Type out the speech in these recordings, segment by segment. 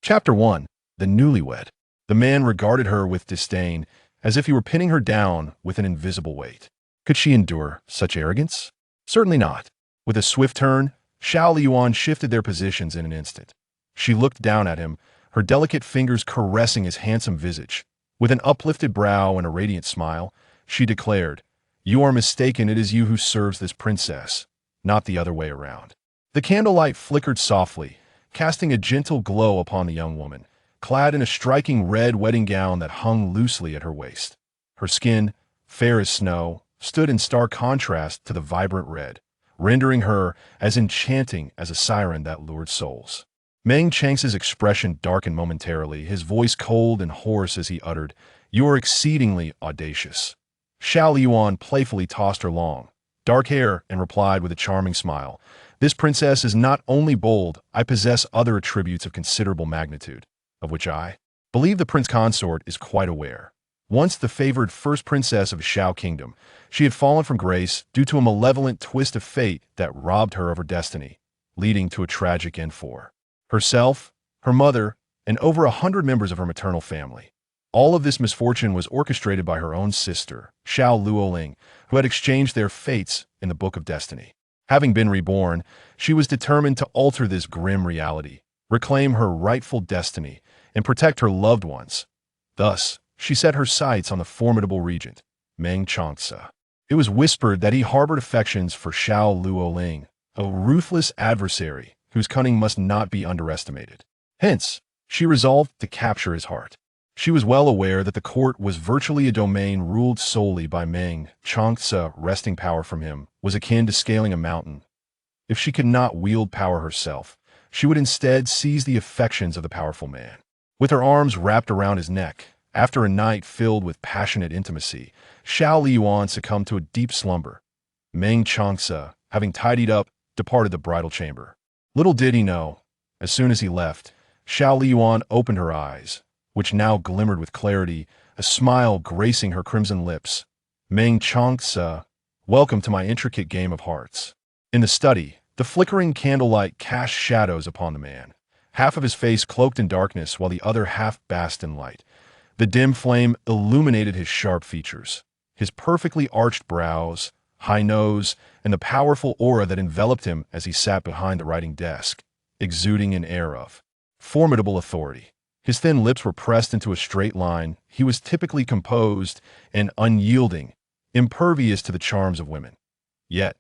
Chapter 1. The Newlywed. The man regarded her with disdain, as if he were pinning her down with an invisible weight. Could she endure such arrogance? Certainly not. With a swift turn, Xiao Liying shifted their positions in an instant. She looked down at him, her delicate fingers caressing his handsome visage. With an uplifted brow and a radiant smile, she declared, "You are mistaken, it is you who serves this princess, not the other way around." The candlelight flickered softly, casting a gentle glow upon the young woman, clad in a striking red wedding gown that hung loosely at her waist. Her skin, fair as snow, stood in stark contrast to the vibrant red, rendering her as enchanting as a siren that lured souls. Meng Changce's expression darkened momentarily, his voice cold and hoarse as he uttered, "You are exceedingly audacious." Xiao Liying playfully tossed her long, dark hair and replied with a charming smile, "This princess is not only bold, I possess other attributes of considerable magnitude, of which I believe the prince consort is quite aware." Once the favored first princess of Xiao Kingdom, she had fallen from grace due to a malevolent twist of fate that robbed her of her destiny, leading to a tragic end for herself, her mother, and over 100 members of her maternal family. All of this misfortune was orchestrated by her own sister, Xiao Liying, who had exchanged their fates in the Book of Destiny. Having been reborn, she was determined to alter this grim reality, reclaim her rightful destiny, and protect her loved ones. Thus, she set her sights on the formidable regent, Meng Changce. It was whispered that he harbored affections for Xiao Liying, a ruthless adversary whose cunning must not be underestimated. Hence, she resolved to capture his heart. She was well aware that the court was virtually a domain ruled solely by Meng Changce. Wresting power from him was akin to scaling a mountain. If she could not wield power herself, she would instead seize the affections of the powerful man. With her arms wrapped around his neck, after a night filled with passionate intimacy, Xiao Liying succumbed to a deep slumber. Meng Changce, having tidied up, departed the bridal chamber. Little did he know, as soon as he left, Xiao Liying opened her eyes, which now glimmered with clarity, a smile gracing her crimson lips. "Meng Changce, welcome to my intricate game of hearts." In the study, the flickering candlelight cast shadows upon the man, half of his face cloaked in darkness while the other half basked in light. The dim flame illuminated his sharp features, his perfectly arched brows, high nose, and the powerful aura that enveloped him as he sat behind the writing desk, exuding an air of formidable authority. His thin lips were pressed into a straight line. He was typically composed and unyielding, impervious to the charms of women. Yet,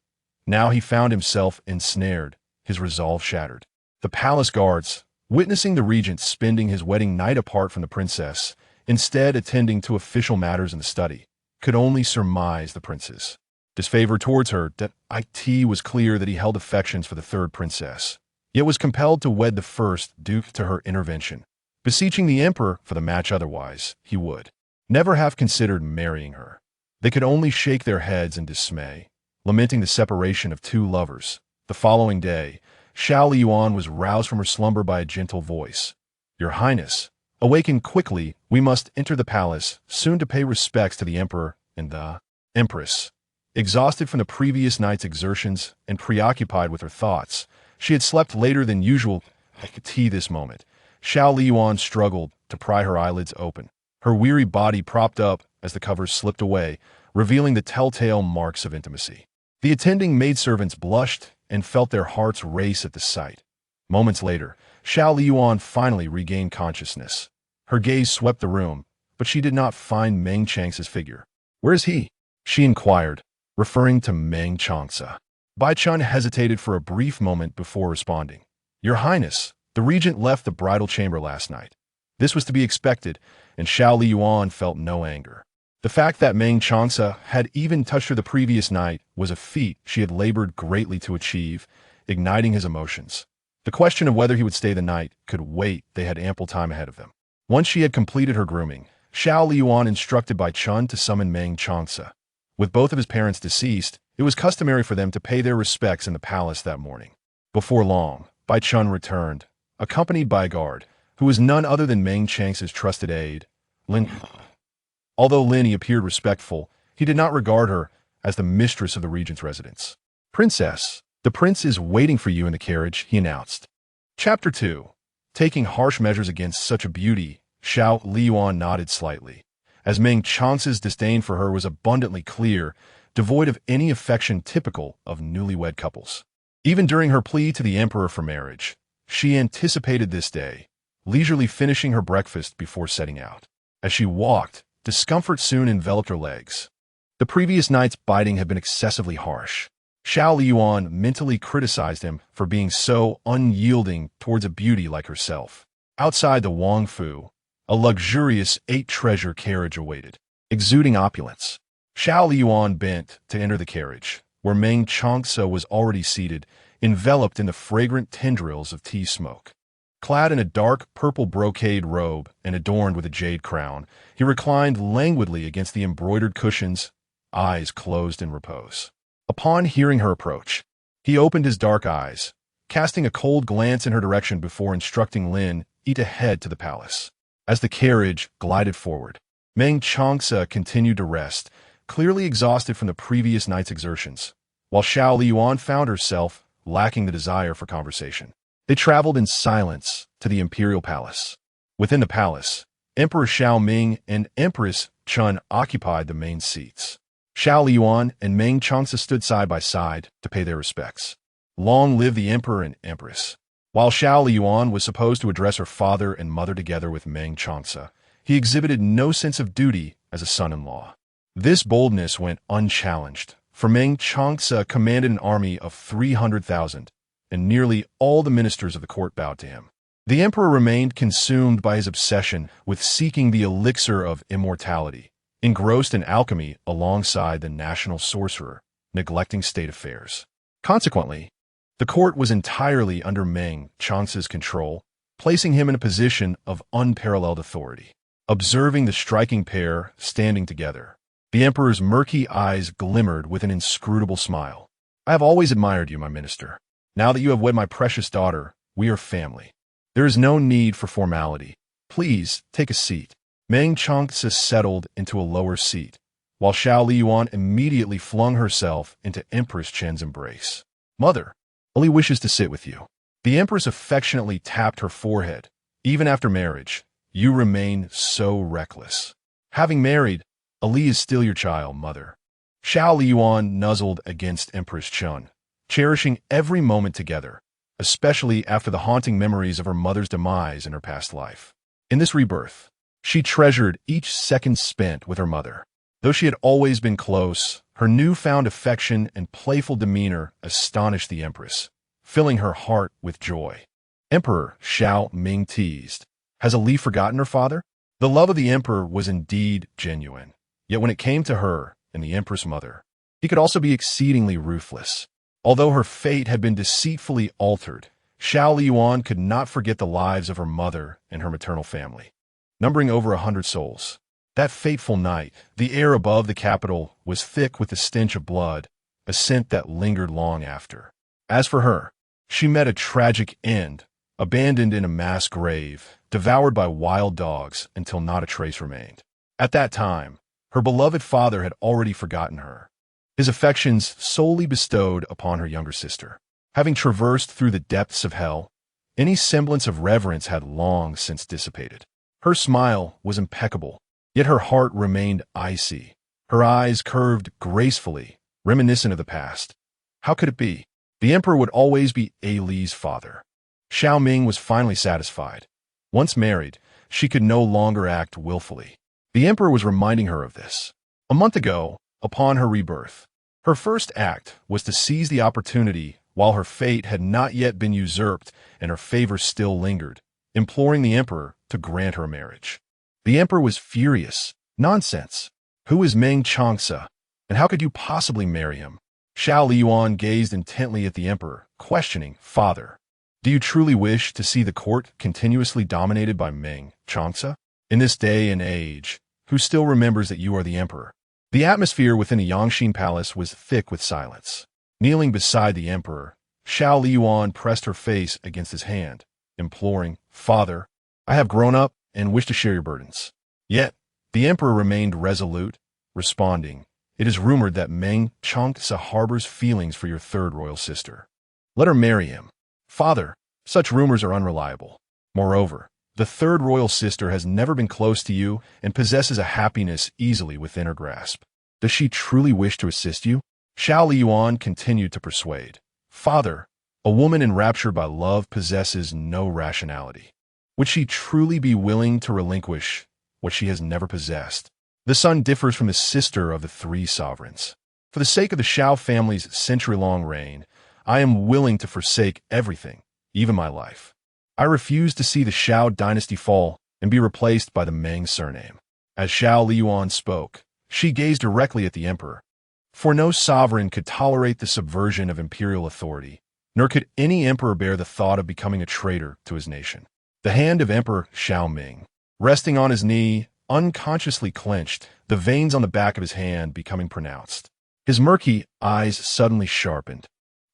now he found himself ensnared, his resolve shattered. The palace guards, witnessing the regent spending his wedding night apart from the princess, instead attending to official matters in the study, could only surmise the prince's disfavor towards her. That it was clear that he held affections for the third princess, yet was compelled to wed the first due to her intervention. Beseeching the emperor for the match, otherwise he would never have considered marrying her. They could only shake their heads in dismay, lamenting the separation of two lovers. The following day, Xiao Liying was roused from her slumber by a gentle voice. "Your Highness, awaken quickly, we must enter the palace, soon to pay respects to the emperor and the empress." Exhausted from the previous night's exertions and preoccupied with her thoughts, she had slept later than usual. At this moment, Xiao Liying struggled to pry her eyelids open, her weary body propped up as the covers slipped away, revealing the telltale marks of intimacy. The attending maidservants blushed and felt their hearts race at the sight. Moments later, Xiao Liying finally regained consciousness. Her gaze swept the room, but she did not find Meng Changce's figure. "Where is he?" she inquired, referring to Meng Changce. Bai Chun hesitated for a brief moment before responding. "Your Highness, the regent left the bridal chamber last night." This was to be expected, and Xiao Liying felt no anger. The fact that Meng Changce had even touched her the previous night was a feat she had labored greatly to achieve, igniting his emotions. The question of whether he would stay the night could wait. They had ample time ahead of them. Once she had completed her grooming, Xiao Liying instructed Bai Chun to summon Meng Changce. With both of his parents deceased, it was customary for them to pay their respects in the palace that morning. Before long, Bai Chun returned, accompanied by a guard, who was none other than Meng Changce's trusted aide, Lin. Although Lin appeared respectful, he did not regard her as the mistress of the regent's residence. "Princess, the prince is waiting for you in the carriage," he announced. Chapter 2. Taking harsh measures against such a beauty, Xiao Liying nodded slightly, as Meng Changce's disdain for her was abundantly clear, devoid of any affection typical of newlywed couples. Even during her plea to the emperor for marriage, she anticipated this day, leisurely finishing her breakfast before setting out. As she walked, discomfort soon enveloped her legs. The previous night's biting had been excessively harsh. Xiao Liying mentally criticized him for being so unyielding towards a beauty like herself. Outside the Wang Fu, a luxurious 8-treasure carriage awaited, exuding opulence. Xiao Liying bent to enter the carriage, where Meng Changce was already seated, enveloped in the fragrant tendrils of tea smoke. Clad in a dark purple brocade robe and adorned with a jade crown, he reclined languidly against the embroidered cushions, eyes closed in repose. Upon hearing her approach, he opened his dark eyes, casting a cold glance in her direction before instructing Lin to head to the palace. As the carriage glided forward, Meng Changce continued to rest, clearly exhausted from the previous night's exertions, while Xiao Liying found herself lacking the desire for conversation. They traveled in silence to the imperial palace. Within the palace, Emperor Xiao Ming and Empress Chun occupied the main seats. Xiao Liying and Meng Changce stood side by side to pay their respects. Long live the emperor and empress. While Xiao Liying was supposed to address her father and mother together with Meng Changce, he exhibited no sense of duty as a son-in-law. This boldness went unchallenged, for Meng Changce commanded an army of 300,000, and nearly all the ministers of the court bowed to him. The emperor remained consumed by his obsession with seeking the elixir of immortality, engrossed in alchemy alongside the national sorcerer, neglecting state affairs. Consequently, the court was entirely under Meng Changce's control, placing him in a position of unparalleled authority. Observing the striking pair standing together, the emperor's murky eyes glimmered with an inscrutable smile. I have always admired you, my minister. Now that you have wed my precious daughter, we are family. There is no need for formality. Please take a seat. Meng Changce settled into a lower seat, while Xiao Liying immediately flung herself into Empress Chen's embrace. Mother, Ali wishes to sit with you. The empress affectionately tapped her forehead. Even after marriage, you remain so reckless. Having married, Ali is still your child, mother. Xiao Liying nuzzled against Empress Chen, cherishing every moment together, especially after the haunting memories of her mother's demise in her past life. In this rebirth, she treasured each second spent with her mother. Though she had always been close, her newfound affection and playful demeanor astonished the empress, filling her heart with joy. Emperor Xiao Ming teased, "Has Ali forgotten her father?" The love of the emperor was indeed genuine, yet when it came to her and the empress mother, he could also be exceedingly ruthless. Although her fate had been deceitfully altered, Xiao Liying could not forget the lives of her mother and her maternal family, numbering over 100 souls. That fateful night, the air above the capital was thick with the stench of blood, a scent that lingered long after. As for her, she met a tragic end, abandoned in a mass grave, devoured by wild dogs until not a trace remained. At that time, her beloved father had already forgotten her, his affections solely bestowed upon her younger sister. Having traversed through the depths of hell, any semblance of reverence had long since dissipated. Her smile was impeccable, yet her heart remained icy. Her eyes curved gracefully, reminiscent of the past. How could it be? The emperor would always be Ali's father. Xiao Ming was finally satisfied. Once married, she could no longer act willfully. The emperor was reminding her of this. A month ago, upon her rebirth, her first act was to seize the opportunity while her fate had not yet been usurped and her favor still lingered, imploring the emperor to grant her marriage. The emperor was furious. Nonsense. Who is Meng Changce, and how could you possibly marry him? Xiao Liying gazed intently at the emperor, questioning, "Father, do you truly wish to see the court continuously dominated by Meng Changce? In this day and age, who still remembers that you are the emperor?" The atmosphere within the Yangxin Palace was thick with silence. Kneeling beside the emperor, Xiao Liying pressed her face against his hand, imploring, "Father, I have grown up and wish to share your burdens." Yet, the emperor remained resolute, responding, "It is rumored that Meng Changce harbors feelings for your third royal sister. Let her marry him." "Father, such rumors are unreliable. Moreover, the third royal sister has never been close to you and possesses a happiness easily within her grasp. Does she truly wish to assist you? Xiao Liying continued to persuade. Father, a woman enraptured by love possesses no rationality. Would she truly be willing to relinquish what she has never possessed? The son differs from the sister of the three sovereigns. For the sake of the Xiao family's century-long reign, I am willing to forsake everything, even my life. I refuse to see the Xiao dynasty fall and be replaced by the Meng surname. As Xiao Liying spoke, she gazed directly at the emperor. For no sovereign could tolerate the subversion of imperial authority, nor could any emperor bear the thought of becoming a traitor to his nation. The hand of Emperor Xiao Ming, resting on his knee, unconsciously clenched, the veins on the back of his hand becoming pronounced. His murky eyes suddenly sharpened,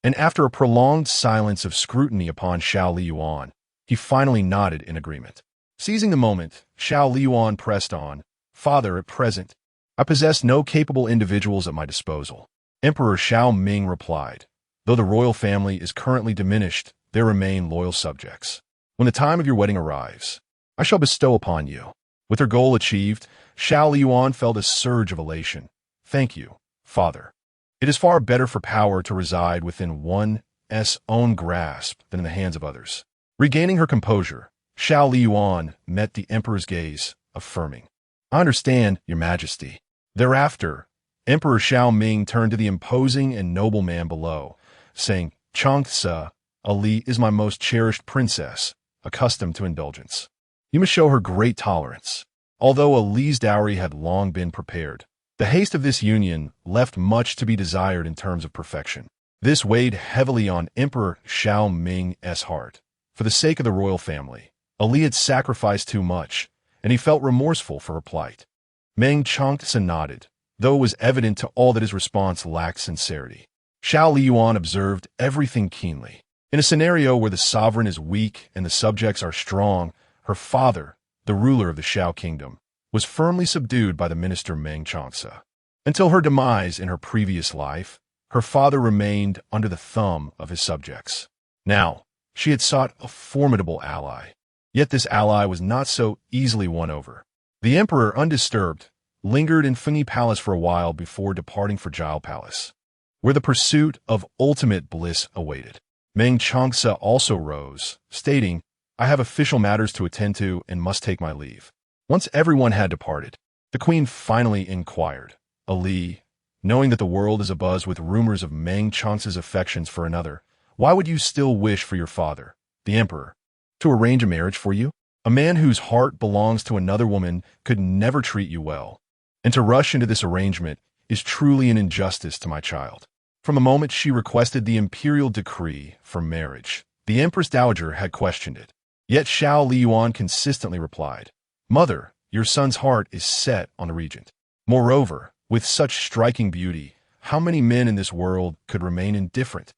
and after a prolonged silence of scrutiny upon Xiao Liying, he finally nodded in agreement. Seizing the moment, Xiao Liying pressed on, Father, at present, I possess no capable individuals at my disposal. Emperor Xiao Ming replied, Though the royal family is currently diminished, there remain loyal subjects. When the time of your wedding arrives, I shall bestow upon you. With her goal achieved, Xiao Liying felt a surge of elation. Thank you, Father. It is far better for power to reside within one's own grasp than in the hands of others. Regaining her composure, Xiao Liying met the emperor's gaze, affirming, I understand, your majesty. Thereafter, Emperor Xiao Ming turned to the imposing and noble man below, saying, Changce, Ali is my most cherished princess, accustomed to indulgence. You must show her great tolerance. Although Ali's dowry had long been prepared, the haste of this union left much to be desired in terms of perfection. This weighed heavily on Emperor Xiao Ming's heart. For the sake of the royal family, Ali had sacrificed too much, and he felt remorseful for her plight. Meng Changce nodded, though it was evident to all that his response lacked sincerity. Xiao Liying observed everything keenly. In a scenario where the sovereign is weak and the subjects are strong, her father, the ruler of the Xiao kingdom, was firmly subdued by the minister Meng Changce. Until her demise in her previous life, her father remained under the thumb of his subjects. Now, she had sought a formidable ally. Yet this ally was not so easily won over. The emperor, undisturbed, lingered in Fengyi Palace for a while before departing for Jiao Palace, where the pursuit of ultimate bliss awaited. Meng Changce also rose, stating, I have official matters to attend to and must take my leave. Once everyone had departed, the queen finally inquired, Ali, knowing that the world is abuzz with rumors of Meng Changce's affections for another, why would you still wish for your father, the emperor, to arrange a marriage for you? A man whose heart belongs to another woman could never treat you well, and to rush into this arrangement is truly an injustice to my child. From the moment she requested the imperial decree for marriage, the Empress Dowager had questioned it. Yet Xiao Liying consistently replied, Mother, your son's heart is set on the regent. Moreover, with such striking beauty, how many men in this world could remain indifferent?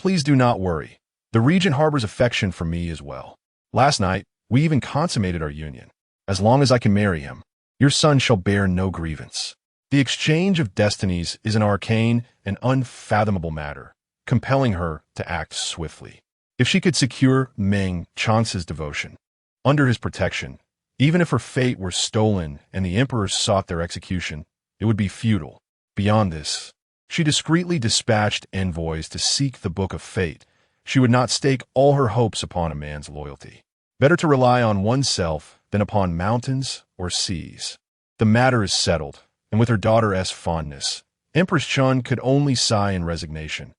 Please do not worry. The regent harbors affection for me as well. Last night, we even consummated our union. As long as I can marry him, your son shall bear no grievance. The exchange of destinies is an arcane and unfathomable matter, compelling her to act swiftly. If she could secure Meng Changce's devotion, under his protection, even if her fate were stolen and the emperor sought their execution, it would be futile. Beyond this, she discreetly dispatched envoys to seek the book of fate. She would not stake all her hopes upon a man's loyalty. Better to rely on oneself than upon mountains or seas. The matter is settled, and with her daughter's fondness, Empress Chun could only sigh in resignation.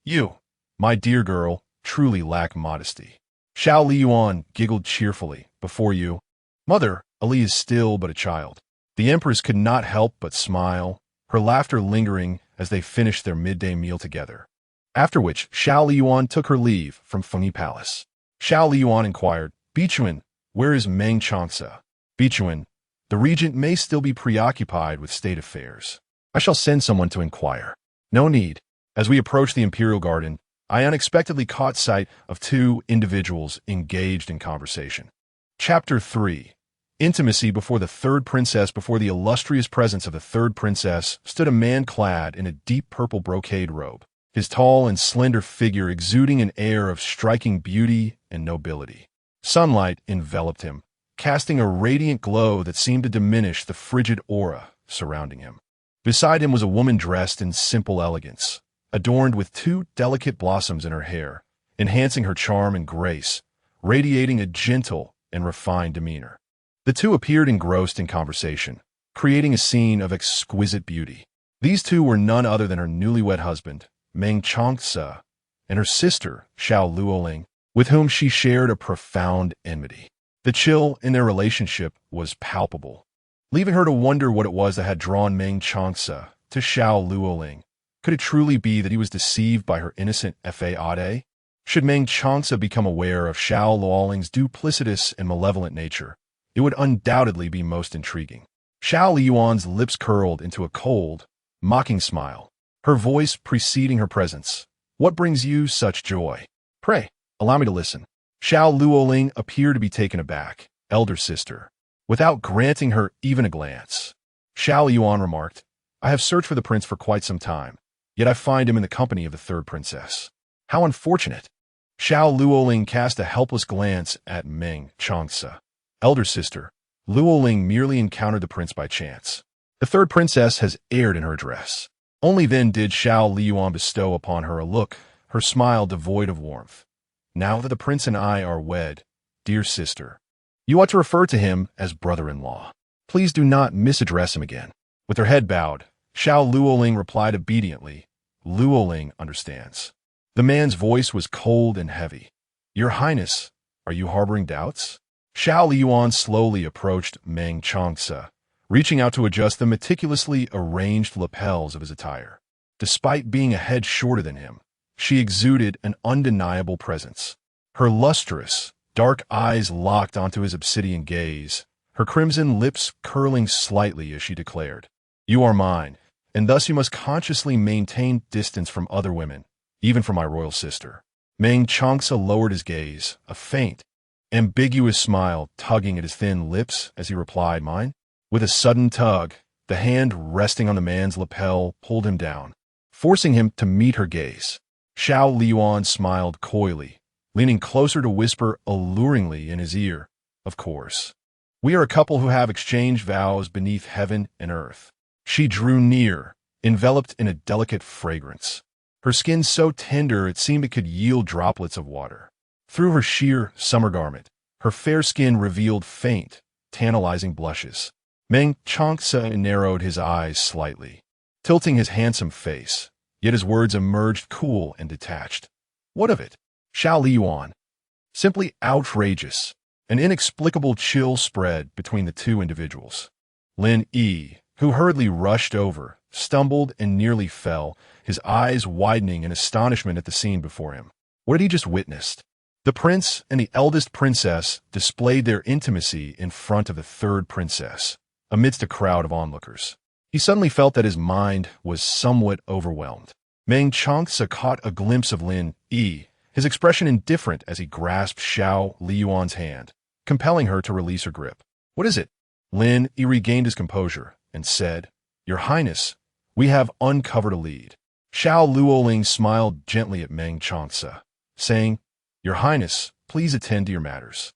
You, my dear girl, truly lack modesty. Xiao Liying giggled cheerfully. Before you, Mother, Ali is still but a child. The empress could not help but smile, her laughter lingering as they finished their midday meal together. After which, Xiao Liying took her leave from Fengyi Palace. Xiao Liying inquired, Bichuan, where is Meng Changce? Bichuan, the regent may still be preoccupied with state affairs. I shall send someone to inquire. No need. As we approached the imperial garden, I unexpectedly caught sight of two individuals engaged in conversation. Chapter 3. Intimacy before the third princess. Before the illustrious presence of the third princess stood a man clad in a deep purple brocade robe, his tall and slender figure exuding an air of striking beauty and nobility. Sunlight enveloped him, casting a radiant glow that seemed to diminish the frigid aura surrounding him. Beside him was a woman dressed in simple elegance, adorned with two delicate blossoms in her hair, enhancing her charm and grace, radiating a gentle and refined demeanor. The two appeared engrossed in conversation, creating a scene of exquisite beauty. These two were none other than her newlywed husband, Meng Changce, and her sister, Xiao Liying, with whom she shared a profound enmity. The chill in their relationship was palpable, leaving her to wonder what it was that had drawn Meng Changce to Xiao Liying. Could it truly be that he was deceived by her innocent haughty? Should Meng Changce become aware of Xiao Liying's duplicitous and malevolent nature, it would undoubtedly be most intriguing. Xiao Liying's lips curled into a cold, mocking smile, her voice preceding her presence. "What brings you such joy? Pray, allow me to listen." Xiao Liying appeared to be taken aback, elder sister, without granting her even a glance. Xiao Liying remarked, "I have searched for the prince for quite some time, yet I find him in the company of the third princess. How unfortunate." Xiao Liying cast a helpless glance at Meng Changce. "Elder sister, Liying merely encountered the prince by chance. The third princess has erred in her dress." Only then did Xiao Liying bestow upon her a look, her smile devoid of warmth. "Now that the prince and I are wed, dear sister, you ought to refer to him as brother-in-law. Please do not misaddress him again." With her head bowed, Xiao Liying replied obediently, "Liying understands." The man's voice was cold and heavy. "Your Highness, are you harboring doubts?" Xiao Liying slowly approached Meng Changce, reaching out to adjust the meticulously arranged lapels of his attire. Despite being a head shorter than him, she exuded an undeniable presence. Her lustrous, dark eyes locked onto his obsidian gaze, her crimson lips curling slightly as she declared, "You are mine, and thus you must consciously maintain distance from other women, even from my royal sister." Meng Changce lowered his gaze, a faint, ambiguous smile tugging at his thin lips as he replied, "Mine?" With a sudden tug, the hand resting on the man's lapel pulled him down, forcing him to meet her gaze. Xiao Liying smiled coyly, leaning closer to whisper alluringly in his ear, "Of course. We are a couple who have exchanged vows beneath heaven and earth." She drew near, enveloped in a delicate fragrance, her skin so tender it seemed it could yield droplets of water. Through her sheer summer garment, her fair skin revealed faint, tantalizing blushes. Meng Changce narrowed his eyes slightly, tilting his handsome face, yet his words emerged cool and detached. "What of it?" Xiao Liying. Simply outrageous. An inexplicable chill spread between the two individuals. Lin Yi, who hurriedly rushed over, stumbled and nearly fell, his eyes widening in astonishment at the scene before him. What had he just witnessed? The prince and the eldest princess displayed their intimacy in front of the third princess, amidst a crowd of onlookers. He suddenly felt that his mind was somewhat overwhelmed. Meng Changce caught a glimpse of Lin Yi, his expression indifferent as he grasped Xiao Liying's hand, compelling her to release her grip. "What is it?" Lin Yi regained his composure and said, "Your Highness, we have uncovered a lead." Xiao Liying smiled gently at Meng Changce, saying, "Your Highness, please attend to your matters.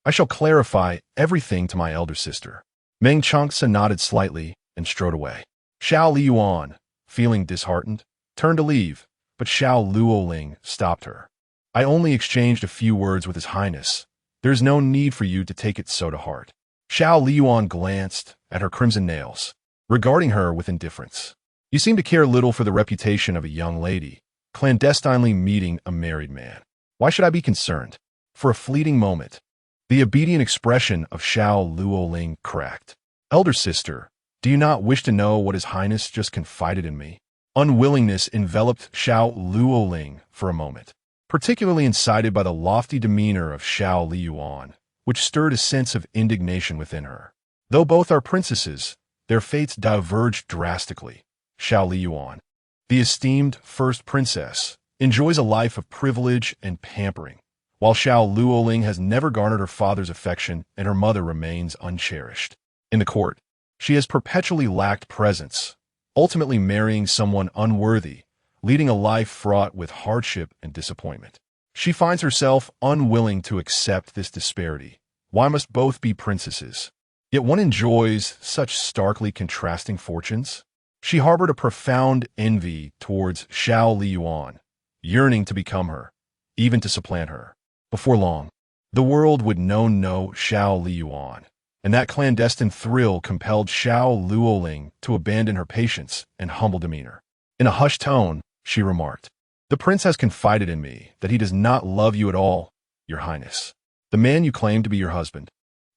I shall clarify everything to my elder sister." Meng Changce nodded slightly and strode away. Xiao Liying, feeling disheartened, turned to leave, but Xiao Liying stopped her. "I only exchanged a few words with His Highness. There is no need for you to take it so to heart." Xiao Liying glanced at her crimson nails, regarding her with indifference. "You seem to care little for the reputation of a young lady, clandestinely meeting a married man. Why should I be concerned?" For a fleeting moment, the obedient expression of Xiao Liying cracked. "Elder sister, do you not wish to know what His Highness just confided in me?" Unwillingness enveloped Xiao Liying for a moment, particularly incited by the lofty demeanor of Xiao Liying, which stirred a sense of indignation within her. Though both are princesses, their fates diverged drastically. Xiao Liying, the esteemed first princess, enjoys a life of privilege and pampering, while Xiao Liying has never garnered her father's affection and her mother remains uncherished. In the court, she has perpetually lacked presence, ultimately marrying someone unworthy, leading a life fraught with hardship and disappointment. She finds herself unwilling to accept this disparity. Why must both be princesses? Yet one enjoys such starkly contrasting fortunes. She harbored a profound envy towards Xiao Liying, yearning to become her, even to supplant her. Before long, the world would know no Xiao Liying, and that clandestine thrill compelled Xiao Liying to abandon her patience and humble demeanor. In a hushed tone, she remarked, "The prince has confided in me that he does not love you at all, your highness. The man you claim to be your husband,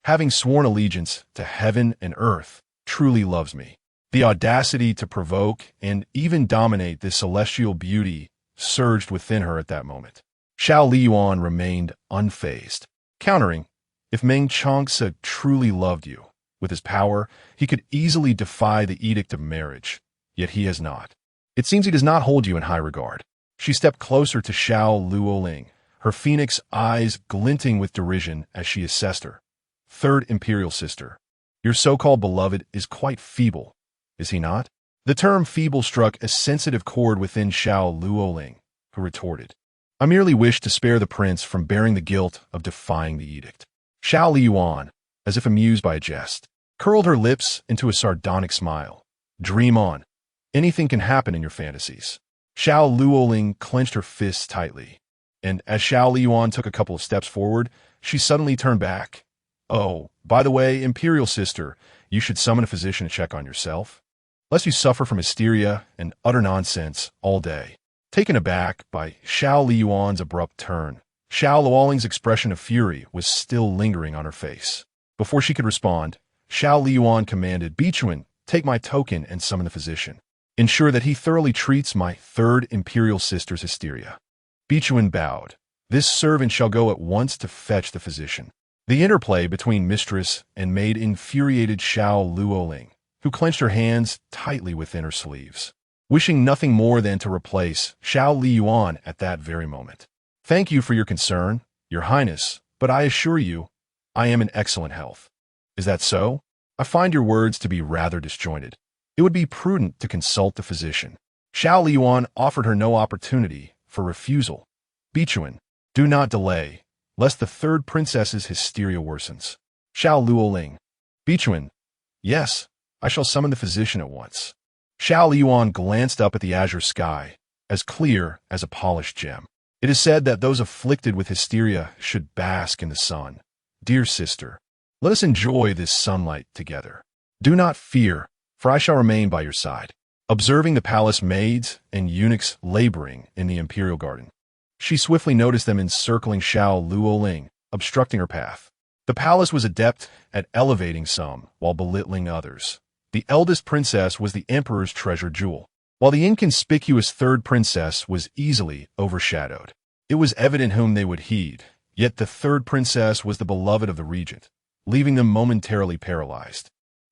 having sworn allegiance to heaven and earth, truly loves me." The audacity to provoke and even dominate this celestial beauty surged within her at that moment. Xiao Liying remained unfazed, countering, "If Meng Changce truly loved you, with his power, he could easily defy the edict of marriage, yet he has not. It seems he does not hold you in high regard." She stepped closer to Xiao Liying, her phoenix eyes glinting with derision as she assessed her. "Third imperial sister, your so-called beloved is quite feeble, is he not?" The term feeble struck a sensitive chord within Xiao Liying, who retorted, "I merely wish to spare the prince from bearing the guilt of defying the edict." Xiao Liying, as if amused by a jest, curled her lips into a sardonic smile. "Dream on. Anything can happen in your fantasies." Xiao Liying clenched her fists tightly, and as Xiao Liying took a couple of steps forward, she suddenly turned back. "Oh, by the way, imperial sister, you should summon a physician to check on yourself, lest you suffer from hysteria and utter nonsense all day." Taken aback by Xiao Liying's abrupt turn, Xiao Liying's expression of fury was still lingering on her face. Before she could respond, Xiao Liying commanded, "Vixen, take my token and summon the physician. Ensure that he thoroughly treats my third imperial sister's hysteria." Vixen bowed. "This servant shall go at once to fetch the physician." The interplay between mistress and maid infuriated Xiao Liying, who clenched her hands tightly within her sleeves, wishing nothing more than to replace Xiao Liying at that very moment. "Thank you for your concern, your highness, but I assure you, I am in excellent health." "Is that so? I find your words to be rather disjointed. It would be prudent to consult the physician." Xiao Liying offered her no opportunity for refusal. "Vixen, do not delay, lest the third princess's hysteria worsens." Xiao Liying, "Vixen, yes, I shall summon the physician at once." Xiao Liying glanced up at the azure sky, as clear as a polished gem. "It is said that those afflicted with hysteria should bask in the sun. Dear sister, let us enjoy this sunlight together. Do not fear, for I shall remain by your side." Observing the palace maids and eunuchs laboring in the imperial garden, she swiftly noticed them encircling Xiao Liying, obstructing her path. The palace was adept at elevating some while belittling others. The eldest princess was the emperor's treasure jewel, while the inconspicuous third princess was easily overshadowed. It was evident whom they would heed, yet the third princess was the beloved of the regent, leaving them momentarily paralyzed.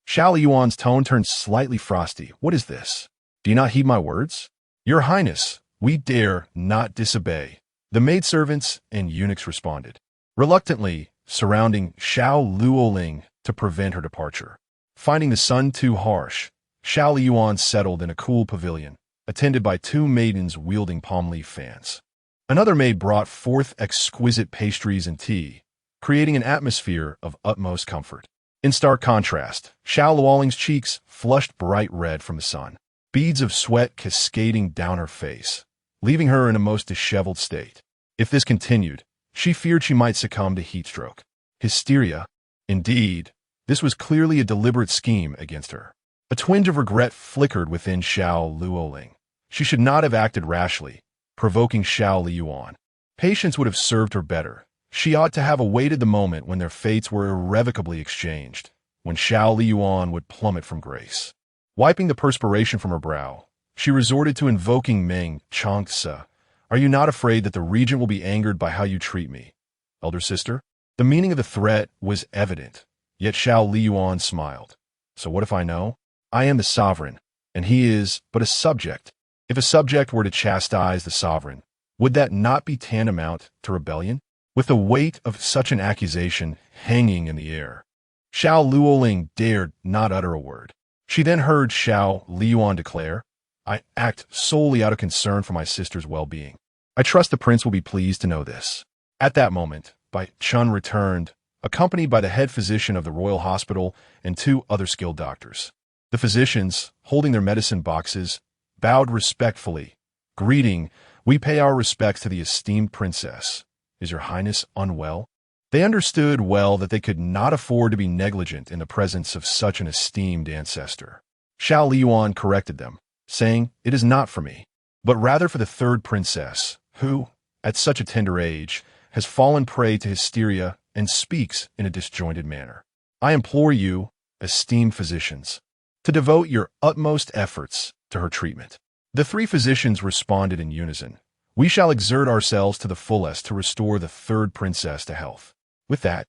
Xiao Liying's tone turned slightly frosty. "What is this? Do you not heed my words?" "Your highness, we dare not disobey," the maidservants and eunuchs responded, reluctantly surrounding Xiao Liying to prevent her departure. Finding the sun too harsh, Xiao Liying settled in a cool pavilion, attended by two maidens wielding palm leaf fans. Another maid brought forth exquisite pastries and tea, creating an atmosphere of utmost comfort. In stark contrast, Xiao Liying's cheeks flushed bright red from the sun, beads of sweat cascading down her face, leaving her in a most disheveled state. If this continued, she feared she might succumb to heatstroke. Hysteria? Indeed, this was clearly a deliberate scheme against her. A twinge of regret flickered within Xiao Liying. She should not have acted rashly, provoking Xiao Liying. Patience would have served her better. She ought to have awaited the moment when their fates were irrevocably exchanged, when Xiao Liying would plummet from grace. Wiping the perspiration from her brow, she resorted to invoking Meng Changce. "Are you not afraid that the regent will be angered by how you treat me, elder sister?" The meaning of the threat was evident, yet Xiao Liying smiled. "So what if I know? I am the sovereign, and he is but a subject. If a subject were to chastise the sovereign, would that not be tantamount to rebellion?" With the weight of such an accusation hanging in the air, Xiao Liying dared not utter a word. She then heard Xiao Liying declare, "I act solely out of concern for my sister's well-being. I trust the prince will be pleased to know this. At that moment, Bai Chun returned, accompanied by the head physician of the royal hospital and 2 other skilled doctors. The physicians, holding their medicine boxes, bowed respectfully. Greeting, we pay our respects to the esteemed princess. Is your highness unwell? They understood well that they could not afford to be negligent in the presence of such an esteemed ancestor. Xiao Liying corrected them, saying, it is not for me, but rather for the 3rd princess, who, at such a tender age, has fallen prey to hysteria and speaks in a disjointed manner. I implore you, esteemed physicians, to devote your utmost efforts to her treatment. The 3 physicians responded in unison. We shall exert ourselves to the fullest to restore the 3rd princess to health. With that,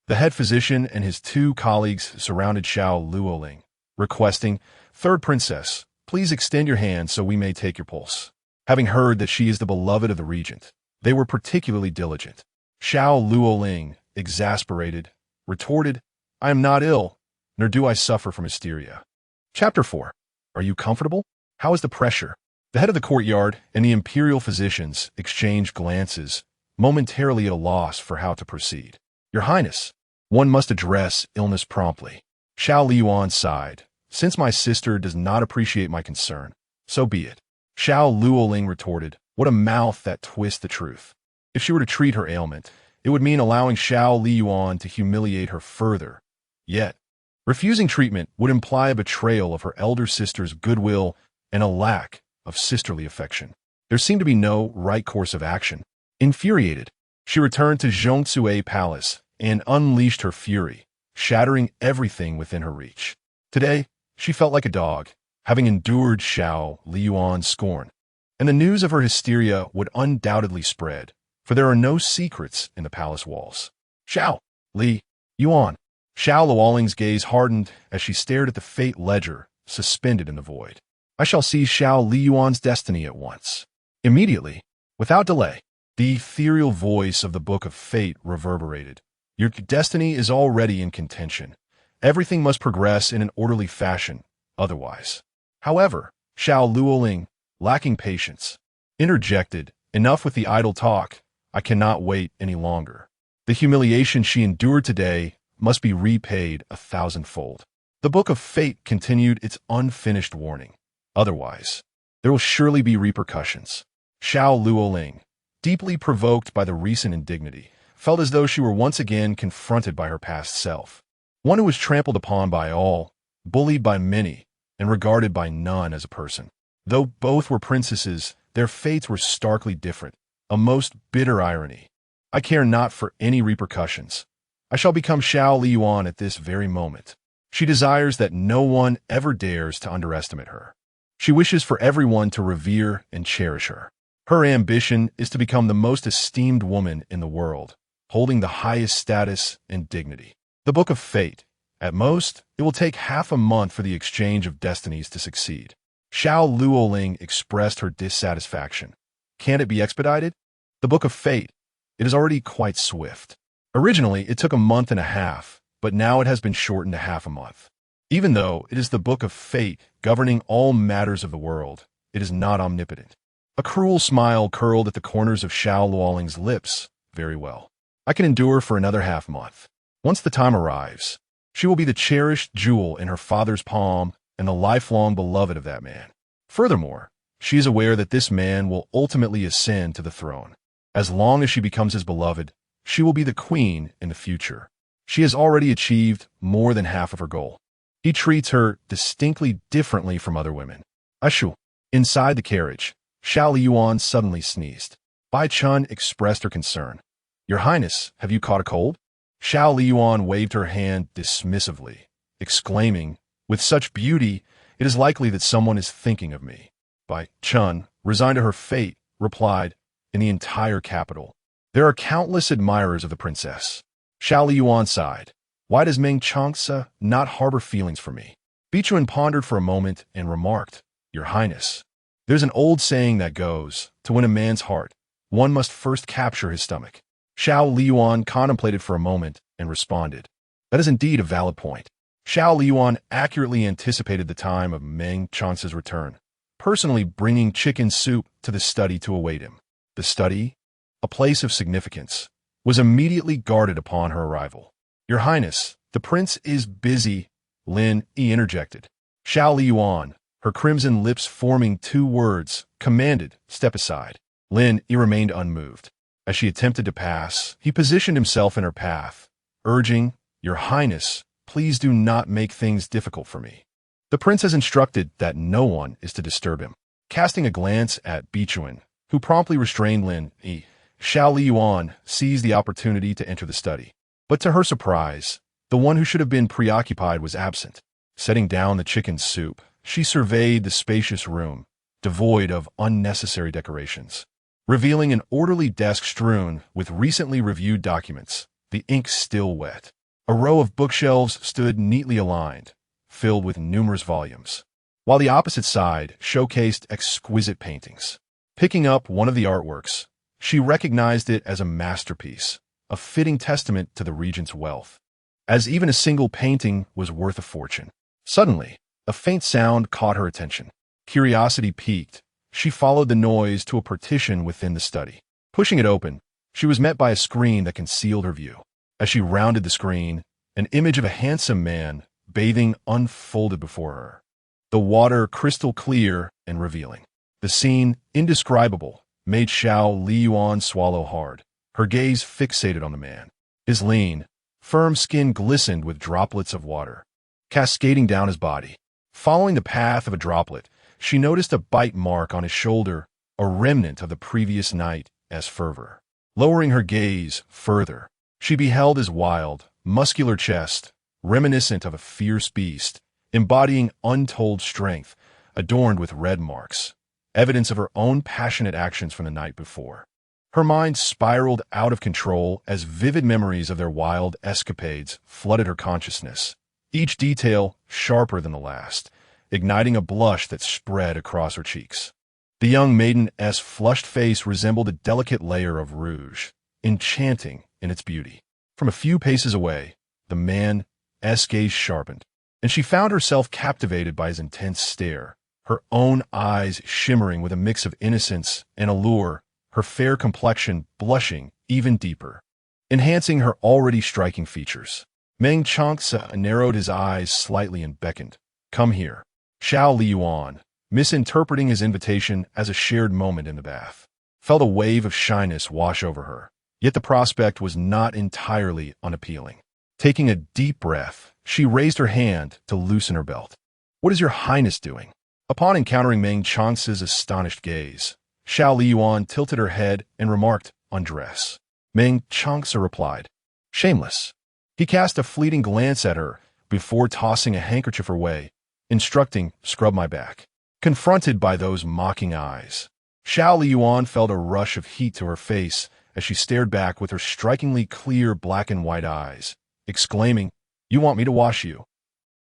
the head physician and his 2 colleagues surrounded Xiao Liying, requesting, 3rd princess, please extend your hand so we may take your pulse. Having heard that she is the beloved of the regent, they were particularly diligent. Xiao Liying, exasperated, retorted, I am not ill, nor do I suffer from hysteria. Chapter 4. Are you comfortable? How is the pressure? The head of the courtyard and the imperial physicians exchanged glances, momentarily at a loss for how to proceed. Your Highness, one must address illness promptly. Xiao Liying sighed. Since my sister does not appreciate my concern, so be it. Xiao Liying retorted, what a mouth that twists the truth. If she were to treat her ailment, it would mean allowing Xiao Liying to humiliate her further. Yet, refusing treatment would imply a betrayal of her elder sister's goodwill and a lack of sisterly affection. There seemed to be no right course of action. Infuriated, she returned to Zhongsue Palace and unleashed her fury, shattering everything within her reach. Today, she felt like a dog, having endured Xiao Liying's scorn. And the news of her hysteria would undoubtedly spread, for there are no secrets in the palace walls. Xiao Liying. Xiao Liying's gaze hardened as she stared at the fate ledger suspended in the void. I shall see Xiao Liying's destiny at once. Immediately, without delay, the ethereal voice of the Book of Fate reverberated. Your destiny is already in contention. Everything must progress in an orderly fashion, otherwise. However, Xiao Liying, lacking patience, interjected, enough with the idle talk. I cannot wait any longer. The humiliation she endured today must be repaid 1,000-fold. The Book of Fate continued its unfinished warning. Otherwise, there will surely be repercussions. Xiao Liying, deeply provoked by the recent indignity, felt as though she were once again confronted by her past self. One who was trampled upon by all, bullied by many, and regarded by none as a person. Though both were princesses, their fates were starkly different, a most bitter irony. I care not for any repercussions. I shall become Xiao Liying at this very moment. She desires that no one ever dares to underestimate her. She wishes for everyone to revere and cherish her. Her ambition is to become the most esteemed woman in the world, holding the highest status and dignity. The Book of Fate. At most, it will take half a month for the exchange of destinies to succeed. Xiao Liying expressed her dissatisfaction. Can't it be expedited? The Book of Fate. It is already quite swift. Originally, it took a month and a half, but now it has been shortened to half a month. Even though it is the Book of Fate governing all matters of the world, it is not omnipotent. A cruel smile curled at the corners of Xiao Liying's lips. Very well. I can endure for another half-month. Once the time arrives, she will be the cherished jewel in her father's palm and the lifelong beloved of that man. Furthermore, she is aware that this man will ultimately ascend to the throne. As long as she becomes his beloved, she will be the queen in the future. She has already achieved more than half of her goal. He treats her distinctly differently from other women. Ashu. Inside the carriage, Xiao Liying suddenly sneezed. Bai Chun expressed her concern. Your Highness, have you caught a cold? Xiao Liying waved her hand dismissively, exclaiming, with such beauty, it is likely that someone is thinking of me. Bai Chun, resigned to her fate, replied, in the entire capital, there are countless admirers of the princess. Xiao Liying sighed. Why does Meng Changce not harbor feelings for me? Bichuan pondered for a moment and remarked, Your Highness, there's an old saying that goes, to win a man's heart, one must first capture his stomach. Xiao Liying contemplated for a moment and responded, that is indeed a valid point. Xiao Liying accurately anticipated the time of Meng Changce's return, personally bringing chicken soup to the study to await him. The study, a place of significance, was immediately guarded upon her arrival. "Your Highness, the prince is busy," Lin Yi interjected. Xiao Liying, her crimson lips forming two words, commanded, "Step aside." Lin Yi remained unmoved. As she attempted to pass, he positioned himself in her path, urging, "Your Highness, please do not make things difficult for me. The prince has instructed that no one is to disturb him." Casting a glance at Vixen, who promptly restrained Lin Yi, Xiao Liying seized the opportunity to enter the study. But to her surprise, the one who should have been preoccupied was absent. Setting down the chicken soup, she surveyed the spacious room, devoid of unnecessary decorations, revealing an orderly desk strewn with recently reviewed documents, the ink still wet. A row of bookshelves stood neatly aligned, filled with numerous volumes, while the opposite side showcased exquisite paintings. Picking up one of the artworks, she recognized it as a masterpiece, a fitting testament to the regent's wealth, as even a single painting was worth a fortune. Suddenly, a faint sound caught her attention. Curiosity piqued, she followed the noise to a partition within the study. Pushing it open, she was met by a screen that concealed her view. As she rounded the screen, an image of a handsome man bathing unfolded before her, the water crystal clear and revealing. The scene, indescribable, made Xiao Liying swallow hard, her gaze fixated on the man. His lean, firm skin glistened with droplets of water, cascading down his body. Following the path of a droplet, she noticed a bite mark on his shoulder, a remnant of the previous night as fervor. Lowering her gaze further, she beheld his wild, muscular chest, reminiscent of a fierce beast, embodying untold strength, adorned with red marks, evidence of her own passionate actions from the night before. Her mind spiraled out of control as vivid memories of their wild escapades flooded her consciousness, each detail sharper than the last, igniting a blush that spread across her cheeks. The young maiden's flushed face resembled a delicate layer of rouge, enchanting in its beauty. From a few paces away, the man's gaze sharpened, and she found herself captivated by his intense stare, her own eyes shimmering with a mix of innocence and allure, her fair complexion blushing even deeper, enhancing her already striking features. Meng Changce narrowed his eyes slightly and beckoned. "Come here." Xiao Liying, misinterpreting his invitation as a shared moment in the bath, felt a wave of shyness wash over her, yet the prospect was not entirely unappealing. Taking a deep breath, she raised her hand to loosen her belt. "What is your Highness doing?" Upon encountering Meng Changce's astonished gaze, Xiao Liying tilted her head and remarked, "Undress." Meng Changce replied, "Shameless." He cast a fleeting glance at her before tossing a handkerchief her way, instructing, "Scrub my back." Confronted by those mocking eyes, Xiao Liying felt a rush of heat to her face as she stared back with her strikingly clear black and white eyes, exclaiming, "You want me to wash you?"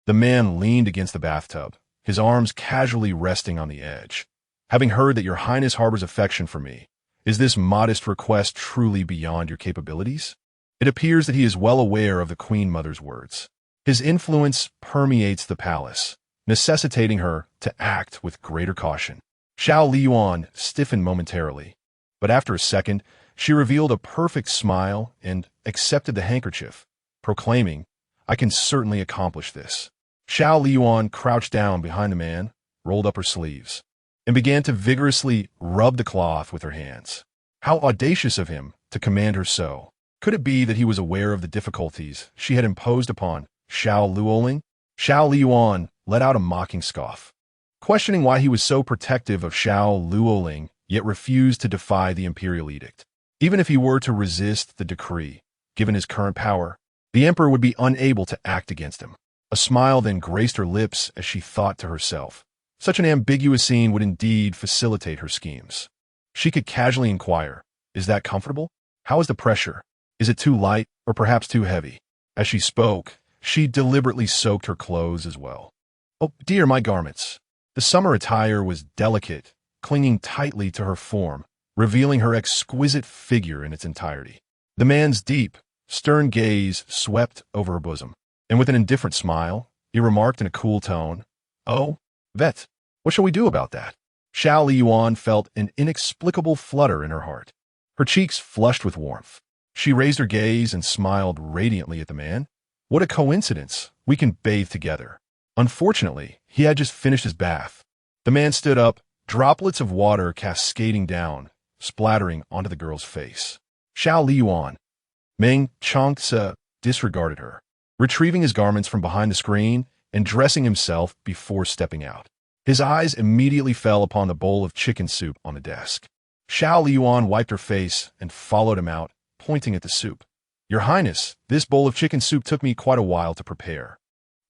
The man leaned against the bathtub, his arms casually resting on the edge. "Having heard that your Highness harbors affection for me, is this modest request truly beyond your capabilities?" It appears that he is well aware of the Queen Mother's words. His influence permeates the palace, necessitating her to act with greater caution. Xiao Liying stiffened momentarily, but after a second, she revealed a perfect smile and accepted the handkerchief, proclaiming, "I can certainly accomplish this." Xiao Liying crouched down behind the man, rolled up her sleeves, and began to vigorously rub the cloth with her hands. How audacious of him to command her so. Could it be that he was aware of the difficulties she had imposed upon Xiao Liying? Xiao Liying let out a mocking scoff, questioning why he was so protective of Xiao Liying, yet refused to defy the imperial edict. Even if he were to resist the decree, given his current power, the emperor would be unable to act against him. A smile then graced her lips as she thought to herself, such an ambiguous scene would indeed facilitate her schemes. She could casually inquire, "Is that comfortable? How is the pressure? Is it too light or perhaps too heavy?" As she spoke, she deliberately soaked her clothes as well. "Oh dear, my garments." The summer attire was delicate, clinging tightly to her form, revealing her exquisite figure in its entirety. The man's deep, stern gaze swept over her bosom, and with an indifferent smile, he remarked in a cool tone, "Oh, Vet, what shall we do about that?" Xiao Liying felt an inexplicable flutter in her heart. Her cheeks flushed with warmth. She raised her gaze and smiled radiantly at the man. What a coincidence. We can bathe together. Unfortunately, he had just finished his bath. The man stood up, droplets of water cascading down, splattering onto the girl's face. Xiao Liying. Meng Changce disregarded her, retrieving his garments from behind the screen and dressing himself before stepping out. His eyes immediately fell upon the bowl of chicken soup on the desk. Xiao Liying wiped her face and followed him out, pointing at the soup. Your Highness, this bowl of chicken soup took me quite a while to prepare.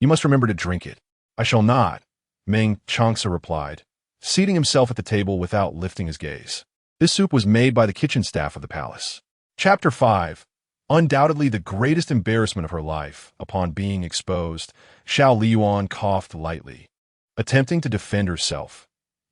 You must remember to drink it. I shall not, Meng Changce replied, seating himself at the table without lifting his gaze. This soup was made by the kitchen staff of the palace. Chapter 5. Undoubtedly the greatest embarrassment of her life, upon being exposed, Xiao Liying coughed lightly, attempting to defend herself.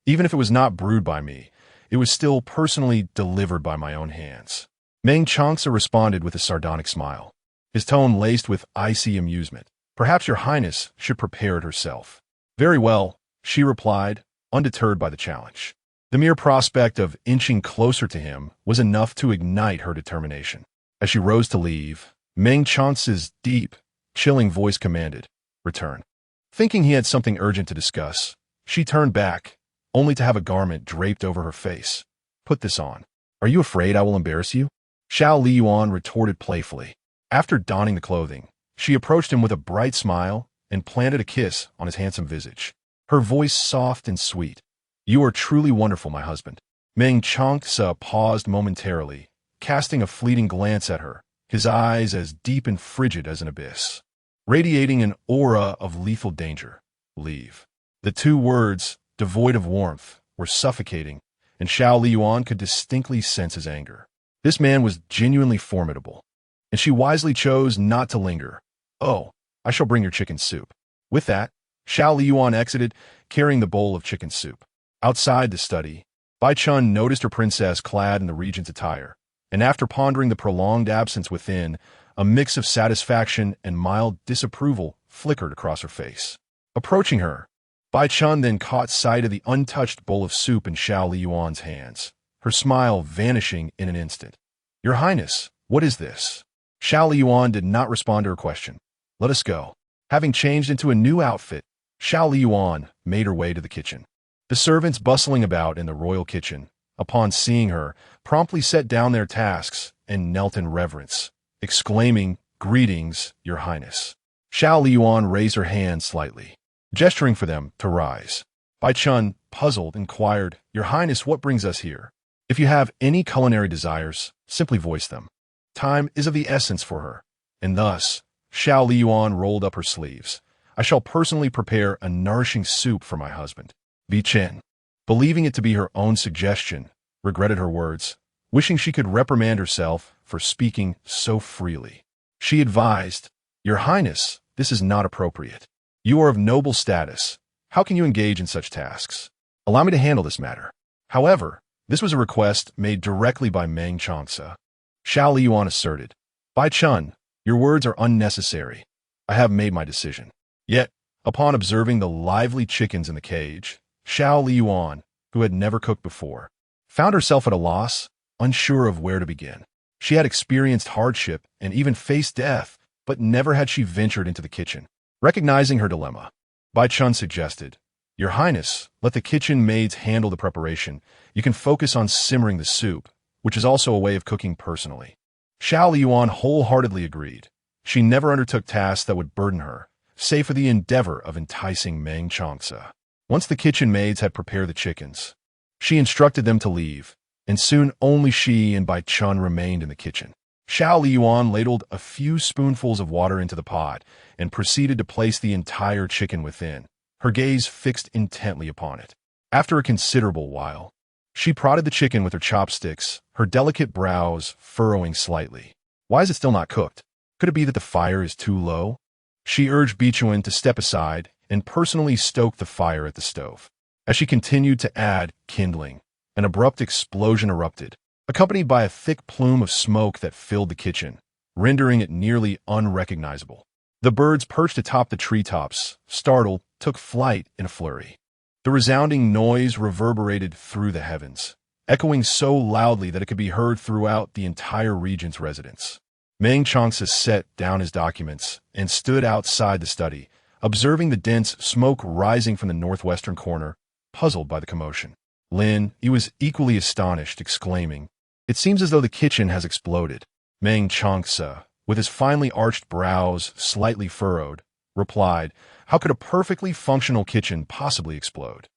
Even if it was not brewed by me, it was still personally delivered by my own hands. Meng Changce responded with a sardonic smile, his tone laced with icy amusement. Perhaps your Highness should prepare it herself. Very well, she replied, undeterred by the challenge. The mere prospect of inching closer to him was enough to ignite her determination. As she rose to leave, Meng Chance's deep, chilling voice commanded, "Return." Thinking he had something urgent to discuss, she turned back, only to have a garment draped over her face. Put this on. Are you afraid I will embarrass you? Xiao Liying retorted playfully. After donning the clothing, she approached him with a bright smile and planted a kiss on his handsome visage. Her voice soft and sweet. You are truly wonderful, my husband. Meng Changce paused momentarily, casting a fleeting glance at her, his eyes as deep and frigid as an abyss, radiating an aura of lethal danger. Leave. The two words, devoid of warmth, were suffocating, and Xiao Liying could distinctly sense his anger. This man was genuinely formidable, and she wisely chose not to linger. Oh, I shall bring your chicken soup. With that, Xiao Liying exited, carrying the bowl of chicken soup. Outside the study, Bai Chun noticed her princess clad in the regent's attire, and after pondering the prolonged absence within, a mix of satisfaction and mild disapproval flickered across her face. Approaching her, Bai Chun then caught sight of the untouched bowl of soup in Xiao Liying's hands, her smile vanishing in an instant. Your Highness, what is this? Xiao Liying did not respond to her question. Let us go. Having changed into a new outfit, Xiao Liying made her way to the kitchen. The servants bustling about in the royal kitchen, upon seeing her, promptly set down their tasks and knelt in reverence, exclaiming, Greetings, Your Highness. Xiao Liying raised her hand slightly, gesturing for them to rise. Bai Chun, puzzled, inquired, Your Highness, what brings us here? If you have any culinary desires, simply voice them. Time is of the essence for her, and thus, Xiao Liying rolled up her sleeves. I shall personally prepare a nourishing soup for my husband. Vixen, believing it to be her own suggestion, regretted her words, wishing she could reprimand herself for speaking so freely. She advised, Your Highness, this is not appropriate. You are of noble status. How can you engage in such tasks? Allow me to handle this matter. However, this was a request made directly by Meng Changce. Xiao Liying asserted, Bai Chun, your words are unnecessary. I have made my decision. Yet, upon observing the lively chickens in the cage, Xiao Liying, who had never cooked before, found herself at a loss, unsure of where to begin. She had experienced hardship and even faced death, but never had she ventured into the kitchen. Recognizing her dilemma, Bai Chun suggested, Your Highness, let the kitchen maids handle the preparation. You can focus on simmering the soup, which is also a way of cooking personally. Xiao Liying wholeheartedly agreed. She never undertook tasks that would burden her, save for the endeavor of enticing Meng Changce. Once the kitchen maids had prepared the chickens, she instructed them to leave, and soon only she and Bai Chun remained in the kitchen. Xiao Liying ladled a few spoonfuls of water into the pot and proceeded to place the entire chicken within, her gaze fixed intently upon it. After a considerable while, she prodded the chicken with her chopsticks, her delicate brows furrowing slightly. Why is it still not cooked? Could it be that the fire is too low? She urged Vixen to step aside and personally stoke the fire at the stove. As she continued to add kindling, an abrupt explosion erupted, accompanied by a thick plume of smoke that filled the kitchen, rendering it nearly unrecognizable. The birds perched atop the treetops, startled, took flight in a flurry. The resounding noise reverberated through the heavens, echoing so loudly that it could be heard throughout the entire regent's residence. Meng Changce set down his documents and stood outside the study, observing the dense smoke rising from the northwestern corner, puzzled by the commotion. He was equally astonished, exclaiming, "It seems as though the kitchen has exploded." Meng Changce, with his finely arched brows slightly furrowed, replied, "How could a perfectly functional kitchen possibly explode?"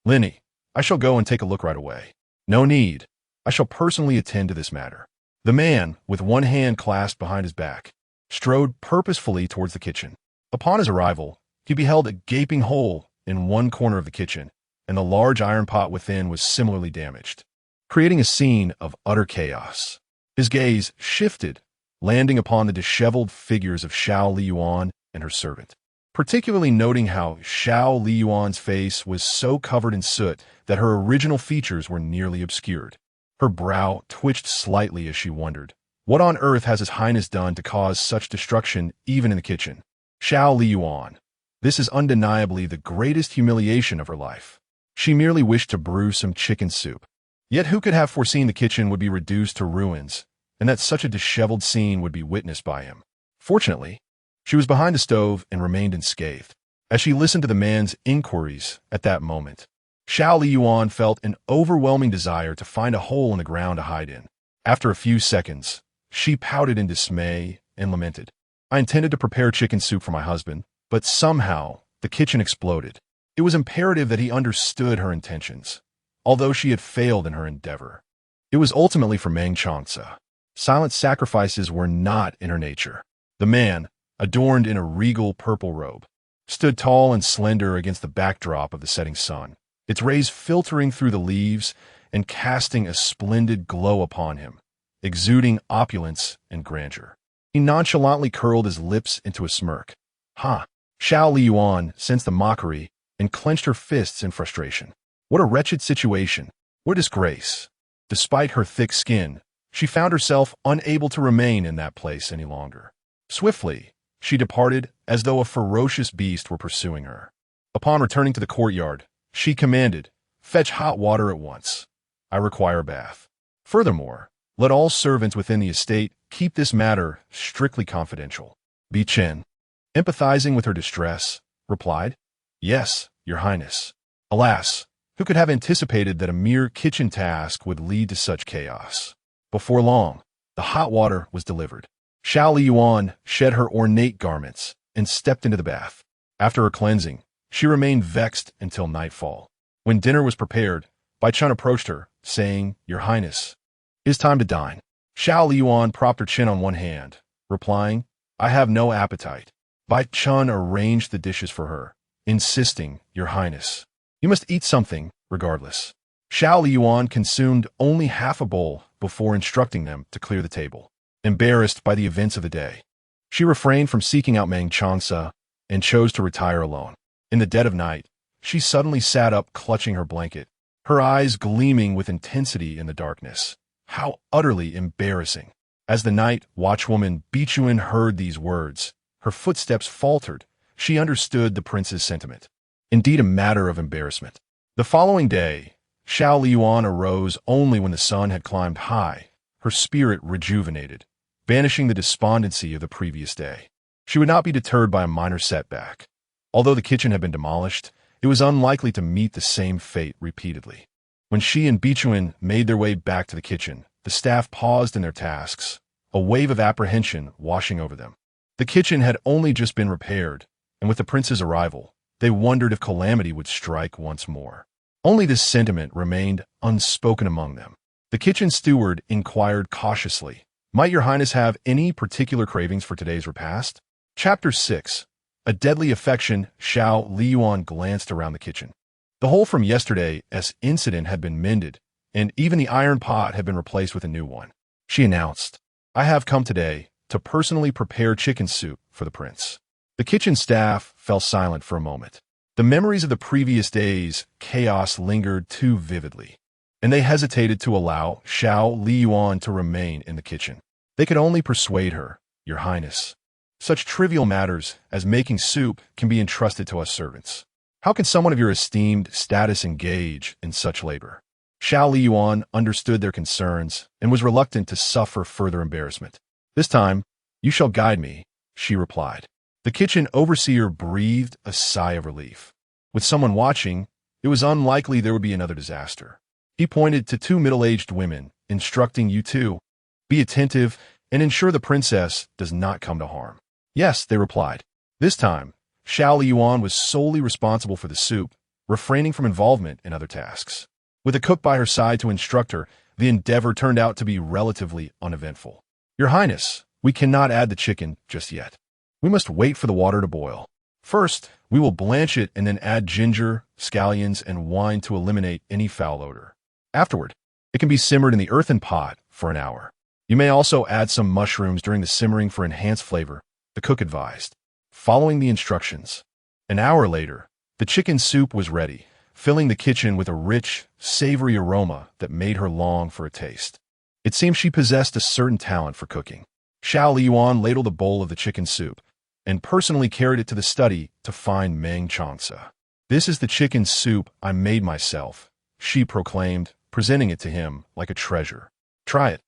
"Linny, I shall go and take a look right away." "No need. I shall personally attend to this matter." The man, with one hand clasped behind his back, strode purposefully towards the kitchen. Upon his arrival, he beheld a gaping hole in one corner of the kitchen, and the large iron pot within was similarly damaged, creating a scene of utter chaos. His gaze shifted, landing upon the disheveled figures of Xiao Liying and her servant, particularly noting how Xiao Liying's face was so covered in soot that her original features were nearly obscured. Her brow twitched slightly as she wondered, what on earth has His Highness done to cause such destruction even in the kitchen? Xiao Liying. This is undeniably the greatest humiliation of her life. She merely wished to brew some chicken soup. Yet who could have foreseen the kitchen would be reduced to ruins, and that such a disheveled scene would be witnessed by him? Fortunately, she was behind the stove and remained unscathed. As she listened to the man's inquiries at that moment, Xiao Liying felt an overwhelming desire to find a hole in the ground to hide in. After a few seconds, she pouted in dismay and lamented, "I intended to prepare chicken soup for my husband, but somehow the kitchen exploded." It was imperative that he understood her intentions, although she had failed in her endeavor. It was ultimately for Meng Changce. Silent sacrifices were not in her nature. The man, adorned in a regal purple robe, stood tall and slender against the backdrop of the setting sun, its rays filtering through the leaves and casting a splendid glow upon him, exuding opulence and grandeur. He nonchalantly curled his lips into a smirk. "Ha!" Xiao Liying sensed the mockery and clenched her fists in frustration. What a wretched situation! What disgrace! Despite her thick skin, she found herself unable to remain in that place any longer. Swiftly, she departed as though a ferocious beast were pursuing her. Upon returning to the courtyard, she commanded, "Fetch hot water at once. I require a bath. Furthermore, let all servants within the estate keep this matter strictly confidential." Vixen, empathizing with her distress, replied, "Yes, Your Highness." Alas, who could have anticipated that a mere kitchen task would lead to such chaos? Before long, the hot water was delivered. Xiao Liying shed her ornate garments and stepped into the bath. After her cleansing, she remained vexed until nightfall. When dinner was prepared, Bai Chun approached her, saying, "Your Highness, it is time to dine." Xiao Liying propped her chin on one hand, replying, "I have no appetite." Bai Chun arranged the dishes for her, insisting, "Your Highness, you must eat something regardless." Xiao Liying consumed only half a bowl before instructing them to clear the table. Embarrassed by the events of the day, she refrained from seeking out Meng Changce and chose to retire alone. In the dead of night, she suddenly sat up clutching her blanket, her eyes gleaming with intensity in the darkness. How utterly embarrassing! As the night watchwoman Vixen heard these words, her footsteps faltered. She understood the prince's sentiment. Indeed, a matter of embarrassment. The following day, Xiao Liying arose only when the sun had climbed high, her spirit rejuvenated, banishing the despondency of the previous day. She would not be deterred by a minor setback. Although the kitchen had been demolished, it was unlikely to meet the same fate repeatedly. When she and Vixen made their way back to the kitchen, the staff paused in their tasks, a wave of apprehension washing over them. The kitchen had only just been repaired, and with the prince's arrival, they wondered if calamity would strike once more. Only this sentiment remained unspoken among them. The kitchen steward inquired cautiously, "Might Your Highness have any particular cravings for today's repast?" Chapter 6. A deadly affection. Xiao Liying glanced around the kitchen. The hole from yesterday's incident had been mended, and even the iron pot had been replaced with a new one. She announced, "I have come today to personally prepare chicken soup for the prince." The kitchen staff fell silent for a moment. The memories of the previous day's chaos lingered too vividly, and they hesitated to allow Xiao Liying to remain in the kitchen. They could only persuade her, "Your Highness, such trivial matters as making soup can be entrusted to us servants." How can someone of your esteemed status engage in such labor? Xiao Liying understood their concerns and was reluctant to suffer further embarrassment. This time, you shall guide me, she replied. The kitchen overseer breathed a sigh of relief. With someone watching, it was unlikely there would be another disaster. He pointed to two middle-aged women, instructing you two, be attentive and ensure the princess does not come to harm. Yes, they replied. This time, Xiao Liying was solely responsible for the soup, refraining from involvement in other tasks. With a cook by her side to instruct her, the endeavor turned out to be relatively uneventful. Your Highness, we cannot add the chicken just yet. We must wait for the water to boil. First, we will blanch it and then add ginger, scallions, and wine to eliminate any foul odor. Afterward, it can be simmered in the earthen pot for an hour. You may also add some mushrooms during the simmering for enhanced flavor, the cook advised. Following the instructions, an hour later, the chicken soup was ready, filling the kitchen with a rich, savory aroma that made her long for a taste. It seemed she possessed a certain talent for cooking. Xiao Liying ladled a bowl of the chicken soup and personally carried it to the study to find Meng Changce. This is the chicken soup I made myself, she proclaimed, presenting it to him like a treasure. Try it.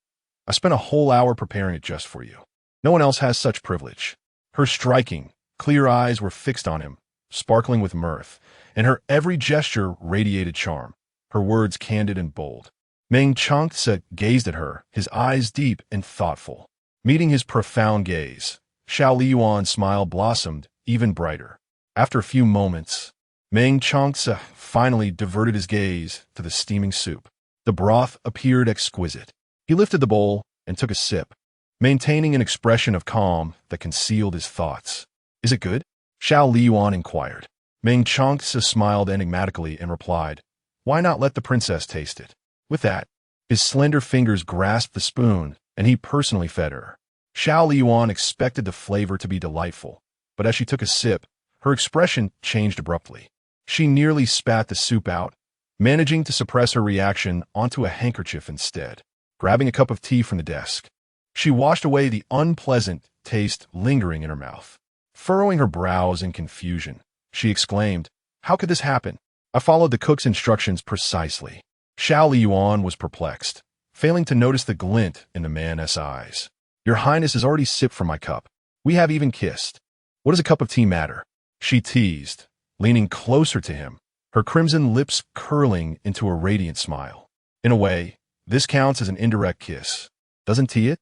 I spent a whole hour preparing it just for you. No one else has such privilege. Her striking, clear eyes were fixed on him, sparkling with mirth, and her every gesture radiated charm, her words candid and bold. Meng Changce gazed at her, his eyes deep and thoughtful. Meeting his profound gaze, Xiao Liying's smile blossomed even brighter. After a few moments, Meng Changce finally diverted his gaze to the steaming soup. The broth appeared exquisite. He lifted the bowl and took a sip, maintaining an expression of calm that concealed his thoughts. Is it good? Xiao Liying inquired. Meng Changce smiled enigmatically and replied, why not let the princess taste it? With that, his slender fingers grasped the spoon, and he personally fed her. Xiao Liying expected the flavor to be delightful, but as she took a sip, her expression changed abruptly. She nearly spat the soup out, managing to suppress her reaction onto a handkerchief instead. Grabbing a cup of tea from the desk, she washed away the unpleasant taste lingering in her mouth. Furrowing her brows in confusion, she exclaimed, how could this happen? I followed the cook's instructions precisely. Xiao Liying was perplexed, failing to notice the glint in the man's eyes. Your Highness has already sipped from my cup. We have even kissed. What does a cup of tea matter? She teased, leaning closer to him, her crimson lips curling into a radiant smile. In a way, this counts as an indirect kiss. Doesn't tea it?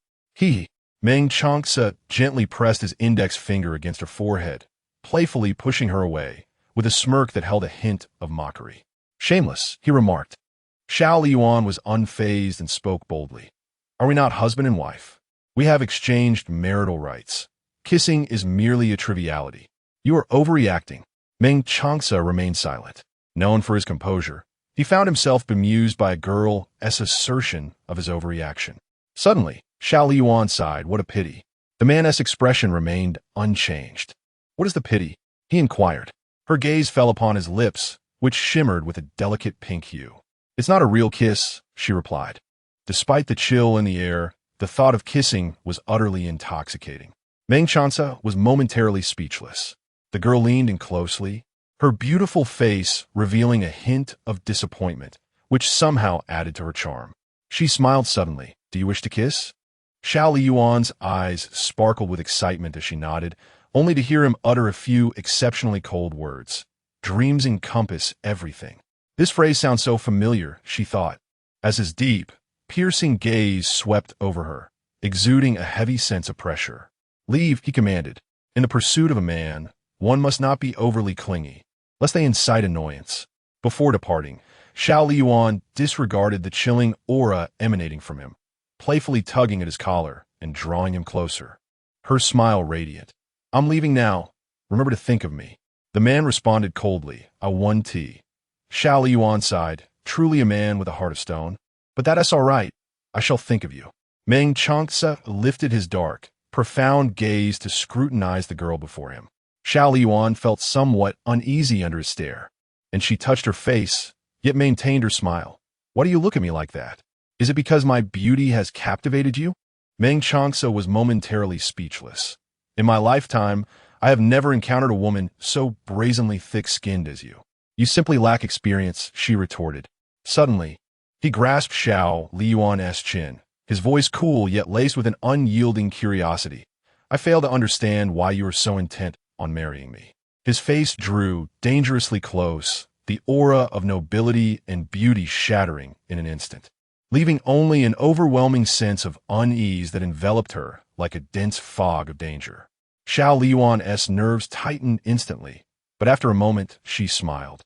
Meng Changce gently pressed his index finger against her forehead, playfully pushing her away, with a smirk that held a hint of mockery. Shameless, he remarked. Xiao Liying was unfazed and spoke boldly. Are we not husband and wife? We have exchanged marital rights. Kissing is merely a triviality. You are overreacting. Meng Changce remained silent. Known for his composure, he found himself bemused by a girl's assertion of his overreaction. Suddenly, Xiao Liying sighed, what a pity. The man's expression remained unchanged. What is the pity? He inquired. Her gaze fell upon his lips, which shimmered with a delicate pink hue. It's not a real kiss, she replied. Despite the chill in the air, the thought of kissing was utterly intoxicating. Meng Changce was momentarily speechless. The girl leaned in closely, her beautiful face revealing a hint of disappointment, which somehow added to her charm. She smiled suddenly. Do you wish to kiss? Xiao Liying's eyes sparkled with excitement as she nodded, only to hear him utter a few exceptionally cold words. Dreams encompass everything. This phrase sounds so familiar, she thought, as his deep, piercing gaze swept over her, exuding a heavy sense of pressure. Leave, he commanded. In the pursuit of a man, one must not be overly clingy, lest they incite annoyance. Before departing, Xiao Liying disregarded the chilling aura emanating from him, playfully tugging at his collar and drawing him closer. Her smile radiant. I'm leaving now. Remember to think of me. The man responded coldly, I won tea. Xiao Liying sighed, truly a man with a heart of stone. But that's all right. I shall think of you. Meng Changce lifted his dark, profound gaze to scrutinize the girl before him. Xiao Liying felt somewhat uneasy under his stare, and she touched her face, yet maintained her smile. Why do you look at me like that? Is it because my beauty has captivated you? Meng Changce was momentarily speechless. In my lifetime, I have never encountered a woman so brazenly thick-skinned as you. You simply lack experience, she retorted. Suddenly, he grasped Xiao Liying's chin, his voice cool yet laced with an unyielding curiosity. I fail to understand why you are so intent on marrying me. His face drew dangerously close, the aura of nobility and beauty shattering in an instant, leaving only an overwhelming sense of unease that enveloped her like a dense fog of danger. Xiao Liying's nerves tightened instantly, but after a moment she smiled,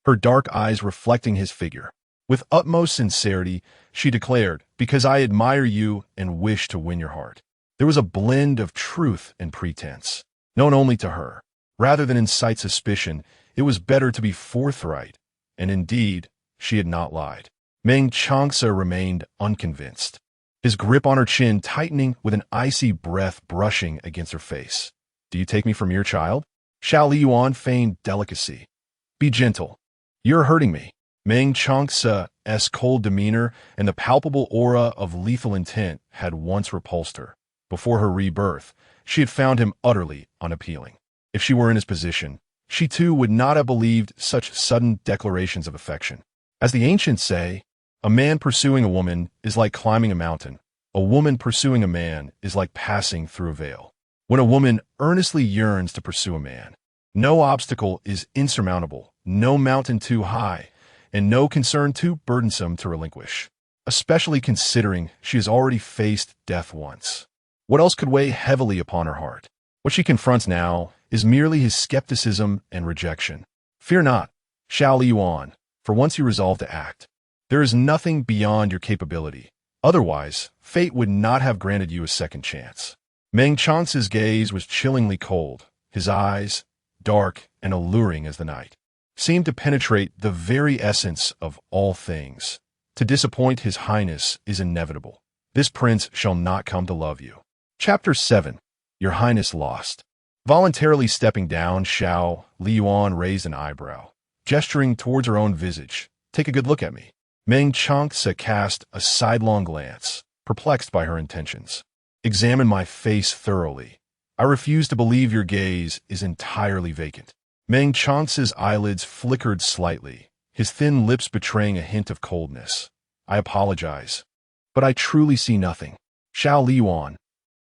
her dark eyes reflecting his figure. With utmost sincerity, she declared, "Because I admire you and wish to win your heart." There was a blend of truth and pretense, known only to her. Rather than incite suspicion, it was better to be forthright, and indeed, she had not lied. Meng Changce remained unconvinced, his grip on her chin tightening with an icy breath brushing against her face. "Do you take me for mere child?" Xiao Liying feigned delicacy. "Be gentle. You're hurting me." Meng Changce's cold demeanor and the palpable aura of lethal intent had once repulsed her. Before her rebirth, she had found him utterly unappealing. If she were in his position, she too would not have believed such sudden declarations of affection. As the ancients say, a man pursuing a woman is like climbing a mountain. A woman pursuing a man is like passing through a veil. When a woman earnestly yearns to pursue a man, no obstacle is insurmountable, no mountain too high, and no concern too burdensome to relinquish, especially considering she has already faced death once. What else could weigh heavily upon her heart? What she confronts now is merely his skepticism and rejection. Fear not, Xiao Liying, for once you resolve to act, there is nothing beyond your capability. Otherwise, fate would not have granted you a second chance. Meng Changce's gaze was chillingly cold. His eyes, dark and alluring as the night, seemed to penetrate the very essence of all things. To disappoint His Highness is inevitable. This prince shall not come to love you. Chapter 7. Your Highness Lost. Voluntarily stepping down, Xiao Liying raised an eyebrow, gesturing towards her own visage. "Take a good look at me." Meng Changce cast a sidelong glance, perplexed by her intentions. "Examine my face thoroughly. I refuse to believe your gaze is entirely vacant." Meng Changce's eyelids flickered slightly, his thin lips betraying a hint of coldness. "I apologize, but I truly see nothing." Xiao Liying.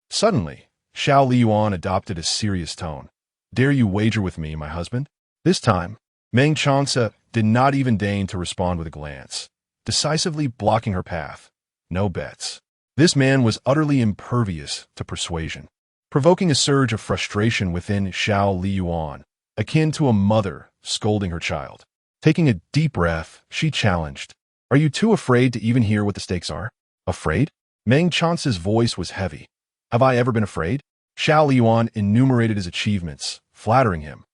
Suddenly, Xiao Liying adopted a serious tone. "Dare you wager with me, my husband?" This time, Meng Changce did not even deign to respond with a glance, decisively blocking her path. No bets. This man was utterly impervious to persuasion, provoking a surge of frustration within Xiao Liying, akin to a mother scolding her child. Taking a deep breath, she challenged, "Are you too afraid to even hear what the stakes are?" "Afraid?" Meng Chance's voice was heavy. "Have I ever been afraid?" Xiao Liying enumerated his achievements, flattering him.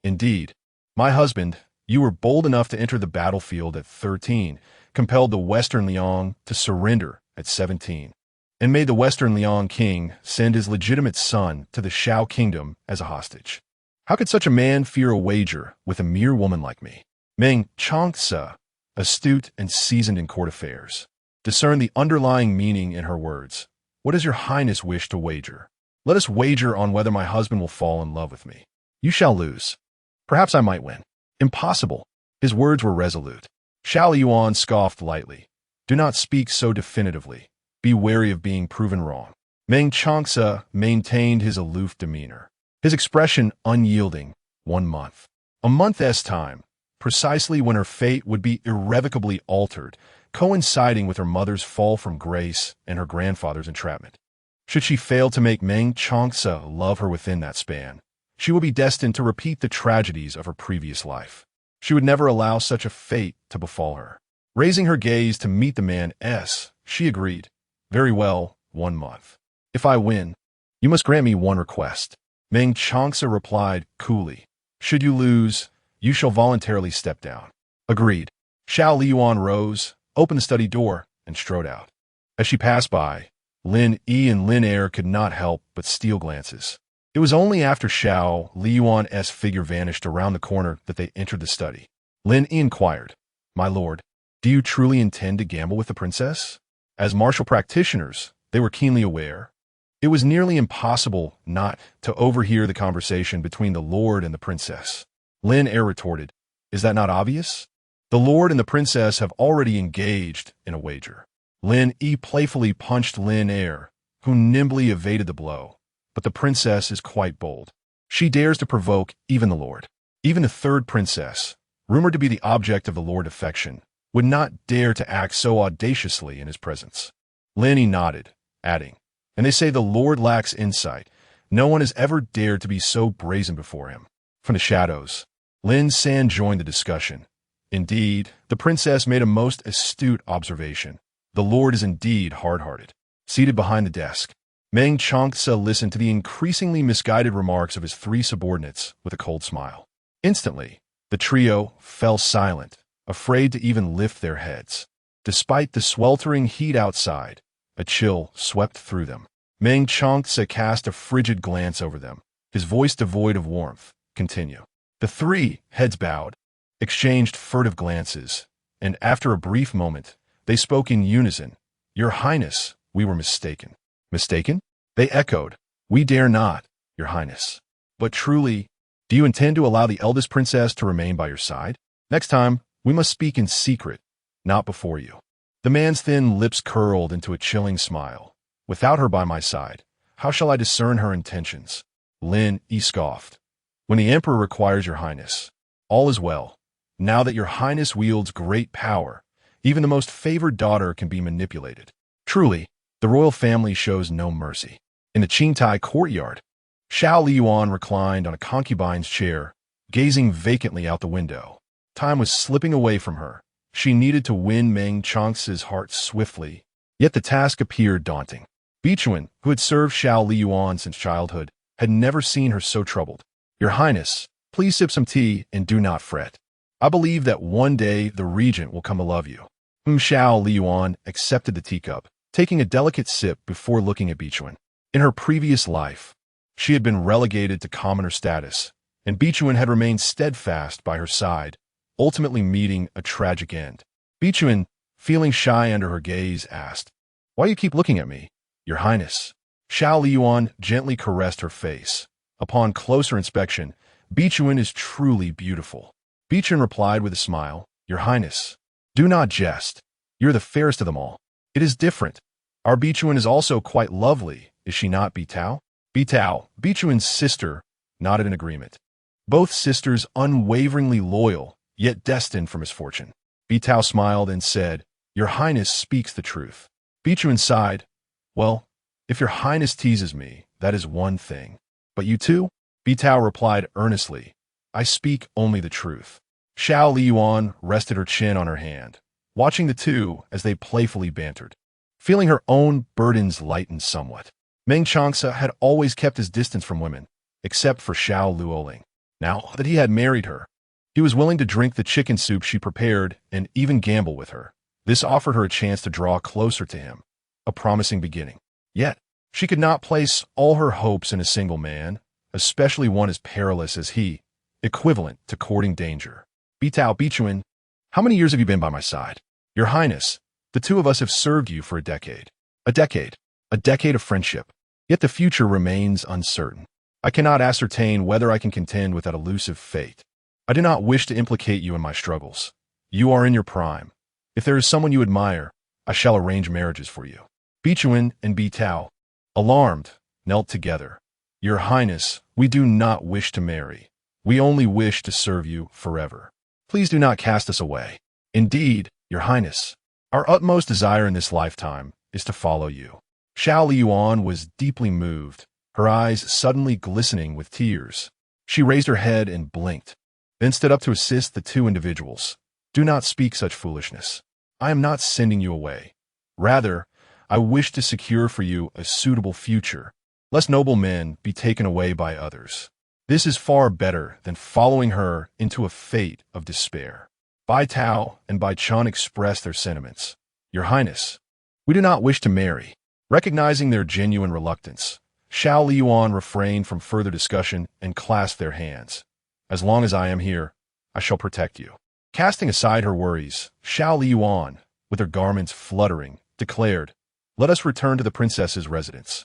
"Indeed, my husband, you were bold enough to enter the battlefield at 13, compelled the Western Liang to surrender at 17, and made the Western Liang king send his legitimate son to the Xiao kingdom as a hostage. How could such a man fear a wager with a mere woman like me?" Meng Changce, astute and seasoned in court affairs, discerned the underlying meaning in her words. "What does your highness wish to wager?" "Let us wager on whether my husband will fall in love with me." "You shall lose." "Perhaps I might win." "Impossible." His words were resolute. Xiao Liying scoffed lightly. "Do not speak so definitively. Be wary of being proven wrong." Meng Changce maintained his aloof demeanor, his expression unyielding. 1 month. A month's time, precisely when her fate would be irrevocably altered, coinciding with her mother's fall from grace and her grandfather's entrapment. Should she fail to make Meng Changce love her within that span, she would be destined to repeat the tragedies of her previous life. She would never allow such a fate to befall her. Raising her gaze to meet the man's, she agreed. "Very well, 1 month. If I win, you must grant me one request." Meng Changce replied coolly. "Should you lose, you shall voluntarily step down." "Agreed." Xiao Liying rose, opened the study door, and strode out. As she passed by, Lin Yi and Lin Er could not help but steal glances. It was only after Xiao Liying's figure vanished around the corner that they entered the study. Lin Yi inquired, "My lord, do you truly intend to gamble with the princess?" As martial practitioners, they were keenly aware It was nearly impossible not to overhear the conversation between the lord and the princess. Lin Er retorted, "Is that not obvious? The lord and the princess have already engaged in a wager." Lin E playfully punched Lin Er, who nimbly evaded the blow. But the princess is quite bold. She dares to provoke even the lord. Even the third princess, rumored to be the object of the lord's affection, would not dare to act so audaciously in his presence. Lin E nodded, adding, "And they say the lord lacks insight. No one has ever dared to be so brazen before him." From the shadows, Lin San joined the discussion. Indeed, the princess made a most astute observation. The lord is indeed hard-hearted. Seated behind the desk, Meng Changce listened to the increasingly misguided remarks of his three subordinates with a cold smile. Instantly, the trio fell silent, afraid to even lift their heads. Despite the sweltering heat outside, a chill swept through them. Meng Changce cast a frigid glance over them, his voice devoid of warmth. "Continue." The three, heads bowed, exchanged furtive glances, and after a brief moment, they spoke in unison. "Your Highness, we were mistaken." "Mistaken?" They echoed. "We dare not, Your Highness." "But truly, do you intend to allow the eldest princess to remain by your side? Next time, we must speak in secret, not before you." The man's thin lips curled into a chilling smile. "Without her by my side, how shall I discern her intentions?" Lin E scoffed. "When the emperor requires your highness, all is well. Now that your highness wields great power, even the most favored daughter can be manipulated. Truly, the royal family shows no mercy." In the Qingtai courtyard, Xiao Liying reclined on a concubine's chair, gazing vacantly out the window. Time was slipping away from her. She needed to win Meng Changce's heart swiftly, yet the task appeared daunting. Vixen, who had served Xiao Liying since childhood, had never seen her so troubled. "Your Highness, please sip some tea and do not fret. I believe that one day the regent will come to love you." Xiao Liying accepted the teacup, taking a delicate sip before looking at Vixen. In her previous life, she had been relegated to commoner status, and Vixen had remained steadfast by her side, ultimately meeting a tragic end. Vixen, feeling shy under her gaze, asked, "Why do you keep looking at me, Your Highness?" Xiao Liying gently caressed her face. Upon closer inspection, Vixen is truly beautiful. Vixen replied with a smile, "Your Highness, do not jest. You're the fairest of them all. It is different. Our Vixen is also quite lovely, is she not, Bitao?" Bitao, Vixen's sister, nodded in agreement. Both sisters unwaveringly loyal, yet destined for misfortune. Bitao smiled and said, "Your Highness speaks the truth." Vixen sighed, "Well, if Your Highness teases me, that is one thing. But you too?" Bitao replied earnestly, "I speak only the truth." Xiao Liying rested her chin on her hand, watching the two as they playfully bantered. Feeling her own burdens lighten somewhat, Meng Changce had always kept his distance from women, except for Xiao Liying. Now that he had married her, he was willing to drink the chicken soup she prepared and even gamble with her. This offered her a chance to draw closer to him, a promising beginning. Yet, she could not place all her hopes in a single man, especially one as perilous as he, equivalent to courting danger. "Bitao Vixen, how many years have you been by my side?" "Your Highness, the two of us have served you for a decade. A decade of friendship. Yet the future remains uncertain. I cannot ascertain whether I can contend with that elusive fate. I do not wish to implicate you in my struggles. You are in your prime. If there is someone you admire, I shall arrange marriages for you." Vixen and Bitao, alarmed, knelt together. "Your Highness, we do not wish to marry. We only wish to serve you forever. Please do not cast us away." "Indeed, Your Highness, our utmost desire in this lifetime is to follow you." Xiao Liying was deeply moved, her eyes suddenly glistening with tears. She raised her head and blinked, then stood up to assist the two individuals. "Do not speak such foolishness. I am not sending you away. Rather, I wish to secure for you a suitable future, lest noble men be taken away by others. This is far better than following her into a fate of despair." Bai Tao and Bai Chun expressed their sentiments. "Your Highness, we do not wish to marry." Recognizing their genuine reluctance, Xiao Liying refrained from further discussion and clasped their hands. "As long as I am here, I shall protect you." Casting aside her worries, Xiao Liying, with her garments fluttering, declared, "Let us return to the princess's residence."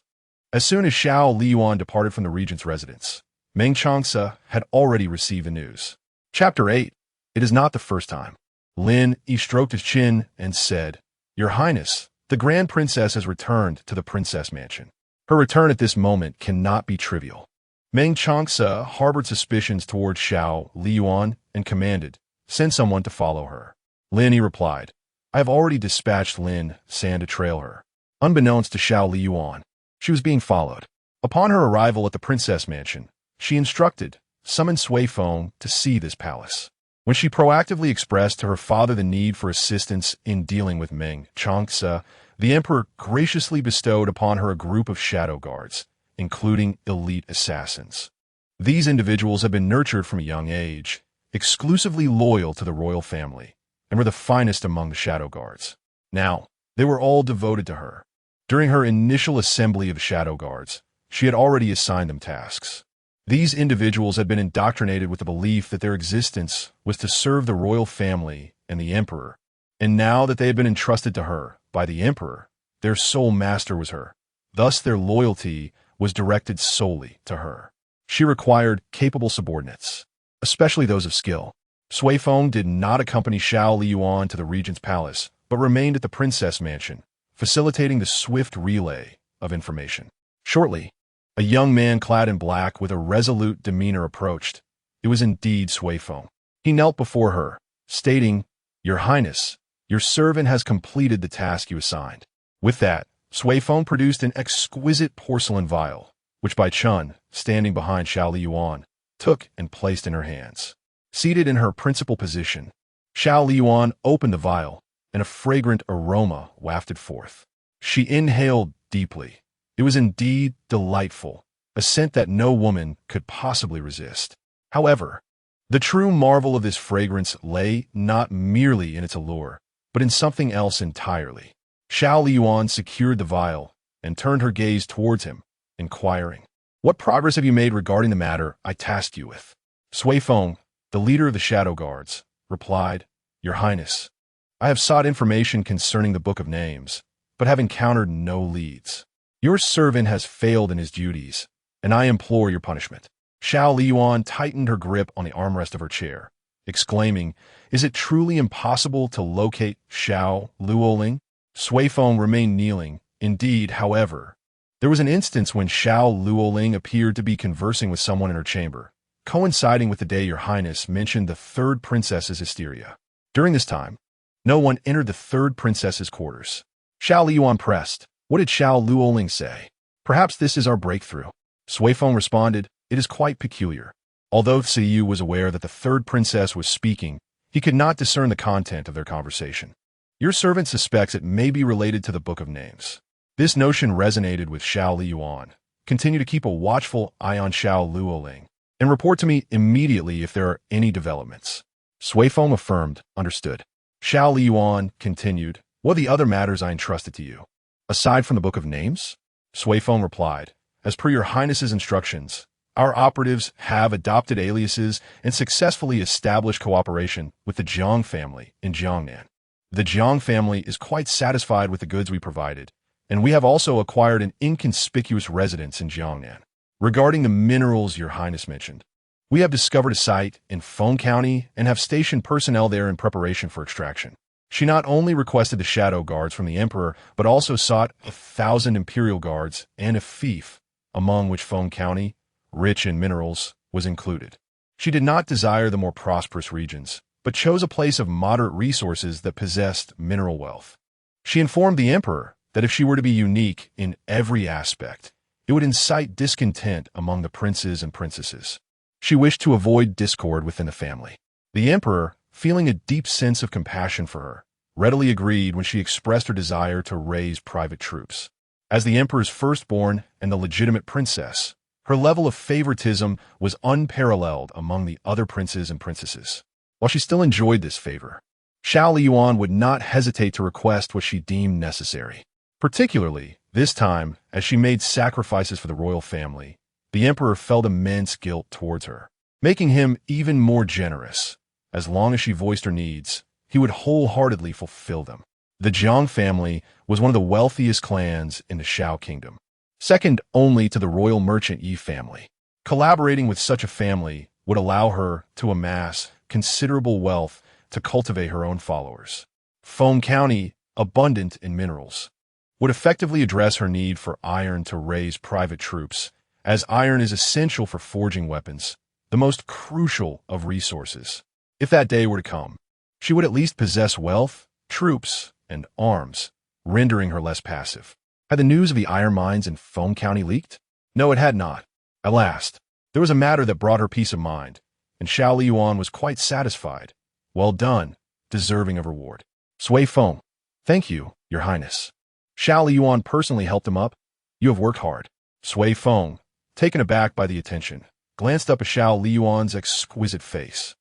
As soon as Xiao Liying departed from the regent's residence, Meng Changce had already received the news. Chapter 8. It is not the first time. Lin Yi stroked his chin and said, "Your Highness, the Grand Princess has returned to the Princess Mansion. Her return at this moment cannot be trivial." Meng Changce harbored suspicions towards Xiao Liying and commanded, "Send someone to follow her." Lin Yi replied, "I have already dispatched Lin San to trail her." Unbeknownst to Xiao Liying, she was being followed. Upon her arrival at the Princess Mansion, she instructed, "Summon Sui Feng to see this palace." When she proactively expressed to her father the need for assistance in dealing with Meng Changce, the emperor graciously bestowed upon her a group of shadow guards, including elite assassins. These individuals had been nurtured from a young age, exclusively loyal to the royal family, and were the finest among the shadow guards. Now, they were all devoted to her. During her initial assembly of shadow guards, she had already assigned them tasks. These individuals had been indoctrinated with the belief that their existence was to serve the royal family and the emperor, and now that they had been entrusted to her by the emperor, their sole master was her. Thus their loyalty was directed solely to her. She required capable subordinates, especially those of skill. Sui Feng did not accompany Xiao Liying to the regent's palace, but remained at the princess mansion, facilitating the swift relay of information. Shortly, a young man clad in black with a resolute demeanor approached. It was indeed Sui Feng. He knelt before her, stating, "Your Highness, your servant has completed the task you assigned." With that, Sui Feng produced an exquisite porcelain vial, which Bai Chun, standing behind Xiao Liying, took and placed in her hands. Seated in her principal position, Xiao Liying opened the vial, and a fragrant aroma wafted forth. She inhaled deeply. It was indeed delightful, a scent that no woman could possibly resist. However, the true marvel of this fragrance lay not merely in its allure, but in something else entirely. Xiao Liying secured the vial and turned her gaze towards him, inquiring, "What progress have you made regarding the matter I tasked you with?" Sui Feng, the leader of the Shadow Guards, replied, "Your Highness, I have sought information concerning the Book of Names, but have encountered no leads. Your servant has failed in his duties, and I implore your punishment." Xiao Liying tightened her grip on the armrest of her chair, exclaiming, "Is it truly impossible to locate Xiao Liying?" Sui Feng remained kneeling. Indeed, however, there was an instance when Xiao Liying appeared to be conversing with someone in her chamber, coinciding with the day your highness mentioned the third princess's hysteria. During this time, no one entered the third princess's quarters. Xiao Liying pressed, "What did Xiao Liying say?" "Perhaps this is our breakthrough." Sui Feng responded, "It is quite peculiar." Although Xiu was aware that the third princess was speaking, he could not discern the content of their conversation. "Your servant suspects it may be related to the Book of Names." This notion resonated with Xiao Liying. "Continue to keep a watchful eye on Xiao Liying, and report to me immediately if there are any developments." Sui Feng affirmed, "Understood." Xiao Liying continued, "What are the other matters I entrusted to you?" "Aside from the Book of Names?" Sui Feng replied, "As per your highness's instructions, our operatives have adopted aliases and successfully established cooperation with the Jiang family in Jiangnan. The Jiang family is quite satisfied with the goods we provided, and we have also acquired an inconspicuous residence in Jiangnan. Regarding the minerals your highness mentioned, we have discovered a site in Feng County and have stationed personnel there in preparation for extraction." She not only requested the shadow guards from the emperor, but also sought 1,000 imperial guards and a fief, among which Feng County, rich in minerals, was included. She did not desire the more prosperous regions, but chose a place of moderate resources that possessed mineral wealth. She informed the emperor that if she were to be unique in every aspect, it would incite discontent among the princes and princesses. She wished to avoid discord within the family. The emperor, feeling a deep sense of compassion for her, readily agreed when she expressed her desire to raise private troops. As the emperor's firstborn and the legitimate princess, her level of favoritism was unparalleled among the other princes and princesses. While she still enjoyed this favor, Xiao Liying would not hesitate to request what she deemed necessary. Particularly, this time, as she made sacrifices for the royal family, the emperor felt immense guilt towards her, making him even more generous. As long as she voiced her needs, he would wholeheartedly fulfill them. The Jiang family was one of the wealthiest clans in the Xiao kingdom. second only to the royal merchant Yi family. Collaborating with such a family would allow her to amass considerable wealth to cultivate her own followers. Foam County, abundant in minerals, would effectively address her need for iron to raise private troops, as iron is essential for forging weapons, the most crucial of resources. If that day were to come, she would at least possess wealth, troops, and arms, rendering her less passive. Had the news of the iron mines in Foam County leaked? No, it had not. At last, there was a matter that brought her peace of mind, and Xiao Liying was quite satisfied. Well done, deserving of reward. Sui Feng. Thank you, Your Highness. Xiao Liying personally helped him up. You have worked hard. Sui Feng, taken aback by the attention, glanced up at Xiao Liying's exquisite face,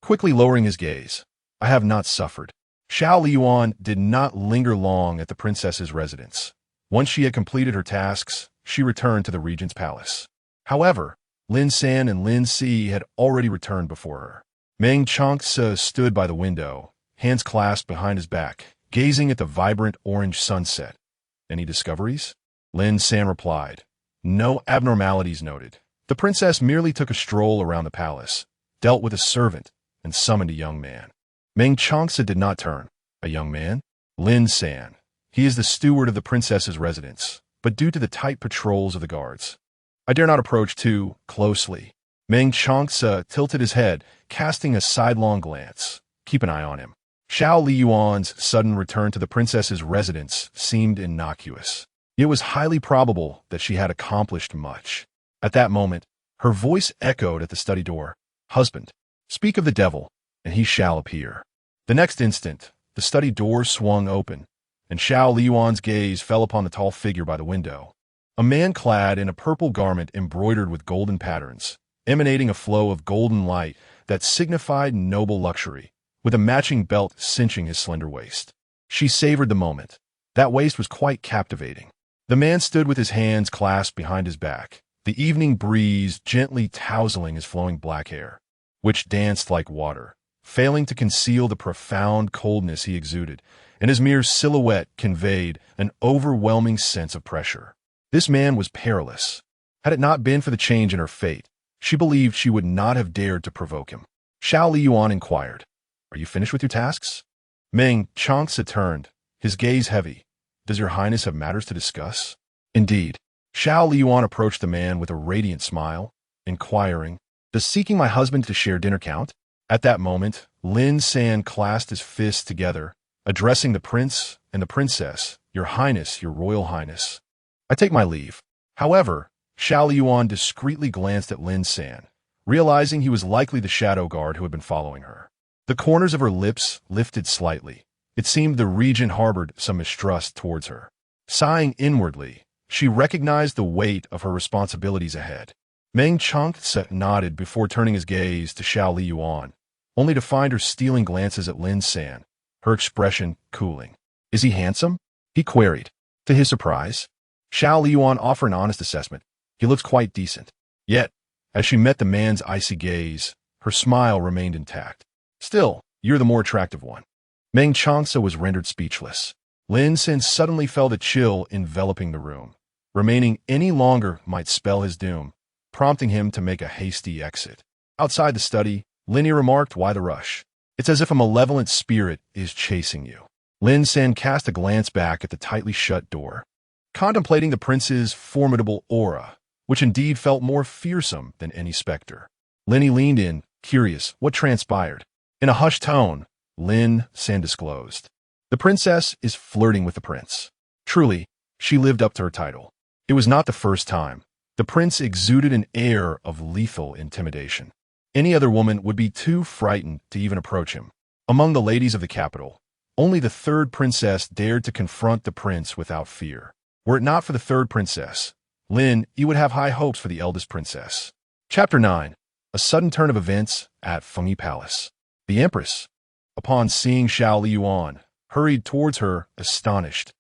quickly lowering his gaze. I have not suffered. Xiao Liying did not linger long at the princess's residence. Once she had completed her tasks, she returned to the regent's palace. However, Lin San and Lin Si had already returned before her. Meng Changce stood by the window, hands clasped behind his back, gazing at the vibrant orange sunset. Any discoveries? Lin San replied. No abnormalities noted. The princess merely took a stroll around the palace, dealt with a servant, and summoned a young man. Meng Changce did not turn. A young man? Lin San. He is the steward of the princess's residence, but due to the tight patrols of the guards, I dare not approach too closely. Meng Changce tilted his head, casting a sidelong glance. Keep an eye on him. Xiao Liying's sudden return to the princess's residence seemed innocuous. It was highly probable that she had accomplished much. At that moment, her voice echoed at the study door. Husband, speak of the devil, and he shall appear. The next instant, the study door swung open, and Xiao Liying's gaze fell upon the tall figure by the window. A man clad in a purple garment embroidered with golden patterns, emanating a flow of golden light that signified noble luxury, with a matching belt cinching his slender waist. She savored the moment. That waist was quite captivating. The man stood with his hands clasped behind his back, the evening breeze gently tousling his flowing black hair, which danced like water, failing to conceal the profound coldness he exuded, and his mere silhouette conveyed an overwhelming sense of pressure. This man was perilous. Had it not been for the change in her fate, she believed she would not have dared to provoke him. Xiao Liying inquired, Are you finished with your tasks? Meng Changce turned, his gaze heavy. Does your highness have matters to discuss? Indeed. Xiao Liying approached the man with a radiant smile, inquiring, Does seeking my husband to share dinner count? At that moment, Lin San clasped his fists together, addressing the prince and the princess. Your highness, your royal highness. I take my leave. However, Xiao Liying discreetly glanced at Lin San, realizing he was likely the shadow guard who had been following her. The corners of her lips lifted slightly. It seemed the regent harbored some mistrust towards her. Sighing inwardly, she recognized the weight of her responsibilities ahead. Meng Changce nodded before turning his gaze to Xiao Liying, only to find her stealing glances at Lin San, her expression cooling. Is he handsome? He queried. To his surprise, Xiao Liying offered an honest assessment. He looks quite decent. Yet, as she met the man's icy gaze, her smile remained intact. Still, you're the more attractive one. Meng Changce was rendered speechless. Lin San suddenly felt a chill enveloping the room. Remaining any longer might spell his doom, prompting him to make a hasty exit. Outside the study, Linny remarked, Why the rush? It's as if a malevolent spirit is chasing you. Lin San cast a glance back at the tightly shut door, contemplating the prince's formidable aura, which indeed felt more fearsome than any specter. Linny leaned in, curious what transpired. In a hushed tone, Lin San disclosed. The princess is flirting with the prince. Truly, she lived up to her title. It was not the first time. The prince exuded an air of lethal intimidation. Any other woman would be too frightened to even approach him. Among the ladies of the capital, only the third princess dared to confront the prince without fear. Were it not for the third princess, Lin, you would have high hopes for the eldest princess. Chapter 9. A sudden turn of events at Fengyi Palace. The empress, upon seeing Xiao Liying, hurried towards her, astonished.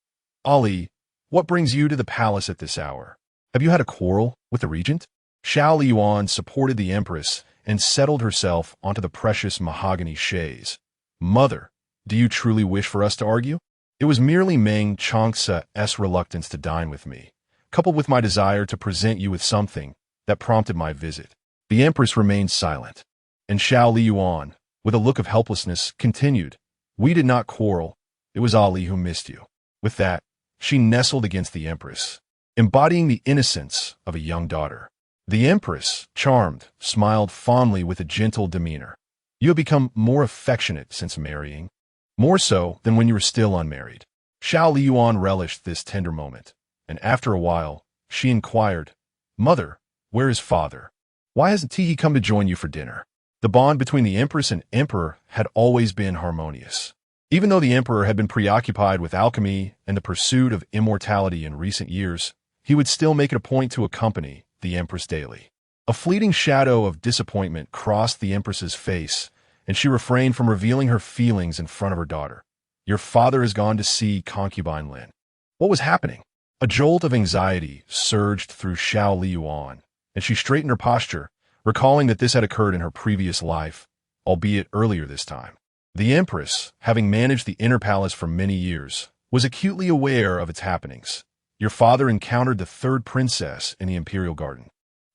Ali, what brings you to the palace at this hour? Have you had a quarrel with the regent? Xiao Liying supported the empress and settled herself onto the precious mahogany chaise. Mother, do you truly wish for us to argue? It was merely Meng Changce's reluctance to dine with me, coupled with my desire to present you with something that prompted my visit. The empress remained silent, and Xiao Liying, with a look of helplessness, continued, "We did not quarrel. It was Ali who missed you." With that, she nestled against the empress, embodying the innocence of a young daughter. The empress, charmed, smiled fondly with a gentle demeanor. "You have become more affectionate since marrying, more so than when you were still unmarried." Xiao Liying relished this tender moment, and after a while, she inquired, "Mother, where is father? Why hasn't he come to join you for dinner?" The bond between the empress and emperor had always been harmonious. Even though the emperor had been preoccupied with alchemy and the pursuit of immortality in recent years, he would still make it a point to accompany the empress daily. A fleeting shadow of disappointment crossed the empress's face, and she refrained from revealing her feelings in front of her daughter. "Your father has gone to see concubine Lin." What was happening? A jolt of anxiety surged through Xiao Liying, and she straightened her posture, recalling that this had occurred in her previous life, albeit earlier this time. The empress, having managed the inner palace for many years, was acutely aware of its happenings. "Your father encountered the third princess in the imperial garden.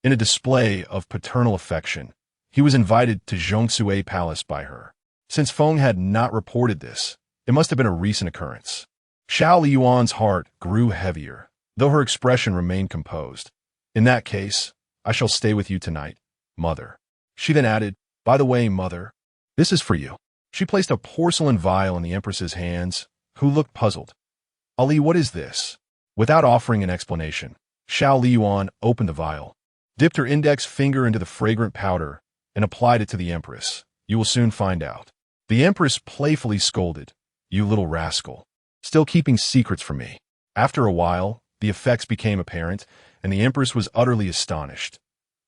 In a display of paternal affection, he was invited to Zhongsue Palace by her. Since Feng had not reported this, it must have been a recent occurrence." Xiao Liying's heart grew heavier, though her expression remained composed. "In that case, I shall stay with you tonight, mother." She then added, "By the way, mother, this is for you." She placed a porcelain vial in the empress's hands, who looked puzzled. "Ali, what is this?" Without offering an explanation, Xiao Liying opened the vial, dipped her index finger into the fragrant powder, and applied it to the empress. "You will soon find out." The empress playfully scolded, "You little rascal, still keeping secrets from me." After a while, the effects became apparent, and the empress was utterly astonished.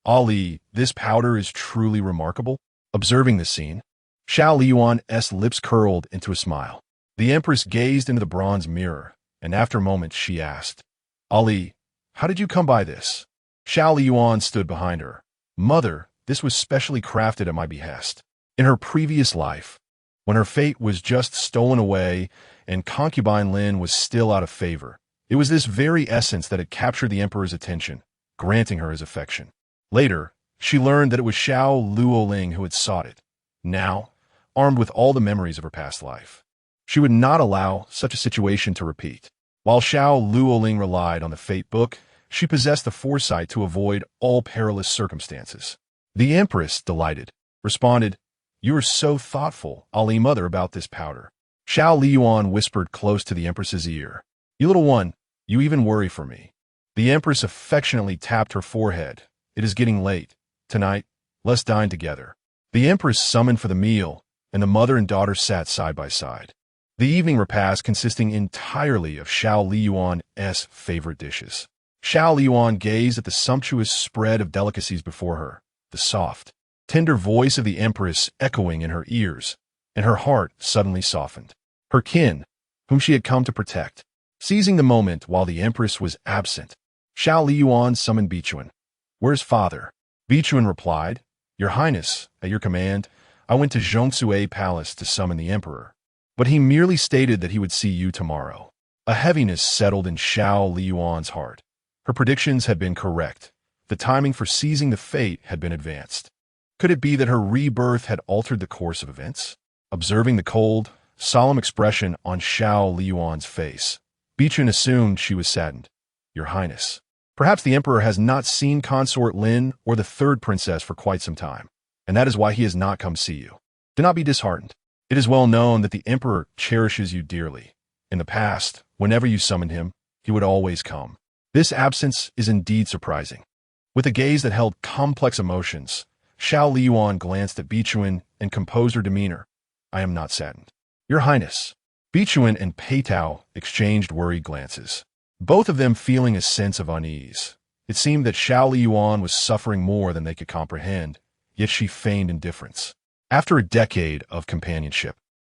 "Ali, this powder is truly remarkable." Observing this scene, Xiao Liying's lips curled into a smile. The empress gazed into the bronze mirror, and after a moment she asked, "Ali, how did you come by this?" Xiao Liying stood behind her. "Mother, this was specially crafted at my behest. In her previous life, when her fate was just stolen away and concubine Lin was still out of favor, it was this very essence that had captured the emperor's attention, granting her his affection. Later, she learned that it was Xiao Liying who had sought it. Now, armed with all the memories of her past life, she would not allow such a situation to repeat. While Xiao Liying relied on the fate book, she possessed the foresight to avoid all perilous circumstances. The empress, delighted, responded, "You are so thoughtful, Ali, mother, about this powder." Xiao Liying whispered close to the empress's ear, "You little one, you even worry for me." The empress affectionately tapped her forehead. "It is getting late. Tonight, let's dine together." The empress summoned for the meal, and the mother and daughter sat side by side. The evening repast consisting entirely of Xiao Liying's favorite dishes. Xiao Liying gazed at the sumptuous spread of delicacies before her, the soft, tender voice of the empress echoing in her ears, and her heart suddenly softened. Her kin, whom she had come to protect. Seizing the moment while the empress was absent, Xiao Liying summoned Vixen. "Where's father?" Vixen replied, "Your Highness, at your command, I went to Zhongsue Palace to summon the emperor, but he merely stated that he would see you tomorrow." A heaviness settled in Xiao Liying's heart. Her predictions had been correct. The timing for seizing the fate had been advanced. Could it be that her rebirth had altered the course of events? Observing the cold, solemn expression on Xiao Liying's face, Vixen assumed she was saddened. "Your Highness, perhaps the emperor has not seen consort Lin or the third princess for quite some time, and that is why he has not come see you. Do not be disheartened. It is well known that the emperor cherishes you dearly. In the past, whenever you summoned him, he would always come. This absence is indeed surprising." With a gaze that held complex emotions, Xiao Liying glanced at Vixen and composed her demeanor. "I am not saddened." "Your Highness." Vixen and Peitao exchanged worried glances, both of them feeling a sense of unease. It seemed that Xiao Liying was suffering more than they could comprehend, yet she feigned indifference. After a decade of companionship,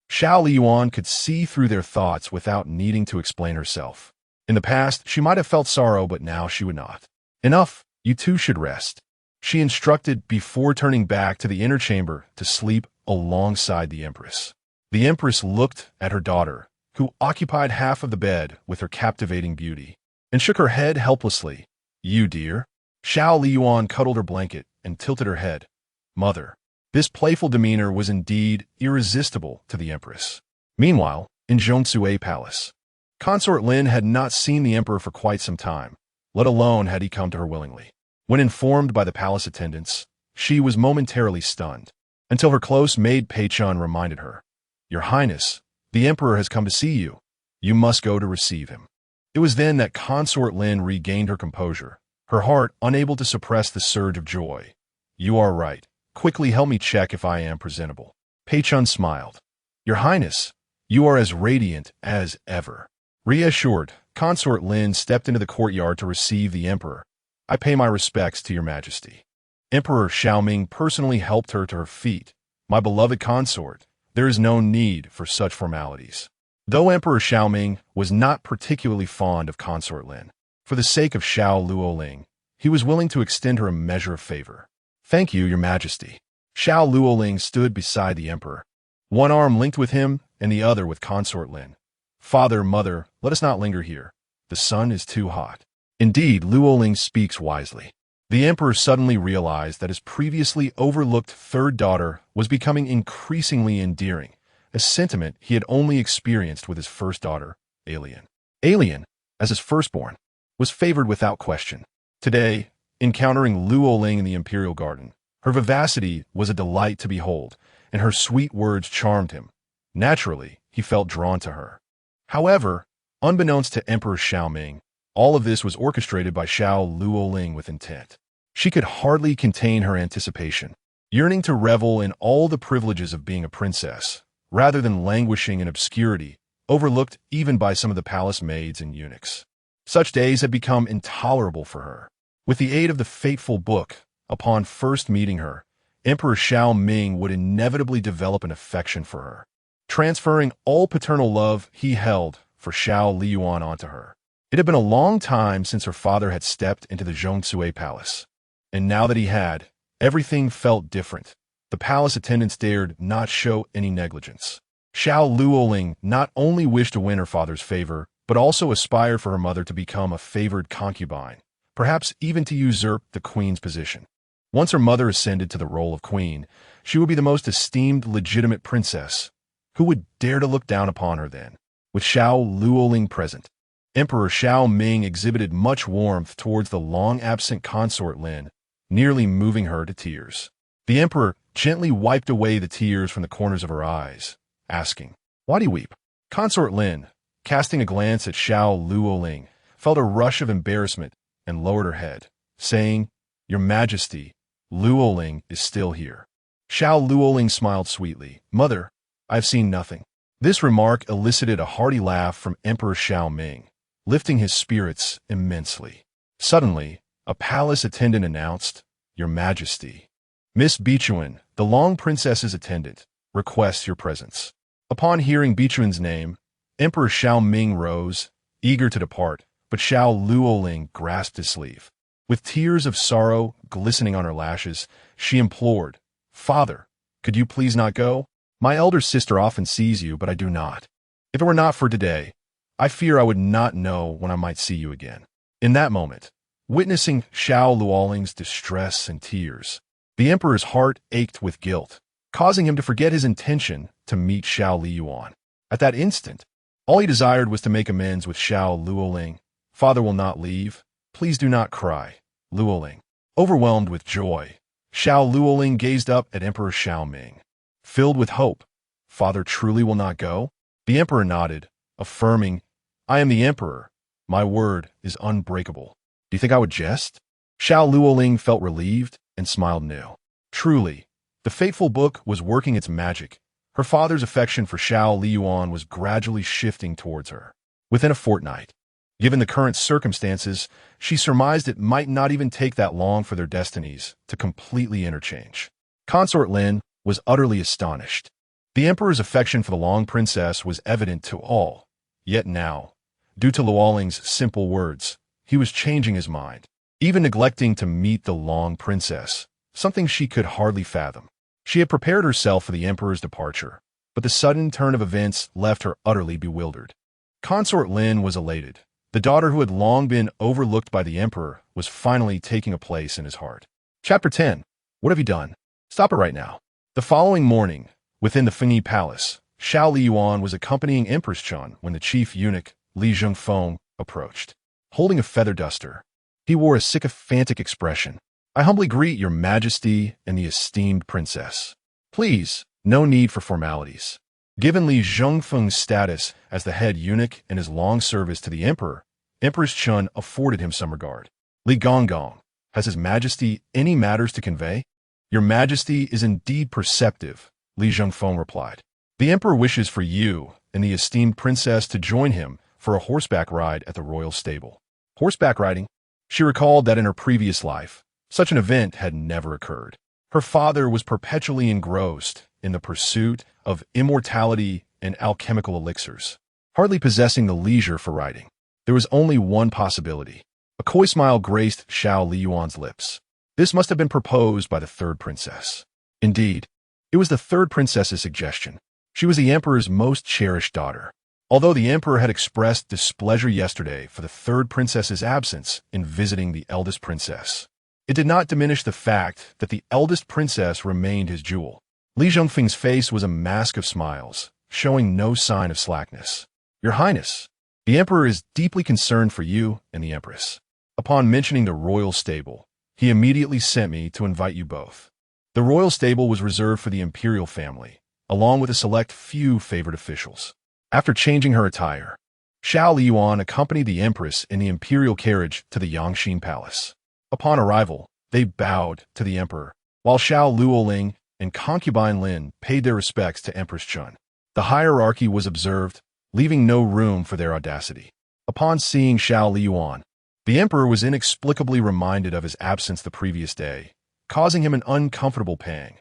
Xiao Liying could see through their thoughts without needing to explain herself. In the past, she might have felt sorrow, but now she would not. "Enough, you two should rest," she instructed before turning back to the inner chamber to sleep alongside the empress. The empress looked at her daughter, who occupied half of the bed with her captivating beauty. and shook her head helplessly. You dear? Xiao Liying cuddled her blanket and tilted her head. Mother. This playful demeanor was indeed irresistible to the empress. Meanwhile, in Zhongsui Palace, Consort Lin had not seen the emperor for quite some time, let alone had he come to her willingly. When informed by the palace attendants, she was momentarily stunned, until her close maid Pei Chun reminded her, Your Highness, the emperor has come to see you. You must go to receive him. It was then that Consort Lin regained her composure, her heart unable to suppress the surge of joy. You are right. Quickly help me check if I am presentable. Pei Chun smiled. Your Highness, you are as radiant as ever. Reassured, Consort Lin stepped into the courtyard to receive the emperor. I pay my respects to your majesty. Emperor Xiaoming personally helped her to her feet. My beloved consort, there is no need for such formalities. Though Emperor Xiaoming was not particularly fond of Consort Lin, for the sake of Xiao Liying, he was willing to extend her a measure of favor. Thank you, your majesty. Xiao Liying stood beside the emperor, one arm linked with him and the other with Consort Lin. Father, mother, let us not linger here. The sun is too hot. Indeed, Liying speaks wisely. The emperor suddenly realized that his previously overlooked third daughter was becoming increasingly endearing, a sentiment he had only experienced with his first daughter, Alien. Alien, as his firstborn, was favored without question. Today, encountering Liying in the imperial garden, her vivacity was a delight to behold, and her sweet words charmed him. Naturally, he felt drawn to her. However, unbeknownst to Emperor Xiaoming, all of this was orchestrated by Xiao Liying with intent. She could hardly contain her anticipation, yearning to revel in all the privileges of being a princess, rather than languishing in obscurity, overlooked even by some of the palace maids and eunuchs. Such days had become intolerable for her. With the aid of the fateful book, upon first meeting her, Emperor Xiaoming would inevitably develop an affection for her, transferring all paternal love he held for Xiao Liying onto her. It had been a long time since her father had stepped into the Zhongsui Palace, and now that he had, everything felt different. The palace attendants dared not show any negligence. Xiao Liying not only wished to win her father's favor, but also aspired for her mother to become a favored concubine, perhaps even to usurp the queen's position. Once her mother ascended to the role of queen, she would be the most esteemed legitimate princess. Who would dare to look down upon her then? With Xiao Liying present, Emperor Xiaoming exhibited much warmth towards the long-absent Consort Lin, nearly moving her to tears. The emperor gently wiped away the tears from the corners of her eyes, asking, Why do you weep? Consort Lin, casting a glance at Xiao Liying, felt a rush of embarrassment and lowered her head, saying, Your Majesty, Liying is still here. Xiao Liying smiled sweetly. Mother, I have seen nothing. This remark elicited a hearty laugh from Emperor Xiaoming, lifting his spirits immensely. Suddenly, a palace attendant announced, Your Majesty, Miss Bichuan, the Long Princess's attendant, requests your presence. Upon hearing Bichuan's name, Emperor Xiaoming rose, eager to depart, but Xiao Liying grasped his sleeve. With tears of sorrow glistening on her lashes, she implored, Father, could you please not go? My elder sister often sees you, but I do not. If it were not for today, I fear I would not know when I might see you again. In that moment, witnessing Xiao Liying's distress and tears, the emperor's heart ached with guilt, causing him to forget his intention to meet Xiao Liying. At that instant, all he desired was to make amends with Xiao Liying. Father will not leave. Please do not cry, Liying. Overwhelmed with joy, Xiao Liying gazed up at Emperor Xiaoming. Filled with hope, Father truly will not go? The emperor nodded, affirming, I am the emperor. My word is unbreakable. Do you think I would jest? Xiao Liying felt relieved and smiled anew. Truly, the fateful book was working its magic. Her father's affection for Xiao Liying was gradually shifting towards her. Within a fortnight, given the current circumstances, she surmised it might not even take that long for their destinies to completely interchange. Consort Lin was utterly astonished. The emperor's affection for the Long Princess was evident to all. Yet now, due to Liying's simple words, he was changing his mind, even neglecting to meet the Long Princess, something she could hardly fathom. She had prepared herself for the emperor's departure, but the sudden turn of events left her utterly bewildered. Consort Lin was elated, The daughter who had long been overlooked by the emperor was finally taking a place in his heart. Chapter 10. What have you done? Stop it right now. The following morning, within the Fengyi Palace, Xiao Liying was accompanying Empress Chun when the chief eunuch, Li Zhengfeng, approached. Holding a feather duster, he wore a sycophantic expression. I humbly greet your majesty and the esteemed princess. Please, no need for formalities. Given Li Zhengfeng's status as the head eunuch and his long service to the emperor, Empress Chun afforded him some regard. Li Gonggong, has his majesty any matters to convey? Your majesty is indeed perceptive, Li Zhengfeng replied. The emperor wishes for you and the esteemed princess to join him for a horseback ride at the royal stable. Horseback riding? She recalled that in her previous life, such an event had never occurred. Her father was perpetually engrossed in the pursuit of immortality and alchemical elixirs, hardly possessing the leisure for riding. There was only one possibility. A coy smile graced Xiao Liying's lips. This must have been proposed by the third princess. Indeed, it was the third princess's suggestion. She was the emperor's most cherished daughter. Although the emperor had expressed displeasure yesterday for the third princess's absence in visiting the eldest princess, it did not diminish the fact that the eldest princess remained his jewel. Li Zhengfeng's face was a mask of smiles, showing no sign of slackness. Your Highness, the emperor is deeply concerned for you and the empress. Upon mentioning the royal stable, he immediately sent me to invite you both. The royal stable was reserved for the imperial family, along with a select few favored officials. After changing her attire, Xiao Liying accompanied the empress in the imperial carriage to the Yangxin Palace. Upon arrival, they bowed to the emperor, while Xiao Liying and concubine Lin paid their respects to Empress Chun. The hierarchy was observed, leaving no room for their audacity. Upon seeing Xiao Liying, the emperor was inexplicably reminded of his absence the previous day, causing him an uncomfortable pang.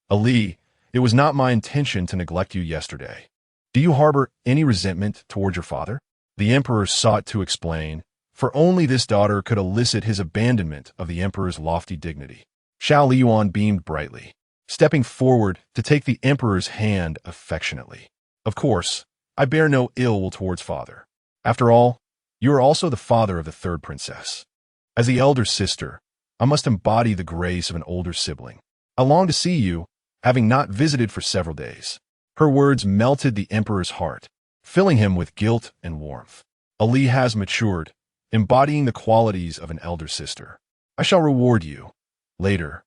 Ali, it was not my intention to neglect you yesterday. Do you harbor any resentment toward your father? The emperor sought to explain, for only this daughter could elicit his abandonment of the emperor's lofty dignity. Xiao Liying beamed brightly, stepping forward to take the emperor's hand affectionately. Of course, I bear no ill will towards father. After all, you are also the father of the third princess. As the elder sister, I must embody the grace of an older sibling. I long to see you, having not visited for several days. Her words melted the emperor's heart, filling him with guilt and warmth. Ali has matured, embodying the qualities of an elder sister. I shall reward you. Later,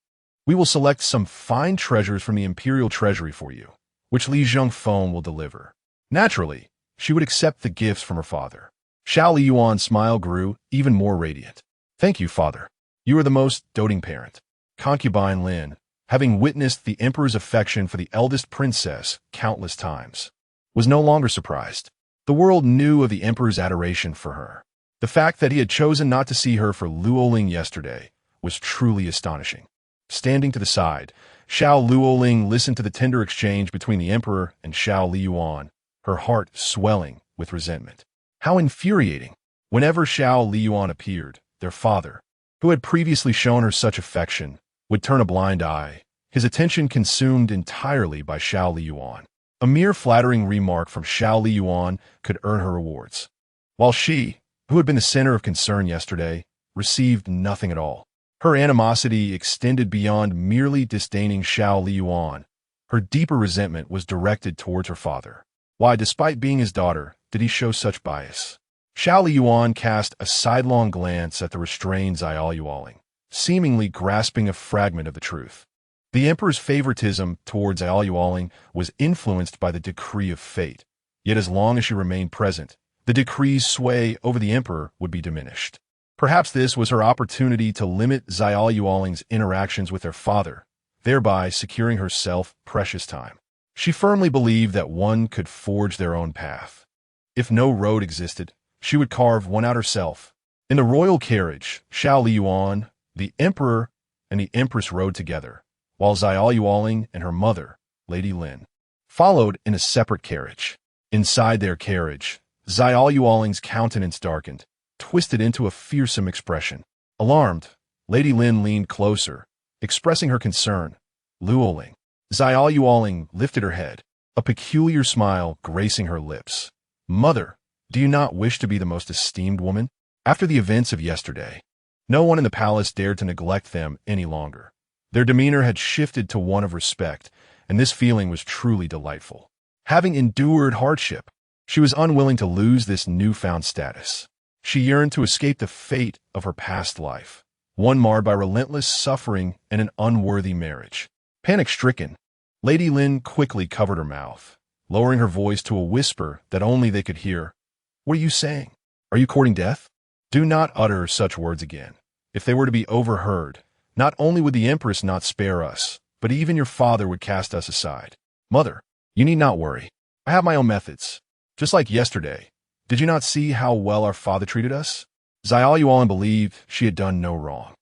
we will select some fine treasures from the imperial treasury for you, which Li Zhengfeng will deliver. Naturally, she would accept the gifts from her father. Xiao Liying's smile grew even more radiant. Thank you, father. You are the most doting parent. Concubine Lin, having witnessed the emperor's affection for the eldest princess countless times, was no longer surprised. The world knew of the emperor's adoration for her. The fact that he had chosen not to see her for Luoling yesterday was truly astonishing. Standing to the side, Xiao Luoling listened to the tender exchange between the emperor and Xiao Liying, her heart swelling with resentment. How infuriating! Whenever Xiao Liying appeared, their father, who had previously shown her such affection, would turn a blind eye, his attention consumed entirely by Xiao Liying. A mere flattering remark from Xiao Liying could earn her rewards, while she, who had been the center of concern yesterday, received nothing at all. Her animosity extended beyond merely disdaining Xiao Liying. Her deeper resentment was directed towards her father. Why, despite being his daughter, did he show such bias? Xiao Liying cast a sidelong glance at the restrained Xiao Liying, seemingly grasping a fragment of the truth. The emperor's favoritism towards Xiao Liying was influenced by the decree of fate, yet as long as she remained present, the decree's sway over the emperor would be diminished. Perhaps this was her opportunity to limit Xiao Liying's interactions with their father, thereby securing herself precious time. She firmly believed that one could forge their own path. If no road existed, she would carve one out herself. In the royal carriage, Xiao Liying, the emperor, and the empress rode together, while Xiao Liying and her mother, Lady Lin, followed in a separate carriage. Inside their carriage, Xiao Liying's countenance darkened, twisted into a fearsome expression. Alarmed, Lady Lin leaned closer, expressing her concern. Luoling. Xiao Liying lifted her head, a peculiar smile gracing her lips. Mother, Do you not wish to be the most esteemed woman? After the events of yesterday, no one in the palace dared to neglect them any longer. Their demeanor had shifted to one of respect, and this feeling was truly delightful. Having endured hardship, she was unwilling to lose this newfound status. She yearned to escape the fate of her past life, one marred by relentless suffering and an unworthy marriage. Panic-stricken, Lady Lin quickly covered her mouth, lowering her voice to a whisper that only they could hear. "What are you saying? Are you courting death? Do not utter such words again. If they were to be overheard, not only would the Empress not spare us, but even your father would cast us aside. Mother, you need not worry. I have my own methods. Just like yesterday, did you not see how well our father treated us? Xiao Liying believed she had done no wrong.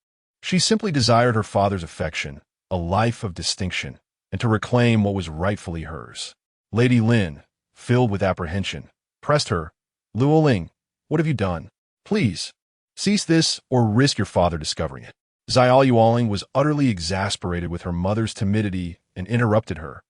She simply desired her father's affection, a life of distinction, and to reclaim what was rightfully hers." Lady Lin, filled with apprehension, pressed her. "Luoling, what have you done? Please, cease this or risk your father discovering it." Xiao Liying was utterly exasperated with her mother's timidity and interrupted her.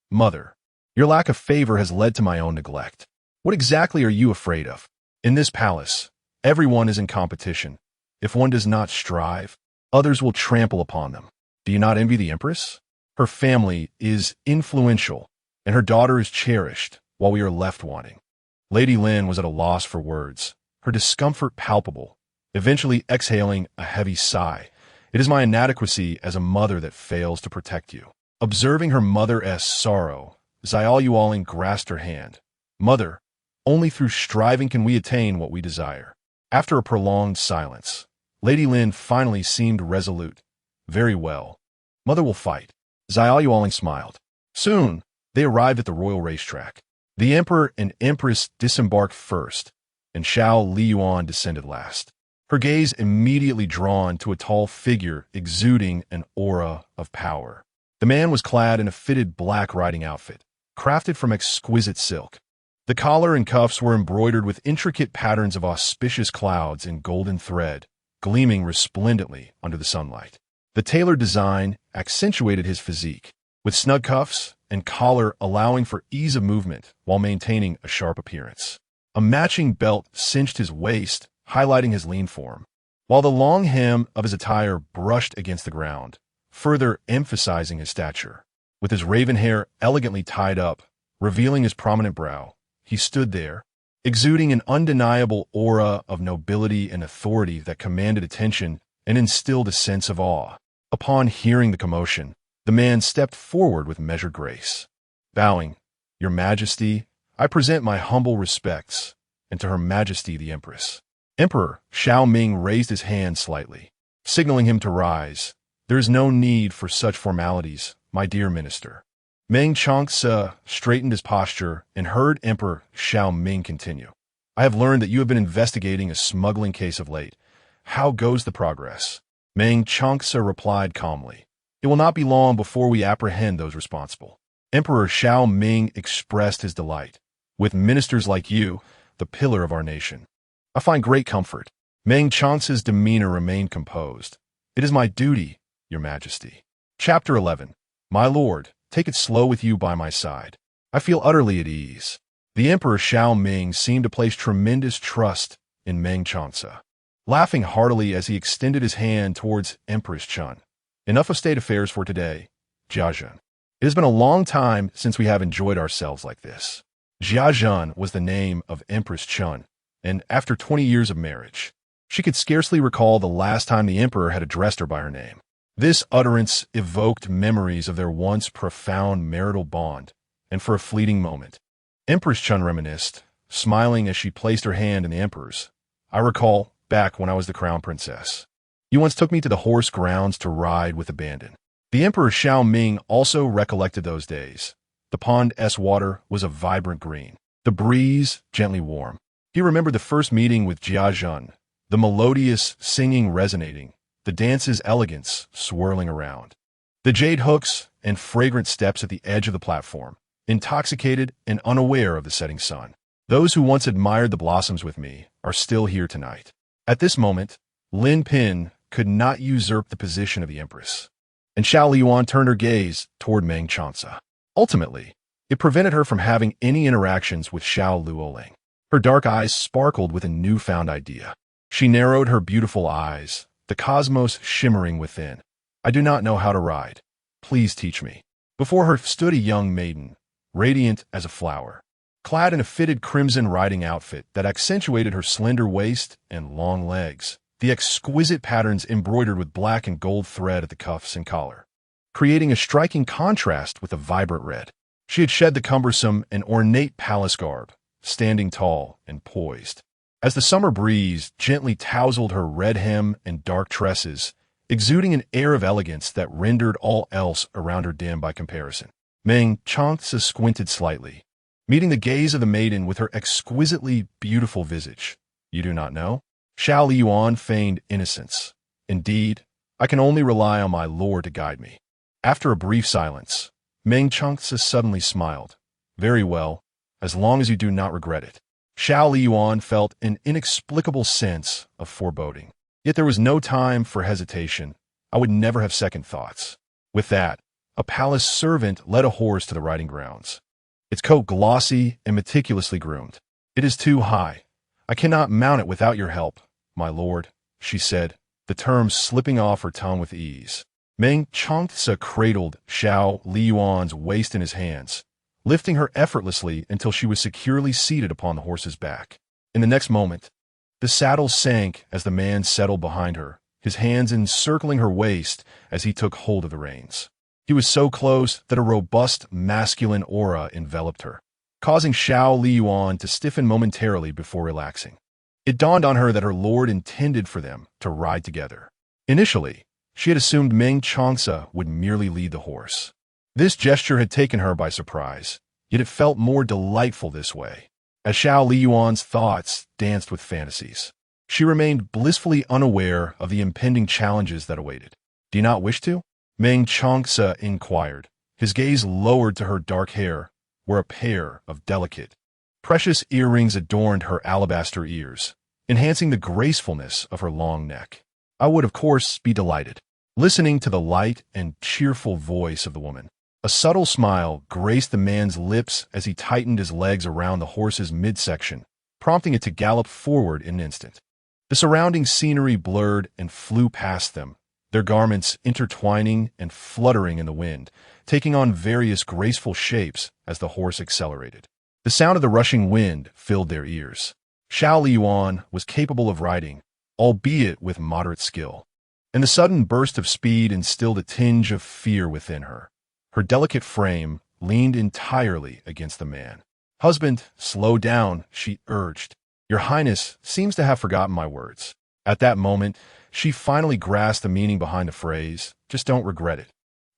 "Mother, your lack of favor has led to my own neglect. What exactly are you afraid of? In this palace, everyone is in competition. If one does not strive, others will trample upon them. Do you not envy the Empress? Her family is influential, and her daughter is cherished, while we are left wanting." Lady Lin was at a loss for words, her discomfort palpable, eventually exhaling a heavy sigh. "It is my inadequacy as a mother that fails to protect you." Observing her mother's sorrow, Xiao Liying grasped her hand. "Mother, only through striving can we attain what we desire." After a prolonged silence, Lady Lin finally seemed resolute. "Very well. Mother will fight." Xiao Liying smiled. Soon, they arrived at the royal racetrack. The Emperor and Empress disembarked first, and Xiao Liying descended last, her gaze immediately drawn to a tall figure exuding an aura of power. The man was clad in a fitted black riding outfit, crafted from exquisite silk. The collar and cuffs were embroidered with intricate patterns of auspicious clouds in golden thread, gleaming resplendently under the sunlight. The tailored design accentuated his physique, with snug cuffs and collar allowing for ease of movement while maintaining a sharp appearance. A matching belt cinched his waist, highlighting his lean form, while the long hem of his attire brushed against the ground, further emphasizing his stature. With his raven hair elegantly tied up, revealing his prominent brow, he stood there, exuding an undeniable aura of nobility and authority that commanded attention and instilled a sense of awe. Upon hearing the commotion, the man stepped forward with measured grace. Bowing, "Your Majesty, I present my humble respects," and to Her Majesty the Empress. Emperor Xiao Ming raised his hand slightly, signaling him to rise. "There is no need for such formalities, my dear minister." Meng Changce straightened his posture and heard Emperor Xiao Ming continue. "I have learned that you have been investigating a smuggling case of late. How goes the progress?" Meng Changce replied calmly. "It will not be long before we apprehend those responsible." Emperor Xiao Ming expressed his delight. "With ministers like you, the pillar of our nation, I find great comfort." Meng Changce's demeanor remained composed. "It is my duty, Your Majesty." Chapter 11. "My lord, take it slow with you by my side. I feel utterly at ease." The Emperor Xiao Ming seemed to place tremendous trust in Meng Changce, laughing heartily as he extended his hand towards Empress Chun. "Enough of state affairs for today, Jiazhen. It has been a long time since we have enjoyed ourselves like this." Jiazhen was the name of Empress Chun, and after 20 years of marriage, she could scarcely recall the last time the emperor had addressed her by her name. This utterance evoked memories of their once profound marital bond, and for a fleeting moment, Empress Chun reminisced, smiling as she placed her hand in the emperor's. "I recall back when I was the crown princess. You once took me to the horse grounds to ride with abandon." The Emperor Xiao Ming also recollected those days. The pond's water was a vibrant green, the breeze gently warm. He remembered the first meeting with Jiazhen, the melodious singing resonating, the dance's elegance swirling around, the jade hooks and fragrant steps at the edge of the platform, intoxicated and unaware of the setting sun. Those who once admired the blossoms with me are still here tonight. At this moment, Lin Pin could not usurp the position of the empress, and Xiao Liying turned her gaze toward Meng Changce. Ultimately, it prevented her from having any interactions with Xiao Luoling. Her dark eyes sparkled with a newfound idea. She narrowed her beautiful eyes, the cosmos shimmering within. I do not know how to ride. Please teach me. Before her stood a young maiden, radiant as a flower, clad in a fitted crimson riding outfit that accentuated her slender waist and long legs, the exquisite patterns embroidered with black and gold thread at the cuffs and collar, creating a striking contrast with the vibrant red. She had shed the cumbersome and ornate palace garb, standing tall and poised, as the summer breeze gently tousled her red hem and dark tresses, exuding an air of elegance that rendered all else around her dim by comparison. Meng Changce squinted slightly, meeting the gaze of the maiden with her exquisitely beautiful visage. You do not know? Xiao Liying feigned innocence. Indeed, I can only rely on my lord to guide me. After a brief silence, Meng Changce suddenly smiled. Very well, as long as you do not regret it. Xiao Liying felt an inexplicable sense of foreboding. Yet there was no time for hesitation. I would never have second thoughts. With that, a palace servant led a horse to the riding grounds, its coat glossy and meticulously groomed. It is too high. I cannot mount it without your help, my lord, she said, the terms slipping off her tongue with ease. Meng Changce cradled Xiao Liying's waist in his hands, lifting her effortlessly until she was securely seated upon the horse's back. In the next moment, the saddle sank as the man settled behind her, his hands encircling her waist as he took hold of the reins. He was so close that a robust masculine aura enveloped her, causing Xiao Liying to stiffen momentarily before relaxing. It dawned on her that her lord intended for them to ride together. Initially, she had assumed Meng Changce would merely lead the horse. This gesture had taken her by surprise, yet it felt more delightful this way. As Xiao Liying's thoughts danced with fantasies, she remained blissfully unaware of the impending challenges that awaited. Do you not wish to? Meng Changce inquired, his gaze lowered to her dark hair, where a pair of delicate, precious earrings adorned her alabaster ears, enhancing the gracefulness of her long neck. I would, of course, be delighted. Listening to the light and cheerful voice of the woman, a subtle smile graced the man's lips as he tightened his legs around the horse's midsection, prompting it to gallop forward in an instant. The surrounding scenery blurred and flew past them, their garments intertwining and fluttering in the wind, taking on various graceful shapes as the horse accelerated. The sound of the rushing wind filled their ears. Xiao Liying was capable of riding, albeit with moderate skill, and the sudden burst of speed instilled a tinge of fear within her. Her delicate frame leaned entirely against the man. Husband, slow down, she urged. Your Highness seems to have forgotten my words. At that moment, she finally grasped the meaning behind the phrase, just don't regret it.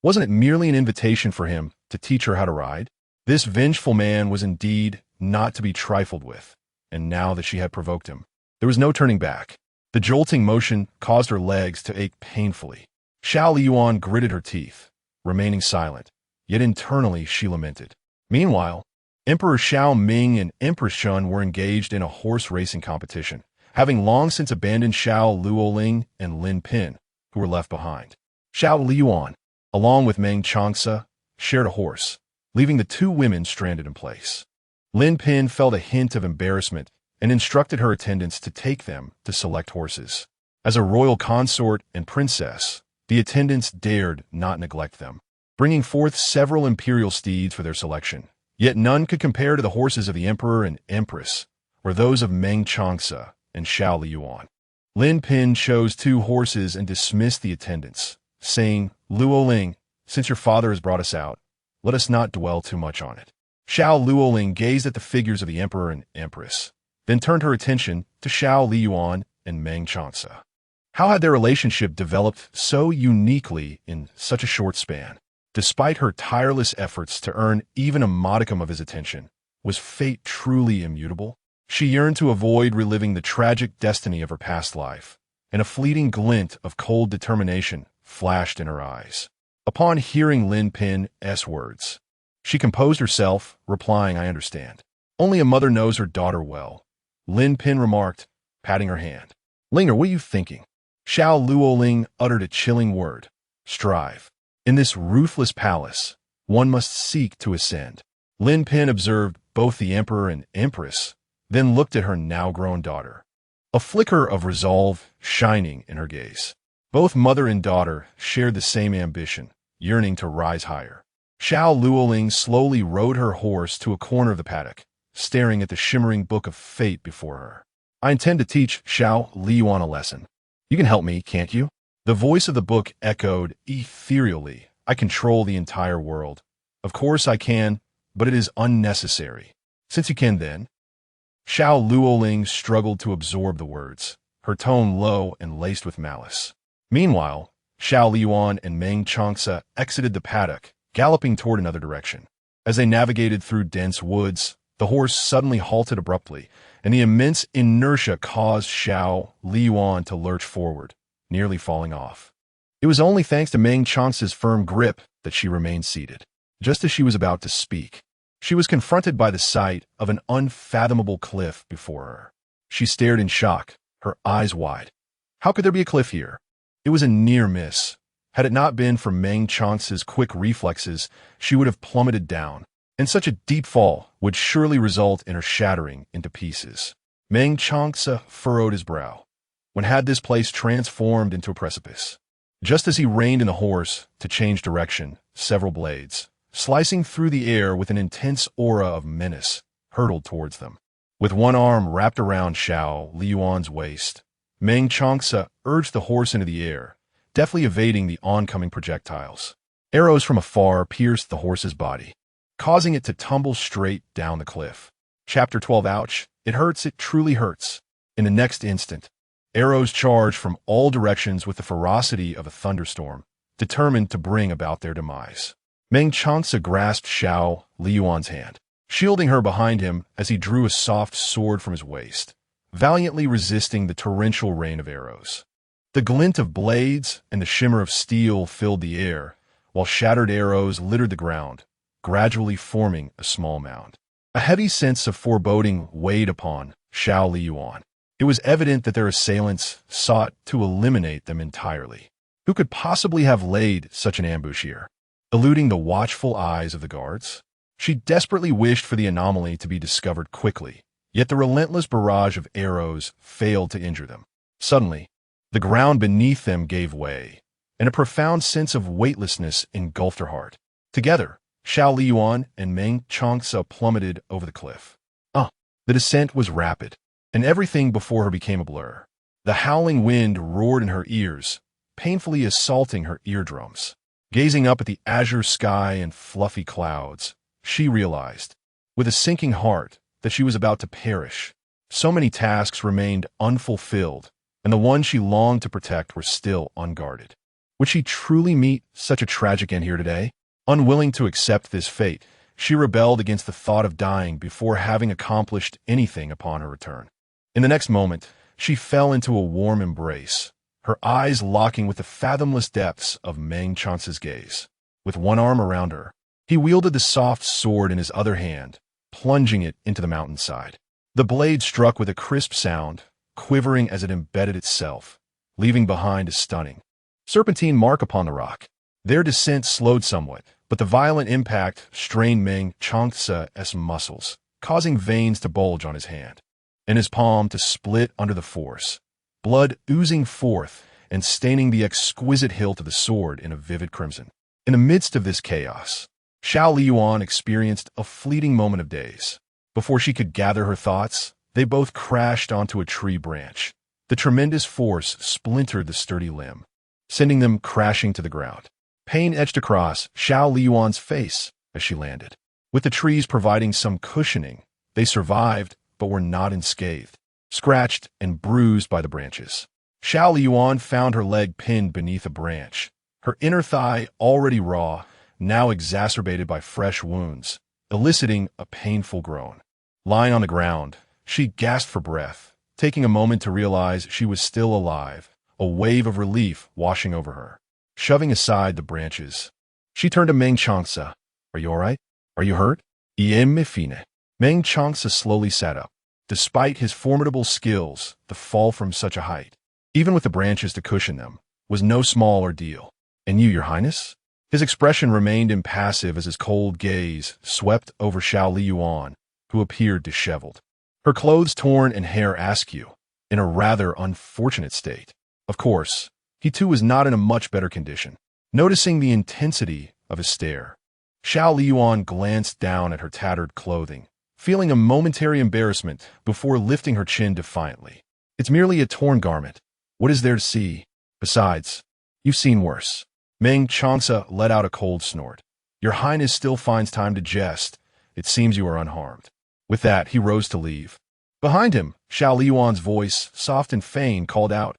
Wasn't it merely an invitation for him to teach her how to ride? This vengeful man was indeed not to be trifled with, and now that she had provoked him, there was no turning back. The jolting motion caused her legs to ache painfully. Xiao Liying gritted her teeth, remaining silent, yet internally she lamented. Meanwhile, Emperor Xiao Ming and Empress Shun were engaged in a horse racing competition, having long since abandoned Xiao Liying and Lin Pin, who were left behind. Xiao Liying, along with Meng Changce, shared a horse, leaving the two women stranded in place. Lin Pin felt a hint of embarrassment and instructed her attendants to take them to select horses. As a royal consort and princess, the attendants dared not neglect them, bringing forth several imperial steeds for their selection. Yet none could compare to the horses of the emperor and empress, or those of Meng Changce and Xiao Liying. Lin Pin chose two horses and dismissed the attendants, saying, Luoling, since your father has brought us out, let us not dwell too much on it. Xiao Luoling gazed at the figures of the emperor and empress, then turned her attention to Xiao Liying and Meng Changce. How had their relationship developed so uniquely in such a short span? Despite her tireless efforts to earn even a modicum of his attention, was fate truly immutable? She yearned to avoid reliving the tragic destiny of her past life, and a fleeting glint of cold determination flashed in her eyes. Upon hearing Lin Pin's words, she composed herself, replying, I understand. Only a mother knows her daughter well. Lin Pin remarked, patting her hand. Linger, what are you thinking? Xiao Luoling uttered a chilling word. Strive. In this ruthless palace, one must seek to ascend. Lin Pin observed both the emperor and empress, then looked at her now-grown daughter. A flicker of resolve shining in her gaze. Both mother and daughter shared the same ambition, yearning to rise higher. Xiao Liying slowly rode her horse to a corner of the paddock, staring at the shimmering book of fate before her. I intend to teach Xiao Liying a lesson. You can help me, can't you? The voice of the book echoed ethereally. I control the entire world. Of course I can, but it is unnecessary. Since you can then. Xiao Liying struggled to absorb the words, her tone low and laced with malice. Meanwhile, Xiao Liying and Meng Changce exited the paddock, galloping toward another direction. As they navigated through dense woods, the horse suddenly halted abruptly, and the immense inertia caused Xiao Liying to lurch forward, nearly falling off. It was only thanks to Meng Changce's firm grip that she remained seated. Just as she was about to speak, she was confronted by the sight of an unfathomable cliff before her. She stared in shock, her eyes wide. How could there be a cliff here? It was a near miss. Had it not been for Meng Changce's quick reflexes, she would have plummeted down, and such a deep fall would surely result in her shattering into pieces. Meng Changce furrowed his brow. When had this place transformed into a precipice? Just as he reined in the horse to change direction, several blades, slicing through the air with an intense aura of menace, hurtled towards them. With one arm wrapped around Xiao Liying's waist, Meng Changce urged the horse into the air, deftly evading the oncoming projectiles. Arrows from afar pierced the horse's body, causing it to tumble straight down the cliff. Chapter 12. Ouch, it hurts, it truly hurts. In the next instant, arrows charged from all directions with the ferocity of a thunderstorm, determined to bring about their demise. Meng Changce grasped Xiao Liying's hand, shielding her behind him as he drew a soft sword from his waist, valiantly resisting the torrential rain of arrows. The glint of blades and the shimmer of steel filled the air, while shattered arrows littered the ground, gradually forming a small mound. A heavy sense of foreboding weighed upon Xiao Liying. It was evident that their assailants sought to eliminate them entirely. Who could possibly have laid such an ambush here? Eluding the watchful eyes of the guards? She desperately wished for the anomaly to be discovered quickly, yet the relentless barrage of arrows failed to injure them. Suddenly, the ground beneath them gave way, and a profound sense of weightlessness engulfed her heart. Together, Xiao Liying and Meng Changce plummeted over the cliff. The descent was rapid, and everything before her became a blur. The howling wind roared in her ears, painfully assaulting her eardrums. Gazing up at the azure sky and fluffy clouds, she realized, with a sinking heart, that she was about to perish. So many tasks remained unfulfilled, and the ones she longed to protect were still unguarded. Would she truly meet such a tragic end here today? Unwilling to accept this fate, she rebelled against the thought of dying before having accomplished anything upon her return. In the next moment, she fell into a warm embrace, her eyes locking with the fathomless depths of Meng Changce's gaze. With one arm around her, he wielded the soft sword in his other hand, plunging it into the mountainside. The blade struck with a crisp sound, quivering as it embedded itself, leaving behind a stunning, serpentine mark upon the rock. Their descent slowed somewhat, but the violent impact strained Meng Changce's muscles, causing veins to bulge on his hand, and his palm to split under the force, blood oozing forth and staining the exquisite hilt of the sword in a vivid crimson. In the midst of this chaos, Xiao Liying experienced a fleeting moment of daze. Before she could gather her thoughts, they both crashed onto a tree branch. The tremendous force splintered the sturdy limb, sending them crashing to the ground. Pain etched across Xiao Liying's face as she landed. With the trees providing some cushioning, they survived but were not unscathed, scratched and bruised by the branches. Xiao Liying found her leg pinned beneath a branch, her inner thigh already raw, now exacerbated by fresh wounds, eliciting a painful groan. Lying on the ground, she gasped for breath, taking a moment to realize she was still alive, a wave of relief washing over her. Shoving aside the branches, she turned to Meng Changce. Are you all right? Are you hurt? Me fine. Meng Changce slowly sat up. Despite his formidable skills, the fall from such a height, even with the branches to cushion them, was no small ordeal. And you, your highness? His expression remained impassive as his cold gaze swept over Xiao Liying, who appeared disheveled. her clothes torn and hair askew, in a rather unfortunate state. Of course, he too was not in a much better condition. Noticing the intensity of his stare, Xiao Liying glanced down at her tattered clothing, feeling a momentary embarrassment before lifting her chin defiantly. It's merely a torn garment. What is there to see? Besides, you've seen worse. Meng Changce let out a cold snort. Your Highness still finds time to jest. It seems you are unharmed. With that, he rose to leave. Behind him, Xiao Liying's voice, soft and feigned, called out,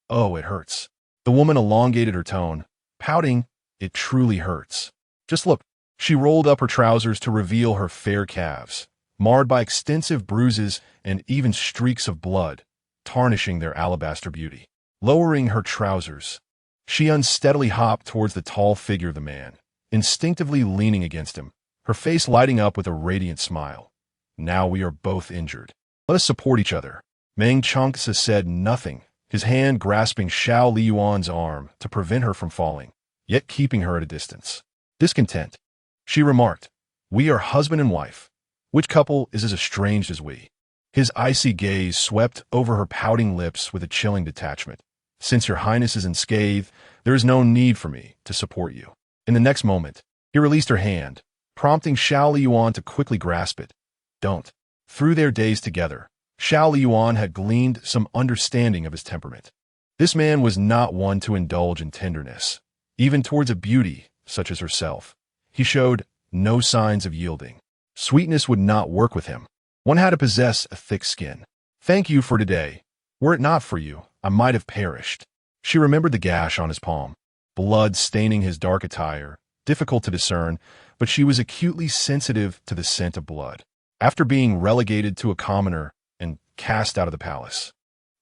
"Oh, it hurts." The woman elongated her tone, pouting, "It truly hurts. Just look." She rolled up her trousers to reveal her fair calves, marred by extensive bruises and even streaks of blood, tarnishing their alabaster beauty. Lowering her trousers, she unsteadily hopped towards the tall figure of the man, instinctively leaning against him, her face lighting up with a radiant smile. "Now we are both injured. Let us support each other." Meng Changce said nothing, his hand grasping Xiao Liying's arm to prevent her from falling, yet keeping her at a distance. Discontent, she remarked, "We are husband and wife. Which couple is as estranged as we?" His icy gaze swept over her pouting lips with a chilling detachment. "Since your Highness is unscathed, there is no need for me to support you." In the next moment, he released her hand, prompting Xiao Liying to quickly grasp it. "Don't." Through their days together, Xiao Liying had gleaned some understanding of his temperament. This man was not one to indulge in tenderness, even towards a beauty such as herself. He showed no signs of yielding. Sweetness would not work with him. One had to possess a thick skin. "Thank you for today. Were it not for you, I might have perished." She remembered the gash on his palm, blood staining his dark attire, difficult to discern, but she was acutely sensitive to the scent of blood. After being relegated to a commoner and cast out of the palace,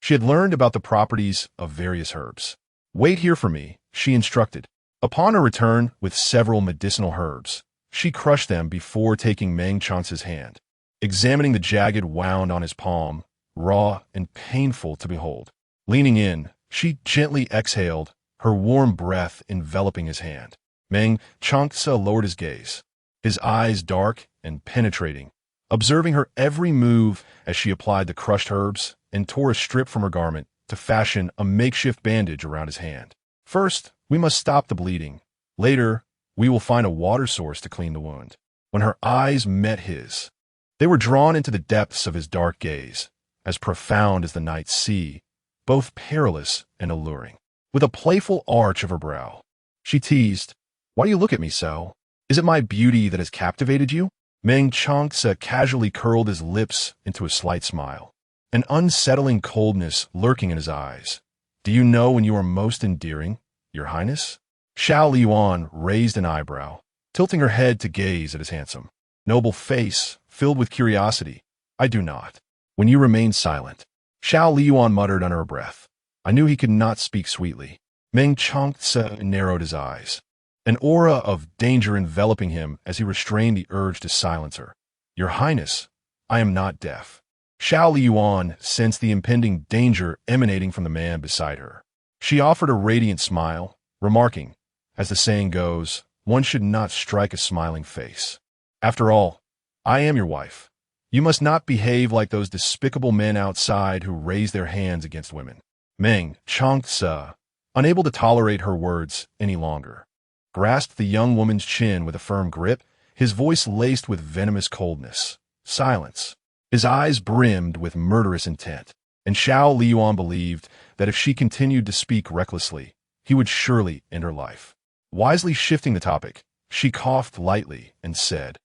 she had learned about the properties of various herbs. "Wait here for me," she instructed. Upon her return with several medicinal herbs, she crushed them before taking Meng Changce's hand, examining the jagged wound on his palm, raw and painful to behold. Leaning in, she gently exhaled, her warm breath enveloping his hand. Meng Changce lowered his gaze, his eyes dark and penetrating, observing her every move as she applied the crushed herbs and tore a strip from her garment to fashion a makeshift bandage around his hand. "First, we must stop the bleeding. Later, we will find a water source to clean the wound." When her eyes met his, they were drawn into the depths of his dark gaze, as profound as the night sea, both perilous and alluring. With a playful arch of her brow, she teased, "Why do you look at me so? Is it my beauty that has captivated you?" Meng Changce casually curled his lips into a slight smile, an unsettling coldness lurking in his eyes. "Do you know when you are most endearing, Your Highness?" Xiao Liying raised an eyebrow, tilting her head to gaze at his handsome, noble face filled with curiosity. "I do not." "When you remain silent," Xiao Liying muttered under her breath. I knew he could not speak sweetly. Meng Changce narrowed his eyes, an aura of danger enveloping him as he restrained the urge to silence her. "Your Highness, I am not deaf." Xiao Liying sensed the impending danger emanating from the man beside her. She offered a radiant smile, remarking, as the saying goes, one should not strike a smiling face. "After all, I am your wife. You must not behave like those despicable men outside who raise their hands against women." Meng Changce, unable to tolerate her words any longer, grasped the young woman's chin with a firm grip, his voice laced with venomous coldness. Silence. His eyes brimmed with murderous intent, and Xiao Liying believed that if she continued to speak recklessly, he would surely end her life. Wisely shifting the topic, she coughed lightly and said,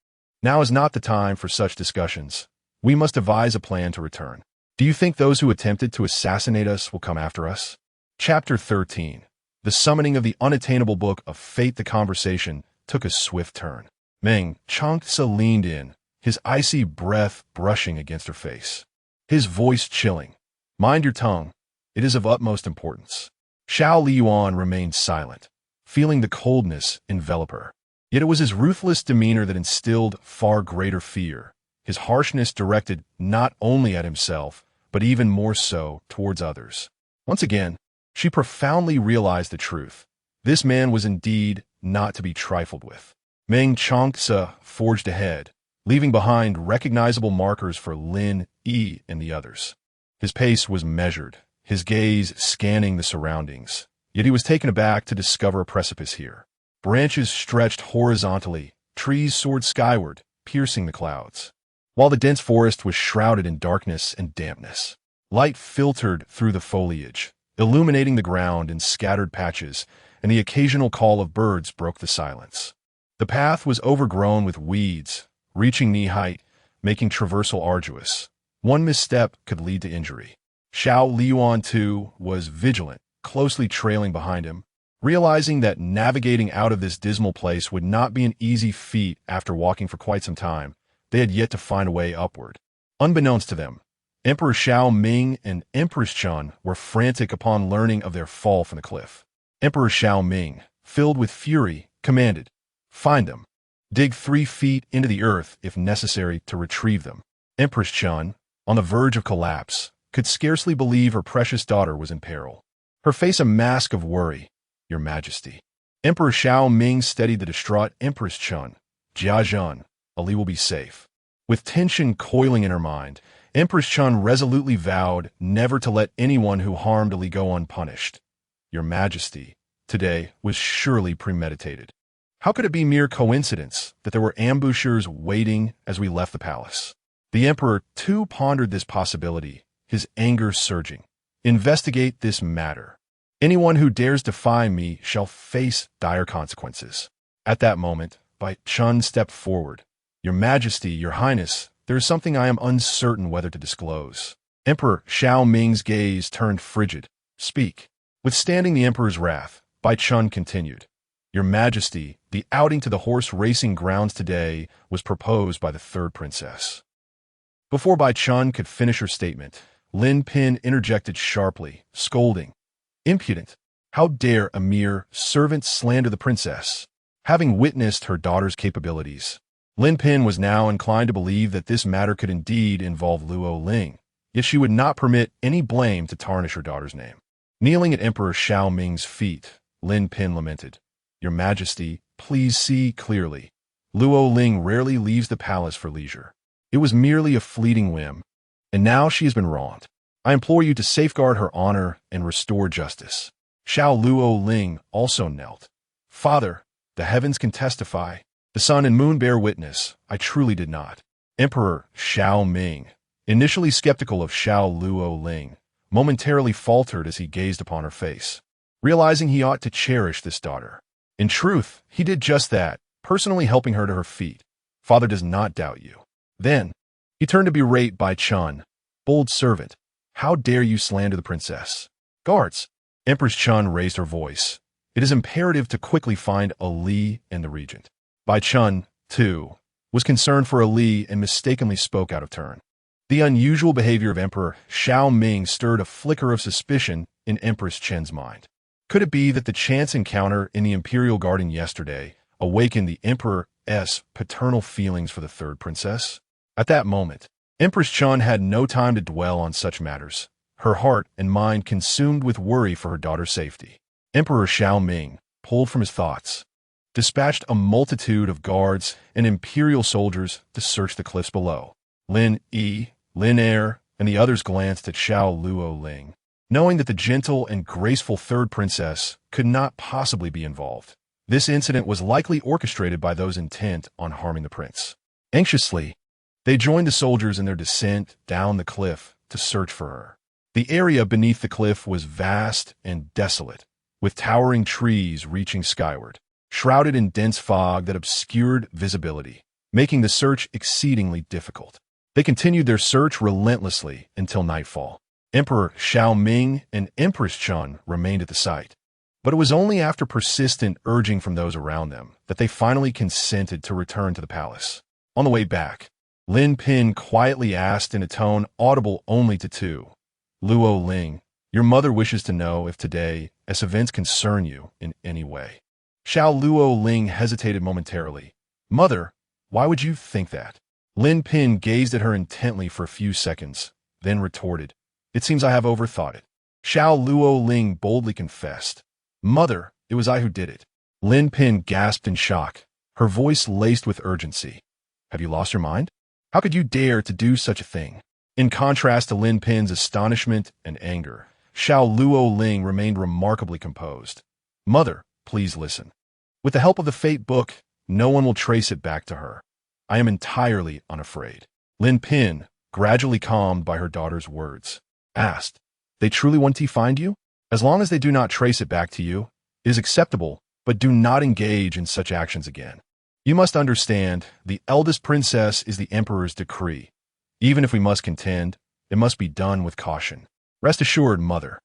"Now is not the time for such discussions. We must devise a plan to return. Do you think those who attempted to assassinate us will come after us?" Chapter 13. The summoning of the unattainable book of fate. The conversation took a swift turn. Meng Changce leaned in, his icy breath brushing against her face, his voice chilling. "Mind your tongue. It is of utmost importance." Xiao Liying remained silent, feeling the coldness envelop her. Yet it was his ruthless demeanor that instilled far greater fear, his harshness directed not only at himself, but even more so towards others. Once again, she profoundly realized the truth. This man was indeed not to be trifled with. Meng Changce forged ahead, leaving behind recognizable markers for Lin, Yi, and the others. His pace was measured, his gaze scanning the surroundings, yet he was taken aback to discover a precipice here. Branches stretched horizontally, trees soared skyward, piercing the clouds. While the dense forest was shrouded in darkness and dampness, light filtered through the foliage, illuminating the ground in scattered patches, and the occasional call of birds broke the silence. The path was overgrown with weeds, reaching knee-height, making traversal arduous. One misstep could lead to injury. Xiao Liying, too, was vigilant, closely trailing behind him, realizing that navigating out of this dismal place would not be an easy feat after walking for quite some time. They had yet to find a way upward. Unbeknownst to them, Emperor Xiao Ming and Empress Chun were frantic upon learning of their fall from the cliff. Emperor Xiao Ming, filled with fury, commanded, "Find them. Dig 3 feet into the earth if necessary to retrieve them." Empress Chun, on the verge of collapse, could scarcely believe her precious daughter was in peril. Her face a mask of worry. "Your Majesty." Emperor Xiao Ming steadied the distraught Empress Chun. "Jia Zhen, Ali will be safe." With tension coiling in her mind, Empress Chun resolutely vowed never to let anyone who harmed Ali go unpunished. "Your Majesty, today was surely premeditated. How could it be mere coincidence that there were ambushers waiting as we left the palace?" The Emperor, too, pondered this possibility, his anger surging. "Investigate this matter. Anyone who dares defy me shall face dire consequences." At that moment, Bai Chun stepped forward. "Your Majesty, Your Highness, there is something I am uncertain whether to disclose." Emperor Xiao Ming's gaze turned frigid. "Speak." Withstanding the Emperor's wrath, Bai Chun continued. "Your Majesty, the outing to the horse racing grounds today was proposed by the third princess." Before Bai Chun could finish her statement, Lin Pin interjected sharply, scolding. "Impudent! How dare a mere servant slander the princess?" Having witnessed her daughter's capabilities, Lin Pin was now inclined to believe that this matter could indeed involve Luo Ling, yet she would not permit any blame to tarnish her daughter's name. Kneeling at Emperor Xiao Ming's feet, Lin Pin lamented, "Your Majesty, please see clearly. Luo Ling rarely leaves the palace for leisure. It was merely a fleeting whim, and now she has been wronged. I implore you to safeguard her honor and restore justice." Xiao Luo Ling also knelt. "Father, the heavens can testify. The sun and moon bear witness. I truly did not." Emperor Xiao Ming, initially skeptical of Xiao Luo Ling, momentarily faltered as he gazed upon her face, realizing he ought to cherish this daughter. In truth, he did just that, personally helping her to her feet. "Father does not doubt you." Then, he turned to berate Bai Chun. "Bold servant, how dare you slander the princess?" "Guards!" Empress Chun raised her voice. "It is imperative to quickly find Ali and the regent." Bai Chun, too, was concerned for Ali and mistakenly spoke out of turn. The unusual behavior of Emperor Xiao Ming stirred a flicker of suspicion in Empress Chen's mind. Could it be that the chance encounter in the imperial garden yesterday awakened the Emperor's paternal feelings for the third princess? At that moment, Empress Chun had no time to dwell on such matters, her heart and mind consumed with worry for her daughter's safety. Emperor Xiao Ming, pulled from his thoughts, dispatched a multitude of guards and imperial soldiers to search the cliffs below. Lin Yi, Lin Er, and the others glanced at Xiao Luo Ling, knowing that the gentle and graceful third princess could not possibly be involved. This incident was likely orchestrated by those intent on harming the prince. Anxiously, they joined the soldiers in their descent down the cliff to search for her. The area beneath the cliff was vast and desolate, with towering trees reaching skyward, shrouded in dense fog that obscured visibility, making the search exceedingly difficult. They continued their search relentlessly until nightfall. Emperor Xiao Ming and Empress Chun remained at the site, but it was only after persistent urging from those around them that they finally consented to return to the palace. On the way back, Lin Pin quietly asked in a tone audible only to two, "Luo Ling, your mother wishes to know if today, as events concern you in any way." Xiao Luo Ling hesitated momentarily. "Mother, why would you think that?" Lin Pin gazed at her intently for a few seconds, then retorted, "It seems I have overthought it." Xiao Luo Ling boldly confessed, "Mother, it was I who did it." Lin Pin gasped in shock, her voice laced with urgency. Have you lost your mind? How could you dare to do such a thing? In contrast to Lin Pin's astonishment and anger, Xiao Liying remained remarkably composed. Mother, please listen. With the help of the fate book, no one will trace it back to her. I am entirely unafraid. Lin Pin, gradually calmed by her daughter's words, asked, They truly want to find you? As long as they do not trace it back to you, it is acceptable, but do not engage in such actions again. You must understand, the eldest princess is the emperor's decree. Even if we must contend, it must be done with caution. Rest assured, mother,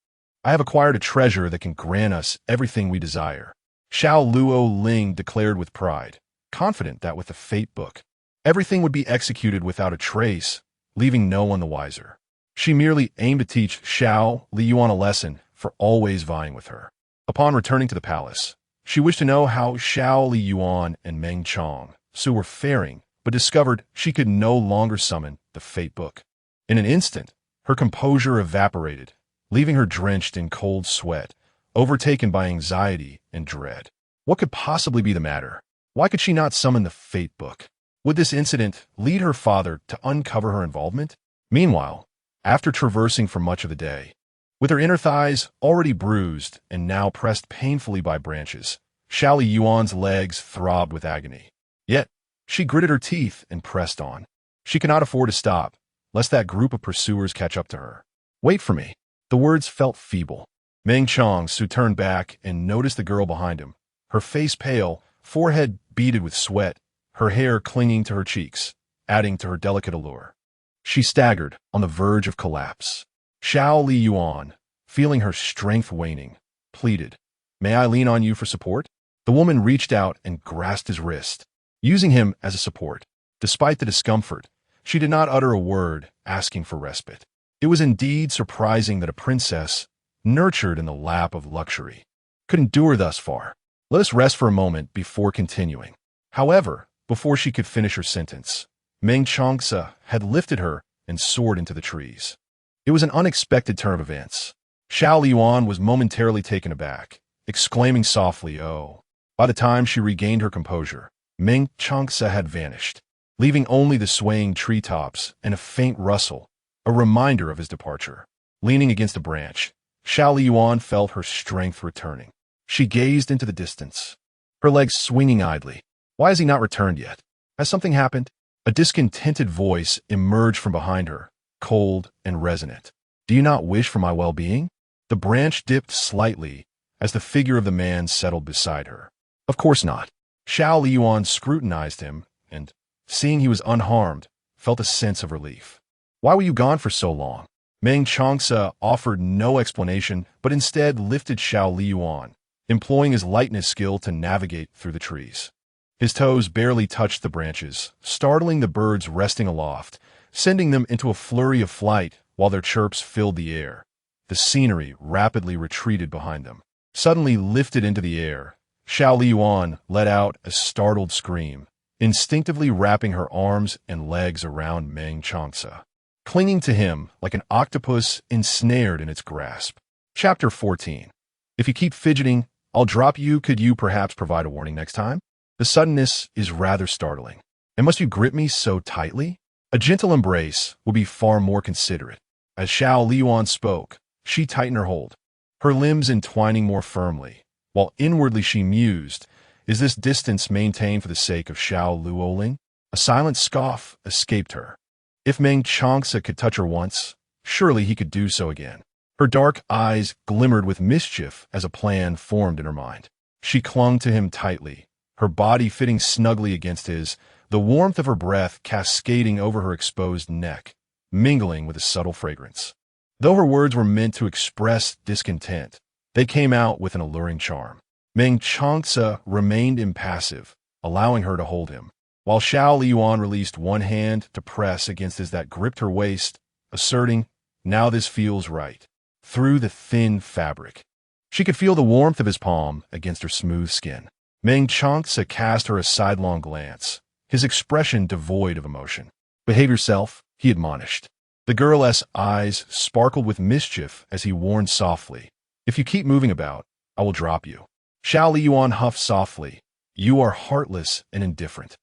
I have acquired a treasure that can grant us everything we desire. Xiao Liying declared with pride, confident that with the fate book, everything would be executed without a trace, leaving no one the wiser. She merely aimed to teach Xiao Liying a lesson for always vying with her. Upon returning to the palace, she wished to know how Xiao Liying and Meng Changce were faring, but discovered she could no longer summon the fate book. In an instant, her composure evaporated, leaving her drenched in cold sweat, overtaken by anxiety and dread. What could possibly be the matter? Why could she not summon the fate book? Would this incident lead her father to uncover her involvement? Meanwhile, after traversing for much of the day, with her inner thighs already bruised and now pressed painfully by branches, Xiao Liying's legs throbbed with agony. Yet, she gritted her teeth and pressed on. She cannot afford to stop, lest that group of pursuers catch up to her. Wait for me. The words felt feeble. Meng Changce turned back and noticed the girl behind him, her face pale, forehead beaded with sweat, her hair clinging to her cheeks, adding to her delicate allure. She staggered, on the verge of collapse. Xiao Liying, feeling her strength waning, pleaded, May I lean on you for support? The woman reached out and grasped his wrist, using him as a support. Despite the discomfort, she did not utter a word, asking for respite. It was indeed surprising that a princess, nurtured in the lap of luxury, could endure thus far. Let us rest for a moment before continuing. However, before she could finish her sentence, Meng Changce had lifted her and soared into the trees. It was an unexpected turn of events. Xiao Liying was momentarily taken aback, exclaiming softly, "Oh." By the time she regained her composure, Meng Changce had vanished, leaving only the swaying treetops and a faint rustle, a reminder of his departure. Leaning against a branch, Xiao Liying felt her strength returning. She gazed into the distance, her legs swinging idly. Why has he not returned yet? Has something happened? A discontented voice emerged from behind her, cold and resonant. Do you not wish for my well-being? The branch dipped slightly as the figure of the man settled beside her. Of course not. Xiao Liying scrutinized him and, seeing he was unharmed, felt a sense of relief. Why were you gone for so long? Meng Changce offered no explanation, but instead lifted Xiao Liying, employing his lightness skill to navigate through the trees. His toes barely touched the branches, startling the birds resting aloft, sending them into a flurry of flight while their chirps filled the air. The scenery rapidly retreated behind them. Suddenly lifted into the air, Xiao Liying let out a startled scream, instinctively wrapping her arms and legs around Meng Changce, clinging to him like an octopus ensnared in its grasp. Chapter 14. If you keep fidgeting, I'll drop you. Could you perhaps provide a warning next time? The suddenness is rather startling. And must you grip me so tightly? A gentle embrace will be far more considerate. As Xiao Liying spoke, she tightened her hold, her limbs entwining more firmly, while inwardly she mused, is this distance maintained for the sake of Xiao Liying? A silent scoff escaped her. If Meng Changce could touch her once, surely he could do so again. Her dark eyes glimmered with mischief as a plan formed in her mind. She clung to him tightly, her body fitting snugly against his, the warmth of her breath cascading over her exposed neck, mingling with a subtle fragrance. Though her words were meant to express discontent, they came out with an alluring charm. Meng Changce remained impassive, allowing her to hold him, while Xiao Liying released one hand to press against his that gripped her waist, asserting, "Now this feels right." Through the thin fabric, she could feel the warmth of his palm against her smooth skin. Meng Changce cast her a sidelong glance, his expression devoid of emotion. "Behave yourself," he admonished. The girl's eyes sparkled with mischief as he warned softly, "If you keep moving about, I will drop you." Xiao Liying huffed softly, "You are heartless and indifferent."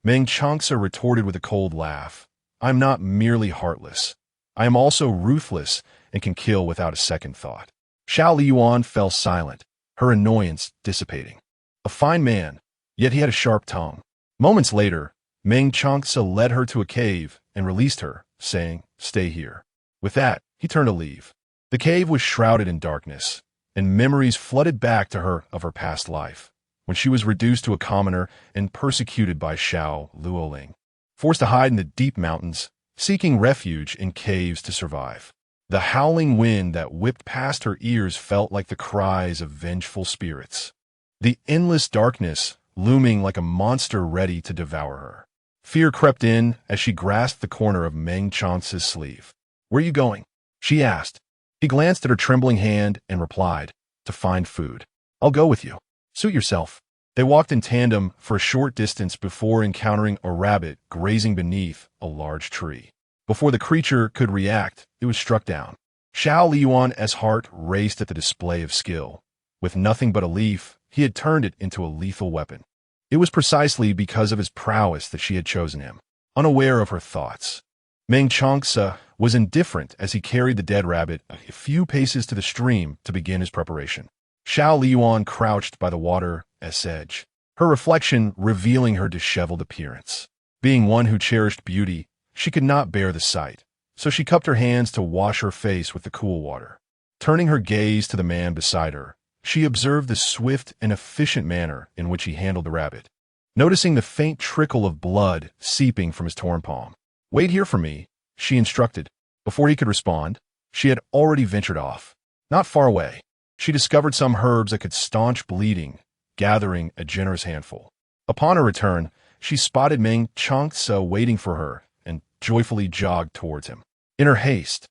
Meng Changce retorted with a cold laugh. I'm not merely heartless. I am also ruthless and can kill without a second thought. Xiao Liying fell silent, her annoyance dissipating. A fine man, yet he had a sharp tongue. Moments later, Meng Changce led her to a cave and released her, saying, "Stay here." With that, he turned to leave. The cave was shrouded in darkness, and memories flooded back to her of her past life, when she was reduced to a commoner and persecuted by Xiao Liying, forced to hide in the deep mountains, seeking refuge in caves to survive. The howling wind that whipped past her ears felt like the cries of vengeful spirits. The endless darkness looming like a monster ready to devour her. Fear crept in as she grasped the corner of Meng Changce's sleeve. "Where are you going?" she asked. He glanced at her trembling hand and replied, "To find food." "I'll go with you. Suit yourself." They walked in tandem for a short distance before encountering a rabbit grazing beneath a large tree. Before the creature could react, it was struck down. Xiao Liying's heart raced at the display of skill. With nothing but a leaf, he had turned it into a lethal weapon. It was precisely because of his prowess that she had chosen him, unaware of her thoughts. Meng Changce was indifferent as he carried the dead rabbit a few paces to the stream to begin his preparation. Xiao Liying crouched by the water's edge, her reflection revealing her disheveled appearance. Being one who cherished beauty, she could not bear the sight, so she cupped her hands to wash her face with the cool water. Turning her gaze to the man beside her, she observed the swift and efficient manner in which he handled the rabbit, noticing the faint trickle of blood seeping from his torn palm. "Wait here for me," she instructed. Before he could respond, she had already ventured off. Not far away, she discovered some herbs that could staunch bleeding, gathering a generous handful. Upon her return, she spotted Meng Changce waiting for her and joyfully jogged towards him. In her haste,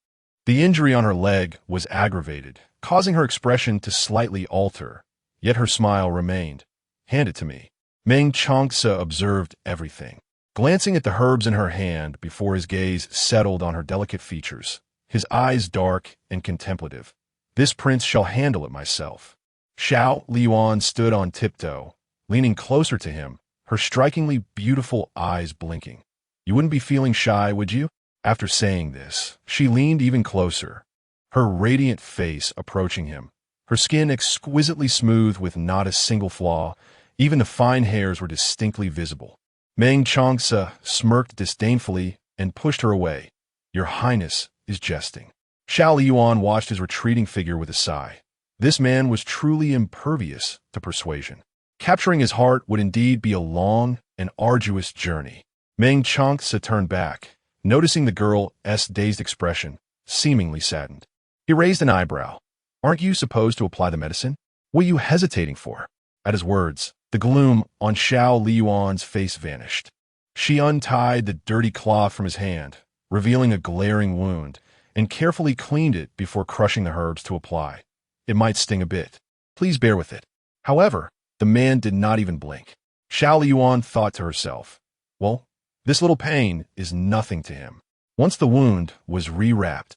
the injury on her leg was aggravated, causing her expression to slightly alter, yet her smile remained. "Hand it to me." Meng Changce observed everything, glancing at the herbs in her hand before his gaze settled on her delicate features, his eyes dark and contemplative. "This prince shall handle it myself." Xiao Liying stood on tiptoe, leaning closer to him, her strikingly beautiful eyes blinking. "You wouldn't be feeling shy, would you?" After saying this, she leaned even closer, her radiant face approaching him, her skin exquisitely smooth with not a single flaw. Even the fine hairs were distinctly visible. Meng Changce smirked disdainfully and pushed her away. "Your Highness is jesting." Xiao Liying watched his retreating figure with a sigh. This man was truly impervious to persuasion. Capturing his heart would indeed be a long and arduous journey. Meng Changce turned back, noticing the girl's dazed expression, seemingly saddened. He raised an eyebrow. "Aren't you supposed to apply the medicine? What are you hesitating for?" At his words, the gloom on Xiao Liying's face vanished. She untied the dirty cloth from his hand, revealing a glaring wound, and carefully cleaned it before crushing the herbs to apply. "It might sting a bit. Please bear with it." However, the man did not even blink. Xiao Liying thought to herself, "Well, this little pain is nothing to him." Once the wound was rewrapped,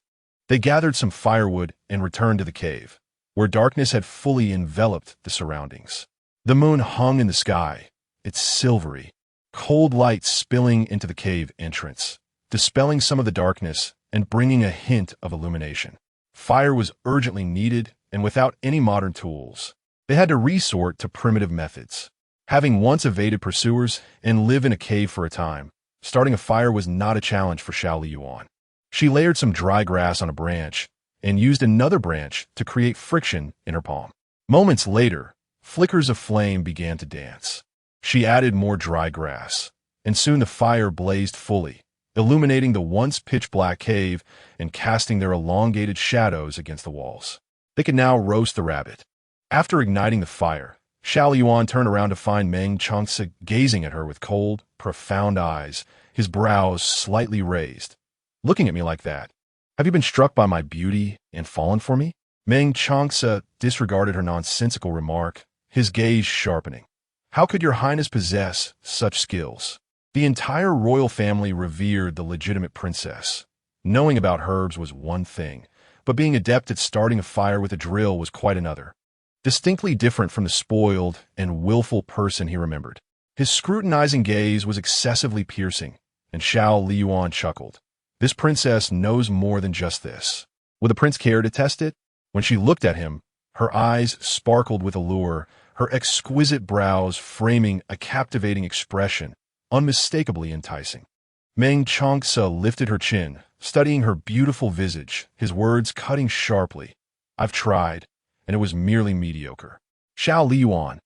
they gathered some firewood and returned to the cave, where darkness had fully enveloped the surroundings. The moon hung in the sky, its silvery, cold light spilling into the cave entrance, dispelling some of the darkness and bringing a hint of illumination. Fire was urgently needed, and without any modern tools, they had to resort to primitive methods. Having once evaded pursuers and live in a cave for a time, starting a fire was not a challenge for Xiao Liying. She layered some dry grass on a branch and used another branch to create friction in her palm. Moments later, flickers of flame began to dance. She added more dry grass, and soon the fire blazed fully, illuminating the once pitch-black cave and casting their elongated shadows against the walls. They could now roast the rabbit. After igniting the fire, Xiao Liying turned around to find Meng Changce gazing at her with cold, profound eyes, his brows slightly raised. "Looking at me like that, have you been struck by my beauty and fallen for me?" Meng Changce disregarded her nonsensical remark, his gaze sharpening. "How could your Highness possess such skills?" The entire royal family revered the legitimate princess. Knowing about herbs was one thing, but being adept at starting a fire with a drill was quite another. Distinctly different from the spoiled and willful person he remembered. His scrutinizing gaze was excessively piercing, and Xiao Liying chuckled. This princess knows more than just this. Would the prince care to test it? When she looked at him, her eyes sparkled with allure, her exquisite brows framing a captivating expression, unmistakably enticing. Meng Changce lifted her chin, studying her beautiful visage, his words cutting sharply. I've tried, and it was merely mediocre. Xiao Liying.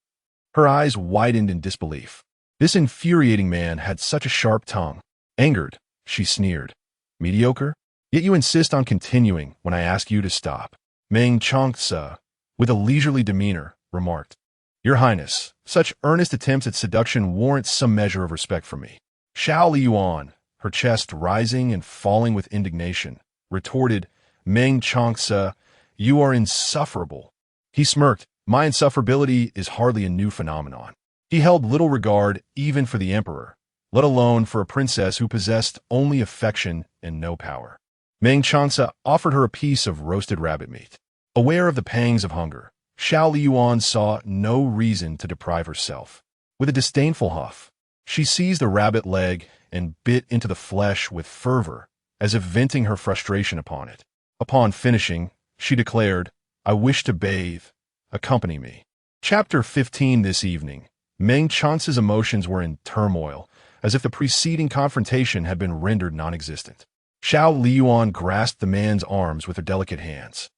Her eyes widened in disbelief. This infuriating man had such a sharp tongue. Angered, she sneered. Mediocre? Yet you insist on continuing when I ask you to stop. Meng Changce, with a leisurely demeanor, remarked. Your Highness, such earnest attempts at seduction warrant some measure of respect from me. Xiao Liying, her chest rising and falling with indignation, retorted, Meng Changce, you are insufferable. He smirked. My insufferability is hardly a new phenomenon. He held little regard even for the emperor, let alone for a princess who possessed only affection and no power. Meng Changce offered her a piece of roasted rabbit meat. Aware of the pangs of hunger, Xiao Liying saw no reason to deprive herself. With a disdainful huff, she seized a rabbit leg and bit into the flesh with fervor, as if venting her frustration upon it. Upon finishing, she declared, I wish to bathe. Accompany me. Chapter 15. This evening, Meng Chance's emotions were in turmoil, as if the preceding confrontation had been rendered non-existent. Xiao Liying grasped the man's arms with her delicate hands.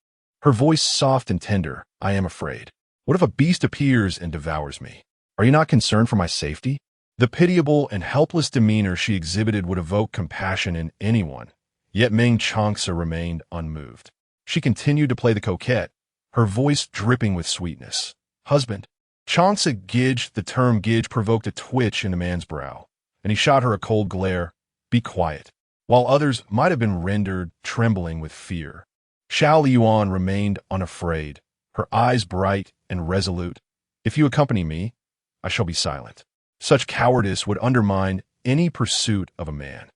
Her voice soft and tender, I am afraid. What if a beast appears and devours me? Are you not concerned for my safety? The pitiable and helpless demeanor she exhibited would evoke compassion in anyone, yet Meng Changce remained unmoved. She continued to play the coquette, her voice dripping with sweetness. Husband. Changce giged. The term gige provoked a twitch in the man's brow, and he shot her a cold glare. Be quiet. While others might have been rendered trembling with fear, Xiao Liying remained unafraid, her eyes bright and resolute. If you accompany me, I shall be silent. Such cowardice would undermine any pursuit of a man.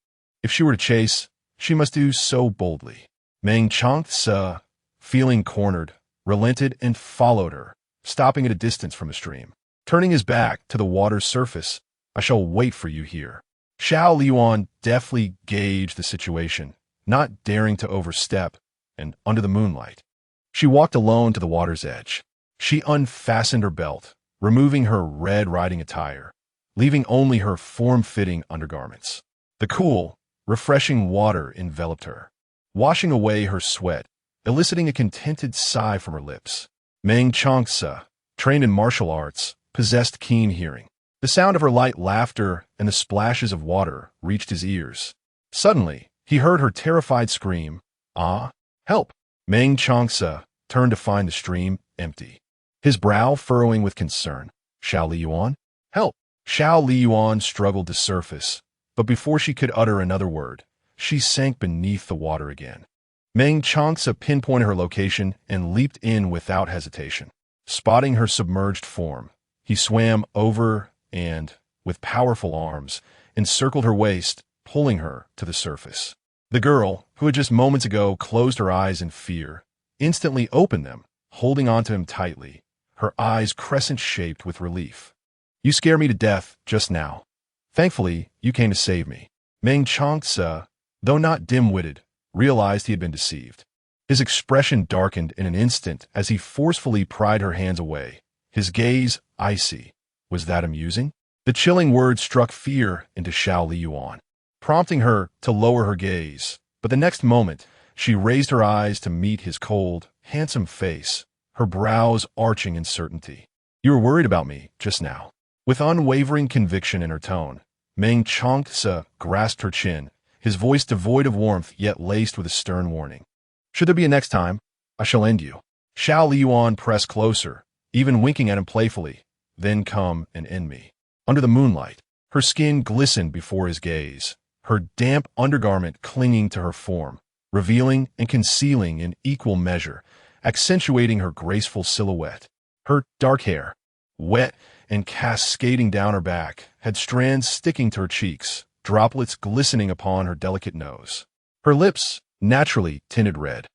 If she were to chase, she must do so boldly. Meng Changce, feeling cornered, relented and followed her, stopping at a distance from the stream. Turning his back to the water's surface, I shall wait for you here. Xiao Liying deftly gauged the situation, not daring to overstep, and under the moonlight, she walked alone to the water's edge. She unfastened her belt, removing her red riding attire, leaving only her form-fitting undergarments. The cool, refreshing water enveloped her, washing away her sweat, eliciting a contented sigh from her lips. Meng Changce, trained in martial arts, possessed keen hearing. The sound of her light laughter and the splashes of water reached his ears. Suddenly, he heard her terrified scream, Ah, help! Meng Changce turned to find the stream empty, his brow furrowing with concern. Xiao Liying? Help! Xiao Liying struggled to surface, but before she could utter another word, she sank beneath the water again. Meng Changce pinpointed her location and leaped in without hesitation. Spotting her submerged form, he swam over and, with powerful arms, encircled her waist, pulling her to the surface. The girl, who had just moments ago closed her eyes in fear, instantly opened them, holding onto him tightly, her eyes crescent-shaped with relief. You scare me to death just now. Thankfully, you came to save me. Meng Changce, though not dim-witted, realized he had been deceived. His expression darkened in an instant as he forcefully pried her hands away, his gaze icy. Was that amusing? The chilling words struck fear into Xiao Liying, prompting her to lower her gaze. But the next moment, she raised her eyes to meet his cold, handsome face, her brows arching in certainty. You were worried about me just now. With unwavering conviction in her tone, Meng Changce grasped her chin, his voice devoid of warmth yet laced with a stern warning. Should there be a next time, I shall end you. Xiao Liying pressed closer, even winking at him playfully. Then come and end me. Under the moonlight, her skin glistened before his gaze, her damp undergarment clinging to her form, revealing and concealing in equal measure, accentuating her graceful silhouette. Her dark hair, wet and cascading down her back, had strands sticking to her cheeks, droplets glistening upon her delicate nose. Her lips, naturally tinted red,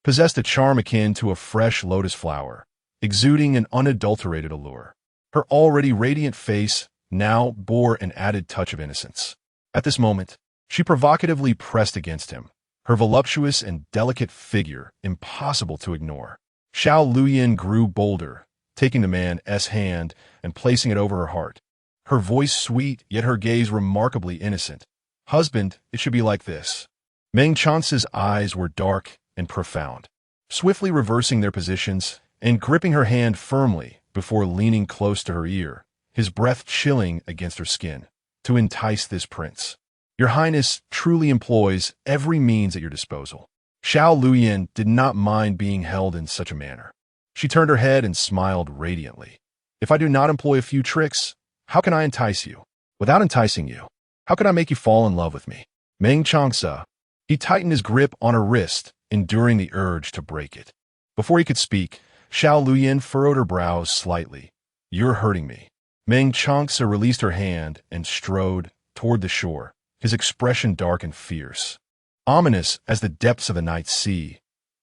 possessed a charm akin to a fresh lotus flower, exuding an unadulterated allure. Her already radiant face now bore an added touch of innocence. At this moment, she provocatively pressed against him, her voluptuous and delicate figure impossible to ignore. Xiao Liying grew bolder, taking the man's hand and placing it over her heart. Her voice sweet, yet her gaze remarkably innocent. "Husband, it should be like this." Meng Chance's eyes were dark and profound, swiftly reversing their positions and gripping her hand firmly before leaning close to her ear, his breath chilling against her skin. "To entice this prince, Your Highness truly employs every means at your disposal." Xiao Liying did not mind being held in such a manner. She turned her head and smiled radiantly. "If I do not employ a few tricks, how can I entice you? Without enticing you, how can I make you fall in love with me?" Meng Changce. He tightened his grip on her wrist, enduring the urge to break it. Before he could speak, Xiao Liying furrowed her brows slightly. "You're hurting me." Meng Changce released her hand and strode toward the shore, his expression dark and fierce, ominous as the depths of a night sea,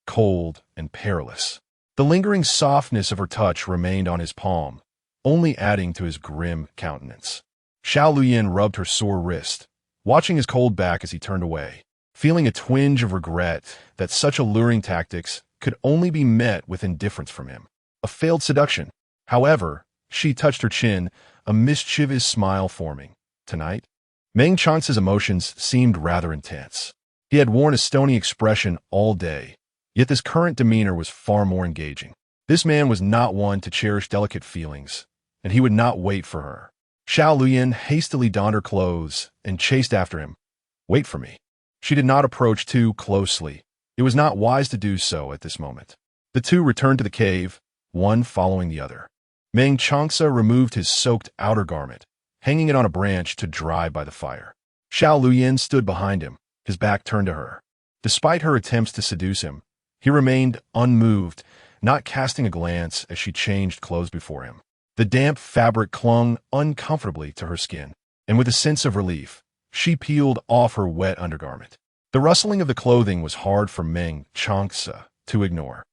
cold and perilous. The lingering softness of her touch remained on his palm, only adding to his grim countenance. Xiao Liying rubbed her sore wrist, watching his cold back as he turned away, feeling a twinge of regret that such alluring tactics could only be met with indifference from him. A failed seduction. However, she touched her chin, a mischievous smile forming. Tonight? Meng Chance's emotions seemed rather intense. He had worn a stony expression all day, yet this current demeanor was far more engaging. This man was not one to cherish delicate feelings, and he would not wait for her. Xiao Liying hastily donned her clothes and chased after him. "Wait for me." She did not approach too closely. It was not wise to do so at this moment. The two returned to the cave, one following the other. Meng Changce removed his soaked outer garment, hanging it on a branch to dry by the fire. Xiao Liying stood behind him, his back turned to her. Despite her attempts to seduce him, he remained unmoved, not casting a glance as she changed clothes before him. The damp fabric clung uncomfortably to her skin, and with a sense of relief, she peeled off her wet undergarment. The rustling of the clothing was hard for Meng Changce to ignore,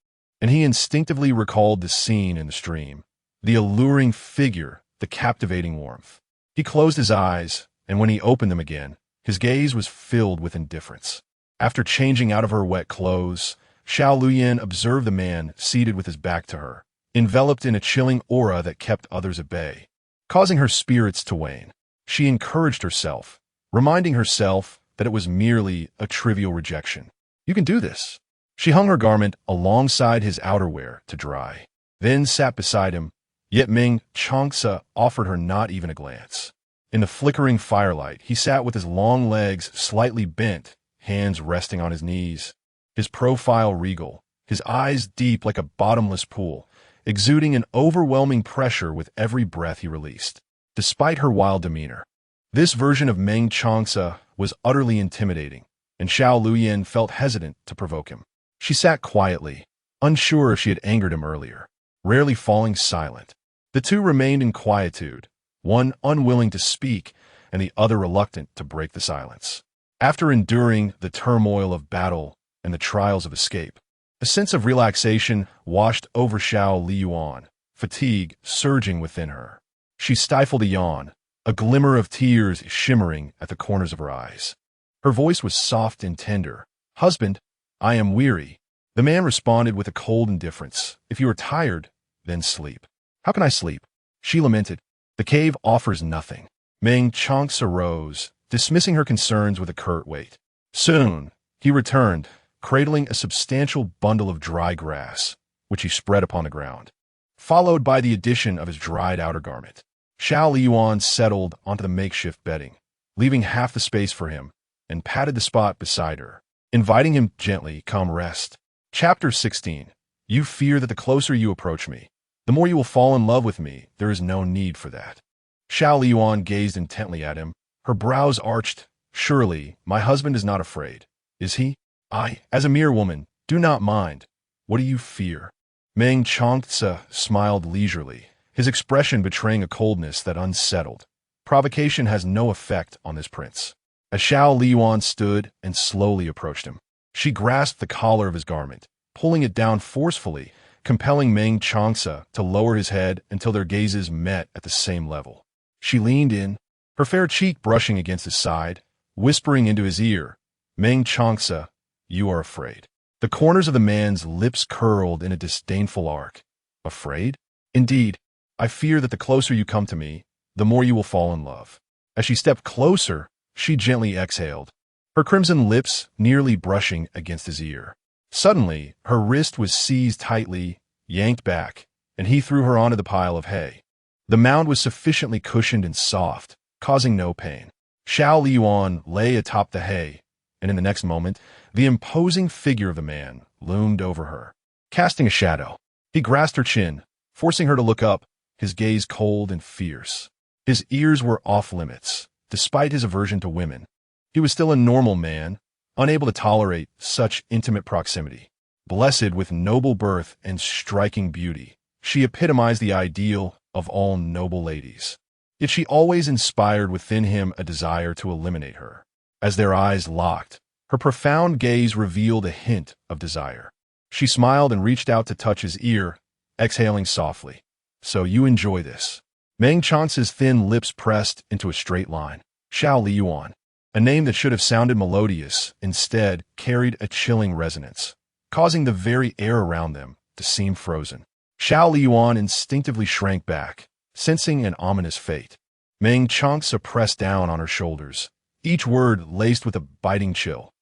and he instinctively recalled the scene in the stream, the alluring figure, the captivating warmth. He closed his eyes, and when he opened them again, his gaze was filled with indifference. After changing out of her wet clothes, Xiao Liying observed the man seated with his back to her, enveloped in a chilling aura that kept others at bay, causing her spirits to wane. She encouraged herself, reminding herself that it was merely a trivial rejection. "You can do this." She hung her garment alongside his outerwear to dry, then sat beside him, yet Meng Changce offered her not even a glance. In the flickering firelight, he sat with his long legs slightly bent, hands resting on his knees, his profile regal, his eyes deep like a bottomless pool, exuding an overwhelming pressure with every breath he released. Despite her wild demeanor, this version of Meng Changce was utterly intimidating, and Xiao Liying felt hesitant to provoke him. She sat quietly, unsure if she had angered him earlier, rarely falling silent. The two remained in quietude, one unwilling to speak and the other reluctant to break the silence. After enduring the turmoil of battle and the trials of escape, a sense of relaxation washed over Xiao Liying, fatigue surging within her. She stifled a yawn, a glimmer of tears shimmering at the corners of her eyes. Her voice was soft and tender. "Husband, I am weary." The man responded with a cold indifference. "If you are tired, then sleep." "How can I sleep?" She lamented. "The cave offers nothing." Meng Changce rose, dismissing her concerns with a curt weight. Soon, he returned, cradling a substantial bundle of dry grass, which he spread upon the ground, followed by the addition of his dried outer garment. Xiao Liying settled onto the makeshift bedding, leaving half the space for him, and patted the spot beside her, inviting him gently, "Come rest." Chapter 16. You fear that the closer you approach me, the more you will fall in love with me. There is no need for that. Xiao Liying gazed intently at him, her brows arched. "Surely, my husband is not afraid, is he? I, as a mere woman, do not mind. What do you fear?" Meng Changce smiled leisurely, his expression betraying a coldness that unsettled. Provocation has no effect on this prince. As Xiao Liying stood and slowly approached him, she grasped the collar of his garment, pulling it down forcefully, compelling Meng Changce to lower his head until their gazes met at the same level. She leaned in, her fair cheek brushing against his side, whispering into his ear, "Meng Changce, you are afraid." The corners of the man's lips curled in a disdainful arc. Afraid? Indeed, I fear that the closer you come to me, the more you will fall in love. As she stepped closer, she gently exhaled, her crimson lips nearly brushing against his ear. Suddenly, her wrist was seized tightly, yanked back, and he threw her onto the pile of hay. The mound was sufficiently cushioned and soft, causing no pain. Xiao Liying lay atop the hay, and in the next moment, the imposing figure of the man loomed over her, casting a shadow. He grasped her chin, forcing her to look up, his gaze cold and fierce. His ears were off limits, despite his aversion to women. He was still a normal man, unable to tolerate such intimate proximity. Blessed with noble birth and striking beauty, she epitomized the ideal of all noble ladies. Yet she always inspired within him a desire to eliminate her. As their eyes locked, her profound gaze revealed a hint of desire. She smiled and reached out to touch his ear, exhaling softly. "So you enjoy this." Meng Chance's thin lips pressed into a straight line. Xiao Liying, a name that should have sounded melodious, instead carried a chilling resonance, causing the very air around them to seem frozen. Xiao Liying instinctively shrank back, sensing an ominous fate. Meng Changce pressed down on her shoulders, each word laced with a biting chill.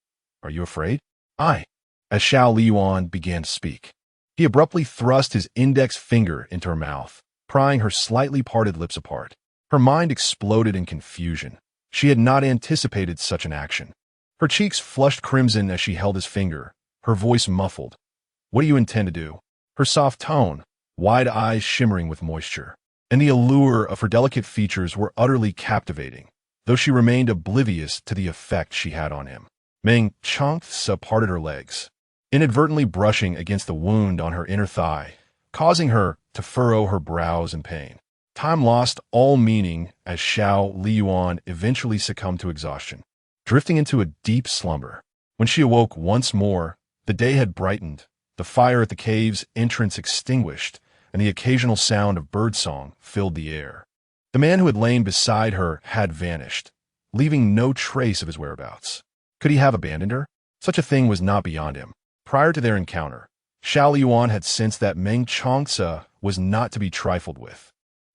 "Are you afraid?" "I." As Xiao Liying began to speak, he abruptly thrust his index finger into her mouth, prying her slightly parted lips apart. Her mind exploded in confusion. She had not anticipated such an action. Her cheeks flushed crimson as she held his finger, her voice muffled. "What do you intend to do?" Her soft tone, wide eyes shimmering with moisture, and the allure of her delicate features were utterly captivating, though she remained oblivious to the effect she had on him. Meng Changce parted her legs, inadvertently brushing against the wound on her inner thigh, causing her to furrow her brows in pain. Time lost all meaning as Xiao Liying eventually succumbed to exhaustion, drifting into a deep slumber. When she awoke once more, the day had brightened, the fire at the cave's entrance extinguished, and the occasional sound of birdsong filled the air. The man who had lain beside her had vanished, leaving no trace of his whereabouts. Could he have abandoned her? Such a thing was not beyond him. Prior to their encounter, Xiao Liying had sensed that Meng Changce was not to be trifled with.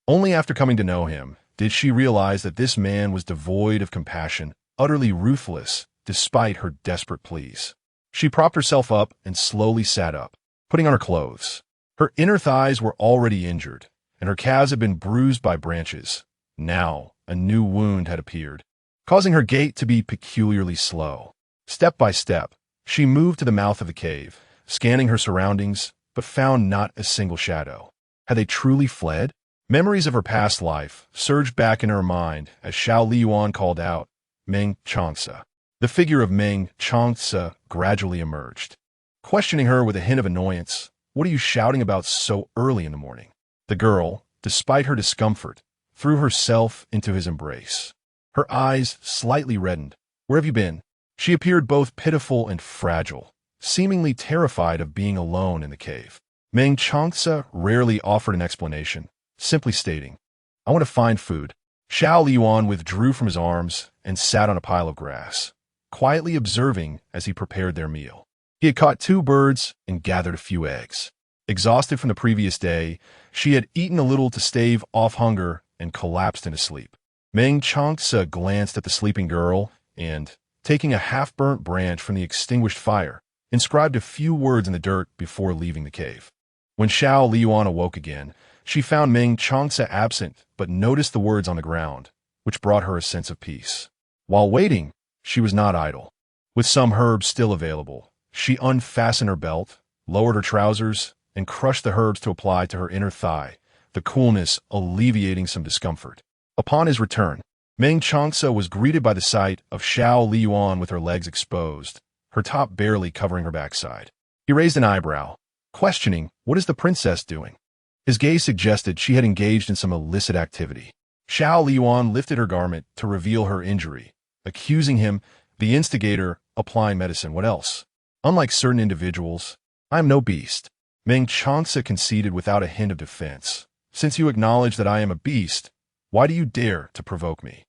Only after coming to know him did she realize that this man was devoid of compassion, utterly ruthless, despite her desperate pleas. She propped herself up and slowly sat up, putting on her clothes. Her inner thighs were already injured, and her calves had been bruised by branches. Now, a new wound had appeared, causing her gait to be peculiarly slow. Step by step, she moved to the mouth of the cave, scanning her surroundings, but found not a single shadow. Had they truly fled? Memories of her past life surged back in her mind as Xiao Liying called out, "Meng Changce." The figure of Meng Changce gradually emerged, questioning her with a hint of annoyance. "What are you shouting about so early in the morning?" The girl, despite her discomfort, threw herself into his embrace. Her eyes slightly reddened. "Where have you been?" She appeared both pitiful and fragile, seemingly terrified of being alone in the cave. Meng Changce rarely offered an explanation, simply stating, "I want to find food." Xiao Liying withdrew from his arms and sat on a pile of grass, quietly observing as he prepared their meal. He had caught 2 birds and gathered a few eggs. Exhausted from the previous day, she had eaten a little to stave off hunger and collapsed into sleep. Meng Changce glanced at the sleeping girl and, taking a half-burnt branch from the extinguished fire, inscribed a few words in the dirt before leaving the cave. When Xiao Liying awoke again, she found Meng Changce absent, but noticed the words on the ground, which brought her a sense of peace. While waiting, she was not idle. With some herbs still available, she unfastened her belt, lowered her trousers, and crushed the herbs to apply to her inner thigh, the coolness alleviating some discomfort. Upon his return, Meng Changce was greeted by the sight of Xiao Liying with her legs exposed, her top barely covering her backside. He raised an eyebrow, questioning, "What is the princess doing?" His gaze suggested she had engaged in some illicit activity. Xiao Liying lifted her garment to reveal her injury, accusing him, the instigator, applying medicine. "What else? Unlike certain individuals, I am no beast." Meng Changce conceded without a hint of defense. "Since you acknowledge that I am a beast, Why do you dare to provoke me?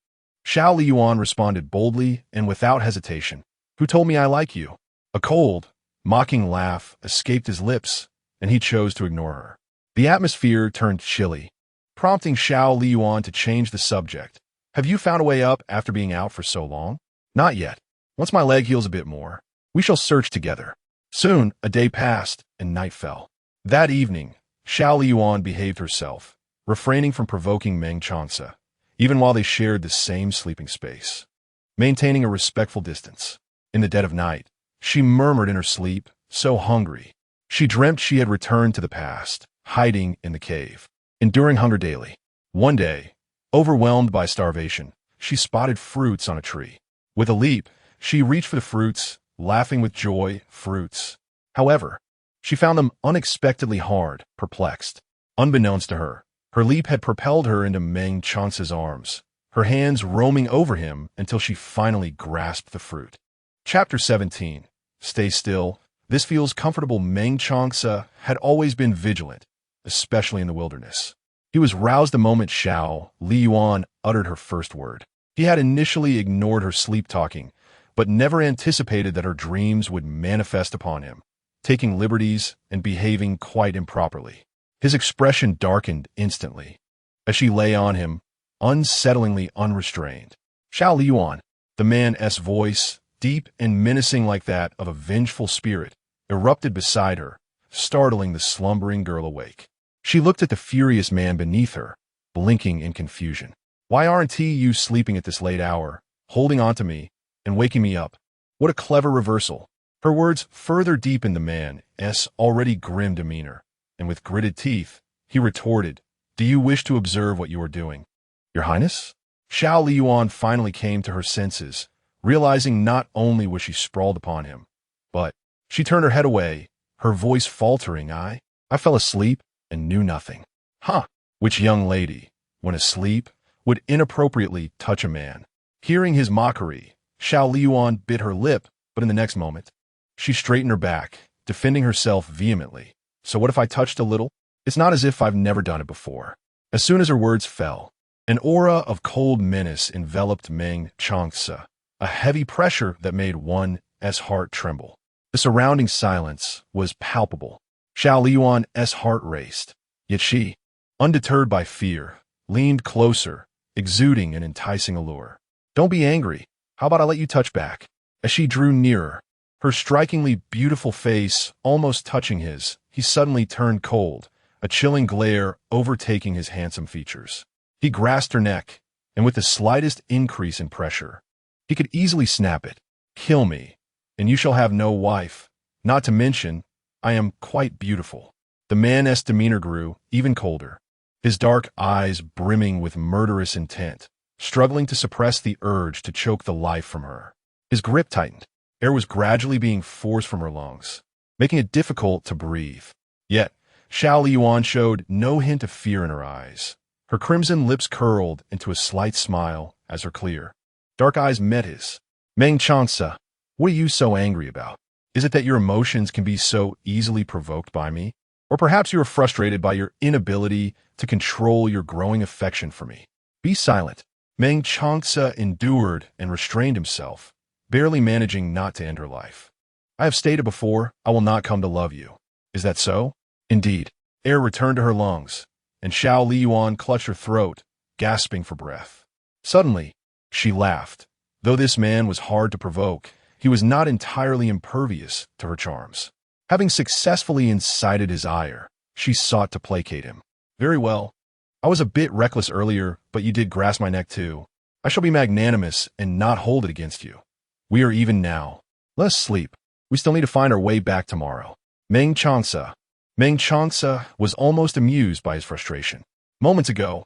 Xiao Liying responded boldly and without hesitation. Who told me I like you? A cold, mocking laugh escaped his lips, and he chose to ignore her. The atmosphere turned chilly, prompting Xiao Liying to change the subject. Have you found a way up after being out for so long? Not yet. Once my leg heals a bit more, we shall search together. Soon, a day passed, and night fell. That evening, Xiao Liying behaved herself, refraining from provoking Meng Changce, even while they shared the same sleeping space. Maintaining a respectful distance. In the dead of night, she murmured in her sleep, so hungry. She dreamt she had returned to the past, hiding in the cave, enduring hunger daily. One day, overwhelmed by starvation, she spotted fruits on a tree. With a leap, she reached for the fruits, laughing with joy. Fruits. However, she found them unexpectedly hard, perplexed. Unbeknownst to her, her leap had propelled her into Meng Changce's arms, her hands roaming over him until she finally grasped the fruit. Chapter 17. Stay still. This feels comfortable. Meng Changce had always been vigilant, especially in the wilderness. He was roused the moment Xiao Liying uttered her first word. He had initially ignored her sleep-talking, but never anticipated that her dreams would manifest upon him, taking liberties and behaving quite improperly. His expression darkened instantly, as she lay on him, unsettlingly unrestrained. Xiao Liying, the man's voice, deep and menacing like that of a vengeful spirit, erupted beside her, startling the slumbering girl awake. She looked at the furious man beneath her, blinking in confusion. Why aren't you sleeping at this late hour, holding on to me, and waking me up? What a clever reversal. Her words further deepened the man's already grim demeanor, and with gritted teeth, he retorted, Do you wish to observe what you are doing? Your Highness? Xiao Liying finally came to her senses, realizing not only was she sprawled upon him, but she turned her head away, her voice faltering. I fell asleep and knew nothing. Huh. Which young lady, when asleep, would inappropriately touch a man? Hearing his mockery, Xiao Liying bit her lip, but in the next moment, she straightened her back, defending herself vehemently. So what if I touched a little? It's not as if I've never done it before. As soon as her words fell, an aura of cold menace enveloped Meng Changce, a heavy pressure that made one's heart tremble. The surrounding silence was palpable. Xiao Liying's heart raced, yet she, undeterred by fear, leaned closer, exuding an enticing allure. Don't be angry. How about I let you touch back? As she drew nearer, her strikingly beautiful face almost touching his, he suddenly turned cold, a chilling glare overtaking his handsome features. He grasped her neck, and with the slightest increase in pressure, he could easily snap it. Kill me, and you shall have no wife. Not to mention, I am quite beautiful. The man's demeanor grew even colder, his dark eyes brimming with murderous intent, struggling to suppress the urge to choke the life from her. His grip tightened. Air was gradually being forced from her lungs, making it difficult to breathe. Yet, Xiao Liying showed no hint of fear in her eyes. Her crimson lips curled into a slight smile as her clear, dark eyes met his. Meng Changce, what are you so angry about? Is it that your emotions can be so easily provoked by me? Or perhaps you are frustrated by your inability to control your growing affection for me? Be silent. Meng Changce endured and restrained himself, barely managing not to end her life. I have stated before, I will not come to love you. Is that so? Indeed. Air returned to her lungs, and Xiao Liying clutched her throat, gasping for breath. Suddenly, she laughed. Though this man was hard to provoke, he was not entirely impervious to her charms. Having successfully incited his ire, she sought to placate him. Very well. I was a bit reckless earlier, but you did grasp my neck too. I shall be magnanimous and not hold it against you. We are even now. Let us sleep. We still need to find our way back tomorrow. Meng Changce. Meng Changce was almost amused by his frustration. Moments ago,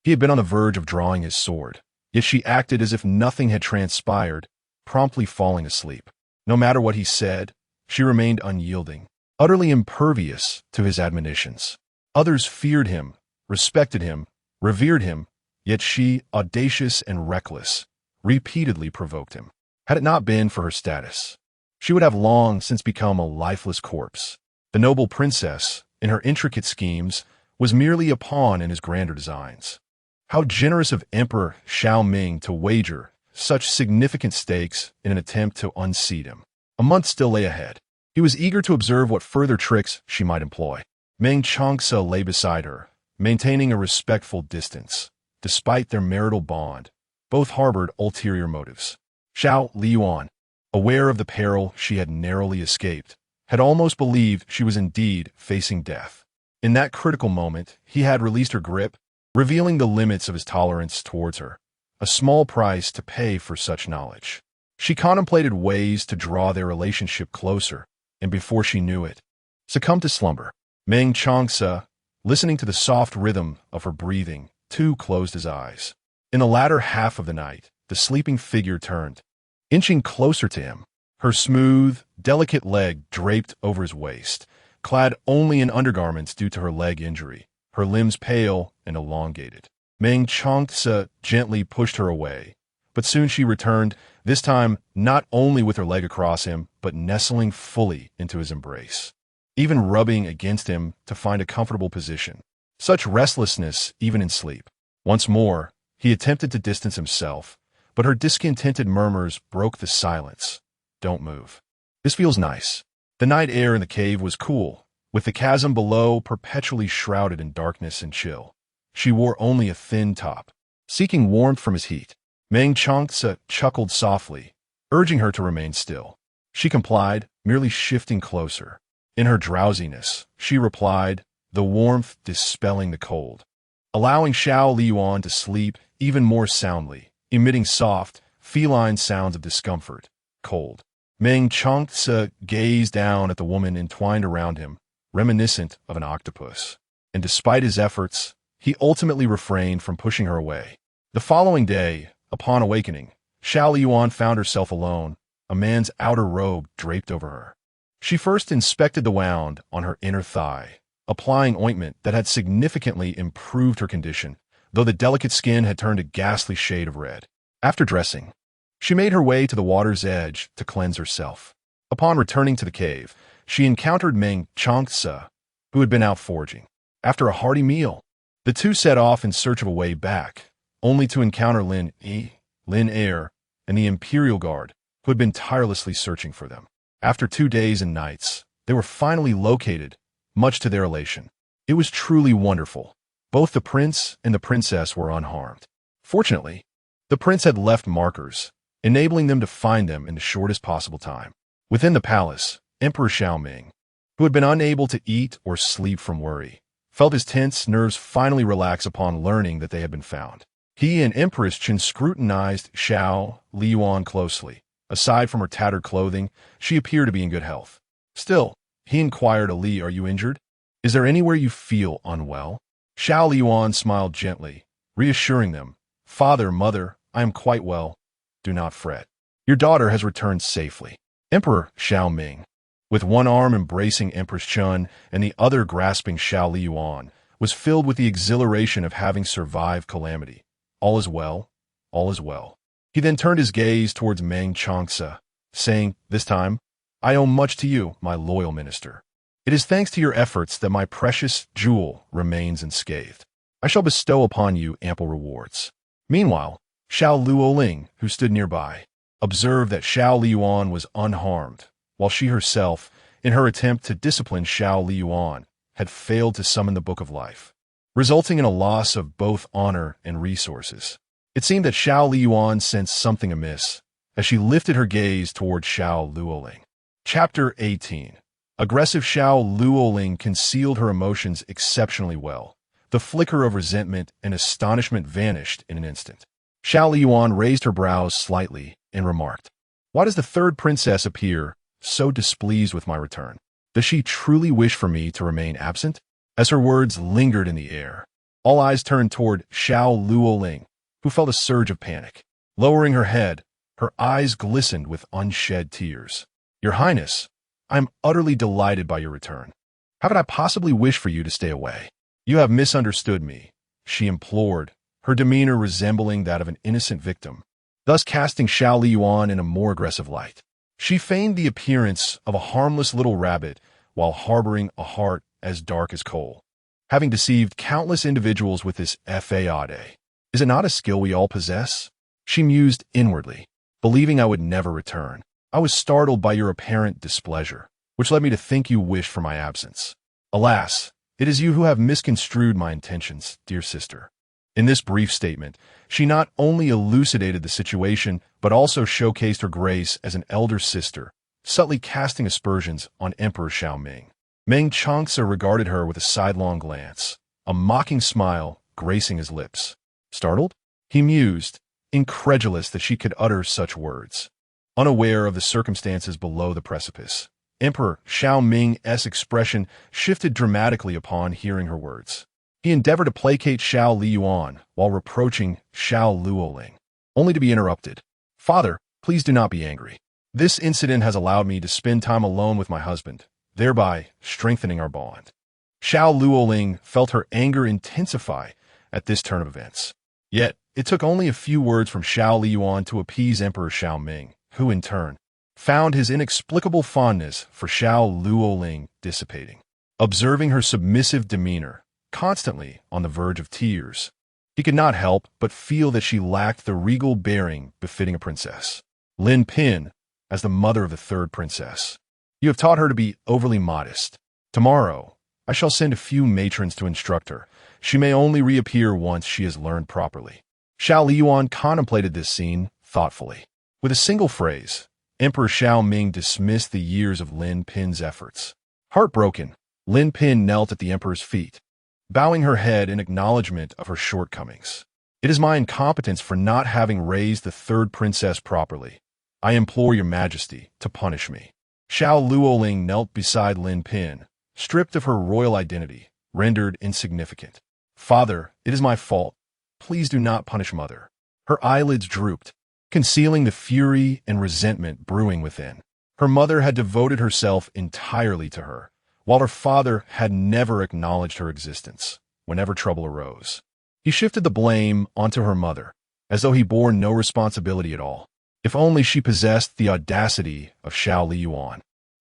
he had been on the verge of drawing his sword, yet she acted as if nothing had transpired, promptly falling asleep. No matter what he said, she remained unyielding, utterly impervious to his admonitions. Others feared him, respected him, revered him, yet she, audacious and reckless, repeatedly provoked him. Had it not been for her status, she would have long since become a lifeless corpse. The noble princess, in her intricate schemes, was merely a pawn in his grander designs. How generous of Emperor Xiao Ming to wager such significant stakes in an attempt to unseat him. A month still lay ahead. He was eager to observe what further tricks she might employ. Meng Changce lay beside her, maintaining a respectful distance. Despite their marital bond, both harbored ulterior motives. Xiao Liying, aware of the peril she had narrowly escaped, had almost believed she was indeed facing death. In that critical moment, he had released her grip, revealing the limits of his tolerance towards her, a small price to pay for such knowledge. She contemplated ways to draw their relationship closer, and before she knew it, succumbed to slumber. Meng Changce, listening to the soft rhythm of her breathing, too closed his eyes. In the latter half of the night, the sleeping figure turned, inching closer to him, her smooth, delicate leg draped over his waist, clad only in undergarments due to her leg injury, her limbs pale and elongated. Meng Changce gently pushed her away, but soon she returned, this time not only with her leg across him, but nestling fully into his embrace, even rubbing against him to find a comfortable position. Such restlessness even in sleep. Once more, he attempted to distance himself, but her discontented murmurs broke the silence. Don't move. This feels nice. The night air in the cave was cool, with the chasm below perpetually shrouded in darkness and chill. She wore only a thin top, seeking warmth from his heat. Meng Changce chuckled softly, urging her to remain still. She complied, merely shifting closer. In her drowsiness, she replied, the warmth dispelling the cold, allowing Xiao Liying to sleep even more soundly, emitting soft, feline sounds of discomfort. Cold. Meng Changce gazed down at the woman entwined around him, reminiscent of an octopus. And despite his efforts, he ultimately refrained from pushing her away. The following day, upon awakening, Xiao Liying found herself alone, a man's outer robe draped over her. She first inspected the wound on her inner thigh, applying ointment that had significantly improved her condition, though the delicate skin had turned a ghastly shade of red. After dressing, she made her way to the water's edge to cleanse herself. Upon returning to the cave, she encountered Meng Changce, who had been out foraging. After a hearty meal, the two set off in search of a way back, only to encounter Lin Er, and the Imperial Guard, who had been tirelessly searching for them. After 2 days and nights, they were finally located, much to their elation. It was truly wonderful. Both the prince and the princess were unharmed. Fortunately, the prince had left markers, enabling them to find them in the shortest possible time. Within the palace, Emperor Xiao Ming, who had been unable to eat or sleep from worry, felt his tense nerves finally relax upon learning that they had been found. He and Empress Chen scrutinized Xiao Liying closely. Aside from her tattered clothing, she appeared to be in good health. Still, he inquired, Ali, are you injured? Is there anywhere you feel unwell? Xiao Liying smiled gently, reassuring them, Father, Mother, I am quite well. Do not fret. Your daughter has returned safely. Emperor Xiao Ming, with one arm embracing Empress Chen and the other grasping Xiao Liying, was filled with the exhilaration of having survived calamity. All is well, all is well. He then turned his gaze towards Meng Changce, saying, this time, I owe much to you, my loyal minister. It is thanks to your efforts that my precious jewel remains unscathed. I shall bestow upon you ample rewards. Meanwhile, Xiao Liying, who stood nearby, observed that Xiao Liying was unharmed, while she herself, in her attempt to discipline Xiao Liying, had failed to summon the Book of Life, resulting in a loss of both honor and resources. It seemed that Xiao Liying sensed something amiss as she lifted her gaze toward Xiao Liying. Chapter 18. Aggressive Xiao Liying concealed her emotions exceptionally well. The flicker of resentment and astonishment vanished in an instant. Xiao Liying raised her brows slightly and remarked, why does the third princess appear so displeased with my return? Does she truly wish for me to remain absent? As her words lingered in the air, all eyes turned toward Xiao Liying, who felt a surge of panic. Lowering her head, her eyes glistened with unshed tears. Your Highness, I am utterly delighted by your return. How could I possibly wish for you to stay away? You have misunderstood me, she implored, her demeanor resembling that of an innocent victim, thus casting Xiao Liying in a more aggressive light. She feigned the appearance of a harmless little rabbit while harboring a heart as dark as coal, having deceived countless individuals with this fade. Is it not a skill we all possess? She mused inwardly, believing I would never return. I was startled by your apparent displeasure, which led me to think you wished for my absence. Alas, it is you who have misconstrued my intentions, dear sister. In this brief statement, she not only elucidated the situation, but also showcased her grace as an elder sister, subtly casting aspersions on Emperor Xiao Ming. Meng Changce regarded her with a sidelong glance, a mocking smile gracing his lips. Startled? He mused, incredulous that she could utter such words. Unaware of the circumstances below the precipice, Emperor Xiao Ming's expression shifted dramatically upon hearing her words. He endeavored to placate Xiao Liying while reproaching Xiao Liying, only to be interrupted. Father, please do not be angry. This incident has allowed me to spend time alone with my husband, thereby strengthening our bond. Xiao Liying felt her anger intensify at this turn of events. Yet, it took only a few words from Xiao Liying to appease Emperor Xiao Ming, who in turn found his inexplicable fondness for Xiao Liying dissipating. Observing her submissive demeanor, constantly on the verge of tears, he could not help but feel that she lacked the regal bearing befitting a princess. Lin Pin, as the mother of the third princess, you have taught her to be overly modest. Tomorrow, I shall send a few matrons to instruct her. She may only reappear once she has learned properly. Xiao Liying contemplated this scene thoughtfully. With a single phrase, Emperor Xiao Ming dismissed the years of Lin Pin's efforts. Heartbroken, Lin Pin knelt at the emperor's feet, bowing her head in acknowledgement of her shortcomings. It is my incompetence for not having raised the third princess properly. I implore your majesty to punish me. Xiao Liying knelt beside Lin Pin, stripped of her royal identity, rendered insignificant. Father, it is my fault. Please do not punish mother. Her eyelids drooped, concealing the fury and resentment brewing within. Her mother had devoted herself entirely to her, while her father had never acknowledged her existence whenever trouble arose. He shifted the blame onto her mother, as though he bore no responsibility at all. If only she possessed the audacity of Xiao Liying,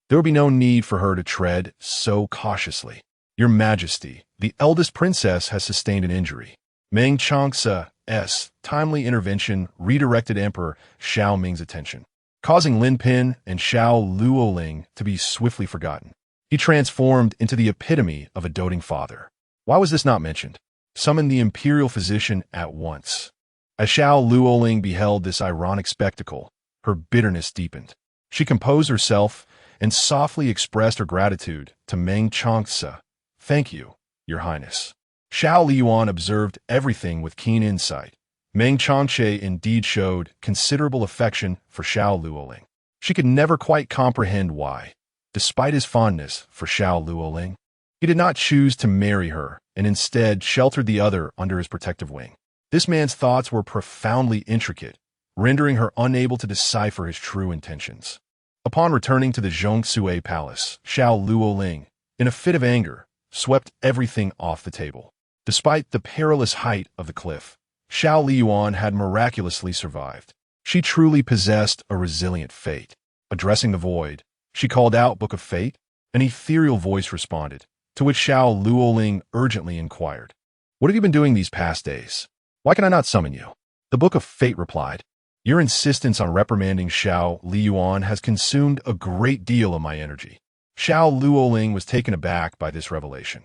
there would be no need for her to tread so cautiously. Your Majesty, the eldest princess has sustained an injury. Meng Changce's timely intervention redirected Emperor Xiao Ming's attention, causing Lin Pin and Xiao Liying to be swiftly forgotten. He transformed into the epitome of a doting father. Why was this not mentioned? Summon the imperial physician at once. As Xiao Liying beheld this ironic spectacle, her bitterness deepened. She composed herself and softly expressed her gratitude to Meng Changce. Thank you, Your Highness. Xiao Liying observed everything with keen insight. Meng Changce indeed showed considerable affection for Xiao Liying. She could never quite comprehend why, despite his fondness for Xiao Liying, he did not choose to marry her and instead sheltered the other under his protective wing. This man's thoughts were profoundly intricate, rendering her unable to decipher his true intentions. Upon returning to the Zhongsue Palace, Xiao Liying, in a fit of anger, swept everything off the table. Despite the perilous height of the cliff, Xiao Liying had miraculously survived. She truly possessed a resilient fate. Addressing the void, she called out, "Book of Fate?" An ethereal voice responded, to which Xiao Liying urgently inquired, "What have you been doing these past days? Why can I not summon you?" The Book of Fate replied, "Your insistence on reprimanding Xiao Liying has consumed a great deal of my energy." Xiao Liying was taken aback by this revelation.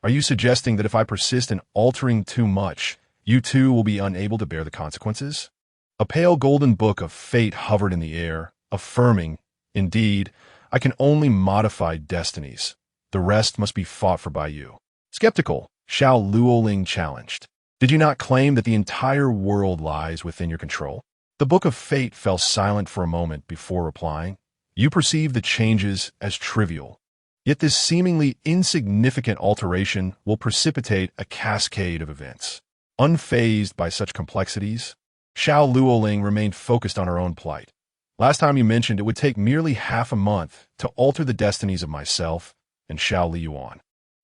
"Are you suggesting that if I persist in altering too much, you too will be unable to bear the consequences?" A pale golden book of fate hovered in the air, affirming, "Indeed, I can only modify destinies. The rest must be fought for by you." Skeptical, Xiao Liying challenged, "Did you not claim that the entire world lies within your control?" The Book of Fate fell silent for a moment before replying, "You perceive the changes as trivial. Yet this seemingly insignificant alteration will precipitate a cascade of events." Unfazed by such complexities, Xiao Liying remained focused on her own plight. "Last time you mentioned it would take merely half a month to alter the destinies of myself and Xiao Liying.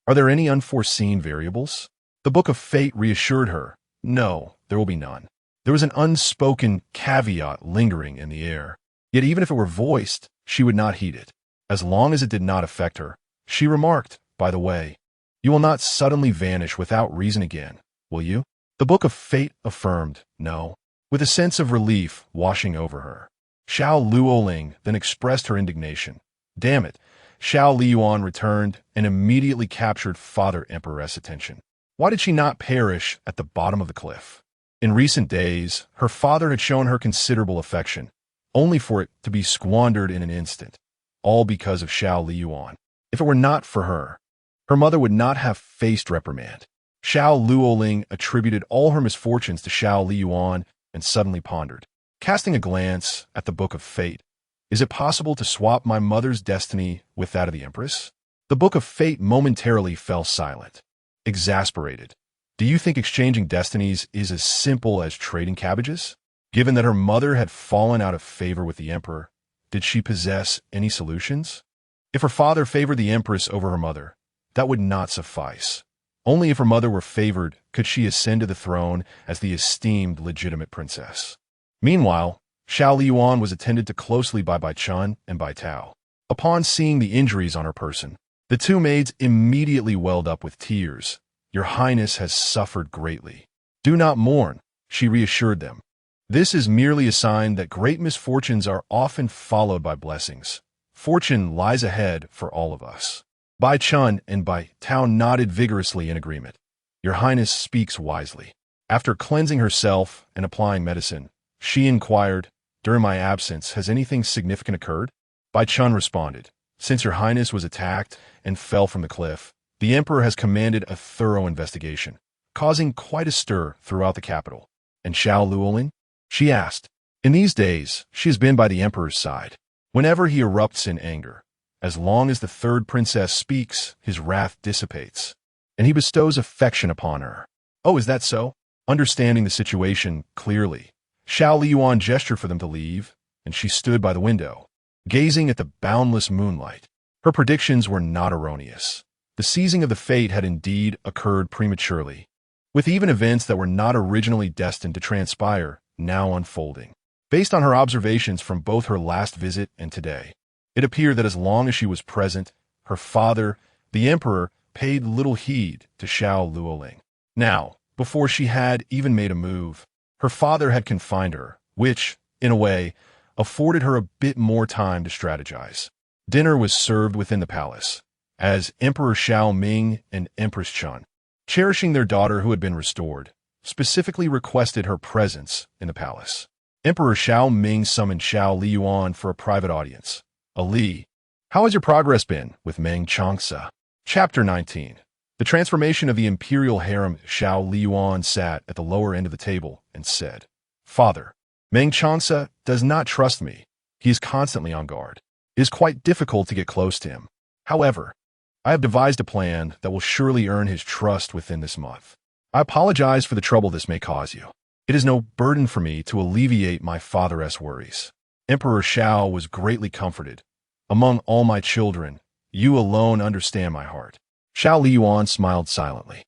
Are there any unforeseen variables?" The Book of Fate reassured her, "No, there will be none." There was an unspoken caveat lingering in the air. Yet even if it were voiced, she would not heed it. As long as it did not affect her, she remarked, "By the way, you will not suddenly vanish without reason again, will you?" The Book of Fate affirmed no, with a sense of relief washing over her. Xiao Liying then expressed her indignation. Damn it! Xiao Liying returned and immediately captured Father Emperor's attention. Why did she not perish at the bottom of the cliff? In recent days, her father had shown her considerable affection, only for it to be squandered in an instant, all because of Xiao Liying. If it were not for her, her mother would not have faced reprimand. Xiao Liying attributed all her misfortunes to Xiao Liying and suddenly pondered, casting a glance at the Book of Fate. Is it possible to swap my mother's destiny with that of the Empress? The Book of Fate momentarily fell silent. Exasperated. Do you think exchanging destinies is as simple as trading cabbages? Given that her mother had fallen out of favor with the Emperor, did she possess any solutions? If her father favored the Empress over her mother, that would not suffice. Only if her mother were favored could she ascend to the throne as the esteemed legitimate princess. Meanwhile, Xiao Liying was attended to closely by Bai Chun and Bai Tao. Upon seeing the injuries on her person, the two maids immediately welled up with tears. Your Highness has suffered greatly. Do not mourn, she reassured them. This is merely a sign that great misfortunes are often followed by blessings. Fortune lies ahead for all of us. Bai Chun and Bai Tao nodded vigorously in agreement. Your Highness speaks wisely. After cleansing herself and applying medicine, she inquired, during my absence, has anything significant occurred? Bai Chun responded, since Your Highness was attacked and fell from the cliff, the Emperor has commanded a thorough investigation, causing quite a stir throughout the capital. And Xiao Liying? She asked. In these days, she has been by the Emperor's side. Whenever he erupts in anger, as long as the third princess speaks, his wrath dissipates, and he bestows affection upon her. Oh, is that so? Understanding the situation clearly, Xiao Liying gestured for them to leave, and she stood by the window, gazing at the boundless moonlight. Her predictions were not erroneous. The seizing of the fate had indeed occurred prematurely, with even events that were not originally destined to transpire now unfolding. Based on her observations from both her last visit and today, it appeared that as long as she was present, her father, the Emperor, paid little heed to Xiao Liying. Now, before she had even made a move, her father had confined her, which, in a way, afforded her a bit more time to strategize. Dinner was served within the palace, as Emperor Xiao Ming and Empress Chun, cherishing their daughter who had been restored, specifically requested her presence in the palace. Emperor Xiao Ming summoned Xiao Liying for a private audience. Ali, how has your progress been with Meng Changce? Chapter 19. The transformation of the imperial harem. Xiao Liying sat at the lower end of the table and said, Father, Meng Changce does not trust me. He is constantly on guard. It is quite difficult to get close to him. However, I have devised a plan that will surely earn his trust within this month. I apologize for the trouble this may cause you. It is no burden for me to alleviate my father's worries. Emperor Xiao was greatly comforted. Among all my children, you alone understand my heart. Xiao Liying smiled silently.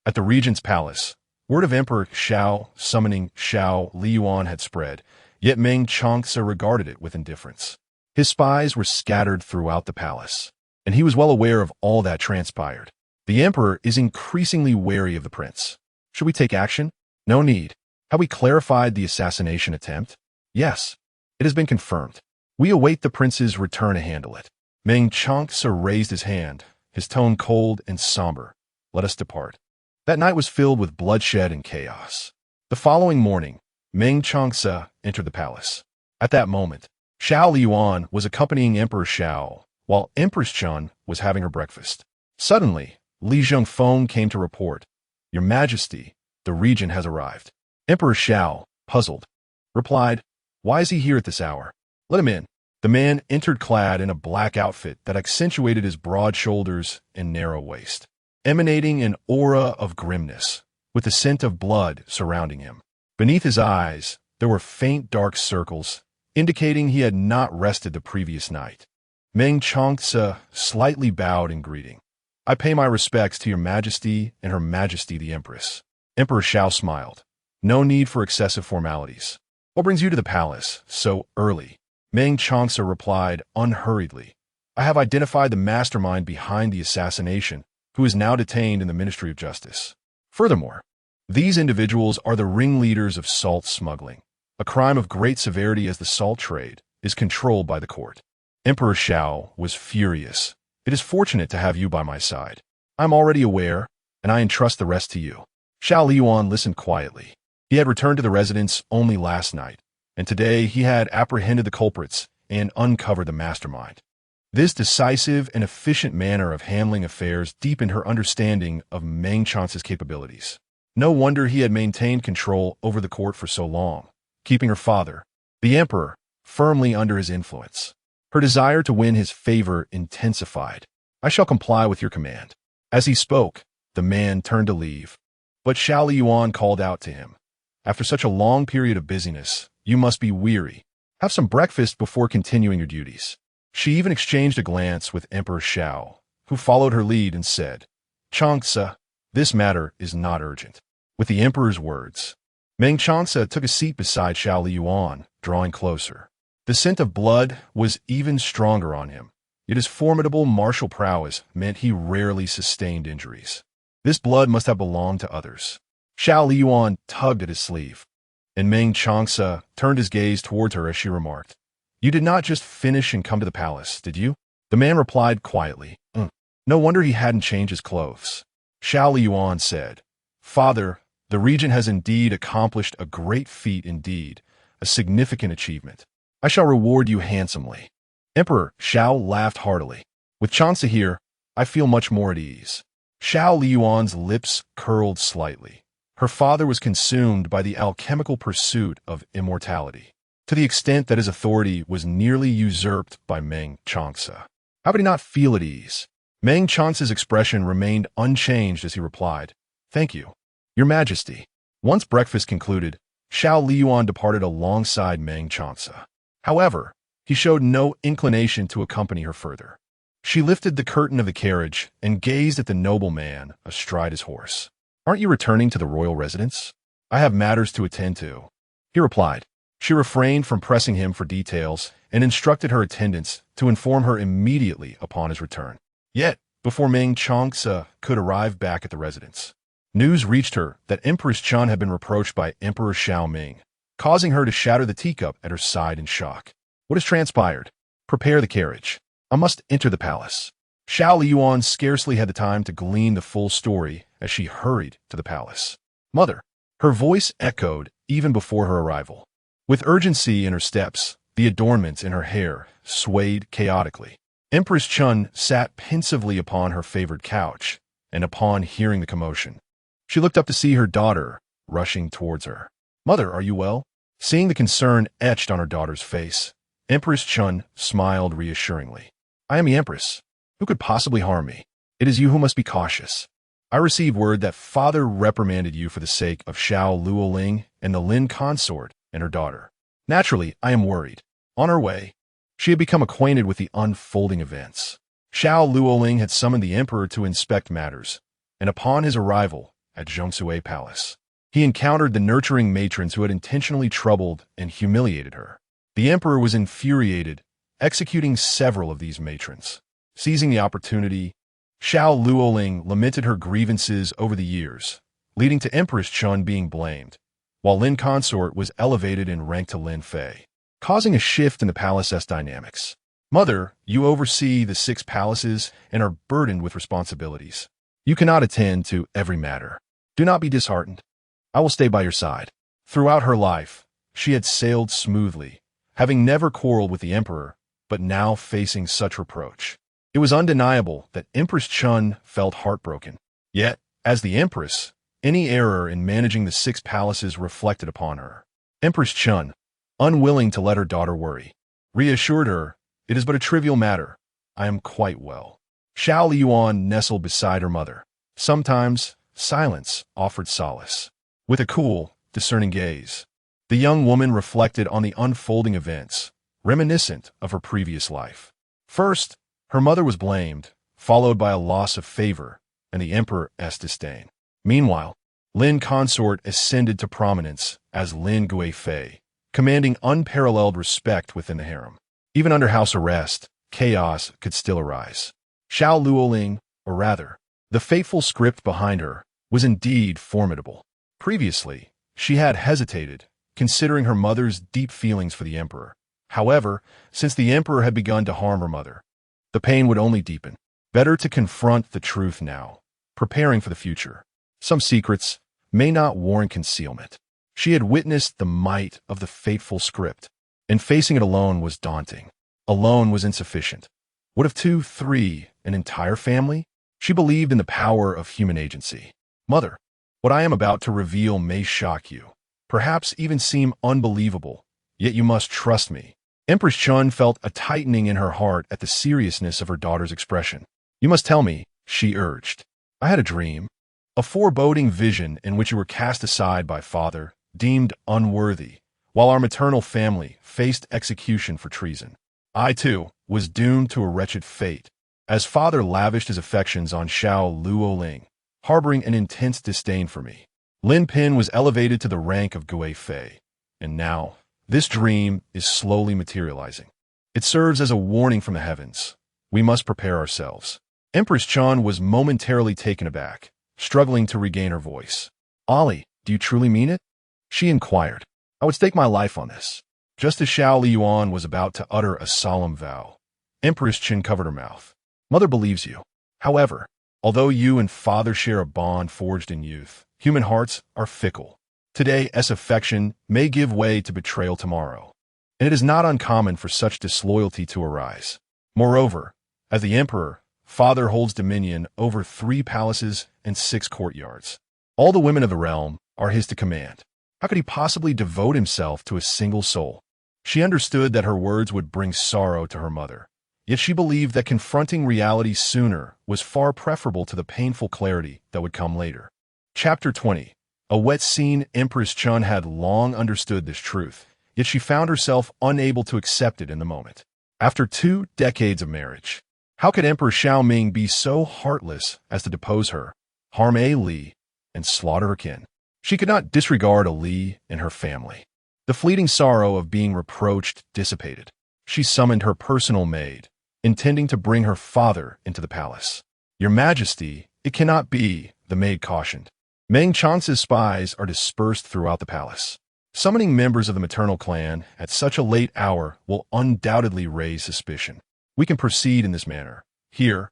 At the regent's palace, word of Emperor Xiao summoning Xiao Liying had spread, yet Meng Changce regarded it with indifference. His spies were scattered throughout the palace, and he was well aware of all that transpired. The Emperor is increasingly wary of the prince. Should we take action? No need. Have we clarified the assassination attempt? Yes. It has been confirmed. We await the prince's return to handle it. Meng Changce raised his hand, his tone cold and somber. Let us depart. That night was filled with bloodshed and chaos. The following morning, Meng Changce entered the palace. At that moment, Xiao Liying was accompanying Emperor Xiao, while Empress Chun was having her breakfast. Suddenly, Li Zhengfeng came to report, Your Majesty, the regent has arrived. Emperor Xiao, puzzled, replied, Why is he here at this hour? Let him in. The man entered clad in a black outfit that accentuated his broad shoulders and narrow waist, emanating an aura of grimness, with the scent of blood surrounding him. Beneath his eyes, there were faint dark circles, indicating he had not rested the previous night. Meng Changce slightly bowed in greeting. I pay my respects to Your Majesty and Her Majesty the Empress. Emperor Xiao smiled. No need for excessive formalities. What brings you to the palace so early? Meng Changce replied unhurriedly. I have identified the mastermind behind the assassination, who is now detained in the Ministry of Justice. Furthermore, These individuals are the ringleaders of salt smuggling, a crime of great severity as the salt trade is controlled by the court. Emperor Xiao was furious. It is fortunate to have you by my side. I'm already aware, and I entrust the rest to you. Xiao Liying listened quietly. He had returned to the residence only last night, and today he had apprehended the culprits and uncovered the mastermind. This decisive and efficient manner of handling affairs deepened her understanding of Meng Chance's capabilities. No wonder he had maintained control over the court for so long, keeping her father, the emperor, firmly under his influence. Her desire to win his favor intensified. I shall comply with your command. As he spoke, the man turned to leave, but Xiao Liying called out to him. After such a long period of busyness, you must be weary. Have some breakfast before continuing your duties. She even exchanged a glance with Emperor Xiao, who followed her lead and said, Changce, this matter is not urgent. With the emperor's words, Meng Changce took a seat beside Xiao Liying, drawing closer. The scent of blood was even stronger on him, yet his formidable martial prowess meant he rarely sustained injuries. This blood must have belonged to others. Xiao Liying tugged at his sleeve, and Meng Changce turned his gaze towards her as she remarked, You did not just finish and come to the palace, did you? The man replied quietly, No wonder he hadn't changed his clothes. Xiao Liying said, Father, the regent has indeed accomplished a great feat indeed, a significant achievement. I shall reward you handsomely. Emperor Xiao laughed heartily. With Changce here, I feel much more at ease. Xiao Liying's lips curled slightly. Her father was consumed by the alchemical pursuit of immortality, to the extent that his authority was nearly usurped by Meng Changce. How could he not feel at ease? Meng Changce's expression remained unchanged as he replied, Thank you, Your Majesty. Once breakfast concluded, Xiao Liying departed alongside Meng Changce. However, he showed no inclination to accompany her further. She lifted the curtain of the carriage and gazed at the noble man astride his horse. Aren't you returning to the royal residence? I have matters to attend to. He replied. She refrained from pressing him for details and instructed her attendants to inform her immediately upon his return. Yet, before Meng Changce could arrive back at the residence, news reached her that Empress Chun had been reproached by Emperor Xiaoming, causing her to shatter the teacup at her side in shock. What has transpired? Prepare the carriage. I must enter the palace. Xiao Liying scarcely had the time to glean the full story as she hurried to the palace. Mother, her voice echoed even before her arrival. With urgency in her steps, the adornments in her hair swayed chaotically. Empress Chun sat pensively upon her favored couch, and upon hearing the commotion, she looked up to see her daughter rushing towards her. Mother, are you well? Seeing the concern etched on her daughter's face, Empress Chun smiled reassuringly. I am the Empress. Who could possibly harm me? It is you who must be cautious. I received word that father reprimanded you for the sake of Xiao Liying and the Lin consort and her daughter. Naturally, I am worried. On her way, she had become acquainted with the unfolding events. Xiao Liying had summoned the emperor to inspect matters, and upon his arrival at Zhongsue Palace, he encountered the nurturing matrons who had intentionally troubled and humiliated her. The emperor was infuriated, executing several of these matrons. Seizing the opportunity, Xiao Liying lamented her grievances over the years, leading to Empress Chun being blamed, while Lin Consort was elevated in rank to Lin Fei, causing a shift in the palace's dynamics. Mother, you oversee the 6 palaces and are burdened with responsibilities. You cannot attend to every matter. Do not be disheartened. I will stay by your side. Throughout her life, she had sailed smoothly, having never quarreled with the emperor, but now facing such reproach. It was undeniable that Empress Chun felt heartbroken. Yet, as the empress, any error in managing the 6 palaces reflected upon her. Empress Chun, unwilling to let her daughter worry, reassured her, It is but a trivial matter. I am quite well. Xiao Liying nestled beside her mother. Sometimes, silence offered solace. With a cool, discerning gaze, the young woman reflected on the unfolding events, reminiscent of her previous life. First, her mother was blamed, followed by a loss of favor and the emperor's disdain. Meanwhile, Lin Consort ascended to prominence as Lin Guifei, commanding unparalleled respect within the harem. Even under house arrest, chaos could still arise. Xiao Liying, or rather, the fateful script behind her, was indeed formidable. Previously, she had hesitated, considering her mother's deep feelings for the emperor. However, since the emperor had begun to harm her mother, the pain would only deepen. Better to confront the truth now, preparing for the future. Some secrets may not warrant concealment. She had witnessed the might of the fateful script, and facing it alone was daunting. Alone was insufficient. What if 2, 3, an entire family? She believed in the power of human agency. Mother, what I am about to reveal may shock you, perhaps even seem unbelievable, yet you must trust me. Empress Chun felt a tightening in her heart at the seriousness of her daughter's expression. You must tell me, she urged. I had a dream, a foreboding vision in which you were cast aside by father, deemed unworthy, while our maternal family faced execution for treason. I, too, was doomed to a wretched fate, as father lavished his affections on Xiao Liying, harboring an intense disdain for me. Lin Pin was elevated to the rank of Gui Fei, and now, this dream is slowly materializing. It serves as a warning from the heavens. We must prepare ourselves. Empress Chun was momentarily taken aback, struggling to regain her voice. Ollie, do you truly mean it? She inquired. I would stake my life on this. Just as Xiao Liying was about to utter a solemn vow, Empress Chun covered her mouth. Mother believes you. However, although you and father share a bond forged in youth, human hearts are fickle. Today's affection may give way to betrayal tomorrow, and it is not uncommon for such disloyalty to arise. Moreover, as the emperor, father holds dominion over 3 palaces and 6 courtyards. All the women of the realm are his to command. How could he possibly devote himself to a single soul? She understood that her words would bring sorrow to her mother, yet she believed that confronting reality sooner was far preferable to the painful clarity that would come later. Chapter 20. A wet scene. Empress Chun had long understood this truth, yet she found herself unable to accept it in the moment. After 2 decades of marriage, how could Emperor Xiao Ming be so heartless as to depose her, harm a Li, and slaughter her kin? She could not disregard a Li and her family. The fleeting sorrow of being reproached dissipated. She summoned her personal maid, intending to bring her father into the palace. Your Majesty, it cannot be, the maid cautioned. Meng Chance's spies are dispersed throughout the palace. Summoning members of the maternal clan at such a late hour will undoubtedly raise suspicion. We can proceed in this manner. Here,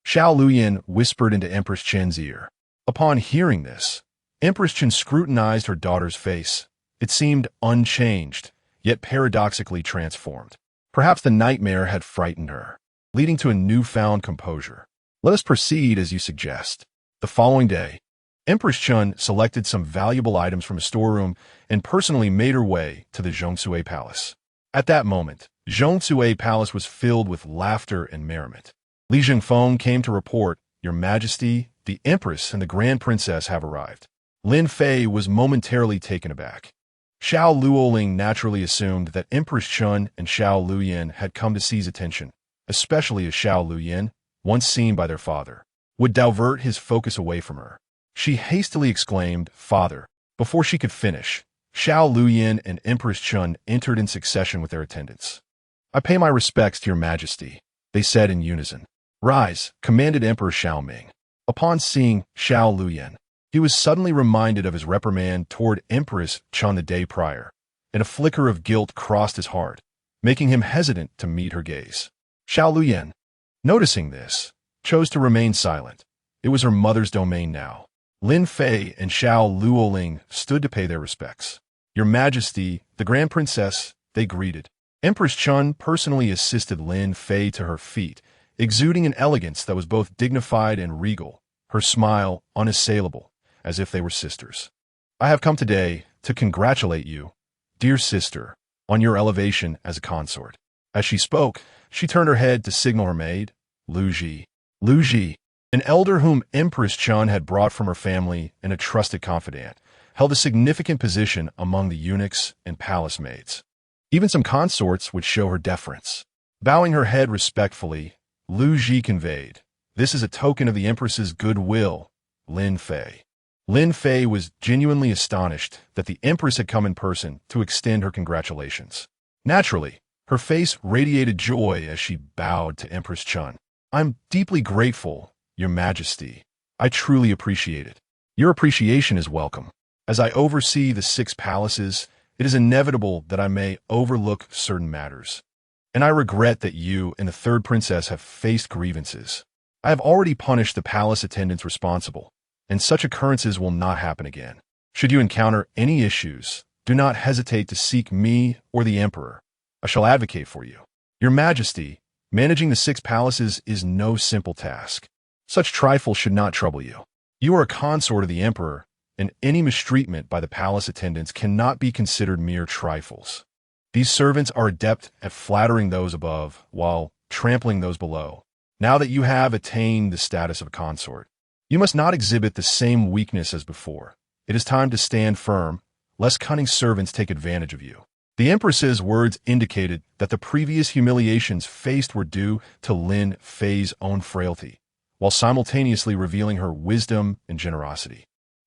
Xiao Liying whispered into Empress Chen's ear. Upon hearing this, Empress Chen scrutinized her daughter's face. It seemed unchanged, yet paradoxically transformed. Perhaps the nightmare had frightened her, leading to a newfound composure. Let us proceed as you suggest. The following day, Empress Chun selected some valuable items from a storeroom and personally made her way to the Zhongsue Palace. At that moment, Zhongsue Palace was filled with laughter and merriment. Li Zhengfeng came to report, Your Majesty, the Empress and the Grand Princess have arrived. Lin Fei was momentarily taken aback. Xiao Liying naturally assumed that Empress Chun and Xiao Liying had come to seize attention, especially as Xiao Liying, once seen by their father, would divert his focus away from her. She hastily exclaimed, Father. Before she could finish, Xiao Liying and Empress Chun entered in succession with their attendants. I pay my respects to your Majesty, they said in unison. Rise, commanded Emperor Xiao Ming. Upon seeing Xiao Liying, he was suddenly reminded of his reprimand toward Empress Chun the day prior, and a flicker of guilt crossed his heart, making him hesitant to meet her gaze. Xiao Liying, noticing this, chose to remain silent. It was her mother's domain now. Lin Fei and Xiao Liying stood to pay their respects. Your Majesty, the Grand Princess, they greeted. Empress Chun personally assisted Lin Fei to her feet, exuding an elegance that was both dignified and regal, her smile unassailable, as if they were sisters. I have come today to congratulate you, dear sister, on your elevation as a consort. As she spoke, she turned her head to signal her maid, Lu Ji. Lu Ji, an elder whom Empress Chun had brought from her family and a trusted confidant, held a significant position among the eunuchs and palace maids. Even some consorts would show her deference. Bowing her head respectfully, Lu Ji conveyed, This is a token of the Empress's goodwill, Lin Fei. Lin Fei was genuinely astonished that the Empress had come in person to extend her congratulations. Naturally, her face radiated joy as she bowed to Empress Chun. I'm deeply grateful, Your Majesty. I truly appreciate it. Your appreciation is welcome. As I oversee the 6 palaces, it is inevitable that I may overlook certain matters. And I regret that you and the third princess have faced grievances. I have already punished the palace attendants responsible, and such occurrences will not happen again. Should you encounter any issues, do not hesitate to seek me or the emperor. I shall advocate for you. Your Majesty, managing the 6 palaces is no simple task. Such trifles should not trouble you. You are a consort of the emperor, and any mistreatment by the palace attendants cannot be considered mere trifles. These servants are adept at flattering those above while trampling those below. Now that you have attained the status of a consort, you must not exhibit the same weakness as before. It is time to stand firm, lest cunning servants take advantage of you. The Empress's words indicated that the previous humiliations faced were due to Lin Fei's own frailty, while simultaneously revealing her wisdom and generosity.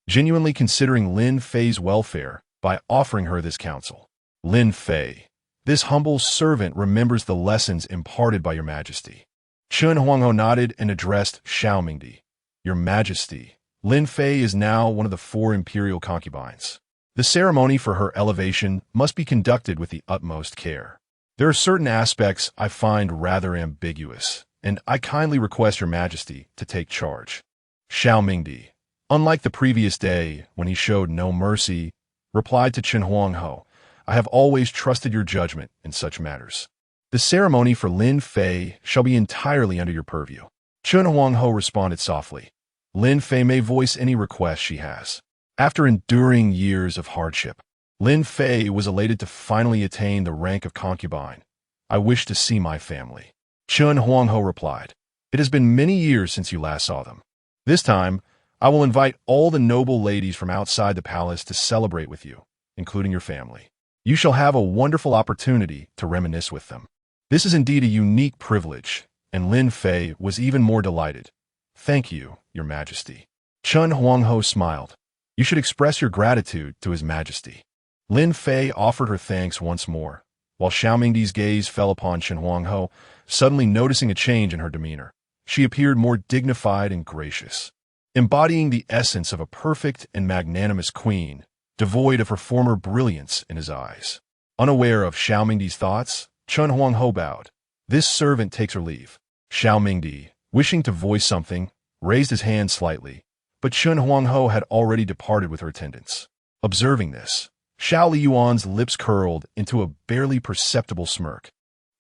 Genuinely considering Lin Fei's welfare by offering her this counsel. Lin Fei, this humble servant remembers the lessons imparted by your Majesty. Chun Huangho nodded and addressed Xiao Mingdi. Your Majesty, Lin Fei is now one of the 4 imperial concubines. The ceremony for her elevation must be conducted with the utmost care. There are certain aspects I find rather ambiguous, and I kindly request your Majesty to take charge. Xiao Mingdi, unlike the previous day when he showed no mercy, replied to Chen Huangho, I have always trusted your judgment in such matters. The ceremony for Lin Fei shall be entirely under your purview. Chen Huangho responded softly. Lin Fei may voice any request she has. After enduring years of hardship, Lin Fei was elated to finally attain the rank of concubine. I wish to see my family. Chen Huangho replied. It has been many years since you last saw them. This time, I will invite all the noble ladies from outside the palace to celebrate with you, including your family. You shall have a wonderful opportunity to reminisce with them. This is indeed a unique privilege, and Lin Fei was even more delighted. Thank you, Your Majesty. Chen Huangho smiled. You should express your gratitude to His Majesty. Lin Fei offered her thanks once more, while Xiao Mingdi's gaze fell upon Chen Huangho, suddenly noticing a change in her demeanor. She appeared more dignified and gracious, embodying the essence of a perfect and magnanimous queen, devoid of her former brilliance in his eyes. Unaware of Xiao Mingdi's thoughts, Chen Huangho bowed. This servant takes her leave. Xiao Mingdi, wishing to voice something, raised his hand slightly, but Chen Huangho had already departed with her attendants. Observing this, Xiao Liyuan's lips curled into a barely perceptible smirk.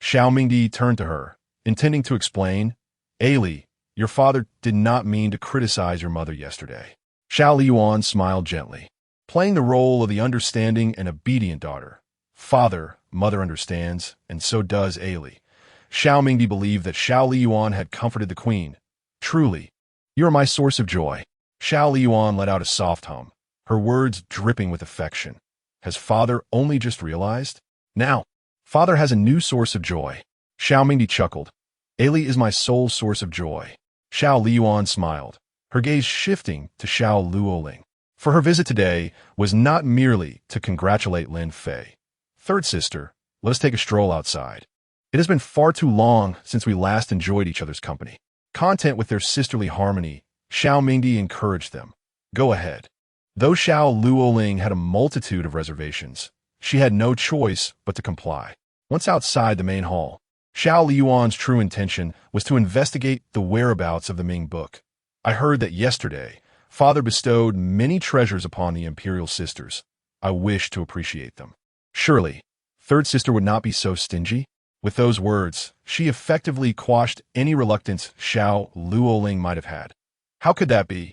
Xiao Mingdi turned to her, intending to explain, Ali, your father did not mean to criticize your mother yesterday. Xiao Liyuan smiled gently, playing the role of the understanding and obedient daughter. Father, mother understands, and so does Ali. Xiao Mingdi believed that Xiao Liyuan had comforted the queen. Truly, you are my source of joy. Xiao Liyuan let out a soft hum, her words dripping with affection. Has father only just realized? Now, father has a new source of joy. Xiao Mingdi chuckled. Ali is my sole source of joy. Xiao Liyuan smiled, her gaze shifting to Xiao Luoling. For her visit today was not merely to congratulate Lin Fei. Third sister, let us take a stroll outside. It has been far too long since we last enjoyed each other's company. Content with their sisterly harmony, Xiao Mingdi encouraged them. Go ahead. Though Xiao Luoling had a multitude of reservations, she had no choice but to comply. Once outside the main hall, Xiao Liyuan's true intention was to investigate the whereabouts of the Ming book. I heard that yesterday, father bestowed many treasures upon the imperial sisters. I wish to appreciate them. Surely, third sister would not be so stingy? With those words, she effectively quashed any reluctance Xiao Luoling might have had. How could that be?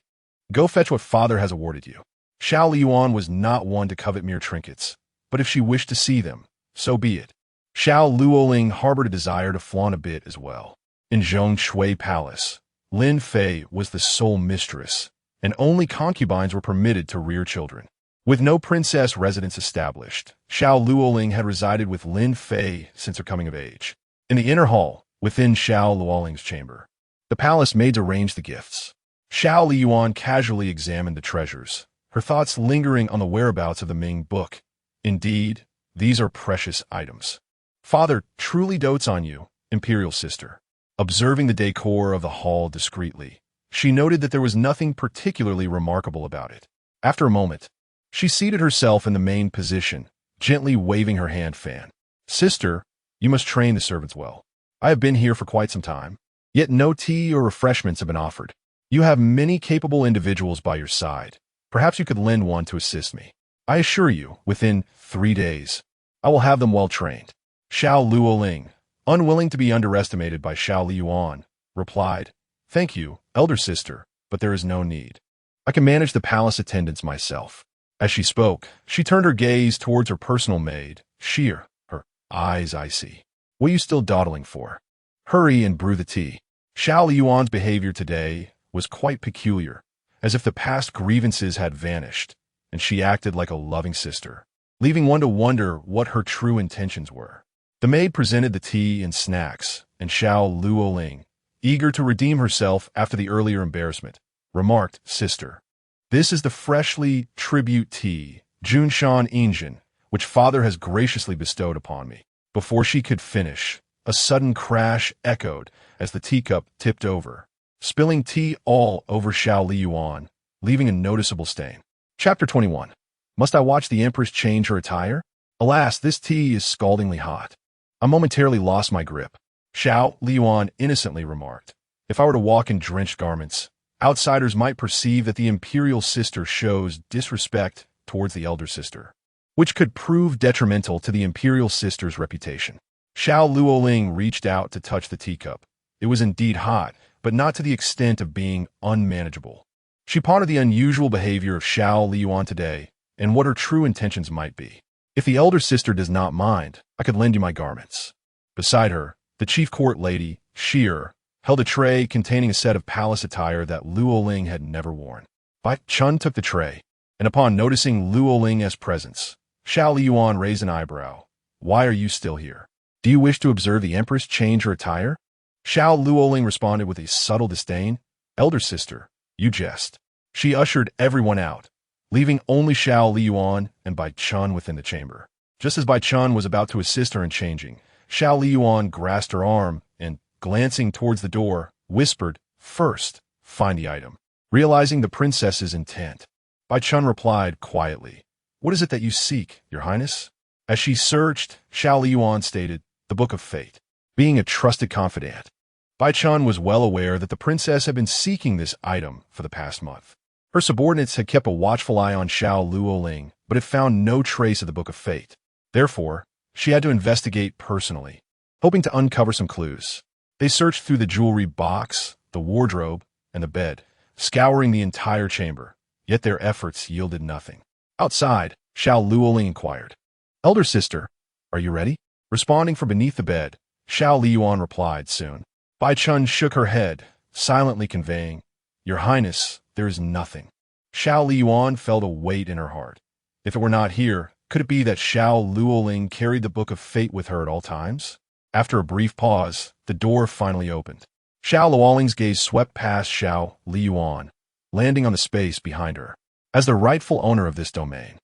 Go fetch what father has awarded you. Xiao Liyuan was not one to covet mere trinkets, but if she wished to see them, so be it. Xiao Luoling harbored a desire to flaunt a bit as well. In Zhongshui Palace, Lin Fei was the sole mistress, and only concubines were permitted to rear children. With no princess residence established, Xiao Luoling had resided with Lin Fei since her coming of age. In the inner hall, within Xiao Luoling's chamber, the palace maids arranged the gifts. Xiao Liyuan casually examined the treasures, her thoughts lingering on the whereabouts of the Ming book. Indeed, these are precious items. Father truly dotes on you, imperial sister. Observing the decor of the hall discreetly, she noted that there was nothing particularly remarkable about it. After a moment, She seated herself in the main position, gently waving her hand fan. Sister, you must train the servants well. I have been here for quite some time, yet no tea or refreshments have been offered. You have many capable individuals by your side. Perhaps you could lend one to assist me. I assure you, within 3 days, I will have them well trained. Xiao Liying, unwilling to be underestimated by Xiao Liying, replied, Thank you, elder sister, but there is no need. I can manage the palace attendants myself. As she spoke, she turned her gaze towards her personal maid, Sheer, her eyes icy. What are you still dawdling for? Hurry and brew the tea. Xiao Liying's behavior today was quite peculiar, as if the past grievances had vanished, and she acted like a loving sister, leaving one to wonder what her true intentions were. The maid presented the tea and snacks, and Xiao Liying, eager to redeem herself after the earlier embarrassment, remarked, Sister, this is the freshly tribute tea, Junshan Injin, which father has graciously bestowed upon me. Before she could finish, a sudden crash echoed as the teacup tipped over, spilling tea all over Xiao Liying, leaving a noticeable stain. Chapter 21. Must I watch the Empress change her attire? Alas, this tea is scaldingly hot. I momentarily lost my grip. Xiao Liying innocently remarked, If I were to walk in drenched garments, outsiders might perceive that the imperial sister shows disrespect towards the elder sister, which could prove detrimental to the imperial sister's reputation. Xiao Liying reached out to touch the teacup. It was indeed hot, but not to the extent of being unmanageable. She pondered the unusual behavior of Xiao Liying today and what her true intentions might be. If the elder sister does not mind, I could lend you my garments. Beside her, the chief court lady, Sheer, held a tray containing a set of palace attire that Liying had never worn. Bai Chun took the tray, and upon noticing Liying's presence, Xiao Liying raised an eyebrow. Why are you still here? Do you wish to observe the Empress change her attire? Xiao Liying responded with a subtle disdain. Elder sister, you jest. She ushered everyone out, leaving only Xiao Liying and Bai Chun within the chamber. Just as Bai Chun was about to assist her in changing, Xiao Liying grasped her arm and, glancing towards the door, whispered, First, find the item. Realizing the princess's intent, Bai Chun replied quietly, What is it that you seek, your highness? As she searched, Xiao Liying stated, The Book of Fate. Being a trusted confidant, Bai Chun was well aware that the princess had been seeking this item for the past month. Her subordinates had kept a watchful eye on Xiao Liying, but had found no trace of the Book of Fate. Therefore, she had to investigate personally, hoping to uncover some clues. They searched through the jewelry box, the wardrobe, and the bed, scouring the entire chamber, yet their efforts yielded nothing. Outside, Xiao Liying inquired, Elder sister, are you ready? Responding from beneath the bed, Xiao Liying replied soon. Bai Chun shook her head, silently conveying, Your Highness, there is nothing. Xiao Liying felt a weight in her heart. If it were not here, could it be that Xiao Liying carried the Book of Fate with her at all times? After a brief pause, the door finally opened. Xiao Liying's gaze swept past Xiao Liying, landing on the space behind her. As the rightful owner of this domain,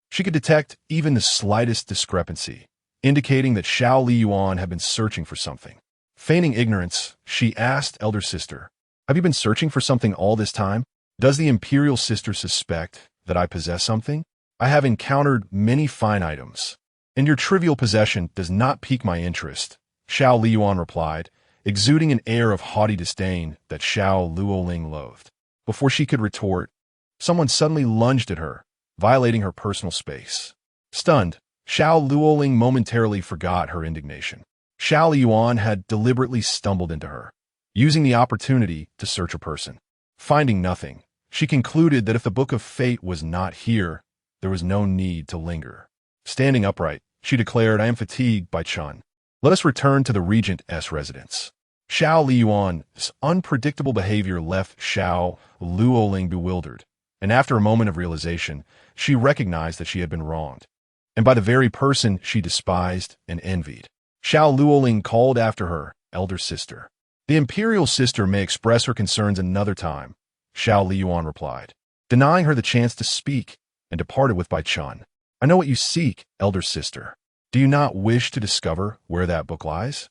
she could detect even the slightest discrepancy, indicating that Xiao Liying had been searching for something. Feigning ignorance, she asked Elder Sister, Have you been searching for something all this time? Does the Imperial Sister suspect that I possess something? I have encountered many fine items, and your trivial possession does not pique my interest, Xiao Liying replied, exuding an air of haughty disdain that Xiao Liying loathed. Before she could retort, someone suddenly lunged at her, violating her personal space. Stunned, Xiao Liying momentarily forgot her indignation. Xiao Liying had deliberately stumbled into her, using the opportunity to search her person. Finding nothing, she concluded that if the Book of Fate was not here, there was no need to linger. Standing upright, she declared, I am fatigued, Bai Chun. Let us return to the regent's residence. Xiao Liying's unpredictable behavior left Xiao Liying bewildered, and after a moment of realization, she recognized that she had been wronged, and by the very person she despised and envied. Xiao Liying called after her, elder sister. The imperial sister may express her concerns another time, Xiao Liying replied, denying her the chance to speak, and departed with Bai Chun. I know what you seek, elder sister. Do you not wish to discover where that book lies?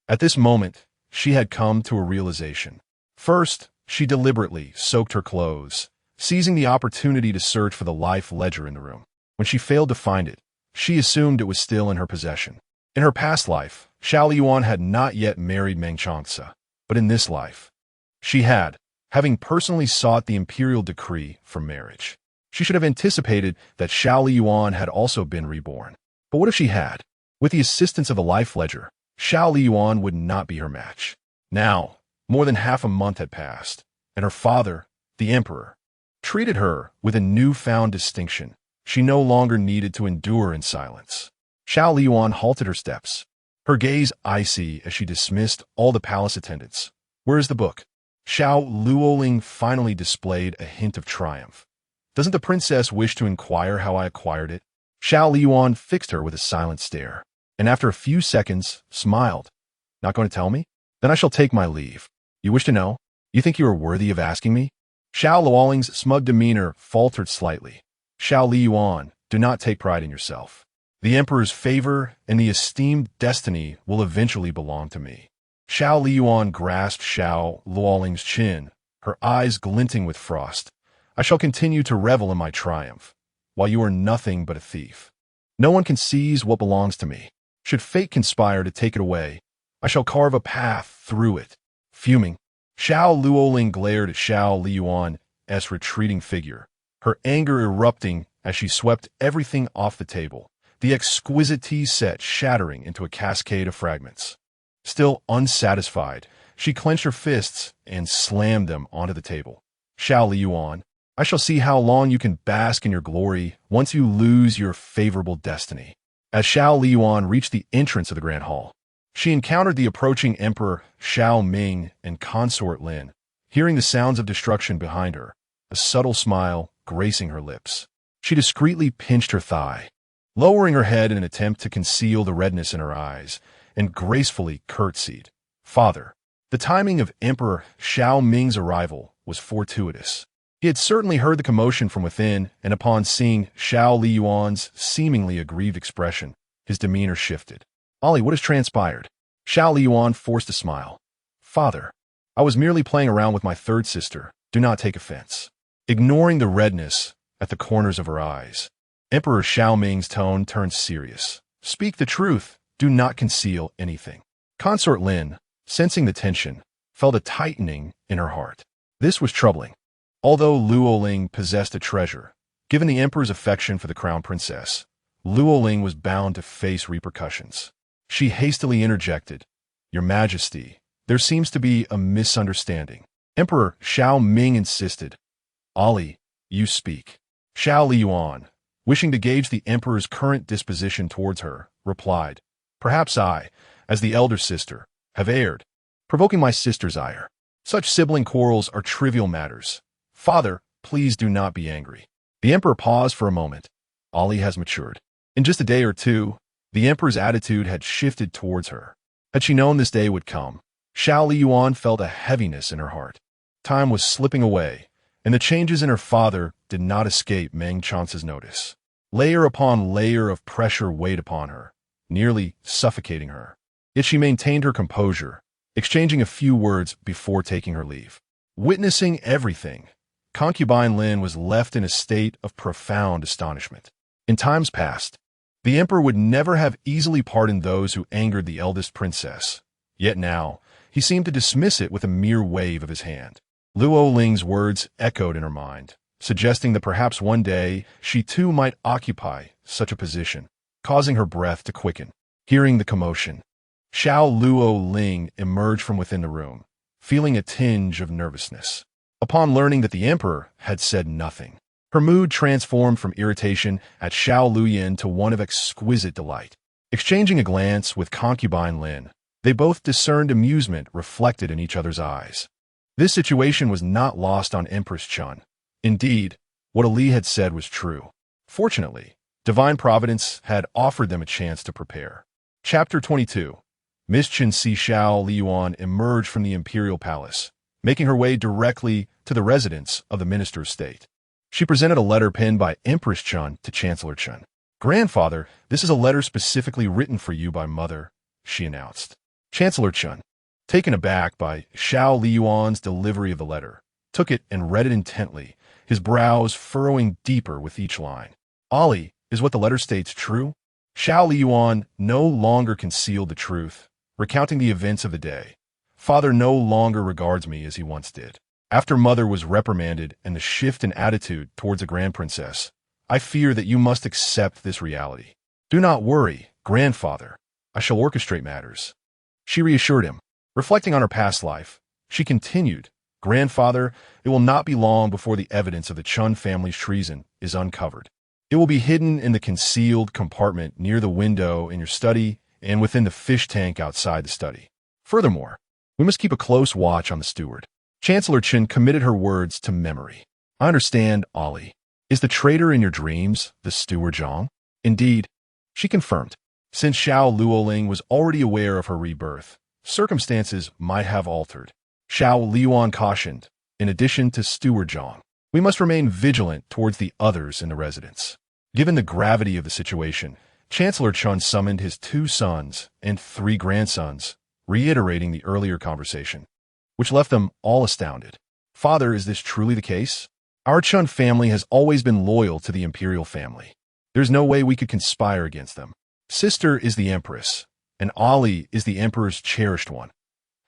At this moment, she had come to a realization. First, she deliberately soaked her clothes, seizing the opportunity to search for the life ledger in the room. When she failed to find it, she assumed it was still in her possession. In her past life, Xiao Liying had not yet married Meng Changce, but in this life, she had, having personally sought the imperial decree for marriage. She should have anticipated that Xiao Liying had also been reborn. But what if she had? With the assistance of the life ledger, Xiao Liying would not be her match. Now, more than half a month had passed, and her father, the emperor, treated her with a newfound distinction. She no longer needed to endure in silence. Xiao Liying halted her steps, her gaze icy as she dismissed all the palace attendants. "Where is the book?" Xiao Liying finally displayed a hint of triumph. "Doesn't the princess wish to inquire how I acquired it?" Xiao Liying fixed her with a silent stare, and after a few seconds, smiled. "Not going to tell me? Then I shall take my leave. You wish to know? You think you are worthy of asking me?" Xiao Liying's smug demeanor faltered slightly. "Xiao Liying, do not take pride in yourself. The emperor's favor and the esteemed destiny will eventually belong to me." Xiao Liying grasped Xiao Liying's chin, her eyes glinting with frost. "I shall continue to revel in my triumph, while you are nothing but a thief. No one can seize what belongs to me. Should fate conspire to take it away, I shall carve a path through it." Fuming, Xiao Liying glared at Xiao Liying's retreating figure, her anger erupting as she swept everything off the table, the exquisite tea set shattering into a cascade of fragments. Still unsatisfied, she clenched her fists and slammed them onto the table. "Xiao Liying, I shall see how long you can bask in your glory once you lose your favorable destiny." As Xiao Liying reached the entrance of the grand hall, she encountered the approaching Emperor Xiao Ming and consort Lin, hearing the sounds of destruction behind her, a subtle smile gracing her lips. She discreetly pinched her thigh, lowering her head in an attempt to conceal the redness in her eyes, and gracefully curtsied. "Father." The timing of Emperor Xiao Ming's arrival was fortuitous. He had certainly heard the commotion from within, and upon seeing Xiao Liying's seemingly aggrieved expression, his demeanor shifted. "Ollie, what has transpired?" Xiao Liying forced a smile. "Father, I was merely playing around with my third sister. Do not take offense." Ignoring the redness at the corners of her eyes, Emperor Xiao Ming's tone turned serious. "Speak the truth. Do not conceal anything." Consort Lin, sensing the tension, felt a tightening in her heart. This was troubling. Although Liying possessed a treasure, given the emperor's affection for the crown princess, Liying was bound to face repercussions. She hastily interjected, "Your Majesty, there seems to be a misunderstanding." Emperor Xiao Ming insisted, "Ollie, you speak." Xiao Liying, wishing to gauge the emperor's current disposition towards her, replied, "Perhaps I, as the elder sister, have erred, provoking my sister's ire. Such sibling quarrels are trivial matters. Father, please do not be angry." The emperor paused for a moment. Ollie has matured. In just a day or two, the emperor's attitude had shifted towards her. Had she known this day would come, Xiao Liying felt a heaviness in her heart. Time was slipping away, and the changes in her father did not escape Meng Chance's notice. Layer upon layer of pressure weighed upon her, nearly suffocating her. Yet she maintained her composure, exchanging a few words before taking her leave. Witnessing everything, concubine Lin was left in a state of profound astonishment. In times past, the emperor would never have easily pardoned those who angered the eldest princess. Yet now, he seemed to dismiss it with a mere wave of his hand. Liying's words echoed in her mind, suggesting that perhaps one day she too might occupy such a position, causing her breath to quicken. Hearing the commotion, Xiao Liying emerged from within the room, feeling a tinge of nervousness. Upon learning that the emperor had said nothing, her mood transformed from irritation at Xiao Liying to one of exquisite delight. Exchanging a glance with concubine Lin, they both discerned amusement reflected in each other's eyes. This situation was not lost on Empress Chun. Indeed, what Ali had said was true. Fortunately, divine providence had offered them a chance to prepare. Chapter 22. Miss Changce Xiao Liying emerged from the imperial palace, making her way directly to the residence of the Minister of State. She presented a letter penned by Empress Chun to Chancellor Chun. "Grandfather, this is a letter specifically written for you by Mother," she announced. Chancellor Chun, taken aback by Xiao Liying's delivery of the letter, took it and read it intently, his brows furrowing deeper with each line. "Ollie, is what the letter states true?" Xiao Liying no longer concealed the truth, recounting the events of the day. "Father no longer regards me as he once did. After mother was reprimanded and the shift in attitude towards a grand princess, I fear that you must accept this reality. Do not worry, grandfather. I shall orchestrate matters." She reassured him. Reflecting on her past life, she continued, "Grandfather, it will not be long before the evidence of the Chun family's treason is uncovered. It will be hidden in the concealed compartment near the window in your study and within the fish tank outside the study. Furthermore, we must keep a close watch on the steward." Chancellor Chen committed her words to memory. "I understand, Ollie. Is the traitor in your dreams the steward Zhang?" "Indeed," she confirmed. Since Xiao Liying was already aware of her rebirth, circumstances might have altered. Xiao Liying cautioned, "In addition to steward Zhang, we must remain vigilant towards the others in the residence." Given the gravity of the situation, Chancellor Chen summoned his 2 sons and 3 grandsons, reiterating the earlier conversation, which left them all astounded. "Father, is this truly the case? Our Chun family has always been loyal to the imperial family. There's no way we could conspire against them. Sister is the empress, and Ali is the emperor's cherished one.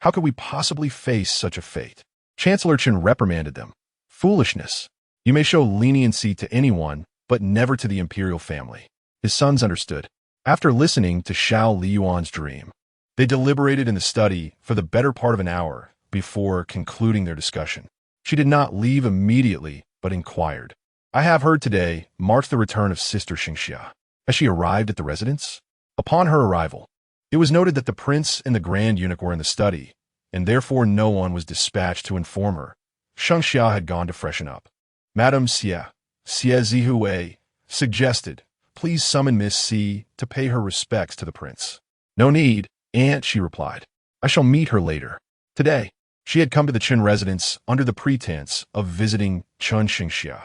How could we possibly face such a fate?" Chancellor Chen reprimanded them. "Foolishness. You may show leniency to anyone, but never to the imperial family." His sons understood. After listening to Xiao Liying's dream, they deliberated in the study for the better part of an hour before concluding their discussion. She did not leave immediately, but inquired, "I have heard today marks the return of Sister Xingxia. Has she arrived at the residence?" Upon her arrival, it was noted that the prince and the grand eunuch were in the study, and therefore no one was dispatched to inform her. Xingxia had gone to freshen up. Madame Xie Zihue suggested, "Please summon Miss C to pay her respects to the prince." "No need, aunt," she replied. "I shall meet her later." Today, she had come to the Chen residence under the pretense of visiting Chun Xingxia.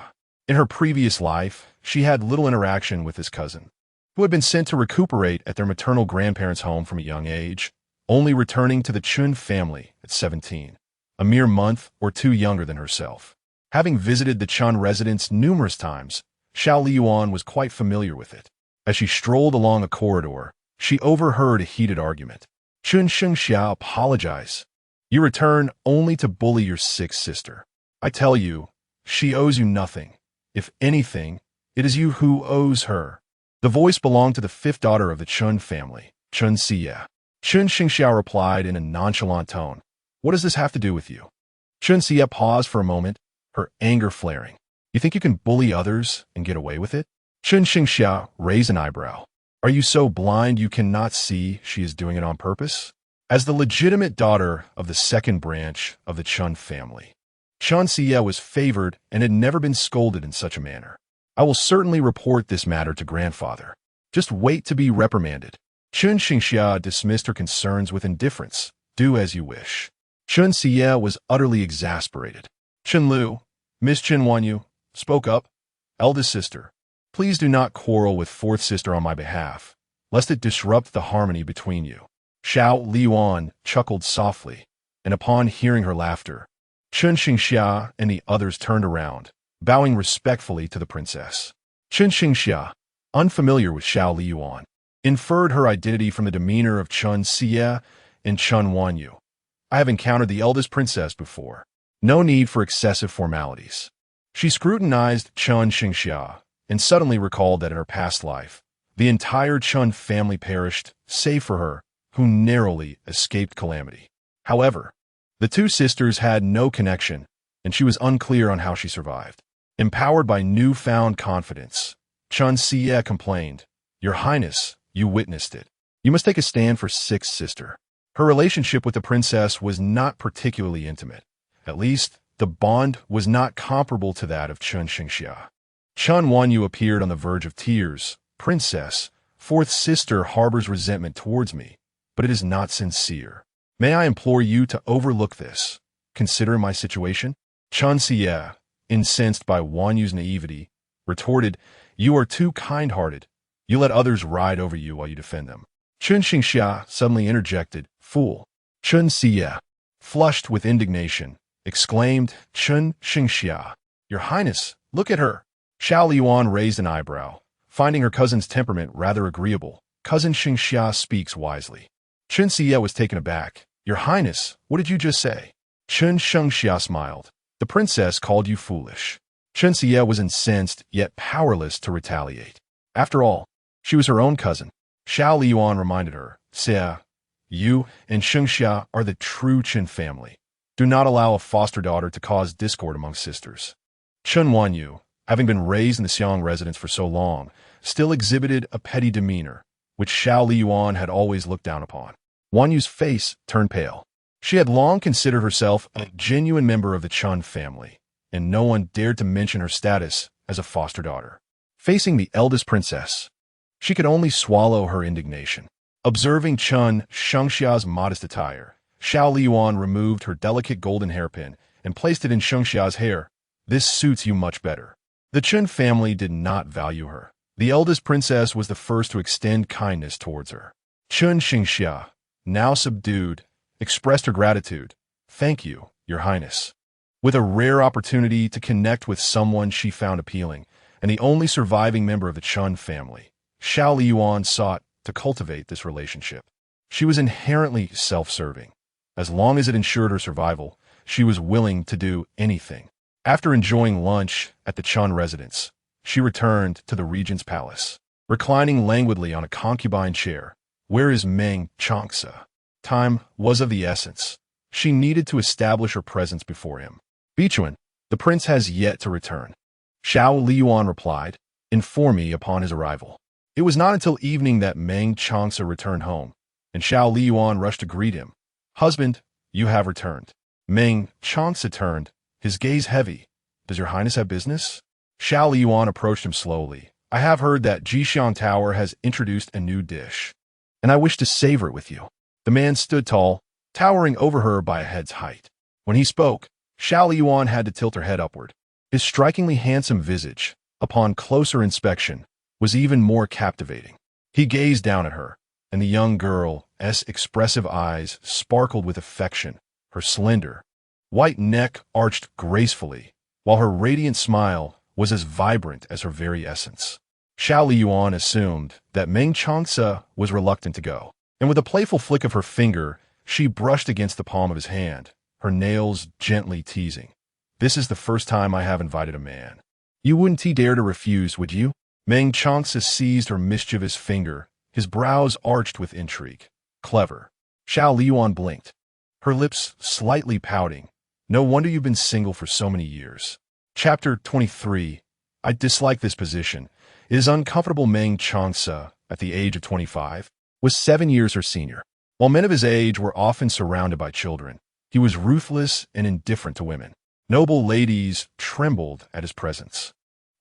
In her previous life, she had little interaction with his cousin, who had been sent to recuperate at their maternal grandparents' home from a young age, only returning to the Chun family at 17, a mere month or 2 younger than herself. Having visited the Chun residence numerous times, Xiao Liying was quite familiar with it. As she strolled along a corridor, she overheard a heated argument. "Chun Xingxia, apologize. You return only to bully your sick sister. I tell you, she owes you nothing. If anything, it is you who owes her." The voice belonged to the 5th daughter of the Chun family, Chun Xie. Chun Xingxia replied in a nonchalant tone, "What does this have to do with you?" Chun Xie paused for a moment, her anger flaring. "You think you can bully others and get away with it?" Chun Xingxia raised an eyebrow. "Are you so blind you cannot see she is doing it on purpose?" As the legitimate daughter of the 2nd branch of the Chun family, Chun Xie was favored and had never been scolded in such a manner. "I will certainly report this matter to grandfather. Just wait to be reprimanded." Chun Xingxia dismissed her concerns with indifference. "Do as you wish." Chun Xie was utterly exasperated. "Chen Lu, Miss Chen Wanyu, spoke up. Eldest sister, please do not quarrel with 4th sister on my behalf, lest it disrupt the harmony between you." Xiao Liying chuckled softly, and upon hearing her laughter, Chun Xingxia and the others turned around, bowing respectfully to the princess. Chun Xingxia, unfamiliar with Xiao Liying, inferred her identity from the demeanor of Chun Xie and Chun Wanyu. "I have encountered the eldest princess before. No need for excessive formalities." She scrutinized Chun Xingxia and suddenly recalled that in her past life, the entire Chun family perished, save for her, who narrowly escaped calamity. However, the 2 sisters had no connection, and she was unclear on how she survived. Empowered by newfound confidence, Chun Xie complained, "Your Highness, you witnessed it. You must take a stand for 6th sister." Her relationship with the princess was not particularly intimate. At least, the bond was not comparable to that of Chun Xingxia. Chun Wanyu appeared on the verge of tears. "Princess, 4th sister harbors resentment towards me, but it is not sincere. May I implore you to overlook this? Consider my situation?" Chun Xie, incensed by Wanyu's naivety, retorted, "You are too kind-hearted. You let others ride over you while you defend them." Chun Xingxia suddenly interjected, "Fool." Chun Xie, flushed with indignation, exclaimed Chen Xingxia. Your Highness, look at her. Xiao Liying raised an eyebrow, finding her cousin's temperament rather agreeable. Cousin Xingxia speaks wisely. Chen Xie was taken aback. Your Highness, what did you just say? Chen Xingxia smiled. The princess called you foolish. Chen Xie was incensed, yet powerless to retaliate. After all, she was her own cousin. Xiao Liying reminded her, Xie, you and Xingxia are the true Chen family. Do not allow a foster daughter to cause discord among sisters. Chen Wanyu, having been raised in the Xiang residence for so long, still exhibited a petty demeanor, which Xiao Liying had always looked down upon. Wanyu's face turned pale. She had long considered herself a genuine member of the Chen family, and no one dared to mention her status as a foster daughter. Facing the eldest princess, she could only swallow her indignation. Observing Chen Shengxia's modest attire, Xiao Liying removed her delicate golden hairpin and placed it in Shengxia's hair. This suits you much better. The Chen family did not value her. The eldest princess was the first to extend kindness towards her. Chen Xingxia, now subdued, expressed her gratitude. Thank you, Your Highness. With a rare opportunity to connect with someone she found appealing, and the only surviving member of the Chen family, Xiao Liying sought to cultivate this relationship. She was inherently self-serving. As long as it ensured her survival, she was willing to do anything. After enjoying lunch at the Chen residence, she returned to the regent's palace. Reclining languidly on a concubine chair, where is Meng Changce? Time was of the essence. She needed to establish her presence before him. Vixen, the prince has yet to return. Xiao Liying replied, inform me upon his arrival. It was not until evening that Meng Changce returned home, and Xiao Liying rushed to greet him. Husband, you have returned. Meng Changce turned, his gaze heavy. Does your highness have business? Xiao Liying approached him slowly. I have heard that Jixiang Tower has introduced a new dish, and I wish to savor it with you. The man stood tall, towering over her by a head's height. When he spoke, Xiao Liying had to tilt her head upward. His strikingly handsome visage, upon closer inspection, was even more captivating. He gazed down at her, and the young girl's expressive eyes sparkled with affection. Her slender, white neck arched gracefully, while her radiant smile was as vibrant as her very essence. Xiao Liying assumed that Meng Changce was reluctant to go, and with a playful flick of her finger, she brushed against the palm of his hand, her nails gently teasing. This is the first time I have invited a man. You wouldn't dare to refuse, would you? Meng Changce seized her mischievous finger, his brows arched with intrigue. Clever. Xiao Liying blinked, her lips slightly pouting. No wonder you've been single for so many years. Chapter 23. I dislike this position. It is uncomfortable. Meng Changce, at the age of 25, was 7 years her senior. While men of his age were often surrounded by children, he was ruthless and indifferent to women. Noble ladies trembled at his presence,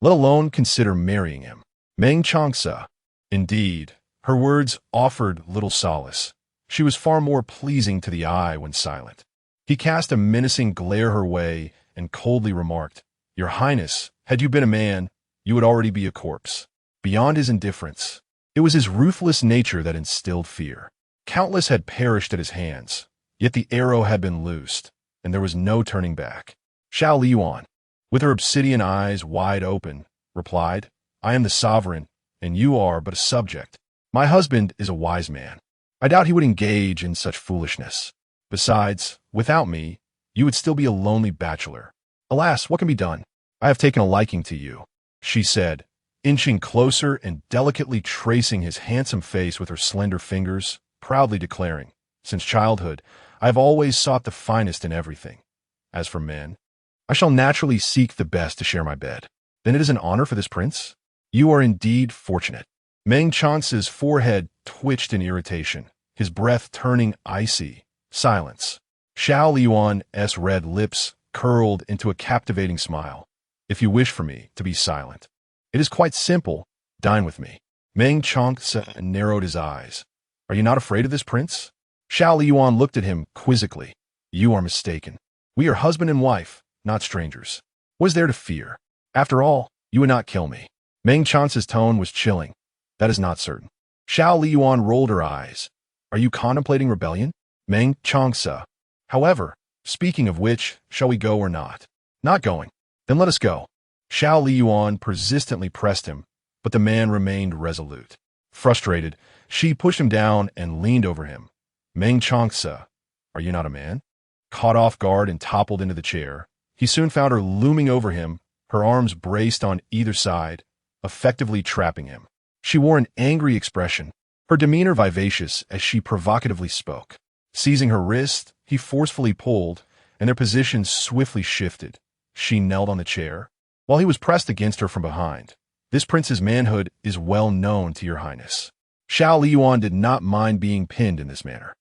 let alone consider marrying him. Meng Changce, indeed, her words offered little solace. She was far more pleasing to the eye when silent. He cast a menacing glare her way and coldly remarked, Your Highness, had you been a man, you would already be a corpse. Beyond his indifference, it was his ruthless nature that instilled fear. Countless had perished at his hands, yet the arrow had been loosed, and there was no turning back. Xiao Liying, with her obsidian eyes wide open, replied, I am the sovereign, and you are but a subject. My husband is a wise man. I doubt he would engage in such foolishness. Besides, without me, you would still be a lonely bachelor. Alas, what can be done? I have taken a liking to you, she said, inching closer and delicately tracing his handsome face with her slender fingers, proudly declaring, Since childhood, I have always sought the finest in everything. As for men, I shall naturally seek the best to share my bed. Then it is an honor for this prince? You are indeed fortunate. Meng Chance's forehead twitched in irritation, his breath turning icy. Silence. Xiao Liying's red lips curled into a captivating smile. If you wish for me to be silent, it is quite simple. Dine with me. Meng Changce narrowed his eyes. Are you not afraid of this prince? Xiao Liying looked at him quizzically. You are mistaken. We are husband and wife, not strangers. What is there to fear? After all, you would not kill me. Meng Chance's tone was chilling. That is not certain. Xiao Liying rolled her eyes. Are you contemplating rebellion? Meng Changce, however, Speaking of which, shall we go or not? Not going. Then let us go. Xiao Liying persistently pressed him, but the man remained resolute. Frustrated, she pushed him down and leaned over him. Meng Changce, are you not a man? Caught off guard and toppled into the chair, he soon found her looming over him, her arms braced on either side, effectively trapping him. She wore an angry expression, her demeanor vivacious as she provocatively spoke. Seizing her wrist, he forcefully pulled, and their positions swiftly shifted. She knelt on the chair, while he was pressed against her from behind. This prince's manhood is well known to your highness. Xiao Liying did not mind being pinned in this manner.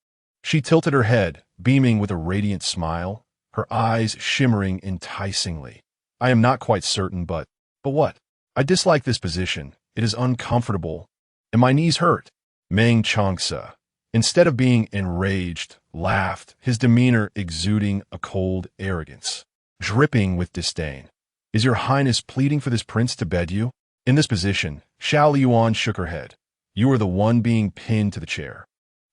She tilted her head, beaming with a radiant smile, her eyes shimmering enticingly. I am not quite certain, but what? I dislike this position. It is uncomfortable, and my knees hurt. Meng Changce, instead of being enraged, laughed, his demeanor exuding a cold arrogance, dripping with disdain. Is your highness pleading for this prince to bed you? In this position, Xiao Liying shook her head. You are the one being pinned to the chair.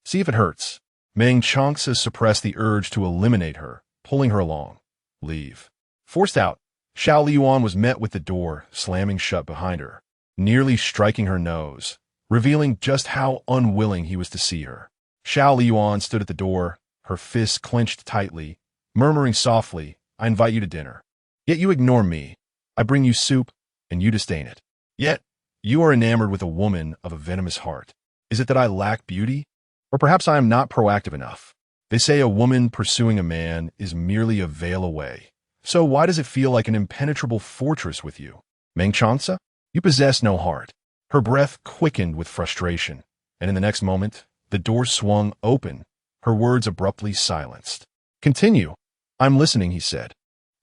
See if it hurts. Meng Changce suppressed the urge to eliminate her, pulling her along. Leave. Forced out, Xiao Liying was met with the door slamming shut behind her, nearly striking her nose, revealing just how unwilling he was to see her. Xiao Liying stood at the door, her fists clenched tightly, murmuring softly, I invite you to dinner. Yet you ignore me. I bring you soup, and you disdain it. Yet, you are enamored with a woman of a venomous heart. Is it that I lack beauty? Or perhaps I am not proactive enough. They say a woman pursuing a man is merely a veil away. So why does it feel like an impenetrable fortress with you? Meng Changce, you possess no heart. Her breath quickened with frustration, and in the next moment, the door swung open, her words abruptly silenced. Continue. I'm listening, he said.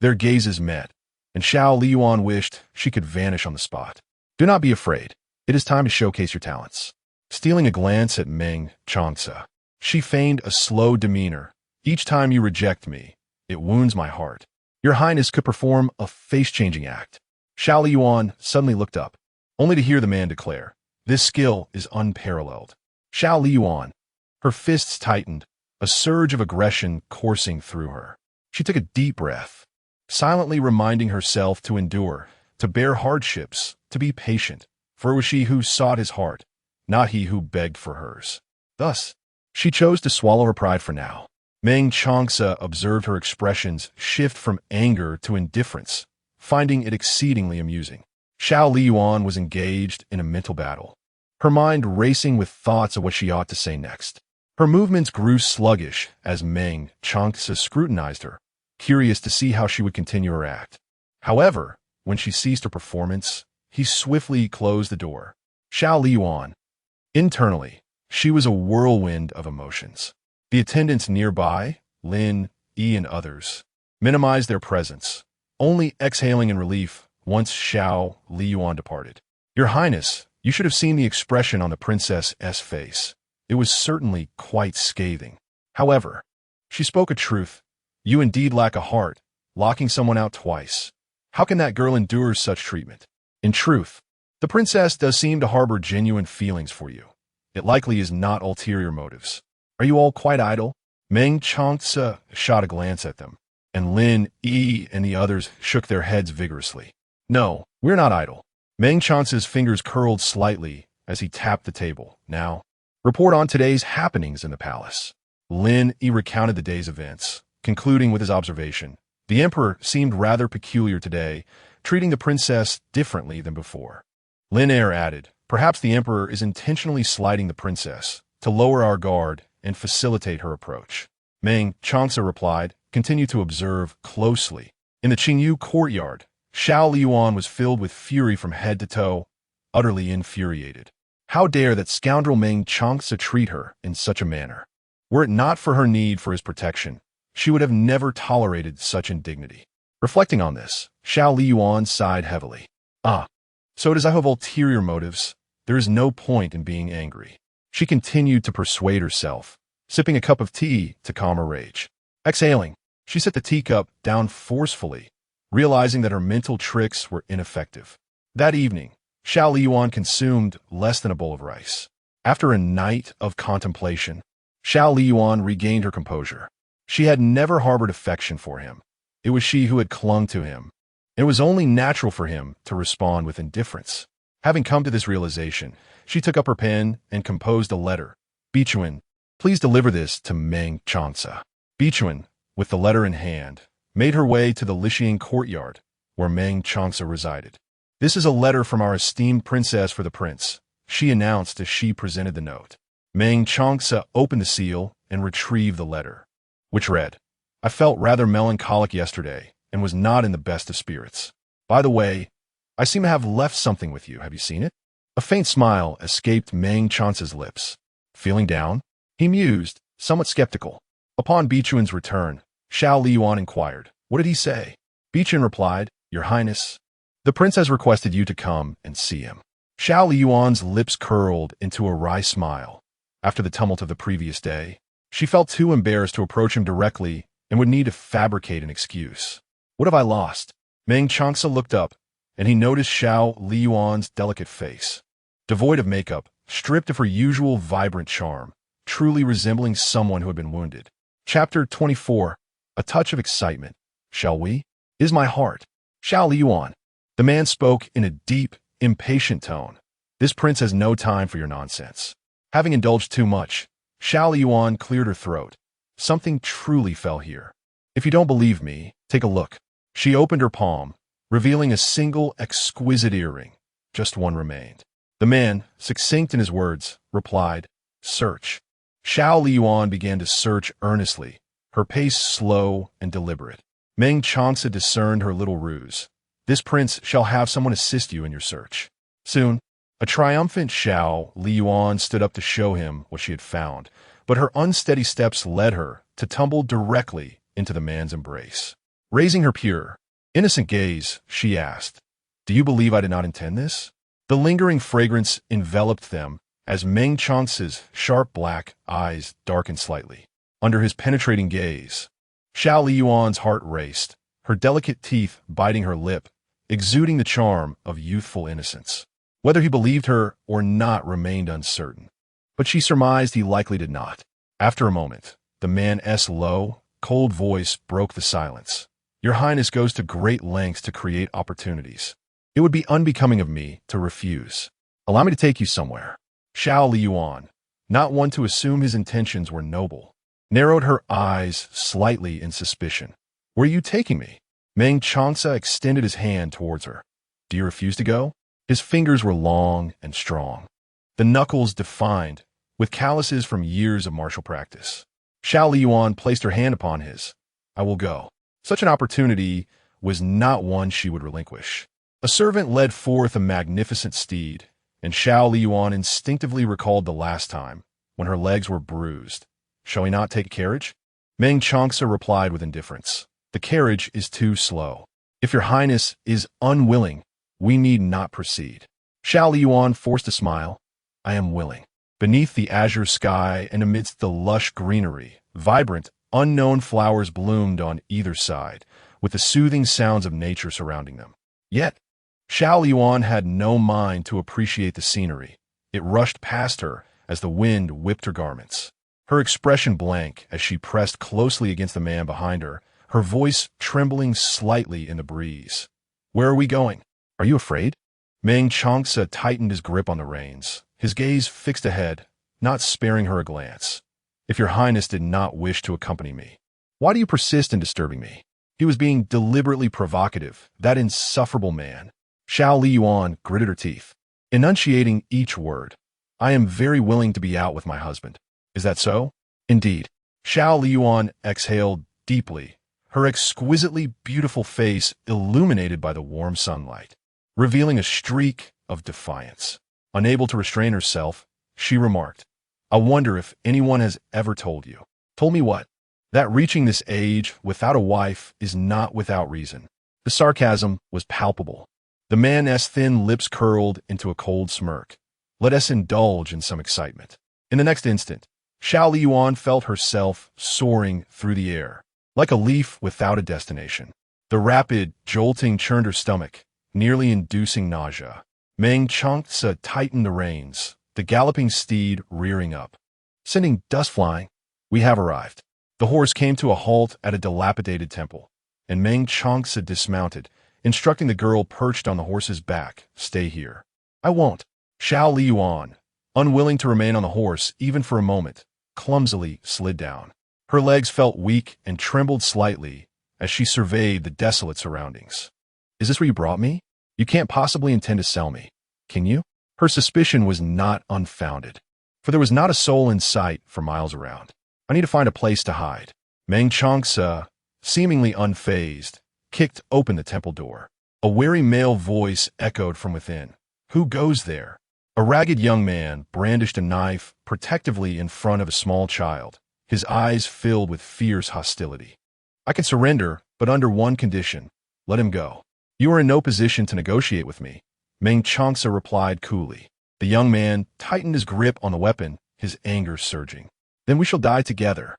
Their gazes met, and Xiao Liying wished she could vanish on the spot. Do not be afraid. It is time to showcase your talents. Stealing a glance at Meng Changce, she feigned a slow demeanor. Each time you reject me, it wounds my heart. Your highness could perform a face-changing act. Xiao Liying suddenly looked up, only to hear the man declare, this skill is unparalleled. Xiao Liying, her fists tightened, a surge of aggression coursing through her. She took a deep breath, silently reminding herself to endure, to bear hardships, to be patient, for it was she who sought his heart, not he who begged for hers. Thus, she chose to swallow her pride for now. Meng Changce observed her expressions shift from anger to indifference, finding it exceedingly amusing. Xiao Liying was engaged in a mental battle, her mind racing with thoughts of what she ought to say next. Her movements grew sluggish as Meng Changce scrutinized her, curious to see how she would continue her act. However, when she ceased her performance, he swiftly closed the door. Xiao Liying. Internally, she was a whirlwind of emotions. The attendants nearby, Lin, Yi, and others, minimized their presence, only exhaling in relief once Xiao Liying departed. Your Highness, you should have seen the expression on the princess's face. It was certainly quite scathing. However, she spoke a truth. You indeed lack a heart, locking someone out twice. How can that girl endure such treatment? In truth, the princess does seem to harbor genuine feelings for you. It likely is not ulterior motives. Are you all quite idle? Meng Changce shot a glance at them, and Lin, Yi, and the others shook their heads vigorously. No, we're not idle. Meng Chance's fingers curled slightly as he tapped the table. Now, report on today's happenings in the palace. Lin Yi recounted the day's events, concluding with his observation. The emperor seemed rather peculiar today, treating the princess differently than before. Lin Er added, perhaps the emperor is intentionally slighting the princess to lower our guard and facilitate her approach. Meng Changce replied, continue to observe closely. In the Qingyu courtyard, Xiao Liying was filled with fury from head to toe, utterly infuriated. How dare that scoundrel Meng Changce treat her in such a manner? Were it not for her need for his protection, she would have never tolerated such indignity. Reflecting on this, Xiao Liying sighed heavily. So it is I have ulterior motives. There is no point in being angry. She continued to persuade herself, sipping a cup of tea to calm her rage. Exhaling, she set the teacup down forcefully, realizing that her mental tricks were ineffective. That evening, Xiao Liying consumed less than a bowl of rice. After a night of contemplation, Xiao Liying regained her composure. She had never harbored affection for him. It was she who had clung to him. It was only natural for him to respond with indifference. Having come to this realization, she took up her pen and composed a letter. Vixen, please deliver this to Meng Changce. Vixen, with the letter in hand, made her way to the Liying courtyard, where Meng Changce resided. This is a letter from our esteemed princess for the prince, she announced as she presented the note. Meng Changce opened the seal and retrieved the letter, which read, I felt rather melancholic yesterday and was not in the best of spirits. By the way, I seem to have left something with you. Have you seen it? A faint smile escaped Meng Chance's lips. Feeling down? He mused, somewhat skeptical. Upon Vixen's return, Xiao Liying inquired, What did he say? Vixen replied, Your Highness, the prince has requested you to come and see him. Xiao Liying's lips curled into a wry smile. After the tumult of the previous day, she felt too embarrassed to approach him directly and would need to fabricate an excuse. What have I lost? Meng Changce looked up, and he noticed Xiao Liying's delicate face. Devoid of makeup, stripped of her usual vibrant charm, truly resembling someone who had been wounded. Chapter 24. A touch of excitement. Shall we? Is my heart. Xiao Liying. The man spoke in a deep, impatient tone. This prince has no time for your nonsense. Having indulged too much, Xiao Liying cleared her throat. Something truly fell here. If you don't believe me, take a look. She opened her palm, revealing a single exquisite earring. Just one remained. The man, succinct in his words, replied, Search. Xiao Liying began to search earnestly, her pace slow and deliberate. Meng Changce discerned her little ruse. This prince shall have someone assist you in your search. Soon, a triumphant Xiao Liying stood up to show him what she had found, but her unsteady steps led her to tumble directly into the man's embrace. Raising her pure, innocent gaze, she asked, Do you believe I did not intend this? The lingering fragrance enveloped them as Meng Changce's sharp black eyes darkened slightly. Under his penetrating gaze, Xiao Liying's heart raced, her delicate teeth biting her lip, exuding the charm of youthful innocence. Whether he believed her or not remained uncertain, but she surmised he likely did not. After a moment, the man's low, cold voice broke the silence. Your Highness goes to great lengths to create opportunities. It would be unbecoming of me to refuse. Allow me to take you somewhere. Xiao Liying, not one to assume his intentions were noble, narrowed her eyes slightly in suspicion. Where are you taking me? Meng Changce extended his hand towards her. Do you refuse to go? His fingers were long and strong, the knuckles defined, with calluses from years of martial practice. Xiao Liying placed her hand upon his. I will go. Such an opportunity was not one she would relinquish. A servant led forth a magnificent steed, and Xiao Liying instinctively recalled the last time, when her legs were bruised. Shall we not take a carriage? Meng Changce replied with indifference. The carriage is too slow. If your Highness is unwilling, we need not proceed. Xiao Liying forced a smile. I am willing. Beneath the azure sky and amidst the lush greenery, vibrant, unknown flowers bloomed on either side, with the soothing sounds of nature surrounding them. Yet, Xiao Liying had no mind to appreciate the scenery. It rushed past her as the wind whipped her garments. Her expression blank as she pressed closely against the man behind her, her voice trembling slightly in the breeze. Where are we going? Are you afraid? Meng Changce tightened his grip on the reins, his gaze fixed ahead, not sparing her a glance. If your Highness did not wish to accompany me, why do you persist in disturbing me? He was being deliberately provocative, that insufferable man. Xiao Liying gritted her teeth, enunciating each word. I am very willing to be out with my husband. Is that so? Indeed. Xiao Liying exhaled deeply, her exquisitely beautiful face illuminated by the warm sunlight, revealing a streak of defiance. Unable to restrain herself, she remarked, I wonder if anyone has ever told you. Told me what? That reaching this age without a wife is not without reason. The sarcasm was palpable. The man's thin lips curled into a cold smirk. Let us indulge in some excitement. In the next instant, Xiao Liying felt herself soaring through the air, like a leaf without a destination. The rapid jolting churned her stomach, nearly inducing nausea. Meng Changce tightened the reins, the galloping steed rearing up. Sending dust flying, we have arrived. The horse came to a halt at a dilapidated temple, and Meng Changce dismounted, instructing the girl perched on the horse's back, "Stay here." "I won't." Xiao Liying, unwilling to remain on the horse even for a moment, clumsily slid down. Her legs felt weak and trembled slightly as she surveyed the desolate surroundings. "Is this where you brought me? You can't possibly intend to sell me, can you?" Her suspicion was not unfounded, for there was not a soul in sight for miles around. "I need to find a place to hide." Meng Changce, seemingly unfazed, kicked open the temple door. A wary male voice echoed from within. "Who goes there?" A ragged young man brandished a knife protectively in front of a small child, his eyes filled with fierce hostility. "I can surrender, but under one condition. Let him go." "You are in no position to negotiate with me," Meng Changce replied coolly. The young man tightened his grip on the weapon, his anger surging. "Then we shall die together."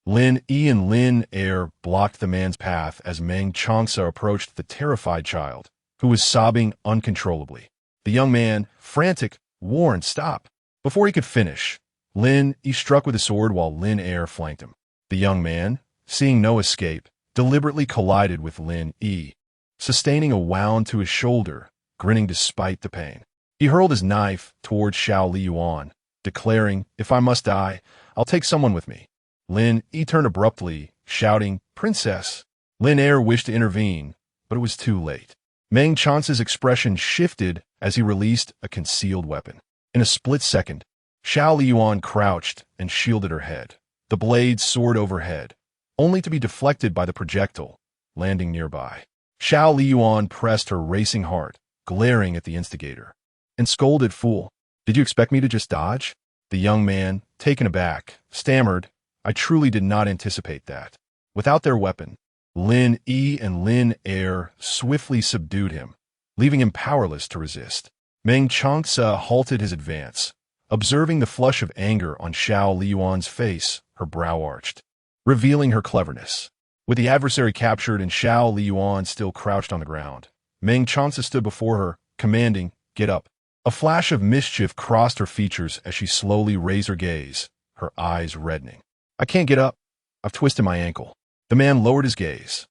Lin Yi and Lin Er blocked the man's path as Meng Changce approached the terrified child, who was sobbing uncontrollably. The young man, frantic, warned, "Stop." Before he could finish, Lin Yi struck with a sword while Lin Er flanked him. The young man, seeing no escape, deliberately collided with Lin Yi, sustaining a wound to his shoulder, grinning despite the pain. He hurled his knife toward Xiao Liying, declaring, "If I must die, I'll take someone with me." Lin Yi turned abruptly, shouting, "Princess!" Lin Er wished to intervene, but it was too late. Meng Chance's expression shifted as he released a concealed weapon. In a split second, Xiao Liying crouched and shielded her head. The blade soared overhead, only to be deflected by the projectile, landing nearby. Xiao Liying pressed her racing heart, glaring at the instigator, and scolded, "Fool, did you expect me to just dodge?" The young man, taken aback, stammered, "I truly did not anticipate that." Without their weapon, Lin Yi and Lin Er swiftly subdued him, leaving him powerless to resist. Meng Changce halted his advance, observing the flush of anger on Xiao Liying's face. Her brow arched, revealing her cleverness. With the adversary captured and Xiao Liying still crouched on the ground, Meng Changce stood before her, commanding, "Get up." A flash of mischief crossed her features as she slowly raised her gaze, her eyes reddening. "I can't get up. I've twisted my ankle." The man lowered his gaze.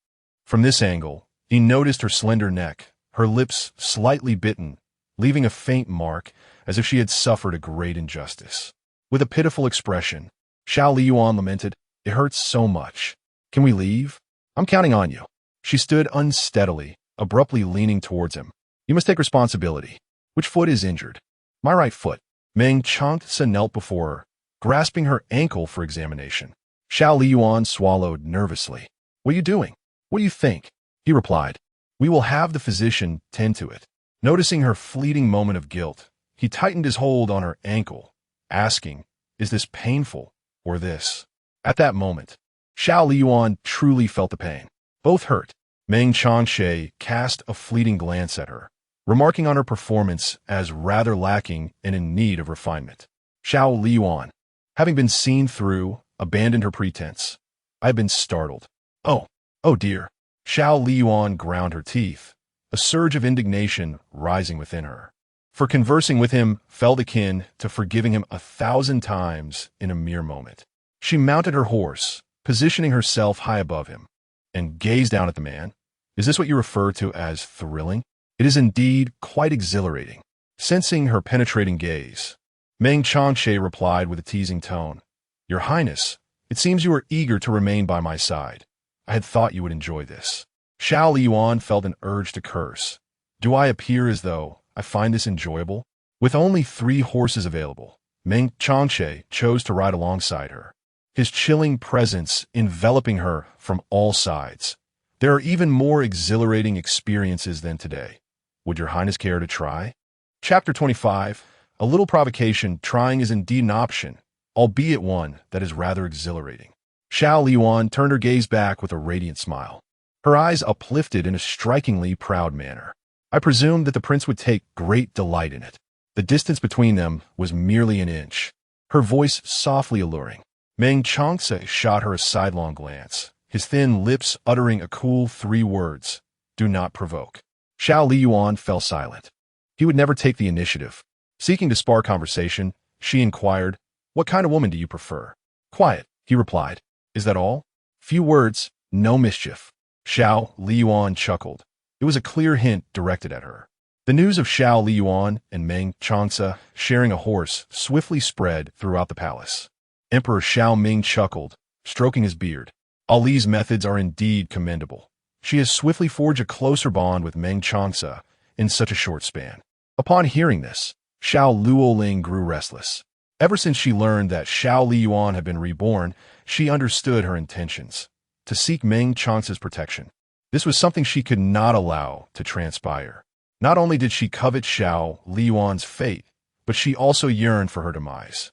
From this angle, he noticed her slender neck, her lips slightly bitten, leaving a faint mark as if she had suffered a great injustice. With a pitiful expression, Xiao Liying lamented, "It hurts so much. Can we leave? I'm counting on you." She stood unsteadily, abruptly leaning towards him. "You must take responsibility. Which foot is injured?" "My right foot." Meng Changce knelt before her, grasping her ankle for examination. Xiao Liying swallowed nervously. "What are you doing? What do you think?" He replied, "We will have the physician tend to it." Noticing her fleeting moment of guilt, he tightened his hold on her ankle, asking, "Is this painful, or this?" At that moment, Xiao Liying truly felt the pain. Both hurt. Meng Changce cast a fleeting glance at her, remarking on her performance as rather lacking and in need of refinement. Xiao Liying, having been seen through, abandoned her pretense. "I have been startled." Oh dear." Xiao Liying ground her teeth, a surge of indignation rising within her. For conversing with him felt akin to forgiving him 1,000 times in a mere moment. She mounted her horse, positioning herself high above him, and gazed down at the man. "Is this what you refer to as thrilling?" "It is indeed quite exhilarating." Sensing her penetrating gaze, Meng Changce replied with a teasing tone, "Your Highness, it seems you are eager to remain by my side. I had thought you would enjoy this." Xiao Liying felt an urge to curse. "Do I appear as though I find this enjoyable?" With only 3 horses available, Meng Changce chose to ride alongside her, his chilling presence enveloping her from all sides. "There are even more exhilarating experiences than today. Would your Highness care to try?" Chapter 25. A little provocation. Trying is indeed an option, albeit one that is rather exhilarating. Xiao Liying turned her gaze back with a radiant smile, her eyes uplifted in a strikingly proud manner. "I presumed that the prince would take great delight in it." The distance between them was merely an inch, her voice softly alluring. Meng Changce shot her a sidelong glance, his thin lips uttering a cool 3 words, "Do not provoke." Xiao Liying fell silent. He would never take the initiative. Seeking to spar conversation, she inquired, "What kind of woman do you prefer?" "Quiet," he replied. Is that all? Few words, no mischief. Xiao Liying chuckled. It was a clear hint directed at her. The news of Xiao Liying and Meng Changce sharing a horse swiftly spread throughout the palace. Emperor Xiao Ming chuckled, stroking his beard. Ali's methods are indeed commendable. She has swiftly forged a closer bond with Meng Changce in such a short span. Upon hearing this, Xiao Liying grew restless. Ever since she learned that Xiao Liying had been reborn, she understood her intentions, to seek Meng Changce's protection. This was something she could not allow to transpire. Not only did she covet Xiao Liying's fate, but she also yearned for her demise.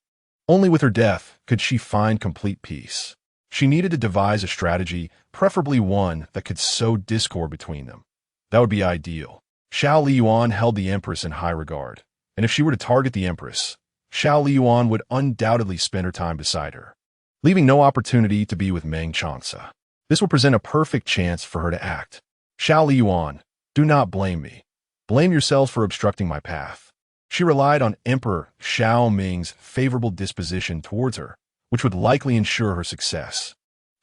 Only with her death could she find complete peace. She needed to devise a strategy, preferably one that could sow discord between them. That would be ideal. Xiao Liying held the Empress in high regard, and if she were to target the Empress, Xiao Liying would undoubtedly spend her time beside her, leaving no opportunity to be with Meng Changce. This would present a perfect chance for her to act. Xiao Liying, do not blame me. Blame yourselves for obstructing my path. She relied on Emperor Xiao Ming's favorable disposition towards her, which would likely ensure her success.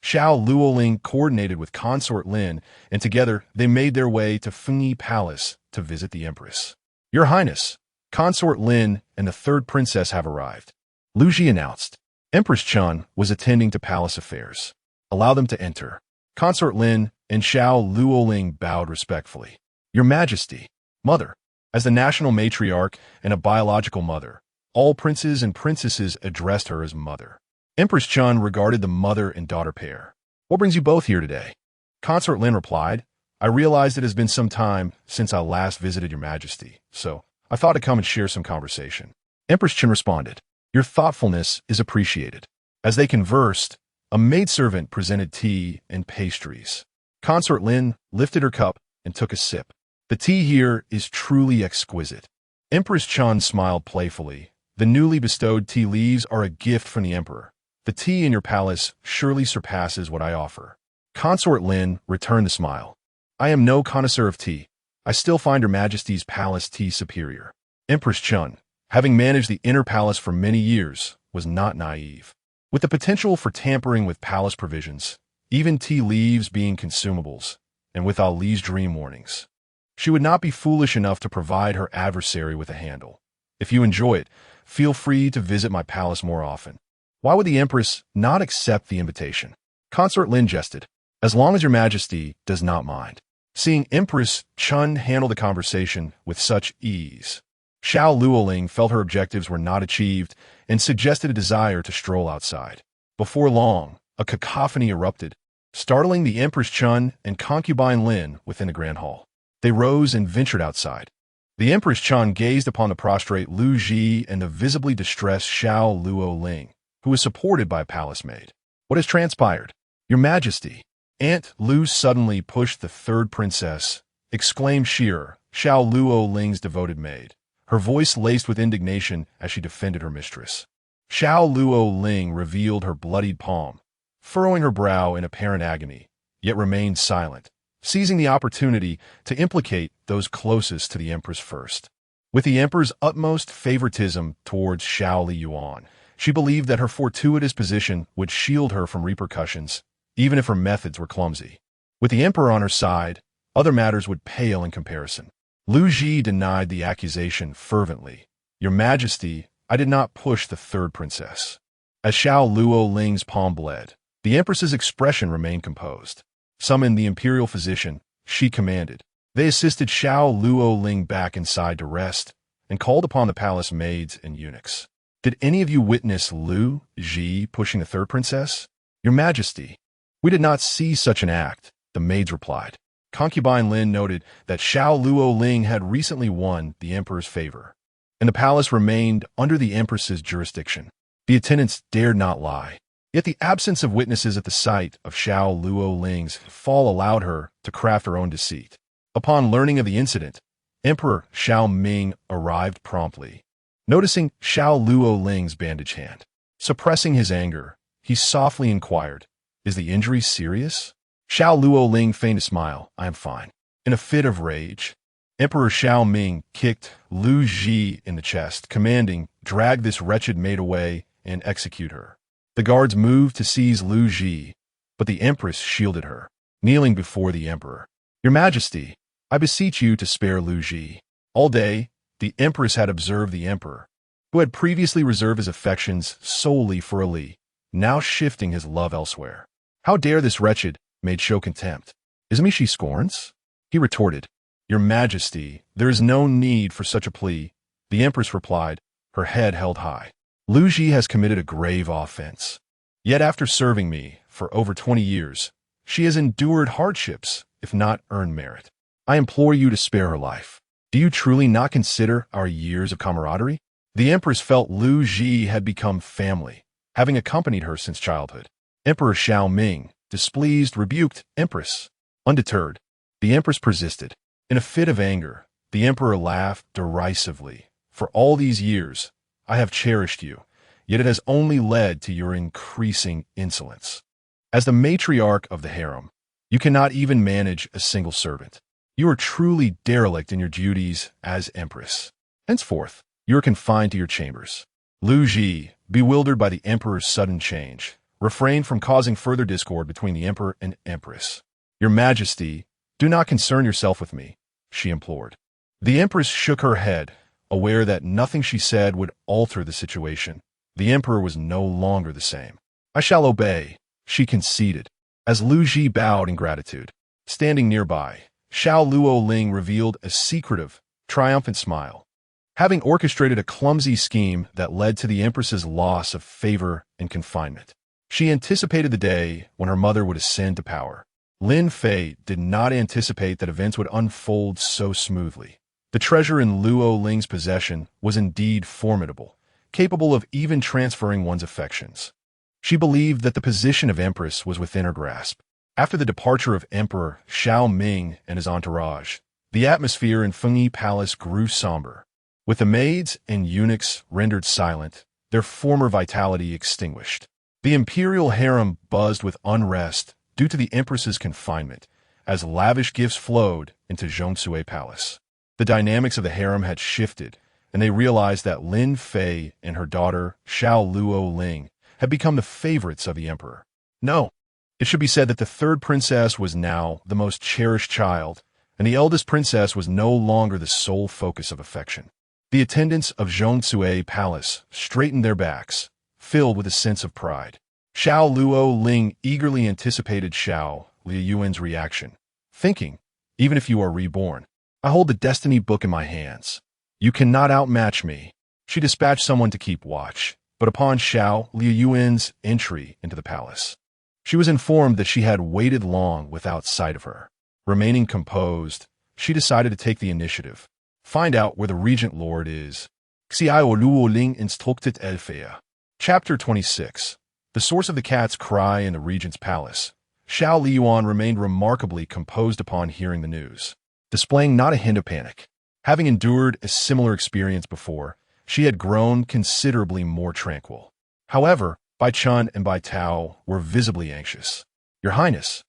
Xiao Liying coordinated with Consort Lin, and together they made their way to Fengyi Palace to visit the Empress. Your Highness, Consort Lin and the third princess have arrived, Lu Ji announced. Empress Chun was attending to palace affairs. Allow them to enter. Consort Lin and Xiao Liying bowed respectfully. Your Majesty, Mother. As the national matriarch and a biological mother, all princes and princesses addressed her as Mother. Empress Chun regarded the mother and daughter pair. What brings you both here today? Consort Lin replied, I realized it has been some time since I last visited your Majesty, so I thought I'd come and share some conversation. Empress Chun responded, your thoughtfulness is appreciated. As they conversed, a maidservant presented tea and pastries. Consort Lin lifted her cup and took a sip. The tea here is truly exquisite. Empress Chun smiled playfully. The newly bestowed tea leaves are a gift from the Emperor. The tea in your palace surely surpasses what I offer. Consort Lin returned the smile. I am no connoisseur of tea. I still find Her Majesty's palace tea superior. Empress Chun, having managed the inner palace for many years, was not naive. With the potential for tampering with palace provisions, even tea leaves being consumables, and with Ali's dream warnings, she would not be foolish enough to provide her adversary with a handle. If you enjoy it, feel free to visit my palace more often. Why would the Empress not accept the invitation? Consort Lin jested, as long as your Majesty does not mind. Seeing Empress Chun handle the conversation with such ease, Xiao Liying felt her objectives were not achieved and suggested a desire to stroll outside. Before long, a cacophony erupted, startling the Empress Chun and concubine Lin within the grand hall. They rose and ventured outside. The Empress Chun gazed upon the prostrate Lu Ji and the visibly distressed Xiao Liying, who was supported by a palace maid. What has transpired? Your Majesty. Aunt Lu suddenly pushed the third princess, exclaimed Shearer, Xiao Liying's devoted maid, her voice laced with indignation as she defended her mistress. Xiao Liying revealed her bloodied palm, furrowing her brow in apparent agony, yet remained silent, seizing the opportunity to implicate those closest to the Empress first. With the Emperor's utmost favoritism towards Xiao Liying, she believed that her fortuitous position would shield her from repercussions, even if her methods were clumsy. With the Emperor on her side, other matters would pale in comparison. Lu Ji denied the accusation fervently. Your Majesty, I did not push the third princess. As Xiao Liying's palm bled, the Empress's expression remained composed. Summon the imperial physician, she commanded. They assisted Xiao Liying back inside to rest and called upon the palace maids and eunuchs. Did any of you witness Lu Ji pushing the third princess? Your Majesty, we did not see such an act, the maids replied. Concubine Lin noted that Xiao Liying had recently won the Emperor's favor, and the palace remained under the Empress's jurisdiction. The attendants dared not lie. Yet the absence of witnesses at the sight of Xiao Liying's fall allowed her to craft her own deceit. Upon learning of the incident, Emperor Xiao Ming arrived promptly. Noticing Xiao Liying's bandaged hand, suppressing his anger, he softly inquired, is the injury serious? Xiao Liying feigned a smile. I am fine. In a fit of rage, Emperor Xiao Ming kicked Lu Ji in the chest, commanding, drag this wretched maid away and execute her. The guards moved to seize Lu Ji, but the empress shielded her, kneeling before the emperor. Your Majesty, I beseech you to spare Lu Ji. All day, the empress had observed the emperor, who had previously reserved his affections solely for Ali, now shifting his love elsewhere. How dare this wretched maid show contempt? Is me she scorns? He retorted, Your Majesty, there is no need for such a plea. The empress replied, her head held high. Lu Ji has committed a grave offense. Yet after serving me for over 20 years, she has endured hardships, if not earned merit. I implore you to spare her life. Do you truly not consider our years of camaraderie? The empress felt Lu Ji had become family, having accompanied her since childhood. Emperor Xiao Ming, displeased, rebuked Empress. Undeterred, the empress persisted. In a fit of anger, the emperor laughed derisively. For all these years, I have cherished you, yet it has only led to your increasing insolence. As the matriarch of the harem, you cannot even manage a single servant. You are truly derelict in your duties as empress. Henceforth, you are confined to your chambers. Lu Ji, bewildered by the emperor's sudden change, refrained from causing further discord between the emperor and empress. Your Majesty, do not concern yourself with me, she implored. The empress shook her head, aware that nothing she said would alter the situation. The emperor was no longer the same. I shall obey, she conceded, as Lu Ji bowed in gratitude. Standing nearby, Xiao Liying revealed a secretive, triumphant smile. Having orchestrated a clumsy scheme that led to the empress's loss of favor and confinement, she anticipated the day when her mother would ascend to power. Lin Fei did not anticipate that events would unfold so smoothly. The treasure in Liying's possession was indeed formidable, capable of even transferring one's affections. She believed that the position of empress was within her grasp. After the departure of Emperor Xiao Ming and his entourage, the atmosphere in Fengyi Palace grew somber. With the maids and eunuchs rendered silent, their former vitality extinguished. The imperial harem buzzed with unrest due to the empress's confinement, as lavish gifts flowed into Zhongsue Palace. The dynamics of the harem had shifted, and they realized that Lin Fei and her daughter Xiao Liying had become the favorites of the emperor. No, it should be said that the third princess was now the most cherished child, and the eldest princess was no longer the sole focus of affection. The attendants of Zhongsue Palace straightened their backs, filled with a sense of pride. Xiao Liying eagerly anticipated Xiao Liying's reaction, thinking, even if you are reborn, I hold the destiny book in my hands. You cannot outmatch me. She dispatched someone to keep watch, but upon Xiao Liying's entry into the palace, she was informed that she had waited long without sight of her. Remaining composed, she decided to take the initiative. Find out where the regent lord is. Xiao Liying instructed Elfea. Chapter 26. The source of the cat's cry in the regent's palace. Xiao Liying remained remarkably composed upon hearing the news, displaying not a hint of panic. Having endured a similar experience before, she had grown considerably more tranquil. However, Bai Chun and Bai Tao were visibly anxious. Your Highness,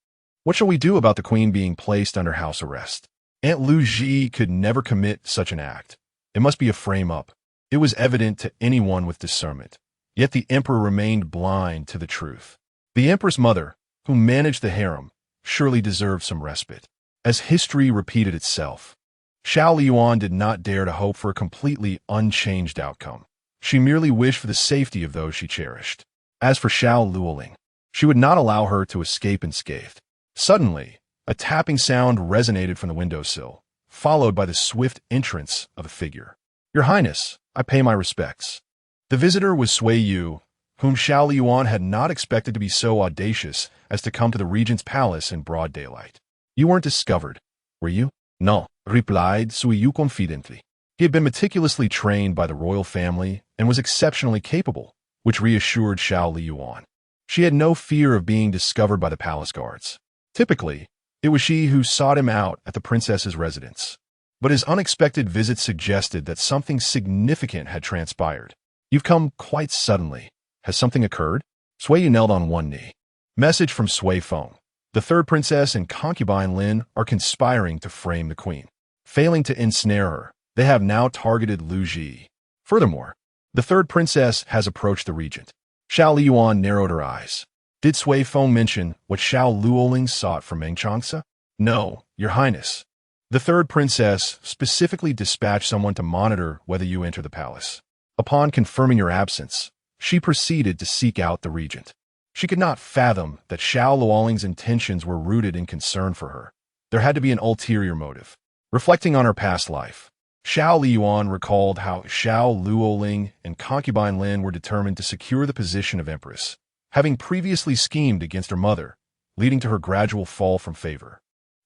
what shall we do about the queen being placed under house arrest? Aunt Lu Ji could never commit such an act. It must be a frame-up. It was evident to anyone with discernment. Yet the emperor remained blind to the truth. The empress mother, who managed the harem, surely deserved some respite. As history repeated itself, Xiao Liying did not dare to hope for a completely unchanged outcome. She merely wished for the safety of those she cherished. As for Xiao Liying, she would not allow her to escape unscathed. Suddenly, a tapping sound resonated from the windowsill, followed by the swift entrance of a figure. Your Highness, I pay my respects. The visitor was Sui Yu, whom Xiao Liying had not expected to be so audacious as to come to the regent's palace in broad daylight. You weren't discovered, were you? No, replied Sui Yu confidently. He had been meticulously trained by the royal family and was exceptionally capable, which reassured Xiao Liying. She had no fear of being discovered by the palace guards. Typically, it was she who sought him out at the princess's residence. But his unexpected visit suggested that something significant had transpired. You've come quite suddenly. Has something occurred? Sui Yu knelt on one knee. Message from Sui Feng. The third princess and concubine Lin are conspiring to frame the queen. Failing to ensnare her, they have now targeted Lu Ji. Furthermore, the third princess has approached the regent. Xiao Liying narrowed her eyes. Did Sui Feng mention what Xiao Liying sought from Meng Changce? No, Your Highness. The third princess specifically dispatched someone to monitor whether you enter the palace. Upon confirming your absence, she proceeded to seek out the regent. She could not fathom that Xiao Liying's intentions were rooted in concern for her. There had to be an ulterior motive. Reflecting on her past life, Xiao Liying recalled how Xiao Liying and concubine Lin were determined to secure the position of empress, having previously schemed against her mother, leading to her gradual fall from favor.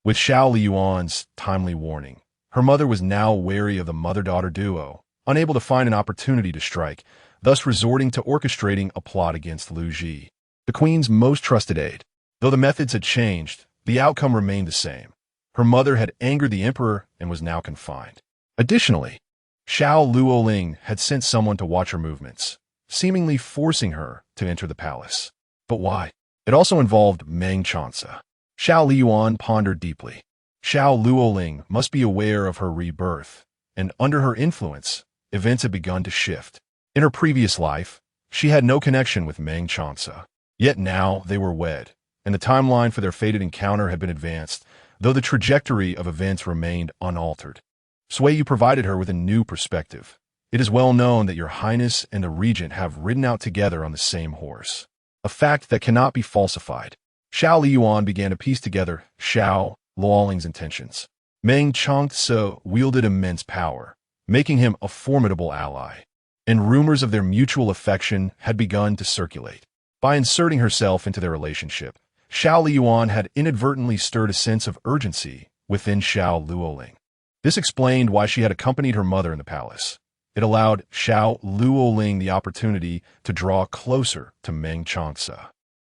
With Xiao Liying's timely warning, her mother was now wary of the mother-daughter duo, unable to find an opportunity to strike, thus resorting to orchestrating a plot against Lu Ji, the queen's most trusted aide. Though the methods had changed, the outcome remained the same. Her mother had angered the emperor and was now confined. Additionally, Xiao Liying had sent someone to watch her movements, seemingly forcing her to enter the palace. But why? It also involved Meng Changce. Xiao Liying pondered deeply. Xiao Liying must be aware of her rebirth, and under her influence, events had begun to shift. In her previous life, she had no connection with Meng Changce. Yet now they were wed, and the timeline for their fated encounter had been advanced, though the trajectory of events remained unaltered. Sui provided her with a new perspective. It is well known that Your Highness and the regent have ridden out together on the same horse, a fact that cannot be falsified. Xiao Liying began to piece together Xiao Liying's intentions. Meng Changce wielded immense power, making him a formidable ally, and rumors of their mutual affection had begun to circulate. By inserting herself into their relationship, Xiao Liying had inadvertently stirred a sense of urgency within Xiao Liying. This explained why she had accompanied her mother in the palace. It allowed Xiao Liying the opportunity to draw closer to Meng Changce.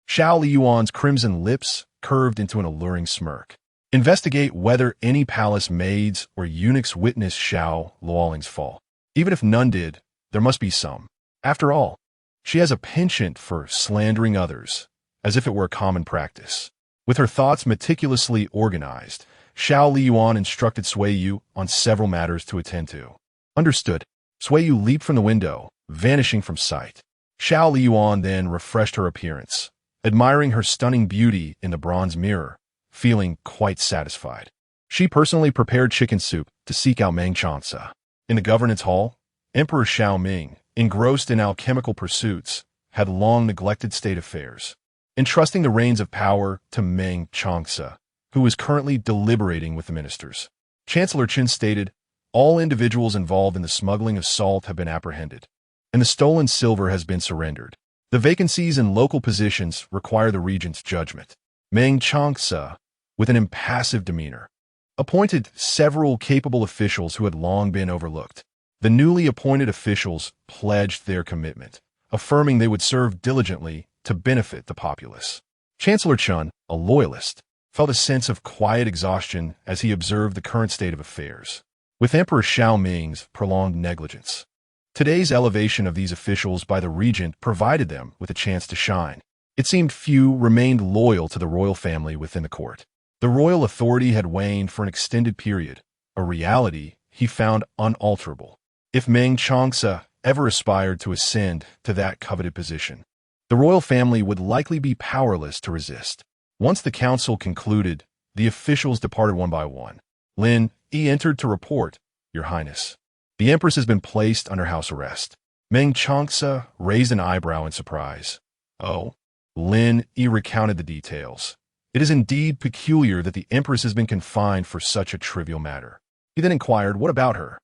Xiao Liying's crimson lips curved into an alluring smirk. Investigate whether any palace maids or eunuchs witnessed Xiao Liying's fall. Even if none did, there must be some. After all, she has a penchant for slandering others, as if it were a common practice. With her thoughts meticulously organized, Xiao Liying instructed Sui on several matters to attend to. Understood. Sui leaped from the window, vanishing from sight. Xiao Liying then refreshed her appearance, admiring her stunning beauty in the bronze mirror, feeling quite satisfied. She personally prepared chicken soup to seek out Meng Changce. In the governance hall, Emperor Xiaoming, engrossed in alchemical pursuits, had long neglected state affairs, entrusting the reins of power to Meng Changce, who was currently deliberating with the ministers. Chancellor Qin stated, all individuals involved in the smuggling of salt have been apprehended, and the stolen silver has been surrendered. The vacancies in local positions require the regent's judgment. Meng Changce, with an impassive demeanor, appointed several capable officials who had long been overlooked. The newly appointed officials pledged their commitment, affirming they would serve diligently to benefit the populace. Chancellor Chun, a loyalist, felt a sense of quiet exhaustion as he observed the current state of affairs, with Emperor Xiaoming's prolonged negligence. Today's elevation of these officials by the regent provided them with a chance to shine. It seemed few remained loyal to the royal family within the court. The royal authority had waned for an extended period, a reality he found unalterable. If Meng Changce ever aspired to ascend to that coveted position, the royal family would likely be powerless to resist. Once the council concluded, the officials departed one by one. Lin Yi entered to report, Your Highness. The Empress has been placed under house arrest. Meng Changce raised an eyebrow in surprise. Oh. Lin Yi recounted the details. It is indeed peculiar that the Empress has been confined for such a trivial matter. He then inquired, what about her?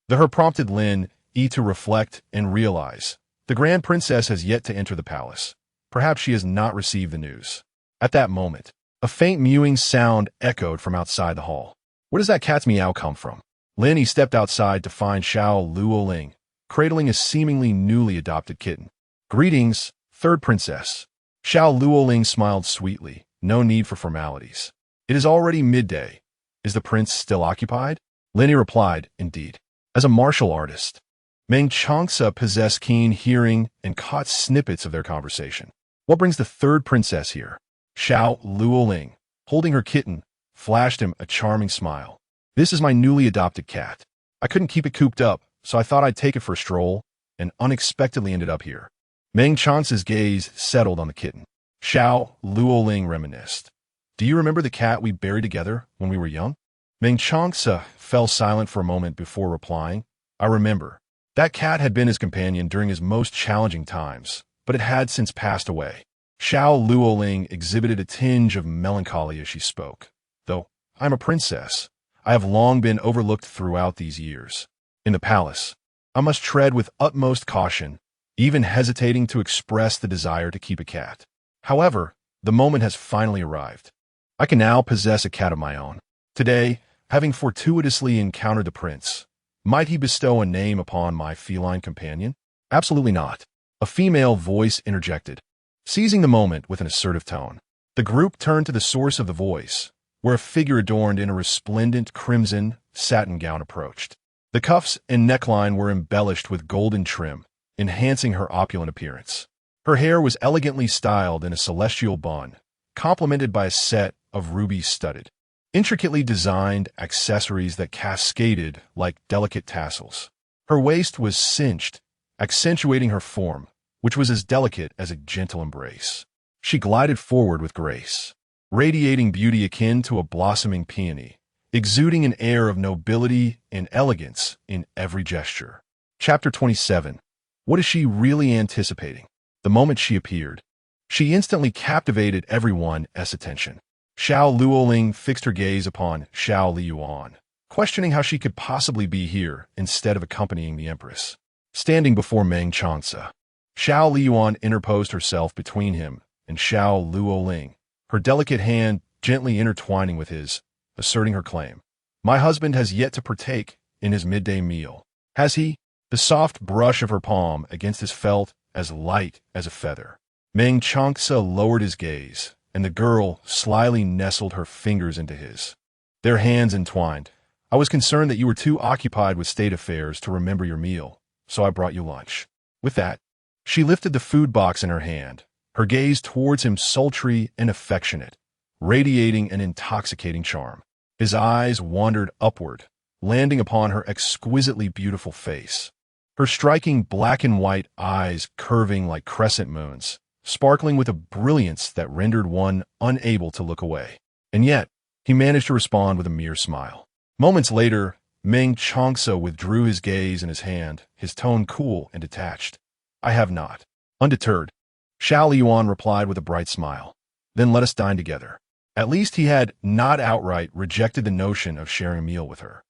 The her prompted Lin Yi to reflect and realize. The Grand Princess has yet to enter the palace. Perhaps she has not received the news. At that moment, a faint mewing sound echoed from outside the hall. Where does that cat's meow come from? Lin Yi stepped outside to find Xiao Liying, cradling a seemingly newly adopted kitten. Greetings, third princess. Xiao Liying smiled sweetly. No need for formalities. It is already midday. Is the prince still occupied? Lin Yi replied, indeed. As a martial artist, Meng Changce possessed keen hearing and caught snippets of their conversation. What brings the third princess here? Xiao Liying, holding her kitten, flashed him a charming smile. This is my newly adopted cat. I couldn't keep it cooped up, so I thought I'd take it for a stroll, and unexpectedly ended up here. Meng Chance's gaze settled on the kitten. Xiao Liying reminisced. Do you remember the cat we buried together when we were young? Meng Changce fell silent for a moment before replying. I remember. That cat had been his companion during his most challenging times, but it had since passed away. Xiao Liying exhibited a tinge of melancholy as she spoke. Though I am a princess, I have long been overlooked throughout these years. In the palace, I must tread with utmost caution, even hesitating to express the desire to keep a cat. However, the moment has finally arrived. I can now possess a cat of my own. Today, having fortuitously encountered the prince, might he bestow a name upon my feline companion? Absolutely not. A female voice interjected, seizing the moment with an assertive tone. The group turned to the source of the voice, where a figure adorned in a resplendent crimson satin gown approached. The cuffs and neckline were embellished with golden trim, enhancing her opulent appearance. Her hair was elegantly styled in a celestial bun, complemented by a set of ruby-studded, intricately designed accessories that cascaded like delicate tassels. Her waist was cinched, accentuating her form, which was as delicate as a gentle embrace. She glided forward with grace, radiating beauty akin to a blossoming peony, exuding an air of nobility and elegance in every gesture. Chapter 27. What is she really anticipating? The moment she appeared, she instantly captivated everyone's attention. Xiao Liying fixed her gaze upon Xiao Liying, questioning how she could possibly be here instead of accompanying the empress. Standing before Meng Changce, Xiao Liying interposed herself between him and Xiao Liying, her delicate hand gently intertwining with his, asserting her claim. My husband has yet to partake in his midday meal. Has he? The soft brush of her palm against his felt as light as a feather. Meng Changce lowered his gaze, and the girl slyly nestled her fingers into his. Their hands entwined. I was concerned that you were too occupied with state affairs to remember your meal, so I brought you lunch. With that, she lifted the food box in her hand, her gaze towards him sultry and affectionate, radiating an intoxicating charm. His eyes wandered upward, landing upon her exquisitely beautiful face. Her striking black and white eyes curving like crescent moons, sparkling with a brilliance that rendered one unable to look away. And yet, he managed to respond with a mere smile. Moments later, Meng Changce withdrew his gaze and his hand, his tone cool and detached. I have not. Undeterred, Xiao Liying replied with a bright smile. Then let us dine together. At least he had not outright rejected the notion of sharing a meal with her.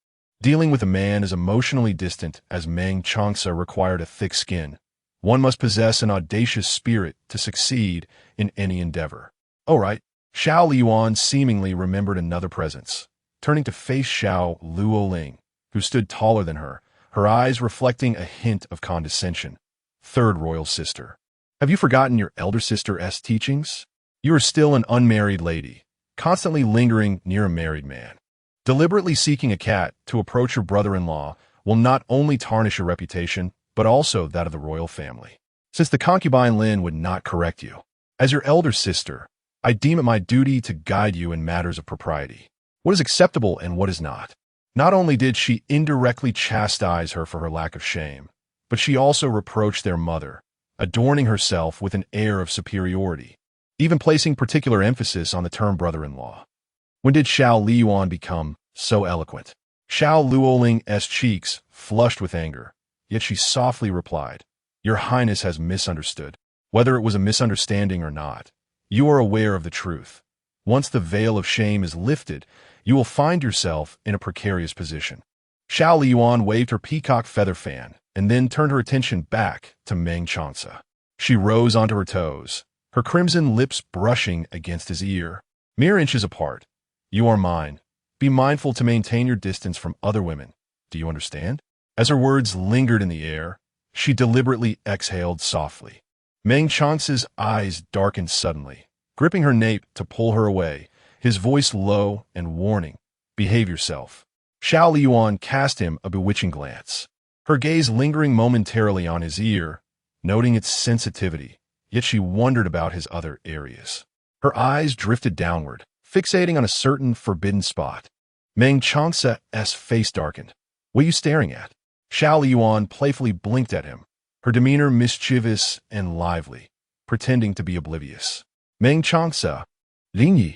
Dealing with a man as emotionally distant as Meng Changce required a thick skin. One must possess an audacious spirit to succeed in any endeavor. All right, Xiao Liying seemingly remembered another presence, turning to face Xiao Liying, who stood taller than her, her eyes reflecting a hint of condescension. Third royal sister. Have you forgotten your elder sister's teachings? You are still an unmarried lady, constantly lingering near a married man. Deliberately seeking a cat to approach your brother-in-law will not only tarnish your reputation, but also that of the royal family. Since the concubine Lin would not correct you, as your elder sister, I deem it my duty to guide you in matters of propriety. What is acceptable and what is not. Not only did she indirectly chastise her for her lack of shame, but she also reproached their mother, adorning herself with an air of superiority, even placing particular emphasis on the term brother-in-law. When did Xiao Liying become so eloquent? Xiao Liying's cheeks flushed with anger, yet she softly replied, Your Highness has misunderstood. Whether it was a misunderstanding or not, you are aware of the truth. Once the veil of shame is lifted, you will find yourself in a precarious position. Xiao Liying waved her peacock feather fan and then turned her attention back to Meng Changce. She rose onto her toes, her crimson lips brushing against his ear. Mere inches apart. You are mine. Be mindful to maintain your distance from other women. Do you understand? As her words lingered in the air, she deliberately exhaled softly. Meng Changce's eyes darkened suddenly, gripping her nape to pull her away, his voice low and warning. Behave yourself. Xiao Liying cast him a bewitching glance, her gaze lingering momentarily on his ear, noting its sensitivity, yet she wondered about his other areas. Her eyes drifted downward, fixating on a certain forbidden spot. Meng Changce's face darkened. What are you staring at? Xiao Liying playfully blinked at him, her demeanor mischievous and lively, pretending to be oblivious. Meng Changce, Lingyi.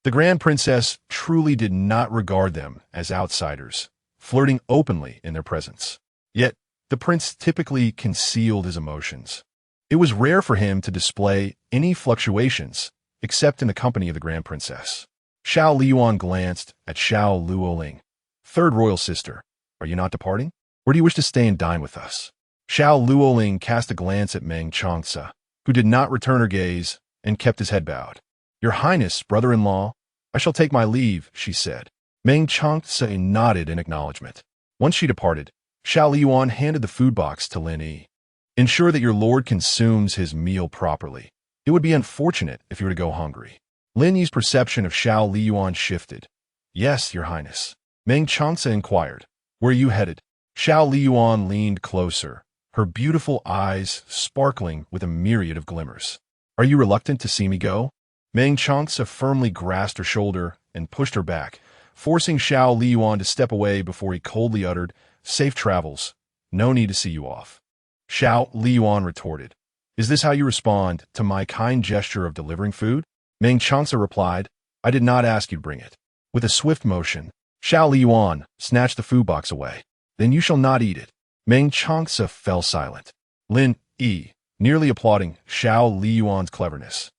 The Grand Princess truly did not regard them as outsiders, flirting openly in their presence. Yet, the prince typically concealed his emotions. It was rare for him to display any fluctuations, except in the company of the Grand Princess. Xiao Liying glanced at Xiao Liying. Third royal sister, are you not departing? Or do you wish to stay and dine with us? Xiao Liying cast a glance at Meng Changce, who did not return her gaze and kept his head bowed. Your Highness, brother-in-law, I shall take my leave, she said. Meng Changce nodded in acknowledgement. Once she departed, Xiao Liying handed the food box to Lin Yi. Ensure that your lord consumes his meal properly. It would be unfortunate if you were to go hungry. Lin Yi's perception of Xiao Liying shifted. Yes, your highness. Meng Changce inquired. Where are you headed? Xiao Liying leaned closer, her beautiful eyes sparkling with a myriad of glimmers. Are you reluctant to see me go? Meng Changce firmly grasped her shoulder and pushed her back, forcing Xiao Liying to step away before he coldly uttered, Safe travels. No need to see you off. Xiao Liying retorted. Is this how you respond to my kind gesture of delivering food? Meng Changce replied, I did not ask you to bring it. With a swift motion, Xiao Liying snatched the food box away. Then you shall not eat it. Meng Changce fell silent. Lin Yi, nearly applauding Xiao Liying's cleverness,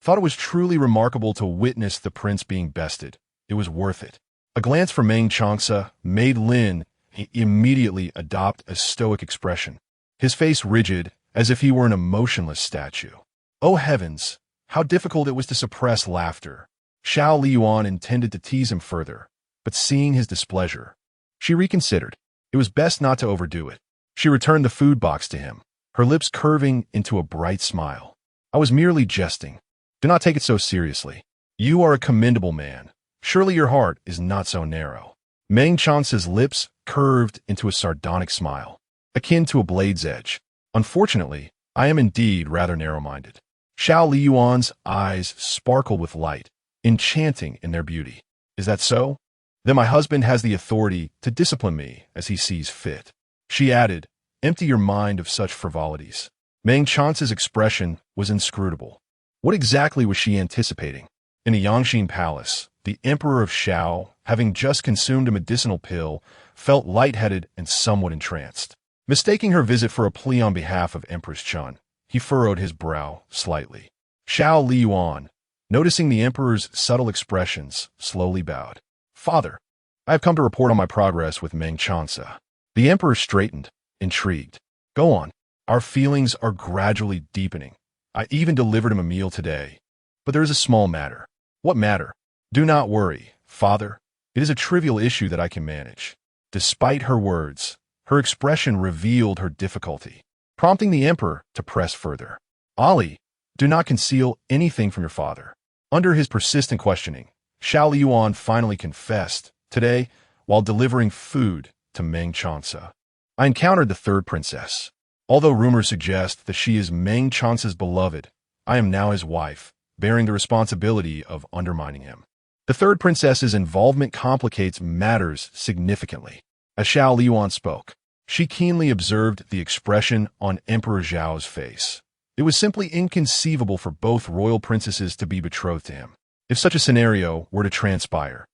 thought it was truly remarkable to witness the prince being bested. It was worth it. A glance from Meng Changce made Lin immediately adopt a stoic expression, his face rigid as if he were an emotionless statue. Oh heavens, how difficult it was to suppress laughter. Xiao Liying intended to tease him further, but seeing his displeasure, she reconsidered. It was best not to overdo it. She returned the food box to him, her lips curving into a bright smile. I was merely jesting. Do not take it so seriously. You are a commendable man. Surely your heart is not so narrow. Meng Changce's lips curved into a sardonic smile, akin to a blade's edge. Unfortunately, I am indeed rather narrow-minded. Xiao Liying's eyes sparkled with light, enchanting in their beauty. Is that so? Then my husband has the authority to discipline me as he sees fit. She added, empty your mind of such frivolities. Meng Changce's expression was inscrutable. What exactly was she anticipating? In the Yangxin Palace, the Emperor of Xiao, having just consumed a medicinal pill, felt lightheaded and somewhat entranced. Mistaking her visit for a plea on behalf of Empress Chun, he furrowed his brow slightly. Xiao Liying, noticing the Emperor's subtle expressions, slowly bowed. Father, I have come to report on my progress with Meng Changce. The Emperor straightened, intrigued. Go on. Our feelings are gradually deepening. I even delivered him a meal today. But there is a small matter. What matter? Do not worry, Father. It is a trivial issue that I can manage. Despite her words, her expression revealed her difficulty, prompting the Emperor to press further. Ali, do not conceal anything from your father. Under his persistent questioning, Xiao Liying finally confessed, today, while delivering food to Meng Changce. I encountered the third princess. Although rumors suggest that she is Meng Changce's beloved, I am now his wife, bearing the responsibility of undermining him. The third princess's involvement complicates matters significantly. As Xiao Liying spoke, she keenly observed the expression on Emperor Zhao's face. It was simply inconceivable for both royal princesses to be betrothed to him. If such a scenario were to transpire,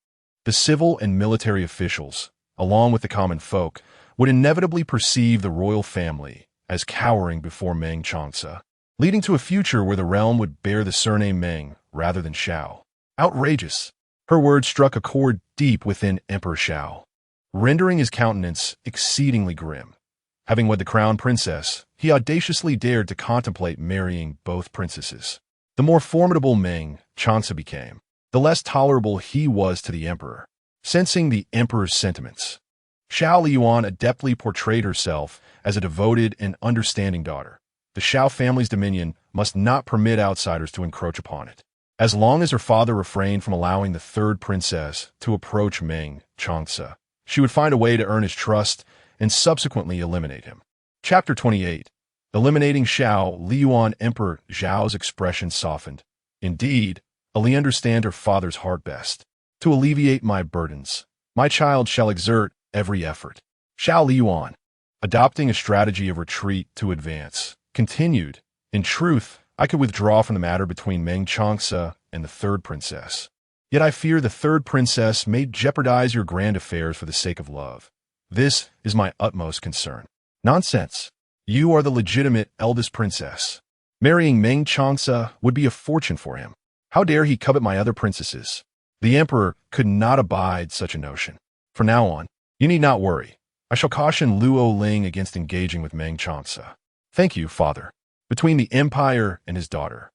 the civil and military officials, along with the common folk, would inevitably perceive the royal family as cowering before Meng Changce, leading to a future where the realm would bear the surname Meng rather than Xiao. Outrageous! Her words struck a chord deep within Emperor Xiao, rendering his countenance exceedingly grim. Having wed the crown princess, he audaciously dared to contemplate marrying both princesses. The more formidable Meng Changce became, the less tolerable he was to the emperor. Sensing the emperor's sentiments, Xiao Liying adeptly portrayed herself as a devoted and understanding daughter. The Xiao family's dominion must not permit outsiders to encroach upon it. As long as her father refrained from allowing the third princess to approach Meng Changce, she would find a way to earn his trust and subsequently eliminate him. Chapter 28. Eliminating Xiao Liying. Emperor Zhao's expression softened. Indeed, Ali understand her father's heart best. To alleviate my burdens, my child shall exert every effort. Xiao Liying, adopting a strategy of retreat to advance. Continued. In truth, I could withdraw from the matter between Meng Changce and the third princess. Yet I fear the third princess may jeopardize your grand affairs for the sake of love. This is my utmost concern. Nonsense. You are the legitimate eldest princess. Marrying Meng Changce would be a fortune for him. How dare he covet my other princesses? The emperor could not abide such a notion. From now on, you need not worry. I shall caution Luo Ling against engaging with Meng Changce. Thank you, father. Between the empire and his daughter,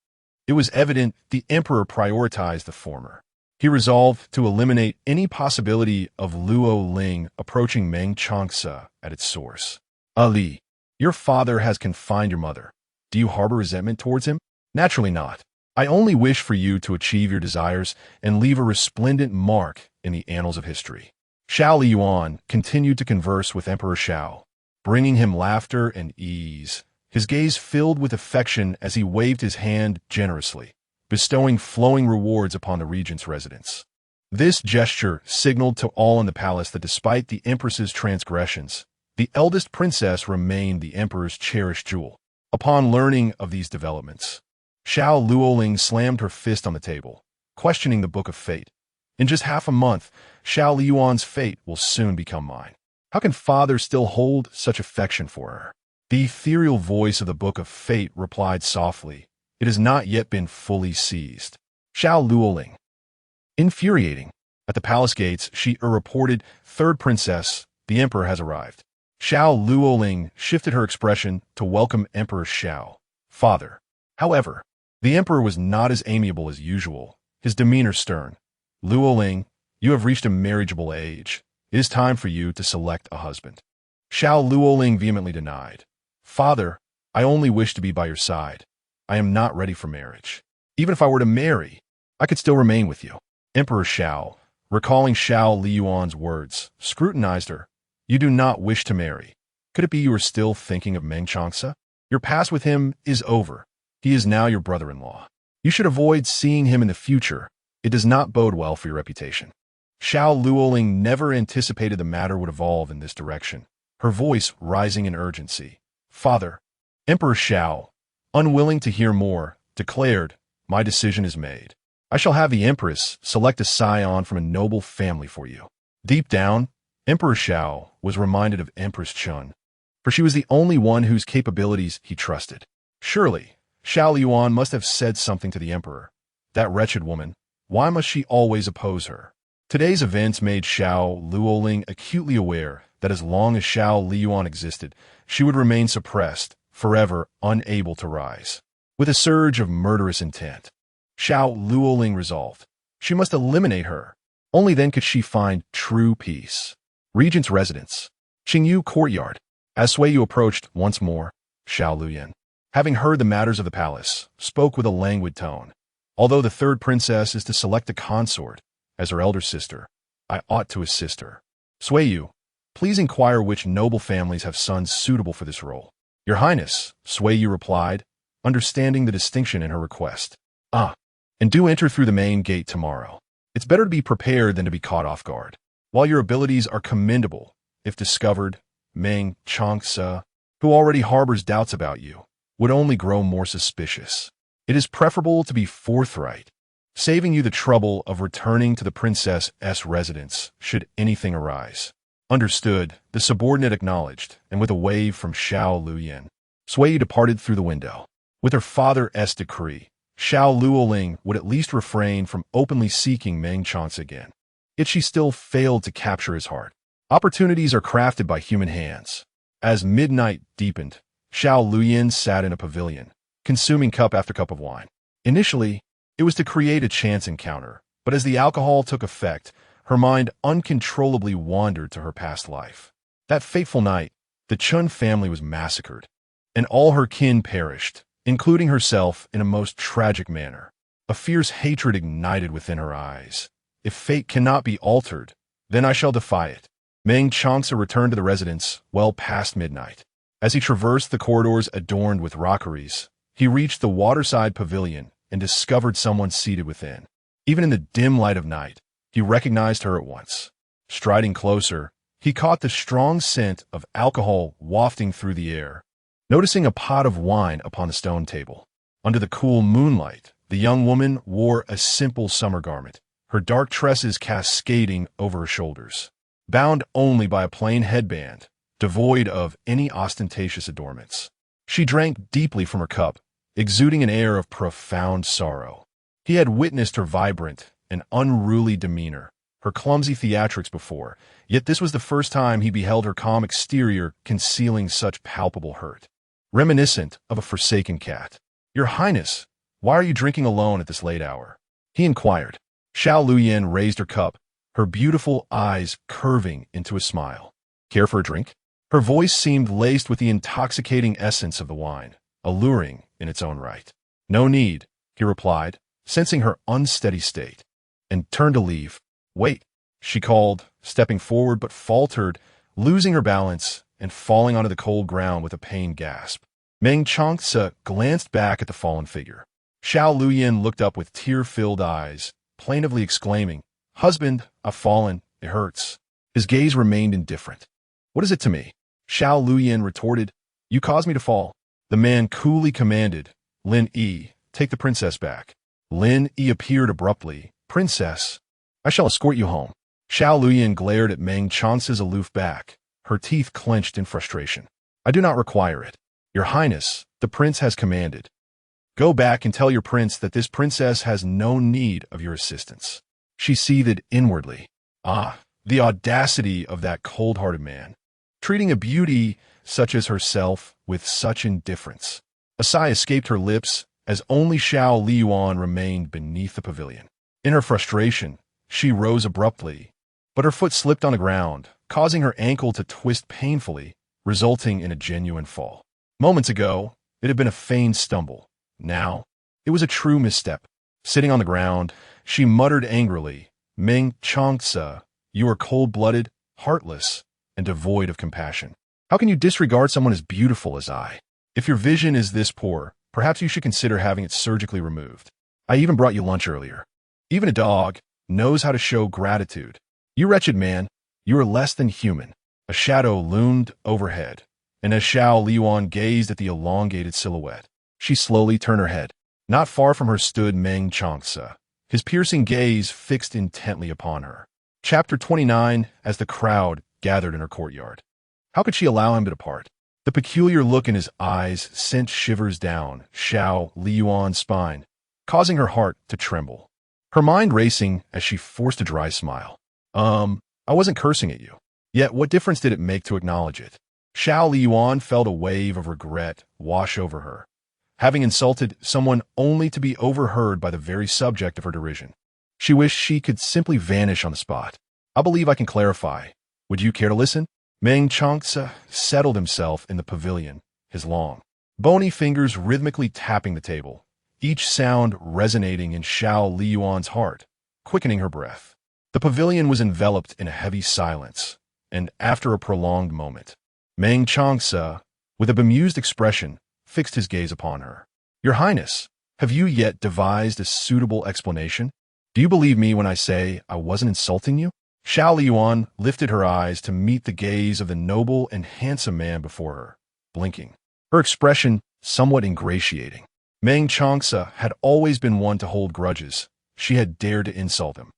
it was evident the emperor prioritized the former. He resolved to eliminate any possibility of Luo Ling approaching Meng Changce at its source. Ali, your father has confined your mother. Do you harbor resentment towards him? Naturally not. I only wish for you to achieve your desires and leave a resplendent mark in the annals of history. Xiao Liying continued to converse with Emperor Xiao, bringing him laughter and ease, his gaze filled with affection as he waved his hand generously, bestowing flowing rewards upon the regent's residence. This gesture signaled to all in the palace that despite the empress's transgressions, the eldest princess remained the emperor's cherished jewel. Upon learning of these developments, Xiao Luoling slammed her fist on the table, questioning the Book of Fate. In just half a month, Xiao Liying's fate will soon become mine. How can father still hold such affection for her? The ethereal voice of the Book of Fate replied softly, it has not yet been fully seized. Xiao Luoling. Infuriating. At the palace gates, she reported, third princess, the emperor has arrived. Xiao Luoling shifted her expression to welcome Emperor Xiao, father. However, the emperor was not as amiable as usual, his demeanor stern. Luoling, you have reached a marriageable age. It is time for you to select a husband. Xiao Luoling vehemently denied. Father, I only wish to be by your side. I am not ready for marriage. Even if I were to marry, I could still remain with you. Emperor Xiao, recalling Xiao Liying's words, scrutinized her. You do not wish to marry. Could it be you are still thinking of Meng Changce? Your past with him is over. He is now your brother-in-law. You should avoid seeing him in the future. It does not bode well for your reputation. Xiao Luoling never anticipated the matter would evolve in this direction, her voice rising in urgency. Father, Emperor Xiao, unwilling to hear more, declared, my decision is made. I shall have the empress select a scion from a noble family for you. Deep down, Emperor Xiao was reminded of Empress Chun, for she was the only one whose capabilities he trusted. Surely, Xiao Liying must have said something to the emperor. That wretched woman, why must she always oppose her? Today's events made Xiao Luoling acutely aware that as long as Xiao Liying existed, she would remain suppressed, forever unable to rise. With a surge of murderous intent, Xiao Luoling resolved. She must eliminate her. Only then could she find true peace. Regent's residence. Qingyu courtyard. As Suiyu approached once more, Xiao Liying, having heard the matters of the palace, spoke with a languid tone. Although the third princess is to select a consort as her elder sister, I ought to assist her. Suiyu, please inquire which noble families have sons suitable for this role. Your Highness, Suiyu replied, understanding the distinction in her request. And do enter through the main gate tomorrow. It's better to be prepared than to be caught off guard. While your abilities are commendable, if discovered, Meng Changce, who already harbors doubts about you, would only grow more suspicious. It is preferable to be forthright, saving you the trouble of returning to the princess's residence should anything arise. Understood, the subordinate acknowledged, and with a wave from Xiao Liying, Suiyu departed through the window. With her father's decree, Xiao Luoling would at least refrain from openly seeking Meng Changce again. Yet she still failed to capture his heart. Opportunities are crafted by human hands. As midnight deepened, Xiao Liying sat in a pavilion, consuming cup after cup of wine. Initially, it was to create a chance encounter, but as the alcohol took effect, her mind uncontrollably wandered to her past life. That fateful night, the Chun family was massacred, and all her kin perished, including herself in a most tragic manner. A fierce hatred ignited within her eyes. If fate cannot be altered, then I shall defy it. Meng Changce returned to the residence well past midnight. As he traversed the corridors adorned with rockeries, he reached the waterside pavilion and discovered someone seated within. Even in the dim light of night, he recognized her at once. Striding closer, He caught the strong scent of alcohol wafting through the air, noticing a pot of wine upon the stone table. Under the cool moonlight, the young woman wore a simple summer garment, her dark tresses cascading over her shoulders, bound only by a plain headband, devoid of any ostentatious adornments. She drank deeply from her cup, exuding an air of profound sorrow. He had witnessed her vibrant and unruly demeanor, her clumsy theatrics before, yet this was the first time he beheld her calm exterior concealing such palpable hurt. Reminiscent of a forsaken cat. "Your Highness, why are you drinking alone at this late hour?" he inquired. Xiao Liying raised her cup, her beautiful eyes curving into a smile. "Care for a drink?" Her voice seemed laced with the intoxicating essence of the wine, alluring in its own right. "No need," he replied, sensing her unsteady state, and turned to leave. "Wait," she called, stepping forward but faltered, losing her balance and falling onto the cold ground with a pained gasp. Meng Changce glanced back at the fallen figure. Xiao Liying looked up with tear-filled eyes, plaintively exclaiming, "Husband, I've fallen, it hurts." His gaze remained indifferent. "What is it to me?" Xiao Liying retorted, "You caused me to fall." The man coolly commanded, "Lin Yi, take the princess back." Lin Yi appeared abruptly. "Princess, I shall escort you home." Xiao Liying glared at Meng Changce's aloof back, her teeth clenched in frustration. "I do not require it. Your Highness, the prince has commanded. Go back and tell your prince that this princess has no need of your assistance." She seethed inwardly. Ah, the audacity of that cold-hearted man, treating a beauty such as herself with such indifference. A sigh escaped her lips as only Xiao Liying remained beneath the pavilion. In her frustration, she rose abruptly, but her foot slipped on the ground, causing her ankle to twist painfully, resulting in a genuine fall. Moments ago, it had been a feigned stumble. Now, it was a true misstep. Sitting on the ground, she muttered angrily, "Meng Changce, you are cold-blooded, heartless, and devoid of compassion. How can you disregard someone as beautiful as I? If your vision is this poor, perhaps you should consider having it surgically removed. I even brought you lunch earlier." Even a dog knows how to show gratitude. "You wretched man, you are less than human." A shadow loomed overhead, and as Xiao Liying gazed at the elongated silhouette, she slowly turned her head. Not far from her stood Meng Changce, his piercing gaze fixed intently upon her. Chapter 29. As the crowd gathered in her courtyard. How could she allow him to depart? The peculiar look in his eyes sent shivers down Xiao Liying's spine, causing her heart to tremble. Her mind racing as she forced a dry smile. I wasn't cursing at you. Yet what difference did it make to acknowledge it? Xiao Liying felt a wave of regret wash over her, having insulted someone only to be overheard by the very subject of her derision. She wished she could simply vanish on the spot. "I believe I can clarify. Would you care to listen?" Meng Changce settled himself in the pavilion, his long, bony fingers rhythmically tapping the table, each sound resonating in Xiao Liying's heart, quickening her breath. The pavilion was enveloped in a heavy silence, and after a prolonged moment, Meng Changce, with a bemused expression, fixed his gaze upon her. "Your Highness, have you yet devised a suitable explanation? Do you believe me when I say I wasn't insulting you?" Xiao Liying lifted her eyes to meet the gaze of the noble and handsome man before her, blinking, her expression somewhat ingratiating. Meng Changce had always been one to hold grudges. She had dared to insult him,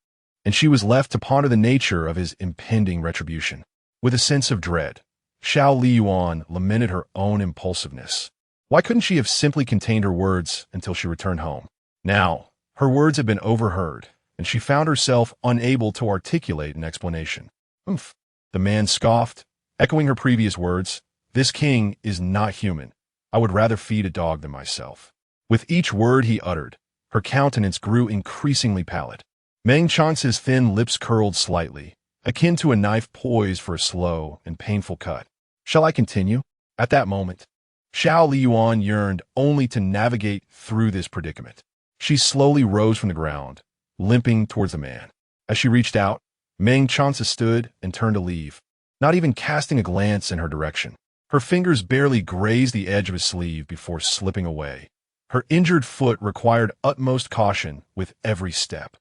and she was left to ponder the nature of his impending retribution. With a sense of dread, Xiao Liying lamented her own impulsiveness. Why couldn't she have simply contained her words until she returned home? Now, her words had been overheard, and she found herself unable to articulate an explanation. "Oomph," the man scoffed, echoing her previous words. "This king is not human. I would rather feed a dog than myself." With each word he uttered, her countenance grew increasingly pallid. Meng Changce's thin lips curled slightly, akin to a knife poised for a slow and painful cut. "Shall I continue?" At that moment, Xiao Liying yearned only to navigate through this predicament. She slowly rose from the ground, limping towards the man. As she reached out, Meng Changce stood and turned to leave, not even casting a glance in her direction. Her fingers barely grazed the edge of his sleeve before slipping away. Her injured foot required utmost caution with every step,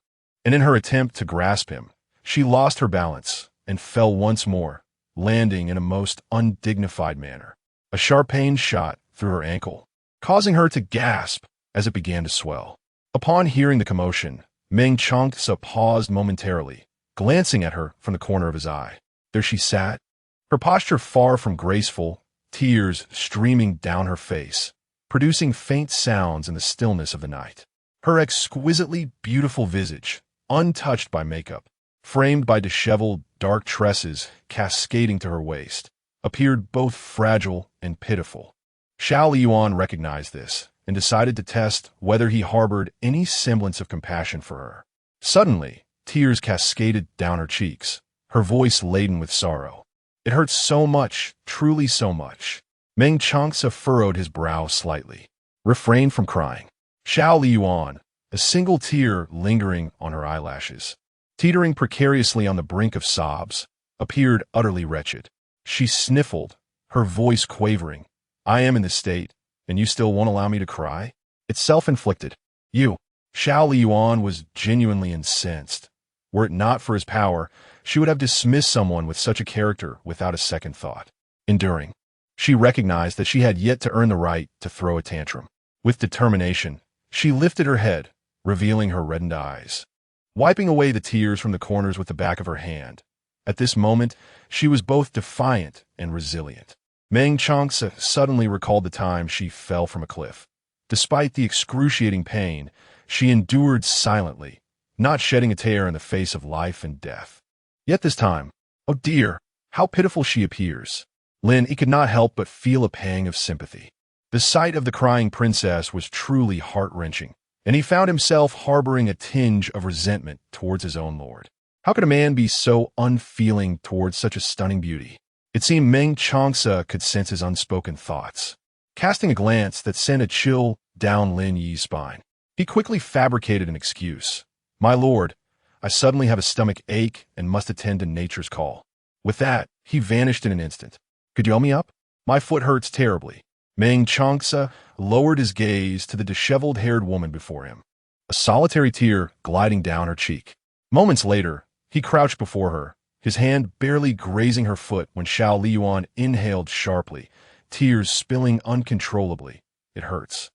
and in her attempt to grasp him, she lost her balance and fell once more, landing in a most undignified manner. A sharp pain shot through her ankle, causing her to gasp as it began to swell. Upon hearing the commotion, Meng Changce paused momentarily, glancing at her from the corner of his eye. There she sat, her posture far from graceful, tears streaming down her face, producing faint sounds in the stillness of the night. Her exquisitely beautiful visage, untouched by makeup, framed by disheveled, dark tresses cascading to her waist, appeared both fragile and pitiful. Xiao Liying recognized this and decided to test whether he harbored any semblance of compassion for her. Suddenly, tears cascaded down her cheeks, her voice laden with sorrow. It hurt so much, truly so much. Meng Changce furrowed his brow slightly. Refrained from crying. Xiao Liying, a single tear lingering on her eyelashes, teetering precariously on the brink of sobs, appeared utterly wretched. She sniffled, her voice quavering. I am in this state, and you still won't allow me to cry? It's self-inflicted. You. Xiao Liying was genuinely incensed. Were it not for his power, she would have dismissed someone with such a character without a second thought. Enduring. She recognized that she had yet to earn the right to throw a tantrum. With determination, she lifted her head, revealing her reddened eyes, wiping away the tears from the corners with the back of her hand. At this moment, she was both defiant and resilient. Meng Changce suddenly recalled the time she fell from a cliff. Despite the excruciating pain, she endured silently, not shedding a tear in the face of life and death. Yet this time, oh dear, how pitiful she appears. He could not help but feel a pang of sympathy. The sight of the crying princess was truly heart-wrenching, and he found himself harboring a tinge of resentment towards his own lord. How could a man be so unfeeling towards such a stunning beauty? It seemed Meng Changce could sense his unspoken thoughts. Casting a glance that sent a chill down Lin Yi's spine, he quickly fabricated an excuse. My lord, I suddenly have a stomach ache and must attend to nature's call. With that, he vanished in an instant. Could you help me up? My foot hurts terribly. Meng Changce lowered his gaze to the disheveled-haired woman before him, a solitary tear gliding down her cheek. Moments later, he crouched before her, his hand barely grazing her foot when Xiao Liying inhaled sharply, tears spilling uncontrollably. It hurts.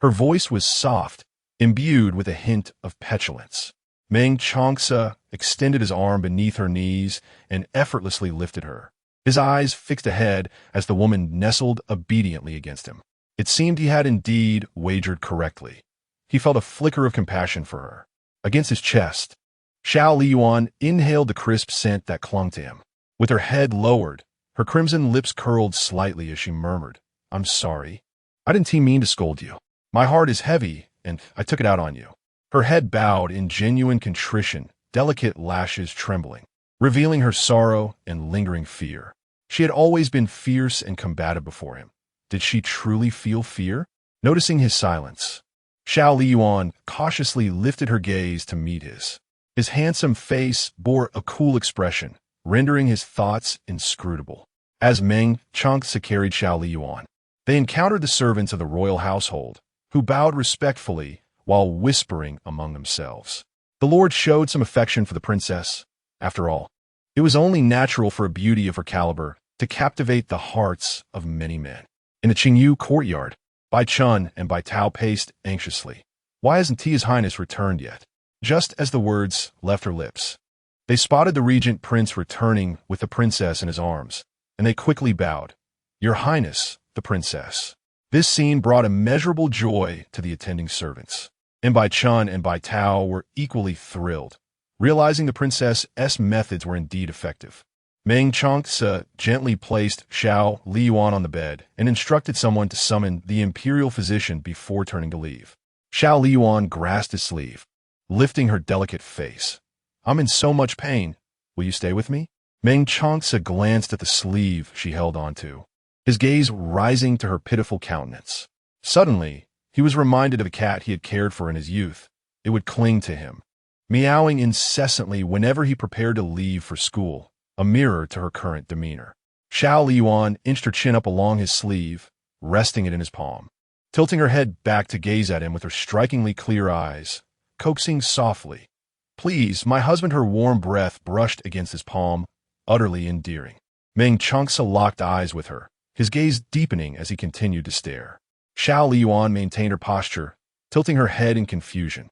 Her voice was soft, imbued with a hint of petulance. Meng Changce extended his arm beneath her knees and effortlessly lifted her, his eyes fixed ahead as the woman nestled obediently against him. It seemed he had indeed wagered correctly. He felt a flicker of compassion for her. Against his chest, Xiao Liying inhaled the crisp scent that clung to him. With her head lowered, her crimson lips curled slightly as she murmured, I'm sorry. I didn't mean to scold you. My heart is heavy, and I took it out on you. Her head bowed in genuine contrition, delicate lashes trembling, revealing her sorrow and lingering fear. She had always been fierce and combative before him. Did she truly feel fear? Noticing his silence, Xiao Liying cautiously lifted her gaze to meet his. His handsome face bore a cool expression, rendering his thoughts inscrutable. As Meng Changce carried Xiao Liying, they encountered the servants of the royal household, who bowed respectfully while whispering among themselves. The lord showed some affection for the princess. After all, it was only natural for a beauty of her caliber to captivate the hearts of many men. In the Qingyu courtyard, Bai Chun and Bai Tao paced anxiously. Why hasn't His Highness returned yet? Just as the words left her lips, they spotted the regent prince returning with the princess in his arms, and they quickly bowed. Your Highness, the princess. This scene brought immeasurable joy to the attending servants, and Bai Chun and Bai Tao were equally thrilled, realizing the princess's methods were indeed effective. Meng Changce gently placed Xiao Liying on the bed and instructed someone to summon the imperial physician before turning to leave. Xiao Liying grasped his sleeve, lifting her delicate face. I'm in so much pain. Will you stay with me? Meng Changce glanced at the sleeve she held onto, his gaze rising to her pitiful countenance. Suddenly, he was reminded of the cat he had cared for in his youth. It would cling to him, meowing incessantly whenever he prepared to leave for school, a mirror to her current demeanor. Xiao Liying inched her chin up along his sleeve, resting it in his palm, tilting her head back to gaze at him with her strikingly clear eyes, coaxing softly. Please, my husband. Her warm breath brushed against his palm, utterly endearing. Meng Changce locked eyes with her, his gaze deepening as he continued to stare. Xiao Liying maintained her posture, tilting her head in confusion.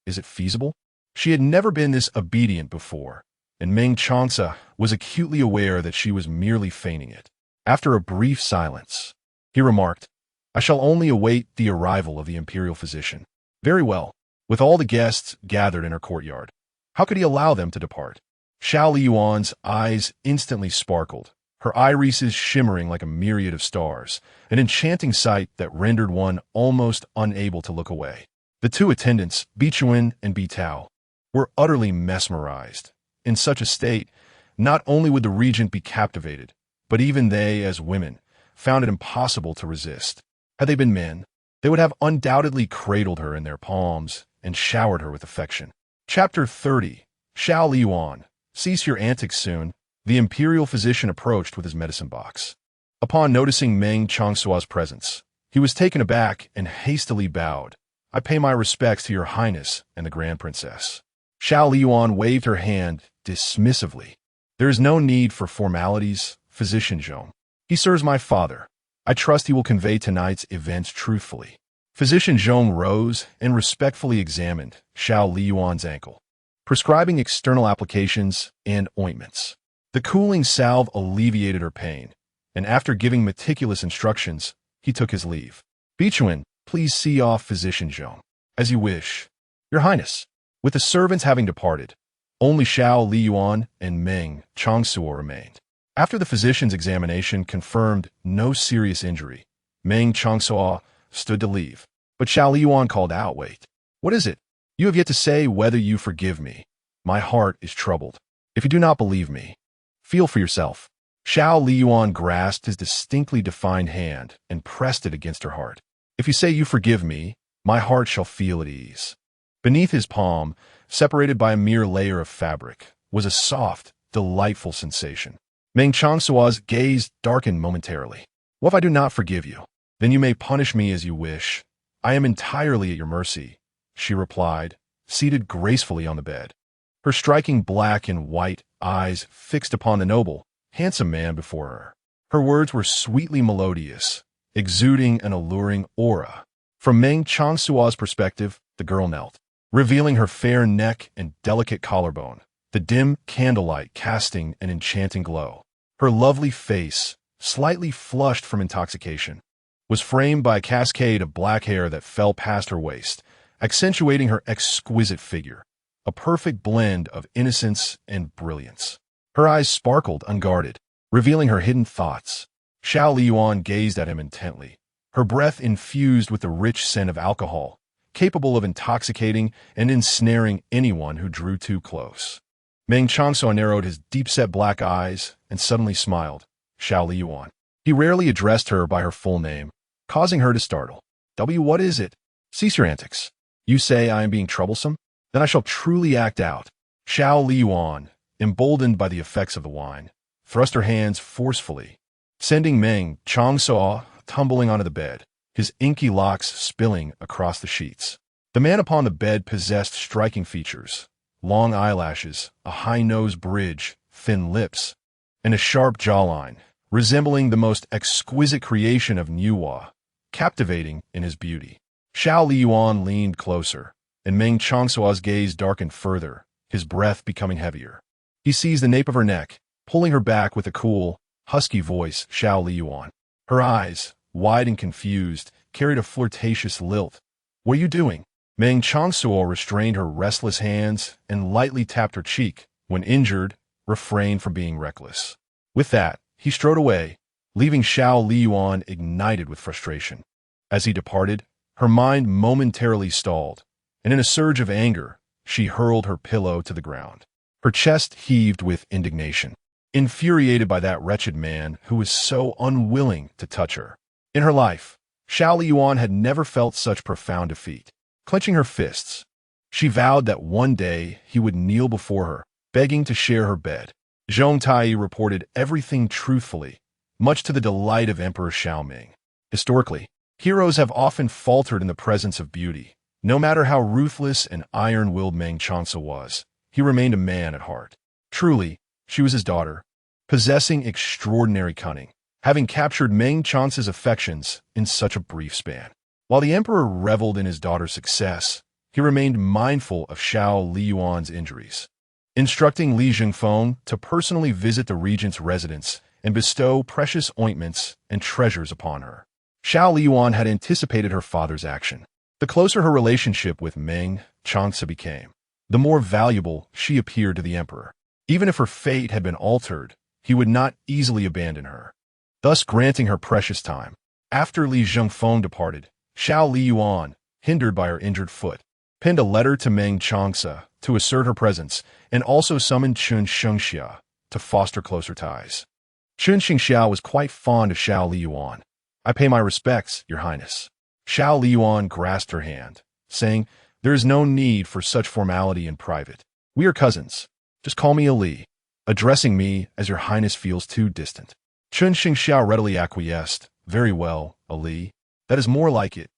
Is it feasible? She had never been this obedient before, and Meng Changce was acutely aware that she was merely feigning it. After a brief silence, he remarked, I shall only await the arrival of the imperial physician. Very well. With all the guests gathered in her courtyard, how could he allow them to depart? Xiao Liying's eyes instantly sparkled, her irises shimmering like a myriad of stars, an enchanting sight that rendered one almost unable to look away. The two attendants, Vixen and Bitao, were utterly mesmerized. In such a state, not only would the regent be captivated, but even they, as women, found it impossible to resist. Had they been men, they would have undoubtedly cradled her in their palms and showered her with affection. Chapter 30. Xiao Liying. Cease your antics soon. The imperial physician approached with his medicine box. Upon noticing Meng Changce's presence, he was taken aback and hastily bowed. I pay my respects to your highness and the grand princess. Xiao Liying waved her hand dismissively. There is no need for formalities, Physician Zhong. He serves my father. I trust he will convey tonight's events truthfully. Physician Zhong rose and respectfully examined Xiao Liying's ankle, prescribing external applications and ointments. The cooling salve alleviated her pain, and after giving meticulous instructions, he took his leave. Vixen, please see off Physician Zhong. As you wish. Your Highness. With the servants having departed, only Xiao Liying and Meng Changce remained. After the physician's examination confirmed no serious injury, Meng Changce stood to leave. But Xiao Liying called out, Wait. What is it? You have yet to say whether you forgive me. My heart is troubled. If you do not believe me, feel for yourself. Xiao Liying grasped his distinctly defined hand and pressed it against her heart. If you say you forgive me, my heart shall feel at ease. Beneath his palm, separated by a mere layer of fabric, was a soft, delightful sensation. Meng Changce's gaze darkened momentarily. What if I do not forgive you? Then you may punish me as you wish. I am entirely at your mercy, she replied, seated gracefully on the bed. Her striking black and white eyes fixed upon the noble, handsome man before her. Her words were sweetly melodious, exuding an alluring aura. From Meng Changce's perspective, the girl knelt, revealing her fair neck and delicate collarbone, the dim candlelight casting an enchanting glow. Her lovely face, slightly flushed from intoxication, was framed by a cascade of black hair that fell past her waist, accentuating her exquisite figure, a perfect blend of innocence and brilliance. Her eyes sparkled unguarded, revealing her hidden thoughts. Xiao Liying gazed at him intently, her breath infused with the rich scent of alcohol, capable of intoxicating and ensnaring anyone who drew too close. Meng Changce narrowed his deep-set black eyes and suddenly smiled. Xiao Liying. He rarely addressed her by her full name, causing her to startle. What is it? Cease your antics. You say I am being troublesome? Then I shall truly act out. Xiao Liying, emboldened by the effects of the wine, thrust her hands forcefully, sending Meng Changce tumbling onto the bed, his inky locks spilling across the sheets. The man upon the bed possessed striking features, long eyelashes, a high-nosed bridge, thin lips, and a sharp jawline, resembling the most exquisite creation of Nuwa, captivating in his beauty. Xiao Liying leaned closer, and Meng Changce's gaze darkened further, his breath becoming heavier. He seized the nape of her neck, pulling her back with a cool, husky voice. Xiao Liying. Her eyes, wide and confused, carried a flirtatious lilt. What are you doing? Meng Changce restrained her restless hands and lightly tapped her cheek. When injured, refrained from being reckless. With that, he strode away, leaving Xiao Liying ignited with frustration. As he departed, her mind momentarily stalled, and in a surge of anger, she hurled her pillow to the ground. Her chest heaved with indignation, infuriated by that wretched man who was so unwilling to touch her. In her life, Xiao Liying had never felt such profound defeat. Clenching her fists, she vowed that one day he would kneel before her, begging to share her bed. Zhong Tai reported everything truthfully, much to the delight of Emperor Xiaoming. Historically, heroes have often faltered in the presence of beauty. No matter how ruthless and iron-willed Meng Changce was, he remained a man at heart. Truly, she was his daughter, possessing extraordinary cunning, having captured Meng Chance's affections in such a brief span. While the emperor reveled in his daughter's success, he remained mindful of Xiao Liying's injuries, instructing Li Zhengfeng to personally visit the regent's residence and bestow precious ointments and treasures upon her. Xiao Liying had anticipated her father's action. The closer her relationship with Meng Changce became, the more valuable she appeared to the emperor. Even if her fate had been altered, he would not easily abandon her, thus granting her precious time. After Li Zhengfeng departed, Xiao Liying, hindered by her injured foot, penned a letter to Meng Changce to assert her presence and also summoned Meng Changce to foster closer ties. Meng Changce was quite fond of Xiao Liying. "I pay my respects, Your Highness." Xiao Liying grasped her hand, saying, "There is no need for such formality in private. We are cousins. Just call me Ali. Addressing me as Your Highness feels too distant." Meng Changce readily acquiesced. "Very well, Ali. That is more like it."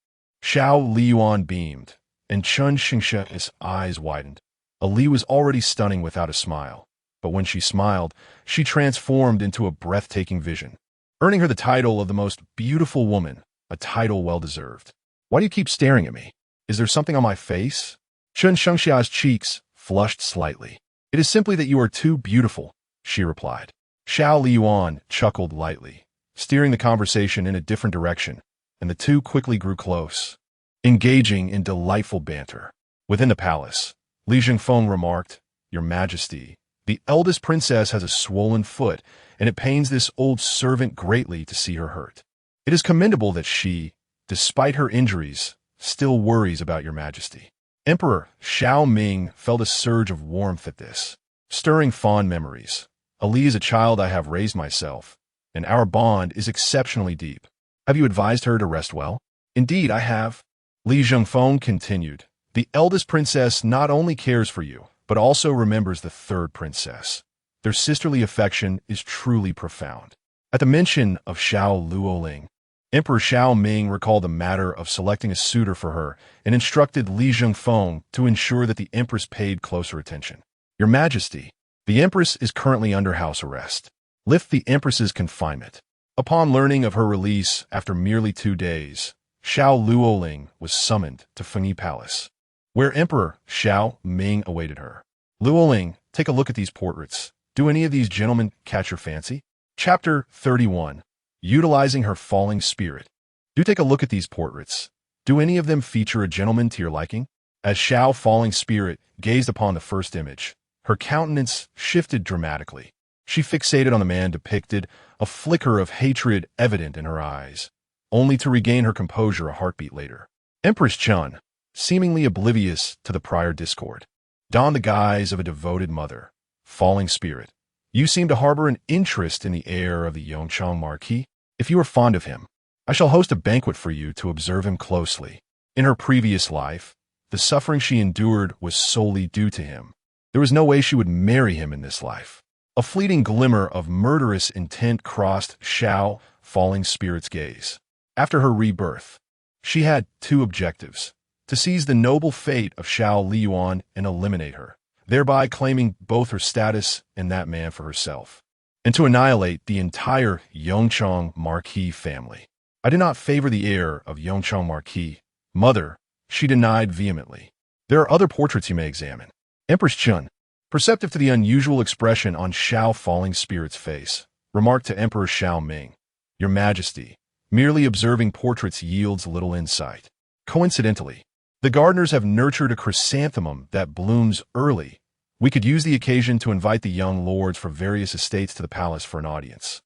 Xiao Liying beamed, and Meng Changce's eyes widened. Ali was already stunning without a smile, but when she smiled, she transformed into a breathtaking vision, earning her the title of the most beautiful woman, a title well-deserved. "Why do you keep staring at me? Is there something on my face?" Meng Changce's cheeks flushed slightly. "It is simply that you are too beautiful," she replied. Xiao Liying chuckled lightly, steering the conversation in a different direction, and the two quickly grew close, engaging in delightful banter. Within the palace, Li Zhengfeng remarked, "Your Majesty, the eldest princess has a swollen foot, and it pains this old servant greatly to see her hurt. It is commendable that she, despite her injuries, still worries about Your Majesty." Emperor Xiao Ming felt a surge of warmth at this, stirring fond memories. "Ali is a child I have raised myself, and our bond is exceptionally deep. Have you advised her to rest well?" "Indeed, I have." Li Zhengfeng continued, "The eldest princess not only cares for you, but also remembers the third princess. Their sisterly affection is truly profound." At the mention of Xiao Liying, Emperor Xiao Ming recalled the matter of selecting a suitor for her and instructed Li Zhengfeng to ensure that the empress paid closer attention. "Your Majesty, the empress is currently under house arrest. Lift the empress's confinement." Upon learning of her release after merely 2 days, Xiao Liying was summoned to Fengyi Palace, where Emperor Xiao Ming awaited her. "Liying, take a look at these portraits. Do any of these gentlemen catch your fancy?" Chapter 31. Utilizing her falling spirit. "Do take a look at these portraits. Do any of them feature a gentleman to your liking?" As Xiao Falling Spirit gazed upon the first image, her countenance shifted dramatically. She fixated on the man depicted, a flicker of hatred evident in her eyes, only to regain her composure a heartbeat later. Empress Chun, seemingly oblivious to the prior discord, donned the guise of a devoted mother. "Falling Spirit, you seem to harbor an interest in the heir of the Yongchang Marquis. If you are fond of him, I shall host a banquet for you to observe him closely. In her previous life, the suffering she endured was solely due to him. There was no way she would marry him in this life." A fleeting glimmer of murderous intent crossed Xiao Falling Spirit's gaze. After her rebirth, she had 2 objectives: to seize the noble fate of Xiao Liying and eliminate her, thereby claiming both her status and that man for herself, and to annihilate the entire Yongchang Marquis family. "I do not favor the heir of Yongchang Marquis, mother," she denied vehemently. "There are other portraits you may examine." Empress Chun, perceptive to the unusual expression on Xiao Falling Spirit's face, remarked to Emperor Xiao Ming, "Your Majesty, merely observing portraits yields little insight. Coincidentally, the gardeners have nurtured a chrysanthemum that blooms early. We could use the occasion to invite the young lords from various estates to the palace for an audience,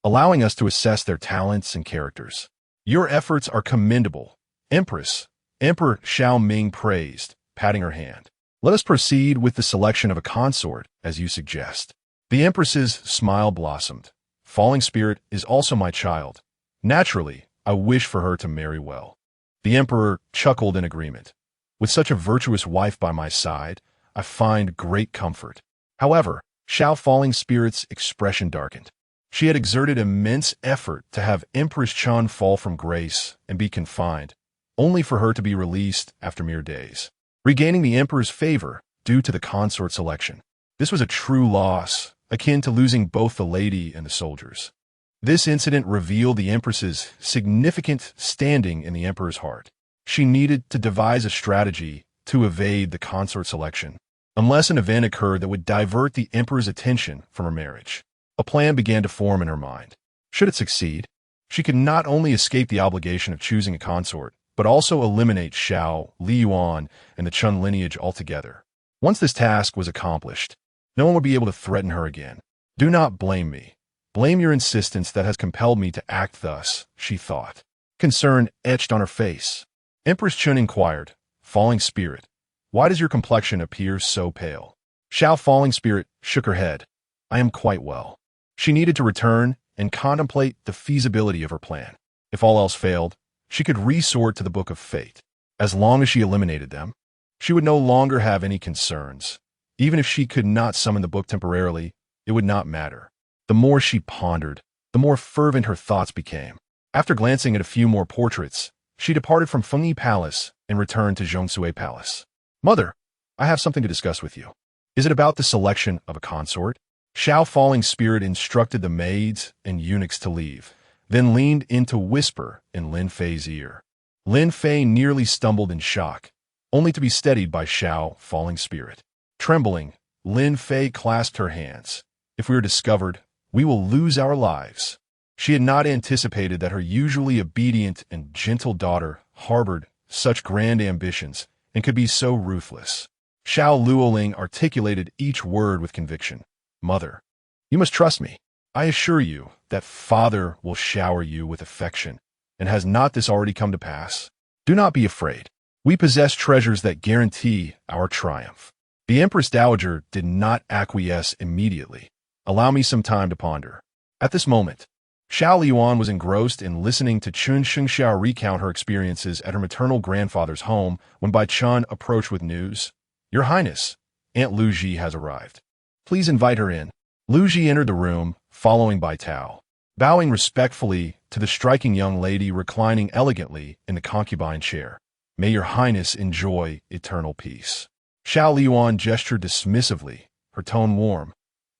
allowing us to assess their talents and characters." "Your efforts are commendable, Empress," Emperor Xiao Ming praised, patting her hand. "Let us proceed with the selection of a consort, as you suggest." The Empress's smile blossomed. "Falling Spirit is also my child. Naturally, I wish for her to marry well." The Emperor chuckled in agreement. "With such a virtuous wife by my side, I find great comfort." However, Xiao Falling Spirit's expression darkened. She had exerted immense effort to have Empress Chun fall from grace and be confined, only for her to be released after mere days, regaining the Emperor's favor due to the consort selection. This was a true loss, akin to losing both the lady and the soldiers. This incident revealed the Empress's significant standing in the Emperor's heart. She needed to devise a strategy to evade the consort selection, unless an event occurred that would divert the Emperor's attention from her marriage. A plan began to form in her mind. Should it succeed, she could not only escape the obligation of choosing a consort, but also eliminate Xiao Liying and the Chun lineage altogether. Once this task was accomplished, no one would be able to threaten her again. Do not blame me. Blame your insistence that has compelled me to act thus, she thought. Concern etched on her face. Empress Chun inquired, Falling Spirit, why does your complexion appear so pale? Xiao Falling Spirit shook her head. I am quite well. She needed to return and contemplate the feasibility of her plan. If all else failed, she could resort to the Book of Fate. As long as she eliminated them, she would no longer have any concerns. Even if she could not summon the book temporarily, it would not matter. The more she pondered, the more fervent her thoughts became. After glancing at a few more portraits, she departed from Fengyi Palace and returned to Zhongsue Palace. Mother, I have something to discuss with you. Is it about the selection of a consort? Xiao Falling Spirit instructed the maids and eunuchs to leave, then leaned in to whisper in Lin Fei's ear. Lin Fei nearly stumbled in shock, only to be steadied by Xiao Falling Spirit. Trembling, Lin Fei clasped her hands. If we are discovered, we will lose our lives. She had not anticipated that her usually obedient and gentle daughter harbored such grand ambitions and could be so ruthless. Xiao Liying articulated each word with conviction. Mother, you must trust me. I assure you that Father will shower you with affection, and has not this already come to pass? Do not be afraid. We possess treasures that guarantee our triumph. The Empress Dowager did not acquiesce immediately. Allow me some time to ponder. At this moment, Xiao Liying was engrossed in listening to Chun Xingxiao recount her experiences at her maternal grandfather's home when Bai Chun approached with news. Your Highness, Aunt Lu Ji has arrived. Please invite her in. Lu Ji entered the room, following Bai Tao, bowing respectfully to the striking young lady reclining elegantly in the concubine chair. May your Highness enjoy eternal peace. Xiao Liying gestured dismissively, her tone warm.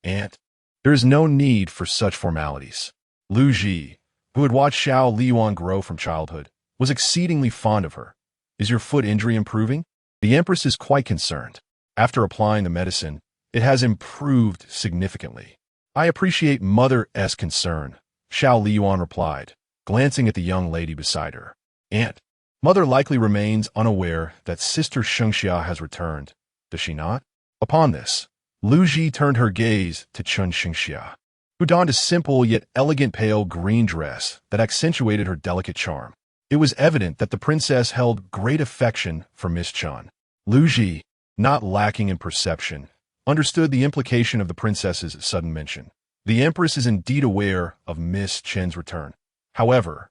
Aunt, there is no need for such formalities. Lu Ji, who had watched Xiao Liying grow from childhood, was exceedingly fond of her. Is your foot injury improving? The Empress is quite concerned. After applying the medicine, it has improved significantly. I appreciate Mother's concern, Xiao Liying replied, glancing at the young lady beside her. Aunt, Mother likely remains unaware that Sister Xingxia has returned, does she not? Upon this, Lu Ji turned her gaze to Chun Xingxia, who donned a simple yet elegant pale green dress that accentuated her delicate charm. It was evident that the princess held great affection for Miss Chun. Lu Ji, not lacking in perception, understood the implication of the princess's sudden mention. The Empress is indeed aware of Miss Chen's return. However,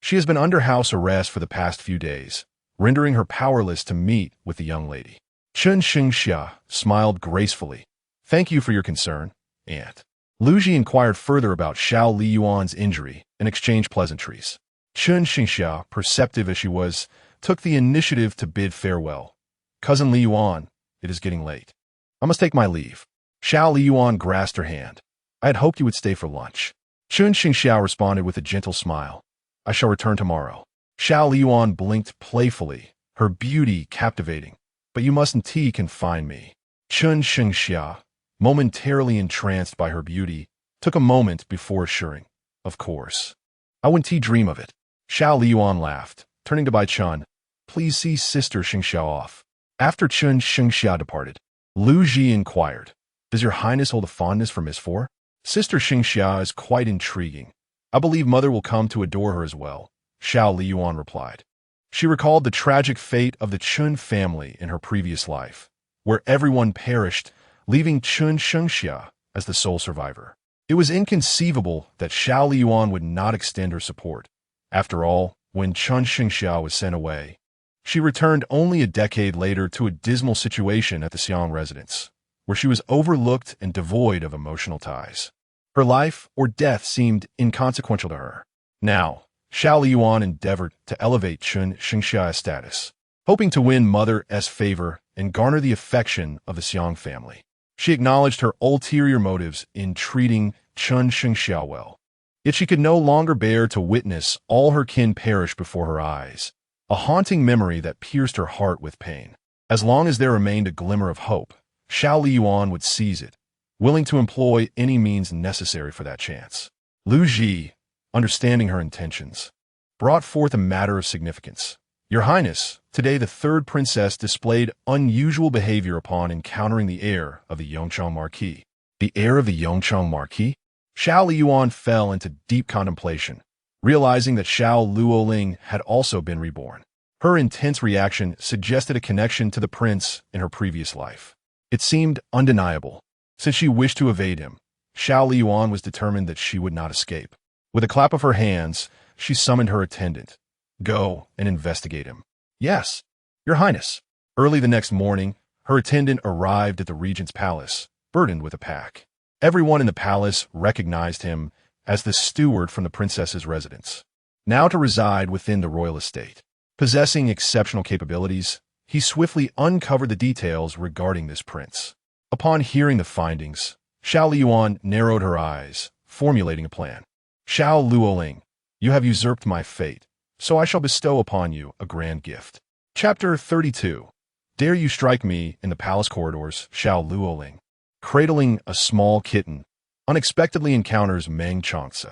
she has been under house arrest for the past few days, rendering her powerless to meet with the young lady. Chun Xingxia smiled gracefully. Thank you for your concern, Aunt. Lu Ji inquired further about Xiao Liying's injury and exchanged pleasantries. Chun Xingxia, perceptive as she was, took the initiative to bid farewell. Cousin Liying, it is getting late. I must take my leave. Xiao Liying grasped her hand. I had hoped you would stay for lunch. Chun Xingxia responded with a gentle smile. I shall return tomorrow. Xiao Liying blinked playfully, her beauty captivating. But you mustn't confine me. Chun Xingxia, momentarily entranced by her beauty, took a moment before assuring, of course. I wouldn't dream of it. Xiao Liying laughed, turning to Bai Chun. Please see Sister Xingxia off. After Chun Xingxia departed, Lu Ji inquired, does your Highness hold a fondness for Miss Four? Sister Xingxia is quite intriguing. I believe Mother will come to adore her as well, Xiao Liying replied. She recalled the tragic fate of the Chun family in her previous life, where everyone perished, leaving Chun Xingxia as the sole survivor. It was inconceivable that Xiao Liying would not extend her support. After all, when Chun Xingxia was sent away, she returned only a decade later to a dismal situation at the Xiang residence, where she was overlooked and devoid of emotional ties. Her life or death seemed inconsequential to her. Now, Xiao Liying endeavored to elevate Chun Xingxia's status, hoping to win Mother's favor and garner the affection of the Xiang family. She acknowledged her ulterior motives in treating Chun Shengxiao well. Yet she could no longer bear to witness all her kin perish before her eyes, a haunting memory that pierced her heart with pain. As long as there remained a glimmer of hope, Xiao Liying would seize it, willing to employ any means necessary for that chance. Lu Ji, understanding her intentions, brought forth a matter of significance. Your Highness, today the third princess displayed unusual behavior upon encountering the heir of the Yongchang Marquis. The heir of the Yongchang Marquis? Xiao Liying fell into deep contemplation, realizing that Xiao Luoling had also been reborn. Her intense reaction suggested a connection to the prince in her previous life. It seemed undeniable. Since she wished to evade him, Xiao Liying was determined that she would not escape. With a clap of her hands, she summoned her attendant. Go and investigate him. Yes, Your Highness. Early the next morning, her attendant arrived at the regent's palace, burdened with a pack. Everyone in the palace recognized him as the steward from the princess's residence, now to reside within the royal estate. Possessing exceptional capabilities, he swiftly uncovered the details regarding this prince. Upon hearing the findings, Xiao Liying narrowed her eyes, formulating a plan. Xiao Luoling, you have usurped my fate, so I shall bestow upon you a grand gift. Chapter 32. Dare you strike me in the palace corridors, Xiao Luoling, cradling a small kitten, unexpectedly encounters Meng Changce.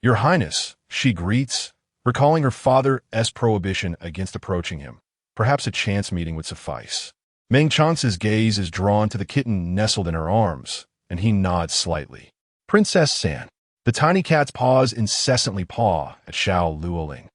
Your Highness, she greets, recalling her father's prohibition against approaching him. Perhaps a chance meeting would suffice. Meng Changce's gaze is drawn to the kitten nestled in her arms, and he nods slightly. Princess San. The tiny cat's paws incessantly paw at Xiao Luoling,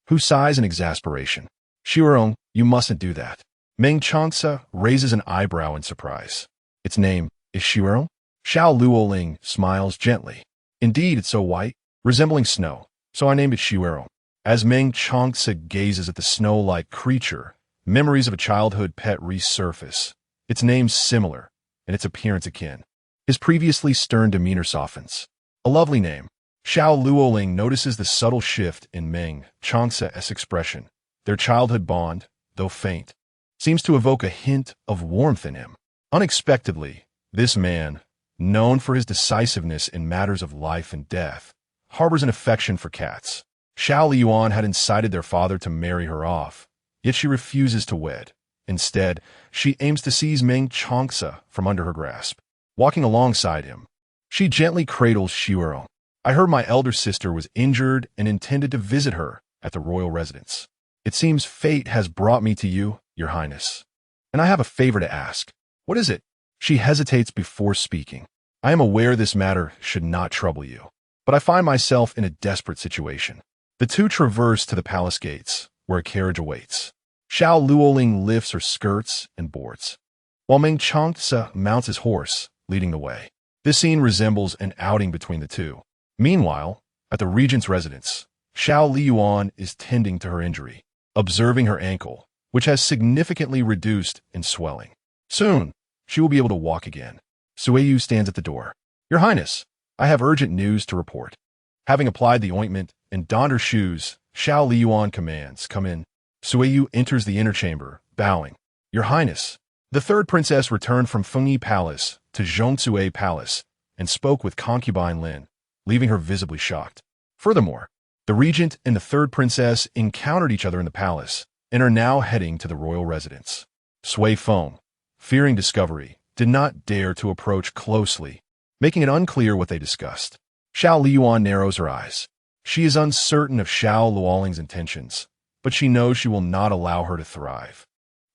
who sighs in exasperation. Xiurong, you mustn't do that. Meng Changce raises an eyebrow in surprise. Its name is Xiurong? Xiao Luoling smiles gently. Indeed, it's so white, resembling snow, so I named it Xiurong. As Meng Changce gazes at the snow-like creature, memories of a childhood pet resurface. Its name's similar, and its appearance akin. His previously stern demeanor softens. A lovely name. Xiao Luoling notices the subtle shift in Meng Changce's expression. Their childhood bond, though faint, seems to evoke a hint of warmth in him. Unexpectedly, this man, known for his decisiveness in matters of life and death, harbors an affection for cats. Xiao Liying had incited their father to marry her off, yet she refuses to wed. Instead, she aims to seize Meng Changce from under her grasp. Walking alongside him, she gently cradles Xiurong. I heard my elder sister was injured and intended to visit her at the royal residence. It seems fate has brought me to you, Your Highness. And I have a favor to ask. What is it? She hesitates before speaking. I am aware this matter should not trouble you, but I find myself in a desperate situation. The two traverse to the palace gates, where a carriage awaits. Xiao Luoling lifts her skirts and boards, while Meng Changce mounts his horse, leading the way. This scene resembles an outing between the two. Meanwhile, at the regent's residence, Xiao Liying is tending to her injury, observing her ankle, which has significantly reduced in swelling. Soon, she will be able to walk again. Suiyu stands at the door. Your Highness, I have urgent news to report. Having applied the ointment and donned her shoes, Xiao Liying commands, come in. Suiyu enters the inner chamber, bowing. Your Highness, the third princess returned from Fengyi Palace to Zhongsue Palace and spoke with concubine Lin, leaving her visibly shocked. Furthermore, the regent and the third princess encountered each other in the palace and are now heading to the royal residence. Sui Feng, fearing discovery, did not dare to approach closely, making it unclear what they discussed. Xiao Liying narrows her eyes. She is uncertain of Xiao Luoling's intentions, but she knows she will not allow her to thrive.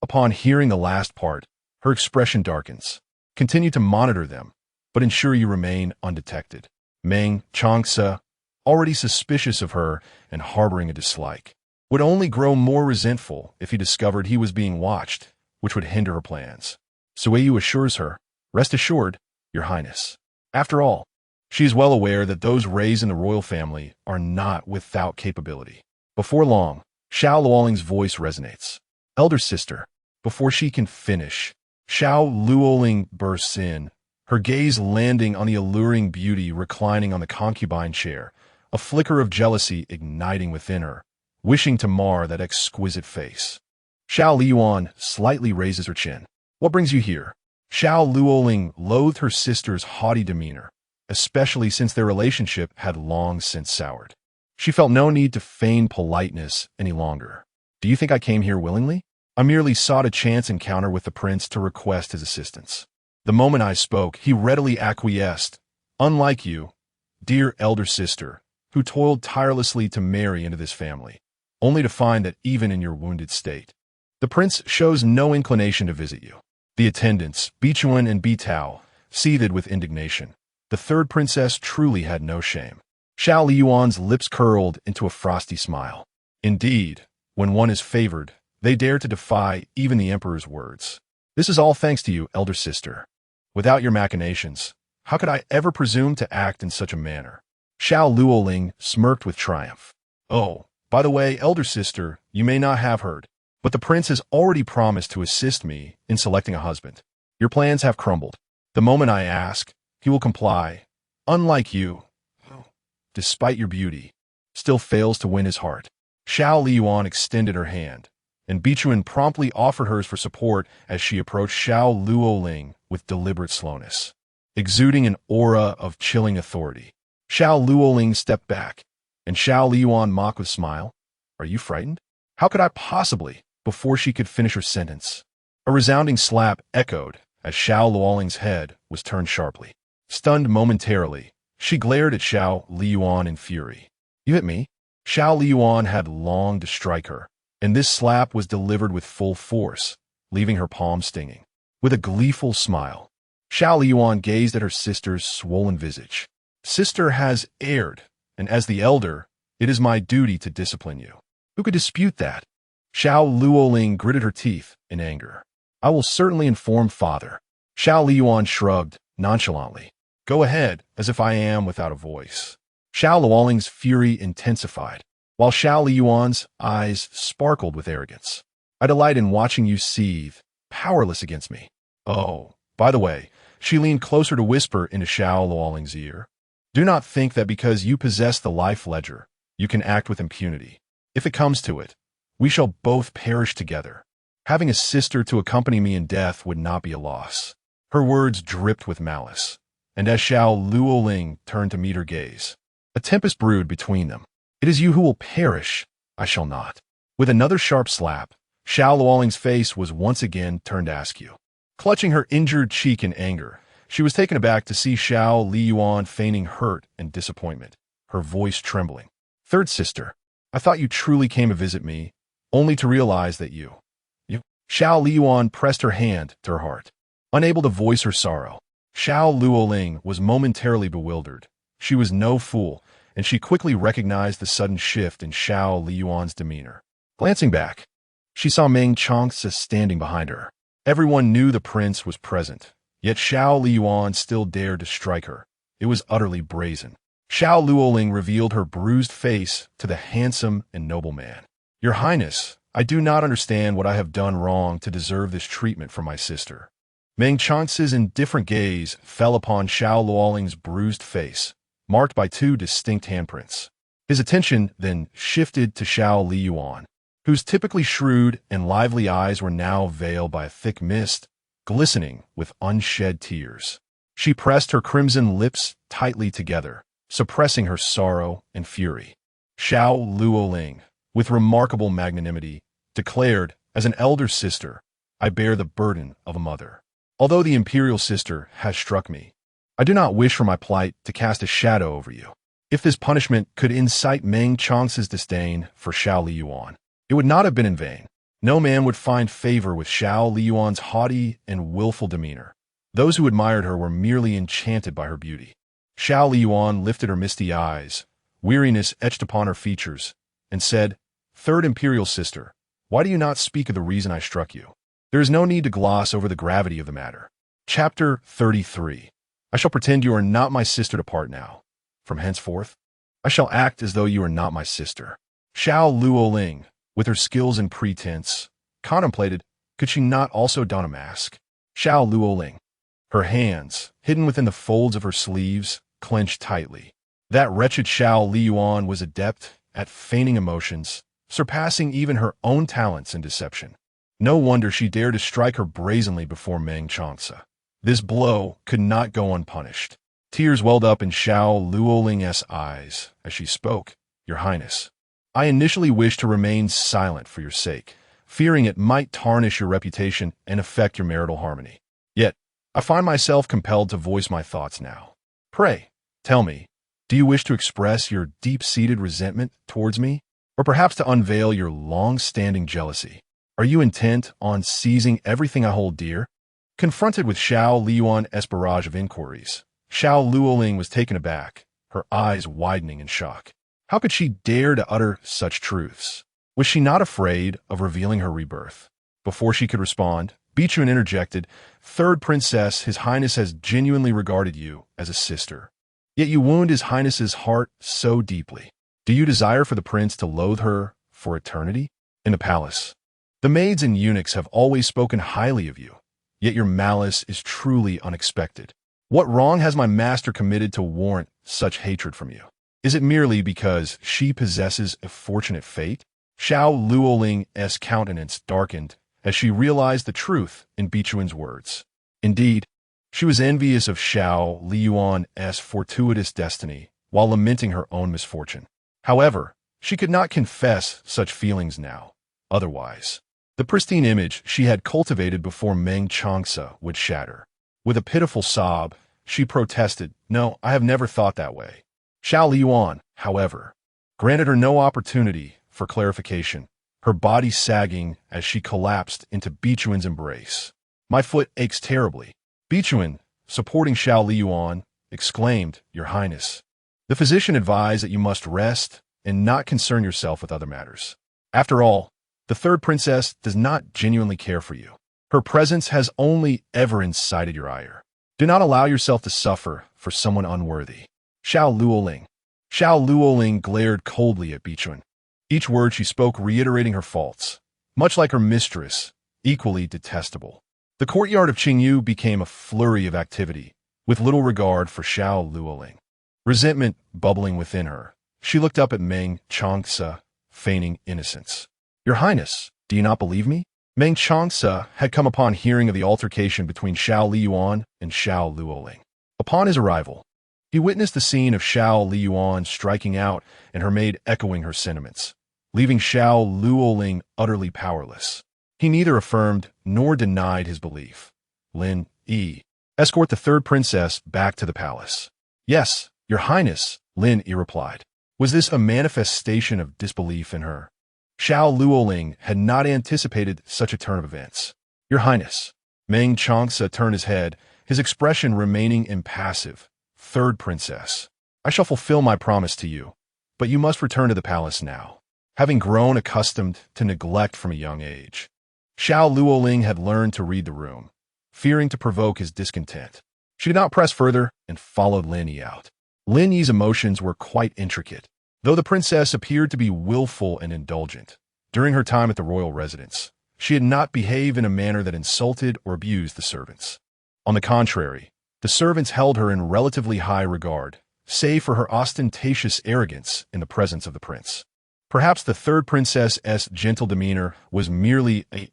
Upon hearing the last part, her expression darkens. Continue to monitor them, but ensure you remain undetected. Meng Changce, already suspicious of her and harboring a dislike, would only grow more resentful if he discovered he was being watched, which would hinder her plans. Suiyu assures her, rest assured, Your Highness. After all, she is well aware that those raised in the royal family are not without capability. Before long, Xiao Luoling's voice resonates. Elder sister. Before she can finish, Xiao Luoling bursts in, her gaze landing on the alluring beauty reclining on the concubine chair, a flicker of jealousy igniting within her, wishing to mar that exquisite face. Xiao Liying slightly raises her chin. What brings you here? Xiao Liying loathed her sister's haughty demeanor, especially since their relationship had long since soured. She felt no need to feign politeness any longer. Do you think I came here willingly? I merely sought a chance encounter with the prince to request his assistance. The moment I spoke, he readily acquiesced. Unlike you, dear elder sister, who toiled tirelessly to marry into this family, only to find that even in your wounded state, the prince shows no inclination to visit you. The attendants, Bichuan and Bitao, seethed with indignation. The third princess truly had no shame. Xiao Liying's lips curled into a frosty smile. Indeed, when one is favored, they dare to defy even the emperor's words. This is all thanks to you, elder sister. Without your machinations, how could I ever presume to act in such a manner? Xiao Liying smirked with triumph. Oh, by the way, elder sister, you may not have heard, but the prince has already promised to assist me in selecting a husband. Your plans have crumbled. The moment I ask, he will comply. Unlike you, despite your beauty, still fails to win his heart. Xiao Liying extended her hand, and Bichuan promptly offered hers for support as she approached Xiao Liying with deliberate slowness, exuding an aura of chilling authority. Xiao Liying stepped back, and Xiao Liying mocked with a smile. Are you frightened? How could I possibly? Before she could finish her sentence, a resounding slap echoed as Xiao Liying's head was turned sharply. Stunned momentarily, she glared at Xiao Liying in fury. You hit me? Xiao Liying had longed to strike her, and this slap was delivered with full force, leaving her palm stinging. With a gleeful smile, Xiao Liying gazed at her sister's swollen visage. Sister has erred, and as the elder, it is my duty to discipline you. Who could dispute that? Xiao Liying gritted her teeth in anger. I will certainly inform father. Xiao Liying shrugged nonchalantly. Go ahead, as if I am without a voice. Xiao Liying's fury intensified, while Xiao Liying's eyes sparkled with arrogance. I delight in watching you seethe, powerless against me. Oh, by the way, she leaned closer to whisper into Xiao Liying's ear. Do not think that because you possess the life ledger, you can act with impunity. If it comes to it, we shall both perish together. Having a sister to accompany me in death would not be a loss. Her words dripped with malice, and as Xiao Liying turned to meet her gaze, a tempest brewed between them. It is you who will perish, I shall not. With another sharp slap, Xiao Liying's face was once again turned askew. Clutching her injured cheek in anger, she was taken aback to see Xiao Liying feigning hurt and disappointment, her voice trembling. Third sister, I thought you truly came to visit me, only to realize that you. Xiao Liying pressed her hand to her heart. Unable to voice her sorrow, Xiao Liying was momentarily bewildered. She was no fool, and she quickly recognized the sudden shift in Xiao Liying's demeanor. Glancing back, she saw Meng Changce standing behind her. Everyone knew the prince was present, yet Xiao Liying still dared to strike her. It was utterly brazen. Xiao Liying revealed her bruised face to the handsome and noble man. Your Highness, I do not understand what I have done wrong to deserve this treatment from my sister. Meng Changce's indifferent gaze fell upon Xiao Liying's bruised face, marked by two distinct handprints. His attention then shifted to Xiao Liying, whose typically shrewd and lively eyes were now veiled by a thick mist, glistening with unshed tears. She pressed her crimson lips tightly together, suppressing her sorrow and fury. Xiao Liying, with remarkable magnanimity, declared, as an elder sister, I bear the burden of a mother. Although the imperial sister has struck me, I do not wish for my plight to cast a shadow over you. If this punishment could incite Meng Changce's disdain for Xiao Liying, it would not have been in vain. No man would find favor with Xiao Liying's haughty and willful demeanor. Those who admired her were merely enchanted by her beauty. Xiao Liying lifted her misty eyes, weariness etched upon her features, and said, Third imperial sister, why do you not speak of the reason I struck you? There is no need to gloss over the gravity of the matter. Chapter 33. I shall pretend you are not my sister to part now. From henceforth, I shall act as though you are not my sister. Xiao Liying, with her skills in pretense, contemplated, could she not also don a mask? Xiao Liying, her hands, hidden within the folds of her sleeves, clenched tightly. That wretched Xiao Liying was adept at feigning emotions, surpassing even her own talents in deception. No wonder she dared to strike her brazenly before Meng Changce. This blow could not go unpunished. Tears welled up in Xiao Liying's eyes as she spoke. Your Highness, I initially wished to remain silent for your sake, fearing it might tarnish your reputation and affect your marital harmony. Yet, I find myself compelled to voice my thoughts now. Pray, tell me, do you wish to express your deep-seated resentment towards me? Or perhaps to unveil your long-standing jealousy? Are you intent on seizing everything I hold dear? Confronted with Xiao Liying's barrage of inquiries, Xiao Liying was taken aback, her eyes widening in shock. How could she dare to utter such truths? Was she not afraid of revealing her rebirth? Before she could respond, Vixen interjected, Third Princess, His Highness has genuinely regarded you as a sister. Yet you wound His Highness's heart so deeply. Do you desire for the prince to loathe her for eternity? In the palace, the maids and eunuchs have always spoken highly of you, yet your malice is truly unexpected. What wrong has my master committed to warrant such hatred from you? Is it merely because she possesses a fortunate fate? Xiao Liying's countenance darkened as she realized the truth in Vixen's words. Indeed, she was envious of Xiao Liying's fortuitous destiny while lamenting her own misfortune. However, she could not confess such feelings now. Otherwise, the pristine image she had cultivated before Meng Changce would shatter. With a pitiful sob, she protested, No, I have never thought that way. Xiao Liying, however, granted her no opportunity for clarification, her body sagging as she collapsed into Vixen's embrace. My foot aches terribly. Vixen, supporting Xiao Liying, exclaimed, Your Highness, the physician advised that you must rest and not concern yourself with other matters. After all, the third princess does not genuinely care for you. Her presence has only ever incited your ire. Do not allow yourself to suffer for someone unworthy. Xiao Liying glared coldly at Vixen, each word she spoke reiterating her faults, much like her mistress, equally detestable. The courtyard of Qingyu became a flurry of activity, with little regard for Xiao Liying. Resentment bubbling within her, she looked up at Meng Changce, feigning innocence. Your Highness, do you not believe me? Meng Changce had come upon hearing of the altercation between Xiao Liying and Xiao Liying. Upon his arrival, he witnessed the scene of Xiao Liying striking out and her maid echoing her sentiments, leaving Xiao Liying utterly powerless. He neither affirmed nor denied his belief. Lin Yi, escort the third princess back to the palace. Yes, Your Highness, Lin Yi replied. Was this a manifestation of disbelief in her? Xiao Liying had not anticipated such a turn of events. Your Highness, Meng Changce turned his head, his expression remaining impassive. Third princess, I shall fulfill my promise to you, but you must return to the palace now, having grown accustomed to neglect from a young age. Xiao Liying had learned to read the room, fearing to provoke his discontent. She did not press further and followed Lin Yi out. Lin Yi's emotions were quite intricate, though the princess appeared to be willful and indulgent. During her time at the royal residence, she had not behaved in a manner that insulted or abused the servants. On the contrary, the servants held her in relatively high regard, save for her ostentatious arrogance in the presence of the prince. Perhaps the third princess's gentle demeanor was merely a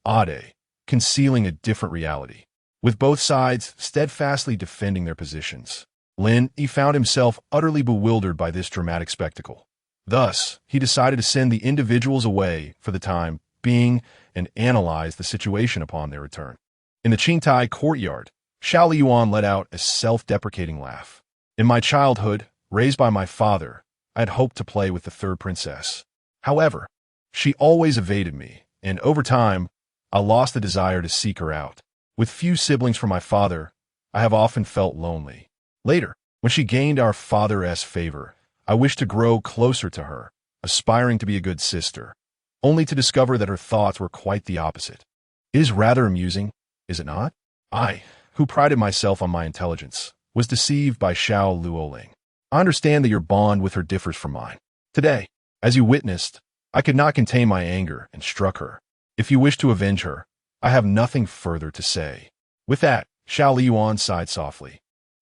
haughty, concealing a different reality, with both sides steadfastly defending their positions. Lin Yi found himself utterly bewildered by this dramatic spectacle. Thus, he decided to send the individuals away for the time being and analyze the situation upon their return. In the Qingtai courtyard, Xiao Liying let out a self-deprecating laugh. In my childhood, raised by my father, I had hoped to play with the third princess. However, she always evaded me, and over time, I lost the desire to seek her out. With few siblings from my father, I have often felt lonely. Later, when she gained our father's favor, I wished to grow closer to her, aspiring to be a good sister, only to discover that her thoughts were quite the opposite. It is rather amusing, is it not? I, who prided myself on my intelligence, was deceived by Xiao Liying. I understand that your bond with her differs from mine. Today, as you witnessed, I could not contain my anger and struck her. If you wish to avenge her, I have nothing further to say. With that, Xiao Liying sighed softly,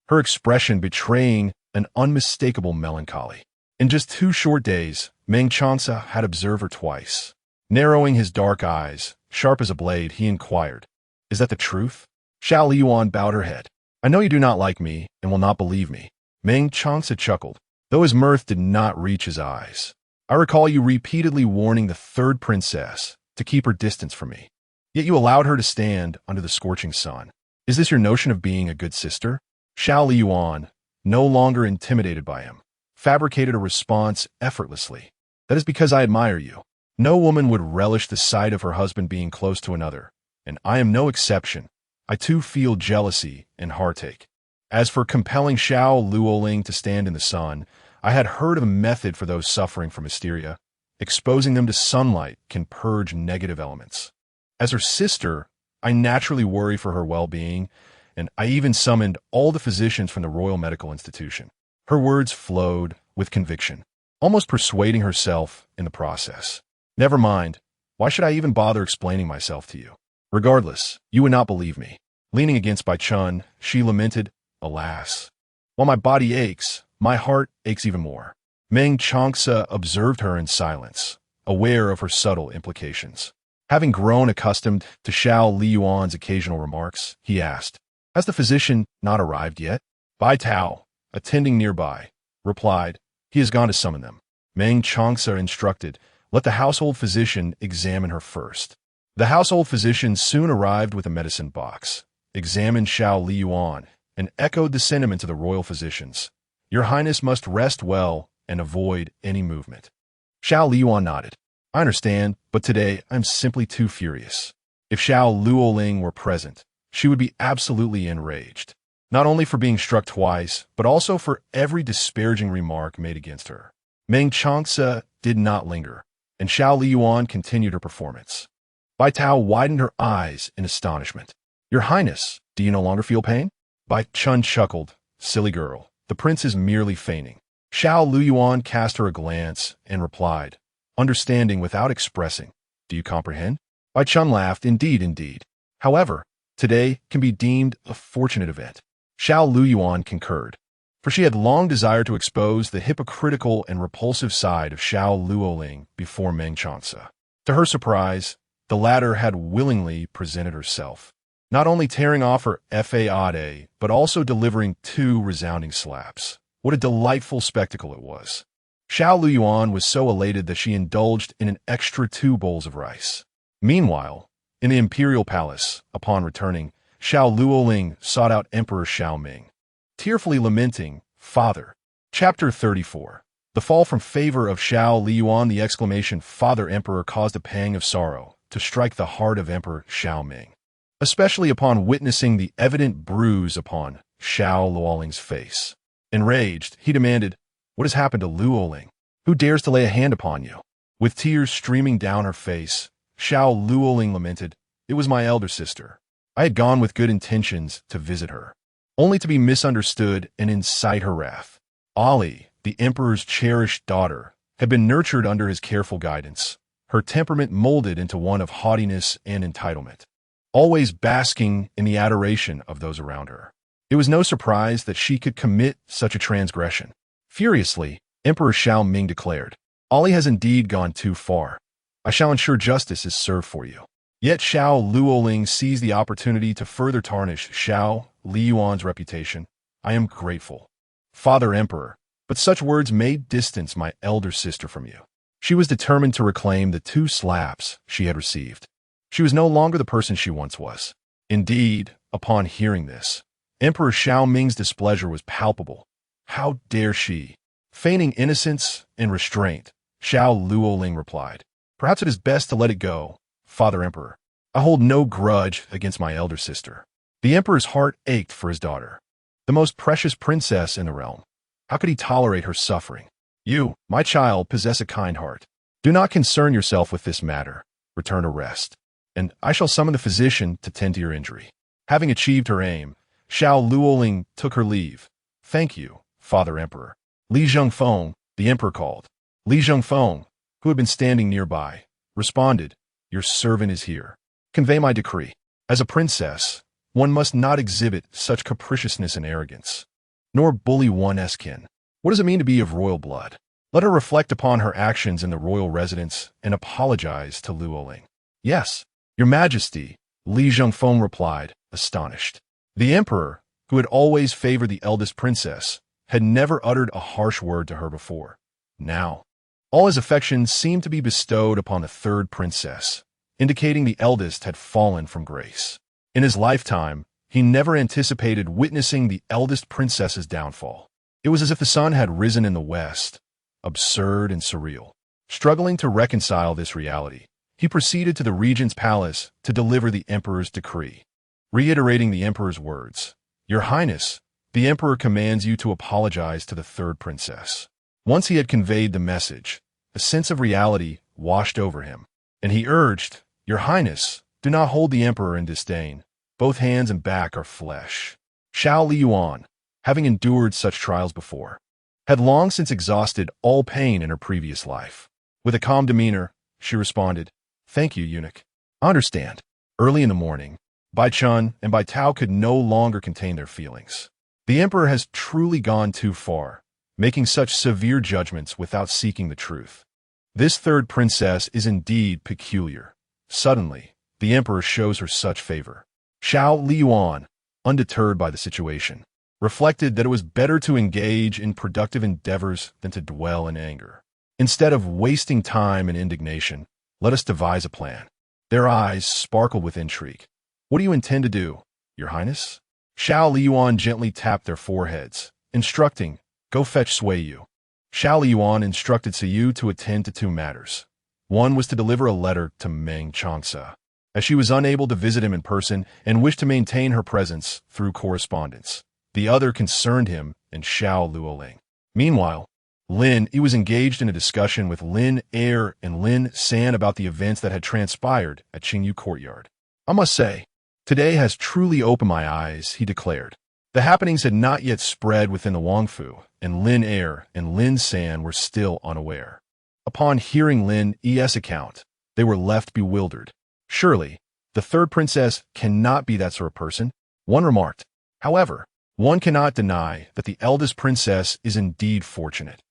her expression betraying an unmistakable melancholy. In just 2 short days, Meng Changce had observed her twice. Narrowing his dark eyes, sharp as a blade, he inquired, Is that the truth? Xiao Liying bowed her head. I know you do not like me and will not believe me. Meng Changce chuckled, though his mirth did not reach his eyes. I recall you repeatedly warning the third princess to keep her distance from me. Yet you allowed her to stand under the scorching sun. Is this your notion of being a good sister? Xiao Liying, no longer intimidated by him, fabricated a response effortlessly. That is because I admire you. No woman would relish the sight of her husband being close to another, and I am no exception. I too feel jealousy and heartache. As for compelling Xiao Liying to stand in the sun, I had heard of a method for those suffering from hysteria. Exposing them to sunlight can purge negative elements. As her sister, I naturally worry for her well-being, and I even summoned all the physicians from the Royal Medical Institution. Her words flowed with conviction, almost persuading herself in the process. Never mind. Why should I even bother explaining myself to you? Regardless, you would not believe me. Leaning against Bai Chun, she lamented, Alas. While my body aches, my heart aches even more. Meng Changce observed her in silence, aware of her subtle implications. Having grown accustomed to Xiao Liying's occasional remarks, he asked, Has the physician not arrived yet? Bai Tao, attending nearby, replied, He has gone to summon them. Meng Changce instructed, Let the household physician examine her first. The household physician soon arrived with a medicine box, examined Xiao Liying, and echoed the sentiment of the royal physicians. Your Highness must rest well and avoid any movement. Xiao Liying nodded. I understand, but today I'm simply too furious. If Xiao Liying were present, she would be absolutely enraged, not only for being struck twice, but also for every disparaging remark made against her. Meng Changce did not linger, and Xiao Liying continued her performance. Bai Tao widened her eyes in astonishment. Your Highness, do you no longer feel pain? Bai Chun chuckled. Silly girl, the prince is merely feigning. Xiao Liying cast her a glance and replied, understanding without expressing. Do you comprehend? Bai Chun laughed. Indeed, indeed. However, today can be deemed a fortunate event. Xiao Liying concurred, for she had long desired to expose the hypocritical and repulsive side of Xiao Liying before Meng Changce. To her surprise, the latter had willingly presented herself, not only tearing off her fade, but also delivering 2 resounding slaps. What a delightful spectacle it was. Xiao Liying was so elated that she indulged in an extra 2 bowls of rice. Meanwhile, in the imperial palace, upon returning, Xiao Liying sought out Emperor Xiao Ming, tearfully lamenting, Father. Chapter 34. The fall from favor of Xiao Liying. The exclamation, Father Emperor, caused a pang of sorrow to strike the heart of Emperor Xiao Ming, especially upon witnessing the evident bruise upon Xiao Liying's face. Enraged, he demanded, What has happened to Liying? Who dares to lay a hand upon you? With tears streaming down her face, Xiao Liying lamented, It was my elder sister. I had gone with good intentions to visit her, only to be misunderstood and incite her wrath. Ali, the emperor's cherished daughter, had been nurtured under his careful guidance, her temperament molded into one of haughtiness and entitlement, always basking in the adoration of those around her. It was no surprise that she could commit such a transgression. Furiously, Emperor Xiao Ming declared, Ali has indeed gone too far. I shall ensure justice is served for you. Yet Xiao Liying seized the opportunity to further tarnish Xiao Liying's reputation. I am grateful, Father Emperor, but such words may distance my elder sister from you. She was determined to reclaim the 2 slaps she had received. She was no longer the person she once was. Indeed, upon hearing this, Emperor Xiao Ming's displeasure was palpable. How dare she? Feigning innocence and restraint, Xiao Liying replied, Perhaps it is best to let it go, Father Emperor. I hold no grudge against my elder sister. The emperor's heart ached for his daughter, the most precious princess in the realm. How could he tolerate her suffering? You, my child, possess a kind heart. Do not concern yourself with this matter. Return to rest, and I shall summon the physician to tend to your injury. Having achieved her aim, Xiao Liying took her leave. Thank you, Father Emperor. Li Zhengfeng, the emperor called. Li Zhengfeng, who had been standing nearby, responded, Your servant is here. Convey my decree. As a princess, one must not exhibit such capriciousness and arrogance, nor bully one's kin. What does it mean to be of royal blood? Let her reflect upon her actions in the royal residence and apologize to Liying. Yes, Your Majesty, Li Zhengfeng replied, astonished. The emperor, who had always favored the eldest princess, had never uttered a harsh word to her before. Now, all his affections seemed to be bestowed upon the third princess, indicating the eldest had fallen from grace. In his lifetime, he never anticipated witnessing the eldest princess's downfall. It was as if the sun had risen in the west, absurd and surreal. Struggling to reconcile this reality, he proceeded to the regent's palace to deliver the emperor's decree. Reiterating the emperor's words, "Your Highness, the emperor commands you to apologize to the third princess." Once he had conveyed the message, a sense of reality washed over him, and he urged, "Your Highness, do not hold the emperor in disdain. Both hands and back are flesh." Xiao Liying, having endured such trials before, had long since exhausted all pain in her previous life. With a calm demeanor, she responded, "Thank you, eunuch. I understand." Early in the morning, Bai Chun and Bai Tao could no longer contain their feelings. The emperor has truly gone too far, making such severe judgments without seeking the truth. This third princess is indeed peculiar. Suddenly, the emperor shows her such favor. Xiao Liying, undeterred by the situation, reflected that it was better to engage in productive endeavors than to dwell in anger. Instead of wasting time in indignation, let us devise a plan. Their eyes sparkled with intrigue. "What do you intend to do, Your Highness?" Xiao Liying gently tapped their foreheads, instructing, "Go fetch Sui Yu." Xiao Liying instructed Sui Yu to attend to two matters. One was to deliver a letter to Meng Changce, as she was unable to visit him in person and wished to maintain her presence through correspondence. The other concerned him and Xiao Liying. Meanwhile, Lin Yi was engaged in a discussion with Lin Er and Lin San about the events that had transpired at Qingyu Courtyard. "I must say, today has truly opened my eyes," he declared. The happenings had not yet spread within the Wangfu, and Lin Er and Lin San were still unaware. Upon hearing Lin Yi's account, they were left bewildered. "Surely, the third princess cannot be that sort of person," one remarked. However, one cannot deny that the eldest princess is indeed fortunate.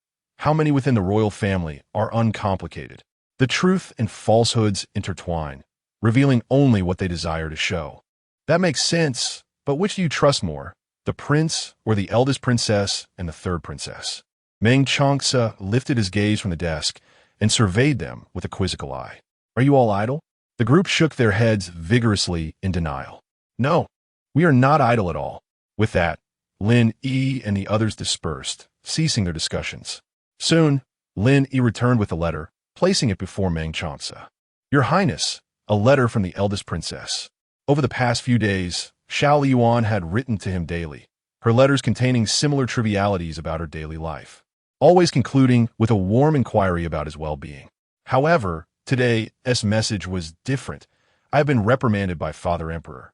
How many within the royal family are uncomplicated? The truth and falsehoods intertwine, revealing only what they desire to show. That makes sense, but which do you trust more, the prince or the eldest princess and the third princess? Meng Changce lifted his gaze from the desk and surveyed them with a quizzical eye. "Are you all idle?" The group shook their heads vigorously in denial. "No, we are not idle at all." With that, Lin Yi and the others dispersed, ceasing their discussions. Soon, Lin Yi returned with a letter, placing it before Meng Changce. "Your Highness, a letter from the eldest princess." Over the past few days, Xiao Liying had written to him daily, her letters containing similar trivialities about her daily life, always concluding with a warm inquiry about his well-being. However, today's message was different. "I have been reprimanded by Father Emperor.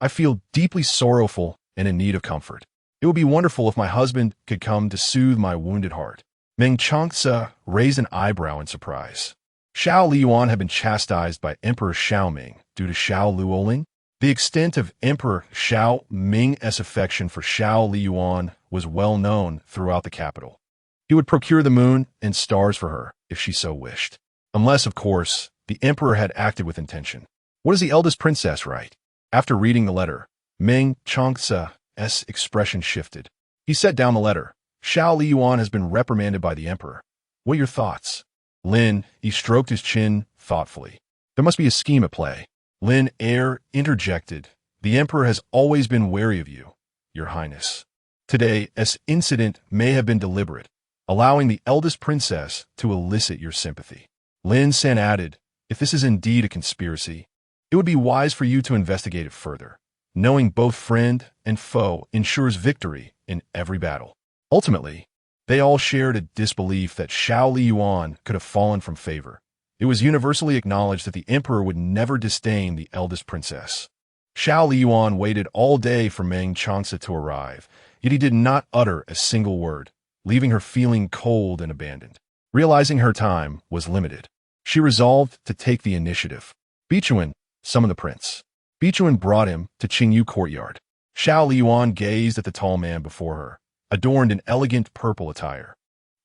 I feel deeply sorrowful and in need of comfort. It would be wonderful if my husband could come to soothe my wounded heart." Meng Changce raised an eyebrow in surprise. Xiao Liying had been chastised by Emperor Xiaoming due to Xiao Liying. The extent of Emperor Xiao Ming's affection for Xiao Liying was well known throughout the capital. He would procure the moon and stars for her if she so wished. Unless, of course, the emperor had acted with intention. What does the eldest princess write? After reading the letter, Meng Changce's expression shifted. He set down the letter. "Xiao Liying has been reprimanded by the emperor. What are your thoughts?" Lin Yi stroked his chin thoughtfully. "There must be a scheme at play." Lin Er interjected. "The emperor has always been wary of you, Your Highness. Today's incident may have been deliberate, allowing the eldest princess to elicit your sympathy." Lin San added, "If this is indeed a conspiracy, it would be wise for you to investigate it further. Knowing both friend and foe ensures victory in every battle." Ultimately, they all shared a disbelief that Xiao Liying could have fallen from favor. It was universally acknowledged that the emperor would never disdain the eldest princess. Xiao Liying waited all day for Meng Changce to arrive, yet he did not utter a single word, leaving her feeling cold and abandoned. Realizing her time was limited, she resolved to take the initiative. "Bichuan, summon the prince." Bichuan brought him to Qingyu Courtyard. Xiao Liying gazed at the tall man before her, adorned in elegant purple attire,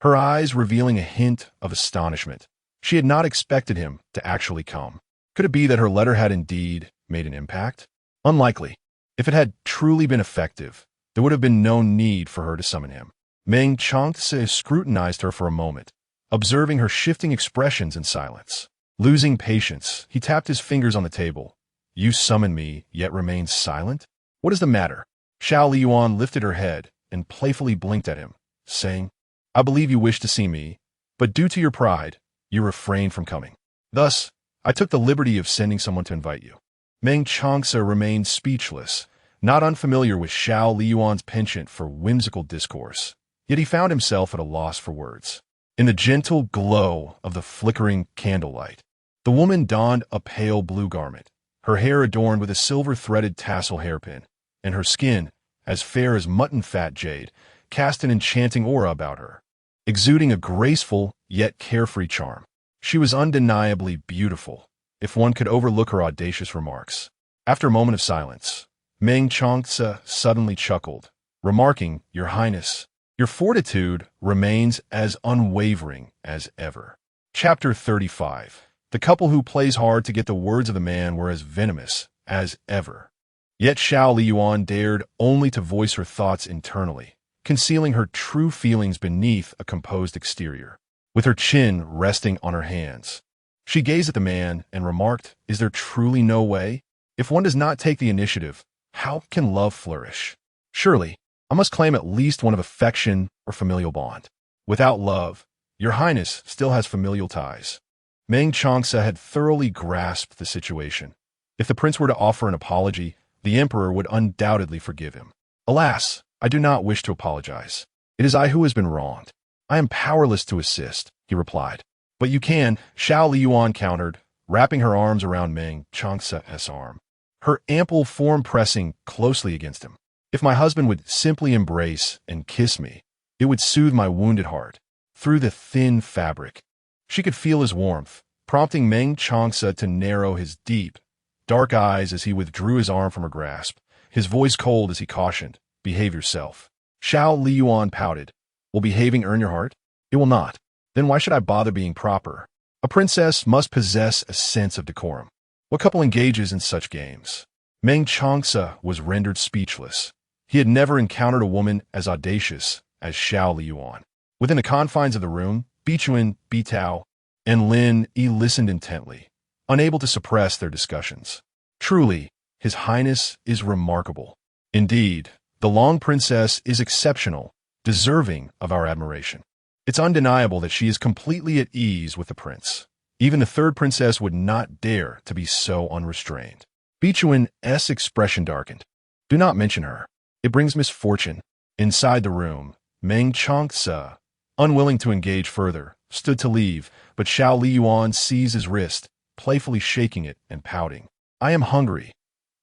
her eyes revealing a hint of astonishment. She had not expected him to actually come. Could it be that her letter had indeed made an impact? Unlikely. If it had truly been effective, there would have been no need for her to summon him. Meng Changce scrutinized her for a moment, observing her shifting expressions in silence. Losing patience, he tapped his fingers on the table. You summon me, yet remain silent? What is the matter? Xiao Liying lifted her head and playfully blinked at him, saying, I believe you wish to see me, but due to your pride, you refrained from coming. Thus, I took the liberty of sending someone to invite you. Meng Changce remained speechless, not unfamiliar with Xiao Liying's penchant for whimsical discourse, yet he found himself at a loss for words. In the gentle glow of the flickering candlelight, the woman donned a pale blue garment, her hair adorned with a silver-threaded tassel hairpin, and her skin, as fair as mutton-fat jade, cast an enchanting aura about her, exuding a graceful yet carefree charm. She was undeniably beautiful, if one could overlook her audacious remarks. After a moment of silence, Meng Changce suddenly chuckled, remarking, Your Highness, your fortitude remains as unwavering as ever. Chapter 35. The couple who plays hard to get the words of the man were as venomous as ever. Yet Xiao Liying dared only to voice her thoughts internally, concealing her true feelings beneath a composed exterior. With her chin resting on her hands, she gazed at the man and remarked, Is there truly no way? If one does not take the initiative, how can love flourish? Surely, I must claim at least one of affection or familial bond. Without love, your Highness still has familial ties. Meng Changce had thoroughly grasped the situation. If the prince were to offer an apology, the emperor would undoubtedly forgive him. Alas, I do not wish to apologize. It is I who has been wronged. I am powerless to assist, he replied. But you can, Xiao Liying countered, wrapping her arms around Meng Changce's arm, her ample form pressing closely against him. If my husband would simply embrace and kiss me, it would soothe my wounded heart. Through the thin fabric, she could feel his warmth, prompting Meng Changce to narrow his deep, dark eyes as he withdrew his arm from her grasp, his voice cold as he cautioned, Behave yourself. Xiao Liying pouted. Will behaving earn your heart? It will not. Then why should I bother being proper? A princess must possess a sense of decorum. What couple engages in such games? Meng Changce was rendered speechless. He had never encountered a woman as audacious as Xiao Liying. Within the confines of the room, Vixen, Bitao, and Lin Yi listened intently, unable to suppress their discussions. Truly, His Highness is remarkable. Indeed, the Long Princess is exceptional, deserving of our admiration. It's undeniable that she is completely at ease with the prince. Even the third princess would not dare to be so unrestrained. Vixen's expression darkened. Do not mention her. It brings misfortune. Inside the room, Meng Changce, unwilling to engage further, stood to leave, but Xiao Liying seized his wrist, playfully shaking it and pouting. I am hungry.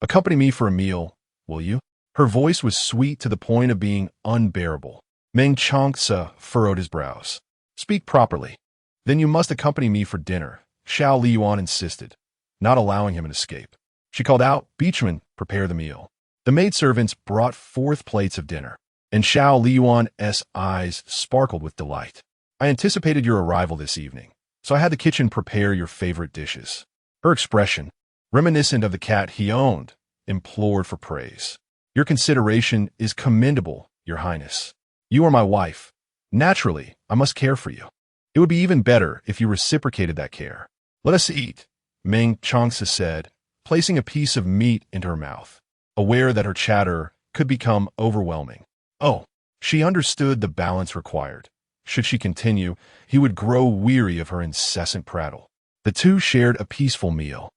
Accompany me for a meal, will you? Her voice was sweet to the point of being unbearable. Meng Changce furrowed his brows. Speak properly. Then you must accompany me for dinner, Xiao Liying insisted, not allowing him an escape. She called out, Vixen, prepare the meal. The maidservants brought forth plates of dinner, and Xiao Liying's eyes sparkled with delight. I anticipated your arrival this evening, so I had the kitchen prepare your favorite dishes. Her expression, reminiscent of the cat he owned, implored for praise. Your consideration is commendable, Your Highness. You are my wife. Naturally, I must care for you. It would be even better if you reciprocated that care. Let us eat, Meng Changce said, placing a piece of meat into her mouth, aware that her chatter could become overwhelming. Oh, she understood the balance required. Should she continue, he would grow weary of her incessant prattle. The two shared a peaceful meal,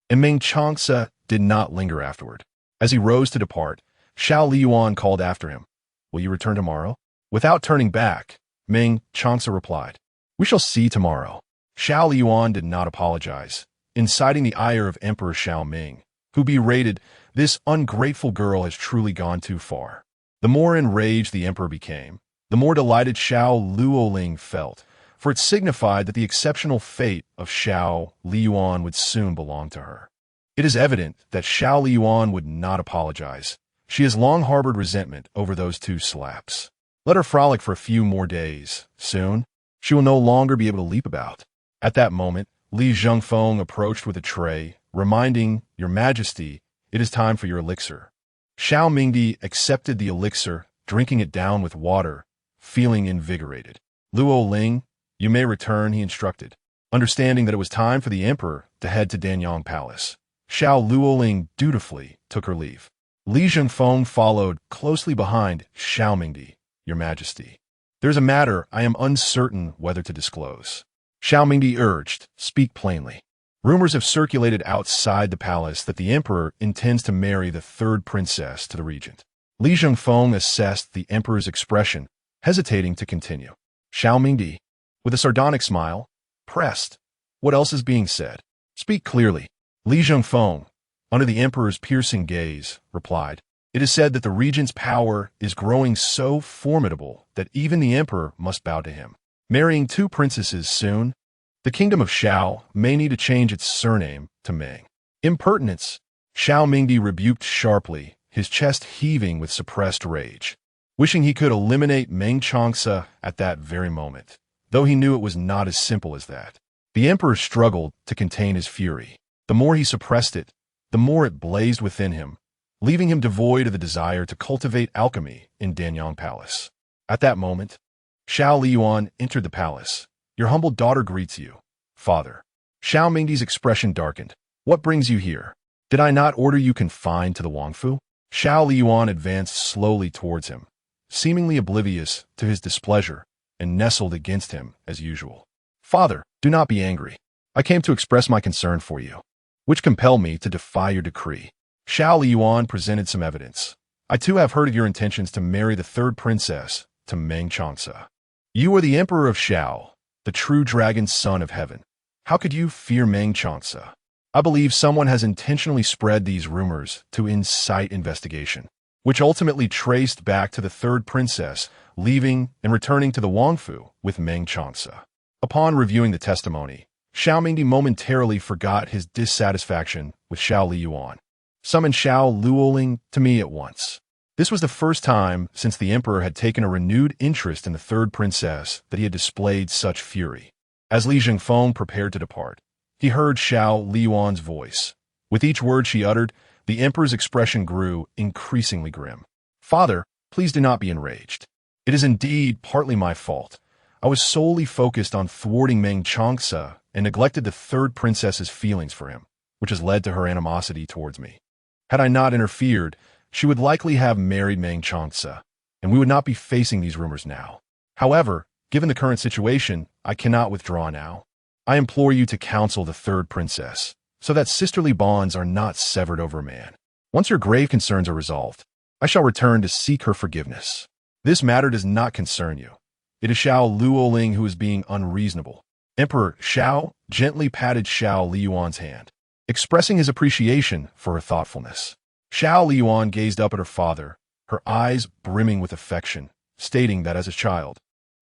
and Meng Changce did not linger afterward. As he rose to depart, Xiao Liying called after him. Will you return tomorrow? Without turning back, Meng Changce replied. We shall see tomorrow. Xiao Liying did not apologize, inciting the ire of Emperor Xiaoming, who berated, This ungrateful girl has truly gone too far. The more enraged the emperor became, the more delighted Xiao Liying felt, for it signified that the exceptional fate of Xiao Liying would soon belong to her. It is evident that Xiao Liying would not apologize. She has long harbored resentment over those two slaps. Let her frolic for a few more days. Soon, she will no longer be able to leap about. At that moment, Li Zhengfeng approached with a tray, reminding, Your Majesty, it is time for your elixir. Xiao Mingdi accepted the elixir, drinking it down with water, feeling invigorated. Luo Ling, you may return, he instructed, understanding that it was time for the emperor to head to Danyang Palace. Xiao Luoling dutifully took her leave. Li Zhengfeng followed closely behind. Xiao Mingdi, your majesty, there's a matter I am uncertain whether to disclose. Xiao Mingdi urged, speak plainly. Rumors have circulated outside the palace that the emperor intends to marry the third princess to the regent. Li Zhengfeng assessed the emperor's expression, hesitating to continue. Xiao Mingdi, with a sardonic smile, pressed, what else is being said? Speak clearly. Li Zhengfeng, under the emperor's piercing gaze, replied, it is said that the regent's power is growing so formidable that even the emperor must bow to him. Marrying two princesses soon, the kingdom of Xiao may need to change its surname to Meng. Impertinence! Xiao Mingdi rebuked sharply, his chest heaving with suppressed rage, wishing he could eliminate Meng Changce at that very moment, though he knew it was not as simple as that. The emperor struggled to contain his fury. The more he suppressed it, the more it blazed within him, leaving him devoid of the desire to cultivate alchemy in Danyang Palace. At that moment, Xiao Liying entered the palace. Your humble daughter greets you, father. Xiao Mingdi's expression darkened. What brings you here? Did I not order you confined to the Wangfu? Xiao Liying advanced slowly towards him, seemingly oblivious to his displeasure, and nestled against him as usual. Father, do not be angry. I came to express my concern for you, which compelled me to defy your decree. Xiao Liying presented some evidence. I too have heard of your intentions to marry the third princess to Meng Changce. You are the emperor of Xiao, the true dragon son of heaven. How could you fear Meng Changce? I believe someone has intentionally spread these rumors to incite investigation, which ultimately traced back to the third princess leaving and returning to the Wangfu with Meng Changce. Upon reviewing the testimony, Xiao Mingdi momentarily forgot his dissatisfaction with Xiao Liying. Summon Xiao Luoling to me at once. This was the first time since the emperor had taken a renewed interest in the third princess that he had displayed such fury. As Li Zhengfeng prepared to depart, he heard Xiao Liying's voice. With each word she uttered, the emperor's expression grew increasingly grim. Father, please do not be enraged. It is indeed partly my fault. I was solely focused on thwarting Meng Changce and neglected the third princess's feelings for him, which has led to her animosity towards me. Had I not interfered, she would likely have married Meng Changce, and we would not be facing these rumors now. However, given the current situation, I cannot withdraw now. I implore you to counsel the third princess, so that sisterly bonds are not severed over a man. Once your grave concerns are resolved, I shall return to seek her forgiveness. This matter does not concern you. It is Xiao Luoling who is being unreasonable. Emperor Xiao gently patted Xiao Liying's hand, expressing his appreciation for her thoughtfulness. Xiao Liying gazed up at her father, her eyes brimming with affection, stating that as a child,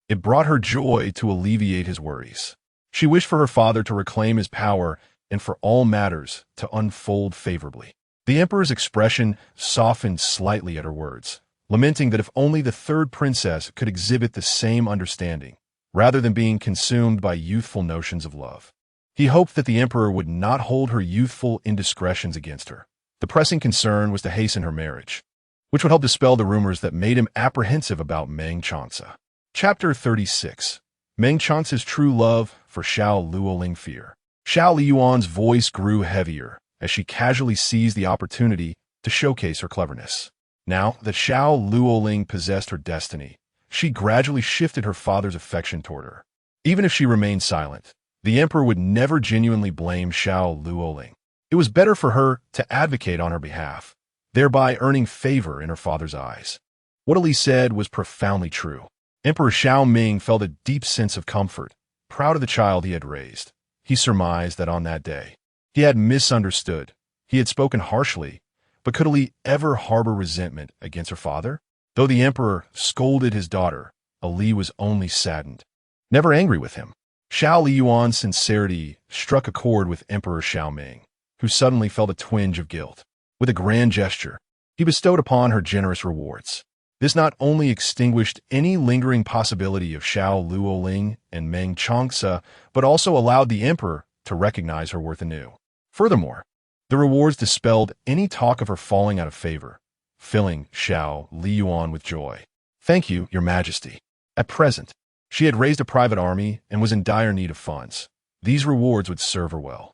it brought her joy to alleviate his worries. She wished for her father to reclaim his power and for all matters to unfold favorably. The emperor's expression softened slightly at her words, lamenting that if only the third princess could exhibit the same understanding, rather than being consumed by youthful notions of love. He hoped that the emperor would not hold her youthful indiscretions against her. The pressing concern was to hasten her marriage, which would help dispel the rumors that made him apprehensive about Meng Changce. Chapter 36. Meng Changce's true love for Xiao Luoling fear. Xiao Liying's voice grew heavier as she casually seized the opportunity to showcase her cleverness. Now that Xiao Luoling possessed her destiny, she gradually shifted her father's affection toward her. Even if she remained silent, the emperor would never genuinely blame Xiao Luoling. It was better for her to advocate on her behalf, thereby earning favor in her father's eyes. What Ali said was profoundly true. Emperor Xiao Ming felt a deep sense of comfort, proud of the child he had raised. He surmised that on that day, he had misunderstood. He had spoken harshly, but could Ali ever harbor resentment against her father? Though the emperor scolded his daughter, Ali was only saddened, never angry with him. Xiao Liying's sincerity struck a chord with Emperor Xiao Ming, who suddenly felt a twinge of guilt. With a grand gesture, he bestowed upon her generous rewards. This not only extinguished any lingering possibility of Xiao Luoling and Meng Changce, but also allowed the emperor to recognize her worth anew. Furthermore, the rewards dispelled any talk of her falling out of favor, filling Xiao Liyuan with joy. Thank you, Your Majesty. At present, she had raised a private army and was in dire need of funds. These rewards would serve her well.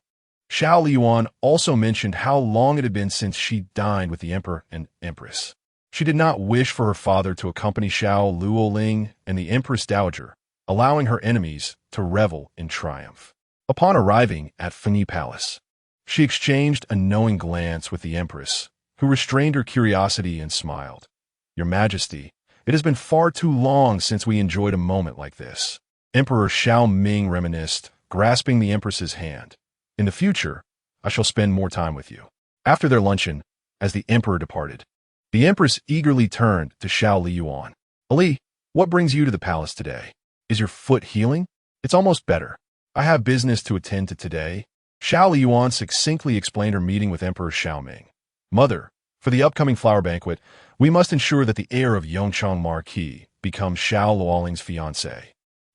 Xiao Liyuan also mentioned how long it had been since she dined with the emperor and empress. She did not wish for her father to accompany Xiao Liying and the empress dowager, allowing her enemies to revel in triumph. Upon arriving at Fengyi Palace, she exchanged a knowing glance with the empress, who restrained her curiosity and smiled. Your Majesty, it has been far too long since we enjoyed a moment like this. Emperor Xiao Ming reminisced, grasping the empress's hand. In the future, I shall spend more time with you. After their luncheon, as the emperor departed, the empress eagerly turned to Xiao Liyuan. Ali, what brings you to the palace today? Is your foot healing? It's almost better. I have business to attend to today. Xiao Liyuan succinctly explained her meeting with Emperor Xiao Ming. Mother, for the upcoming flower banquet, we must ensure that the heir of Yongchang Marquis becomes Xiao Luoling's fiancé.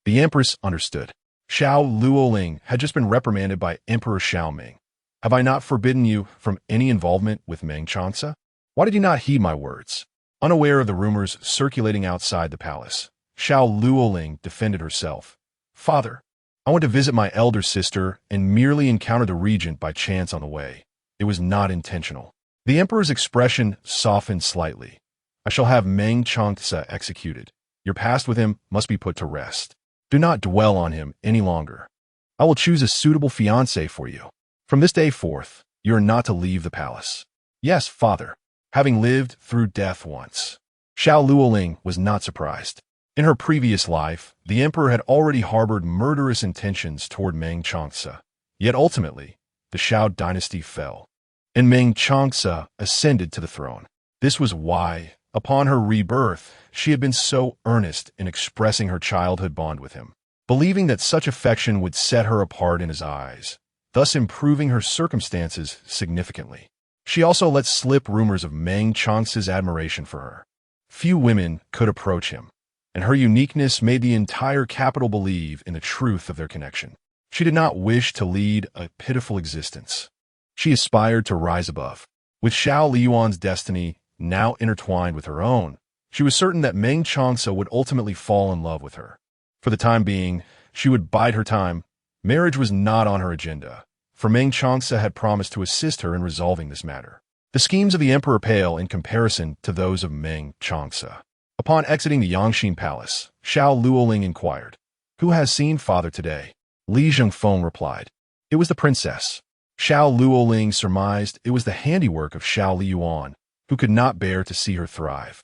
The empress understood. Xiao Luoling had just been reprimanded by Emperor Xiao Ming. Have I not forbidden you from any involvement with Meng Changce? Why did you not heed my words? Unaware of the rumors circulating outside the palace, Xiao Luoling defended herself. Father, I went to visit my elder sister and merely encountered the regent by chance on the way. It was not intentional. The emperor's expression softened slightly. I shall have Meng Changce executed. Your past with him must be put to rest. Do not dwell on him any longer. I will choose a suitable fiancé for you. From this day forth, you are not to leave the palace. Yes, father. Having lived through death once. Xiao Luoling was not surprised. In her previous life, the emperor had already harbored murderous intentions toward Meng Changce. Yet ultimately, the Xiao dynasty fell, and Meng Changce ascended to the throne. This was why, upon her rebirth, she had been so earnest in expressing her childhood bond with him, believing that such affection would set her apart in his eyes, thus improving her circumstances significantly. She also let slip rumors of Meng Changce's admiration for her. Few women could approach him, and her uniqueness made the entire capital believe in the truth of their connection. She did not wish to lead a pitiful existence. She aspired to rise above. With Xiao Liyuan's destiny now intertwined with her own, she was certain that Meng Changce would ultimately fall in love with her. For the time being, she would bide her time. Marriage was not on her agenda, for Meng Changce had promised to assist her in resolving this matter. The schemes of the emperor pale in comparison to those of Meng Changce. Upon exiting the Yangxin Palace, Xiao Luoling inquired, "Who has seen father today?" Li Zhengfeng replied, "It was the princess." Xiao Luoling surmised it was the handiwork of Xiao Liyuan, who could not bear to see her thrive,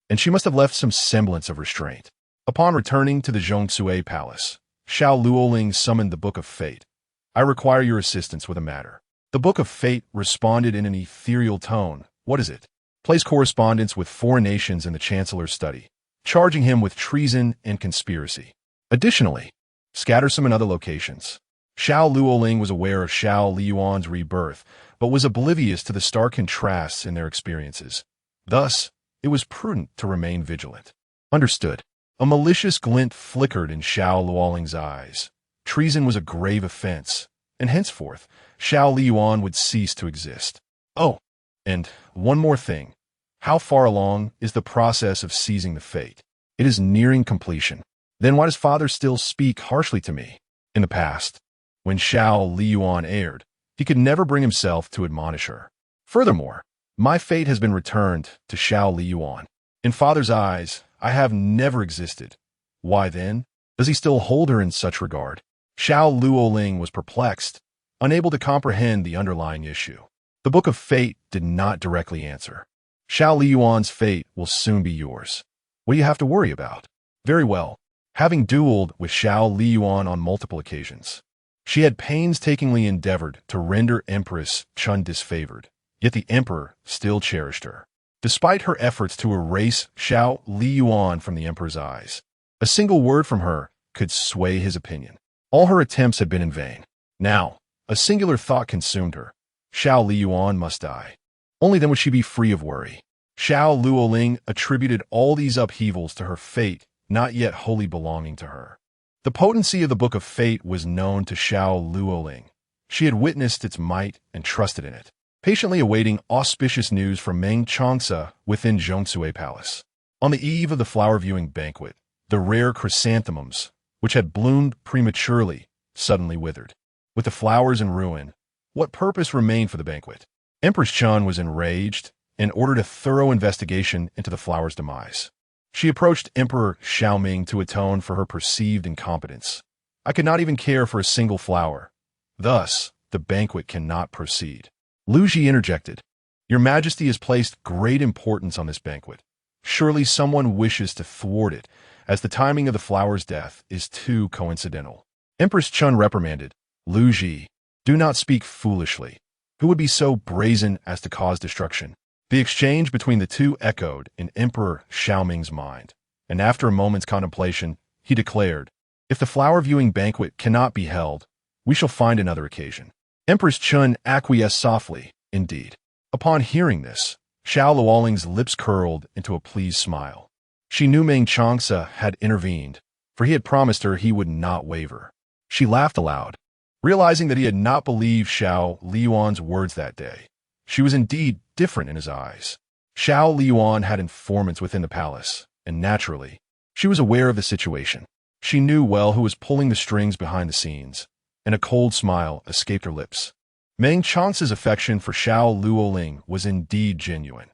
and she must have left some semblance of restraint. Upon returning to the Zhongsue Palace, Xiao Luoling summoned the Book of Fate. I require your assistance with a matter. The Book of Fate responded in an ethereal tone. What is it? Place correspondence with foreign nations in the Chancellor's study, charging him with treason and conspiracy. Additionally, scatter some in other locations. Xiao Luoling was aware of Xiao Liyuan's rebirth, but was oblivious to the stark contrasts in their experiences. Thus, it was prudent to remain vigilant. Understood. A malicious glint flickered in Xiao Luoling's eyes. Treason was a grave offense, and henceforth, Xiao Liyuan would cease to exist. Oh, and one more thing. How far along is the process of seizing the fate? It is nearing completion. Then why does father still speak harshly to me? In the past, when Xiao Liyuan erred, he could never bring himself to admonish her. Furthermore, my fate has been returned to Xiao Liyuan. In father's eyes, I have never existed. Why then does he still hold her in such regard? Xiao Luoling was perplexed, unable to comprehend the underlying issue. The Book of Fate did not directly answer. Xiao Liyuan's fate will soon be yours. What do you have to worry about? Very well. Having dueled with Xiao Liyuan on multiple occasions, she had painstakingly endeavored to render Empress Chun disfavored, yet the emperor still cherished her. Despite her efforts to erase Xiao Liyuan from the emperor's eyes, a single word from her could sway his opinion. All her attempts had been in vain. Now, a singular thought consumed her. Xiao Liyuan must die. Only then would she be free of worry. Xiao Luoling attributed all these upheavals to her fate, not yet wholly belonging to her. The potency of the Book of Fate was known to Xiao Luoling. She had witnessed its might and trusted in it. patiently awaiting auspicious news from Meng Changce within Zhongsue Palace. On the eve of the flower-viewing banquet, the rare chrysanthemums, which had bloomed prematurely, suddenly withered. With the flowers in ruin, what purpose remained for the banquet? Empress Chun was enraged and ordered a thorough investigation into the flowers' demise. She approached Emperor Xiao Ming to atone for her perceived incompetence. I could not even care for a single flower. Thus, the banquet cannot proceed. Lu Ji interjected. Your Majesty has placed great importance on this banquet. Surely someone wishes to thwart it, as the timing of the flower's death is too coincidental. Empress Chun reprimanded. Lu Ji, do not speak foolishly. Who would be so brazen as to cause destruction? The exchange between the two echoed in Emperor Xiaoming's mind, and after a moment's contemplation, he declared, if the flower-viewing banquet cannot be held, we shall find another occasion. Empress Chun acquiesced softly, indeed. Upon hearing this, Xiao Liying's lips curled into a pleased smile. She knew Meng Changce had intervened, for he had promised her he would not waver. She laughed aloud, realizing that he had not believed Xiao Liying's words that day. She was indeed different in his eyes. Xiao Liying had informants within the palace, and naturally, she was aware of the situation. She knew well who was pulling the strings behind the scenes, and a cold smile escaped her lips. Meng Changce's affection for Xiao Liying was indeed genuine.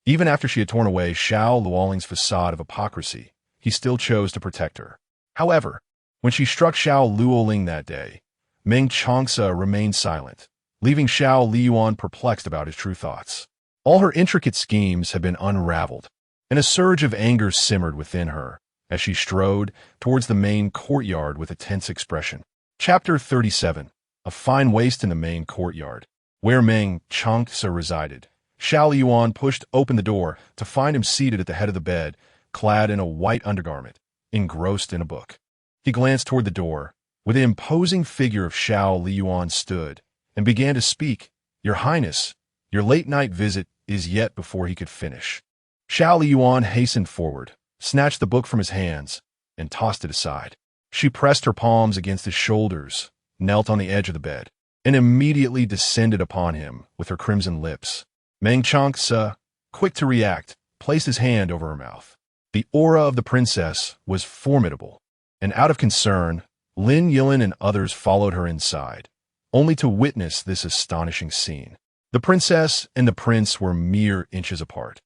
Even after she had torn away Xiao Liying's facade of hypocrisy, he still chose to protect her. However, when she struck Xiao Liying that day, Meng Changce remained silent, leaving Xiao Liying perplexed about his true thoughts. All her intricate schemes had been unraveled, and a surge of anger simmered within her as she strode towards the main courtyard with a tense expression. Chapter 37. A fine waste in the main courtyard, where Meng Changce resided. Xiao Liying pushed open the door to find him seated at the head of the bed, clad in a white undergarment, engrossed in a book. He glanced toward the door, where the imposing figure of Xiao Liying stood, and began to speak. Your Highness, your late-night visit is yet before he could finish. Xiao Liying hastened forward, snatched the book from his hands, and tossed it aside. She pressed her palms against his shoulders, knelt on the edge of the bed, and immediately descended upon him with her crimson lips. Meng Changce, quick to react, placed his hand over her mouth. The aura of the princess was formidable, and out of concern, Lin Yilin and others followed her inside, only to witness this astonishing scene. The princess and the prince were mere inches apart,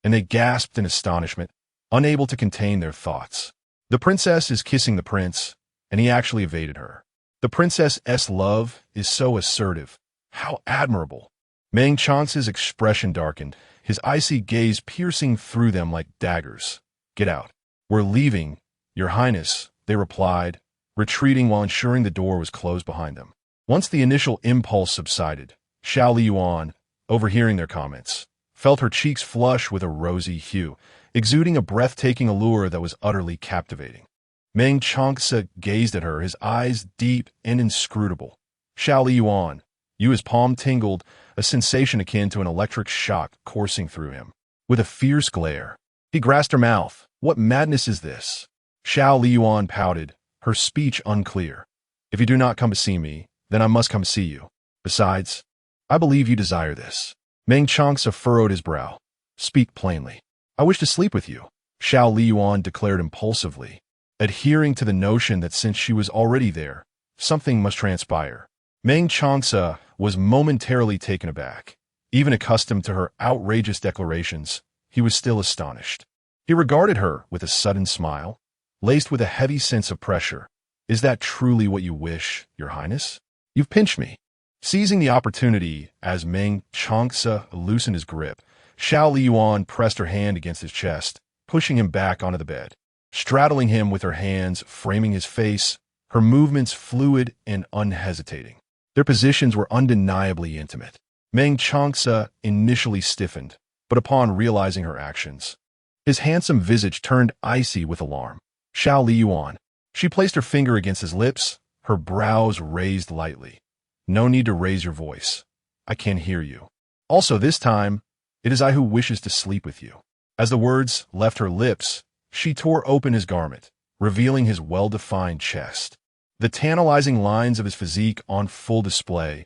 and they gasped in astonishment, unable to contain their thoughts. The princess is kissing the prince, and he actually evaded her. The princess's love is so assertive. How admirable. Meng Changce's expression darkened, his icy gaze piercing through them like daggers. Get out. We're leaving, Your Highness, they replied, retreating while ensuring the door was closed behind them. Once the initial impulse subsided, Xiao Liying, overhearing their comments, felt her cheeks flush with a rosy hue, exuding a breathtaking allure that was utterly captivating. Meng Changce gazed at her, his eyes deep and inscrutable. Xiao Liying, his palm tingled, a sensation akin to an electric shock coursing through him. With a fierce glare, he grasped her mouth. What madness is this? Xiao Liying pouted, her speech unclear. If you do not come to see me, then I must come see you. Besides, I believe you desire this. Meng Changce furrowed his brow. Speak plainly. I wish to sleep with you, Xiao Liying declared impulsively, adhering to the notion that since she was already there, something must transpire. Meng Changce was momentarily taken aback. Even accustomed to her outrageous declarations, he was still astonished. He regarded her with a sudden smile, laced with a heavy sense of pressure. Is that truly what you wish, Your Highness? You've pinched me. Seizing the opportunity as Meng Changce loosened his grip, Xiao Liying pressed her hand against his chest, pushing him back onto the bed. Straddling him with her hands, framing his face, her movements fluid and unhesitating. Their positions were undeniably intimate. Meng Changce initially stiffened, but upon realizing her actions, his handsome visage turned icy with alarm. Xiao Liying. She placed her finger against his lips, her brows raised lightly. No need to raise your voice. I can't hear you. Also this time, it is I who wishes to sleep with you. As the words left her lips, she tore open his garment, revealing his well-defined chest. The tantalizing lines of his physique on full display,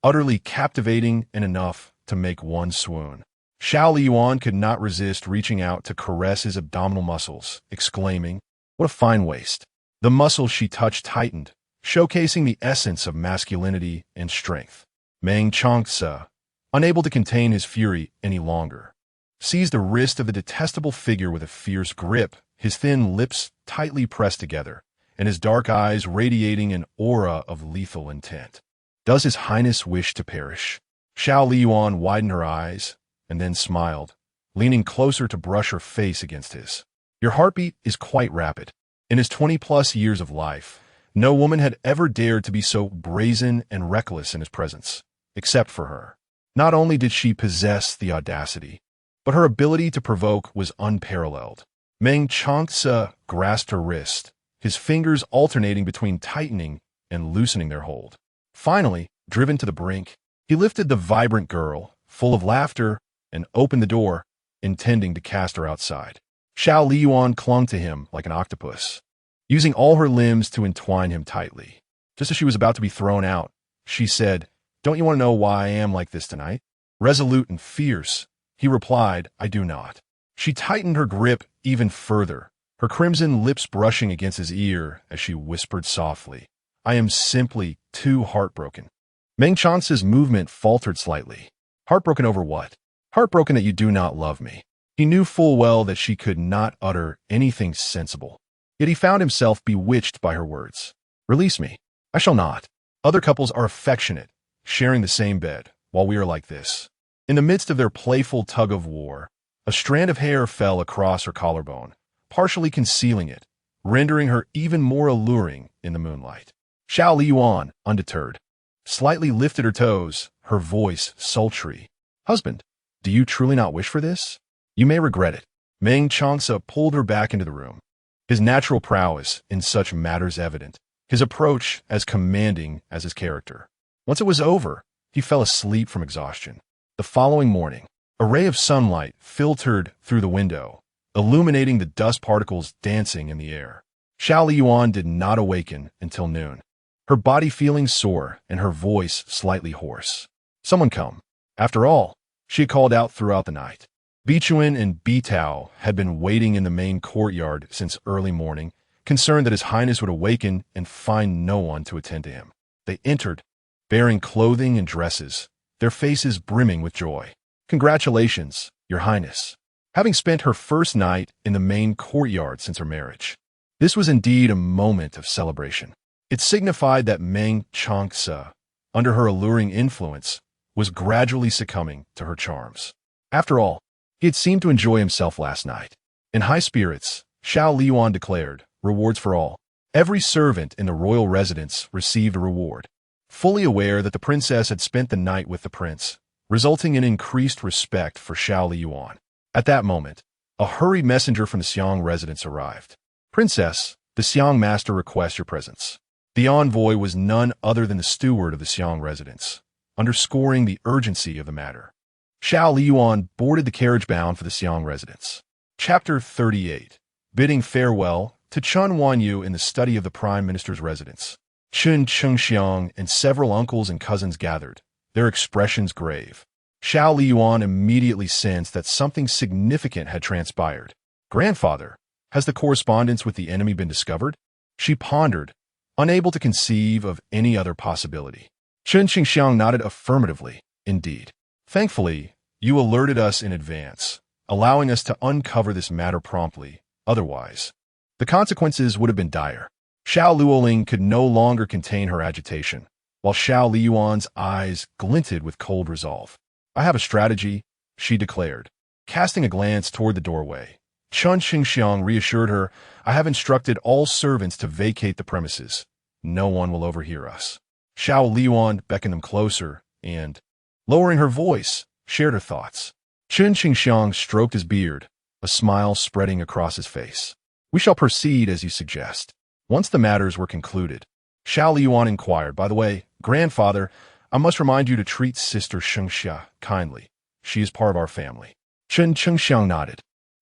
utterly captivating and enough to make one swoon. Xiao Liying could not resist reaching out to caress his abdominal muscles, exclaiming, "What a fine waist." The muscles she touched tightened, showcasing the essence of masculinity and strength. Meng Changce, unable to contain his fury any longer, seized the wrist of the detestable figure with a fierce grip, his thin lips tightly pressed together, and his dark eyes radiating an aura of lethal intent. "Does His Highness wish to perish?" Xiao Liying widened her eyes, and then smiled, leaning closer to brush her face against his. "Your heartbeat is quite rapid." In his 20-plus years of life, no woman had ever dared to be so brazen and reckless in his presence, except for her. Not only did she possess the audacity, but her ability to provoke was unparalleled. Meng Changce grasped her wrist, his fingers alternating between tightening and loosening their hold. Finally, driven to the brink, he lifted the vibrant girl, full of laughter, and opened the door, intending to cast her outside. Xiao Liying clung to him like an octopus, using all her limbs to entwine him tightly. Just as she was about to be thrown out, she said, "Don't you want to know why I am like this tonight?" Resolute and fierce, he replied, "I do not." She tightened her grip even further, her crimson lips brushing against his ear as she whispered softly, "I am simply too heartbroken." Meng Chance's movement faltered slightly. "Heartbroken over what?" "Heartbroken that you do not love me." He knew full well that she could not utter anything sensible, yet he found himself bewitched by her words. "Release me." "I shall not. Other couples are affectionate, sharing the same bed, while we are like this." In the midst of their playful tug-of-war, a strand of hair fell across her collarbone, partially concealing it, rendering her even more alluring in the moonlight. Xiao Liying, undeterred, slightly lifted her toes, her voice sultry. "Husband, do you truly not wish for this? You may regret it." Meng Changce pulled her back into the room, his natural prowess in such matters evident, his approach as commanding as his character. Once it was over, he fell asleep from exhaustion. The following morning, a ray of sunlight filtered through the window, illuminating the dust particles dancing in the air. Xiao Liying did not awaken until noon, her body feeling sore and her voice slightly hoarse. "Someone come." After all, she had called out throughout the night. Vixen and Bitao had been waiting in the main courtyard since early morning, concerned that His Highness would awaken and find no one to attend to him. They entered, bearing clothing and dresses, their faces brimming with joy. "Congratulations, Your Highness." Having spent her first night in the main courtyard since her marriage, this was indeed a moment of celebration. It signified that Meng Changce, under her alluring influence, was gradually succumbing to her charms. After all, he had seemed to enjoy himself last night. In high spirits, Xiao Liying declared, "Rewards for all." Every servant in the royal residence received a reward. Fully aware that the princess had spent the night with the prince, resulting in increased respect for Xiao Liying. At that moment, a hurried messenger from the Xiang residence arrived. "Princess, the Xiang master requests your presence." The envoy was none other than the steward of the Xiang residence, underscoring the urgency of the matter. Xiao Liying boarded the carriage bound for the Xiang residence. Chapter 38. Bidding farewell to Chun Wanyu in the study of the Prime Minister's residence. Chun Chengxiang and several uncles and cousins gathered, their expressions grave. Xiao Liying immediately sensed that something significant had transpired. "Grandfather, has the correspondence with the enemy been discovered?" She pondered, unable to conceive of any other possibility. Chun Chengxiang nodded affirmatively. "Indeed. Thankfully, you alerted us in advance, allowing us to uncover this matter promptly. Otherwise, the consequences would have been dire." Xiao Liying could no longer contain her agitation, while Xiao Liying's eyes glinted with cold resolve. "I have a strategy," she declared, casting a glance toward the doorway. Chun Chengxiang reassured her, "I have instructed all servants to vacate the premises. No one will overhear us." Xiao Liying beckoned them closer and, lowering her voice, shared her thoughts. Chun Chengxiang stroked his beard, a smile spreading across his face. "We shall proceed as you suggest." Once the matters were concluded, Xiao Liying inquired, "By the way, grandfather, I must remind you to treat Sister Shengxia kindly. She is part of our family." Chun Chengxiang nodded,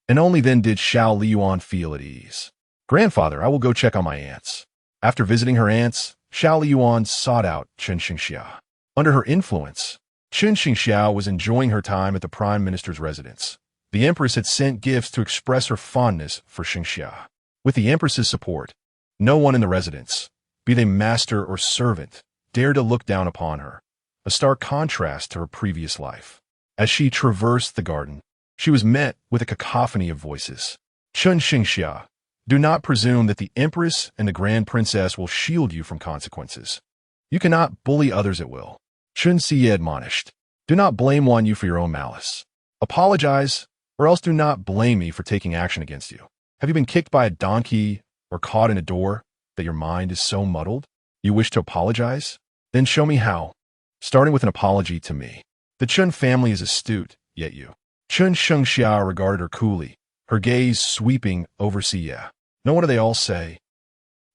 and only then did Xiao Liying feel at ease. "Grandfather, I will go check on my aunts." After visiting her aunts, Xiao Liying sought out Chun Chengxia. Under her influence, Chen Xingxiao was enjoying her time at the prime minister's residence. The empress had sent gifts to express her fondness for Xingxia. With the empress's support, no one in the residence, be they master or servant, dared to look down upon her, a stark contrast to her previous life. As she traversed the garden, she was met with a cacophony of voices. Chen Xingxia, do not presume that the empress and the grand princess will shield you from consequences. You cannot bully others at will. Chen Xie admonished. Do not blame Wan Yu for your own malice. Apologize, or else do not blame me for taking action against you. Have you been kicked by a donkey or caught in a door that your mind is so muddled? You wish to apologize? Then show me how, starting with an apology to me. The Chen family is astute, yet you. Chen Shengxia regarded her coolly, her gaze sweeping over Xie. No, what do they all say?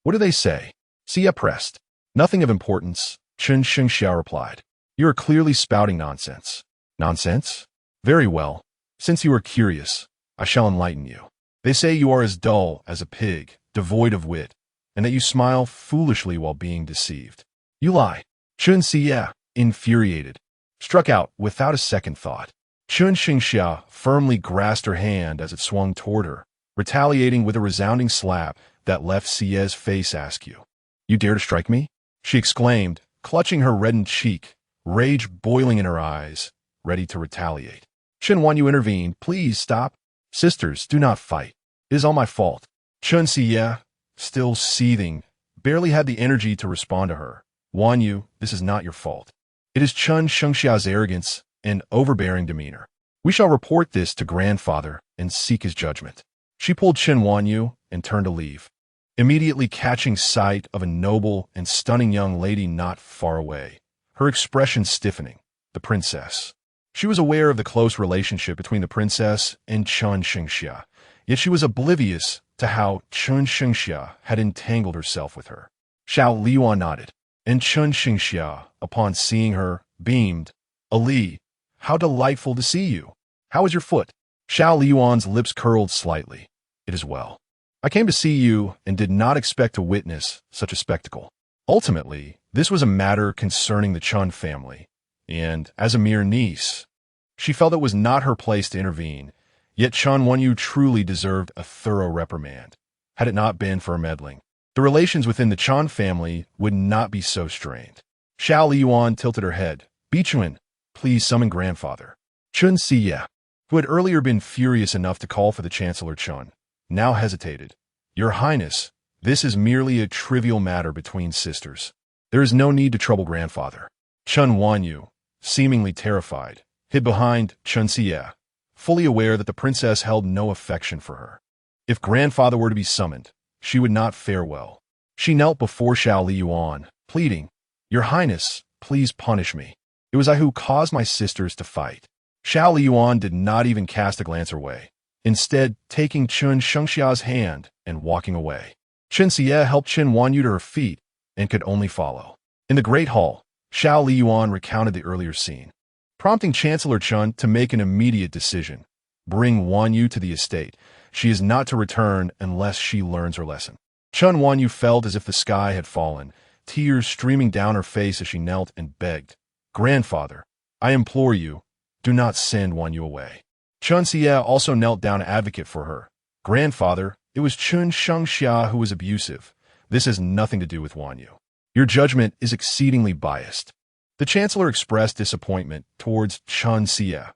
What do they say? Xie pressed. Nothing of importance, Chen Shengxia replied. You are clearly spouting nonsense. Nonsense? Very well. Since you are curious, I shall enlighten you. They say you are as dull as a pig, devoid of wit, and that you smile foolishly while being deceived. You lie. Chen Xie, infuriated, struck out without a second thought. Chen Xingxia firmly grasped her hand as it swung toward her, retaliating with a resounding slap that left Xie's face askew. You dare to strike me? She exclaimed, clutching her reddened cheek, rage boiling in her eyes, ready to retaliate. Chen Wanyu intervened. Please stop. Sisters, do not fight. It is all my fault. Chen Xie, still seething, barely had the energy to respond to her. Wanyu, this is not your fault. It is Chen Shengxia's arrogance and overbearing demeanor. We shall report this to grandfather and seek his judgment. She pulled Chen Wanyu and turned to leave, immediately catching sight of a noble and stunning young lady not far away, her expression stiffening, the princess. She was aware of the close relationship between the princess and Chen Xingxia, yet she was oblivious to how Chen Xingxia had entangled herself with her. Xiao Liying nodded, and Chen Xingxia, upon seeing her, beamed. Ali, how delightful to see you. How is your foot? Xiao Liying's lips curled slightly. It is well. I came to see you and did not expect to witness such a spectacle. Ultimately, this was a matter concerning the Chen family, and as a mere niece, she felt it was not her place to intervene, yet Chen Wanyu truly deserved a thorough reprimand. Had it not been for her meddling, the relations within the Chen family would not be so strained. Xiao Liying tilted her head. Bichuan, please summon grandfather. Chen Xie, who had earlier been furious enough to call for the Chancellor Chen, now hesitated. Your Highness, this is merely a trivial matter between sisters. There is no need to trouble grandfather. Chen Wanyu, seemingly terrified, hid behind Chen Xie, fully aware that the princess held no affection for her. If grandfather were to be summoned, she would not fare well. She knelt before Xiao Liying, pleading, Your Highness, please punish me. It was I who caused my sisters to fight. Xiao Liying did not even cast a glance her way, instead taking Chen Shengxia's hand and walking away. Chen Xie helped Chen Wanyu to her feet and could only follow. In the Great Hall, Xiao Liying recounted the earlier scene, prompting Chancellor Chen to make an immediate decision. Bring Wanyu to the estate. She is not to return unless she learns her lesson. Chen Wanyu felt as if the sky had fallen, tears streaming down her face as she knelt and begged, Grandfather, I implore you, do not send Wanyu away. Chen Xie also knelt down to advocate for her. Grandfather, it was Chen Shengxia who was abusive. This has nothing to do with Wanyu. Your judgment is exceedingly biased. The Chancellor expressed disappointment towards Chen Xie.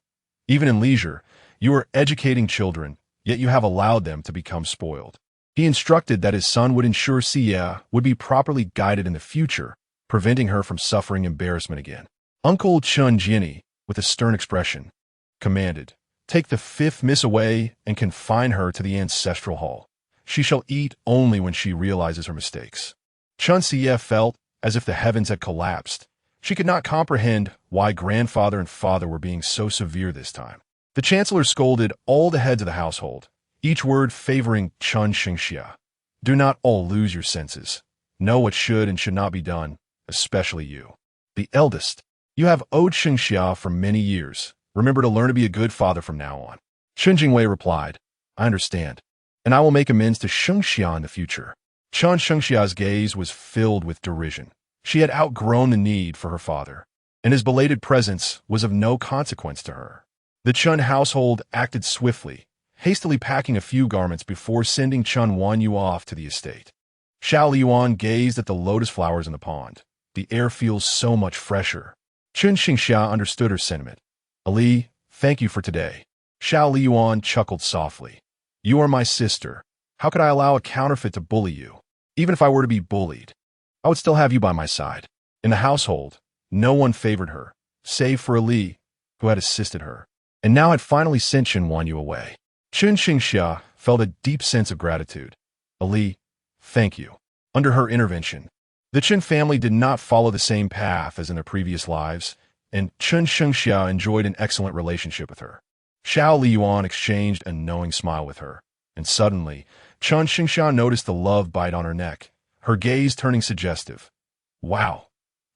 Even in leisure, you are educating children, yet you have allowed them to become spoiled. He instructed that his son would ensure Xie would be properly guided in the future, preventing her from suffering embarrassment again. Uncle Chen Jinni, with a stern expression, commanded, Take the fifth miss away and confine her to the ancestral hall. She shall eat only when she realizes her mistakes. Chen Xie felt as if the heavens had collapsed. She could not comprehend why grandfather and father were being so severe this time. The Chancellor scolded all the heads of the household, each word favoring Chen Xingxia. Do not all lose your senses. Know what should and should not be done, especially you. The eldest. You have owed Xingxia for many years. Remember to learn to be a good father from now on. Chen Jingwei replied, I understand, and I will make amends to Xingxia in the future. Chen Xingxia's gaze was filled with derision. She had outgrown the need for her father. and his belated presence was of no consequence to her. The Chun household acted swiftly, hastily packing a few garments before sending Chun Wanyu off to the estate. Xiao Liying gazed at the lotus flowers in the pond. The air feels so much fresher. Chun Xingxia understood her sentiment. Ali, thank you for today. Xiao Liying chuckled softly. You are my sister. How could I allow a counterfeit to bully you? Even if I were to be bullied, I would still have you by my side. In the household, no one favored her, save for Ali, who had assisted her, and now had finally sent Chun Wanyu away. Chun Xingxia felt a deep sense of gratitude. Ali, thank you. Under her intervention, the Chun family did not follow the same path as in their previous lives, and Chun Xingxia enjoyed an excellent relationship with her. Xiao Liying exchanged a knowing smile with her, and suddenly, Chun Xingxia noticed the love bite on her neck, her gaze turning suggestive. Wow,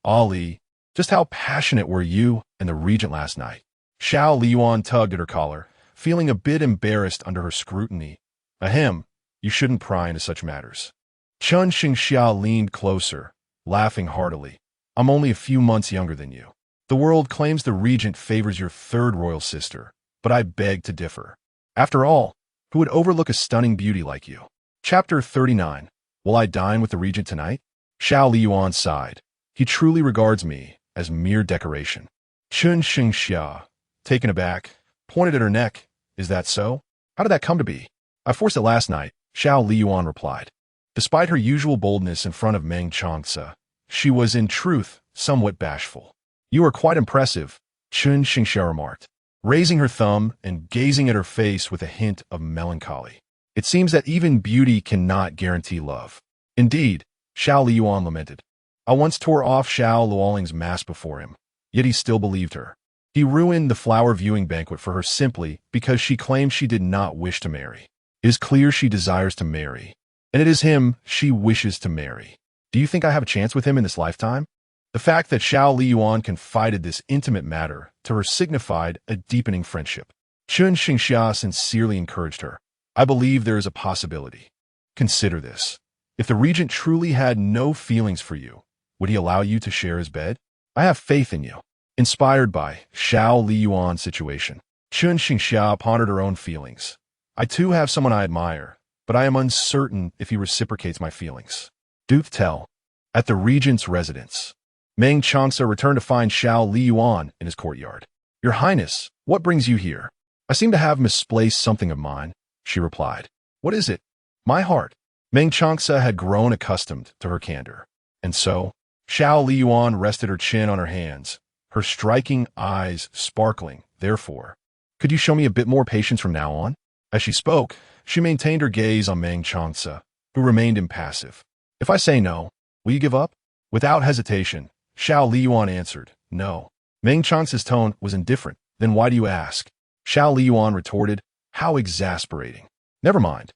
Ali, just how passionate were you and the regent last night? Xiao Liying tugged at her collar, feeling a bit embarrassed under her scrutiny. Ahem, you shouldn't pry into such matters. Chun Xingxia leaned closer, laughing heartily. I'm only a few months younger than you. The world claims the regent favors your third royal sister, but I beg to differ. After all, who would overlook a stunning beauty like you? Chapter 39. Will I dine with the regent tonight? Xiao Liying sighed. He truly regards me as mere decoration. Chun Xingxia, taken aback, pointed at her neck. Is that so? How did that come to be? I forced it last night, Xiao Liying replied. Despite her usual boldness in front of Meng Changce, she was in truth somewhat bashful. You are quite impressive, Chun Xingxia remarked, raising her thumb and gazing at her face with a hint of melancholy. It seems that even beauty cannot guarantee love. Indeed, Xiao Liying lamented. I once tore off Xiao Luoling's mask before him, yet he still believed her. He ruined the flower viewing banquet for her simply because she claimed she did not wish to marry. It is clear she desires to marry, and it is him she wishes to marry. Do you think I have a chance with him in this lifetime? The fact that Xiao Liying confided this intimate matter to her signified a deepening friendship. Chun Xingxia sincerely encouraged her. I believe there is a possibility. Consider this. If the regent truly had no feelings for you, would he allow you to share his bed? I have faith in you. Inspired by Xiao Liying's situation, Chun Xingxia pondered her own feelings. I too have someone I admire, but I am uncertain if he reciprocates my feelings. Do tell. At the regent's residence, Meng Changce returned to find Xiao Liying in his courtyard. Your Highness, what brings you here? I seem to have misplaced something of mine, she replied. What is it? My heart. Meng Changce had grown accustomed to her candor. And so, Xiao Liying rested her chin on her hands, her striking eyes sparkling, therefore. Could you show me a bit more patience from now on? As she spoke, she maintained her gaze on Meng Changce, who remained impassive. If I say no, will you give up? Without hesitation, Xiao Liying answered, no. Meng Changce's tone was indifferent. Then why do you ask? Xiao Liying retorted, how exasperating. Never mind.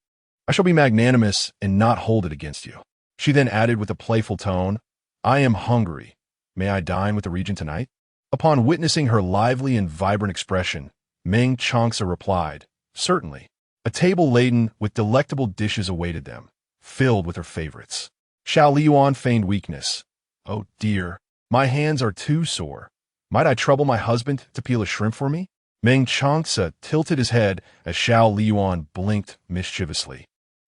I shall be magnanimous and not hold it against you. She then added with a playful tone, I am hungry. May I dine with the regent tonight? Upon witnessing her lively and vibrant expression, Meng Changce replied, certainly. A table laden with delectable dishes awaited them, filled with her favorites. Xiao Liying feigned weakness. Oh dear, my hands are too sore. Might I trouble my husband to peel a shrimp for me? Meng Changce tilted his head as Xiao Liying blinked mischievously.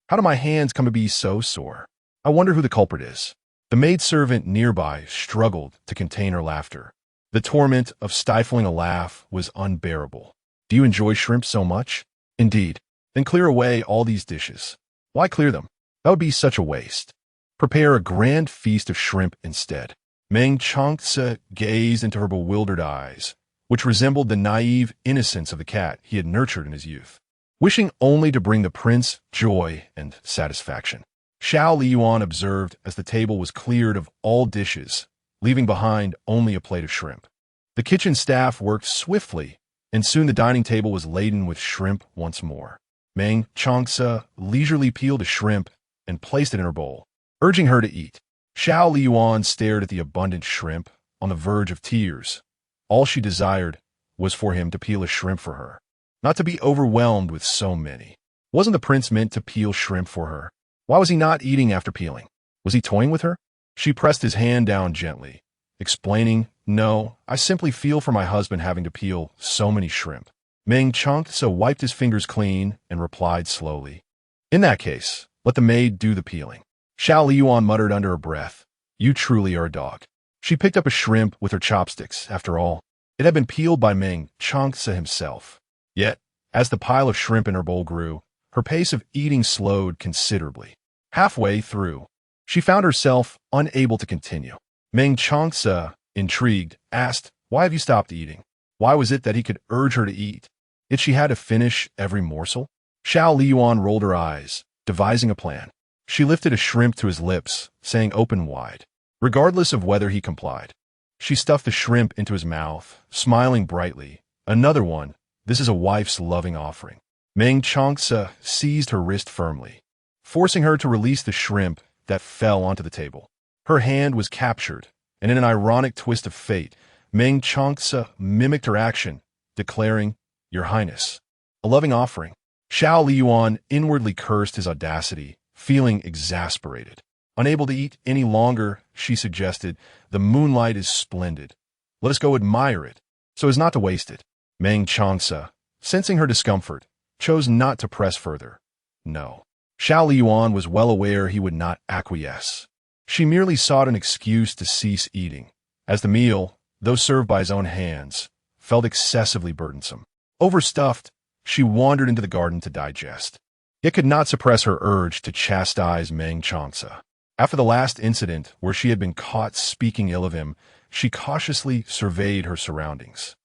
How do my hands come to be so sore? I wonder who the culprit is. The maidservant nearby struggled to contain her laughter. The torment of stifling a laugh was unbearable. Do you enjoy shrimp so much? Indeed. Then clear away all these dishes. Why clear them? That would be such a waste. Prepare a grand feast of shrimp instead. Meng Changce gazed into her bewildered eyes, which resembled the naive innocence of the cat he had nurtured in his youth, wishing only to bring the prince joy and satisfaction. Xiao Liying observed as the table was cleared of all dishes, leaving behind only a plate of shrimp. The kitchen staff worked swiftly, and soon the dining table was laden with shrimp once more. Meng Changce leisurely peeled a shrimp and placed it in her bowl, urging her to eat. Xiao Liying stared at the abundant shrimp, on the verge of tears. All she desired was for him to peel a shrimp for her, not to be overwhelmed with so many. Wasn't the prince meant to peel shrimp for her? Why was he not eating after peeling? Was he toying with her? She pressed his hand down gently, explaining, "No, I simply feel for my husband having to peel so many shrimp." Meng Changce wiped his fingers clean and replied slowly, "In that case, let the maid do the peeling." Xiao Liying muttered under her breath, "You truly are a dog." She picked up a shrimp with her chopsticks. After all, it had been peeled by Meng Changce himself. Yet, as the pile of shrimp in her bowl grew, her pace of eating slowed considerably. Halfway through, she found herself unable to continue. Meng Changce, intrigued, asked, "Why have you stopped eating?" Why was it that he could urge her to eat, yet she had to finish every morsel? Xiao Liying rolled her eyes, devising a plan. She lifted a shrimp to his lips, saying open wide, regardless of whether he complied. She stuffed the shrimp into his mouth, smiling brightly. "Another one. This is a wife's loving offering." Meng Changce seized her wrist firmly, forcing her to release the shrimp that fell onto the table. Her hand was captured, and in an ironic twist of fate, Meng Changce mimicked her action, declaring, "Your Highness." A loving offering. Xiao Liying inwardly cursed his audacity, feeling exasperated. Unable to eat any longer, she suggested, "The moonlight is splendid. Let us go admire it, so as not to waste it." Meng Changce, sensing her discomfort, chose not to press further. No. Xiao Liying was well aware he would not acquiesce. She merely sought an excuse to cease eating, as the meal, though served by his own hands, felt excessively burdensome. Overstuffed, she wandered into the garden to digest, yet could not suppress her urge to chastise Meng Changce. After the last incident where she had been caught speaking ill of him, she cautiously surveyed her surroundings,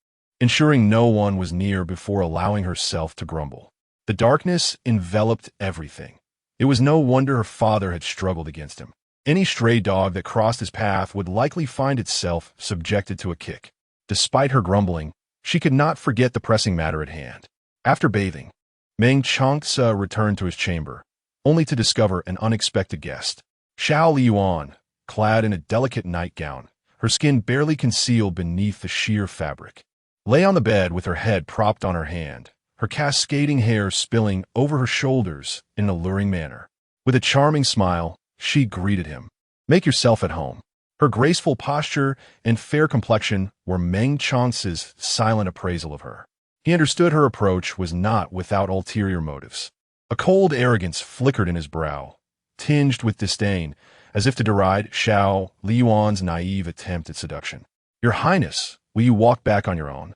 ensuring no one was near before allowing herself to grumble. The darkness enveloped everything. It was no wonder her father had struggled against him. Any stray dog that crossed his path would likely find itself subjected to a kick. Despite her grumbling, she could not forget the pressing matter at hand. After bathing, Meng Changce returned to his chamber, only to discover an unexpected guest. Xiao Liying, clad in a delicate nightgown, her skin barely concealed beneath the sheer fabric, lay on the bed with her head propped on her hand, her cascading hair spilling over her shoulders in an alluring manner. With a charming smile, she greeted him. "Make yourself at home." Her graceful posture and fair complexion were Meng Changce's silent appraisal of her. He understood her approach was not without ulterior motives. A cold arrogance flickered in his brow, tinged with disdain, as if to deride Xiao Liying's naive attempt at seduction. "Your Highness, will you walk back on your own?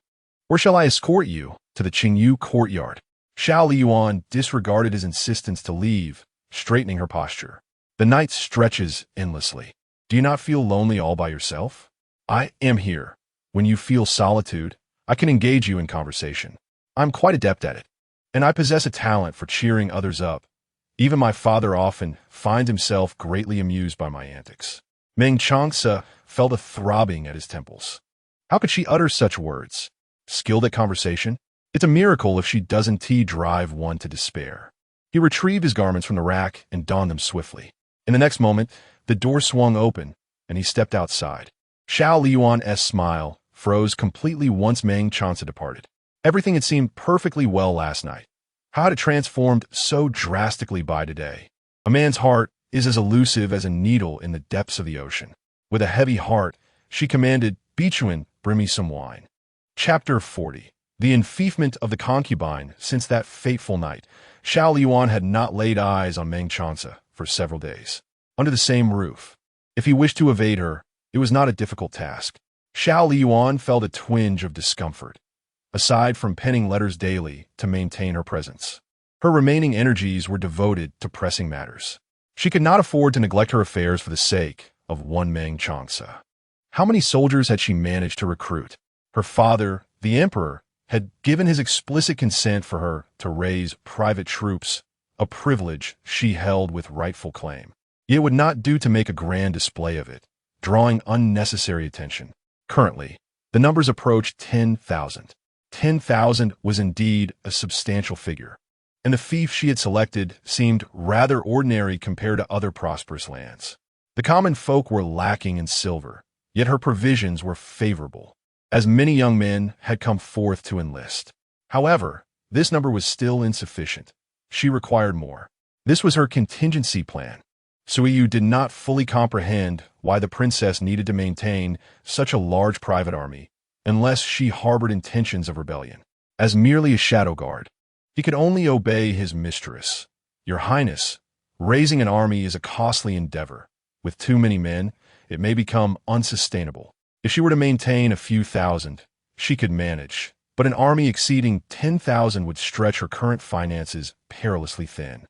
Or shall I escort you to the Qingyu courtyard?" Xiao Liying disregarded his insistence to leave, straightening her posture. "The night stretches endlessly. Do you not feel lonely all by yourself? I am here. When you feel solitude, I can engage you in conversation. I'm quite adept at it, and I possess a talent for cheering others up. Even my father often finds himself greatly amused by my antics." Meng Changce felt a throbbing at his temples. How could she utter such words? Skilled at conversation? It's a miracle if she doesn't drive one to despair. He retrieved his garments from the rack and donned them swiftly. In the next moment, the door swung open, and he stepped outside. Xiao Liying's smile froze completely once Meng Changce departed. Everything had seemed perfectly well last night. How had it transformed so drastically by today? A man's heart is as elusive as a needle in the depths of the ocean. With a heavy heart, she commanded, "Vixen, bring me some wine." Chapter 40. The enfeoffment of the concubine. Since that fateful night, Xiao Liying had not laid eyes on Meng Changce for several days. Under the same roof, if he wished to evade her, it was not a difficult task. Xiao Liying felt a twinge of discomfort, aside from penning letters daily to maintain her presence. Her remaining energies were devoted to pressing matters. She could not afford to neglect her affairs for the sake of one Meng Changce. How many soldiers had she managed to recruit? Her father, the emperor, had given his explicit consent for her to raise private troops, a privilege she held with rightful claim. Yet it would not do to make a grand display of it, drawing unnecessary attention. Currently, the numbers approached 10,000. 10,000 was indeed a substantial figure, and the fief she had selected seemed rather ordinary compared to other prosperous lands. The common folk were lacking in silver, yet her provisions were favorable, as many young men had come forth to enlist. However, this number was still insufficient. She required more. This was her contingency plan. Suiyu did not fully comprehend why the princess needed to maintain such a large private army, unless she harbored intentions of rebellion. As merely a shadow guard, he could only obey his mistress. Your Highness, raising an army is a costly endeavor. With too many men, it may become unsustainable. If she were to maintain a few thousand, she could manage, but an army exceeding 10,000 would stretch her current finances perilously thin.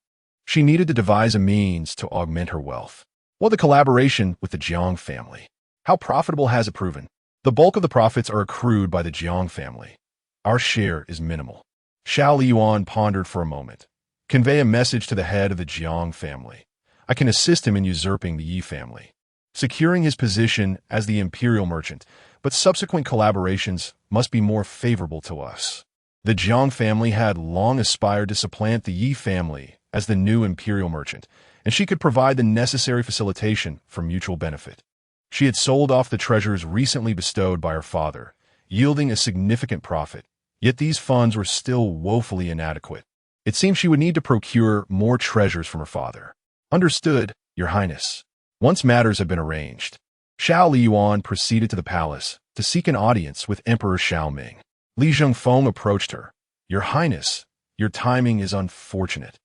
She needed to devise a means to augment her wealth. Well, the collaboration with the Jiang family. How profitable has it proven? The bulk of the profits are accrued by the Jiang family. Our share is minimal. Xiao Liying pondered for a moment. Convey a message to the head of the Jiang family. I can assist him in usurping the Yi family, securing his position as the imperial merchant, but subsequent collaborations must be more favorable to us. The Jiang family had long aspired to supplant the Yi family as the new imperial merchant, and she could provide the necessary facilitation for mutual benefit. She had sold off the treasures recently bestowed by her father, yielding a significant profit, yet these funds were still woefully inadequate. It seemed she would need to procure more treasures from her father. Understood, Your Highness. Once matters had been arranged, Xiao Liying proceeded to the palace to seek an audience with Emperor Xiaoming. Li Zhengfeng approached her. Your Highness, your timing is unfortunate.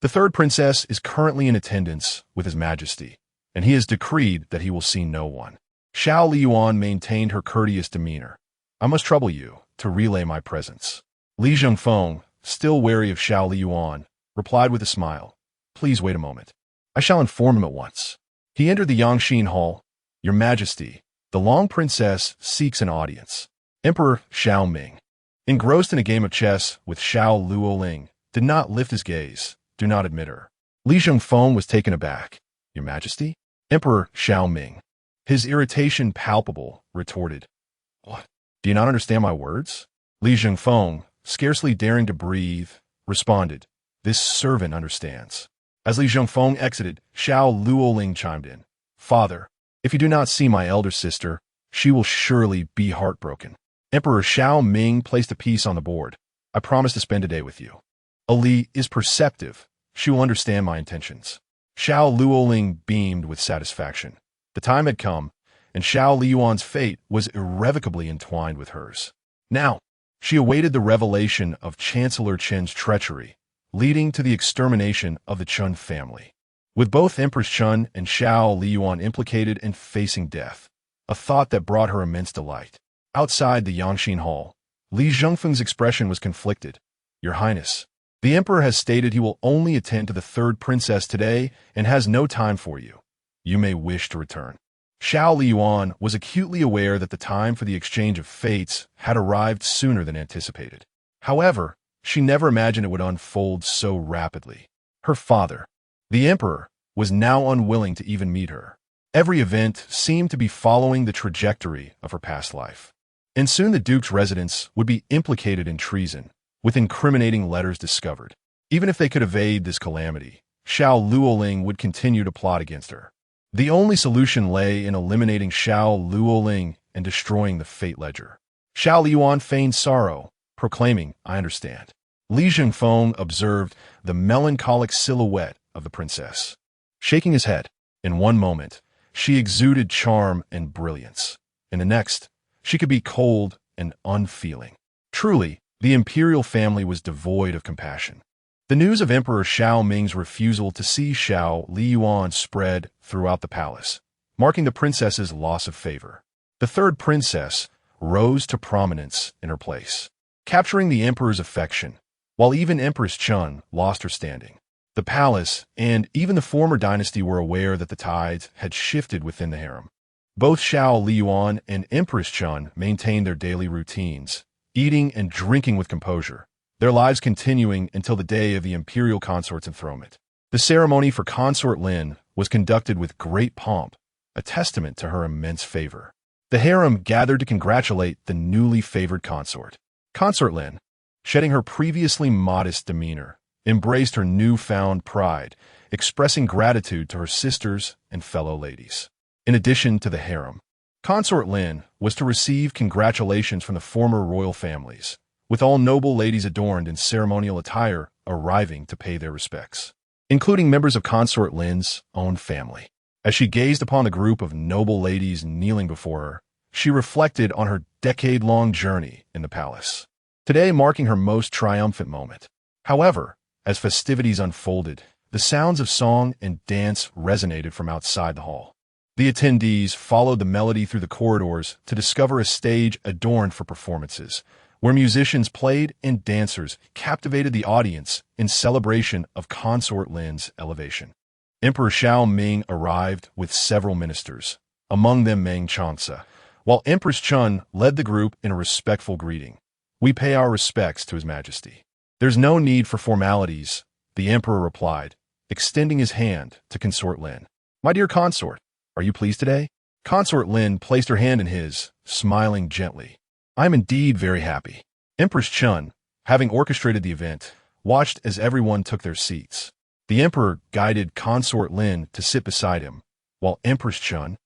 The third princess is currently in attendance with His Majesty, and he has decreed that he will see no one. Xiao Liying maintained her courteous demeanor. I must trouble you to relay my presence. Li Zhengfeng, still wary of Xiao Liying, replied with a smile. Please wait a moment. I shall inform him at once. He entered the Yangxin Hall. Your Majesty, the Long Princess seeks an audience. Emperor Xiaoming, engrossed in a game of chess with Xiao Liying, did not lift his gaze. Do not admit her. Li Zhengfeng was taken aback. Your Majesty? Emperor Xiaoming, his irritation palpable, retorted. What? Do you not understand my words? Li Zhengfeng, scarcely daring to breathe, responded. This servant understands. As Li Zhengfeng exited, Xiao Liying chimed in. Father, if you do not see my elder sister, she will surely be heartbroken. Emperor Xiaoming placed a piece on the board. I promise to spend a day with you. Ali is perceptive. She will understand my intentions. Xiao Liying beamed with satisfaction. The time had come, and Xiao Liying's fate was irrevocably entwined with hers. Now, she awaited the revelation of Chancellor Chen's treachery, leading to the extermination of the Chen family. With both Empress Chen and Xiao Liying implicated and facing death, a thought that brought her immense delight. Outside the Yangxin Hall, Li Zhengfeng's expression was conflicted. Your Highness, the Emperor has stated he will only attend to the third princess today and has no time for you. You may wish to return. Xiao Liying was acutely aware that the time for the exchange of fates had arrived sooner than anticipated. However, she never imagined it would unfold so rapidly. Her father, the Emperor, was now unwilling to even meet her. Every event seemed to be following the trajectory of her past life. And soon the Duke's residence would be implicated in treason, with incriminating letters discovered. Even if they could evade this calamity, Xiao Liying would continue to plot against her. The only solution lay in eliminating Xiao Liying and destroying the fate ledger. Xiao Liying feigned sorrow, proclaiming, I understand. Li Zhengfeng observed the melancholic silhouette of the princess. Shaking his head, in one moment, she exuded charm and brilliance. In the next, she could be cold and unfeeling. Truly, the imperial family was devoid of compassion. The news of Emperor Xiaoming's refusal to see Xiao Liying spread throughout the palace, marking the princess's loss of favor. The third princess rose to prominence in her place, capturing the emperor's affection, while even Empress Chen lost her standing. The palace and even the former dynasty were aware that the tides had shifted within the harem. Both Xiao Liying and Empress Chen maintained their daily routines, eating and drinking with composure, their lives continuing until the day of the imperial consort's enthronement. The ceremony for Consort Lin was conducted with great pomp, a testament to her immense favor. The harem gathered to congratulate the newly favored consort. Consort Lin, shedding her previously modest demeanor, embraced her newfound pride, expressing gratitude to her sisters and fellow ladies. In addition to the harem, Consort Lin was to receive congratulations from the former royal families, with all noble ladies adorned in ceremonial attire arriving to pay their respects. including members of Consort Lin's own family. As she gazed upon the group of noble ladies kneeling before her, she reflected on her decade-long journey in the palace, today marking her most triumphant moment. However, as festivities unfolded, the sounds of song and dance resonated from outside the hall. The attendees followed the melody through the corridors to discover a stage adorned for performances, where musicians played and dancers captivated the audience in celebration of Consort Lin's elevation. Emperor Xiao Ming arrived with several ministers, among them Meng Changce, while Empress Chun led the group in a respectful greeting. "We pay our respects to His Majesty." "There's no need for formalities," the emperor replied, extending his hand to Consort Lin. "My dear consort, are you pleased today?" Consort Lin placed her hand in his, smiling gently. "I am indeed very happy." Empress Chun, having orchestrated the event, watched as everyone took their seats. The emperor guided Consort Lin to sit beside him, while Empress Chun,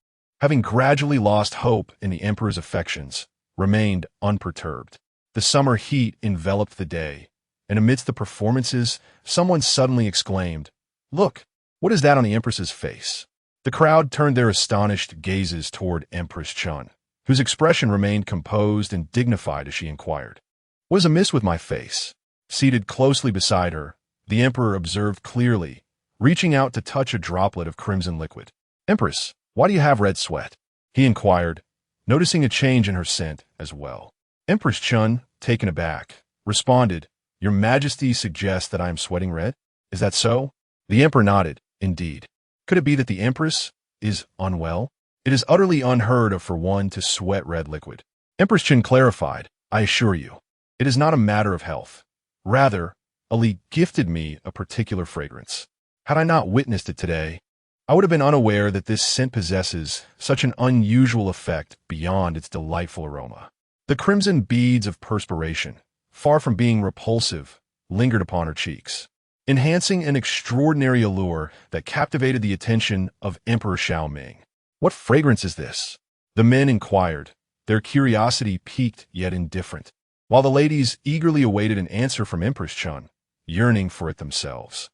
having gradually lost hope in the emperor's affections, remained unperturbed. The summer heat enveloped the day, and amidst the performances, someone suddenly exclaimed, "Look, what is that on the empress's face?" The crowd turned their astonished gazes toward Empress Chun, whose expression remained composed and dignified as she inquired, "What is amiss with my face?" Seated closely beside her, the emperor observed clearly, reaching out to touch a droplet of crimson liquid. "Empress, why do you have red sweat?" he inquired, noticing a change in her scent as well. Empress Chun, taken aback, responded, "Your Majesty suggests that I am sweating red? Is that so?" The emperor nodded. "Indeed. Could it be that the empress is unwell? It is utterly unheard of for one to sweat red liquid." Empress Chun clarified, "I assure you, it is not a matter of health. Rather, Ali gifted me a particular fragrance. Had I not witnessed it today, I would have been unaware that this scent possesses such an unusual effect beyond its delightful aroma." The crimson beads of perspiration, far from being repulsive, lingered upon her cheeks, enhancing an extraordinary allure that captivated the attention of Emperor Xiao Ming. "What fragrance is this?" the men inquired, their curiosity piqued yet indifferent, while the ladies eagerly awaited an answer from Empress Chun, yearning for it themselves.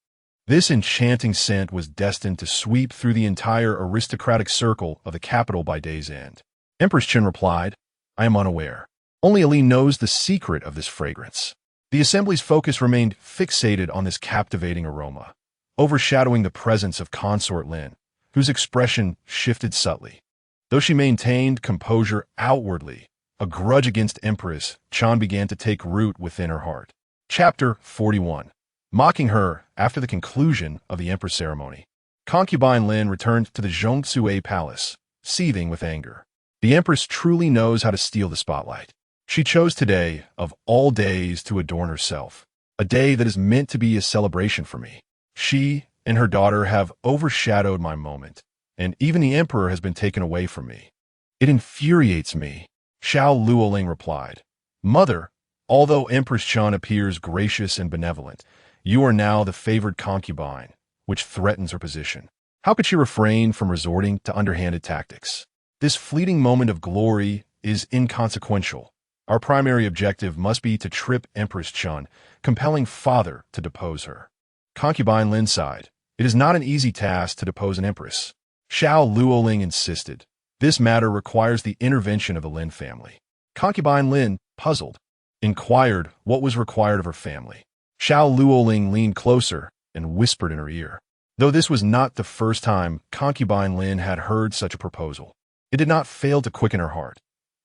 This enchanting scent was destined to sweep through the entire aristocratic circle of the capital by day's end. Empress Chun replied, "I am unaware. Only Ali knows the secret of this fragrance." The assembly's focus remained fixated on this captivating aroma, overshadowing the presence of Consort Lin, whose expression shifted subtly. Though she maintained composure outwardly, a grudge against Empress Chun began to take root within her heart. Chapter 41. Mocking her after the conclusion of the Empress ceremony, concubine Lin returned to the Zhongsue Palace, seething with anger. The Empress truly knows how to steal the spotlight. She chose today, of all days, to adorn herself, a day that is meant to be a celebration for me. She and her daughter have overshadowed my moment, and even the Emperor has been taken away from me. It infuriates me, Xiao Liying replied. "Mother, although Empress Chun appears gracious and benevolent, you are now the favored concubine, which threatens her position. How could she refrain from resorting to underhanded tactics? This fleeting moment of glory is inconsequential. Our primary objective must be to trip Empress Chun, compelling father to depose her." Concubine Lin sighed. "It is not an easy task to depose an empress," Xiao Liying insisted. "This matter requires the intervention of the Lin family." Concubine Lin, puzzled, inquired what was required of her family. Xiao Liying leaned closer and whispered in her ear. Though this was not the first time concubine Lin had heard such a proposal, it did not fail to quicken her heart.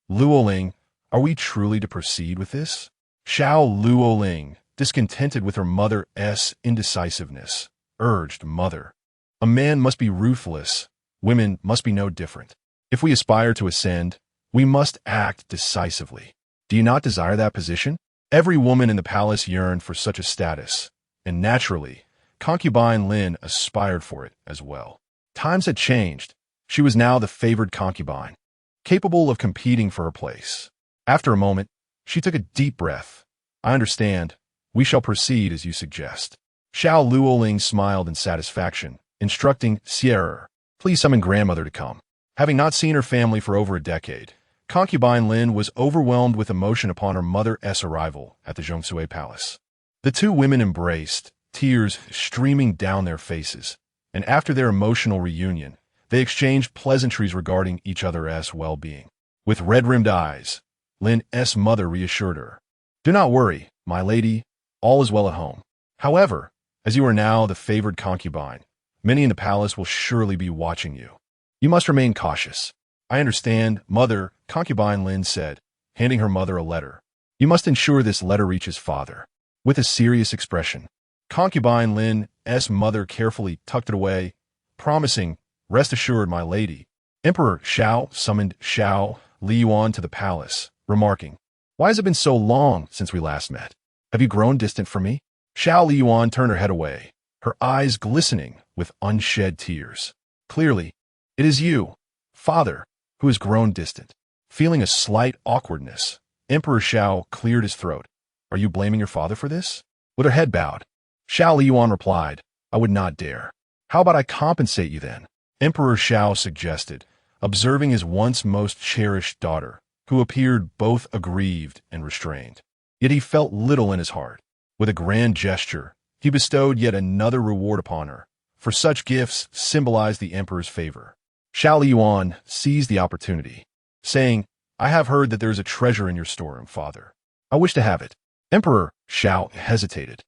"Liying, are we truly to proceed with this?" Xiao Liying, discontented with her mother's indecisiveness, urged, "Mother, a man must be ruthless, women must be no different. If we aspire to ascend, we must act decisively. Do you not desire that position?" Every woman in the palace yearned for such a status, and naturally, concubine Lin aspired for it as well. Times had changed. She was now the favored concubine, capable of competing for her place. After a moment, she took a deep breath. "I understand. We shall proceed as you suggest." Xiao Liying smiled in satisfaction, instructing Sierra, "Please summon grandmother to come." Having not seen her family for over a decade, concubine Lin was overwhelmed with emotion upon her mother's arrival at the Zhongsue Palace. The two women embraced, tears streaming down their faces, and after their emotional reunion, they exchanged pleasantries regarding each other's well-being. With red-rimmed eyes, Lin's mother reassured her, "Do not worry, my lady, all is well at home. However, as you are now the favored concubine, many in the palace will surely be watching you. You must remain cautious." "I understand, mother," concubine Lin said, handing her mother a letter. "You must ensure this letter reaches father." With a serious expression, concubine Lin's mother carefully tucked it away, promising, "Rest assured, my lady." Emperor Xiao summoned Xiao Liying to the palace, remarking, "Why has it been so long since we last met? Have you grown distant from me?" Xiao Liying turned her head away, her eyes glistening with unshed tears. "Clearly, it is you, father, who has grown distant." Feeling a slight awkwardness, Emperor Xiao cleared his throat. "Are you blaming your father for this?" With her head bowed, Xiao Liying replied, "I would not dare." "How about I compensate you then?" Emperor Xiao suggested, observing his once most cherished daughter, who appeared both aggrieved and restrained. Yet he felt little in his heart. With a grand gesture, he bestowed yet another reward upon her, for such gifts symbolized the emperor's favor. Xiao Liying seized the opportunity, saying, "I have heard that there is a treasure in your storeroom, father. I wish to have it." Emperor Xiao hesitated,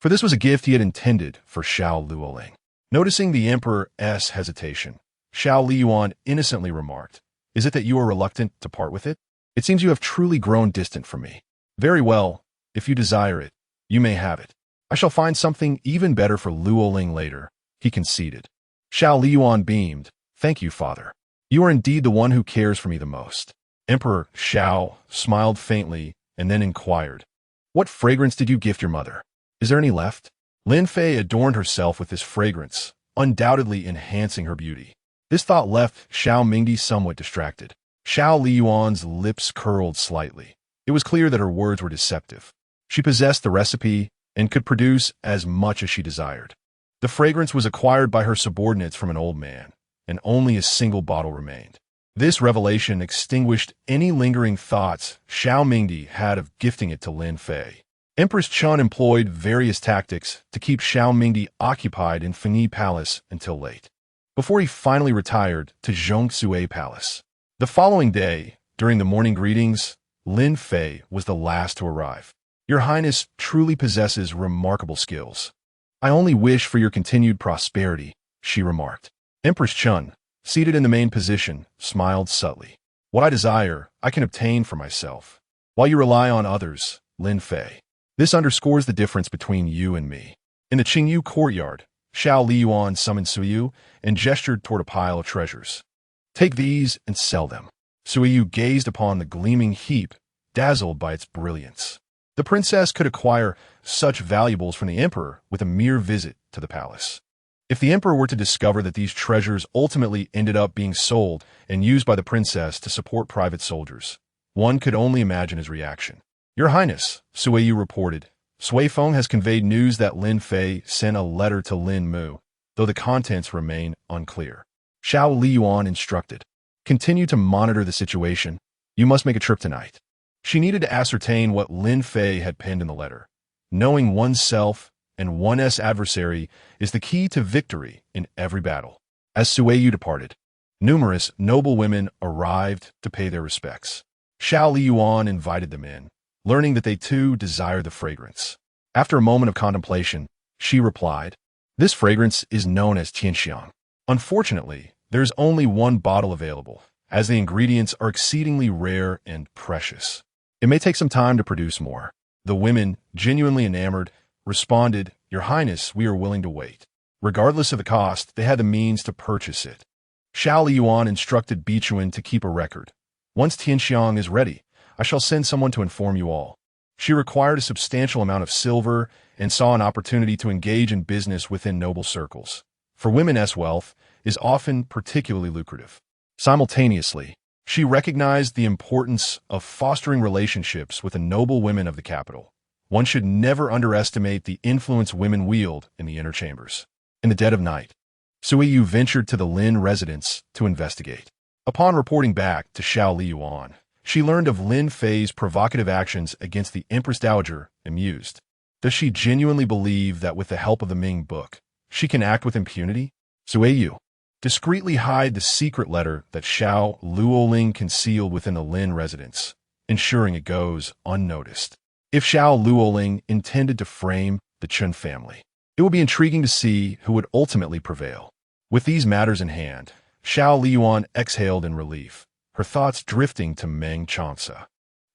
for this was a gift he had intended for Xiao Liying. Noticing the emperor's hesitation, Xiao Liying innocently remarked, "Is it that you are reluctant to part with it? It seems you have truly grown distant from me." "Very well, if you desire it, you may have it. I shall find something even better for Liying later," he conceded. Xiao Liying beamed, "Thank you, father. You are indeed the one who cares for me the most." Emperor Xiao smiled faintly and then inquired, "What fragrance did you gift your mother? Is there any left?" Lin Fei adorned herself with this fragrance, undoubtedly enhancing her beauty. This thought left Xiao Mingdi somewhat distracted. Xiao Liying's lips curled slightly. It was clear that her words were deceptive. She possessed the recipe and could produce as much as she desired. The fragrance was acquired by her subordinates from an old man, and only a single bottle remained. This revelation extinguished any lingering thoughts Xiao Mingdi had of gifting it to Lin Fei. Empress Chun employed various tactics to keep Xiao Mingdi occupied in Fengyi Palace until late, before he finally retired to Zhongsue Palace. The following day, during the morning greetings, Lin Fei was the last to arrive. "Your Highness truly possesses remarkable skills. I only wish for your continued prosperity," she remarked. Empress Chun, seated in the main position, smiled subtly. "What I desire, I can obtain for myself, while you rely on others, Lin Fei. This underscores the difference between you and me." In the Qingyu courtyard, Xiao Liying summoned Suyu and gestured toward a pile of treasures. "Take these and sell them." Suyu gazed upon the gleaming heap, dazzled by its brilliance. The princess could acquire such valuables from the emperor with a mere visit to the palace. If the emperor were to discover that these treasures ultimately ended up being sold and used by the princess to support private soldiers, one could only imagine his reaction. "Your Highness," Suyu reported, "Sui Feng has conveyed news that Lin Fei sent a letter to Lin Mu, though the contents remain unclear." Xiao Liying instructed, "Continue to monitor the situation. You must make a trip tonight." She needed to ascertain what Lin Fei had penned in the letter. Knowing oneself and one's adversary is the key to victory in every battle. As Suyu departed, numerous noble women arrived to pay their respects. Xiao Liying invited them in, learning that they too desired the fragrance. After a moment of contemplation, she replied, "This fragrance is known as Tianxiang. Unfortunately, there is only one bottle available, as the ingredients are exceedingly rare and precious. It may take some time to produce more." The women, genuinely enamored, responded, "Your Highness, we are willing to wait." Regardless of the cost, they had the means to purchase it. Xiao Liying instructed Bichuan to keep a record. "Once Tianxiang is ready, I shall send someone to inform you all." She required a substantial amount of silver and saw an opportunity to engage in business within noble circles. For women's wealth is often particularly lucrative. Simultaneously, she recognized the importance of fostering relationships with the noble women of the capital. One should never underestimate the influence women wield in the inner chambers. In the dead of night, Suyu ventured to the Lin residence to investigate. Upon reporting back to Xiao Liying, she learned of Lin Fei's provocative actions against the Empress Dowager and mused, Does she genuinely believe that with the help of the Ming book, she can act with impunity? Sueyu, discreetly hide the secret letter that Xiao Liying concealed within the Lin residence, ensuring it goes unnoticed. If Xiao Liying intended to frame the Chun family, it would be intriguing to see who would ultimately prevail. With these matters in hand, Xiao Liying exhaled in relief, her thoughts drifting to Meng Changce.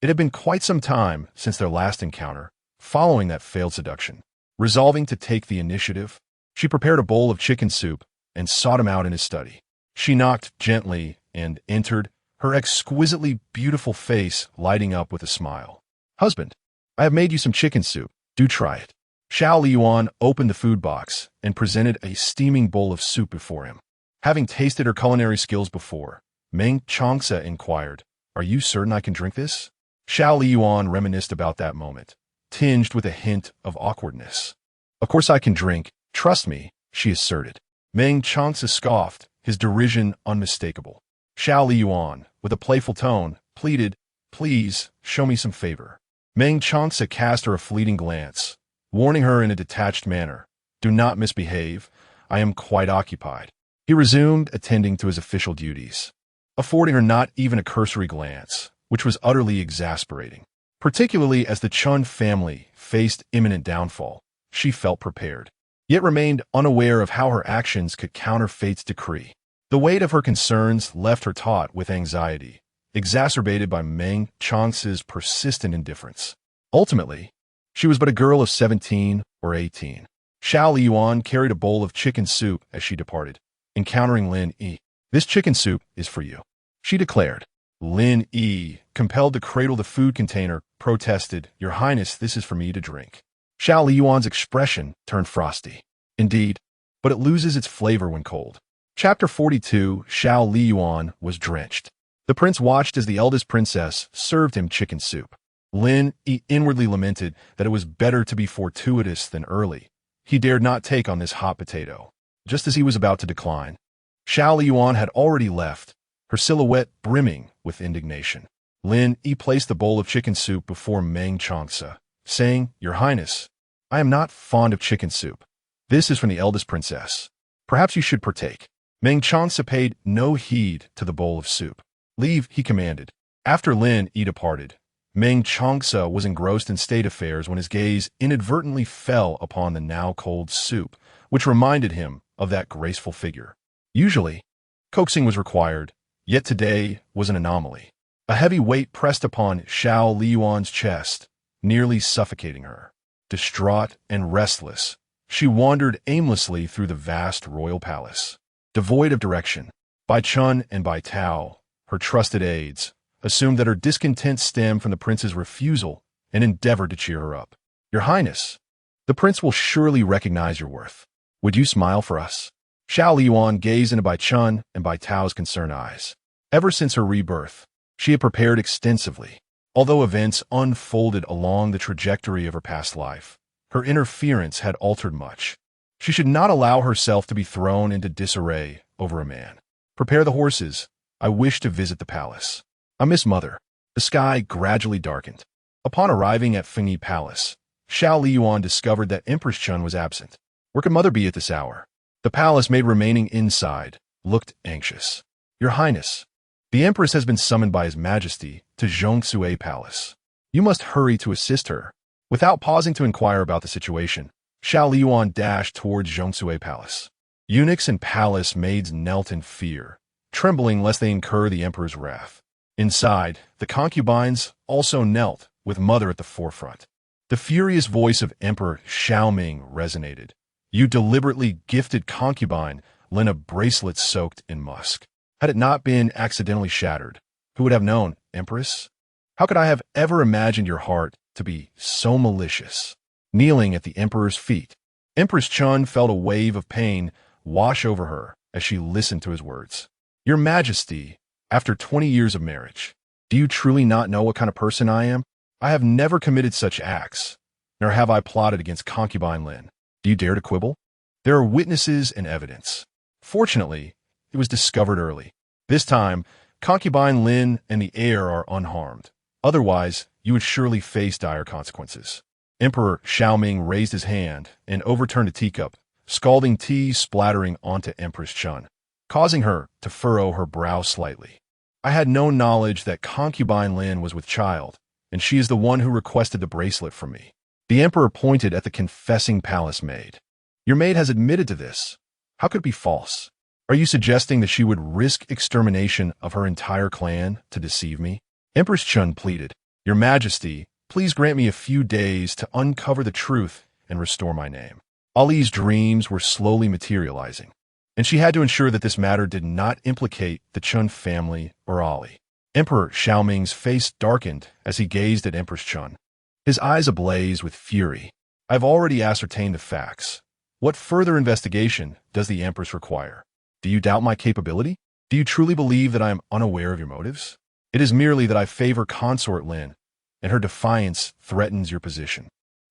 It had been quite some time since their last encounter, following that failed seduction. Resolving to take the initiative, she prepared a bowl of chicken soup and sought him out in his study. She knocked gently and entered, her exquisitely beautiful face lighting up with a smile. "Husband, I have made you some chicken soup. Do try it." Xiao Liying opened the food box and presented a steaming bowl of soup before him. Having tasted her culinary skills before, Meng Changce inquired, "Are you certain I can drink this?" Xiao Liying reminisced about that moment, tinged with a hint of awkwardness. "Of course I can drink. Trust me," she asserted. Meng Changce scoffed, his derision unmistakable. Xiao Liying, with a playful tone, pleaded, "Please, show me some favor." Meng Changce cast her a fleeting glance, warning her in a detached manner, "Do not misbehave. I am quite occupied." He resumed attending to his official duties, affording her not even a cursory glance, which was utterly exasperating. Particularly as the Chun family faced imminent downfall, she felt prepared, yet remained unaware of how her actions could counter fate's decree. The weight of her concerns left her taut with anxiety, exacerbated by Meng Changce's persistent indifference. Ultimately, she was but a girl of 17 or 18. Xiao Liying carried a bowl of chicken soup as she departed, encountering Lin Yi. "This chicken soup is for you," she declared. Lin Yi, compelled to cradle the food container, protested, "Your Highness, this is for me to drink." Xiao Liying's expression turned frosty. "Indeed, but it loses its flavor when cold." Chapter 42, Xiao Liying was drenched. The prince watched as the eldest princess served him chicken soup. Lin Yi inwardly lamented that it was better to be fortuitous than early. He dared not take on this hot potato. Just as he was about to decline, Xiao Liying had already left, her silhouette brimming with indignation. Lin Yi placed the bowl of chicken soup before Meng Changce, saying, "Your Highness, I am not fond of chicken soup. This is from the eldest princess. Perhaps you should partake." Meng Changce paid no heed to the bowl of soup. "Leave," he commanded. After Lin Yi departed, Meng Changce was engrossed in state affairs when his gaze inadvertently fell upon the now cold soup, which reminded him of that graceful figure. Usually, coaxing was required, yet today was an anomaly. A heavy weight pressed upon Xiao Liying's chest, nearly suffocating her. Distraught and restless, she wandered aimlessly through the vast royal palace. Devoid of direction, Bai Chun and Bai Tao, her trusted aides, assumed that her discontent stemmed from the prince's refusal and endeavored to cheer her up. "Your Highness, the prince will surely recognize your worth. Would you smile for us?" Xiao Liying gazed into Bai Chun and Bai Tao's concerned eyes. Ever since her rebirth, she had prepared extensively. Although events unfolded along the trajectory of her past life, her interference had altered much. She should not allow herself to be thrown into disarray over a man. "Prepare the horses. I wish to visit the palace." "I miss Mother." The sky gradually darkened. Upon arriving at Fengyi Palace, Xiao Liying discovered that Empress Chun was absent. Where could Mother be at this hour? The palace maid remaining inside looked anxious. "Your Highness, the Empress has been summoned by His Majesty to Zhongsue Palace. You must hurry to assist her." Without pausing to inquire about the situation, Xiao Liying dashed towards Zhongsue Palace. Eunuchs and palace maids knelt in fear, trembling lest they incur the emperor's wrath. Inside, the concubines also knelt, with Mother at the forefront. The furious voice of Emperor Xiaoming resonated. "You deliberately gifted concubine Lin a bracelet soaked in musk. Had it not been accidentally shattered, who would have known, Empress? How could I have ever imagined your heart to be so malicious?" Kneeling at the emperor's feet, Empress Chun felt a wave of pain wash over her as she listened to his words. "Your Majesty, after 20 years of marriage, do you truly not know what kind of person I am? I have never committed such acts, nor have I plotted against concubine Lin. Do you dare to quibble? There are witnesses and evidence." Fortunately, it was discovered early. This time, concubine Lin and the heir are unharmed. Otherwise, you would surely face dire consequences. Emperor Xiaoming raised his hand and overturned a teacup, scalding tea splattering onto Empress Chun, causing her to furrow her brow slightly. I had no knowledge that concubine Lin was with child, and she is the one who requested the bracelet from me. The emperor pointed at the confessing palace maid. Your maid has admitted to this. How could it be false? Are you suggesting that she would risk extermination of her entire clan to deceive me? Empress Chun pleaded. Your Majesty, please grant me a few days to uncover the truth and restore my name. Ali's dreams were slowly materializing, and she had to ensure that this matter did not implicate the Chun family or Ali. Emperor Xiaoming's face darkened as he gazed at Empress Chun, his eyes ablaze with fury. I've already ascertained the facts. What further investigation does the Empress require? Do you doubt my capability? Do you truly believe that I am unaware of your motives? It is merely that I favor Consort Lin, and her defiance threatens your position.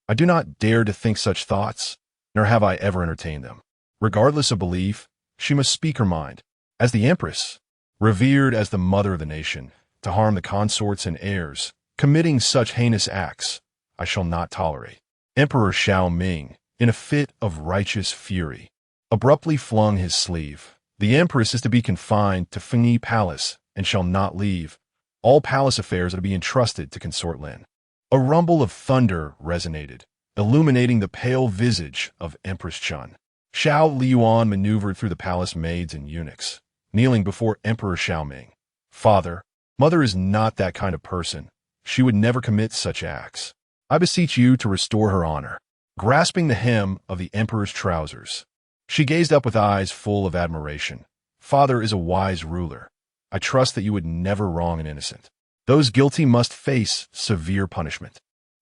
I do not dare to think such thoughts, nor have I ever entertained them. Regardless of belief, she must speak her mind. As the Empress, revered as the mother of the nation, to harm the consorts and heirs, committing such heinous acts, I shall not tolerate. Emperor Xiaoming, in a fit of righteous fury, abruptly flung his sleeve. The Empress is to be confined to Fengyi Palace and shall not leave. All palace affairs are to be entrusted to Consort Lin. A rumble of thunder resonated, illuminating the pale visage of Empress Chun. Xiao Liying maneuvered through the palace maids and eunuchs, kneeling before Emperor Xiaoming. Father, Mother is not that kind of person. She would never commit such acts. I beseech you to restore her honor. Grasping the hem of the emperor's trousers, she gazed up with eyes full of admiration. Father is a wise ruler. I trust that you would never wrong an innocent. Those guilty must face severe punishment.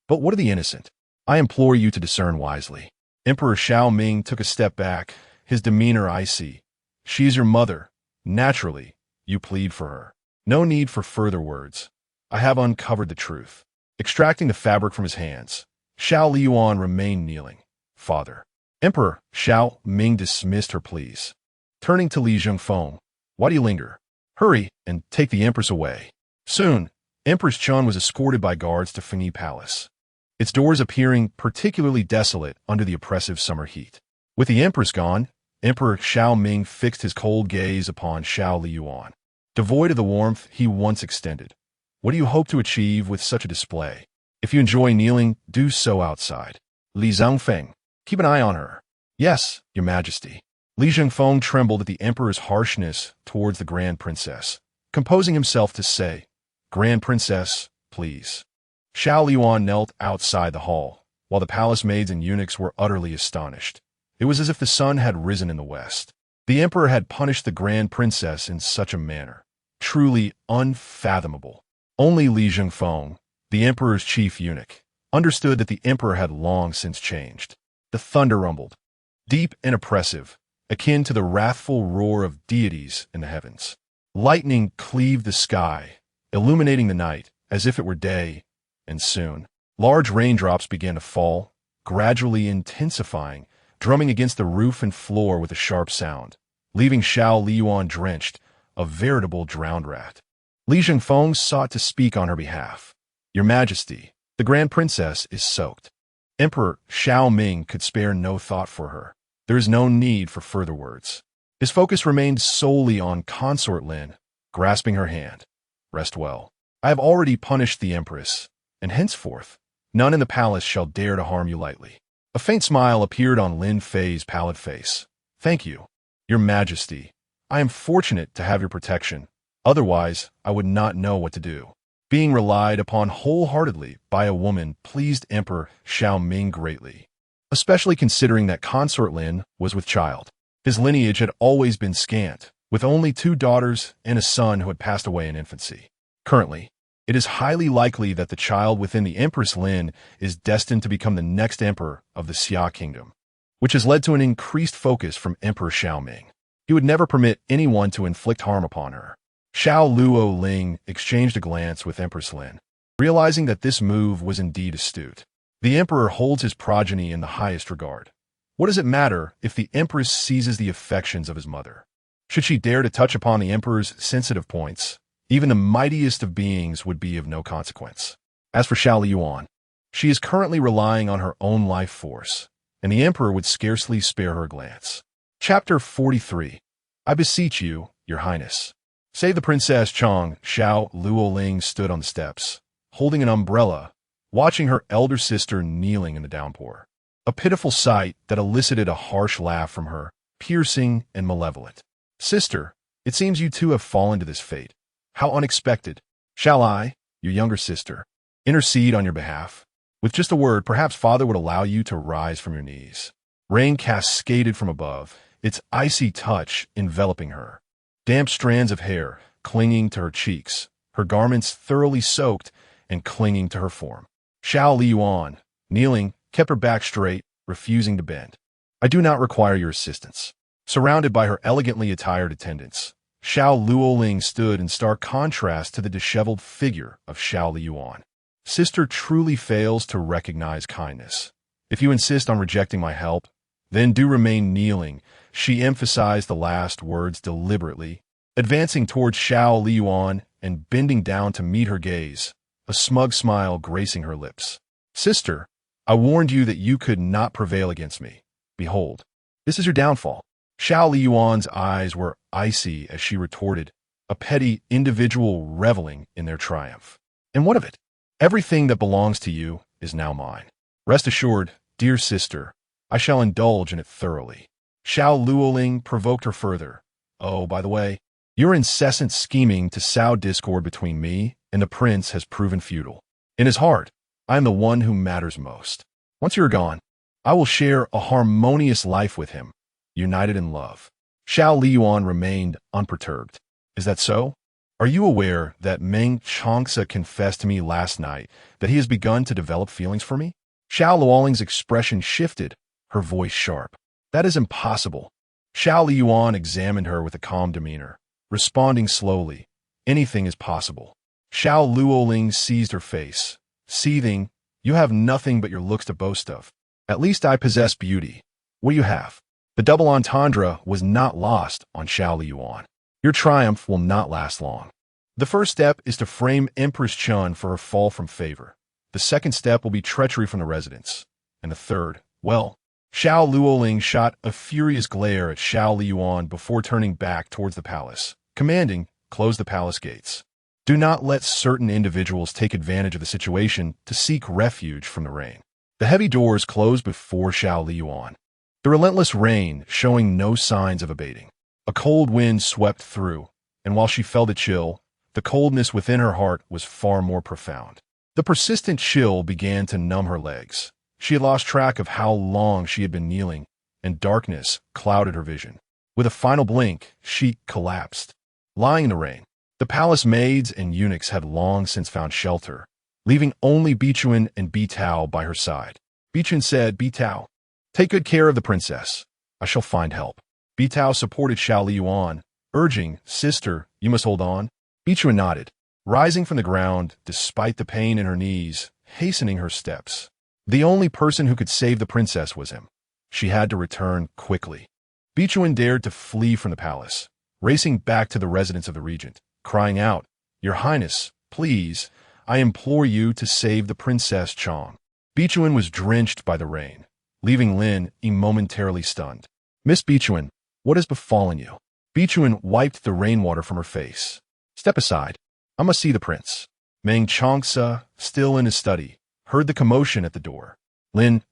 But what of the innocent? I implore you to discern wisely. Emperor Xiaoming took a step back, his demeanor icy. She is your mother. Naturally, you plead for her. No need for further words. I have uncovered the truth. Extracting the fabric from his hands, Xiao Liying remained kneeling. Father. Emperor Xiaoming dismissed her pleas. Turning to Li Zhengfeng, why do you linger? Hurry and take the Empress away. Soon, Empress Chun was escorted by guards to Fengyi Palace, its doors appearing particularly desolate under the oppressive summer heat. With the Empress gone, Emperor Xiaoming fixed his cold gaze upon Xiao Liying. Devoid of the warmth he once extended. What do you hope to achieve with such a display? If you enjoy kneeling, do so outside. Li Zhengfeng, keep an eye on her. Yes, Your Majesty. Li Zhengfeng trembled at the emperor's harshness towards the Grand Princess, composing himself to say, Grand Princess, please. Xiao Liying knelt outside the hall, while the palace maids and eunuchs were utterly astonished. It was as if the sun had risen in the west. The emperor had punished the Grand Princess in such a manner. Truly unfathomable. Only Li Zhengfeng, the emperor's chief eunuch, understood that the emperor had long since changed. The thunder rumbled, deep and oppressive, akin to the wrathful roar of deities in the heavens. Lightning cleaved the sky, illuminating the night as if it were day, and soon, large raindrops began to fall, gradually intensifying, drumming against the roof and floor with a sharp sound, leaving Xiao Liying drenched, a veritable drowned rat. Li Zhengfeng sought to speak on her behalf. Your Majesty, the Grand Princess is soaked. Emperor Xiaoming could spare no thought for her. There is no need for further words. His focus remained solely on Consort Lin, grasping her hand. Rest well. I have already punished the Empress, and henceforth, none in the palace shall dare to harm you lightly. A faint smile appeared on Lin Fei's pallid face. Thank you, Your Majesty. I am fortunate to have your protection. Otherwise, I would not know what to do. Being relied upon wholeheartedly by a woman pleased Emperor Xiaoming greatly, especially considering that Consort Lin was with child. His lineage had always been scant, with only 2 daughters and a son who had passed away in infancy. Currently, it is highly likely that the child within the Empress Lin is destined to become the next emperor of the Xia Kingdom, which has led to an increased focus from Emperor Xiaoming. He would never permit anyone to inflict harm upon her. Xiao Liying exchanged a glance with Empress Lin, realizing that this move was indeed astute. The emperor holds his progeny in the highest regard. What does it matter if the empress seizes the affections of his mother? Should she dare to touch upon the emperor's sensitive points, even the mightiest of beings would be of no consequence. As for Xiao Liying, She is currently relying on her own life force, and the emperor would scarcely spare her a glance. Chapter 43. I beseech you, your highness. Save the Princess Chang. Xiao Liying stood on the steps, holding an umbrella, watching her elder sister kneeling in the downpour. A pitiful sight that elicited a harsh laugh from her, piercing and malevolent. Sister, it seems you too have fallen to this fate. How unexpected. Shall I, your younger sister, intercede on your behalf? With just a word, perhaps father would allow you to rise from your knees. Rain cascaded from above, its icy touch enveloping her. Damp strands of hair clinging to her cheeks, her garments thoroughly soaked and clinging to her form. Xiao Liying, kneeling, kept her back straight, refusing to bend. I do not require your assistance. Surrounded by her elegantly attired attendants, Xiao Liying stood in stark contrast to the disheveled figure of Xiao Liying. Sister truly fails to recognize kindness. If you insist on rejecting my help, then do remain kneeling. She emphasized the last words deliberately, advancing towards Xiao Liying and bending down to meet her gaze, a smug smile gracing her lips. Sister, I warned you that you could not prevail against me. Behold, this is your downfall. Xiao Liying's eyes were icy as she retorted, a petty individual reveling in their triumph. And what of it? Everything that belongs to you is now mine. Rest assured, dear sister, I shall indulge in it thoroughly. Xiao Liying provoked her further. Oh, by the way, your incessant scheming to sow discord between me and the prince has proven futile. In his heart, I am the one who matters most. Once you are gone, I will share a harmonious life with him, united in love. Xiao Liying remained unperturbed. Is that so? Are you aware that Meng Changce confessed to me last night that he has begun to develop feelings for me? Xiao Liying's expression shifted, her voice sharp. That is impossible. Xiao Liying examined her with a calm demeanor, responding slowly. Anything is possible. Xiao Liying seized her face, seething. You have nothing but your looks to boast of. At least I possess beauty. What do you have? The double entendre was not lost on Xiao Liying. Your triumph will not last long. The first step is to frame Empress Chun for her fall from favor. The second step will be treachery from the residents. And the third, well, Xiao Liying shot a furious glare at Xiao Liying before turning back towards the palace, commanding, close the palace gates. Do not let certain individuals take advantage of the situation to seek refuge from the rain. The heavy doors closed before Xiao Liying. The relentless rain showing no signs of abating. A cold wind swept through, and while she felt a chill, the coldness within her heart was far more profound. The persistent chill began to numb her legs. She had lost track of how long she had been kneeling, and darkness clouded her vision. With a final blink, she collapsed. Lying in the rain, the palace maids and eunuchs had long since found shelter, leaving only Vixen and Bitao by her side. Vixen said, Bitao, take good care of the princess. I shall find help. Bitao supported Xiao Liying, urging, Sister, you must hold on. Vixen nodded, rising from the ground despite the pain in her knees, hastening her steps. The only person who could save the princess was him. She had to return quickly. Vixen dared to flee from the palace, racing back to the residence of the regent, crying out, Your Highness, please, I implore you to save the Princess Chang. Vixen was drenched by the rain, leaving Lin momentarily stunned. Miss Vixen, what has befallen you? Vixen wiped the rainwater from her face. Step aside. I must see the prince. Meng Changce, still in his study, heard the commotion at the door. Lin,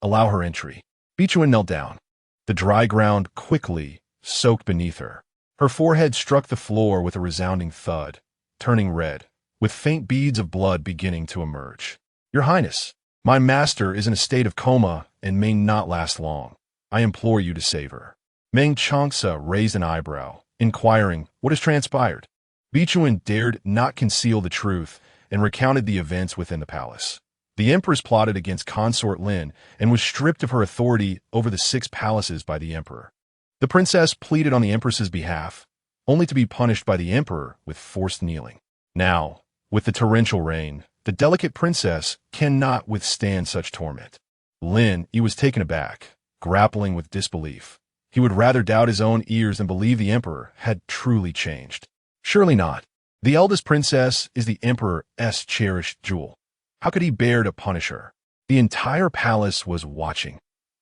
allow her entry. Vixen knelt down. The dry ground quickly soaked beneath her. Her forehead struck the floor with a resounding thud, turning red, with faint beads of blood beginning to emerge. Your Highness, my master is in a state of coma and may not last long. I implore you to save her. Meng Changce raised an eyebrow, inquiring, what has transpired? Vixen dared not conceal the truth and recounted the events within the palace. The empress plotted against consort Lin and was stripped of her authority over the 6 palaces by the emperor. The princess pleaded on the empress's behalf, only to be punished by the emperor with forced kneeling. Now, with the torrential rain, the delicate princess cannot withstand such torment. Lin, he was taken aback, grappling with disbelief. He would rather doubt his own ears than believe the emperor had truly changed. Surely not. The eldest princess is the emperor's cherished jewel. How could he bear to punish her? The entire palace was watching.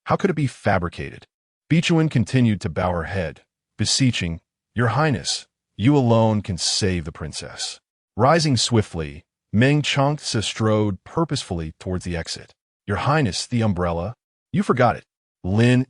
How could it be fabricated? Vixen continued to bow her head, beseeching, "Your Highness, you alone can save the princess." Rising swiftly, Meng Changce strode purposefully towards the exit. "Your Highness, the umbrella." "You forgot it."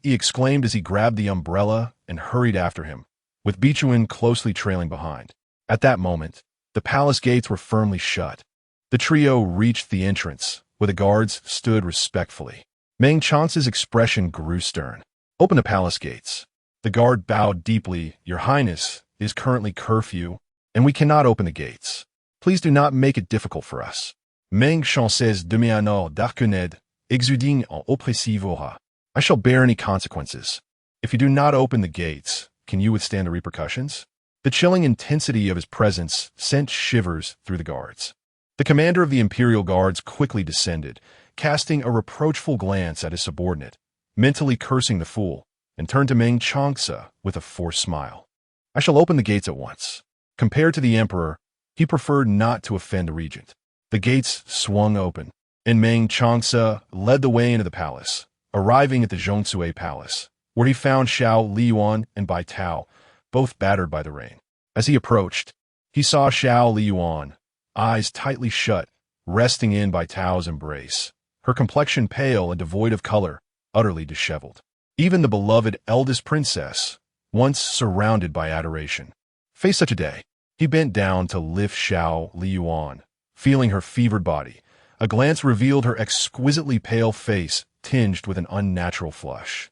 He exclaimed as he grabbed the umbrella and hurried after him, with Vixen closely trailing behind. At that moment, the palace gates were firmly shut. The trio reached the entrance, where the guards stood respectfully. Meng Chance's expression grew stern. "Open the palace gates." The guard bowed deeply. "Your Highness, it is currently curfew, and we cannot open the gates. Please do not make it difficult for us." Meng Chance's demi-anneau d'arconed, exuding en oppressive aura. "I shall bear any consequences. If you do not open the gates, can you withstand the repercussions?" The chilling intensity of his presence sent shivers through the guards. The commander of the Imperial Guards quickly descended, casting a reproachful glance at his subordinate, mentally cursing the fool, and turned to Meng Changce with a forced smile. "I shall open the gates at once." Compared to the emperor, he preferred not to offend the regent. The gates swung open, and Meng Changce led the way into the palace, arriving at the Zhongsue Palace, where he found Xiao Liying and Bai Tao, both battered by the rain. As he approached, he saw Xiao Liying, eyes tightly shut, resting in Bai Tao's embrace, her complexion pale and devoid of color, utterly disheveled. Even the beloved eldest princess, once surrounded by adoration, faced such a day. He bent down to lift Xiao Liying, feeling her fevered body. A glance revealed her exquisitely pale face tinged with an unnatural flush.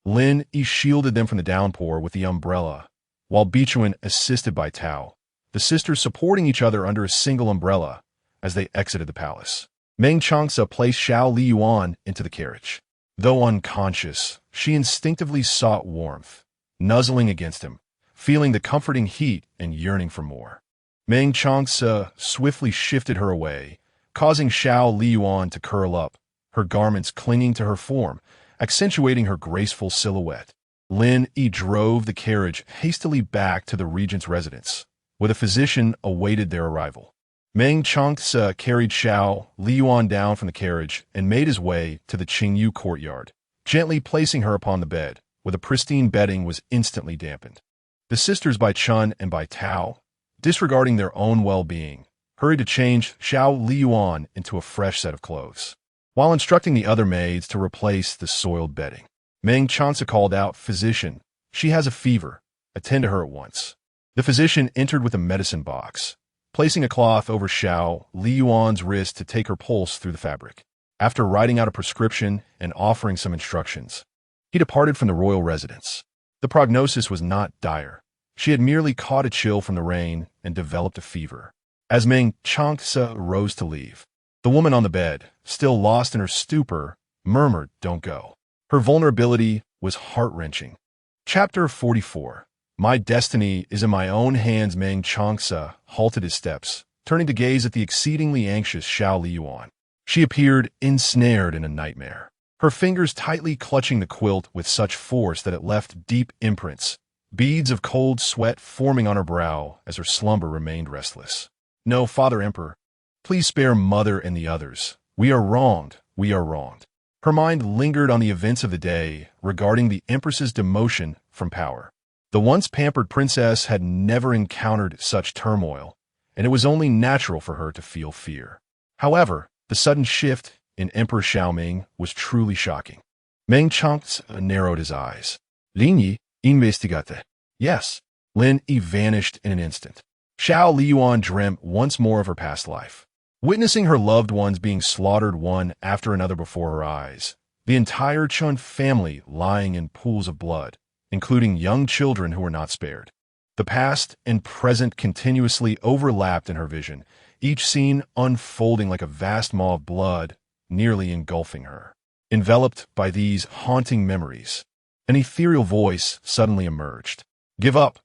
He shielded them from the downpour with the umbrella, while Vixen assisted Bai Tao, the sisters supporting each other under a single umbrella as they exited the palace. Meng Changce placed Xiao Liying into the carriage. Though unconscious, she instinctively sought warmth, nuzzling against him, feeling the comforting heat and yearning for more. Meng Changce swiftly shifted her away, causing Xiao Liying to curl up, her garments clinging to her form, accentuating her graceful silhouette. He drove the carriage hastily back to the regent's residence, where the physician awaited their arrival. Meng Changce carried Xiao Liying down from the carriage and made his way to the Qingyu courtyard, gently placing her upon the bed, where the pristine bedding was instantly dampened. The sisters Bai Chun and Bai Tao, disregarding their own well-being, hurried to change Xiao Liying into a fresh set of clothes, while instructing the other maids to replace the soiled bedding. Meng Changce called out, "Physician, she has a fever. Attend to her at once." The physician entered with a medicine box, placing a cloth over Xiao Liying's wrist to take her pulse through the fabric. After writing out a prescription and offering some instructions, he departed from the royal residence. The prognosis was not dire. She had merely caught a chill from the rain and developed a fever. As Meng Changce rose to leave, the woman on the bed, still lost in her stupor, murmured, "Don't go." Her vulnerability was heart-wrenching. Chapter 44. My destiny is in my own hands. Meng Changce halted his steps, turning to gaze at the exceedingly anxious Xiao Liying. She appeared ensnared in a nightmare, her fingers tightly clutching the quilt with such force that it left deep imprints, beads of cold sweat forming on her brow as her slumber remained restless. "No, Father Emperor, please spare Mother and the others. We are wronged, we are wronged." Her mind lingered on the events of the day regarding the Empress's demotion from power. The once pampered princess had never encountered such turmoil, and it was only natural for her to feel fear. However, the sudden shift in Emperor Xiaoming was truly shocking. Meng Changce narrowed his eyes. "Liying, investigate." "Yes." He vanished in an instant. Xiao Liying dreamt once more of her past life, witnessing her loved ones being slaughtered one after another before her eyes, the entire Chun family lying in pools of blood, including young children who were not spared. The past and present continuously overlapped in her vision, each scene unfolding like a vast maw of blood, nearly engulfing her. Enveloped by these haunting memories, an ethereal voice suddenly emerged. "Give up.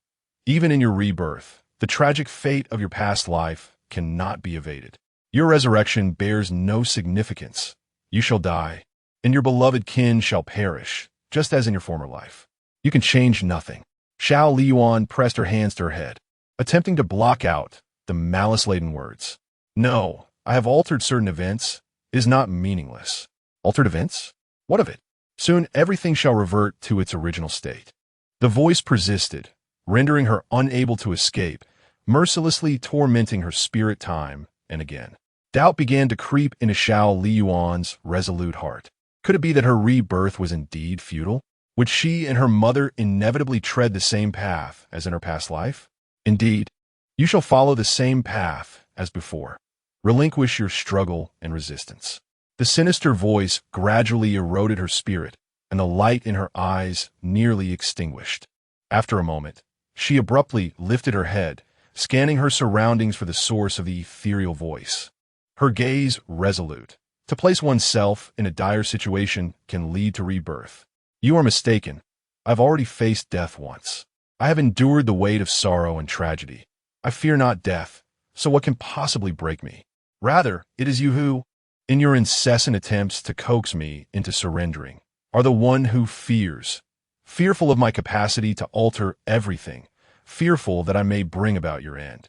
Even in your rebirth, the tragic fate of your past life cannot be evaded. Your resurrection bears no significance. You shall die, and your beloved kin shall perish, just as in your former life. You can change nothing." Xiao Liying pressed her hands to her head, attempting to block out the malice-laden words. "No, I have altered certain events, is not meaningless. Altered events? What of it? Soon everything shall revert to its original state. The voice persisted, rendering her unable to escape, mercilessly tormenting her spirit time and again. Doubt began to creep into Xiao Liying's resolute heart. Could it be that her rebirth was indeed futile? Would she and her mother inevitably tread the same path as in her past life? Indeed, you shall follow the same path as before. Relinquish your struggle and resistance. The sinister voice gradually eroded her spirit, and the light in her eyes nearly extinguished. After a moment, she abruptly lifted her head, scanning her surroundings for the source of the ethereal voice. Her gaze resolute. To place oneself in a dire situation can lead to rebirth. You are mistaken. I've already faced death once. I have endured the weight of sorrow and tragedy. I fear not death, so what can possibly break me? Rather, it is you who, in your incessant attempts to coax me into surrendering, are the one who fears, fearful of my capacity to alter everything, fearful that I may bring about your end.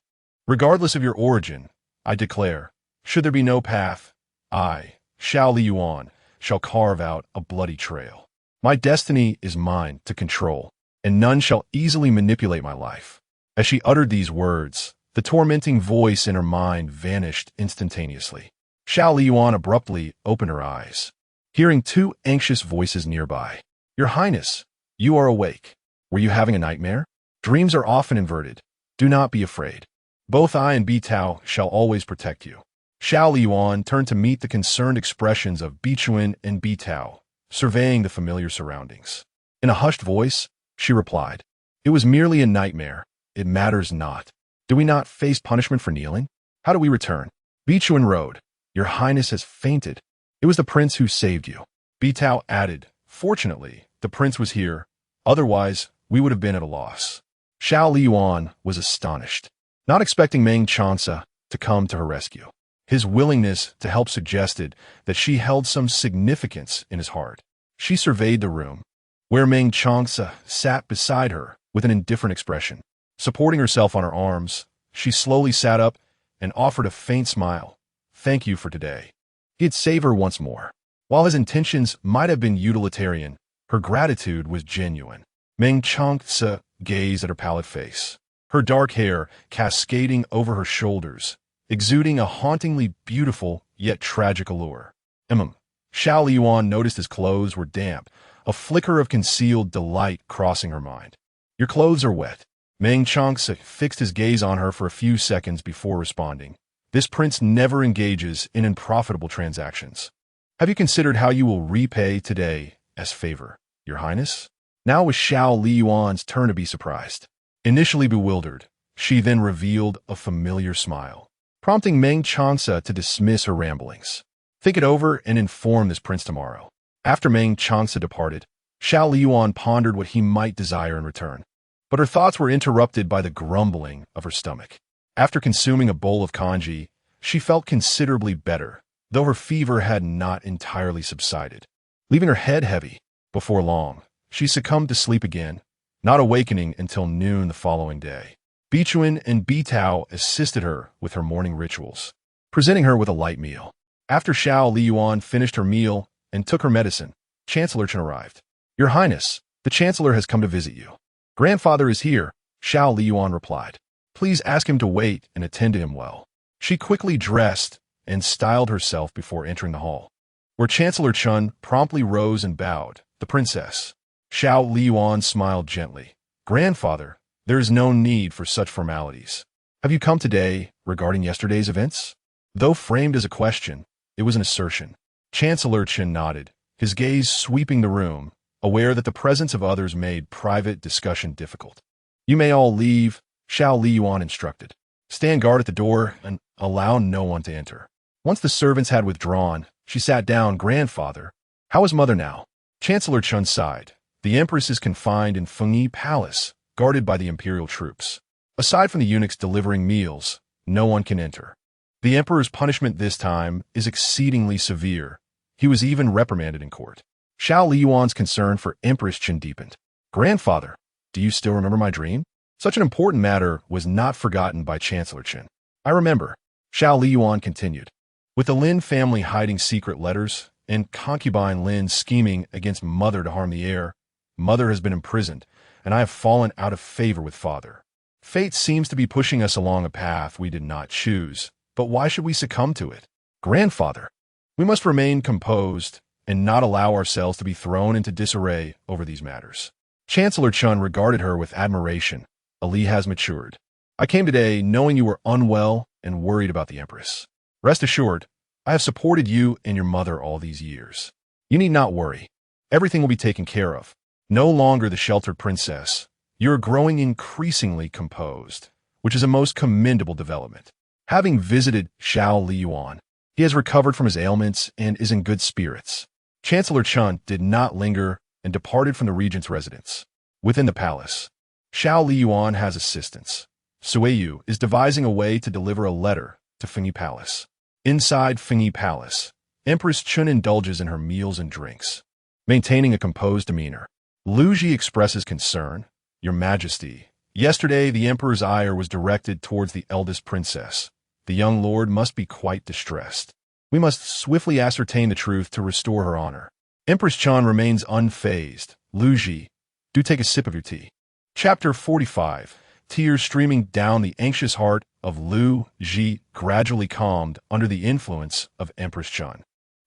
Regardless of your origin, I declare, should there be no path, I, Xiao Liying, shall carve out a bloody trail. My destiny is mine to control, and none shall easily manipulate my life. As she uttered these words, the tormenting voice in her mind vanished instantaneously. Xiao Liying abruptly opened her eyes, hearing two anxious voices nearby. Your Highness, you are awake. Were you having a nightmare? Dreams are often inverted. Do not be afraid. Both I and Bitao shall always protect you. Xiao Liying turned to meet the concerned expressions of Vixen and Bitao, surveying the familiar surroundings. In a hushed voice, she replied, "It was merely a nightmare. It matters not. Do we not face punishment for kneeling? How do we return?" Vixen rode. Your Highness has fainted. It was the prince who saved you. Bitao added, "Fortunately, the prince was here. Otherwise, we would have been at a loss." Xiao Liying was astonished, not expecting Meng Changce to come to her rescue. His willingness to help suggested that she held some significance in his heart. She surveyed the room, where Meng Changce sat beside her with an indifferent expression. Supporting herself on her arms, she slowly sat up and offered a faint smile. "Thank you for today." He had saved her once more. While his intentions might have been utilitarian, her gratitude was genuine. Meng Changce gazed at her pallid face, her dark hair cascading over her shoulders, exuding a hauntingly beautiful yet tragic allure. Xiao Liying noticed his clothes were damp, a flicker of concealed delight crossing her mind. "Your clothes are wet." Meng Changce fixed his gaze on her for a few seconds before responding. "This prince never engages in unprofitable transactions. Have you considered how you will repay today as favor, Your Highness?" Now it was Xiao Liying's turn to be surprised. Initially bewildered, she then revealed a familiar smile, prompting Meng Changce to dismiss her ramblings. "Think it over and inform this prince tomorrow." After Meng Changce departed, Xiao Liying pondered what he might desire in return. But her thoughts were interrupted by the grumbling of her stomach. After consuming a bowl of congee, she felt considerably better, though her fever had not entirely subsided. Leaving her head heavy, before long, she succumbed to sleep again, not awakening until noon the following day. Vixen and Bitao assisted her with her morning rituals, presenting her with a light meal. After Xiao Liying finished her meal and took her medicine, Chancellor Chen arrived. "Your Highness, the Chancellor has come to visit you." "Grandfather is here," Xiao Liying replied. "Please ask him to wait and attend to him well." She quickly dressed and styled herself before entering the hall, where Chancellor Chen promptly rose and bowed. "The princess." Xiao Liying smiled gently. "Grandfather, there is no need for such formalities. Have you come today regarding yesterday's events?" Though framed as a question, it was an assertion. Chancellor Chen nodded, his gaze sweeping the room, aware that the presence of others made private discussion difficult. "You may all leave," Xiao Liying instructed. "Stand guard at the door and allow no one to enter." Once the servants had withdrawn, she sat down. "Grandfather, how is mother now?" Chancellor Chen sighed. "The Empress is confined in Fengyi Palace, guarded by the imperial troops. Aside from the eunuchs delivering meals, no one can enter. The Emperor's punishment this time is exceedingly severe. He was even reprimanded in court." Xiao Liying's concern for Empress Chen deepened. "Grandfather, do you still remember my dream?" Such an important matter was not forgotten by Chancellor Chen. "I remember," Xiao Liying continued. With the Lin family hiding secret letters and concubine Lin scheming against mother to harm the heir, mother has been imprisoned, and I have fallen out of favor with father. Fate seems to be pushing us along a path we did not choose, but why should we succumb to it? Grandfather, we must remain composed and not allow ourselves to be thrown into disarray over these matters. Chancellor Chun regarded her with admiration. Ali has matured. I came today knowing you were unwell and worried about the Empress. Rest assured, I have supported you and your mother all these years. You need not worry. Everything will be taken care of. No longer the sheltered princess. You are growing increasingly composed, which is a most commendable development. Having visited Xiao Liying, he has recovered from his ailments and is in good spirits. Chancellor Chun did not linger and departed from the regent's residence. Within the palace, Xiao Liying has assistants. Suiyu is devising a way to deliver a letter to Fengyi Palace. Inside Fengyi Palace, Empress Chun indulges in her meals and drinks, maintaining a composed demeanor. Lu Ji expresses concern. Your Majesty, yesterday the Emperor's ire was directed towards the eldest princess. The young lord must be quite distressed. We must swiftly ascertain the truth to restore her honor. Empress Chun remains unfazed. Lu Ji, do take a sip of your tea. Chapter 45. Tears streaming down the anxious heart of Lu Ji gradually calmed under the influence of Empress Chun.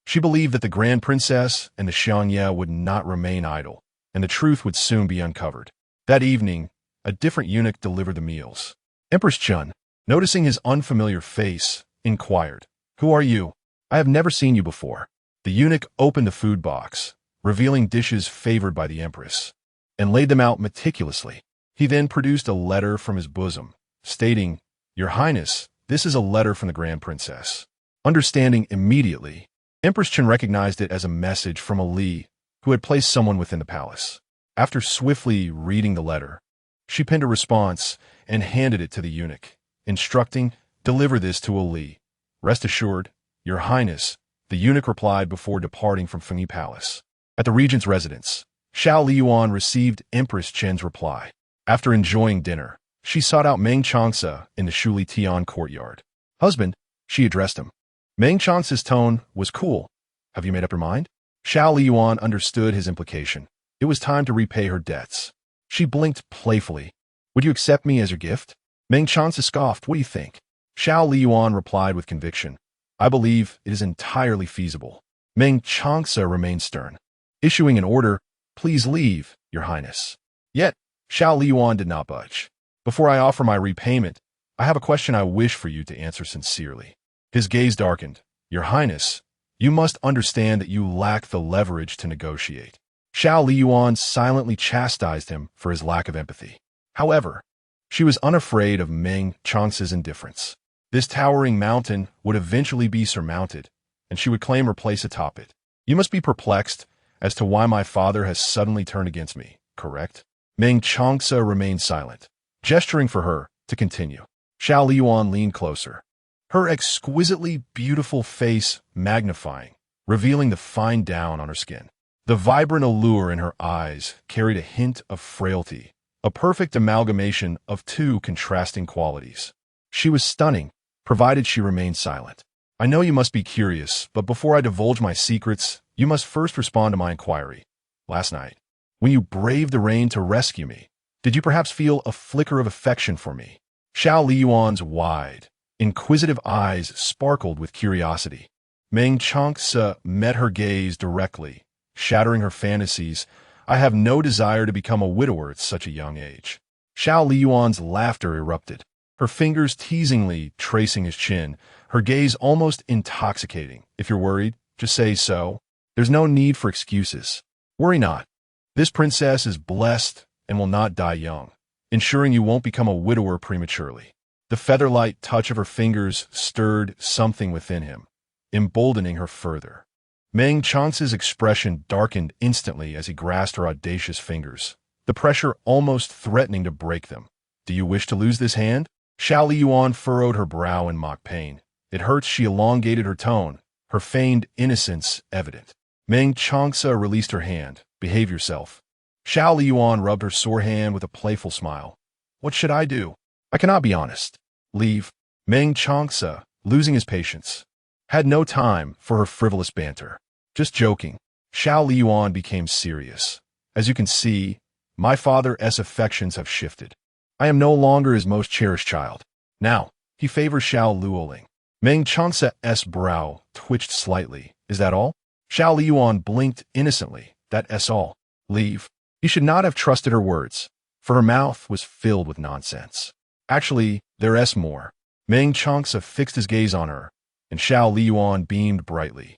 She believed that the Grand Princess and the Xiangye would not remain idle, and the truth would soon be uncovered. That evening, a different eunuch delivered the meals. Empress Chun, noticing his unfamiliar face, inquired, "Who are you? I have never seen you before." The eunuch opened the food box, revealing dishes favored by the Empress, and laid them out meticulously. He then produced a letter from his bosom, stating, "Your Highness, this is a letter from the Grand Princess." Understanding immediately, Empress Chun recognized it as a message from Ali, who had placed someone within the palace. After swiftly reading the letter, she penned a response and handed it to the eunuch, instructing, "Deliver this to Ali. Rest assured, Your Highness," the eunuch replied before departing from Fengyi Palace. At the regent's residence, Xiao Liying received Empress Chen's reply. After enjoying dinner, she sought out Meng Changce in the Shuli Tian courtyard. "Husband," she addressed him. Meng Changce's tone was cool. "Have you made up your mind?" Xiao Liying understood his implication. It was time to repay her debts. She blinked playfully. "Would you accept me as your gift?" Meng Changce scoffed. "What do you think?" Xiao Liying replied with conviction. "I believe it is entirely feasible." Meng Changce remained stern, issuing an order, "Please leave, Your Highness." Yet, Xiao Liying did not budge. "Before I offer my repayment, I have a question I wish for you to answer sincerely." His gaze darkened. "Your Highness, you must understand that you lack the leverage to negotiate." Xiao Liying silently chastised him for his lack of empathy. However, she was unafraid of Meng Changce's indifference. This towering mountain would eventually be surmounted, and she would claim her place atop it. "You must be perplexed as to why my father has suddenly turned against me, correct?" Meng Changce remained silent, gesturing for her to continue. Xiao Liying leaned closer, her exquisitely beautiful face magnifying, revealing the fine down on her skin. The vibrant allure in her eyes carried a hint of frailty, a perfect amalgamation of two contrasting qualities. She was stunning, provided she remained silent. "I know you must be curious, but before I divulge my secrets, you must first respond to my inquiry. Last night, when you braved the rain to rescue me, did you perhaps feel a flicker of affection for me?" Xiao Liying's wide, inquisitive eyes sparkled with curiosity. Meng Changce met her gaze directly, shattering her fantasies. "I have no desire to become a widower at such a young age." Xiao Liying's laughter erupted, her fingers teasingly tracing his chin, her gaze almost intoxicating. "If you're worried, just say so. There's no need for excuses. Worry not. This princess is blessed and will not die young, ensuring you won't become a widower prematurely." The feather-light touch of her fingers stirred something within him, emboldening her further. Meng Changce's expression darkened instantly as he grasped her audacious fingers, the pressure almost threatening to break them. "Do you wish to lose this hand?" Xiao Liying furrowed her brow in mock pain. "It hurts." She elongated her tone, her feigned innocence evident. Meng Changce released her hand. "Behave yourself." Xiao Liying rubbed her sore hand with a playful smile. "What should I do? I cannot be honest." "Leave." Meng Changce, losing his patience, had no time for her frivolous banter. Just joking. Xiao Liying became serious. As you can see, my father's affections have shifted. I am no longer his most cherished child. Now, he favors Xiao Liying. Meng Changce's brow twitched slightly. Is that all? Xiao Liying blinked innocently. That's all. Leave. He should not have trusted her words, for her mouth was filled with nonsense. Actually, there's more. Meng Changce fixed his gaze on her, and Xiao Liying beamed brightly.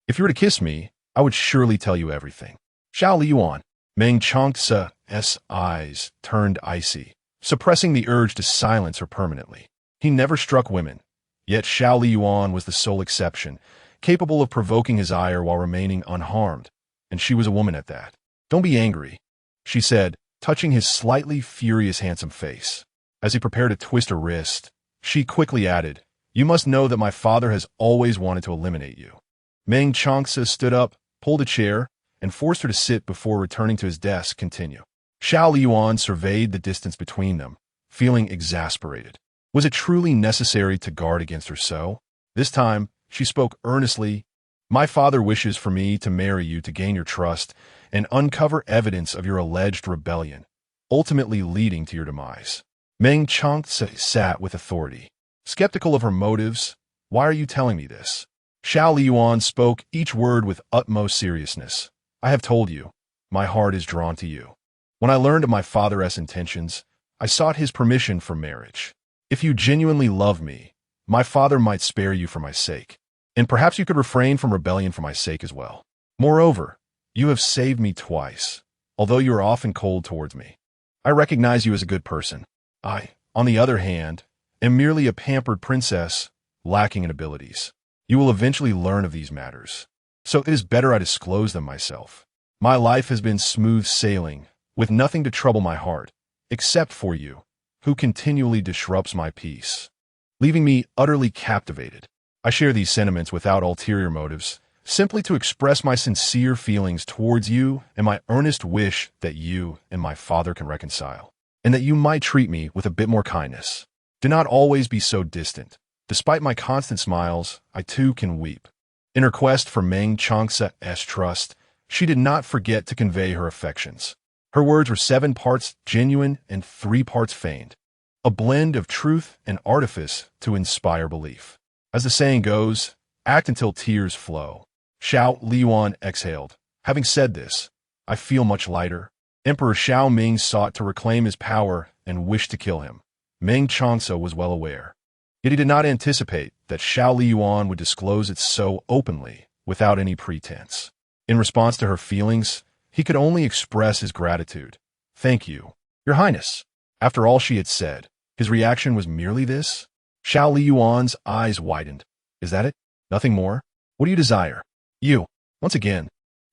If you were to kiss me, I would surely tell you everything. Xiao Liying. Meng Changce's eyes turned icy, suppressing the urge to silence her permanently. He never struck women, yet Xiao Liying was the sole exception, capable of provoking his ire while remaining unharmed, and she was a woman at that. Don't be angry, she said, touching his slightly furious handsome face. As he prepared to twist her wrist, she quickly added, you must know that my father has always wanted to eliminate you. Meng Changce stood up, pulled a chair, and forced her to sit before returning to his desk. Continue. Xiao Liying surveyed the distance between them, feeling exasperated. Was it truly necessary to guard against her so? This time, she spoke earnestly. My father wishes for me to marry you to gain your trust and uncover evidence of your alleged rebellion, ultimately leading to your demise. Meng Changce sat with authority. Skeptical of her motives, why are you telling me this? Xiao Liying spoke each word with utmost seriousness. I have told you, my heart is drawn to you. When I learned of my father's intentions, I sought his permission for marriage. If you genuinely love me, my father might spare you for my sake, and perhaps you could refrain from rebellion for my sake as well. Moreover, you have saved me twice, although you are often cold towards me. I recognize you as a good person. I, on the other hand, am merely a pampered princess, lacking in abilities. You will eventually learn of these matters, so it is better I disclose them myself. My life has been smooth sailing, with nothing to trouble my heart, except for you, who continually disrupts my peace, leaving me utterly captivated. I share these sentiments without ulterior motives, simply to express my sincere feelings towards you and my earnest wish that you and my father can reconcile, and that you might treat me with a bit more kindness. Do not always be so distant. Despite my constant smiles, I too can weep. In her quest for Meng Changce's trust, she did not forget to convey her affections. Her words were 7 parts genuine and 3 parts feigned, a blend of truth and artifice to inspire belief. As the saying goes, act until tears flow. Xiao Liying exhaled. Having said this, I feel much lighter. Emperor Xiao Ming sought to reclaim his power and wished to kill him. Meng Changce was well aware. Yet he did not anticipate that Xiao Liying would disclose it so openly, without any pretense. In response to her feelings, he could only express his gratitude. Thank you, Your Highness. After all she had said, his reaction was merely this? Xiao Liying's eyes widened. Is that it? Nothing more? What do you desire? You. Once again,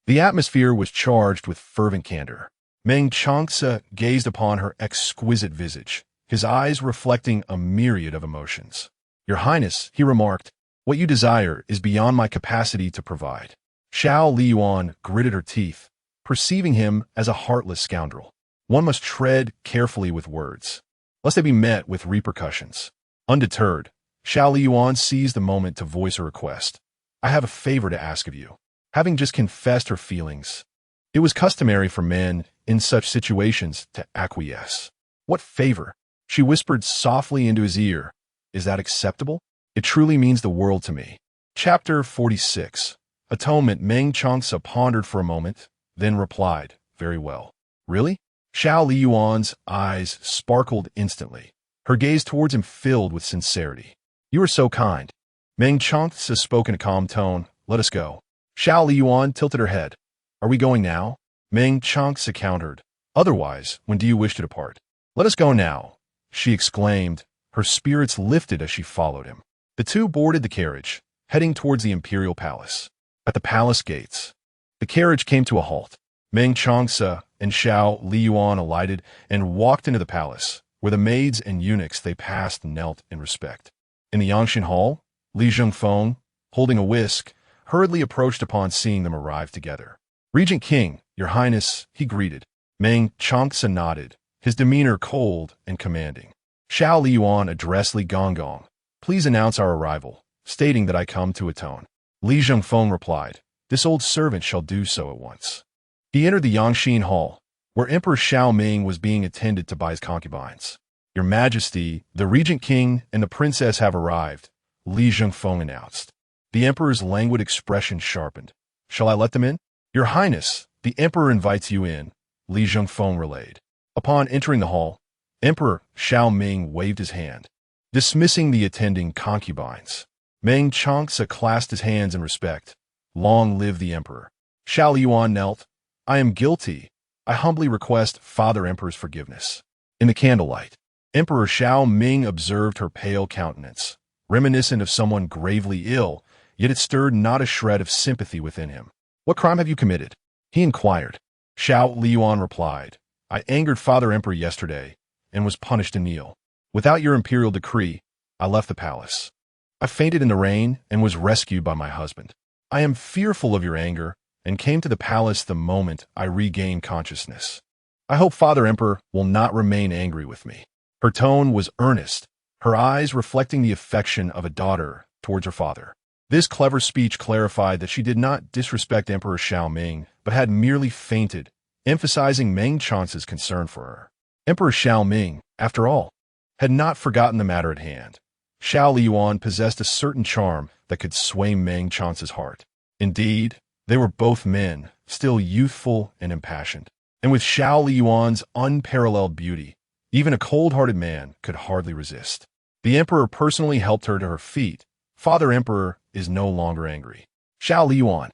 the atmosphere was charged with fervent candor. Meng Changce gazed upon her exquisite visage, his eyes reflecting a myriad of emotions. Your Highness, he remarked, what you desire is beyond my capacity to provide. Xiao Liying gritted her teeth, perceiving him as a heartless scoundrel. One must tread carefully with words, lest they be met with repercussions. Undeterred, Xiao Liying seized the moment to voice a request. I have a favor to ask of you. Having just confessed her feelings, it was customary for men in such situations to acquiesce. What favor? She whispered softly into his ear. Is that acceptable? It truly means the world to me. Chapter 46. Atonement. Meng Changce pondered for a moment, then replied, very well. Really? Xiao Liying's eyes sparkled instantly, her gaze towards him filled with sincerity. You are so kind. Meng Changce spoke in a calm tone. Let us go. Xiao Liying tilted her head. Are we going now? Meng Changce countered. Otherwise, when do you wish to depart? Let us go now, she exclaimed, her spirits lifted as she followed him. The two boarded the carriage, heading towards the imperial palace. At the palace gates, the carriage came to a halt. Meng Changce and Xiao Liying alighted and walked into the palace, where the maids and eunuchs they passed knelt in respect. In the Yangshan Hall, Li Zhengfeng, holding a whisk, hurriedly approached upon seeing them arrive together. Regent King, Your Highness, he greeted. Meng Changce nodded, his demeanor cold and commanding. Xiao Liying addressed Li Gonggong. Please announce our arrival. stating that I come to atone. Li Zhengfeng replied, "This old servant shall do so at once." He entered the Yangxin Hall, where Emperor Xiao Ming was being attended to by his concubines. "Your Majesty, the Regent King and the Princess have arrived," Li Zhengfeng announced. The Emperor's languid expression sharpened. "Shall I let them in?" "Your Highness, the Emperor invites you in," Li Zhengfeng relayed. Upon entering the hall, Emperor Xiao Ming waved his hand, dismissing the attending concubines. Meng Changce clasped his hands in respect. "Long live the Emperor." Xiao Liying knelt. "I am guilty. I humbly request Father Emperor's forgiveness." In the candlelight, Emperor Xiao Ming observed her pale countenance, reminiscent of someone gravely ill, yet it stirred not a shred of sympathy within him. "What crime have you committed?" he inquired. Xiao Liying replied, "I angered Father Emperor yesterday and was punished to kneel. Without your imperial decree, I left the palace. I fainted in the rain and was rescued by my husband. I am fearful of your anger and came to the palace the moment I regained consciousness. I hope Father Emperor will not remain angry with me." Her tone was earnest, her eyes reflecting the affection of a daughter towards her father. This clever speech clarified that she did not disrespect Emperor Xiao Ming, but had merely fainted, emphasizing Meng Chance's concern for her. Emperor Xiao Ming, after all, had not forgotten the matter at hand. Xiao Liying possessed a certain charm that could sway Meng Chance's heart. Indeed, they were both men, still youthful and impassioned. And with Xiao Liying's unparalleled beauty, even a cold-hearted man could hardly resist. The Emperor personally helped her to her feet. Father Emperor is no longer angry. Xiao Liying,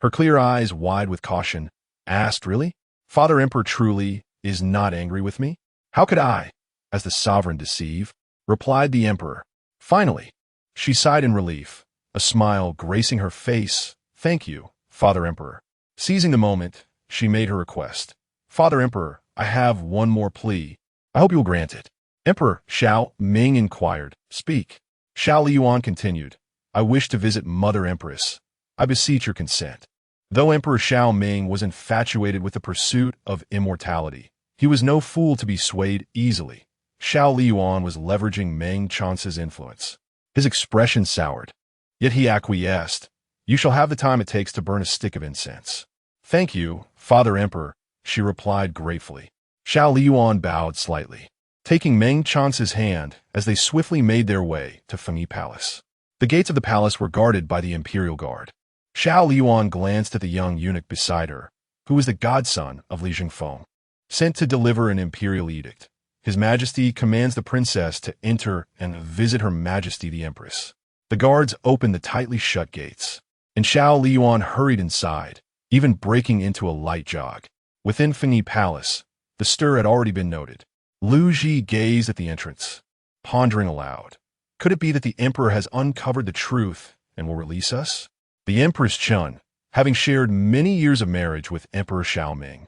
her clear eyes wide with caution, asked, "Really? Father Emperor truly is not angry with me? How could I, as the sovereign, deceive?" replied the Emperor. Finally, she sighed in relief, a smile gracing her face. "Thank you, Father Emperor." Seizing the moment, she made her request. "Father Emperor, I have one more plea. I hope you will grant it." Emperor Xiao Ming inquired, "Speak." Xiao Liying continued, "I wish to visit Mother Empress. I beseech your consent." Though Emperor Xiao Ming was infatuated with the pursuit of immortality, he was no fool to be swayed easily. Xiao Liying was leveraging Meng Chance's influence. His expression soured, yet he acquiesced. "You shall have the time it takes to burn a stick of incense." "Thank you, Father Emperor," she replied gratefully. Xiao Liying bowed slightly, taking Meng Chance's hand as they swiftly made their way to Fengyi Palace. The gates of the palace were guarded by the Imperial Guard. Xiao Liying glanced at the young eunuch beside her, who was the godson of Li Zhengfeng, sent to deliver an imperial edict. His Majesty commands the princess to enter and visit Her Majesty the Empress. The guards opened the tightly shut gates, and Xiao Liying hurried inside, even breaking into a light jog. Within Fengyi Palace, the stir had already been noted. Lu Ji gazed at the entrance, pondering aloud. Could it be that the Emperor has uncovered the truth and will release us? The Empress Chun, having shared many years of marriage with Emperor Xiao Ming,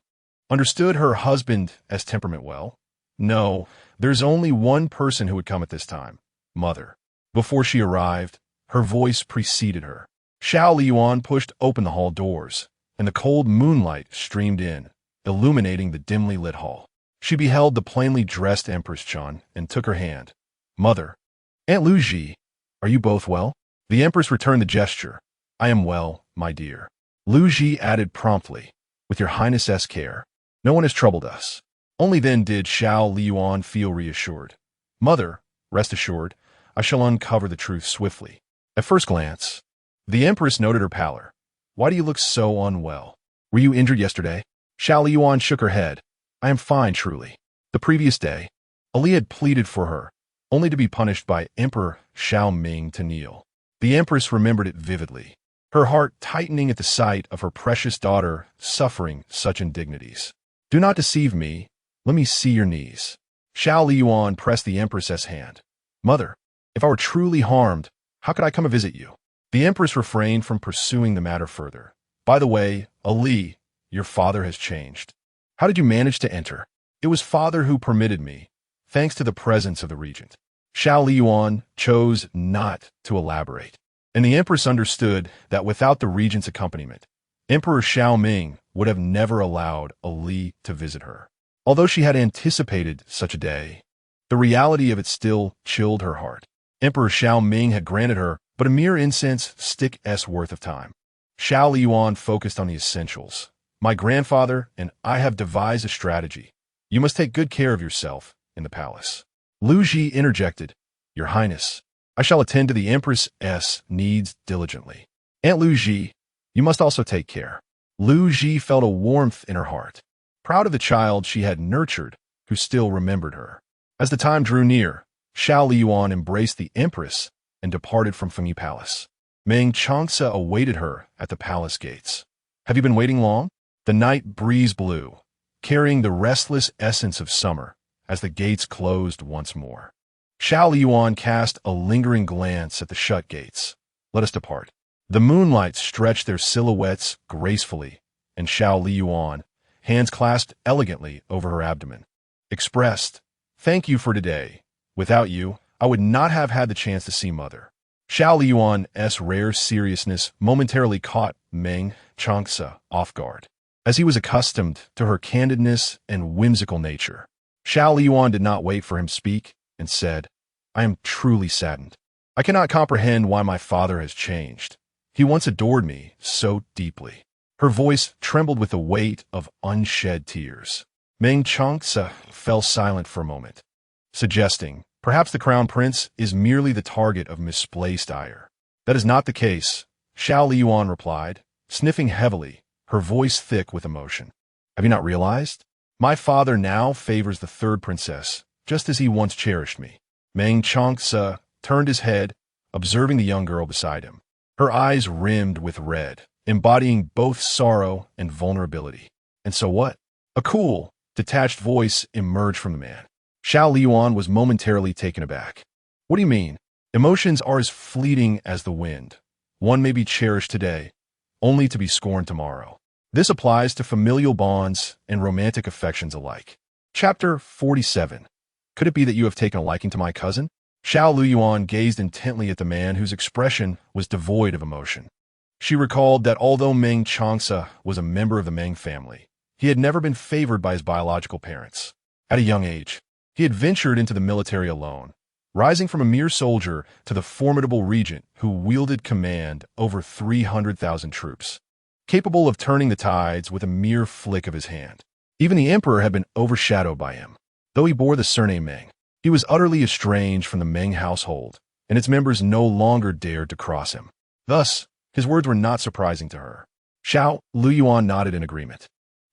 understood her husband as temperament well. No, there's only one person who would come at this time, Mother. Before she arrived, her voice preceded her. Xiao Liying pushed open the hall doors, and the cold moonlight streamed in, illuminating the dimly lit hall. She beheld the plainly dressed Empress Chun and took her hand. "Mother, Aunt Lu Ji, are you both well?" The Empress returned the gesture. "I am well, my dear." Lu Ji added promptly, "With your Highness's care, no one has troubled us." Only then did Xiao Liying feel reassured. "Mother, rest assured, I shall uncover the truth swiftly." At first glance, the Empress noted her pallor. "Why do you look so unwell? Were you injured yesterday?" Xiao Liying shook her head. "I am fine, truly." The previous day, Ali had pleaded for her, only to be punished by Emperor Xiao Ming to kneel. The Empress remembered it vividly, her heart tightening at the sight of her precious daughter suffering such indignities. "Do not deceive me. Let me see your knees." Xiao Liying pressed the Empress's hand. "Mother, if I were truly harmed, how could I come and visit you?" The Empress refrained from pursuing the matter further. "By the way, Ali, your father has changed. How did you manage to enter?" "It was Father who permitted me, thanks to the presence of the regent." Xiao Liying chose not to elaborate, and the Empress understood that without the regent's accompaniment, Emperor Xiao Ming would have never allowed Ali to visit her. Although she had anticipated such a day, the reality of it still chilled her heart. Emperor Xiao Ming had granted her but a mere incense stick's worth of time. Xiao Liying focused on the essentials. My grandfather and I have devised a strategy. You must take good care of yourself in the palace. Lu Ji interjected, Your Highness, I shall attend to the Empress's needs diligently. Aunt Lu Ji, you must also take care. Lu Ji felt a warmth in her heart, proud of the child she had nurtured, who still remembered her. As the time drew near, Xiao Liying embraced the Empress and departed from Fengyi Palace. Meng Changce awaited her at the palace gates. Have you been waiting long? The night breeze blew, carrying the restless essence of summer as the gates closed once more. Xiao Liying cast a lingering glance at the shut gates. Let us depart. The moonlight stretched their silhouettes gracefully, and Xiao Liying, hands clasped elegantly over her abdomen, expressed, Thank you for today. Without you, I would not have had the chance to see Mother. Xiao Liying's rare seriousness momentarily caught Meng Changce off guard, as he was accustomed to her candidness and whimsical nature. Xiao Liying did not wait for him to speak and said, I am truly saddened. I cannot comprehend why my father has changed. He once adored me so deeply. Her voice trembled with the weight of unshed tears. Meng Changce fell silent for a moment, suggesting, perhaps the crown prince is merely the target of misplaced ire. That is not the case, Xiao Liying replied, sniffing heavily, her voice thick with emotion. Have you not realized? My father now favors the third princess, just as he once cherished me. Meng Changce turned his head, observing the young girl beside him. Her eyes rimmed with red, embodying both sorrow and vulnerability. And so what? A cool, detached voice emerged from the man. Xiao Liying was momentarily taken aback. What do you mean? Emotions are as fleeting as the wind. One may be cherished today, only to be scorned tomorrow. This applies to familial bonds and romantic affections alike. Chapter 47. Could it be that you have taken a liking to my cousin? Xiao Liying gazed intently at the man whose expression was devoid of emotion. She recalled that although Meng Changce was a member of the Meng family, he had never been favored by his biological parents. At a young age, he had ventured into the military alone, rising from a mere soldier to the formidable regent who wielded command over 300,000 troops, capable of turning the tides with a mere flick of his hand. Even the emperor had been overshadowed by him. Though he bore the surname Meng, he was utterly estranged from the Meng household, and its members no longer dared to cross him. Thus, his words were not surprising to her. Xiao Liying nodded in agreement.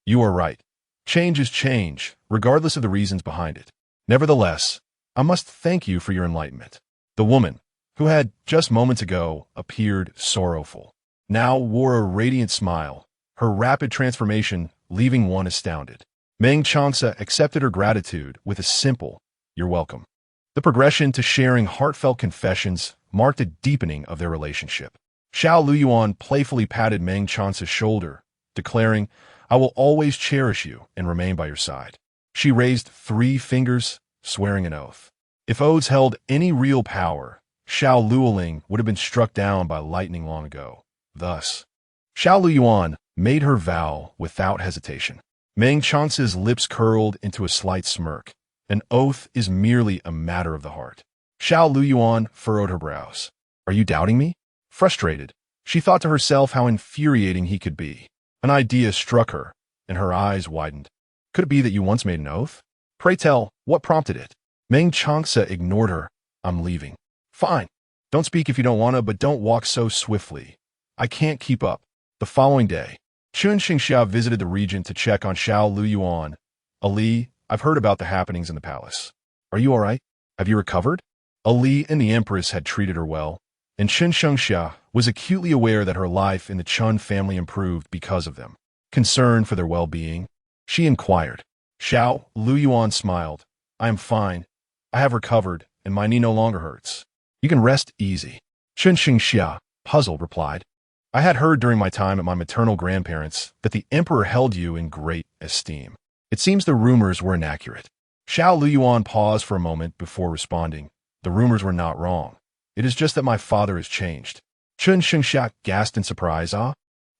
You are right. Change is change, regardless of the reasons behind it. Nevertheless, I must thank you for your enlightenment. The woman, who had just moments ago appeared sorrowful, now wore a radiant smile, her rapid transformation leaving one astounded. Meng Changce accepted her gratitude with a simple, You're welcome. The progression to sharing heartfelt confessions marked a deepening of their relationship. Xiao Liying playfully patted Meng Changce's shoulder, declaring, I will always cherish you and remain by your side. She raised 3 fingers, swearing an oath. If oaths held any real power, Xiao Liying would have been struck down by lightning long ago. Thus, Xiao Liying made her vow without hesitation. Meng Changce's lips curled into a slight smirk. An oath is merely a matter of the heart. Xiao Liying furrowed her brows. Are you doubting me? Frustrated, she thought to herself how infuriating he could be. An idea struck her, and her eyes widened. Could it be that you once made an oath? Pray tell, what prompted it? Meng Changce ignored her. I'm leaving. Fine. Don't speak if you don't want to, but don't walk so swiftly. I can't keep up. The following day, Chun Xingxia visited the regent to check on Xiao Liying. Ali, I've heard about the happenings in the palace. Are you all right? Have you recovered? Ali and the empress had treated her well, and Chun Xingxia was acutely aware that her life in the Chun family improved because of them. Concerned for their well-being, she inquired. Xiao Liying smiled. I am fine. I have recovered, and my knee no longer hurts. You can rest easy. Chun Xingxia, puzzled, replied. I had heard during my time at my maternal grandparents that the emperor held you in great esteem. It seems the rumors were inaccurate. Xiao Liying paused for a moment before responding. The rumors were not wrong. It is just that my father has changed. Chun Xingxia gasped in surprise. Ah?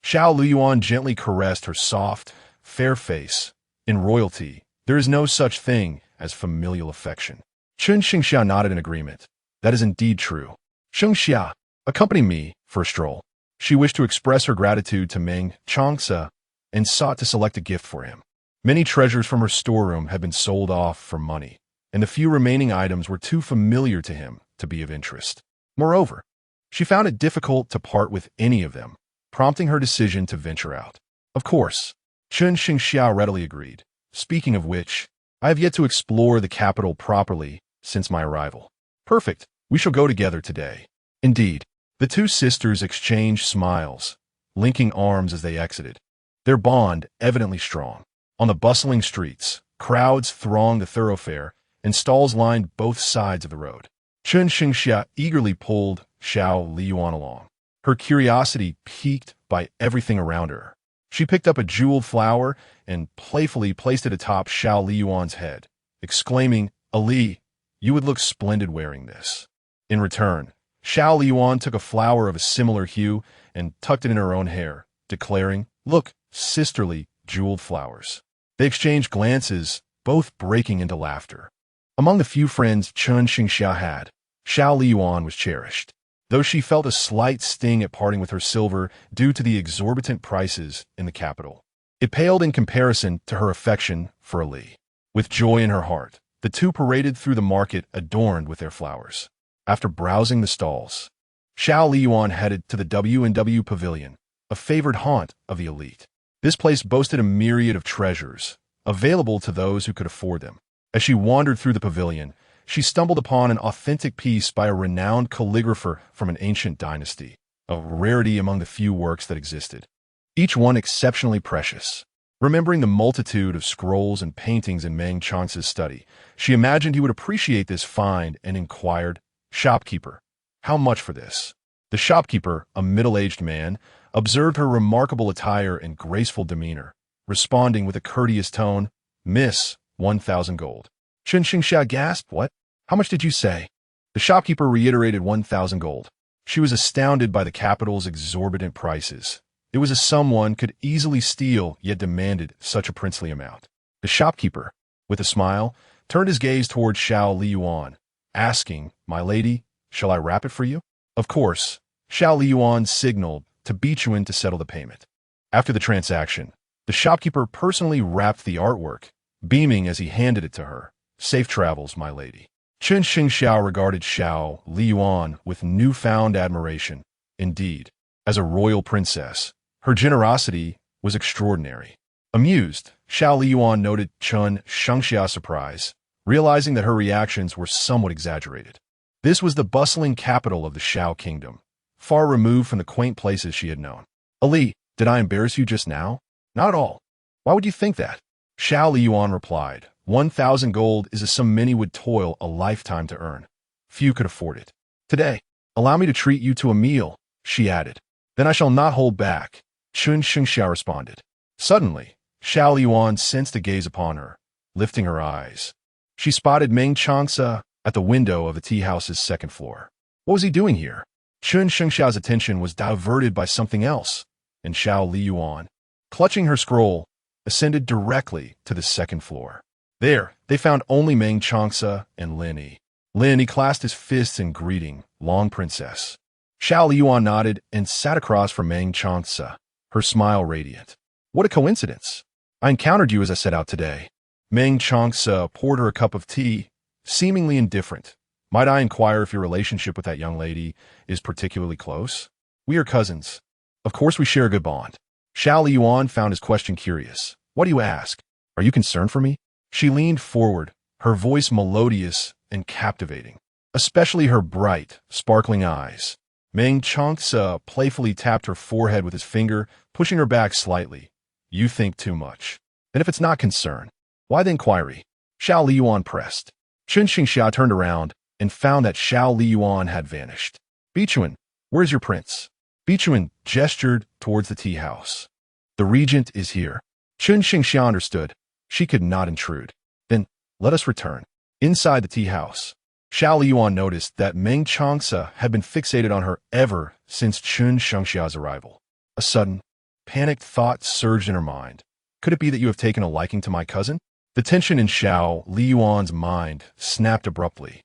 Xiao Liying gently caressed her soft, fair face. In royalty, there is no such thing as familial affection. Chun Xingxia nodded in agreement. That is indeed true. Xingxia, Accompany me for a stroll. She wished to express her gratitude to Meng Changce and sought to select a gift for him. Many treasures from her storeroom had been sold off for money, and the few remaining items were too familiar to him to be of interest. Moreover, she found it difficult to part with any of them, prompting her decision to venture out. Of course, Chen Xingxiao readily agreed. Speaking of which, I have yet to explore the capital properly since my arrival. Perfect. We shall go together today. Indeed, the two sisters exchanged smiles, linking arms as they exited, their bond evidently strong. On the bustling streets, crowds thronged the thoroughfare, and stalls lined both sides of the road. Chen Xingxia eagerly pulled Xiao Liying along, her curiosity piqued by everything around her. She picked up a jeweled flower and playfully placed it atop Xiao Liying's head, exclaiming, "Ali, you would look splendid wearing this." In return, Xiao Liying took a flower of a similar hue and tucked it in her own hair, declaring, "Look, sisterly, jeweled flowers." They exchanged glances, both breaking into laughter. Among the few friends Chen Xingxia had, Xiao Liying was cherished, though she felt a slight sting at parting with her silver due to the exorbitant prices in the capital. It paled in comparison to her affection for Ali. With joy in her heart, the two paraded through the market adorned with their flowers. After browsing the stalls, Xiao Liying headed to the W&W Pavilion, a favored haunt of the elite. This place boasted a myriad of treasures, available to those who could afford them. As she wandered through the pavilion, she stumbled upon an authentic piece by a renowned calligrapher from an ancient dynasty, a rarity among the few works that existed, each one exceptionally precious. Remembering the multitude of scrolls and paintings in Meng Changce's study, she imagined he would appreciate this find and inquired, "Shopkeeper, how much for this?" The shopkeeper, a middle-aged man, observed her remarkable attire and graceful demeanor, responding with a courteous tone, "Miss, 1,000 gold." Chen Xingxia gasped, "What? How much did you say?" The shopkeeper reiterated 1,000 gold. She was astounded by the capital's exorbitant prices. It was a sum one could easily steal, yet demanded such a princely amount. The shopkeeper, with a smile, turned his gaze toward Xiao Liying, asking, "My lady, shall I wrap it for you?" Of course, Xiao Liying signaled to Vixen to settle the payment. After the transaction, the shopkeeper personally wrapped the artwork, beaming as he handed it to her. "Safe travels, my lady." Chen Xingxiao regarded Xiao Liying with newfound admiration. Indeed, as a royal princess, her generosity was extraordinary. Amused, Xiao Liying noted Chen Xingxia's surprise, realizing that her reactions were somewhat exaggerated. This was the bustling capital of the Xiao kingdom, far removed from the quaint places she had known. "Ali, did I embarrass you just now?" "Not at all. Why would you think that?" Xiao Liying replied, 1,000 gold is a sum many would toil a lifetime to earn. Few could afford it. "Today, allow me to treat you to a meal," she added. "Then I shall not hold back," Chen Xingxia responded. Suddenly, Xiao Liying sensed a gaze upon her. Lifting her eyes, she spotted Meng Changce at the window of the tea house's second floor. What was he doing here? Chen Xingxia's attention was diverted by something else, and Xiao Liying, clutching her scroll, ascended directly to the second floor. There, they found only Meng Changce and Lin Yi. Lin Yi clasped his fists in greeting, "Long princess." Xiao Liying nodded and sat across from Meng Changce, her smile radiant. "What a coincidence. I encountered you as I set out today." Meng Changce poured her a cup of tea, seemingly indifferent. "Might I inquire if your relationship with that young lady is particularly close?" "We are cousins. Of course we share a good bond." Xiao Liying found his question curious. "What do you ask? Are you concerned for me?" She leaned forward, her voice melodious and captivating, especially her bright, sparkling eyes. Meng Changce playfully tapped her forehead with his finger, pushing her back slightly. "You think too much. Then if it's not concern, why the inquiry?" Xiao Liying pressed. Chen Xingxia turned around and found that Xiao Liying had vanished. "Vixen, where's your prince?" Vixen gestured towards the tea house. "The regent is here." Chen Xingxia understood. She could not intrude. "Then, let us return." Inside the tea house, Xiao Liying noticed that Meng Changce had been fixated on her ever since Chen Xingxia's arrival. A sudden, panicked thought surged in her mind. "Could it be that you have taken a liking to my cousin?" The tension in Xiao Liying's mind snapped abruptly.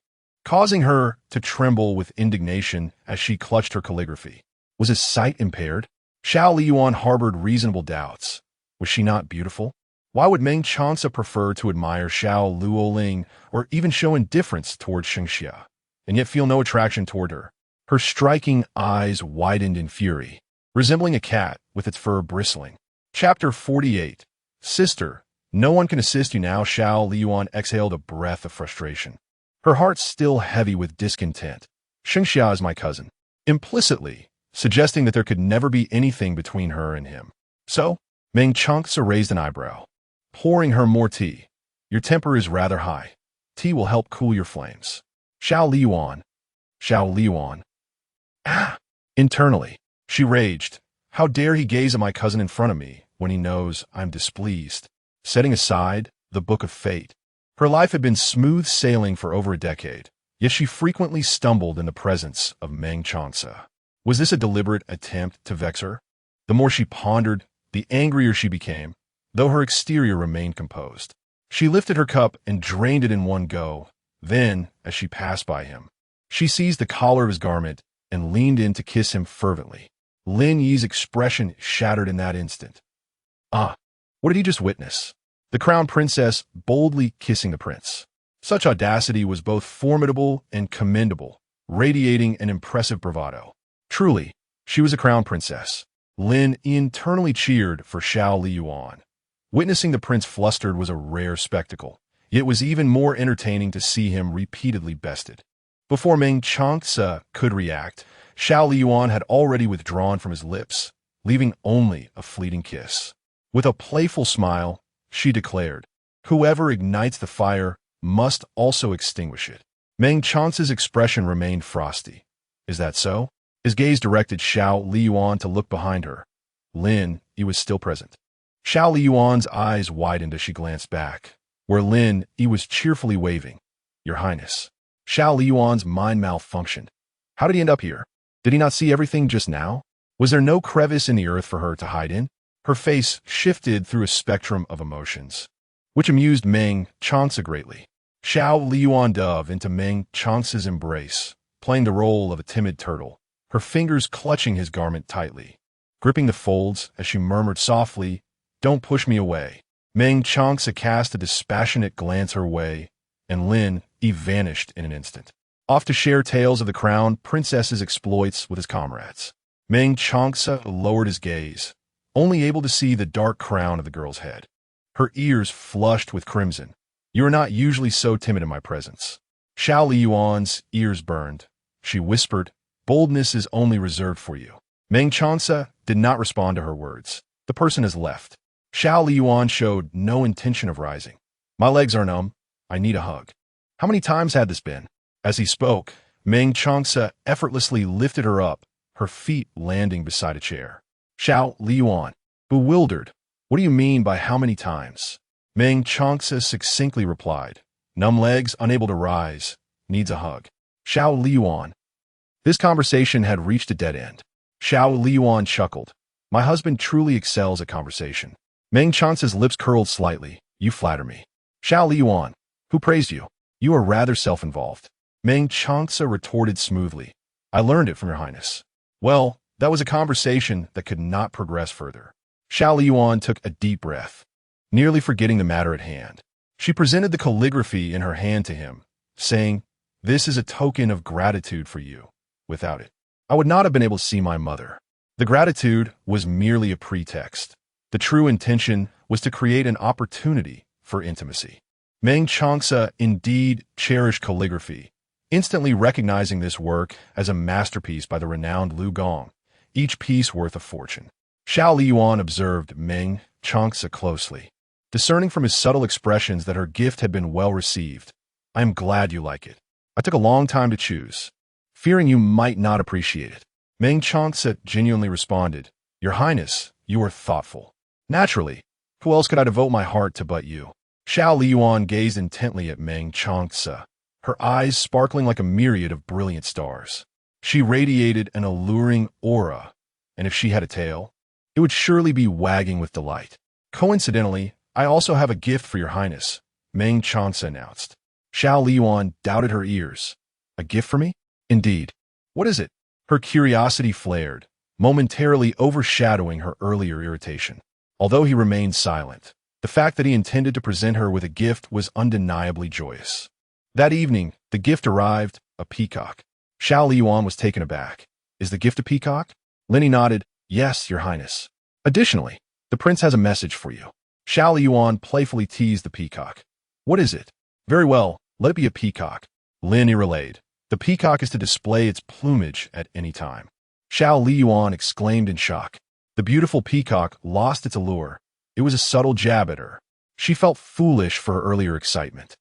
causing her to tremble with indignation as she clutched her calligraphy. Was his sight impaired? Xiao Liying harbored reasonable doubts. Was she not beautiful? Why would Meng Changce prefer to admire Xiao Liying or even show indifference toward Xingxia, and yet feel no attraction toward her? Her striking eyes widened in fury, resembling a cat with its fur bristling. Chapter 48. Sister, no one can assist you now. Xiao Liying exhaled a breath of frustration, her heart still heavy with discontent. Xingxia is my cousin, implicitly suggesting that there could never be anything between her and him. So, Meng Changce raised an eyebrow, pouring her more tea. Your temper is rather high. Tea will help cool your flames. Xiao Liying. Ah! Internally, she raged. How dare he gaze at my cousin in front of me when he knows I'm displeased? Setting aside the book of fate, her life had been smooth sailing for over a decade, yet she frequently stumbled in the presence of Meng Changce. Was this a deliberate attempt to vex her? The more she pondered, the angrier she became, though her exterior remained composed. She lifted her cup and drained it in one go. Then, as she passed by him, she seized the collar of his garment and leaned in to kiss him fervently. Lin Yi's expression shattered in that instant. Ah, what did he just witness? The crown princess boldly kissing the prince. Such audacity was both formidable and commendable, radiating an impressive bravado. Truly, she was a crown princess. Lin internally cheered for Xiao Liying. Witnessing the prince flustered was a rare spectacle, yet it was even more entertaining to see him repeatedly bested. Before Meng Changce could react, Xiao Liying had already withdrawn from his lips, leaving only a fleeting kiss. With a playful smile, she declared, "Whoever ignites the fire must also extinguish it." Meng Changce's expression remained frosty. Is that so? His gaze directed Xiao Liying to look behind her. Lin Yi was still present. Xiao Liying's eyes widened as she glanced back, where Lin Yi was cheerfully waving. Your Highness. Xiao Liying's mind malfunctioned. How did he end up here? Did he not see everything just now? Was there no crevice in the earth for her to hide in? Her face shifted through a spectrum of emotions, which amused Meng Changce greatly. Xiao Liying dove into Meng Changce's embrace, playing the role of a timid turtle, her fingers clutching his garment tightly, gripping the folds as she murmured softly, "Don't push me away." Meng Changce cast a dispassionate glance her way, and Lin Yi vanished in an instant, off to share tales of the crown princess's exploits with his comrades. Meng Changce lowered his gaze, only able to see the dark crown of the girl's head. Her ears flushed with crimson. You are not usually so timid in my presence. Xiao Liying's ears burned. She whispered, boldness is only reserved for you. Meng Changce did not respond to her words. The person has left. Xiao Liying showed no intention of rising. My legs are numb. I need a hug. How many times had this been? As he spoke, Meng Changce effortlessly lifted her up, her feet landing beside a chair. Xiao Liying, bewildered. What do you mean by how many times? Meng Changce succinctly replied, numb legs, unable to rise, needs a hug. Xiao Liying. This conversation had reached a dead end. Xiao Liying chuckled. My husband truly excels at conversation. Meng Changce's lips curled slightly. You flatter me. Xiao Liying. Who praised you? You are rather self-involved. Meng Changce retorted smoothly. I learned it from your highness. Well, that was a conversation that could not progress further. Xiao Liying took a deep breath, nearly forgetting the matter at hand. She presented the calligraphy in her hand to him, saying, this is a token of gratitude for you. Without it, I would not have been able to see my mother. The gratitude was merely a pretext. The true intention was to create an opportunity for intimacy. Meng Changce indeed cherished calligraphy, instantly recognizing this work as a masterpiece by the renowned Lu Gong, each piece worth a fortune. Xiao Liying observed Meng Changce closely, discerning from his subtle expressions that her gift had been well received. I am glad you like it. I took a long time to choose, fearing you might not appreciate it. Meng Changce genuinely responded, Your Highness, you are thoughtful. Naturally, who else could I devote my heart to but you? Xiao Liying gazed intently at Meng Changce, her eyes sparkling like a myriad of brilliant stars. She radiated an alluring aura, and if she had a tail, it would surely be wagging with delight. Coincidentally, I also have a gift for your highness, Meng Changce announced. Xiao Liying doubted her ears. A gift for me? Indeed. What is it? Her curiosity flared, momentarily overshadowing her earlier irritation. Although he remained silent, the fact that he intended to present her with a gift was undeniably joyous. That evening, the gift arrived, a peacock. Xiao Liying was taken aback. Is the gift a peacock? Lenny nodded. Yes, Your Highness. Additionally, the prince has a message for you. Xiao Liying playfully teased the peacock. What is it? Very well, let it be a peacock. Lenny relayed. The peacock is to display its plumage at any time. Xiao Liying exclaimed in shock. The beautiful peacock lost its allure. It was a subtle jab at her. She felt foolish for her earlier excitement,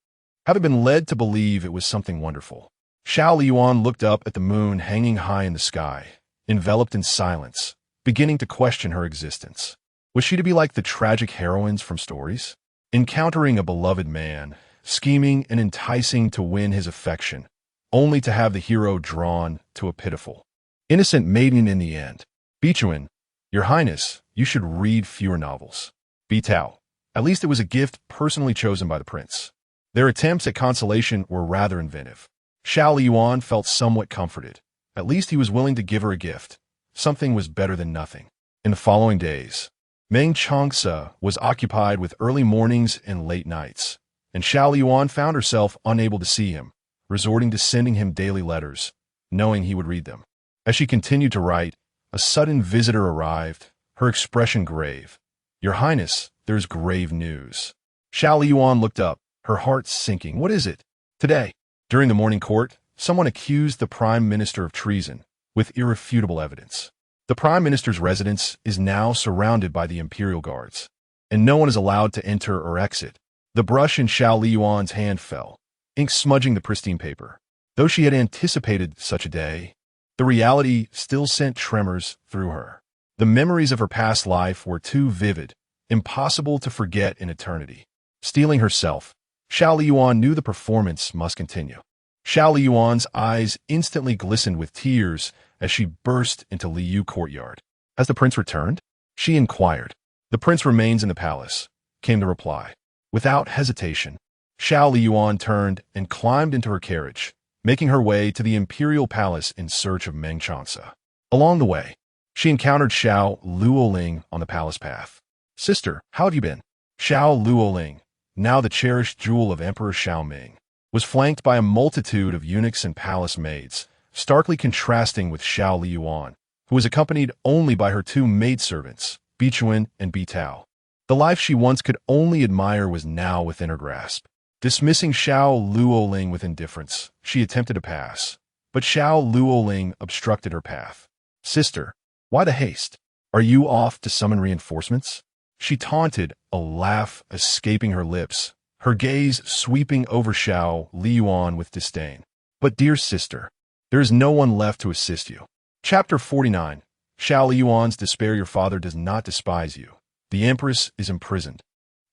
having been led to believe it was something wonderful. Xiao Liying looked up at the moon hanging high in the sky, enveloped in silence, beginning to question her existence. Was she to be like the tragic heroines from stories? Encountering a beloved man, scheming and enticing to win his affection, only to have the hero drawn to a pitiful, innocent maiden in the end. Vixen, Your Highness, you should read fewer novels. Bitao. At least it was a gift personally chosen by the prince. Their attempts at consolation were rather inventive. Xiao Liying felt somewhat comforted. At least he was willing to give her a gift. Something was better than nothing. In the following days, Meng Changce was occupied with early mornings and late nights, and Xiao Liying found herself unable to see him, resorting to sending him daily letters, knowing he would read them. As she continued to write, a sudden visitor arrived, her expression grave. Your Highness, there's grave news. Xiao Liying looked up, her heart sinking. What is it? Today, during the morning court, someone accused the Prime Minister of treason, with irrefutable evidence. The Prime Minister's residence is now surrounded by the Imperial Guards, and no one is allowed to enter or exit. The brush in Xiao Liying's hand fell, ink smudging the pristine paper. Though she had anticipated such a day, the reality still sent tremors through her. The memories of her past life were too vivid, impossible to forget in eternity. Steeling herself, Xiao Liying knew the performance must continue. Xiao Liying's eyes instantly glistened with tears as she burst into Liu courtyard. Has the prince returned? She inquired. The prince remains in the palace, came the reply. Without hesitation, Xiao Liying turned and climbed into her carriage, making her way to the imperial palace in search of Meng Changce. Along the way, she encountered Xiao Liying on the palace path. Sister, how have you been? Xiao Liying, now the cherished jewel of Emperor Xiaoming, was flanked by a multitude of eunuchs and palace maids, starkly contrasting with Xiao Liying, who was accompanied only by her two maidservants, Vixen and Bitao. The life she once could only admire was now within her grasp. Dismissing Xiao Liying with indifference, she attempted to pass, but Xiao Liying obstructed her path. Sister, why the haste? Are you off to summon reinforcements? She taunted, a laugh escaping her lips, her gaze sweeping over Xiao Liying with disdain. But dear sister, there is no one left to assist you. Chapter 49. Xiao Liying's despair. Your father does not despise you. The empress is imprisoned,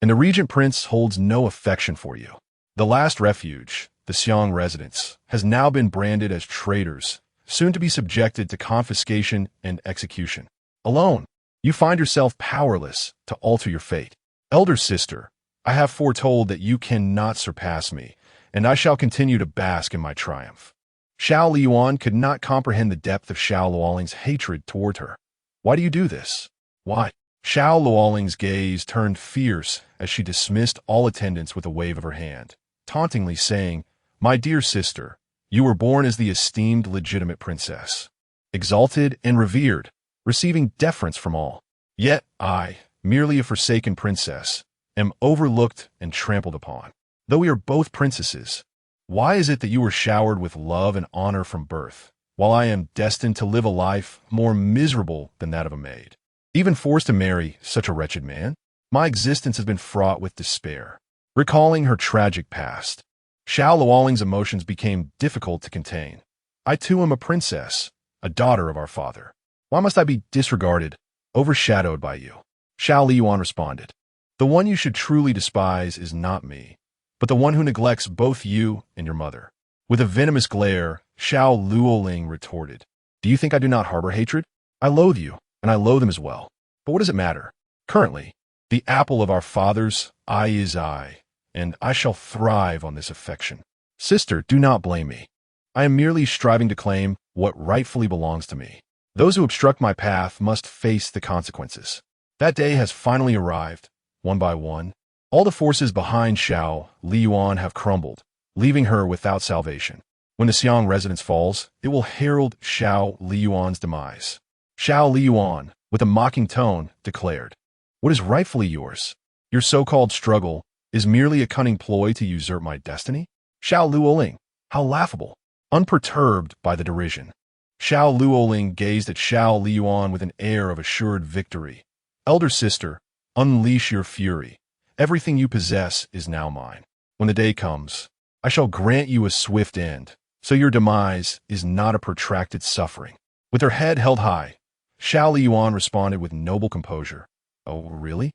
and the regent prince holds no affection for you. The last refuge, the Xiang residence, has now been branded as traitors, soon to be subjected to confiscation and execution. Alone, you find yourself powerless to alter your fate. Elder sister, I have foretold that you cannot surpass me, and I shall continue to bask in my triumph. Xiao Liying could not comprehend the depth of Xiao Luoling's hatred toward her. Why do you do this? Why? Xiao Luoling's gaze turned fierce as she dismissed all attendants with a wave of her hand, tauntingly saying, My dear sister, you were born as the esteemed legitimate princess, exalted and revered, receiving deference from all. Yet I, merely a forsaken princess, am overlooked and trampled upon. Though we are both princesses, why is it that you were showered with love and honor from birth, while I am destined to live a life more miserable than that of a maid? Even forced to marry such a wretched man, my existence has been fraught with despair. Recalling her tragic past, Xiao Luoling's emotions became difficult to contain. I too am a princess, a daughter of our father. Why must I be disregarded, overshadowed by you? Xiao Liying responded. The one you should truly despise is not me, but the one who neglects both you and your mother. With a venomous glare, Xiao Liying retorted. Do you think I do not harbor hatred? I loathe you, and I loathe him as well. But what does it matter? Currently, the apple of our father's eye is I, and I shall thrive on this affection. Sister, do not blame me. I am merely striving to claim what rightfully belongs to me. Those who obstruct my path must face the consequences. That day has finally arrived, one by one. All the forces behind Xiao Liying have crumbled, leaving her without salvation. When the Xiang residence falls, it will herald Xiao Liying's demise. Xiao Liying, with a mocking tone, declared, "What is rightfully yours? Your so-called struggle is merely a cunning ploy to usurp my destiny?" Xiao Liying, how laughable! Unperturbed by the derision, Xiao Liying gazed at Xiao Liying with an air of assured victory. "Elder sister, unleash your fury. Everything you possess is now mine. When the day comes, I shall grant you a swift end, so your demise is not a protracted suffering." With her head held high, Xiao Liying responded with noble composure, "Oh, really?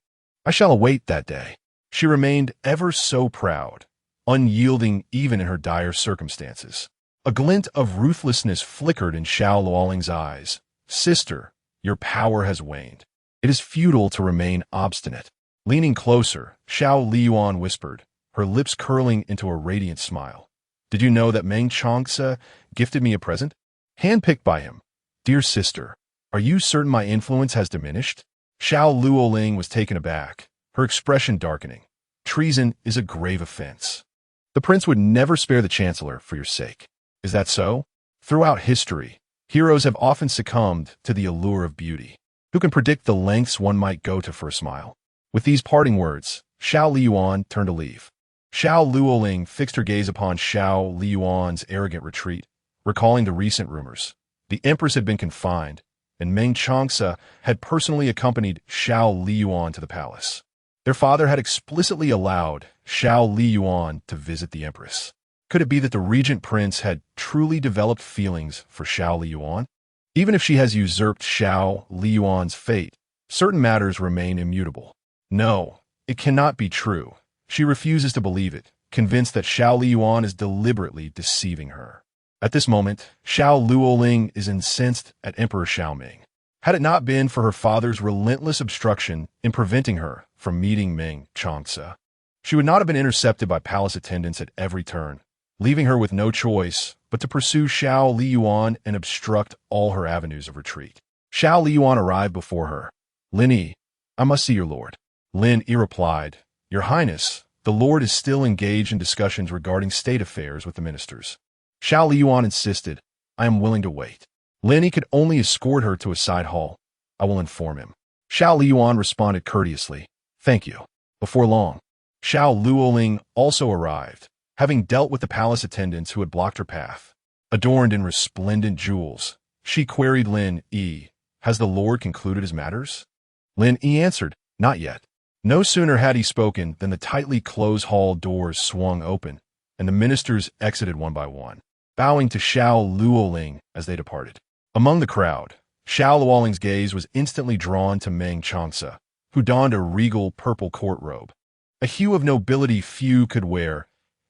I shall await that day." She remained ever so proud, unyielding even in her dire circumstances. A glint of ruthlessness flickered in Xiao Liying's eyes. "Sister, your power has waned. It is futile to remain obstinate." Leaning closer, Xiao Liying whispered, her lips curling into a radiant smile. "Did you know that Meng Changce gifted me a present? Handpicked by him. Dear sister, are you certain my influence has diminished?" Xiao Liying was taken aback, her expression darkening. "Treason is a grave offense. The prince would never spare the chancellor for your sake. Is that so? Throughout history, heroes have often succumbed to the allure of beauty. Who can predict the lengths one might go to for a smile?" With these parting words, Xiao Liying turned to leave. Xiao Liying fixed her gaze upon Xiao Liying's arrogant retreat, recalling the recent rumors. The empress had been confined, and Meng Changce had personally accompanied Xiao Liying to the palace. Their father had explicitly allowed Xiao Liying to visit the empress. Could it be that the regent prince had truly developed feelings for Xiao Liying? Even if she has usurped Xiao Liying's fate, certain matters remain immutable. No, it cannot be true. She refuses to believe it, convinced that Xiao Liying is deliberately deceiving her. At this moment, Xiao Liying is incensed at Emperor Xiaoming. Had it not been for her father's relentless obstruction in preventing her from meeting Meng Changce, she would not have been intercepted by palace attendants at every turn, leaving her with no choice but to pursue Xiao Liying and obstruct all her avenues of retreat. Xiao Liying arrived before her. "Lin Yi, I must see your lord." Lin Yi replied, "Your Highness, the lord is still engaged in discussions regarding state affairs with the ministers." Xiao Liying insisted, "I am willing to wait." Lin Yi could only escort her to a side hall. "I will inform him." Xiao Liying responded courteously, "Thank you." Before long, Xiao Liying also arrived, having dealt with the palace attendants who had blocked her path. Adorned in resplendent jewels, she queried Lin Yi, "Has the lord concluded his matters?" Lin Yi answered, "Not yet." No sooner had he spoken than the tightly closed hall doors swung open, and the ministers exited one by one, bowing to Xiao Liying as they departed. Among the crowd, Xiao Liying's gaze was instantly drawn to Meng Changce, who donned a regal purple court robe, a hue of nobility few could wear,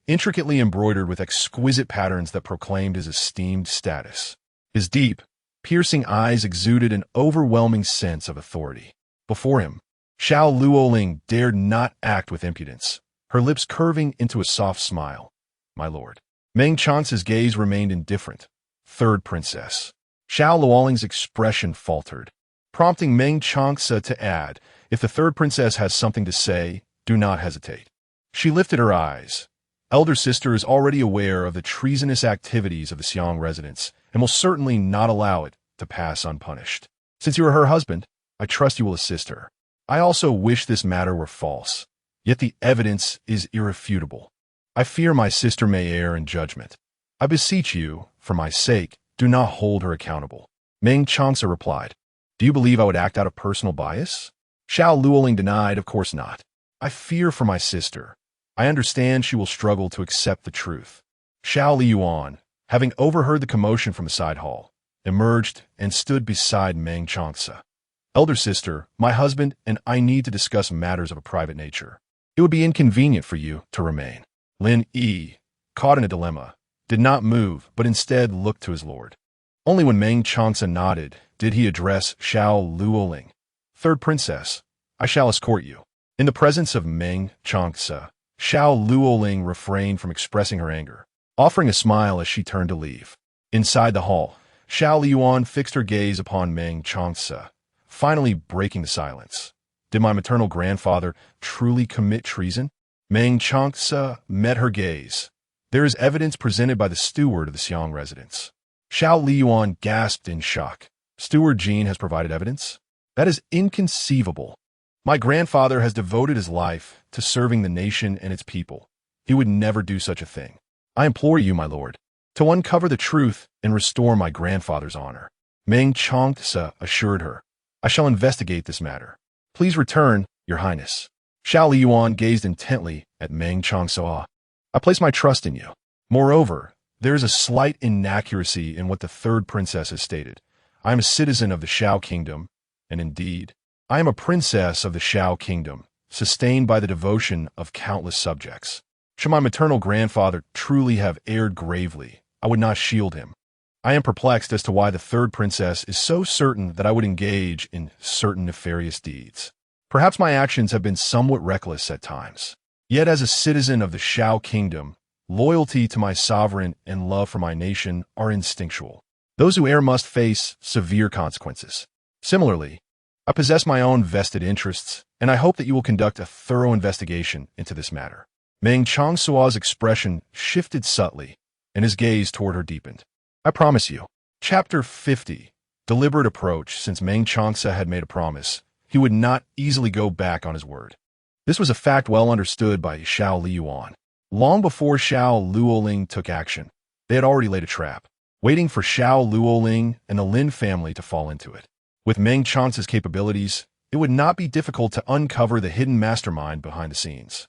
intricately embroidered with exquisite patterns that proclaimed his esteemed status. His deep, piercing eyes exuded an overwhelming sense of authority. Before him, Xiao Liying dared not act with impudence, her lips curving into a soft smile. "My lord." Meng Changce's gaze remained indifferent. "Third princess." Xiao Liying's expression faltered, prompting Meng Changce to add, "If the third princess has something to say, do not hesitate." She lifted her eyes. "Elder sister is already aware of the treasonous activities of the Xiang residents and will certainly not allow it to pass unpunished. Since you are her husband, I trust you will assist her. I also wish this matter were false, yet the evidence is irrefutable. I fear my sister may err in judgment. I beseech you, for my sake, do not hold her accountable." Meng Changce replied, "Do you believe I would act out of personal bias?" Xiao Liying denied, "Of course not. I fear for my sister. I understand she will struggle to accept the truth." Xiao Liying, having overheard the commotion from the side hall, emerged and stood beside Meng Changce. "Elder sister, my husband and I need to discuss matters of a private nature. It would be inconvenient for you to remain." Lin Yi, caught in a dilemma, did not move, but instead looked to his lord. Only when Meng Changce nodded did he address Xiao Liying. "Third princess, I shall escort you." In the presence of Meng Changce, Xiao Liying refrained from expressing her anger. offering a smile as she turned to leave. Inside the hall, Xiao Liying fixed her gaze upon Meng Changce, finally breaking the silence. Did my maternal grandfather truly commit treason? Meng Changce met her gaze. There is evidence presented by the steward of the Xiang residence. Xiao Liying gasped in shock. Steward Jean has provided evidence? That is inconceivable. My grandfather has devoted his life to serving the nation and its people. He would never do such a thing. I implore you, my lord, to uncover the truth and restore my grandfather's honor. Meng Changce assured her. I shall investigate this matter. Please return, your highness. Xiao Liying gazed intently at Meng Changce. I place my trust in you. Moreover, there is a slight inaccuracy in what the third princess has stated. I am a citizen of the Xiao kingdom, and indeed, I am a princess of the Xiao kingdom, sustained by the devotion of countless subjects. Should my maternal grandfather truly have erred gravely, I would not shield him. I am perplexed as to why the third princess is so certain that I would engage in certain nefarious deeds. Perhaps my actions have been somewhat reckless at times. Yet as a citizen of the Xiao kingdom, loyalty to my sovereign and love for my nation are instinctual. Those who err must face severe consequences. Similarly, I possess my own vested interests, and I hope that you will conduct a thorough investigation into this matter. Meng Changce's expression shifted subtly, and his gaze toward her deepened. I promise you. Chapter 50. Deliberate approach. Since Meng Changce had made a promise, he would not easily go back on his word. This was a fact well understood by Xiao Liying. Long before Xiao Liying took action, they had already laid a trap, waiting for Xiao Liying and the Lin family to fall into it. With Meng Changce's capabilities, it would not be difficult to uncover the hidden mastermind behind the scenes.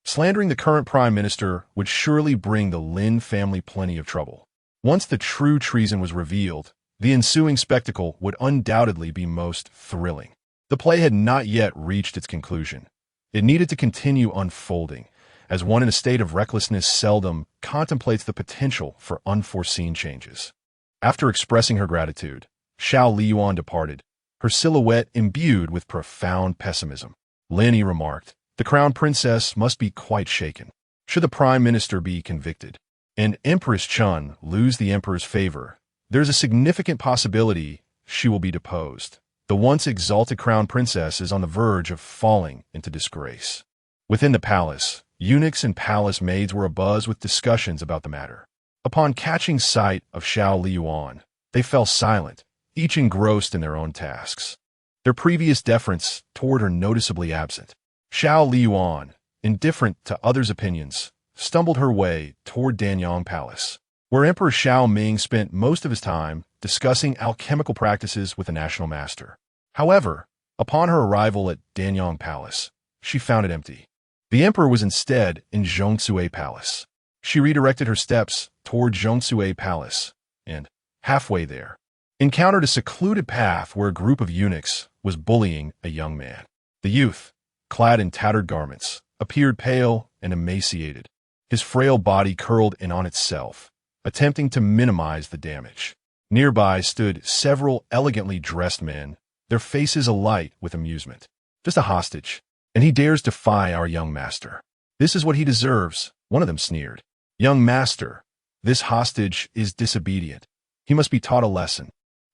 Slandering the current prime minister would surely bring the Lin family plenty of trouble. Once the true treason was revealed, the ensuing spectacle would undoubtedly be most thrilling. The play had not yet reached its conclusion. It needed to continue unfolding, as one in a state of recklessness seldom contemplates the potential for unforeseen changes. After expressing her gratitude, Xiao Liying departed, her silhouette imbued with profound pessimism. Lin remarked, the crown princess must be quite shaken. Should the prime minister be convicted, and Empress Chun lose the emperor's favor, there's a significant possibility she will be deposed. The once exalted crown princess is on the verge of falling into disgrace. Within the palace, eunuchs and palace maids were abuzz with discussions about the matter. Upon catching sight of Xiao Liying, they fell silent, each engrossed in their own tasks. Their previous deference toward her noticeably absent. Xiao Liying, indifferent to others' opinions, stumbled her way toward Danyang Palace, where Emperor Xiao Ming spent most of his time discussing alchemical practices with the national master. However, upon her arrival at Danyang Palace, she found it empty. The emperor was instead in Zhongsue Palace. She redirected her steps toward Zhongsue Palace, and, halfway there, encountered a secluded path where a group of eunuchs was bullying a young man. The youth, clad in tattered garments, appeared pale and emaciated. His frail body curled in on itself, attempting to minimize the damage. Nearby stood several elegantly dressed men, their faces alight with amusement. Just a hostage, and he dares defy our young master. This is what he deserves, one of them sneered. Young master, this hostage is disobedient. He must be taught a lesson.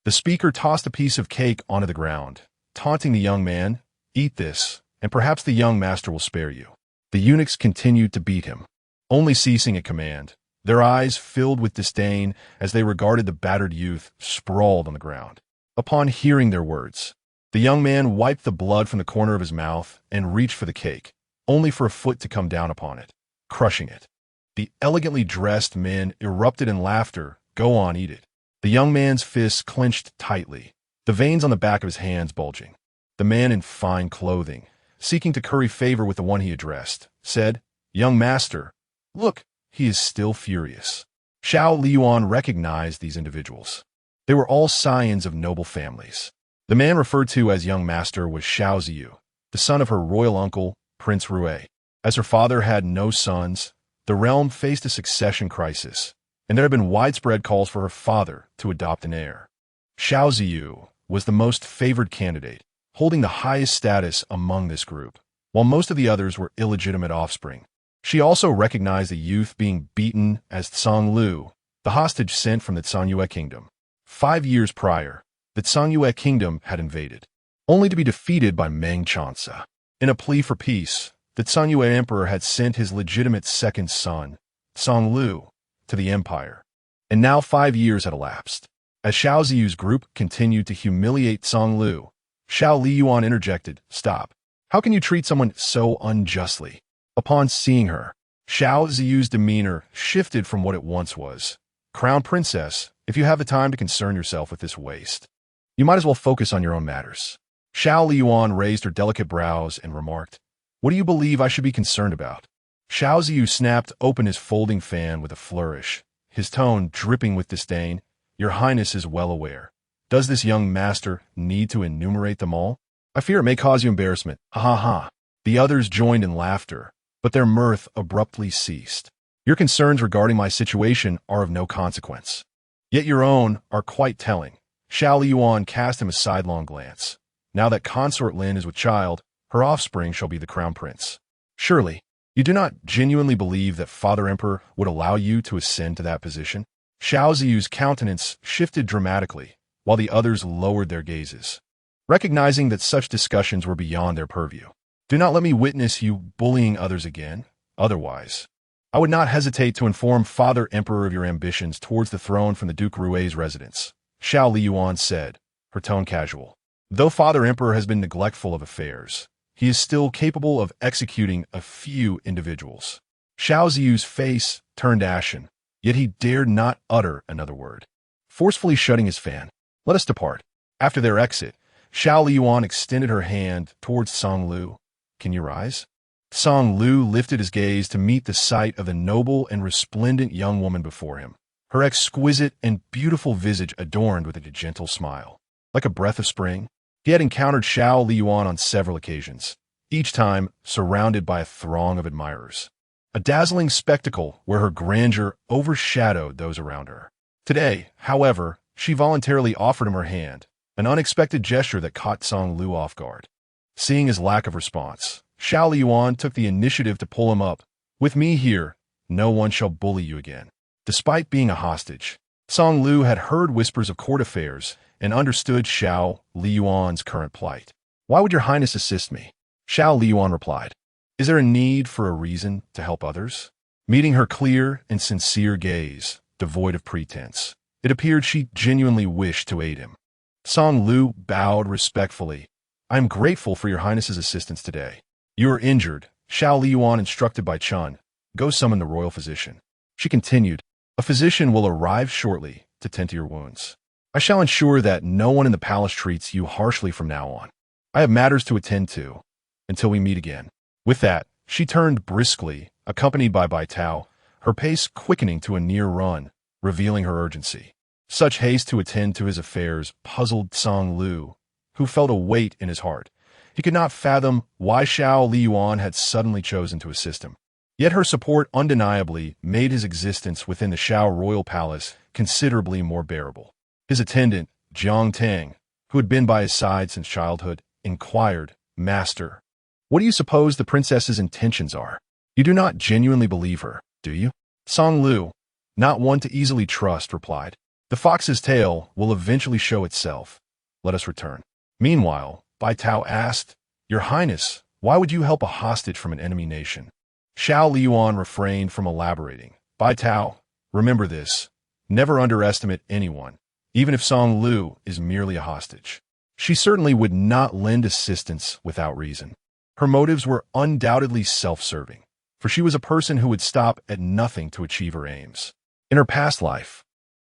The speaker tossed a piece of cake onto the ground, taunting the young man, eat this, and perhaps the young master will spare you. The eunuchs continued to beat him, only ceasing at command, their eyes filled with disdain as they regarded the battered youth sprawled on the ground. Upon hearing their words, the young man wiped the blood from the corner of his mouth and reached for the cake, only for a foot to come down upon it, crushing it. The elegantly dressed men erupted in laughter. Go on, eat it. The young man's fists clenched tightly, the veins on the back of his hands bulging. The man in fine clothing, seeking to curry favor with the one he addressed, said, Young master, look, he is still furious. Xiao Liying recognized these individuals. They were all scions of noble families. The man referred to as young master was Xiao Ziyu, the son of her royal uncle, Prince Rui. As her father had no sons, the realm faced a succession crisis, and there had been widespread calls for her father to adopt an heir. Xiao Ziyu was the most favored candidate, holding the highest status among this group, while most of the others were illegitimate offspring. She also recognized a youth being beaten as Tsang Lu, the hostage sent from the Tsangyue kingdom. 5 years prior, the Tsangyue kingdom had invaded, only to be defeated by Meng Changce. In a plea for peace, the Tsangyue emperor had sent his legitimate second son, Tsang Lu, to the empire. And now 5 years had elapsed. As Xiao Ziyu's group continued to humiliate Tsang Lu, Xiao Liying interjected, "Stop. How can you treat someone so unjustly?" Upon seeing her, Xiao Ziyu's demeanor shifted from what it once was. "Crown princess, if you have the time to concern yourself with this waste, you might as well focus on your own matters." Xiao Liying raised her delicate brows and remarked, "What do you believe I should be concerned about?" Xiao Ziyu snapped open his folding fan with a flourish, his tone dripping with disdain. "Your Highness is well aware. Does this young master need to enumerate them all? I fear it may cause you embarrassment. Ha ha ha." The others joined in laughter, but their mirth abruptly ceased. "Your concerns regarding my situation are of no consequence. Yet your own are quite telling." Xiao Liying cast him a sidelong glance. "Now that Consort Lin is with child, her offspring shall be the crown prince. Surely, you do not genuinely believe that Father Emperor would allow you to ascend to that position?" Xiao Ziyu's countenance shifted dramatically, while the others lowered their gazes, recognizing that such discussions were beyond their purview. "Do not let me witness you bullying others again. Otherwise, I would not hesitate to inform Father Emperor of your ambitions towards the throne from the Duke Rui's residence," Xiao Liying said, her tone casual. "Though Father Emperor has been neglectful of affairs, he is still capable of executing a few individuals." Xiao Ziyu's face turned ashen, yet he dared not utter another word. Forcefully shutting his fan, "Let us depart." After their exit, Xiao Liying extended her hand towards Tsang Lu. "Can you rise?" Tsang Lu lifted his gaze to meet the sight of the noble and resplendent young woman before him, her exquisite and beautiful visage adorned with a gentle smile. Like a breath of spring, he had encountered Xiao Liying on several occasions, each time surrounded by a throng of admirers. A dazzling spectacle where her grandeur overshadowed those around her. Today, however, she voluntarily offered him her hand, an unexpected gesture that caught Tsang Lu off guard. Seeing his lack of response, Xiao Liying took the initiative to pull him up. "With me here, no one shall bully you again." Despite being a hostage, Tsang Lu had heard whispers of court affairs and understood Xiao Liying's current plight. "Why would your Highness assist me?" Xiao Liying replied. "Is there a need for a reason to help others?" Meeting her clear and sincere gaze, devoid of pretense, it appeared she genuinely wished to aid him. Tsang Lu bowed respectfully. "I am grateful for your Highness's assistance today. You are injured." Xiao Liying, instructed by Chun, "Go summon the royal physician." She continued, "A physician will arrive shortly to tend to your wounds. I shall ensure that no one in the palace treats you harshly from now on. I have matters to attend to, until we meet again." With that, she turned briskly, accompanied by Bai Tao, her pace quickening to a near run, revealing her urgency. Such haste to attend to his affairs puzzled Tsang Lu, who felt a weight in his heart. He could not fathom why Xiao Liying had suddenly chosen to assist him. Yet her support undeniably made his existence within the Xiao royal palace considerably more bearable. His attendant, Jiang Tang, who had been by his side since childhood, inquired, "Master, what do you suppose the princess's intentions are? You do not genuinely believe her, do you?" Tsang Lu, not one to easily trust, replied, "The fox's tail will eventually show itself. Let us return." Meanwhile, Bai Tao asked, "Your Highness, why would you help a hostage from an enemy nation?" Xiao Liying refrained from elaborating. "Bai Tao, remember this. Never underestimate anyone, even if Tsang Lu is merely a hostage. She certainly would not lend assistance without reason. Her motives were undoubtedly self-serving, for she was a person who would stop at nothing to achieve her aims. In her past life,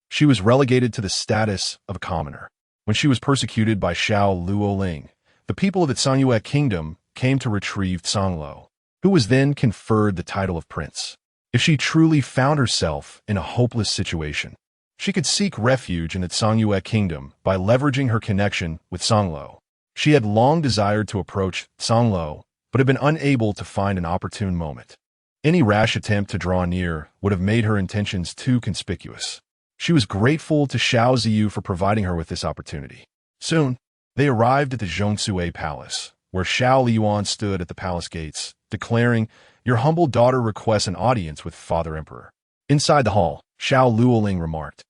she was relegated to the status of a commoner. When she was persecuted by Xiao Liying, the people of the Tsangyue kingdom came to retrieve Tsanglo, who was then conferred the title of prince. If she truly found herself in a hopeless situation, she could seek refuge in the Tsangyue kingdom by leveraging her connection with Tsanglo. She had long desired to approach Tsanglo, but had been unable to find an opportune moment. Any rash attempt to draw near would have made her intentions too conspicuous. She was grateful to Xiao Ziyu for providing her with this opportunity. Soon, they arrived at the Zhongsue Palace, where Xiao Liying stood at the palace gates, declaring, "Your humble daughter requests an audience with Father Emperor." Inside the hall, Xiao Liying remarked,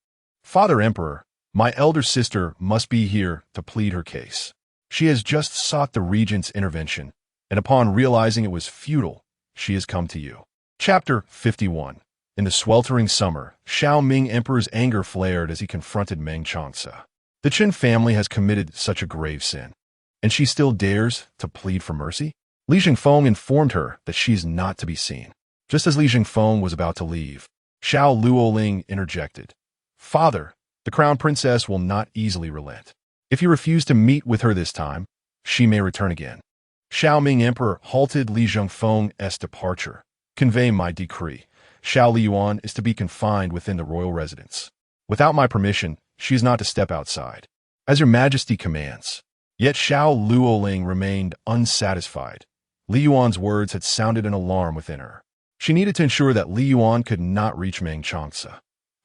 "Father Emperor, my elder sister must be here to plead her case. She has just sought the regent's intervention, and upon realizing it was futile, she has come to you." Chapter 51. In the sweltering summer, Xiao Ming Emperor's anger flared as he confronted Meng Changce. The Qin family has committed such a grave sin, and she still dares to plead for mercy? Li Jingfeng informed her that she is not to be seen. Just as Li Jingfeng was about to leave, Xiao Liying interjected, "Father, the crown princess will not easily relent. If you refuse to meet with her this time, she may return again." Xiao Ming Emperor halted Li Jingfeng's departure. "Convey my decree. Xiao Liying is to be confined within the royal residence. Without my permission, she is not to step outside. As your majesty commands." Yet Xiao Liying remained unsatisfied. Li Yuan's words had sounded an alarm within her. She needed to ensure that Li Yuan could not reach Meng Changce.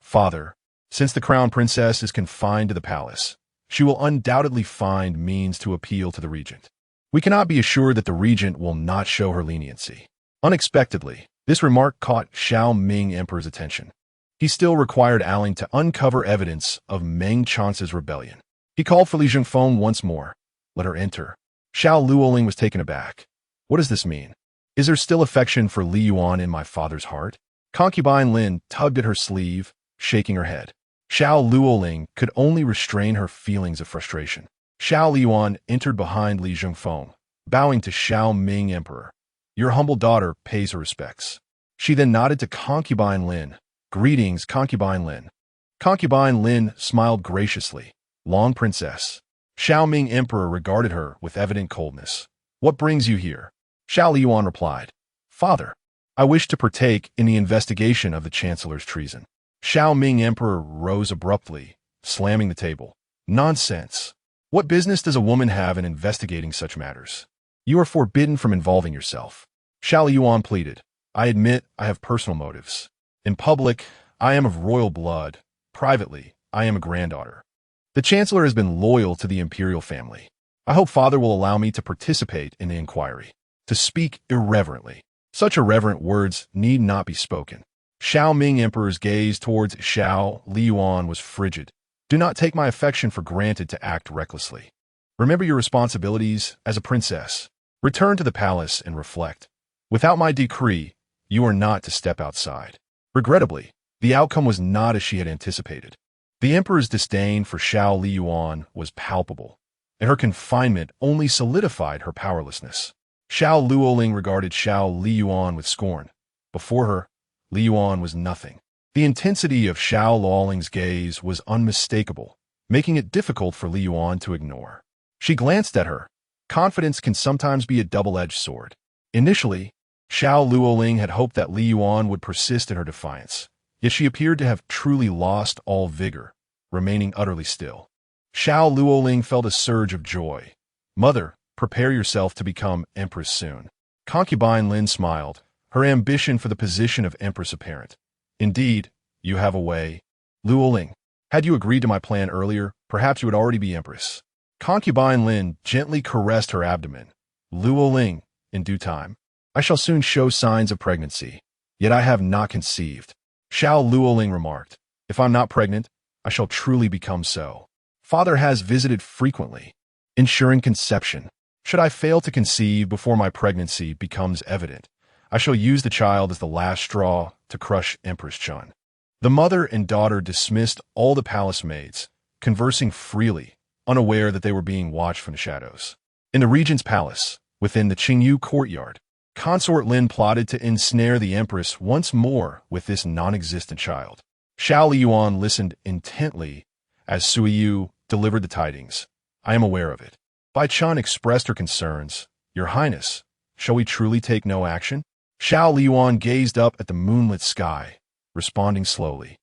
"Father, since the crown princess is confined to the palace, she will undoubtedly find means to appeal to the regent. We cannot be assured that the regent will not show her leniency." Unexpectedly, this remark caught Xiao Ming Emperor's attention. He still required Aling to uncover evidence of Meng Chance's rebellion. He called for Li Jingfeng once more. "Let her enter." Xiao Liying was taken aback. "What does this mean? Is there still affection for Li Yuan in my father's heart?" Concubine Lin tugged at her sleeve, shaking her head. Xiao Liying could only restrain her feelings of frustration. Xiao Liying entered behind Li Jingfeng, bowing to Xiao Ming Emperor. "Your humble daughter pays her respects." She then nodded to Concubine Lin. "Greetings, Concubine Lin." Concubine Lin smiled graciously. "Long princess." Xiao Ming Emperor regarded her with evident coldness. "What brings you here?" Xiao Liying replied, "Father, I wish to partake in the investigation of the chancellor's treason." Xiao Ming Emperor rose abruptly, slamming the table. "Nonsense. What business does a woman have in investigating such matters? You are forbidden from involving yourself." Xiao Liying pleaded, "I admit I have personal motives. In public, I am of royal blood. Privately, I am a granddaughter. The chancellor has been loyal to the imperial family. I hope father will allow me to participate in the inquiry, to speak irreverently. Such irreverent words need not be spoken." Xiao Ming Emperor's gaze towards Xiao Liying was frigid. "Do not take my affection for granted to act recklessly. Remember your responsibilities as a princess. Return to the palace and reflect. Without my decree, you are not to step outside." Regrettably, the outcome was not as she had anticipated. The emperor's disdain for Xiao Liying was palpable, and her confinement only solidified her powerlessness. Xiao Liying regarded Xiao Liying with scorn. Before her, Liying was nothing. The intensity of Xiao Liying's gaze was unmistakable, making it difficult for Liying to ignore. She glanced at her. Confidence can sometimes be a double-edged sword. Initially, Xiao Liying had hoped that Liying would persist in her defiance, yet she appeared to have truly lost all vigor, remaining utterly still. Xiao Liying felt a surge of joy. "Mother, prepare yourself to become empress soon." Concubine Lin smiled, her ambition for the position of empress apparent. "Indeed, you have a way." "Liying, had you agreed to my plan earlier, perhaps you would already be empress." Concubine Lin gently caressed her abdomen. "Liying, in due time. I shall soon show signs of pregnancy, yet I have not conceived." Xiao Liying remarked, "If I'm not pregnant, I shall truly become so. Father has visited frequently, ensuring conception. Should I fail to conceive before my pregnancy becomes evident, I shall use the child as the last straw to crush Empress Chun." The mother and daughter dismissed all the palace maids, conversing freely, unaware that they were being watched from the shadows. In the regent's palace, within the Qingyu courtyard, Consort Lin plotted to ensnare the empress once more with this non-existent child. Xiao Liying listened intently as Suiyu delivered the tidings. "I am aware of it." Bai Chun expressed her concerns. "Your Highness, shall we truly take no action?" Xiao Liying gazed up at the moonlit sky, responding slowly.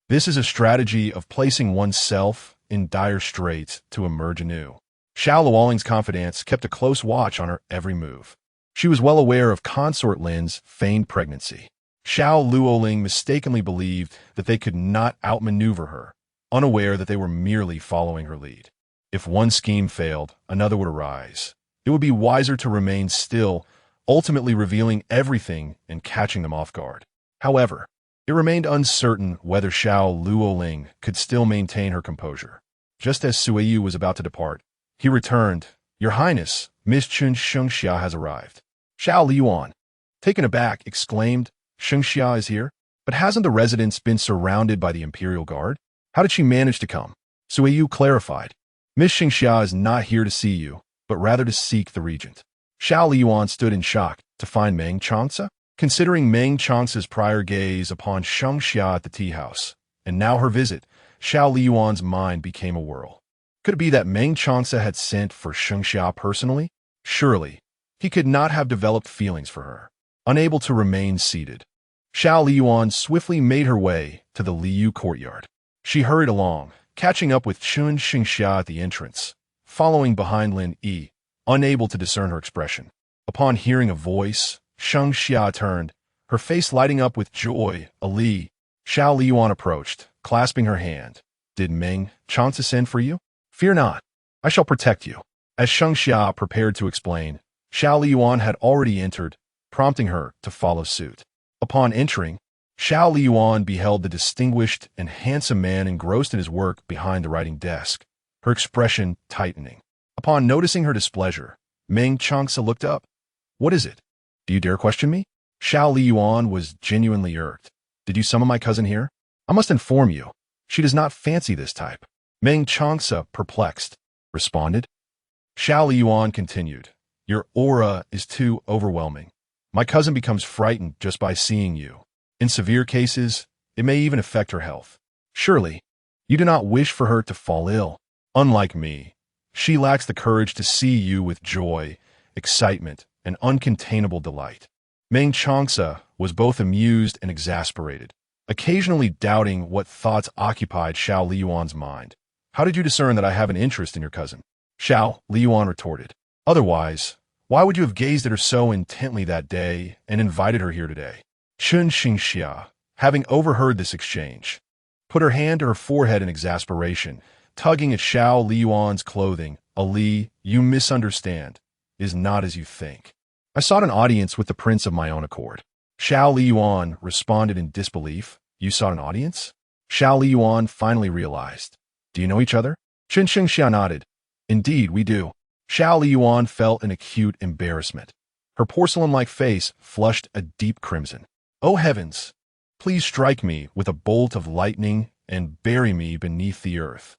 "This is a strategy of placing oneself in dire straits to emerge anew." Xiao Liying's confidence kept a close watch on her every move. She was well aware of Consort Lin's feigned pregnancy. Xiao Liying mistakenly believed that they could not outmaneuver her, unaware that they were merely following her lead. If one scheme failed, another would arise. It would be wiser to remain still ultimately revealing everything and catching them off guard. However, it remained uncertain whether Xiao Liying could still maintain her composure. Just as Suiyu was about to depart, he returned. "Your Highness, Miss Chun Shengxia has arrived." Xiao Liying, taken aback, exclaimed, "Shengxia is here? But hasn't the residence been surrounded by the Imperial Guard? How did she manage to come?" Suiyu clarified, "Miss Shengxia is not here to see you, but rather to seek the regent." Xiao Liying stood in shock to find Meng Changce, considering Meng Changce's prior gaze upon Shengxia at the tea house, and now her visit. Xiao Liying's mind became a whirl. Could it be that Meng Changce had sent for Shengxia personally? Surely, he could not have developed feelings for her. Unable to remain seated, Xiao Liying swiftly made her way to the Liu courtyard. She hurried along, catching up with Chun Shengxia at the entrance, following behind Lin Yi, unable to discern her expression. Upon hearing a voice, Shengxia turned, her face lighting up with joy. "Ali." Xiao Liying approached, clasping her hand. "Did Meng Changce send for you? Fear not. I shall protect you." As Shengxia prepared to explain, Xiao Liying had already entered, prompting her to follow suit. Upon entering, Xiao Liying beheld the distinguished and handsome man engrossed in his work behind the writing desk, her expression tightening. Upon noticing her displeasure, Meng Changce looked up. "What is it? Do you dare question me?" Xiao Liying was genuinely irked. "Did you summon my cousin here? I must inform you, she does not fancy this type." Meng Changce, perplexed, responded. Xiao Liying continued, "Your aura is too overwhelming. My cousin becomes frightened just by seeing you. In severe cases, it may even affect her health. Surely, you do not wish for her to fall ill. Unlike me, she lacks the courage to see you with joy, excitement, and uncontainable delight." Meng Changce was both amused and exasperated, occasionally doubting what thoughts occupied Xiao Liying's mind. "How did you discern that I have an interest in your cousin?" Xiao Liying retorted. "Otherwise, why would you have gazed at her so intently that day and invited her here today?" Chun Shengxia, having overheard this exchange, put her hand to her forehead in exasperation, tugging at Xiao Liying's clothing. "Ali, you misunderstand. It is not as you think. I sought an audience with the prince of my own accord." Xiao Liying responded in disbelief. "You sought an audience?" Xiao Liying finally realized. "Do you know each other?" Chun Shengxia nodded. "Indeed, we do." Xiao Liying felt an acute embarrassment. Her porcelain-like face flushed a deep crimson. "Oh heavens! Please strike me with a bolt of lightning and bury me beneath the earth.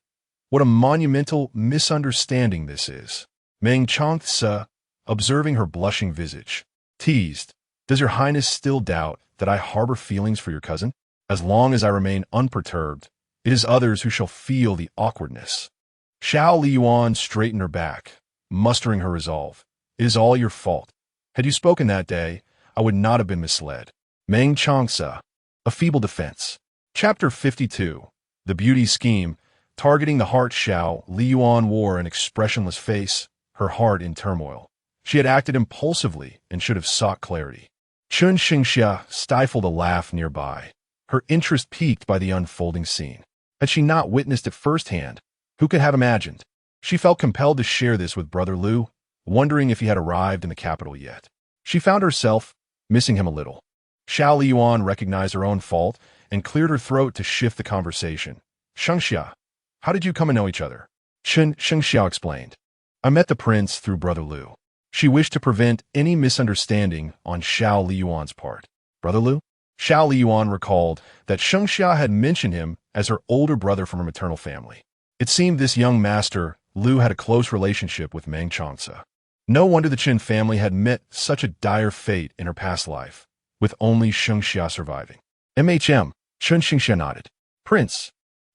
What a monumental misunderstanding this is." Meng Changce, observing her blushing visage, teased, "Does your highness still doubt that I harbor feelings for your cousin? As long as I remain unperturbed, it is others who shall feel the awkwardness." Xiao Liying straightened her back, mustering her resolve. "It is all your fault. Had you spoken that day, I would not have been misled." Meng Changce, a feeble defense. Chapter 52. The Beauty Scheme. Targeting the heart. Xiao Liying wore an expressionless face, her heart in turmoil. She had acted impulsively and should have sought clarity. Chun Shengxia stifled a laugh nearby, her interest piqued by the unfolding scene. Had she not witnessed it firsthand, who could have imagined? She felt compelled to share this with Brother Liu, wondering if he had arrived in the capital yet. She found herself missing him a little. Xiao Liying recognized her own fault and cleared her throat to shift the conversation. "Shengxia, how did you come to know each other?" Chun Shengxia explained. "I met the prince through Brother Liu." She wished to prevent any misunderstanding on Xiao Liying's part. "Brother Liu?" Xiao Liying recalled that Shengxia had mentioned him as her older brother from her maternal family. It seemed this young master, Liu, had a close relationship with Meng Changce. No wonder the Qin family had met such a dire fate in her past life, with only Shengxia surviving. Chun Shengxia nodded. "Prince,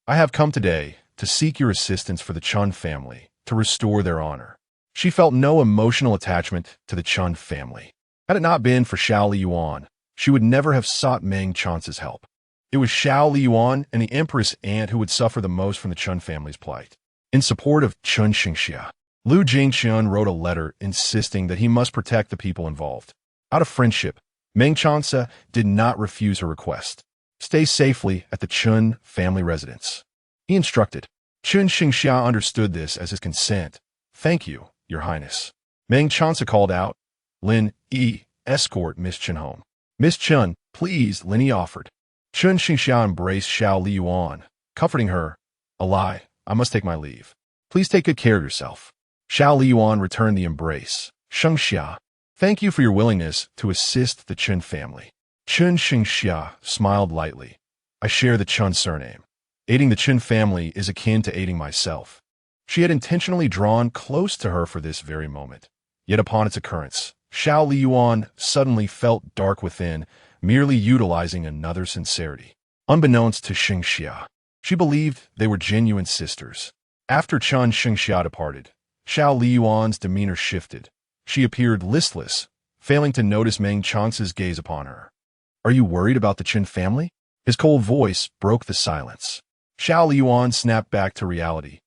I have come today to seek your assistance for the Chun family, to restore their honor." She felt no emotional attachment to the Chun family. Had it not been for Xiao Liying, she would never have sought Meng Changce's help. It was Xiao Liying and the Empress aunt who would suffer the most from the Chun family's plight. In support of Chun Shengxia, Liu Jingqian wrote a letter insisting that he must protect the people involved. Out of friendship, Meng Changce did not refuse her request. "Stay safely at the Chun family residence," he instructed. Chun Shengxia understood this as his consent. "Thank you, Your Highness." Meng Changce called out, Lin, escort Miss Chen home. Miss Chen, please, Lin offered. Chen Xingxia embraced Xiao Liying, comforting her. A lie, I must take my leave. Please take good care of yourself. Xiao Liying returned the embrace. Xingxia, thank you for your willingness to assist the Chen family. Chen Xingxia smiled lightly. I share the Chen surname. Aiding the Chen family is akin to aiding myself. She had intentionally drawn close to her for this very moment. Yet upon its occurrence, Xiao Liying suddenly felt dark within, merely utilizing another's sincerity. Unbeknownst to Xingxia, she believed they were genuine sisters. After Chen Xingxia departed, Xiao Liying's demeanor shifted. She appeared listless, failing to notice Meng Changce's gaze upon her. Are you worried about the Chen family? His cold voice broke the silence. Xiao Liying snapped back to reality.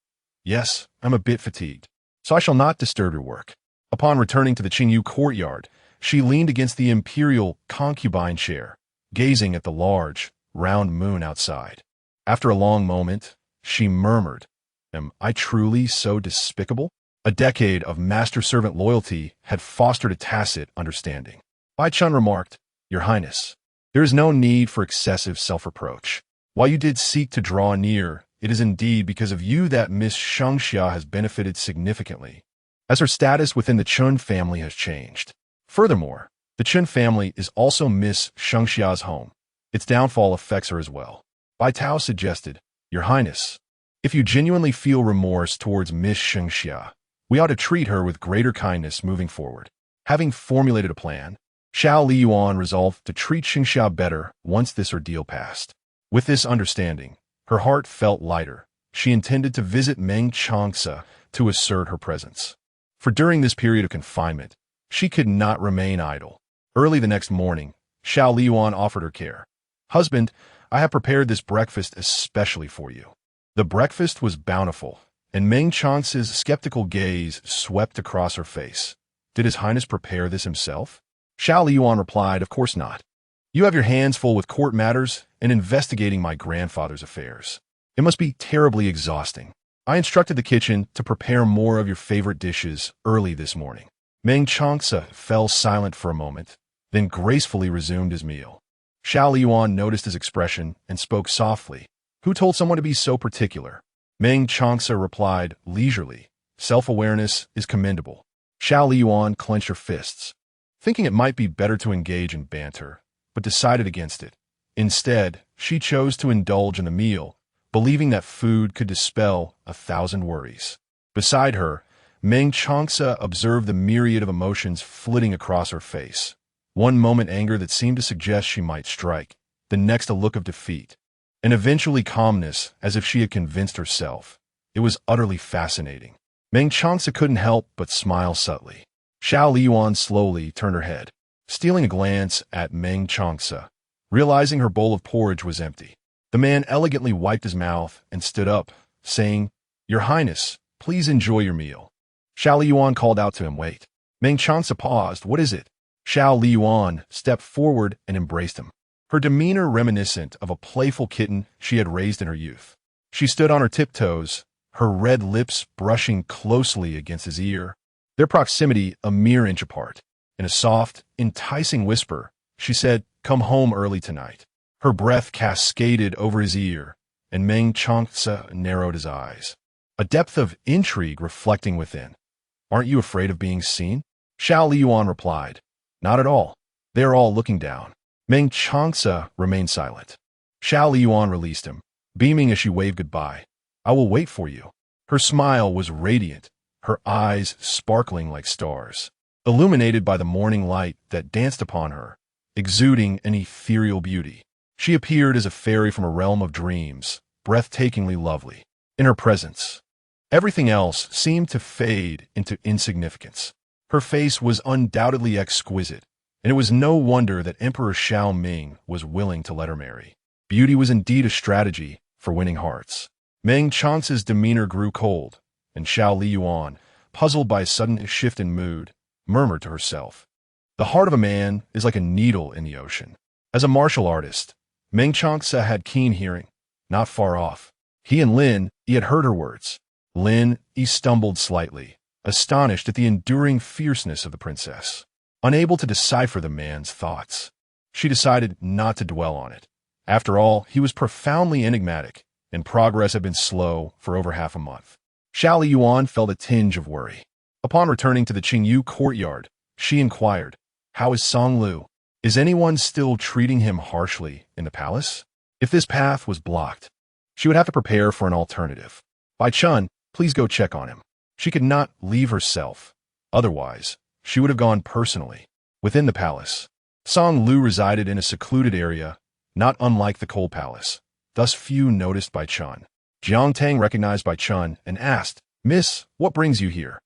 Yes, I'm a bit fatigued, so I shall not disturb your work. Upon returning to the Qingyu courtyard, she leaned against the imperial concubine chair, gazing at the large, round moon outside. After a long moment, she murmured, Am I truly so despicable? A decade of master-servant loyalty had fostered a tacit understanding. Bai Chun remarked, Your Highness, there is no need for excessive self-reproach. While you did seek to draw near, it is indeed because of you that Miss Xingxia has benefited significantly, as her status within the Chen family has changed. Furthermore, the Chen family is also Miss Xingxia's home. Its downfall affects her as well. Bai Tao suggested, Your Highness, if you genuinely feel remorse towards Miss Xingxia, we ought to treat her with greater kindness moving forward. Having formulated a plan, Xiao Liying resolved to treat Xingxia better once this ordeal passed. With this understanding, her heart felt lighter. She intended to visit Meng Changce to assert her presence. For during this period of confinement, she could not remain idle. Early the next morning, Xiao Liying offered her care. Husband, I have prepared this breakfast especially for you. The breakfast was bountiful, and Meng Changce's skeptical gaze swept across her face. Did His Highness prepare this himself? Xiao Liying replied, Of course not. You have your hands full with court matters and investigating my grandfather's affairs. It must be terribly exhausting. I instructed the kitchen to prepare more of your favorite dishes early this morning. Meng Changce fell silent for a moment, then gracefully resumed his meal. Xiao Liying noticed his expression and spoke softly. Who told someone to be so particular? Meng Changce replied leisurely. Self-awareness is commendable. Xiao Liying clenched her fists, thinking it might be better to engage in banter, but decided against it. Instead, she chose to indulge in the meal, believing that food could dispel 1,000 worries. Beside her, Meng Changce observed the myriad of emotions flitting across her face. One moment anger that seemed to suggest she might strike, the next a look of defeat, and eventually calmness as if she had convinced herself. It was utterly fascinating. Meng Changce couldn't help but smile subtly. Xiao Liying slowly turned her head, stealing a glance at Meng Changce, realizing her bowl of porridge was empty. The man elegantly wiped his mouth and stood up, saying, Your Highness, please enjoy your meal. Xiao Liying called out to him, Wait. Meng Changce paused. What is it? Xiao Liying stepped forward and embraced him, her demeanor reminiscent of a playful kitten she had raised in her youth. She stood on her tiptoes, her red lips brushing closely against his ear, their proximity a mere inch apart. In a soft, enticing whisper, she said, Come home early tonight. Her breath cascaded over his ear, and Meng Changce narrowed his eyes, a depth of intrigue reflecting within. Aren't you afraid of being seen? Xiao Liying replied, Not at all. They are all looking down. Meng Changce remained silent. Xiao Liying released him, beaming as she waved goodbye. I will wait for you. Her smile was radiant, her eyes sparkling like stars, illuminated by the morning light that danced upon her, exuding an ethereal beauty. She appeared as a fairy from a realm of dreams, breathtakingly lovely. In her presence, everything else seemed to fade into insignificance. Her face was undoubtedly exquisite, and it was no wonder that Emperor Xiao Ming was willing to let her marry. Beauty was indeed a strategy for winning hearts. Meng Changce's demeanor grew cold, and Xiao Liying, puzzled by a sudden shift in mood, murmured to herself, The heart of a man is like a needle in the ocean. As a martial artist, Meng Changce had keen hearing. Not far off, he had heard her words. He stumbled slightly, astonished at the enduring fierceness of the princess. unable to decipher the man's thoughts. She decided not to dwell on it. After all, he was profoundly enigmatic, and progress had been slow for over half a month. Xiao Liying felt a tinge of worry. Upon returning to the Qingyu courtyard, she inquired, "How is Song Lu? Is anyone still treating him harshly in the palace?" If this path was blocked, she would have to prepare for an alternative. "Bai Chun, please go check on him." She could not leave herself. Otherwise, she would have gone personally. Within the palace, Song Lu resided in a secluded area, not unlike the Cold Palace. Thus few noticed Bai Chun. Jiang Tang recognized Bai Chun and asked, "Miss, what brings you here?"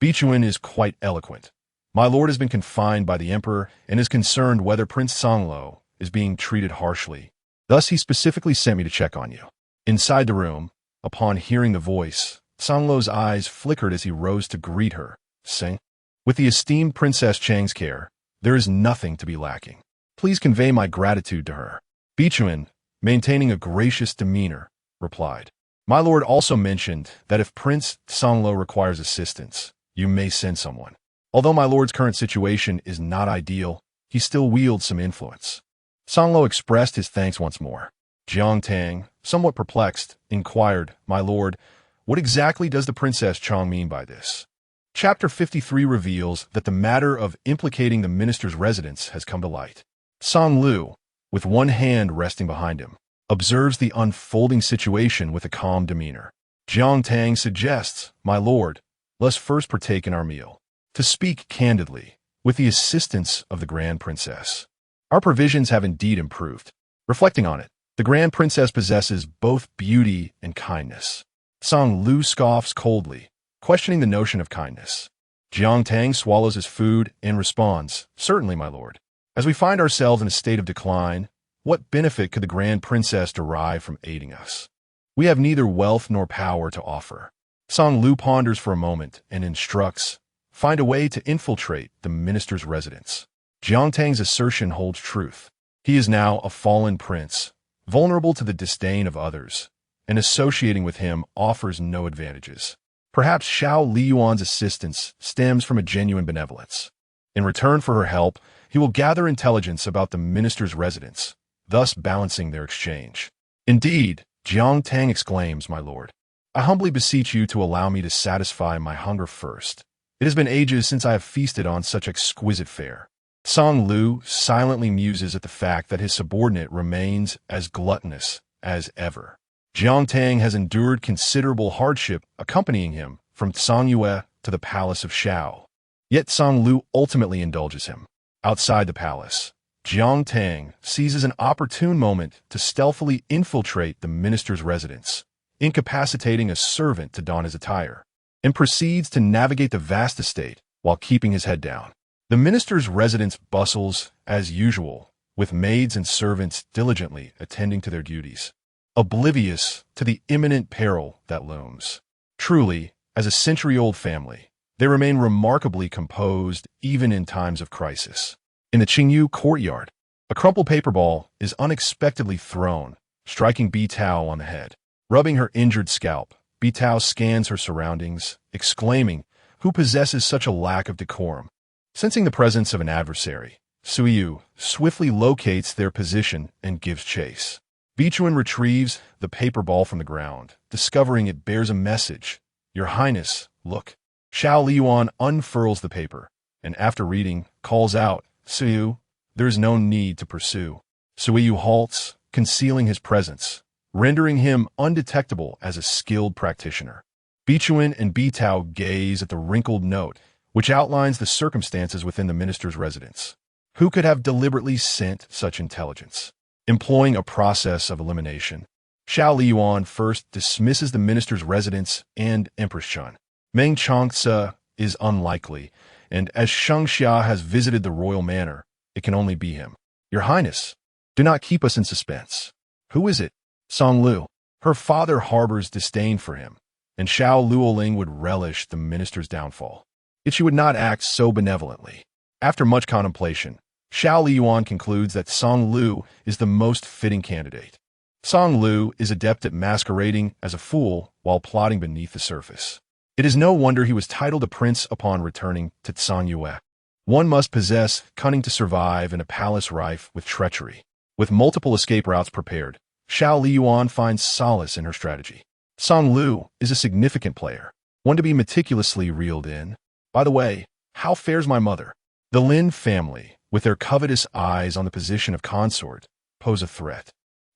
Vixen is quite eloquent. "My lord has been confined by the emperor and is concerned whether Prince Songlo is being treated harshly. Thus he specifically sent me to check on you." Inside the room, upon hearing the voice, Songlo's eyes flickered as he rose to greet her, saying, "With the esteemed Princess Chang's care, there is nothing to be lacking. Please convey my gratitude to her." Vixen, maintaining a gracious demeanor, replied, "My lord also mentioned that if Prince Songlo requires assistance, you may send someone. Although my lord's current situation is not ideal, he still wields some influence." Songlo expressed his thanks once more. Jiang Tang, somewhat perplexed, inquired, "My lord, what exactly does the Princess Chang mean by this?" Chapter 53 reveals that the matter of implicating the minister's residence has come to light. Song Lu, with one hand resting behind him, observes the unfolding situation with a calm demeanor. Jiang Tang suggests, "My lord, let's first partake in our meal. To speak candidly, with the assistance of the Grand Princess, our provisions have indeed improved. Reflecting on it, the Grand Princess possesses both beauty and kindness." Song Lu scoffs coldly, questioning the notion of kindness. Jiang Tang swallows his food and responds, "Certainly, my lord. As we find ourselves in a state of decline, what benefit could the Grand Princess derive from aiding us? We have neither wealth nor power to offer." Song Lu ponders for a moment and instructs, "Find a way to infiltrate the minister's residence." Jiang Tang's assertion holds truth. He is now a fallen prince, vulnerable to the disdain of others, and associating with him offers no advantages. Perhaps Xiao Liying's assistance stems from a genuine benevolence. In return for her help, he will gather intelligence about the minister's residence, thus balancing their exchange. "Indeed," Jiang Tang exclaims, "my lord, I humbly beseech you to allow me to satisfy my hunger first. It has been ages since I have feasted on such exquisite fare." Song Lu silently muses at the fact that his subordinate remains as gluttonous as ever. Jiang Tang has endured considerable hardship accompanying him from Songyue to the palace of Xiao. Yet Song Lu ultimately indulges him. Outside the palace, Jiang Tang seizes an opportune moment to stealthily infiltrate the minister's residence, incapacitating a servant to don his attire, and proceeds to navigate the vast estate while keeping his head down. The minister's residence bustles as usual, with maids and servants diligently attending to their duties, oblivious to the imminent peril that looms. Truly, as a century-old family, they remain remarkably composed even in times of crisis. In the Qingyu courtyard, a crumpled paper ball is unexpectedly thrown, striking Bi Tao on the head. Rubbing her injured scalp, Bi Tao scans her surroundings, exclaiming, "Who possesses such a lack of decorum?" Sensing the presence of an adversary, Suiyu swiftly locates their position and gives chase. Vixen retrieves the paper ball from the ground, discovering it bears a message. "Your Highness, look." Xiao Liying unfurls the paper, and after reading, calls out, "Suiyu, there is no need to pursue." Suiyu halts, concealing his presence, rendering him undetectable as a skilled practitioner. Vixen and Bi Tao gaze at the wrinkled note, which outlines the circumstances within the minister's residence. Who could have deliberately sent such intelligence? Employing a process of elimination, Xiao Liying first dismisses the minister's residence and Empress Chun. Meng Changce is unlikely, and as Sheng Xia has visited the royal manor, it can only be him. "Your Highness, do not keep us in suspense. Who is it?" Song Lu. Her father harbors disdain for him, and Xiao Liying would relish the minister's downfall. Yet she would not act so benevolently. After much contemplation, Xiao Liying concludes that Song Lu is the most fitting candidate. Song Lu is adept at masquerading as a fool while plotting beneath the surface. It is no wonder he was titled a prince upon returning to Songyue. One must possess cunning to survive in a palace rife with treachery. With multiple escape routes prepared, Xiao Liying finds solace in her strategy. Song Lu is a significant player, one to be meticulously reeled in. By the way, how fares my mother? The Lin family, with their covetous eyes on the position of consort, pose a threat.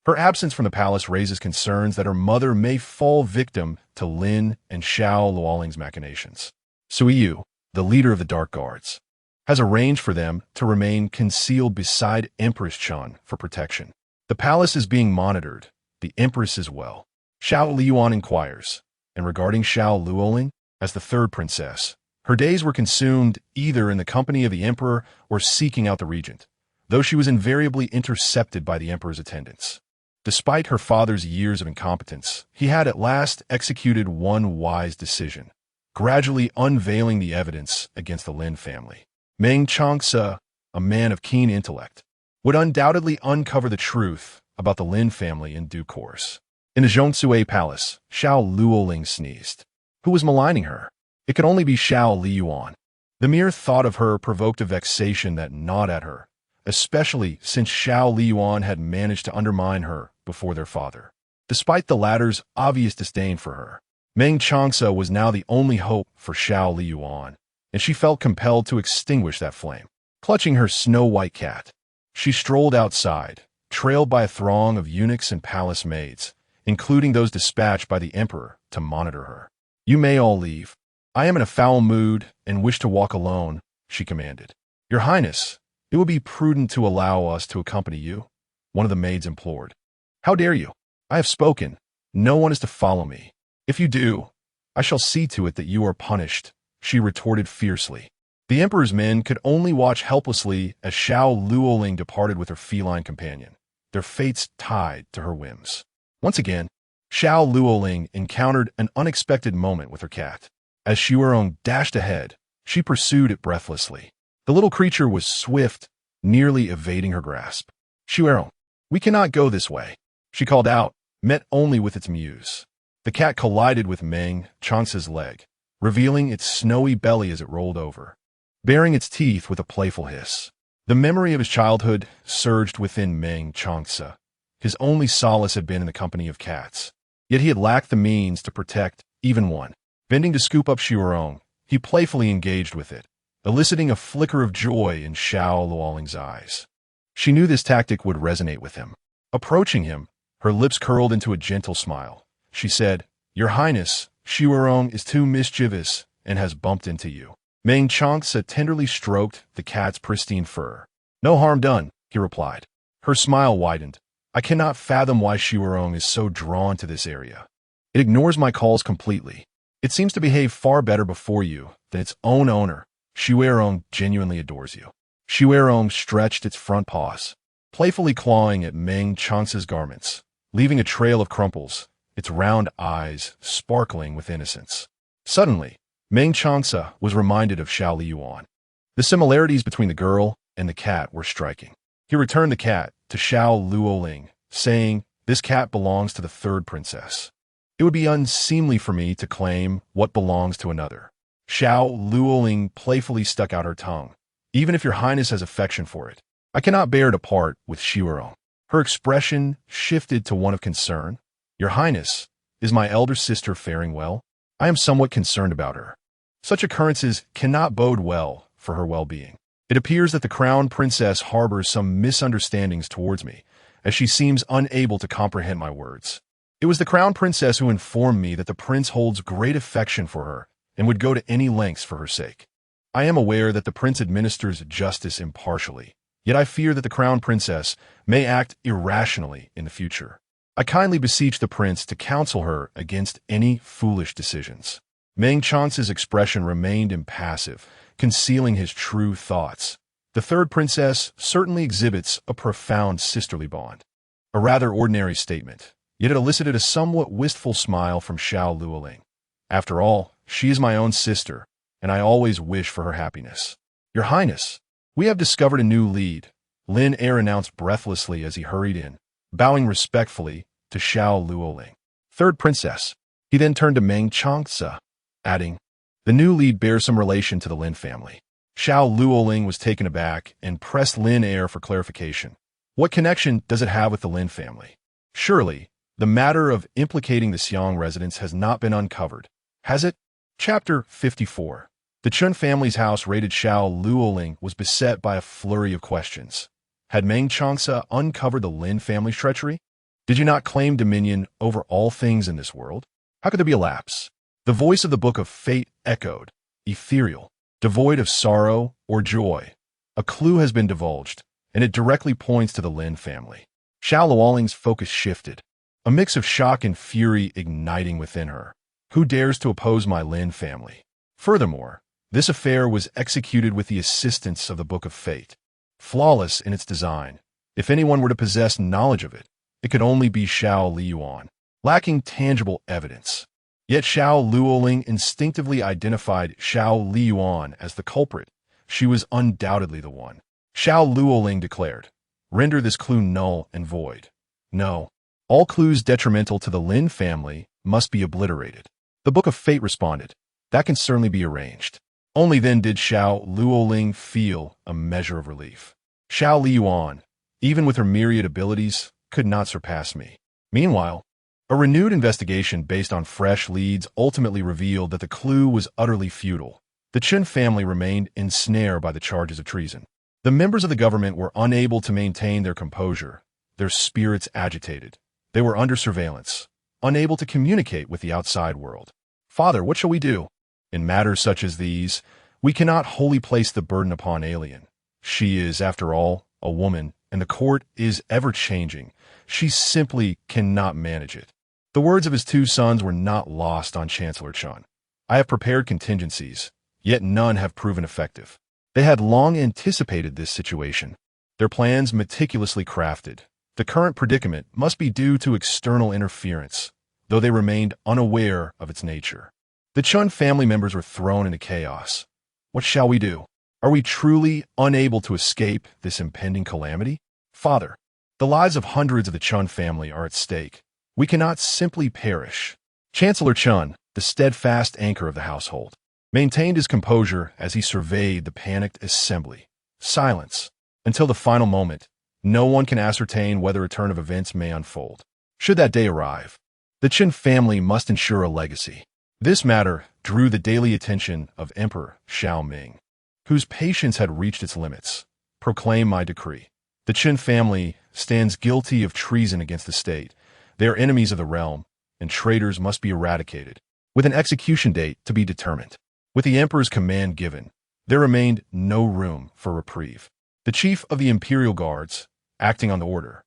Her absence from the palace raises concerns that her mother may fall victim to Lin and Xiao Luoling's machinations. Sui Yu, the leader of the Dark Guards, has arranged for them to remain concealed beside Empress Chun for protection. The palace is being monitored, the Empress as well. Xiao Liying inquires, and regarding Xiao Luoling as the third princess, her days were consumed either in the company of the emperor or seeking out the regent, though she was invariably intercepted by the emperor's attendants. Despite her father's years of incompetence, he had at last executed one wise decision, gradually unveiling the evidence against the Lin family. Meng Changce, a man of keen intellect, would undoubtedly uncover the truth about the Lin family in due course. In the Zhongsui Palace, Xiao Luoling sneezed. Who was maligning her? It could only be Xiao Liying. The mere thought of her provoked a vexation that gnawed at her, especially since Xiao Liying had managed to undermine her before their father. Despite the latter's obvious disdain for her, Meng Changce was now the only hope for Xiao Liying, and she felt compelled to extinguish that flame. Clutching her snow-white cat, she strolled outside, trailed by a throng of eunuchs and palace maids, including those dispatched by the emperor to monitor her. "You may all leave. I am in a foul mood and wish to walk alone," she commanded. "Your Highness, it would be prudent to allow us to accompany you," one of the maids implored. "How dare you? I have spoken. No one is to follow me. If you do, I shall see to it that you are punished," she retorted fiercely. The emperor's men could only watch helplessly as Xiao Luoling departed with her feline companion, their fates tied to her whims. Once again, Xiao Luoling encountered an unexpected moment with her cat. As Xuerong dashed ahead, she pursued it breathlessly. The little creature was swift, nearly evading her grasp. "Xuerong, we cannot go this way," she called out, met only with its mews. The cat collided with Meng Changce's leg, revealing its snowy belly as it rolled over, baring its teeth with a playful hiss. The memory of his childhood surged within Meng Changce. His only solace had been in the company of cats, yet he had lacked the means to protect even one. Bending to scoop up Xuerong, he playfully engaged with it, eliciting a flicker of joy in Xiao Luoling's eyes. She knew this tactic would resonate with him. Approaching him, her lips curled into a gentle smile, she said, "Your Highness, Xuerong is too mischievous and has bumped into you." Meng Changce tenderly stroked the cat's pristine fur. "No harm done," he replied. Her smile widened. "I cannot fathom why Xuerong is so drawn to this area. It ignores my calls completely. It seems to behave far better before you than its own owner. Xuerong genuinely adores you." Xuerong stretched its front paws, playfully clawing at Meng Changce's garments, leaving a trail of crumples, its round eyes sparkling with innocence. Suddenly, Meng Changce was reminded of Xiao Liying. The similarities between the girl and the cat were striking. He returned the cat to Xiao Luoling, saying, "This cat belongs to the third princess. It would be unseemly for me to claim what belongs to another." Xiao Luoling playfully stuck out her tongue. "Even if your Highness has affection for it, I cannot bear to part with Xuerong." Her expression shifted to one of concern. "Your Highness, is my elder sister faring well? I am somewhat concerned about her. Such occurrences cannot bode well for her well-being. It appears that the crown princess harbors some misunderstandings towards me, as she seems unable to comprehend my words. It was the crown princess who informed me that the prince holds great affection for her and would go to any lengths for her sake. I am aware that the prince administers justice impartially, yet I fear that the crown princess may act irrationally in the future. I kindly beseech the prince to counsel her against any foolish decisions." Meng Chance's expression remained impassive, concealing his true thoughts. The third princess certainly exhibits a profound sisterly bond. A rather ordinary statement, yet it elicited a somewhat wistful smile from Xiao Luoling. "After all, she is my own sister, and I always wish for her happiness." "Your Highness, we have discovered a new lead," Lin Er announced breathlessly as he hurried in, bowing respectfully to Xiao Luoling. "Third princess." He then turned to Meng Changce, adding, "The new lead bears some relation to the Lin family." Xiao Liying was taken aback and pressed Lin Air for clarification. What connection does it have with the Lin family? Surely, the matter of implicating the Xiang residents has not been uncovered, has it? Chapter 54. The Chun family's house raided Xiao Liying was beset by a flurry of questions. Had Meng Changce uncovered the Lin family's treachery? Did you not claim dominion over all things in this world? How could there be a lapse? The voice of the Book of Fate echoed, ethereal, devoid of sorrow or joy. A clue has been divulged, and it directly points to the Lin family. Xiao Liying's focus shifted, a mix of shock and fury igniting within her. Who dares to oppose my Lin family? Furthermore, this affair was executed with the assistance of the Book of Fate. Flawless in its design, if anyone were to possess knowledge of it, it could only be Xiao Liying, lacking tangible evidence. Yet Xiao Liying instinctively identified Xiao Liying as the culprit. She was undoubtedly the one. Xiao Liying declared, "Render this clue null and void." No, all clues detrimental to the Lin family must be obliterated. The Book of Fate responded, "That can certainly be arranged." Only then did Xiao Liying feel a measure of relief. Xiao Liying, even with her myriad abilities, could not surpass me. Meanwhile, a renewed investigation based on fresh leads ultimately revealed that the clue was utterly futile. The Chun family remained ensnared by the charges of treason. The members of the government were unable to maintain their composure, their spirits agitated. They were under surveillance, unable to communicate with the outside world. "Father, what shall we do?" In matters such as these, we cannot wholly place the burden upon Alien. She is, after all, a woman, and the court is ever-changing. She simply cannot manage it. The words of his two sons were not lost on Chancellor Chun. "I have prepared contingencies, yet none have proven effective." They had long anticipated this situation, their plans meticulously crafted. The current predicament must be due to external interference, though they remained unaware of its nature. The Chun family members were thrown into chaos. What shall we do? Are we truly unable to escape this impending calamity? "Father, the lives of hundreds of the Chun family are at stake. We cannot simply perish." Chancellor Chun, the steadfast anchor of the household, maintained his composure as he surveyed the panicked assembly. Silence. Until the final moment, no one can ascertain whether a turn of events may unfold. Should that day arrive, the Chun family must ensure a legacy. This matter drew the daily attention of Emperor Xiao Ming, whose patience had reached its limits. "Proclaim my decree. The Chun family stands guilty of treason against the state. They are enemies of the realm, and traitors must be eradicated, with an execution date to be determined." With the emperor's command given, there remained no room for reprieve. The chief of the imperial guards, acting on the order,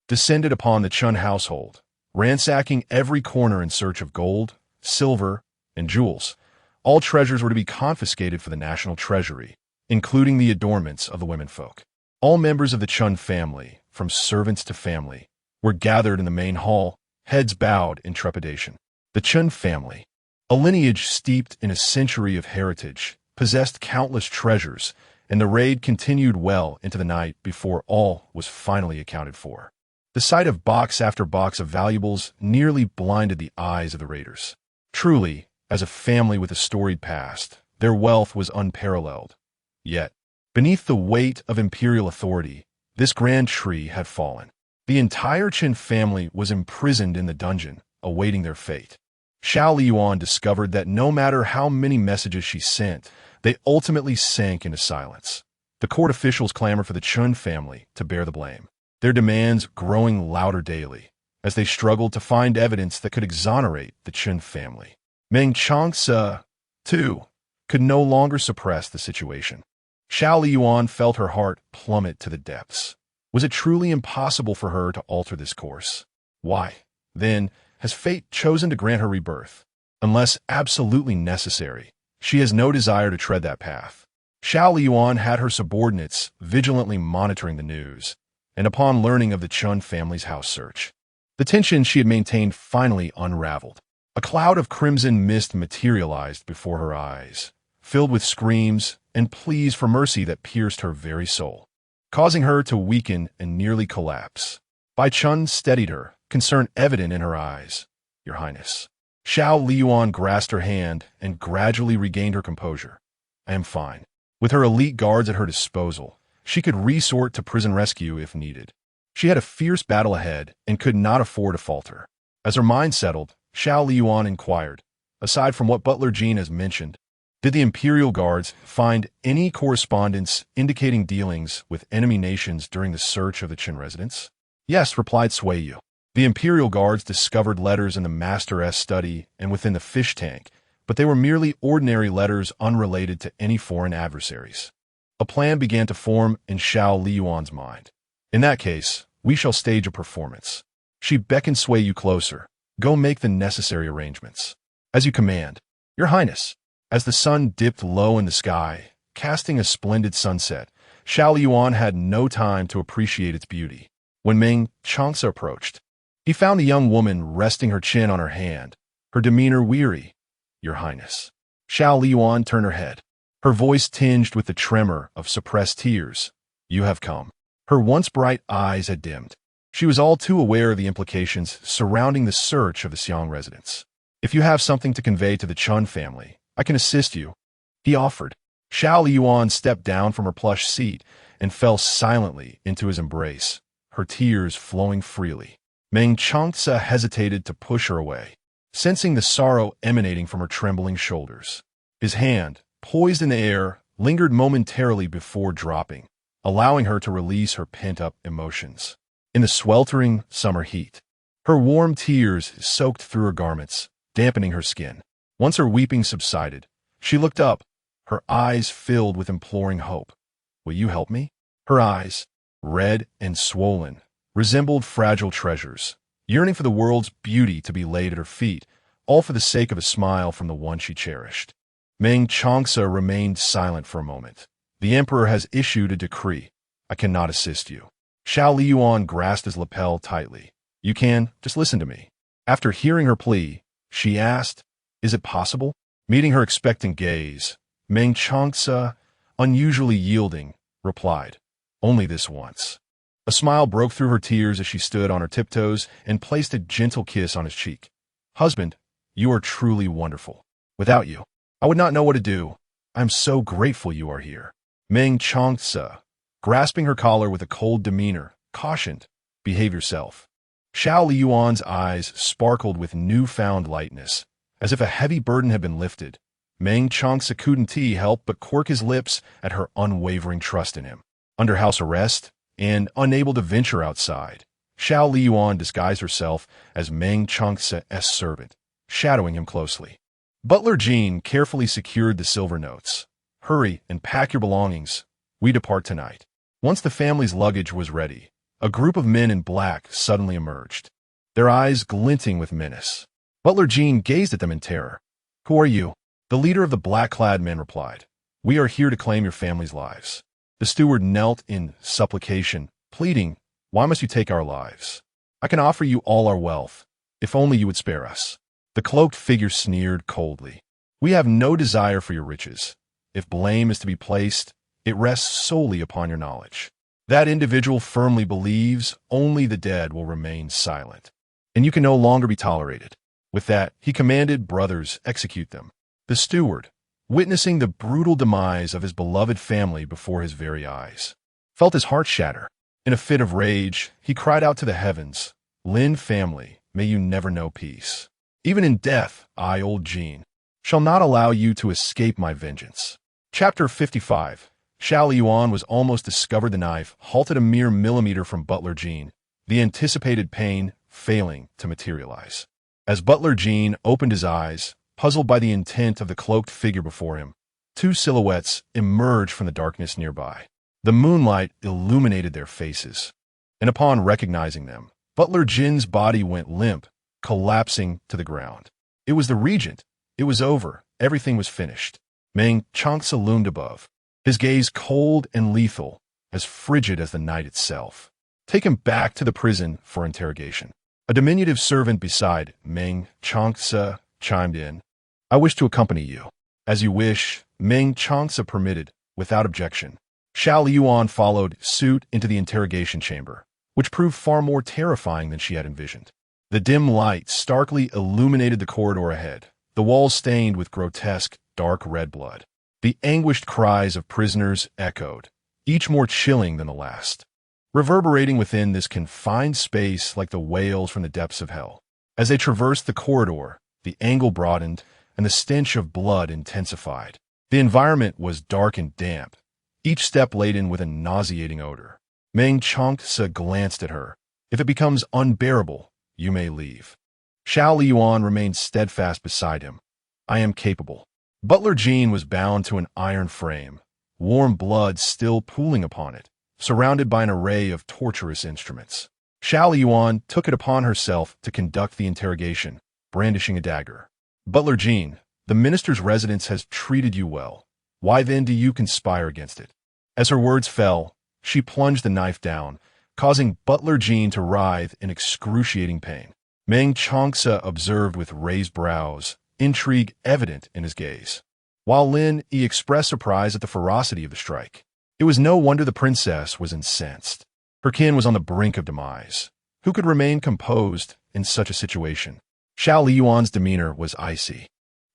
descended upon the Chun household, ransacking every corner in search of gold, silver, and jewels. All treasures were to be confiscated for the national treasury, including the adornments of the womenfolk. All members of the Chun family, from servants to family, were gathered in the main hall, heads bowed in trepidation. The Chun family, a lineage steeped in a century of heritage, possessed countless treasures, and the raid continued well into the night before all was finally accounted for. The sight of box after box of valuables nearly blinded the eyes of the raiders. Truly, as a family with a storied past, their wealth was unparalleled. Yet, beneath the weight of imperial authority, this grand tree had fallen. The entire Qin family was imprisoned in the dungeon, awaiting their fate. Xiao Liying discovered that no matter how many messages she sent, they ultimately sank into silence. The court officials clamored for the Chun family to bear the blame, their demands growing louder daily, as they struggled to find evidence that could exonerate the Chun family. Meng Changce, too, could no longer suppress the situation. Xiao Liying felt her heart plummet to the depths. Was it truly impossible for her to alter this course? Why, then, has fate chosen to grant her rebirth? Unless absolutely necessary, she has no desire to tread that path. Xiao Liying had her subordinates vigilantly monitoring the news, and upon learning of the Chun family's house search, the tension she had maintained finally unraveled. A cloud of crimson mist materialized before her eyes, filled with screams and pleas for mercy that pierced her very soul, causing her to weaken and nearly collapse. Bai Chun steadied her, concern evident in her eyes. "Your Highness." Xiao Liying grasped her hand and gradually regained her composure. "I am fine. With her elite guards at her disposal, she could resort to prison rescue if needed. She had a fierce battle ahead and could not afford to falter. As her mind settled, Xiao Liying inquired, aside from what Butler Jean has mentioned, did the Imperial Guards find any correspondence indicating dealings with enemy nations during the search of the Qin residence? Yes, replied Sui Yu. The Imperial Guards discovered letters in the Master study and within the fish tank, but they were merely ordinary letters unrelated to any foreign adversaries. A plan began to form in Xiao Liying's mind. In that case, we shall stage a performance. She beckoned Sui Yu closer. Go make the necessary arrangements. As you command, Your Highness. As the sun dipped low in the sky, casting a splendid sunset, Xiao Liying had no time to appreciate its beauty. When Meng Changce approached, he found the young woman resting her chin on her hand, her demeanor weary. Your Highness. Xiao Liying turned her head, her voice tinged with the tremor of suppressed tears. You have come. Her once bright eyes had dimmed. She was all too aware of the implications surrounding the search of the Xiang residence. If you have something to convey to the Chun family, I can assist you, he offered. Xiao Liying stepped down from her plush seat and fell silently into his embrace, her tears flowing freely. Meng Changce hesitated to push her away, sensing the sorrow emanating from her trembling shoulders. His hand, poised in the air, lingered momentarily before dropping, allowing her to release her pent-up emotions. In the sweltering summer heat, her warm tears soaked through her garments, dampening her skin. Once her weeping subsided, she looked up, her eyes filled with imploring hope. Will you help me? Her eyes, red and swollen, resembled fragile treasures, yearning for the world's beauty to be laid at her feet, all for the sake of a smile from the one she cherished. Meng Changce remained silent for a moment. The Emperor has issued a decree. I cannot assist you. Xiao Liying grasped his lapel tightly. You can, just listen to me. After hearing her plea, she asked, is it possible? Meeting her expectant gaze, Meng Changce, unusually yielding, replied, only this once. A smile broke through her tears as she stood on her tiptoes and placed a gentle kiss on his cheek. Husband, you are truly wonderful. Without you, I would not know what to do. I am so grateful you are here. Meng Changce, grasping her collar with a cold demeanor, cautioned, behave yourself. Xiao Liying's eyes sparkled with newfound lightness, as if a heavy burden had been lifted. Meng Changce couldn't help but quirk his lips at her unwavering trust in him. Under house arrest, and unable to venture outside, Xiao Liying disguised herself as Meng Changce's servant, shadowing him closely. Butler Jean carefully secured the silver notes. Hurry and pack your belongings. We depart tonight. Once the family's luggage was ready, a group of men in black suddenly emerged, their eyes glinting with menace. Butler Jean gazed at them in terror. Who are you? The leader of the black-clad men replied. We are here to claim your family's lives. The steward knelt in supplication, pleading, why must you take our lives? I can offer you all our wealth, if only you would spare us. The cloaked figure sneered coldly. We have no desire for your riches. If blame is to be placed, it rests solely upon your knowledge. That individual firmly believes only the dead will remain silent, and you can no longer be tolerated. With that, he commanded, brothers, execute them. The steward, witnessing the brutal demise of his beloved family before his very eyes, felt his heart shatter. In a fit of rage, he cried out to the heavens, Lin family, may you never know peace. Even in death, I, old Jean, shall not allow you to escape my vengeance. Chapter 55. Xiao Liying was almost discovered the knife, halted a mere millimeter from Butler Jean, the anticipated pain failing to materialize. As Butler Jean opened his eyes, puzzled by the intent of the cloaked figure before him, two silhouettes emerged from the darkness nearby. The moonlight illuminated their faces, and upon recognizing them, Butler Jean's body went limp, collapsing to the ground. It was the regent. It was over. Everything was finished. Meng Changce loomed above, his gaze cold and lethal, as frigid as the night itself. Take him back to the prison for interrogation. A diminutive servant beside Meng Changce chimed in. I wish to accompany you. As you wish, Meng Changce permitted, without objection. Xiao Liying followed suit into the interrogation chamber, which proved far more terrifying than she had envisioned. The dim light starkly illuminated the corridor ahead, the walls stained with grotesque, dark red blood. The anguished cries of prisoners echoed, each more chilling than the last, reverberating within this confined space like the wails from the depths of hell. As they traversed the corridor, the angle broadened, and the stench of blood intensified. The environment was dark and damp, each step laden with a nauseating odor. Meng Changce glanced at her. If it becomes unbearable, you may leave. Xiao Liying remained steadfast beside him. I am capable. Butler Jean was bound to an iron frame, warm blood still pooling upon it, surrounded by an array of torturous instruments. Xiao Liying took it upon herself to conduct the interrogation, brandishing a dagger. Butler Jean, the minister's residence has treated you well. Why then do you conspire against it? As her words fell, she plunged the knife down, causing Butler Jean to writhe in excruciating pain. Meng Changce observed with raised brows, intrigue evident in his gaze. While Lin Yi expressed surprise at the ferocity of the strike. It was no wonder the princess was incensed. Her kin was on the brink of demise. Who could remain composed in such a situation? Xiao Liying's demeanor was icy,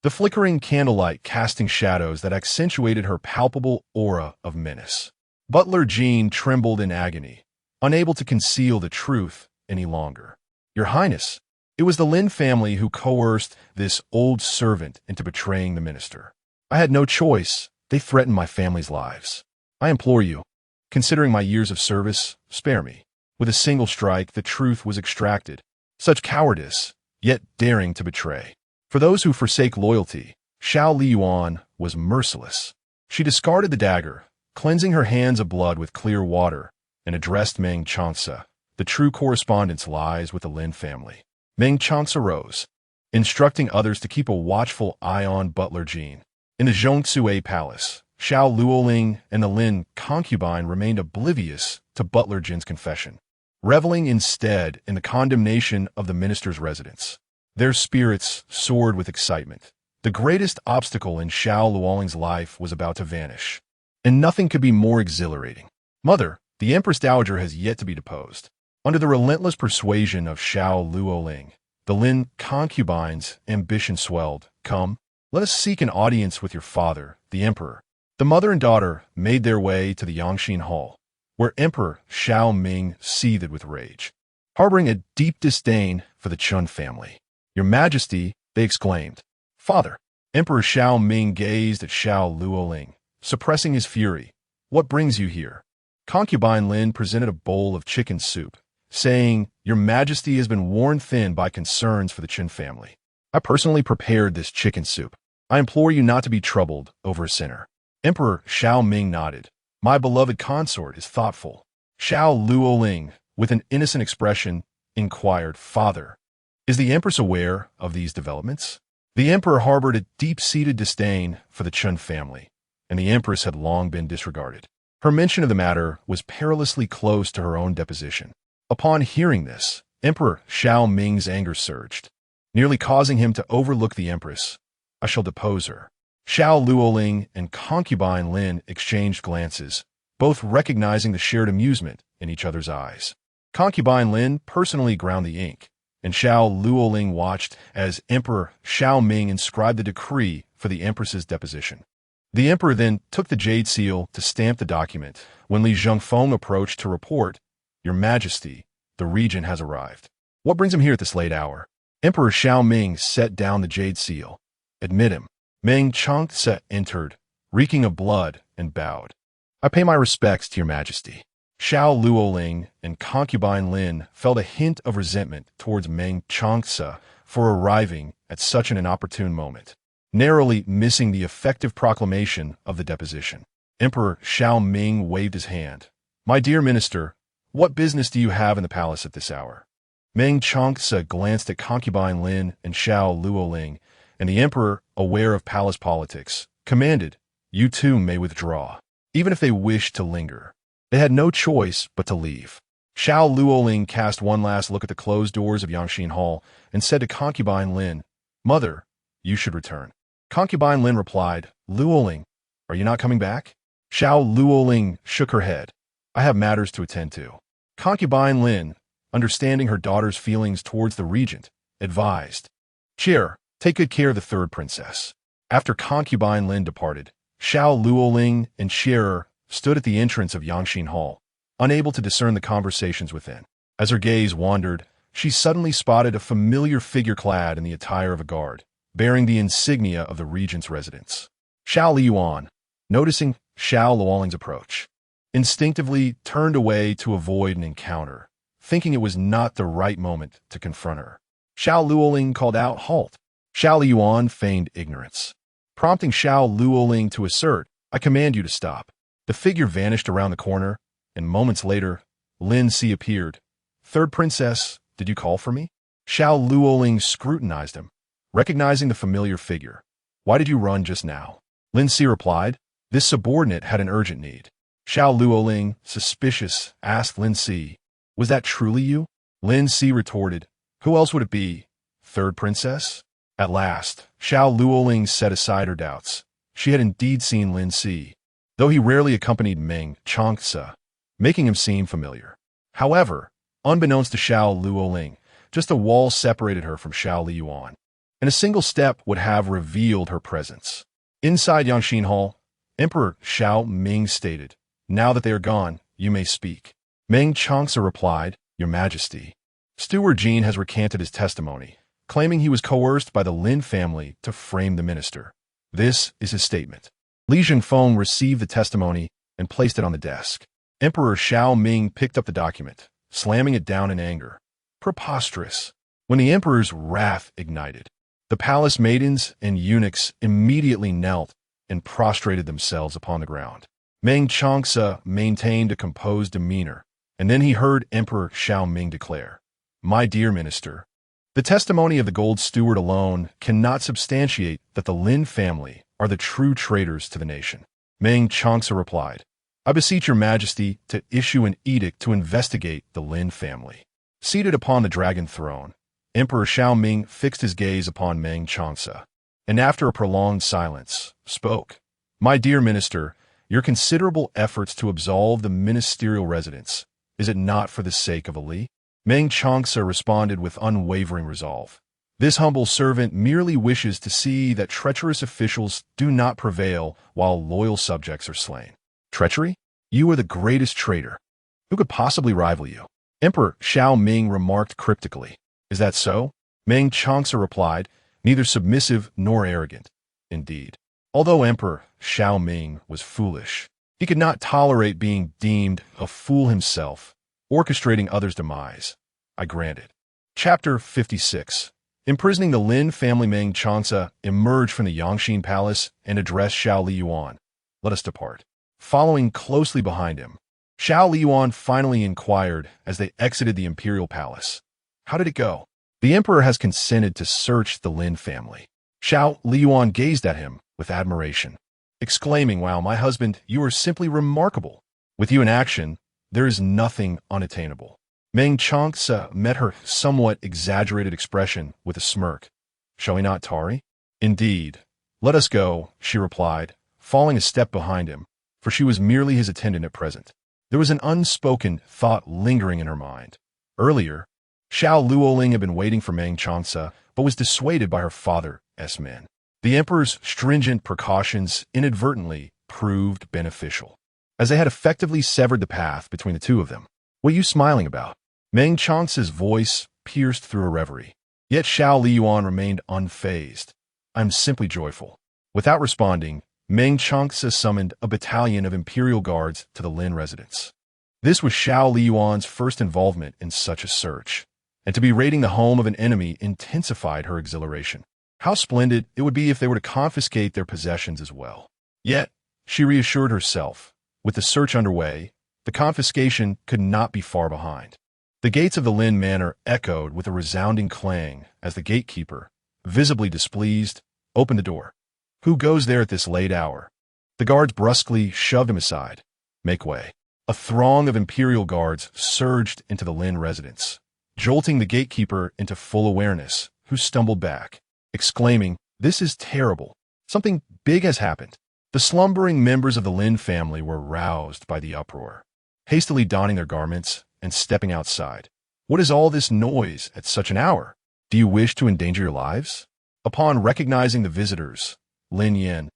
the flickering candlelight casting shadows that accentuated her palpable aura of menace. Butler Jean trembled in agony, unable to conceal the truth any longer. Your Highness, it was the Lin family who coerced this old servant into betraying the minister. I had no choice. They threatened my family's lives. I implore you, considering my years of service, spare me. With a single strike, the truth was extracted. Such cowardice, yet daring to betray. For those who forsake loyalty, Xiao Liying was merciless. She discarded the dagger, cleansing her hands of blood with clear water, and addressed Meng Changce. The true correspondence lies with the Lin family. Meng Changce rose, instructing others to keep a watchful eye on Butler Jean. In the Zhongsue Palace, Xiao Liying and the Lin concubine remained oblivious to Butler Jean's confession, reveling instead in the condemnation of the minister's residence. Their spirits soared with excitement. The greatest obstacle in Xiao Liying's life was about to vanish, and nothing could be more exhilarating. Mother, the Empress Dowager has yet to be deposed. Under the relentless persuasion of Xiao Liying, the Lin concubine's ambition swelled. Come, let us seek an audience with your father, the emperor. The mother and daughter made their way to the Yangxin Hall, where Emperor Xiao Ming seethed with rage, harboring a deep disdain for the Chun family. Your Majesty, they exclaimed. Father, Emperor Xiao Ming gazed at Xiao Liying, suppressing his fury. What brings you here? Concubine Lin presented a bowl of chicken soup, saying, Your Majesty has been worn thin by concerns for the Qin family. I personally prepared this chicken soup. I implore you not to be troubled over a sinner. Emperor Xiao Ming nodded. My beloved consort is thoughtful. Xiao Liying, with an innocent expression, inquired, Father, is the Empress aware of these developments? The Emperor harbored a deep-seated disdain for the Chun family, and the Empress had long been disregarded. Her mention of the matter was perilously close to her own deposition. Upon hearing this, Emperor Xiao Ming's anger surged, nearly causing him to overlook the Empress. I shall depose her. Xiao Liying and concubine Lin exchanged glances, both recognizing the shared amusement in each other's eyes. Concubine Lin personally ground the ink, and Xiao Liying watched as Emperor Xiao Ming inscribed the decree for the Empress's deposition. The Emperor then took the jade seal to stamp the document when Li Zhengfeng approached to report, Your Majesty, the regent has arrived. What brings him here at this late hour? Emperor Xiao Ming set down the jade seal. Admit him. Meng Changce entered, reeking of blood, and bowed. I pay my respects to your Majesty. Xiao Liying and concubine Lin felt a hint of resentment towards Meng Changce for arriving at such an inopportune moment, narrowly missing the effective proclamation of the deposition. Emperor Xiao Ming waved his hand. My dear minister, what business do you have in the palace at this hour? Meng Changce glanced at concubine Lin and Xiao Liying, and the emperor, aware of palace politics, commanded, You too may withdraw. Even if they wished to linger, they had no choice but to leave. Xiao Liying cast one last look at the closed doors of Yangxin Hall and said to concubine Lin, Mother, you should return. Concubine Lin replied, Liying, are you not coming back? Xiao Liying shook her head. I have matters to attend to. Concubine Lin, understanding her daughter's feelings towards the regent, advised, Chair, take good care of the third princess. After concubine Lin departed, Xiao Liying and Shearer stood at the entrance of Yangxin Hall, unable to discern the conversations within. As her gaze wandered, she suddenly spotted a familiar figure clad in the attire of a guard, bearing the insignia of the regent's residence. Xiao Liying, noticing Xiao Liying's approach, instinctively turned away to avoid an encounter, thinking it was not the right moment to confront her. Xiao Liying called out, "Halt!" Xiao Liying feigned ignorance, prompting Xiao Liying to assert, "I command you to stop." The figure vanished around the corner, and moments later, Lin Si appeared. "Third princess, did you call for me?" Xiao Liying scrutinized him, recognizing the familiar figure. "Why did you run just now?" Lin Si replied, "This subordinate had an urgent need." Xiao Liying, suspicious, asked Lin Si, "Was that truly you?" Lin Si retorted, "Who else would it be? Third princess?" At last, Xiao Liying set aside her doubts. She had indeed seen Lin Si, though he rarely accompanied Meng Changce, making him seem familiar. However, unbeknownst to Xiao Liying, just a wall separated her from Xiao Liying, and a single step would have revealed her presence. Inside Yangxin Hall, Emperor Xiao Ming stated, "Now that they are gone, you may speak." Meng Changce replied, "Your Majesty." Steward Jean has recanted his testimony, claiming he was coerced by the Lin family to frame the minister. This is his statement. Li Zhengfeng received the testimony and placed it on the desk. Emperor Xiao Ming picked up the document, slamming it down in anger. Preposterous. When the emperor's wrath ignited, the palace maidens and eunuchs immediately knelt and prostrated themselves upon the ground. Meng Changce maintained a composed demeanor, and then he heard Emperor Xiao Ming declare, "My dear minister, the testimony of the gold steward alone cannot substantiate that the Lin family are the true traitors to the nation." Meng Changce replied, "I beseech your majesty to issue an edict to investigate the Lin family." Seated upon the dragon throne, Emperor Xiao Ming fixed his gaze upon Meng Changce, and after a prolonged silence, spoke, "My dear minister, your considerable efforts to absolve the ministerial residents, is it not for the sake of Ali?" Meng Changce responded with unwavering resolve. "This humble servant merely wishes to see that treacherous officials do not prevail while loyal subjects are slain." "Treachery? You are the greatest traitor. Who could possibly rival you?" Emperor Xiao Ming remarked cryptically. "Is that so?" Meng Changce replied, "Neither submissive nor arrogant." Indeed, although Emperor Xiao Ming was foolish, he could not tolerate being deemed a fool himself, orchestrating others' demise. I grant it. Chapter 56. Imprisoning the Lin family. Meng Changce emerged from the Yangxin Palace and addressed Xiao Liying. "Let us depart." Following closely behind him, Xiao Liying finally inquired as they exited the imperial palace, "How did it go?" "The emperor has consented to search the Lin family." Xiao Liying gazed at him with admiration, exclaiming, "Wow, my husband, you are simply remarkable. With you in action, there is nothing unattainable." Meng Changce met her somewhat exaggerated expression with a smirk. "Shall we not tarry?" "Indeed. Let us go," she replied, falling a step behind him, for she was merely his attendant at present. There was an unspoken thought lingering in her mind. Earlier, Xiao Liying had been waiting for Meng Changce, but was dissuaded by her father's men. The emperor's stringent precautions inadvertently proved beneficial, as they had effectively severed the path between the two of them. "What are you smiling about?" Meng Changce's voice pierced through a reverie. Yet Xiao Liying remained unfazed. "I am simply joyful." Without responding, Meng Changce summoned a battalion of imperial guards to the Lin residence. This was Xiao Liying's first involvement in such a search, and to be raiding the home of an enemy intensified her exhilaration. How splendid it would be if they were to confiscate their possessions as well. Yet, she reassured herself, with the search underway, the confiscation could not be far behind. The gates of the Lin manor echoed with a resounding clang as the gatekeeper, visibly displeased, opened the door. "Who goes there at this late hour?" The guards brusquely shoved him aside. "Make way." A throng of imperial guards surged into the Lin residence, jolting the gatekeeper into full awareness, who stumbled back, exclaiming, "This is terrible. Something big has happened." The slumbering members of the Lin family were roused by the uproar, hastily donning their garments and stepping outside. "What is all this noise at such an hour? Do you wish to endanger your lives?" Upon recognizing the visitors, Lin Yin,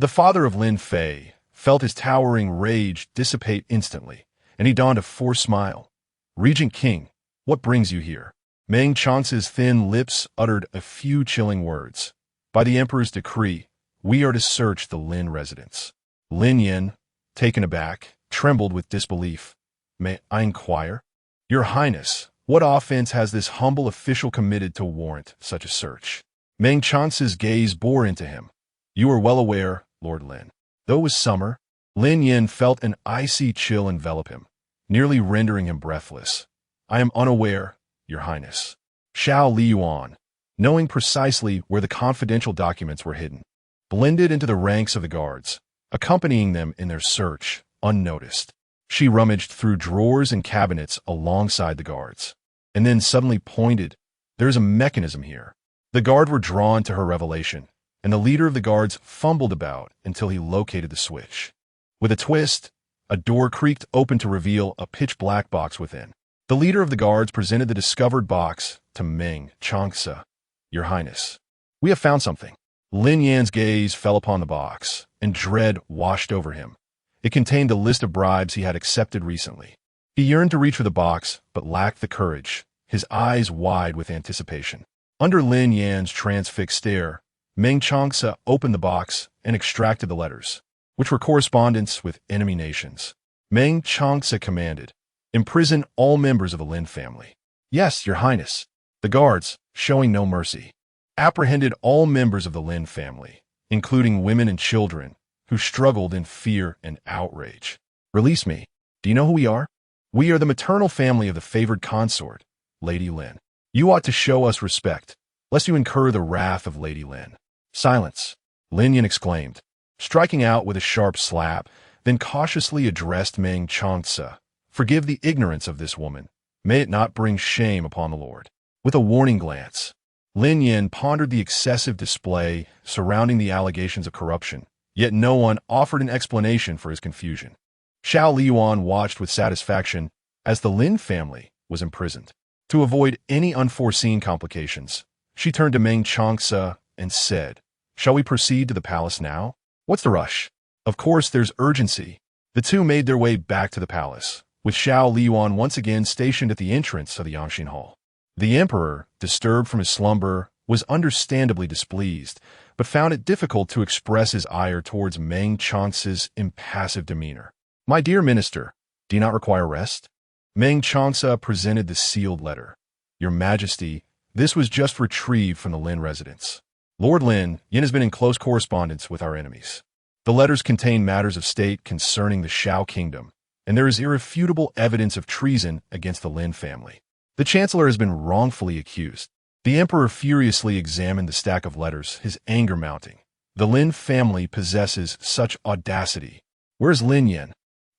The father of Lin Fei felt his towering rage dissipate instantly, and he donned a forced smile. Regent King, what brings you here? Meng Changce's thin lips uttered a few chilling words. By the emperor's decree, we are to search the Lin residence. Lin Yin, taken aback, trembled with disbelief. May I inquire? Your Highness, what offense has this humble official committed to warrant such a search? Meng Changce's gaze bore into him. You are well aware, Lord Lin. Though it was summer, Lin Yin felt an icy chill envelop him, nearly rendering him breathless. I am unaware, Your Highness. Xiao Liying, knowing precisely where the confidential documents were hidden, blended into the ranks of the guards, accompanying them in their search, unnoticed. She rummaged through drawers and cabinets alongside the guards, and then suddenly pointed. There is a mechanism here. The guard were drawn to her revelation, and the leader of the guards fumbled about until he located the switch. With a twist, a door creaked open to reveal a pitch-black box within. The leader of the guards presented the discovered box to Meng Changce. Your Highness, we have found something. Lin Yan's gaze fell upon the box, and dread washed over him. It contained a list of bribes he had accepted recently. He yearned to reach for the box, but lacked the courage, his eyes wide with anticipation. Under Lin Yan's transfixed stare, Meng Changce opened the box and extracted the letters, which were correspondence with enemy nations. Meng Changce commanded, imprison all members of the Lin family. Yes, Your Highness. The guards, showing no mercy, apprehended all members of the Lin family, including women and children, who struggled in fear and outrage. Release me. Do you know who we are? We are the maternal family of the favored consort, Lady Lin. You ought to show us respect, lest you incur the wrath of Lady Lin. Silence, Lin Yin exclaimed, striking out with a sharp slap, then cautiously addressed Meng Changce. Forgive the ignorance of this woman. May it not bring shame upon the Lord. With a warning glance, Lin Yin pondered the excessive display surrounding the allegations of corruption, yet no one offered an explanation for his confusion. Xiao Liying watched with satisfaction as the Lin family was imprisoned. To avoid any unforeseen complications, she turned to Meng Changce and said, Shall we proceed to the palace now? What's the rush? Of course there's urgency. The two made their way back to the palace, with Xiao Liying once again stationed at the entrance of the Yangshin Hall. The emperor, disturbed from his slumber, was understandably displeased, but found it difficult to express his ire towards Meng Changce's impassive demeanor. My dear minister, do you not require rest? Meng Changce presented the sealed letter. Your Majesty, this was just retrieved from the Lin residence. Lord Lin Yin has been in close correspondence with our enemies. The letters contain matters of state concerning the Xiao kingdom, and there is irrefutable evidence of treason against the Lin family. The chancellor has been wrongfully accused. The emperor furiously examined the stack of letters, his anger mounting. The Lin family possesses such audacity. Where is Lin Yin?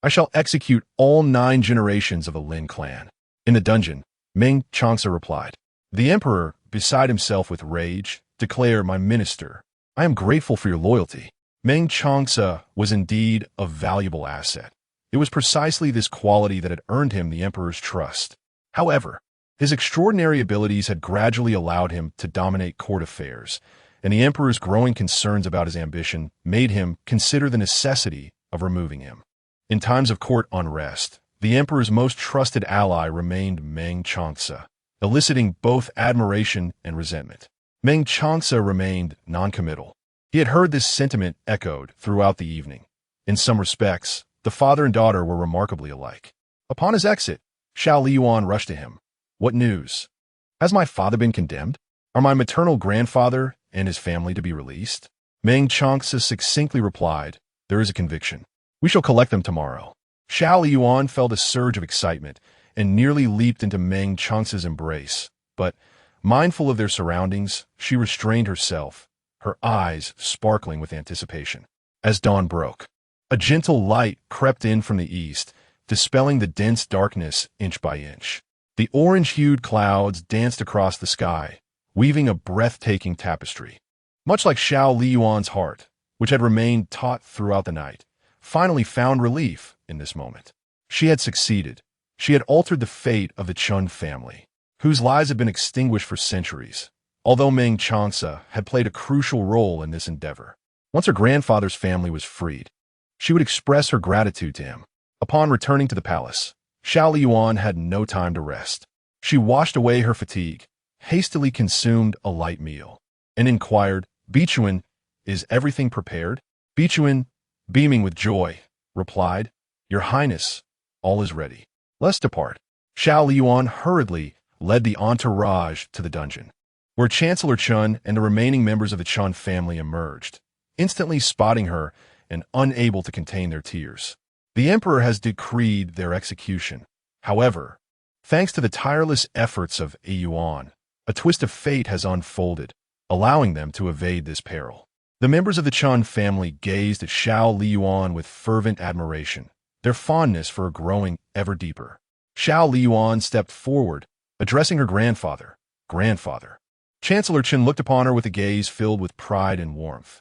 I shall execute all 9 generations of the Lin clan. In the dungeon, Meng Changce replied. The emperor, beside himself with rage, declared, My minister, I am grateful for your loyalty. Meng Changce was indeed a valuable asset. It was precisely this quality that had earned him the emperor's trust. However, his extraordinary abilities had gradually allowed him to dominate court affairs, and the emperor's growing concerns about his ambition made him consider the necessity of removing him. In times of court unrest, the emperor's most trusted ally remained Meng Changce, eliciting both admiration and resentment. Meng Changce remained noncommittal. He had heard this sentiment echoed throughout the evening. In some respects, the father and daughter were remarkably alike. Upon his exit, Xiao Liying rushed to him. What news? Has my father been condemned? Are my maternal grandfather and his family to be released? Meng Changce succinctly replied, There is a conviction. We shall collect them tomorrow. Xiao Liying felt a surge of excitement and nearly leaped into Meng Changce's embrace, but, mindful of their surroundings, she restrained herself, her eyes sparkling with anticipation. As dawn broke, a gentle light crept in from the east, dispelling the dense darkness inch by inch. The orange-hued clouds danced across the sky, weaving a breathtaking tapestry. Much like Xiao Liying's heart, which had remained taut throughout the night, finally found relief in this moment. She had succeeded. She had altered the fate of the Chun family, whose lives had been extinguished for centuries, although Meng Changce had played a crucial role in this endeavor. Once her grandfather's family was freed, she would express her gratitude to him. Upon returning to the palace, Xiao Liying had no time to rest. She washed away her fatigue, hastily consumed a light meal, and inquired, "Vixen, is everything prepared?" Vixen, beaming with joy, replied, "Your Highness, all is ready. Let's depart." Xiao Liying hurriedly led the entourage to the dungeon, where Chancellor Chun and the remaining members of the Chun family emerged, instantly spotting her and unable to contain their tears. The emperor has decreed their execution. However, thanks to the tireless efforts of Yuan, a twist of fate has unfolded, allowing them to evade this peril. The members of the Chun family gazed at Xiao Liying with fervent admiration, their fondness for her growing ever deeper. Xiao Liying stepped forward, addressing her grandfather. "Grandfather." Chancellor Chun looked upon her with a gaze filled with pride and warmth.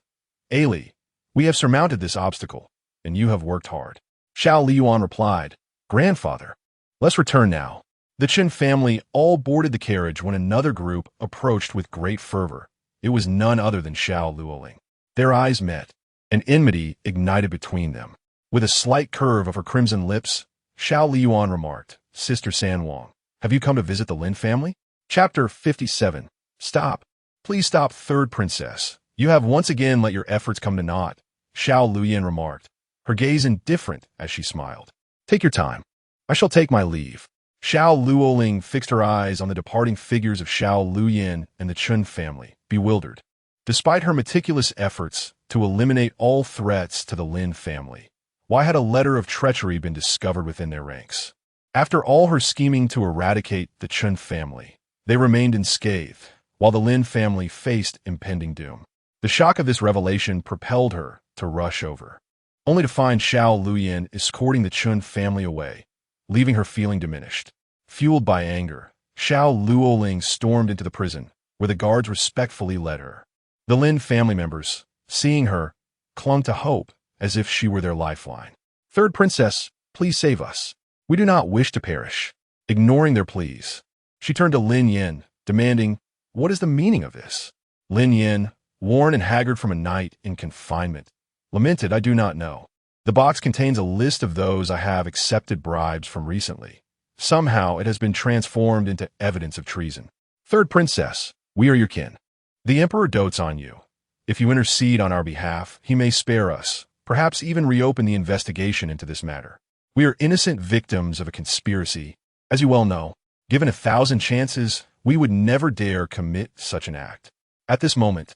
"Ali, we have surmounted this obstacle, and you have worked hard." Xiao Liying replied, "Grandfather, let's return now." The Chun family all boarded the carriage when another group approached with great fervor. It was none other than Xiao Liying. Their eyes met, and enmity ignited between them. With a slight curve of her crimson lips, Xiao Liying remarked, "Sister San Wang, have you come to visit the Lin family?" Chapter 57. Stop. Please stop, third princess. You have once again let your efforts come to naught, Xiao Liying remarked, her gaze indifferent as she smiled. "Take your time. I shall take my leave." Xiao Liying fixed her eyes on the departing figures of Xiao Liying and the Chun family, bewildered. Despite her meticulous efforts to eliminate all threats to the Lin family, why had a letter of treachery been discovered within their ranks? After all her scheming to eradicate the Chun family, they remained unscathed, while the Lin family faced impending doom. The shock of this revelation propelled her to rush over, only to find Xiao Liying escorting the Chun family away, leaving her feeling diminished. Fueled by anger, Xiao Liying stormed into the prison, where the guards respectfully led her. The Lin family members, seeing her, clung to hope as if she were their lifeline. "Third princess, please save us. We do not wish to perish." Ignoring their pleas, she turned to Lin Yin, demanding, "What is the meaning of this?" Lin Yin, worn and haggard from a night in confinement, lamented, "I do not know. The box contains a list of those I have accepted bribes from recently. Somehow it has been transformed into evidence of treason. Third princess, we are your kin. The emperor dotes on you. If you intercede on our behalf, he may spare us, perhaps even reopen the investigation into this matter. We are innocent victims of a conspiracy. As you well know, given 1,000 chances, we would never dare commit such an act." At this moment,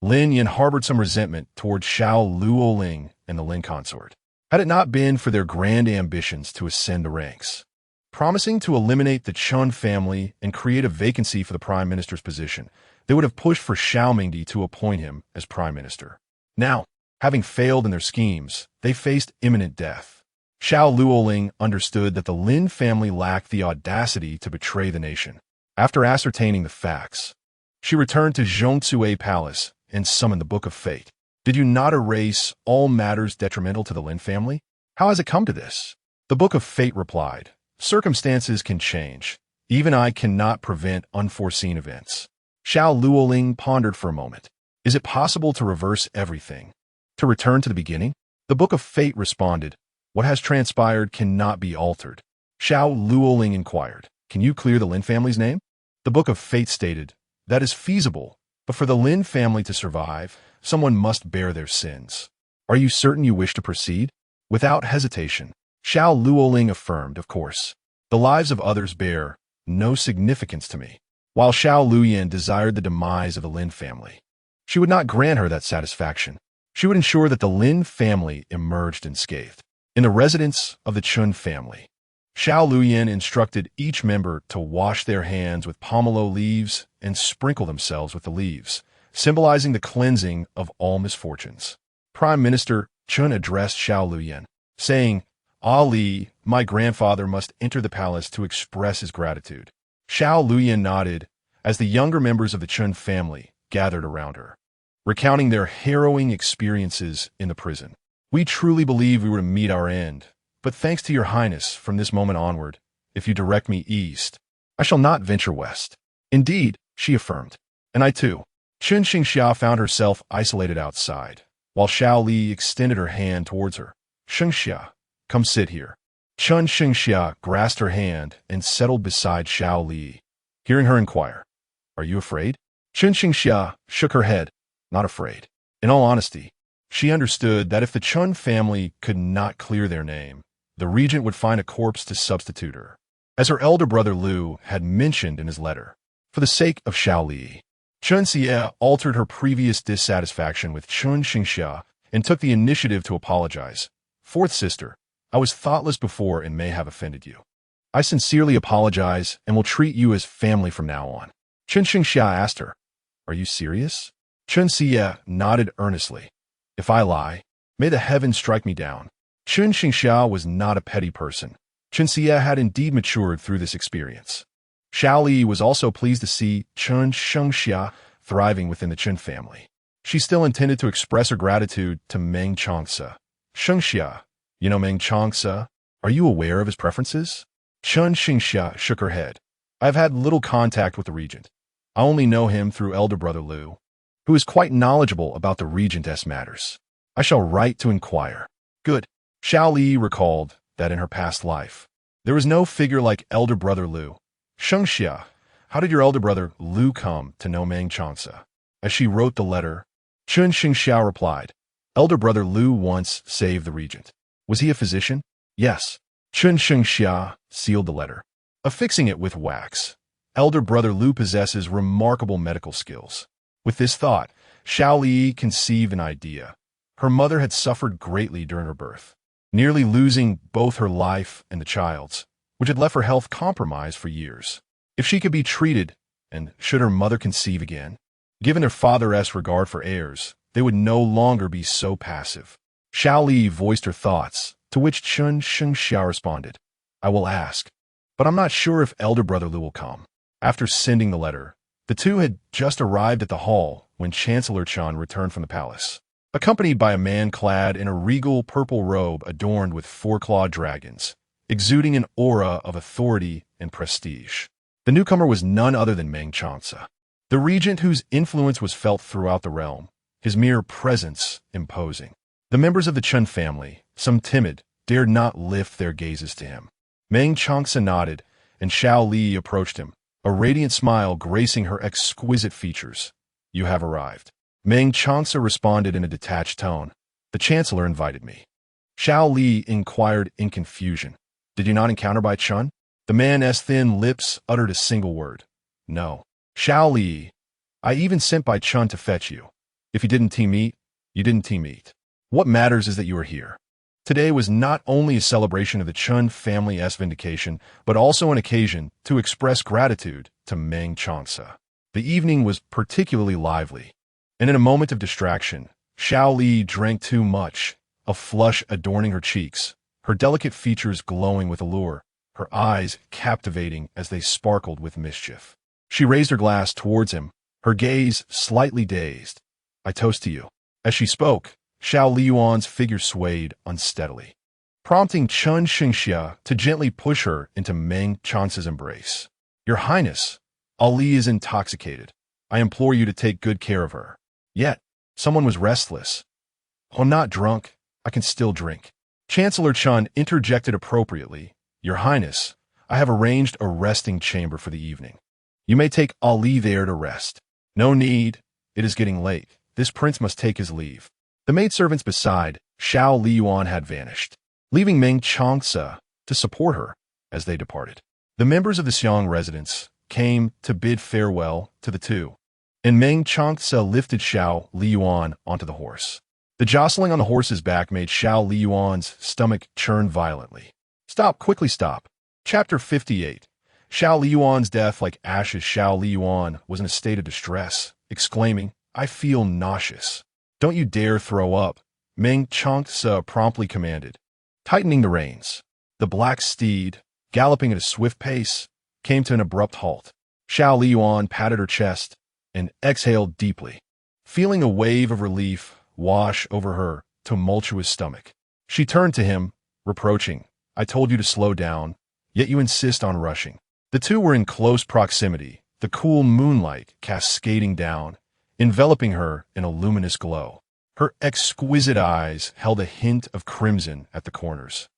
Lin Yin harbored some resentment towards Xiao Liying and the Lin consort. Had it not been for their grand ambitions to ascend the ranks, promising to eliminate the Chun family and create a vacancy for the prime minister's position, they would have pushed for Xiao Mingdi to appoint him as prime minister. Now, having failed in their schemes, they faced imminent death. Xiao Liying understood that the Lin family lacked the audacity to betray the nation. After ascertaining the facts, she returned to Zhongshui Palace and summoned the Book of Fate. "Did you not erase all matters detrimental to the Lin family? How has it come to this?" The Book of Fate replied, "Circumstances can change. Even I cannot prevent unforeseen events." Xiao Liying pondered for a moment. Is it possible to reverse everything? To return to the beginning? The Book of Fate responded, "What has transpired cannot be altered." Xiao Liying inquired, "Can you clear the Lin family's name?" The Book of Fate stated, "That is feasible, but for the Lin family to survive, someone must bear their sins. Are you certain you wish to proceed?" Without hesitation, Xiao Liying affirmed, "Of course. The lives of others bear no significance to me." While Xiao Liying desired the demise of the Lin family, she would not grant her that satisfaction. She would ensure that the Lin family emerged unscathed. In the residence of the Chun family, Xiao Liying instructed each member to wash their hands with pomelo leaves and sprinkle themselves with the leaves, symbolizing the cleansing of all misfortunes. Prime Minister Chun addressed Xiao Liying, saying, "Ali, my grandfather must enter the palace to express his gratitude." Xiao Liying nodded as the younger members of the Chun family gathered around her, recounting their harrowing experiences in the prison. "We truly believe we were to meet our end, but thanks to your highness, from this moment onward, if you direct me east, I shall not venture west." "Indeed," she affirmed. "And I too." Chun Xingxia found herself isolated outside, while Xiao Li extended her hand towards her. Shengxia, come sit here. Shengxia grasped her hand and settled beside Xiao Li. Hearing her inquire, are you afraid? Shengxia shook her head, not afraid. In all honesty, she understood that if the Chun family could not clear their name, the regent would find a corpse to substitute her. As her elder brother Liu had mentioned in his letter, for the sake of Xiao Li, Chunxia altered her previous dissatisfaction with Shengxia and took the initiative to apologize. Fourth sister, I was thoughtless before and may have offended you. I sincerely apologize and will treat you as family from now on. Shengxia asked her, are you serious? Chunxia nodded earnestly. If I lie, may the heavens strike me down. Shengxia was not a petty person. Chunxia had indeed matured through this experience. Xiao Li was also pleased to see Shengxia thriving within the Chun family. She still intended to express her gratitude to Meng Changce. Shengxia, you know Meng Changce? Are you aware of his preferences? Shengxia shook her head. I have had little contact with the regent. I only know him through elder brother Liu, who is quite knowledgeable about the regent's matters. I shall write to inquire. Good. Xiao Li recalled that in her past life, there was no figure like elder brother Liu. Shengxia, how did your elder brother Liu come to know Meng Changce? As she wrote the letter, Shengxia replied, elder brother Liu once saved the regent. Was he a physician? Yes. Shengxia sealed the letter, affixing it with wax. Elder brother Liu possesses remarkable medical skills. With this thought, Xiao Li conceived an idea. Her mother had suffered greatly during her birth, nearly losing both her life and the child's, which had left her health compromised for years. If she could be treated, and should her mother conceive again, given her father's regard for heirs, they would no longer be so passive. Xiao Li voiced her thoughts, to which Shengxia responded, I will ask, but I'm not sure if elder brother Liu will come. After sending the letter, the two had just arrived at the hall when Chancellor Chun returned from the palace, accompanied by a man clad in a regal purple robe adorned with four-clawed dragons, exuding an aura of authority and prestige. The newcomer was none other than Meng Changce, the regent whose influence was felt throughout the realm, his mere presence imposing. The members of the Chun family, some timid, dared not lift their gazes to him. Meng Changce nodded, and Xiao Li approached him, a radiant smile gracing her exquisite features. You have arrived. Meng Changce responded in a detached tone. The chancellor invited me. Xiao Li inquired in confusion. Did you not encounter by Chun? The man's thin lips uttered a single word. No. Xiao Li, I even sent by Chun to fetch you. If you didn't team eat, you didn't team eat. What matters is that you are here. Today was not only a celebration of the Chun family's vindication, but also an occasion to express gratitude to Meng Changce. The evening was particularly lively, and in a moment of distraction, Xiao Li drank too much, a flush adorning her cheeks, her delicate features glowing with allure, her eyes captivating as they sparkled with mischief. She raised her glass towards him, her gaze slightly dazed. I toast to you. As she spoke, Xiao Liyuan's figure swayed unsteadily, prompting Shengxia to gently push her into Meng Changce's embrace. Your Highness, Ali is intoxicated. I implore you to take good care of her. Yet, someone was restless. I'm not drunk. I can still drink. Chancellor Chun interjected appropriately. Your Highness, I have arranged a resting chamber for the evening. You may take Ali there to rest. No need. It is getting late. This prince must take his leave. The maidservants beside Xiao Liyuan had vanished, leaving Meng Changce to support her as they departed. The members of the Xiang residence came to bid farewell to the two, and Meng Changce lifted Xiao Liyuan onto the horse. The jostling on the horse's back made Xiao Liyuan's stomach churn violently. Stop, quickly stop. Chapter 58. Xiao Liyuan's death, like ashes, Xiao Liyuan was in a state of distress, exclaiming, I feel nauseous. Don't you dare throw up, Meng Changce promptly commanded, tightening the reins. The black steed, galloping at a swift pace, came to an abrupt halt. Xiao Liyuan patted her chest and exhaled deeply, feeling a wave of relief wash over her tumultuous stomach. She turned to him, reproaching, I told you to slow down, yet you insist on rushing. The two were in close proximity, the cool moonlight cascading down, enveloping her in a luminous glow. Her exquisite eyes held a hint of crimson at the corners,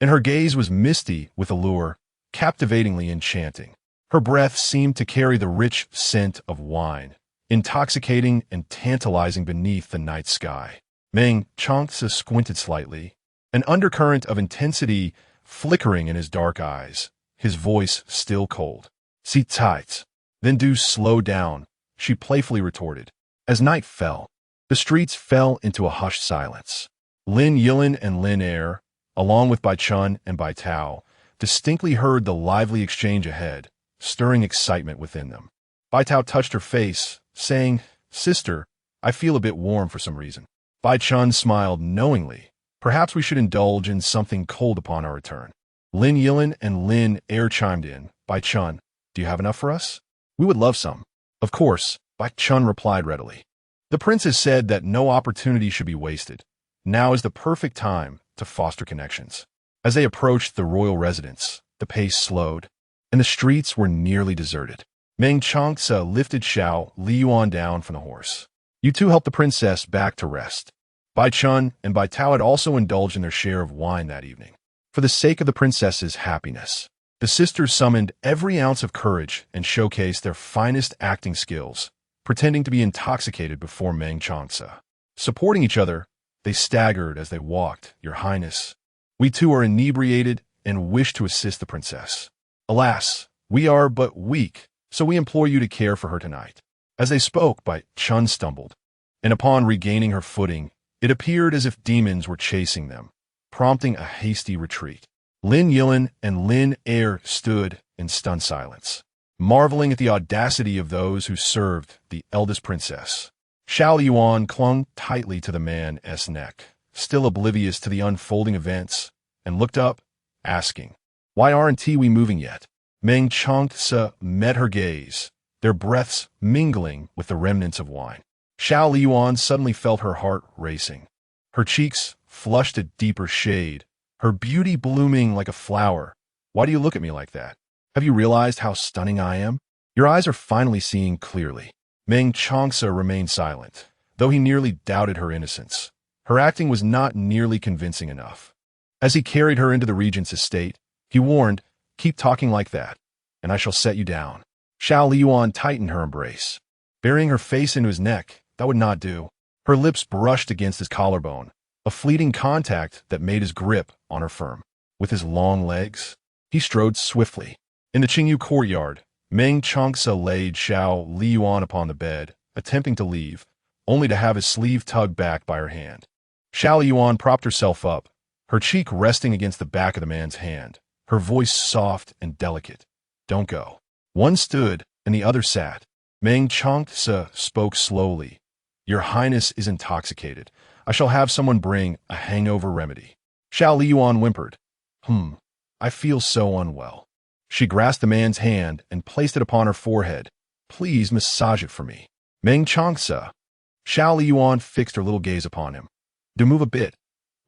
and her gaze was misty with allure, captivatingly enchanting. Her breath seemed to carry the rich scent of wine, intoxicating and tantalizing beneath the night sky. Meng Changce squinted slightly, an undercurrent of intensity flickering in his dark eyes, his voice still cold. "Sit tight, then do slow down," she playfully retorted. As night fell, the streets fell into a hushed silence. Lin Yilin and Lin Er, along with Bai Chun and Bai Tao, distinctly heard the lively exchange ahead, stirring excitement within them. Bai Tao touched her face, saying, "Sister, I feel a bit warm for some reason." Bai Chun smiled knowingly. "Perhaps we should indulge in something cold upon our return." Lin Yilin and Lin Er chimed in. "Bai Chun, do you have enough for us? We would love some." "Of course," Bai Chun replied readily. The princess said that no opportunity should be wasted. Now is the perfect time to foster connections. As they approached the royal residence, the pace slowed, and the streets were nearly deserted. Meng Changce lifted Xiao Liying down from the horse. "You two helped the princess back to rest." Bai Chun and Bai Tao had also indulged in their share of wine that evening. For the sake of the princess's happiness, the sisters summoned every ounce of courage and showcased their finest acting skills, pretending to be intoxicated before Meng Changce. Supporting each other, they staggered as they walked. "Your Highness, we too are inebriated and wish to assist the princess. Alas, we are but weak, so we implore you to care for her tonight." As they spoke, Bai Chun stumbled, and upon regaining her footing, it appeared as if demons were chasing them, prompting a hasty retreat. Lin Yilin and Lin Er stood in stunned silence, marveling at the audacity of those who served the eldest princess. Xiao Liying clung tightly to the man's neck, still oblivious to the unfolding events, and looked up, asking, "Why aren't we moving yet?" Meng Changce met her gaze, their breaths mingling with the remnants of wine. Xiao Liying suddenly felt her heart racing. Her cheeks flushed a deeper shade, her beauty blooming like a flower. "Why do you look at me like that? Have you realized how stunning I am? Your eyes are finally seeing clearly." Meng Changce remained silent, though he nearly doubted her innocence. Her acting was not nearly convincing enough. As he carried her into the regent's estate, he warned, "Keep talking like that, and I shall set you down." Xiao Liying tightened her embrace. Burying her face into his neck, that would not do. Her lips brushed against his collarbone, a fleeting contact that made his grip on her firm. With his long legs, he strode swiftly. In the Qingyu courtyard, Meng Changce laid Xiao Liying upon the bed, attempting to leave, only to have his sleeve tugged back by her hand. Xiao Liying propped herself up, her cheek resting against the back of the man's hand, her voice soft and delicate. "Don't go." One stood, and the other sat. Meng Changce spoke slowly. "Your Highness is intoxicated. I shall have someone bring a hangover remedy." Xiao Liying whimpered. I feel so unwell." She grasped the man's hand and placed it upon her forehead. "Please massage it for me." Meng Changce. Xiao Liying fixed her little gaze upon him. "Do move a bit,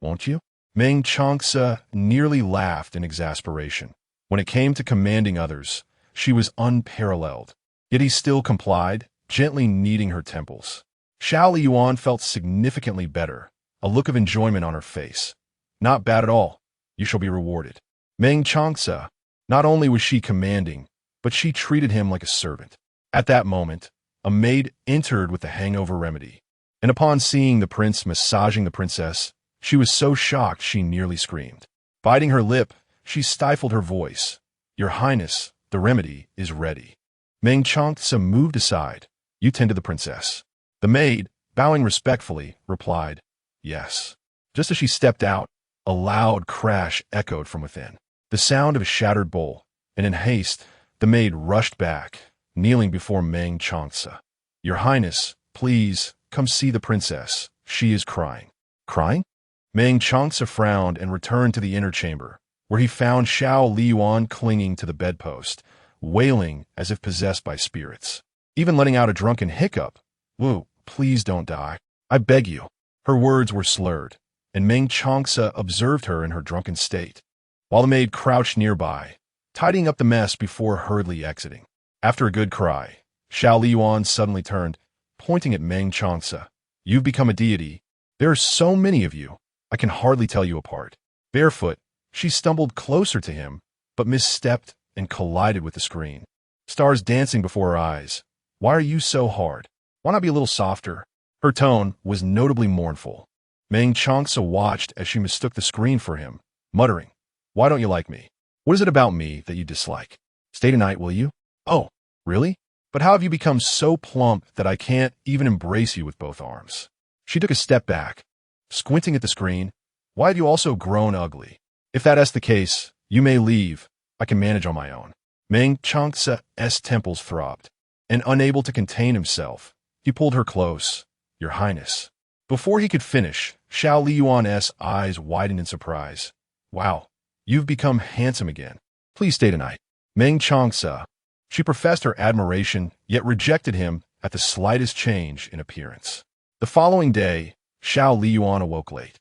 won't you?" Meng Changce nearly laughed in exasperation. When it came to commanding others, she was unparalleled. Yet he still complied, gently kneading her temples. Xiao Liying felt significantly better, a look of enjoyment on her face. "Not bad at all. You shall be rewarded." Meng Changce. Not only was she commanding, but she treated him like a servant. At that moment, a maid entered with the hangover remedy, and upon seeing the prince massaging the princess, she was so shocked she nearly screamed. Biting her lip, she stifled her voice. "Your Highness, the remedy is ready." Meng Changce moved aside. "You tend to the princess." The maid, bowing respectfully, replied, "Yes." Just as she stepped out, a loud crash echoed from within, the sound of a shattered bowl, and in haste, the maid rushed back, kneeling before Meng Changce. "Your Highness, please, come see the princess. She is crying." "Crying?" Meng Changce frowned and returned to the inner chamber, where he found Xiao Liying clinging to the bedpost, wailing as if possessed by spirits, even letting out a drunken hiccup. "Wu, please don't die. I beg you." Her words were slurred, and Meng Changce observed her in her drunken state, while the maid crouched nearby, tidying up the mess before hurriedly exiting. After a good cry, Xiao Liying suddenly turned, pointing at Meng Changce. "You've become a deity, There are so many of you, I can hardly tell you apart. Barefoot, she stumbled closer to him, but misstepped and collided with the screen. Stars dancing before her eyes. Why are you so hard? Why not be a little softer? Her tone was notably mournful. Meng Changce watched as she mistook the screen for him, muttering, "Why don't you like me? What is it about me that you dislike? Stay tonight, will you? Oh, really? But how have you become so plump that I can't even embrace you with both arms?" She took a step back, squinting at the screen. "Why have you also grown ugly? If that is the case, you may leave. I can manage on my own." Meng Changce's temples throbbed, and unable to contain himself, he pulled her close. "Your Highness." Before he could finish, Xiao Liying's eyes widened in surprise. "Wow, you've become handsome again. Please stay tonight." Meng Changce. She professed her admiration, yet rejected him at the slightest change in appearance. The following day, Xiao Liying awoke late.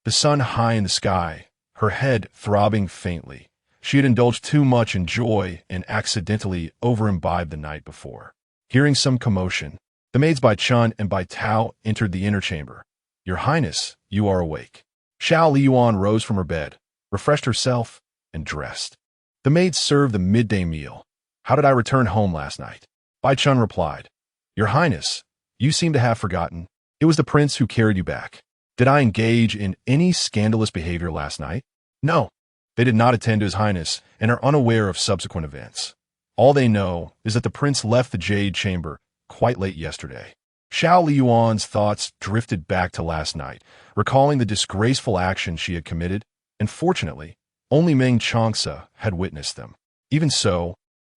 The sun high in the sky, her head throbbing faintly. She had indulged too much in joy and accidentally over-imbibed the night before. Hearing some commotion, the maids Bai Chun and Bai Tao entered the inner chamber. "Your Highness, you are awake." Xiao Liying rose from her bed, refreshed herself, and dressed. The maids served the midday meal. "How did I return home last night?" Bai Chun replied, "Your Highness, you seem to have forgotten. It was the prince who carried you back." "Did I engage in any scandalous behavior last night?" "No." They did not attend to His Highness and are unaware of subsequent events. All they know is that the prince left the Jade Chamber quite late yesterday. Xiao Liying's thoughts drifted back to last night, recalling the disgraceful actions she had committed, and fortunately, only Meng Changce had witnessed them. Even so,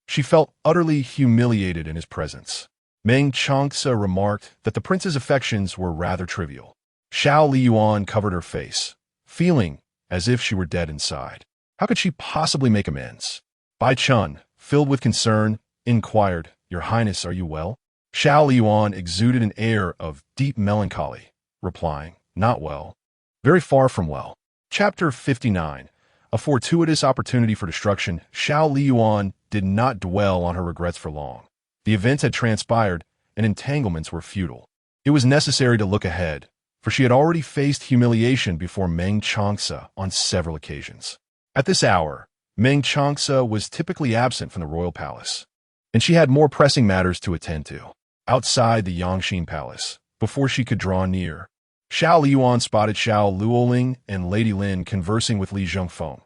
she felt utterly humiliated in his presence. Meng Changce remarked that the prince's affections were rather trivial. Xiao Liying covered her face, feeling as if she were dead inside. How could she possibly make amends? Bai Chun, filled with concern, inquired, "Your Highness, are you well?" Xiao Liying exuded an air of deep melancholy, replying, "Not well. Very far from well." Chapter 59. A fortuitous opportunity for destruction. Xiao Liying did not dwell on her regrets for long. The events had transpired, and entanglements were futile. It was necessary to look ahead, for she had already faced humiliation before Meng Changce on several occasions. At this hour, Meng Changce was typically absent from the royal palace, and she had more pressing matters to attend to. Outside the Yangxin Palace, before she could draw near, Xiao Liying spotted Xiao Liying and Lady Lin conversing with Li Zhengfeng.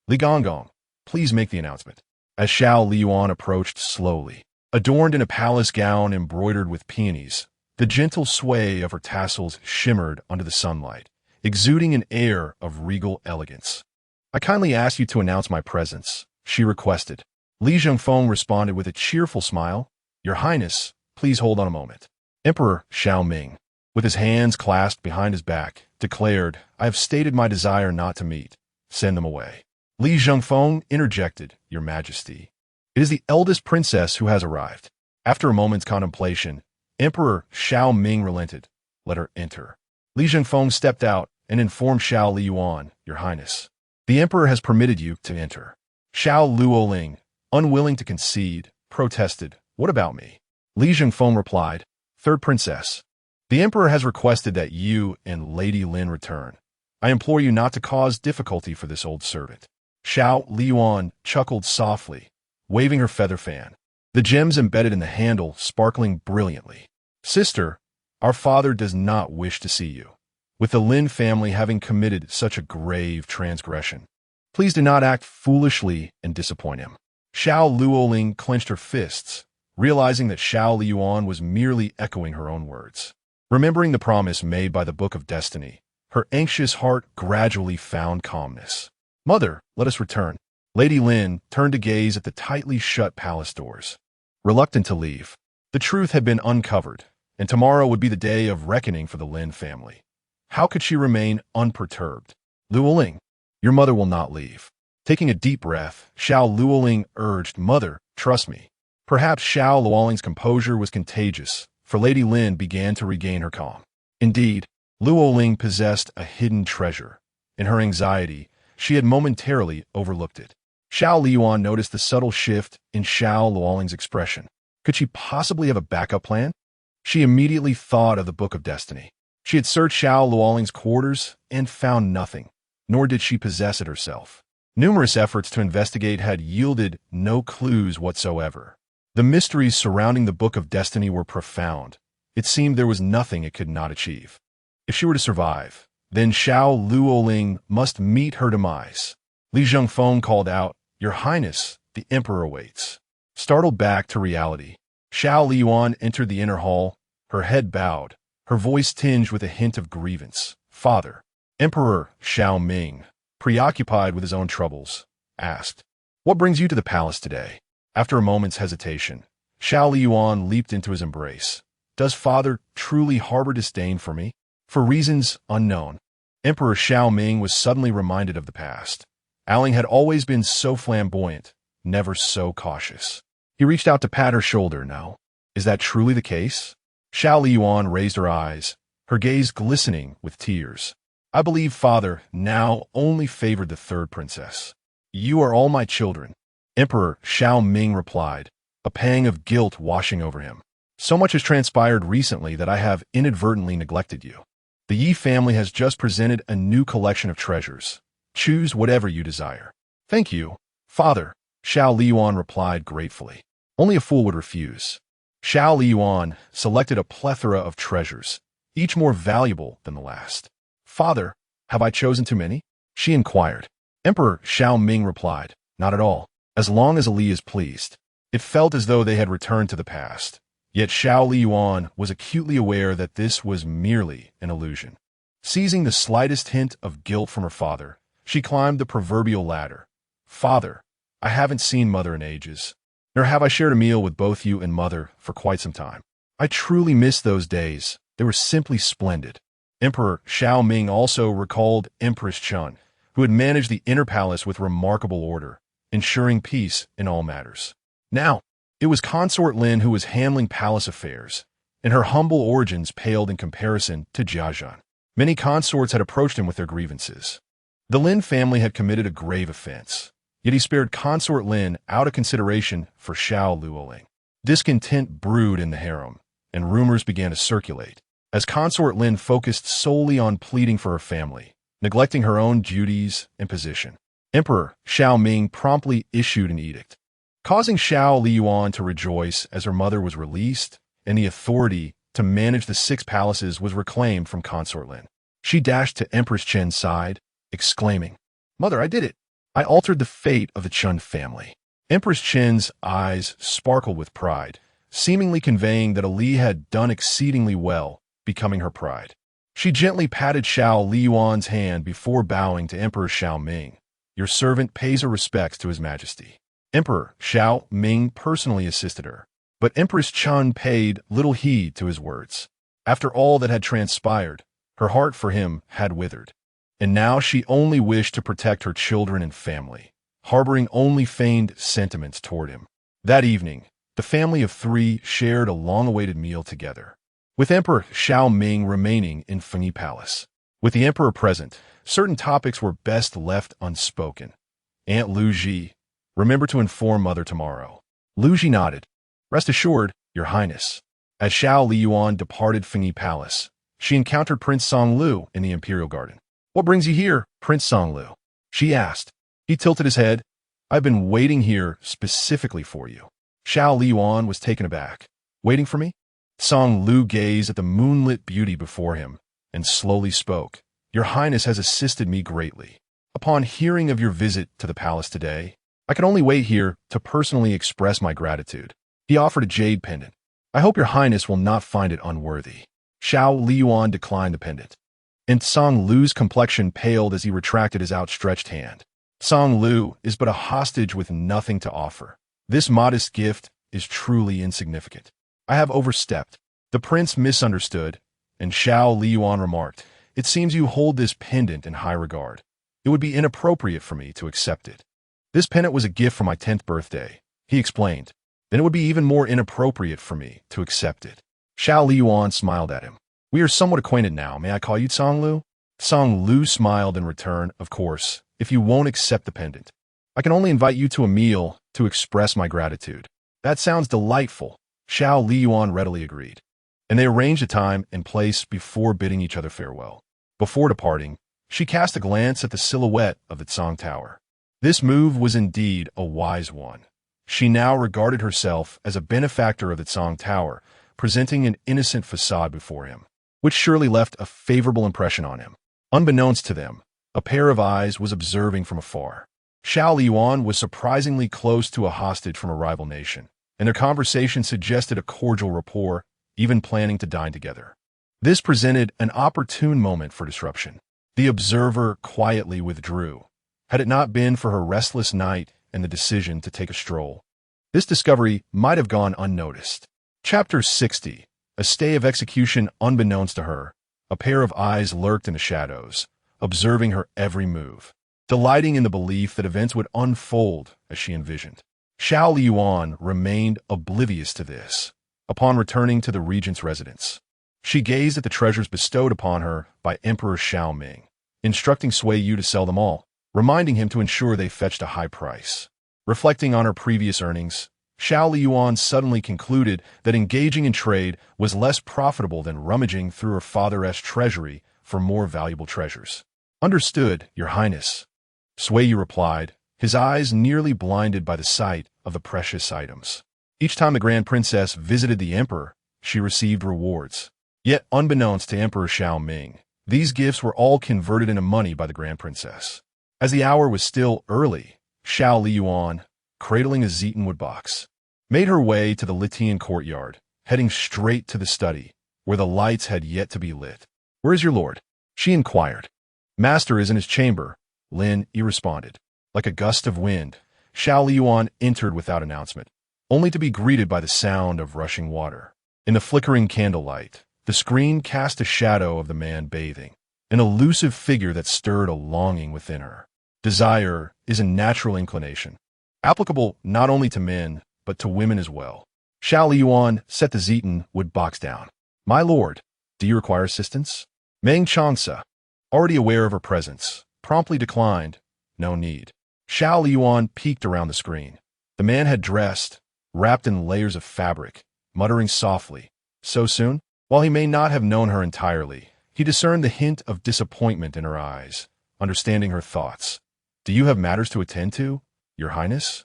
"Li Gonggong, please make the announcement." As Xiao Liying approached slowly, adorned in a palace gown embroidered with peonies, the gentle sway of her tassels shimmered under the sunlight, exuding an air of regal elegance. "I kindly ask you to announce my presence," she requested. Li Zhengfeng responded with a cheerful smile. "Your Highness, please hold on a moment." Emperor Xiao Ming, with his hands clasped behind his back, declared, "I have stated my desire not to meet. Send them away." Li Zhengfeng interjected, "Your Majesty, it is the eldest princess who has arrived." After a moment's contemplation, Emperor Xiao Ming relented. "Let her enter." Li Zhengfeng stepped out and informed Xiao Liying, "Your Highness, the Emperor has permitted you to enter." Xiao Liying, unwilling to concede, protested, "What about me?" Li Zhengfeng replied, "Third Princess, the Emperor has requested that you and Lady Lin return. I implore you not to cause difficulty for this old servant." Xiao Liying chuckled softly, waving her feather fan, the gems embedded in the handle sparkling brilliantly. "Sister, our father does not wish to see you, with the Lin family having committed such a grave transgression. Please do not act foolishly and disappoint him." Xiao Liying clenched her fists, realizing that Xiao Liying was merely echoing her own words. Remembering the promise made by the Book of Destiny, her anxious heart gradually found calmness. "Mother, let us return." Lady Lin turned to gaze at the tightly shut palace doors, reluctant to leave. The truth had been uncovered, and tomorrow would be the day of reckoning for the Lin family. How could she remain unperturbed? "Liying, your mother will not leave." Taking a deep breath, Xiao Liying urged, "Mother, trust me." Perhaps Xiao Liying's composure was contagious, for Lady Lin began to regain her calm. Indeed, Liying possessed a hidden treasure. In her anxiety, she had momentarily overlooked it. Xiao Liying noticed the subtle shift in Xiao Liying's expression. Could she possibly have a backup plan? She immediately thought of the Book of Destiny. She had searched Xiao Liying's quarters and found nothing, nor did she possess it herself. Numerous efforts to investigate had yielded no clues whatsoever. The mysteries surrounding the Book of Destiny were profound. It seemed there was nothing it could not achieve. If she were to survive, then Xiao Liying must meet her demise. Li Zhengfeng called out, "Your Highness, the Emperor awaits." Startled back to reality, Xiao Liying entered the inner hall, her head bowed, her voice tinged with a hint of grievance. "Father." Emperor Xiao Ming, preoccupied with his own troubles, asked, "What brings you to the palace today?" After a moment's hesitation, Xiao Liying leaped into his embrace. "Does father truly harbor disdain for me?" For reasons unknown, Emperor Xiao Ming was suddenly reminded of the past. Aling had always been so flamboyant, never so cautious. He reached out to pat her shoulder. "No. Is that truly the case?" Xiao Liying raised her eyes, her gaze glistening with tears. "I believe father now only favored the third princess. You are all my children." Emperor Xiao Ming replied, a pang of guilt washing over him. "So much has transpired recently that I have inadvertently neglected you. The Yi family has just presented a new collection of treasures. Choose whatever you desire." "Thank you, father," Xiao Liying replied gratefully. Only a fool would refuse. Xiao Liying selected a plethora of treasures, each more valuable than the last. "Father, have I chosen too many?" she inquired. Emperor Xiao Ming replied, "Not at all, as long as Ali is pleased." It felt as though they had returned to the past. Yet Xiao Liying was acutely aware that this was merely an illusion. Seizing the slightest hint of guilt from her father, she climbed the proverbial ladder. "Father, I haven't seen Mother in ages, nor have I shared a meal with both you and Mother for quite some time. I truly miss those days. They were simply splendid." Emperor Xiao Ming also recalled Empress Chun, who had managed the inner palace with remarkable order, ensuring peace in all matters. Now, it was Consort Lin who was handling palace affairs, and her humble origins paled in comparison to Jiazhan. Many consorts had approached him with their grievances. The Lin family had committed a grave offense, yet he spared Consort Lin out of consideration for Xiao Liying. Discontent brewed in the harem, and rumors began to circulate, as Consort Lin focused solely on pleading for her family, neglecting her own duties and position. Emperor Xiao Ming promptly issued an edict, causing Xiao Liying to rejoice as her mother was released and the authority to manage the 6 palaces was reclaimed from Consort Lin. She dashed to Empress Chen's side, exclaiming, "Mother, I did it! I altered the fate of the Chun family." Empress Chen's eyes sparkled with pride, seemingly conveying that Ali had done exceedingly well, becoming her pride. She gently patted Xiao Liying's hand before bowing to Emperor Xiao Ming. "Your servant pays her respects to His Majesty." Emperor Xiao Ming personally assisted her, but Empress Chun paid little heed to his words. After all that had transpired, her heart for him had withered, and now she only wished to protect her children and family, harboring only feigned sentiments toward him. That evening, the family of 3 shared a long-awaited meal together, with Emperor Xiao Ming remaining in Fengyi Palace. With the emperor present, certain topics were best left unspoken. "Aunt Lu Ji, remember to inform Mother tomorrow." Lu Ji nodded. "Rest assured, Your Highness." As Xiao Liying departed Fengyi Palace, she encountered Prince Songlu in the Imperial Garden. "What brings you here, Prince Songlu?" she asked. He tilted his head. "I've been waiting here specifically for you." Xiao Liying was taken aback. "Waiting for me?" Songlu gazed at the moonlit beauty before him and slowly spoke. "Your Highness has assisted me greatly. Upon hearing of your visit to the palace today, I can only wait here to personally express my gratitude." He offered a jade pendant. "I hope Your Highness will not find it unworthy." Xiao Liying declined the pendant, and Songlu's complexion paled as he retracted his outstretched hand. "Songlu is but a hostage with nothing to offer. This modest gift is truly insignificant. I have overstepped." The prince misunderstood, and Xiao Liying remarked, "It seems you hold this pendant in high regard. It would be inappropriate for me to accept it." "This pendant was a gift for my 10th birthday," he explained. "Then it would be even more inappropriate for me to accept it." Xiao Liying smiled at him. "We are somewhat acquainted now. May I call you Songlu?" Songlu smiled in return. "Of course, if you won't accept the pendant. I can only invite you to a meal to express my gratitude." "That sounds delightful," Xiao Liying readily agreed. and they arranged a time and place before bidding each other farewell. Before departing, she cast a glance at the silhouette of the Tsang Tower. This move was indeed a wise one. She now regarded herself as a benefactor of the Tsang Tower, presenting an innocent facade before him, which surely left a favorable impression on him. Unbeknownst to them, a pair of eyes was observing from afar. Xiao Liying was surprisingly close to a hostage from a rival nation, and their conversation suggested a cordial rapport, even planning to dine together. This presented an opportune moment for disruption. The observer quietly withdrew, had it not been for her restless night and the decision to take a stroll. This discovery might have gone unnoticed. Chapter 60. A stay of execution unbeknownst to her. A pair of eyes lurked in the shadows, observing her every move, delighting in the belief that events would unfold as she envisioned. Xiao Liying remained oblivious to this. Upon returning to the regent's residence, she gazed at the treasures bestowed upon her by Emperor Xiao Ming, instructing Sui Yu to sell them all, reminding him to ensure they fetched a high price. Reflecting on her previous earnings, Xiao Liying suddenly concluded that engaging in trade was less profitable than rummaging through her father's treasury for more valuable treasures. "Understood, Your Highness," Sui Yu replied, his eyes nearly blinded by the sight of the precious items. Each time the Grand Princess visited the Emperor, she received rewards. Yet, unbeknownst to Emperor Xiao Ming, these gifts were all converted into money by the Grand Princess. As the hour was still early, Xiao Liying, cradling a Zeton wood box, made her way to the Litian courtyard, heading straight to the study, where the lights had yet to be lit. "Where is your lord?" she inquired. "Master is in his chamber," Lin Yi responded. Like a gust of wind, Xiao Liying entered without announcement, only to be greeted by the sound of rushing water. In the flickering candlelight, the screen cast a shadow of the man bathing, an elusive figure that stirred a longing within her. Desire is a natural inclination, applicable not only to men, but to women as well. Xiao Liying set the Zeton wood box down. "My lord, do you require assistance?" Meng Changce, already aware of her presence, promptly declined. "No need." Xiao Liying peeked around the screen. The man had dressed, wrapped in layers of fabric, muttering softly. "So soon?" While he may not have known her entirely, he discerned the hint of disappointment in her eyes, understanding her thoughts. "Do you have matters to attend to, Your Highness?"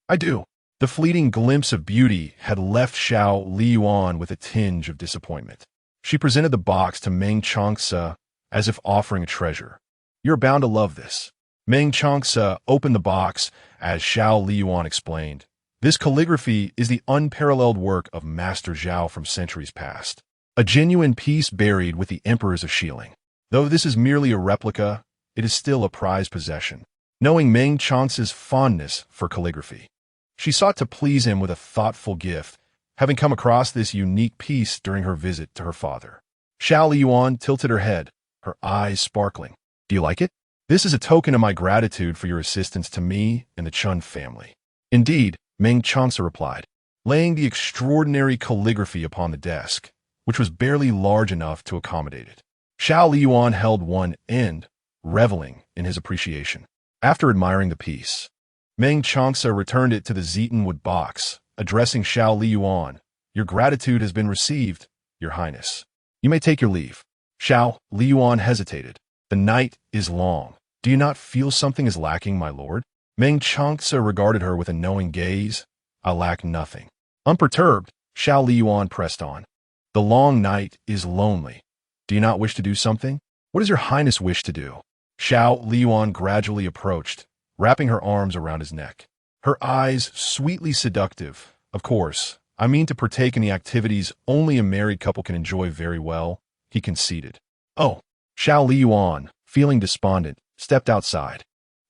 "I do." The fleeting glimpse of beauty had left Xiao Liying with a tinge of disappointment. She presented the box to Meng Changce as if offering a treasure. "You're bound to love this." Meng Changce opened the box as Xiao Liying explained. "This calligraphy is the unparalleled work of Master Zhao from centuries past. A genuine piece buried with the emperors of Xiling. Though this is merely a replica, it is still a prized possession." Knowing Meng Changce's fondness for calligraphy, she sought to please him with a thoughtful gift, having come across this unique piece during her visit to her father. Xiao Liying tilted her head, her eyes sparkling. "Do you like it?" "This is a token of my gratitude for your assistance to me and the Chun family." "Indeed," Meng Changce replied, laying the extraordinary calligraphy upon the desk, which was barely large enough to accommodate it. Xiao Liying held one end, reveling in his appreciation. After admiring the piece, Meng Changce returned it to the Zeton wood box, addressing Xiao Liying. "Your gratitude has been received, Your Highness. You may take your leave." Xiao Liying hesitated. "The night is long. Do you not feel something is lacking, my lord?" Meng Changce regarded her with a knowing gaze. "I lack nothing." Unperturbed, Xiao Liying pressed on. "The long night is lonely. Do you not wish to do something? What does Your Highness wish to do?" Xiao Liying gradually approached, wrapping her arms around his neck. Her eyes sweetly seductive. "Of course, I mean to partake in the activities only a married couple can enjoy very well," he conceded. "Oh." Xiao Liying, feeling despondent, stepped outside.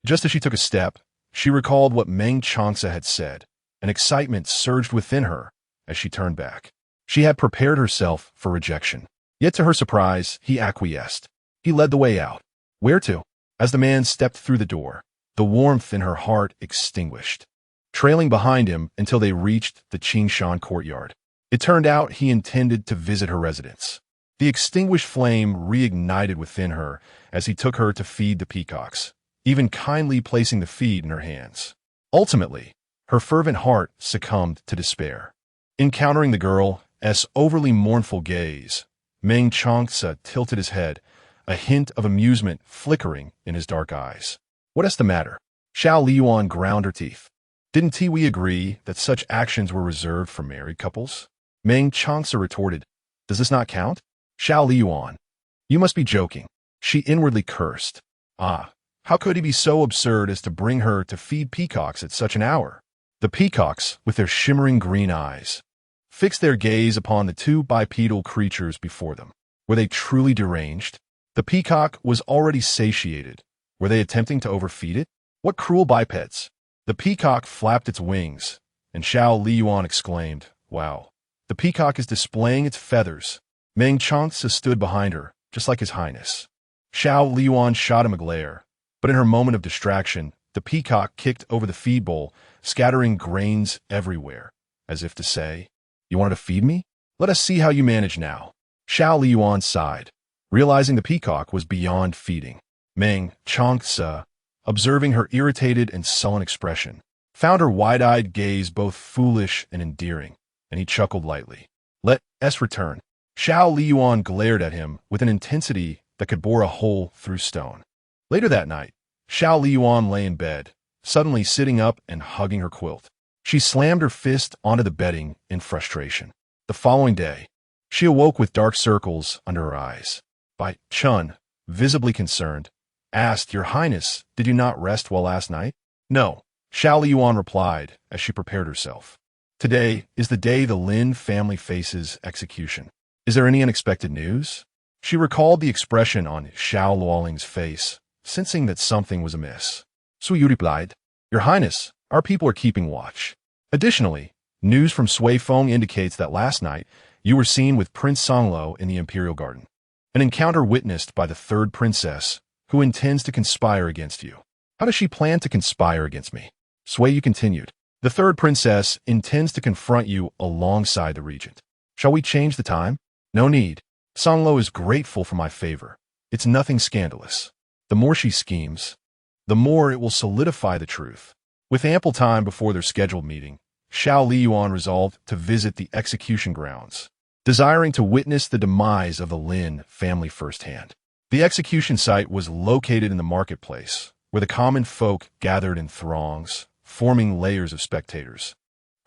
Just as she took a step, she recalled what Meng Changce had said, and excitement surged within her as she turned back. She had prepared herself for rejection. Yet to her surprise, he acquiesced. He led the way out. "Where to?" As the man stepped through the door, the warmth in her heart extinguished, trailing behind him until they reached the Qingshan courtyard. It turned out he intended to visit her residence. The extinguished flame reignited within her as he took her to feed the peacocks, even kindly placing the feed in her hands. Ultimately, her fervent heart succumbed to despair. Encountering the girl regent's overly mournful gaze, Meng Changce tilted his head, a hint of amusement flickering in his dark eyes. What's the matter? Xiao Liying ground her teeth. Didn't we agree that such actions were reserved for married couples? Meng Changce retorted, does this not count? Xiao Liying, you must be joking. She inwardly cursed. Ah, how could he be so absurd as to bring her to feed peacocks at such an hour? The peacocks, with their shimmering green eyes, fixed their gaze upon the two bipedal creatures before them. Were they truly deranged? The peacock was already satiated. Were they attempting to overfeed it? What cruel bipeds! The peacock flapped its wings, and Xiao Liying exclaimed, wow, the peacock is displaying its feathers. Meng Changce stood behind her, just like his highness. Xiao Liying shot him a glare, but in her moment of distraction, the peacock kicked over the feed bowl, scattering grains everywhere, as if to say, you wanted to feed me? Let us see how you manage now. Xiao Liying sighed, realizing the peacock was beyond feeding. Meng Changce, observing her irritated and sullen expression, found her wide-eyed gaze both foolish and endearing, and he chuckled lightly. Let us return. Xiao Liying glared at him with an intensity that could bore a hole through stone. Later that night, Xiao Liying lay in bed, suddenly sitting up and hugging her quilt. She slammed her fist onto the bedding in frustration. The following day, she awoke with dark circles under her eyes. Bai Chun, visibly concerned, asked, Your Highness, did you not rest well last night? No, Xiao Liying replied as she prepared herself. Today is the day the Lin family faces execution. Is there any unexpected news? She recalled the expression on Xiao Liying's face, sensing that something was amiss. Sui Yu replied, Your Highness, our people are keeping watch. Additionally, news from Sui Feng indicates that last night you were seen with Prince Songlo in the Imperial Garden. An encounter witnessed by the third princess, who intends to conspire against you. How does she plan to conspire against me? Sui Yu continued, The third princess intends to confront you alongside the regent. Shall we change the time? No need. Songlo is grateful for my favor. It's nothing scandalous. The more she schemes, the more it will solidify the truth. With ample time before their scheduled meeting, Xiao Liying resolved to visit the execution grounds, desiring to witness the demise of the Lin family firsthand. The execution site was located in the marketplace, where the common folk gathered in throngs, forming layers of spectators,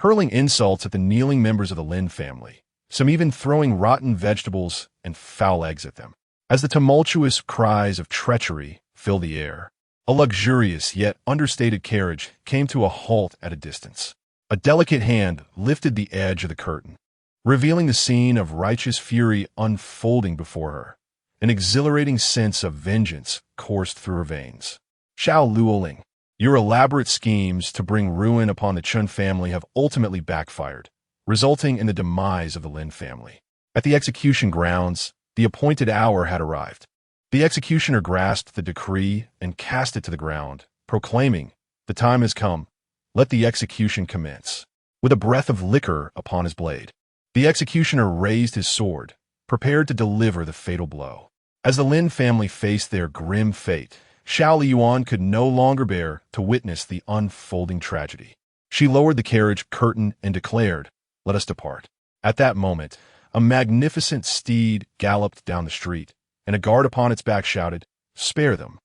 hurling insults at the kneeling members of the Lin family, some even throwing rotten vegetables and foul eggs at them. As the tumultuous cries of treachery filled the air, a luxurious yet understated carriage came to a halt at a distance. A delicate hand lifted the edge of the curtain, revealing the scene of righteous fury unfolding before her. An exhilarating sense of vengeance coursed through her veins. Xiao Liying, your elaborate schemes to bring ruin upon the Chun family have ultimately backfired, resulting in the demise of the Lin family. At the execution grounds, the appointed hour had arrived. The executioner grasped the decree and cast it to the ground, proclaiming, The time has come. Let the execution commence. With a breath of liquor upon his blade, the executioner raised his sword, prepared to deliver the fatal blow. As the Lin family faced their grim fate, Xiao Liying could no longer bear to witness the unfolding tragedy. She lowered the carriage curtain and declared, Let us depart. At that moment, a magnificent steed galloped down the street, and a guard upon its back shouted, Spare them.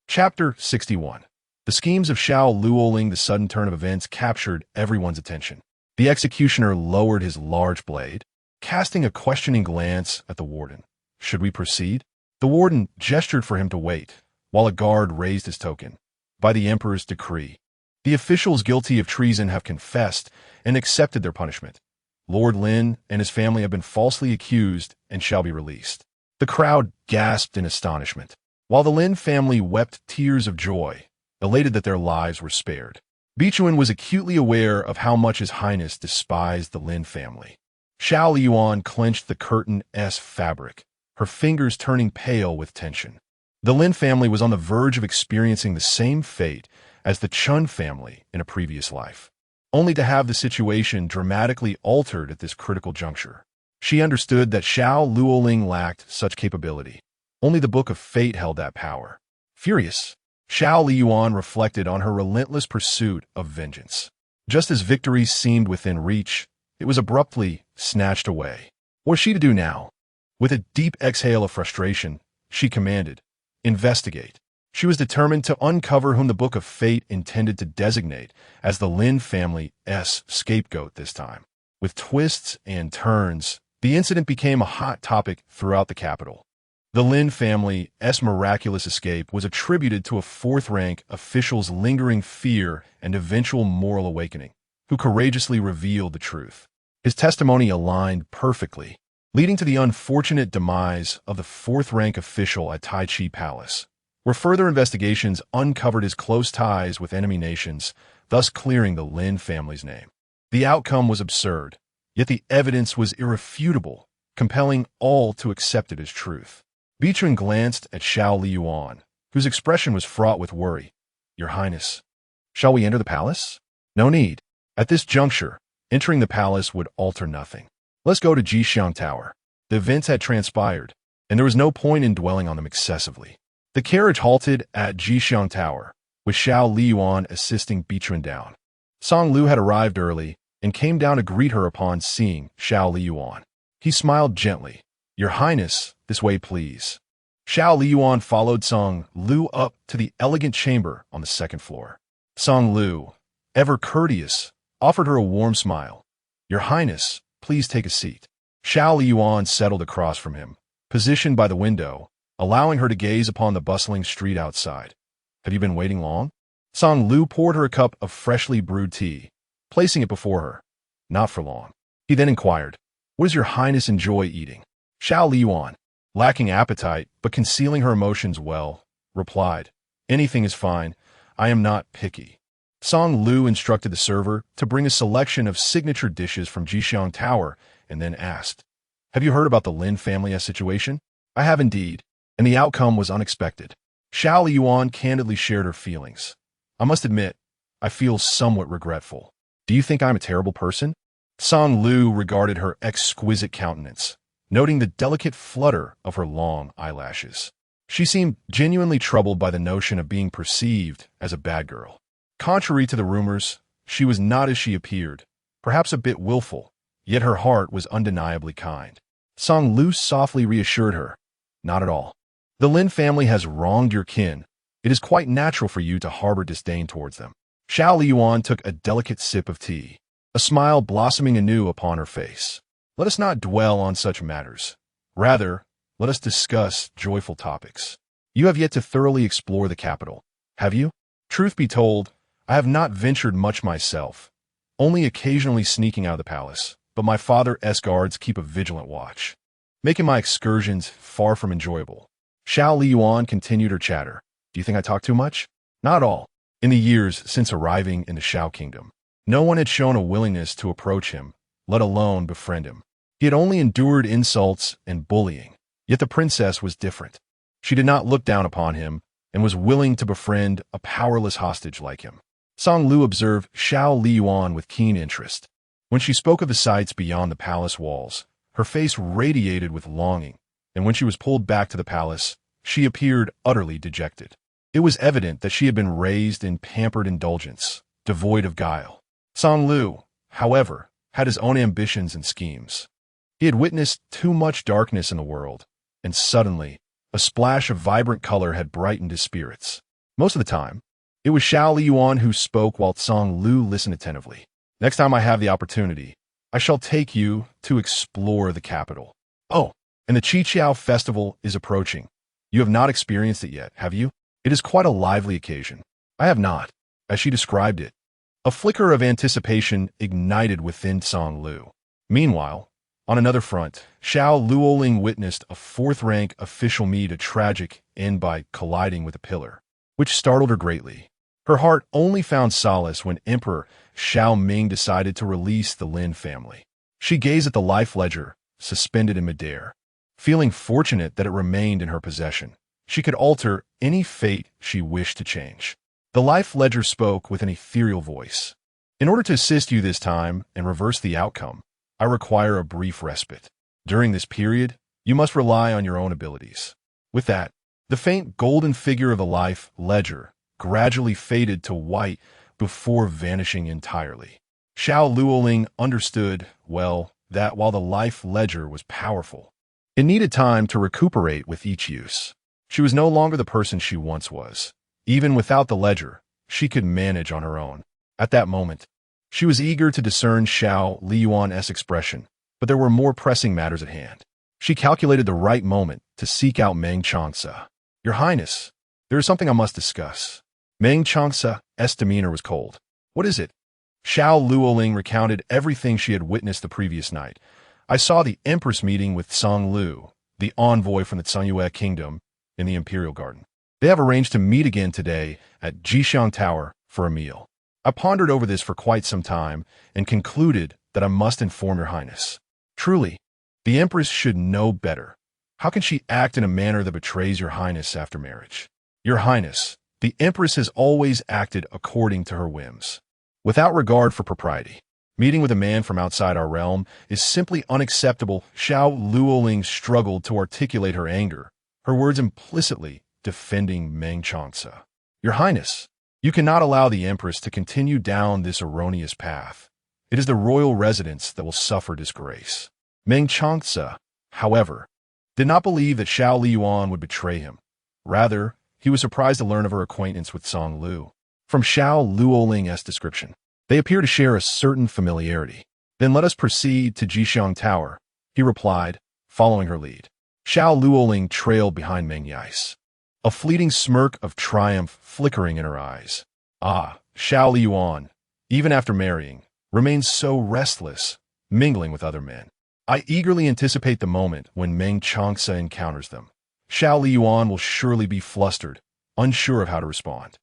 Chapter 61. The schemes of Xiao Liying, the sudden turn of events, captured everyone's attention. The executioner lowered his large blade, casting a questioning glance at the warden. Should we proceed? The warden gestured for him to wait, while a guard raised his token. By the emperor's decree, the officials guilty of treason have confessed and accepted their punishment. Lord Lin and his family have been falsely accused and shall be released. The crowd gasped in astonishment, while the Lin family wept tears of joy, elated that their lives were spared. Vixen was acutely aware of how much His Highness despised the Lin family. Xiao Liying clenched the curtain's fabric, her fingers turning pale with tension. The Lin family was on the verge of experiencing the same fate as the Chun family in a previous life, only to have the situation dramatically altered at this critical juncture. She understood that Xiao Liying lacked such capability. Only the Book of Fate held that power. Furious, Xiao Liying reflected on her relentless pursuit of vengeance. Just as victory seemed within reach, it was abruptly snatched away. What was she to do now? With a deep exhale of frustration, she commanded, "Investigate." She was determined to uncover whom the Book of Fate intended to designate as the Lin family's scapegoat this time. With twists and turns, the incident became a hot topic throughout the capital. The Lin family's miraculous escape was attributed to a fourth-rank official's lingering fear and eventual moral awakening, who courageously revealed the truth. His testimony aligned perfectly, leading to the unfortunate demise of the fourth-rank official at Tai Chi Palace, where further investigations uncovered his close ties with enemy nations, thus clearing the Lin family's name. The outcome was absurd, yet the evidence was irrefutable, compelling all to accept it as truth. Vixen glanced at Xiao Liying, whose expression was fraught with worry. "Your Highness, shall we enter the palace?" "No need. At this juncture, entering the palace would alter nothing. Let's go to Jishan Tower." The events had transpired, and there was no point in dwelling on them excessively. The carriage halted at Jishan Tower, with Xiao Liying assisting Vixen down. Song Lu had arrived early and came down to greet her upon seeing Xiao Liying. He smiled gently. "Your Highness, this way please." Xiao Liying followed Song Lu up to the elegant chamber on the second floor. Song Lu, ever courteous, offered her a warm smile. "Your Highness, please take a seat." Xiao Liying settled across from him, positioned by the window, allowing her to gaze upon the bustling street outside. "Have you been waiting long?" Song Lu poured her a cup of freshly brewed tea, placing it before her. "Not for long." He then inquired, "What does your Highness enjoy eating?" Xiao Liying, lacking appetite but concealing her emotions well, replied, "Anything is fine. I am not picky." Song Lu instructed the server to bring a selection of signature dishes from Jishan Tower and then asked, "Have you heard about the Lin family's situation?" "I have indeed, and the outcome was unexpected." Xiao Liying candidly shared her feelings. "I must admit, I feel somewhat regretful." "Do you think I'm a terrible person?" Song Lu regarded her exquisite countenance, noting the delicate flutter of her long eyelashes. She seemed genuinely troubled by the notion of being perceived as a bad girl. Contrary to the rumors, she was not as she appeared, perhaps a bit willful, yet her heart was undeniably kind. Song Lu softly reassured her, "Not at all. The Lin family has wronged your kin. It is quite natural for you to harbor disdain towards them." Xiao Liying took a delicate sip of tea, a smile blossoming anew upon her face. "Let us not dwell on such matters. Rather, let us discuss joyful topics. You have yet to thoroughly explore the capital, have you?" "Truth be told, I have not ventured much myself, only occasionally sneaking out of the palace, but my father's guards keep a vigilant watch, making my excursions far from enjoyable." Xiao Liying continued her chatter. "Do you think I talk too much?" "Not at all." In the years since arriving in the Xiao Kingdom, no one had shown a willingness to approach him, let alone befriend him. He had only endured insults and bullying, yet the princess was different. She did not look down upon him and was willing to befriend a powerless hostage like him. Song Lu observed Xiao Liying with keen interest. When she spoke of the sights beyond the palace walls, her face radiated with longing, and when she was pulled back to the palace, she appeared utterly dejected. It was evident that she had been raised in pampered indulgence, devoid of guile. Song Lu, however, had his own ambitions and schemes. He had witnessed too much darkness in the world, and suddenly, a splash of vibrant color had brightened his spirits. Most of the time, it was Xiao Liying who spoke while Song Lu listened attentively. "Next time I have the opportunity, I shall take you to explore the capital. Oh, and the Qiqiao festival is approaching. You have not experienced it yet, have you? It is quite a lively occasion." "I have not." As she described it, a flicker of anticipation ignited within Song Lu. Meanwhile, on another front, Xiao Liying witnessed a fourth-rank official meet a tragic end by colliding with a pillar, which startled her greatly. Her heart only found solace when Emperor Xiao Ming decided to release the Lin family. She gazed at the life ledger, suspended in midair, feeling fortunate that it remained in her possession. She could alter any fate she wished to change. The life ledger spoke with an ethereal voice. "In order to assist you this time and reverse the outcome, I require a brief respite. During this period, you must rely on your own abilities." With that, the faint golden figure of the life ledger gradually faded to white before vanishing entirely. Xiao Liying understood, well, that while the life ledger was powerful, it needed time to recuperate with each use. She was no longer the person she once was. Even without the ledger, she could manage on her own. At that moment, she was eager to discern Xiao Liying's expression, but there were more pressing matters at hand. She calculated the right moment to seek out Meng Changce. "Your Highness, there is something I must discuss." Meng Changce's demeanor was cold. "What is it?" Xiao Liying recounted everything she had witnessed the previous night. "I saw the Empress meeting with Song Lu, the envoy from the Tsungyue Kingdom, in the Imperial Garden. They have arranged to meet again today at Jixiang Tower for a meal. I pondered over this for quite some time and concluded that I must inform your Highness. Truly, the Empress should know better. How can she act in a manner that betrays your Highness after marriage? Your Highness, the Empress has always acted according to her whims, without regard for propriety. Meeting with a man from outside our realm is simply unacceptable." Xiao Liying struggled to articulate her anger, her words implicitly defending Meng Changce. "Your Highness, you cannot allow the Empress to continue down this erroneous path. It is the royal residence that will suffer disgrace." Meng Changce, however, did not believe that Xiao Liying would betray him. Rather, he was surprised to learn of her acquaintance with Song Lu. From Xiao Liying's description, they appear to share a certain familiarity. "Then let us proceed to Jixiang Tower," he replied, following her lead. Xiao Liying trailed behind Meng Changce, a fleeting smirk of triumph flickering in her eyes. Xiao Liying, even after marrying, remains so restless, mingling with other men. I eagerly anticipate the moment when Meng Changce encounters them. Xiao Liying will surely be flustered, unsure of how to respond.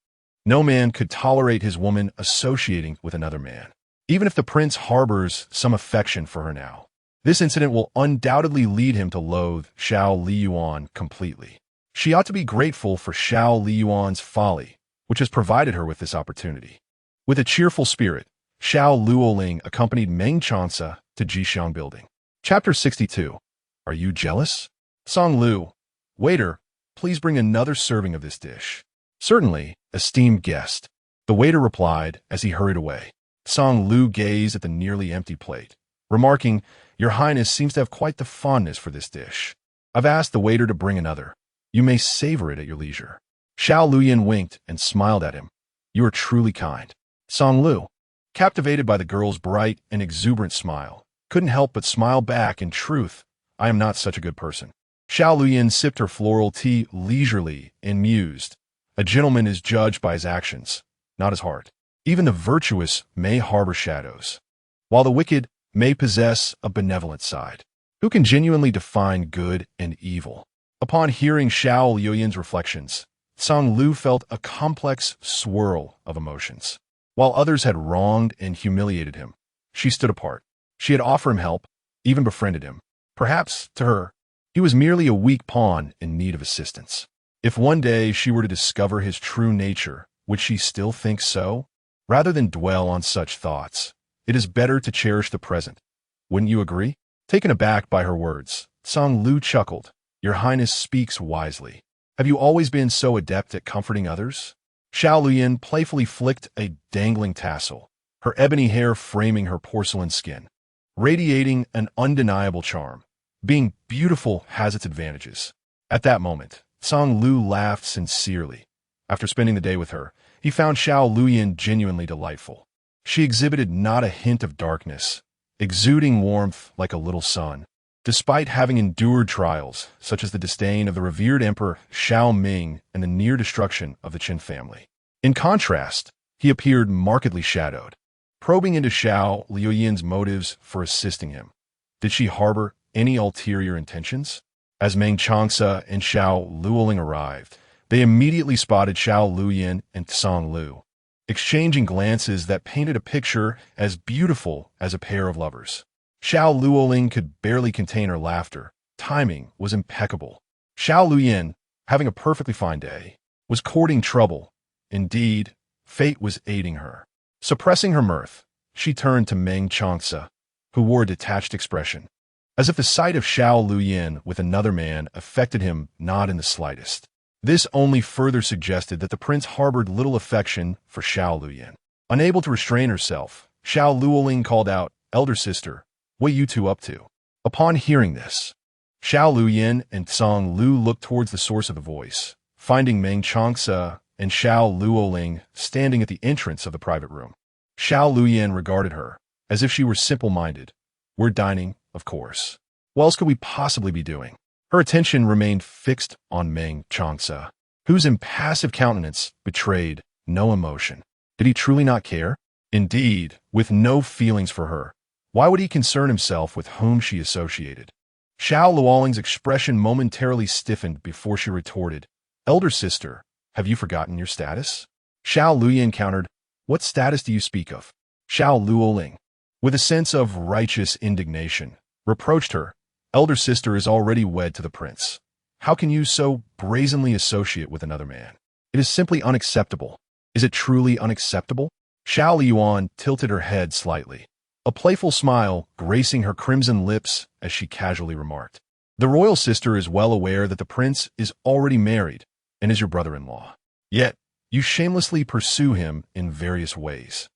No man could tolerate his woman associating with another man, even if the prince harbors some affection for her now. This incident will undoubtedly lead him to loathe Xiao Liying completely. She ought to be grateful for Xiao Liying's folly, which has provided her with this opportunity. With a cheerful spirit, Xiao Liying accompanied Meng Changce to Jixiang Building. Chapter 62. Are you jealous? Song Lu. Waiter, please bring another serving of this dish. Certainly, esteemed guest, the waiter replied as he hurried away. Song Lu gazed at the nearly empty plate, remarking, "Your Highness seems to have quite the fondness for this dish. I've asked the waiter to bring another. You may savor it at your leisure." Xiao Liying winked and smiled at him. "You are truly kind." Song Lu, captivated by the girl's bright and exuberant smile, couldn't help but smile back. "In truth, I am not such a good person." Xiao Liying sipped her floral tea leisurely and mused. A gentleman is judged by his actions, not his heart. Even the virtuous may harbor shadows, while the wicked may possess a benevolent side. Who can genuinely define good and evil? Upon hearing Xiao Liying's reflections, Song Lu felt a complex swirl of emotions. While others had wronged and humiliated him, she stood apart. She had offered him help, even befriended him. Perhaps, to her, he was merely a weak pawn in need of assistance. If one day she were to discover his true nature, would she still think so? Rather than dwell on such thoughts, it is better to cherish the present. Wouldn't you agree? Taken aback by her words, Song Lu chuckled. "Your Highness speaks wisely. Have you always been so adept at comforting others?" Xiao Liying playfully flicked a dangling tassel, her ebony hair framing her porcelain skin, radiating an undeniable charm. Being beautiful has its advantages. At that moment, Song Lu laughed sincerely. After spending the day with her, he found Xiao Liying genuinely delightful. She exhibited not a hint of darkness, exuding warmth like a little sun. Despite having endured trials, such as the disdain of the revered Emperor Xiao Ming and the near destruction of the Qin family. In contrast, he appeared markedly shadowed. Probing into Xiao Liying's motives for assisting him, did she harbor any ulterior intentions? As Meng Changce and Xiao Liying arrived, they immediately spotted Xiao Liying and Song Lu, exchanging glances that painted a picture as beautiful as a pair of lovers. Xiao Liying could barely contain her laughter. Timing was impeccable. Xiao Liying, having a perfectly fine day, was courting trouble. Indeed, fate was aiding her. Suppressing her mirth, she turned to Meng Changce, who wore a detached expression, as if the sight of Xiao Liying with another man affected him not in the slightest. This only further suggested that the prince harbored little affection for Xiao Liying. Unable to restrain herself, Xiao Liying called out, "Elder sister, What you two up to? Upon hearing this, Xiao Liying and Song Lu looked towards the source of the voice, finding Meng Changce and Xiao Liying standing at the entrance of the private room. Xiao Liying regarded her, as if she were simple-minded. We're dining, of course. What else could we possibly be doing? Her attention remained fixed on Meng Changce, whose impassive countenance betrayed no emotion. Did he truly not care? Indeed, with no feelings for her, why would he concern himself with whom she associated? Xiao Liying's expression momentarily stiffened before she retorted, Elder sister, have you forgotten your status? Xiao Liying countered, What status do you speak of? Xiao Liying, with a sense of righteous indignation, reproached her, Elder sister is already wed to the prince. How can you so brazenly associate with another man? It is simply unacceptable. Is it truly unacceptable? Xiao Liying tilted her head slightly, a playful smile gracing her crimson lips as she casually remarked, The royal sister is well aware that the prince is already married and is your brother-in-law. Yet, you shamelessly pursue him in various ways.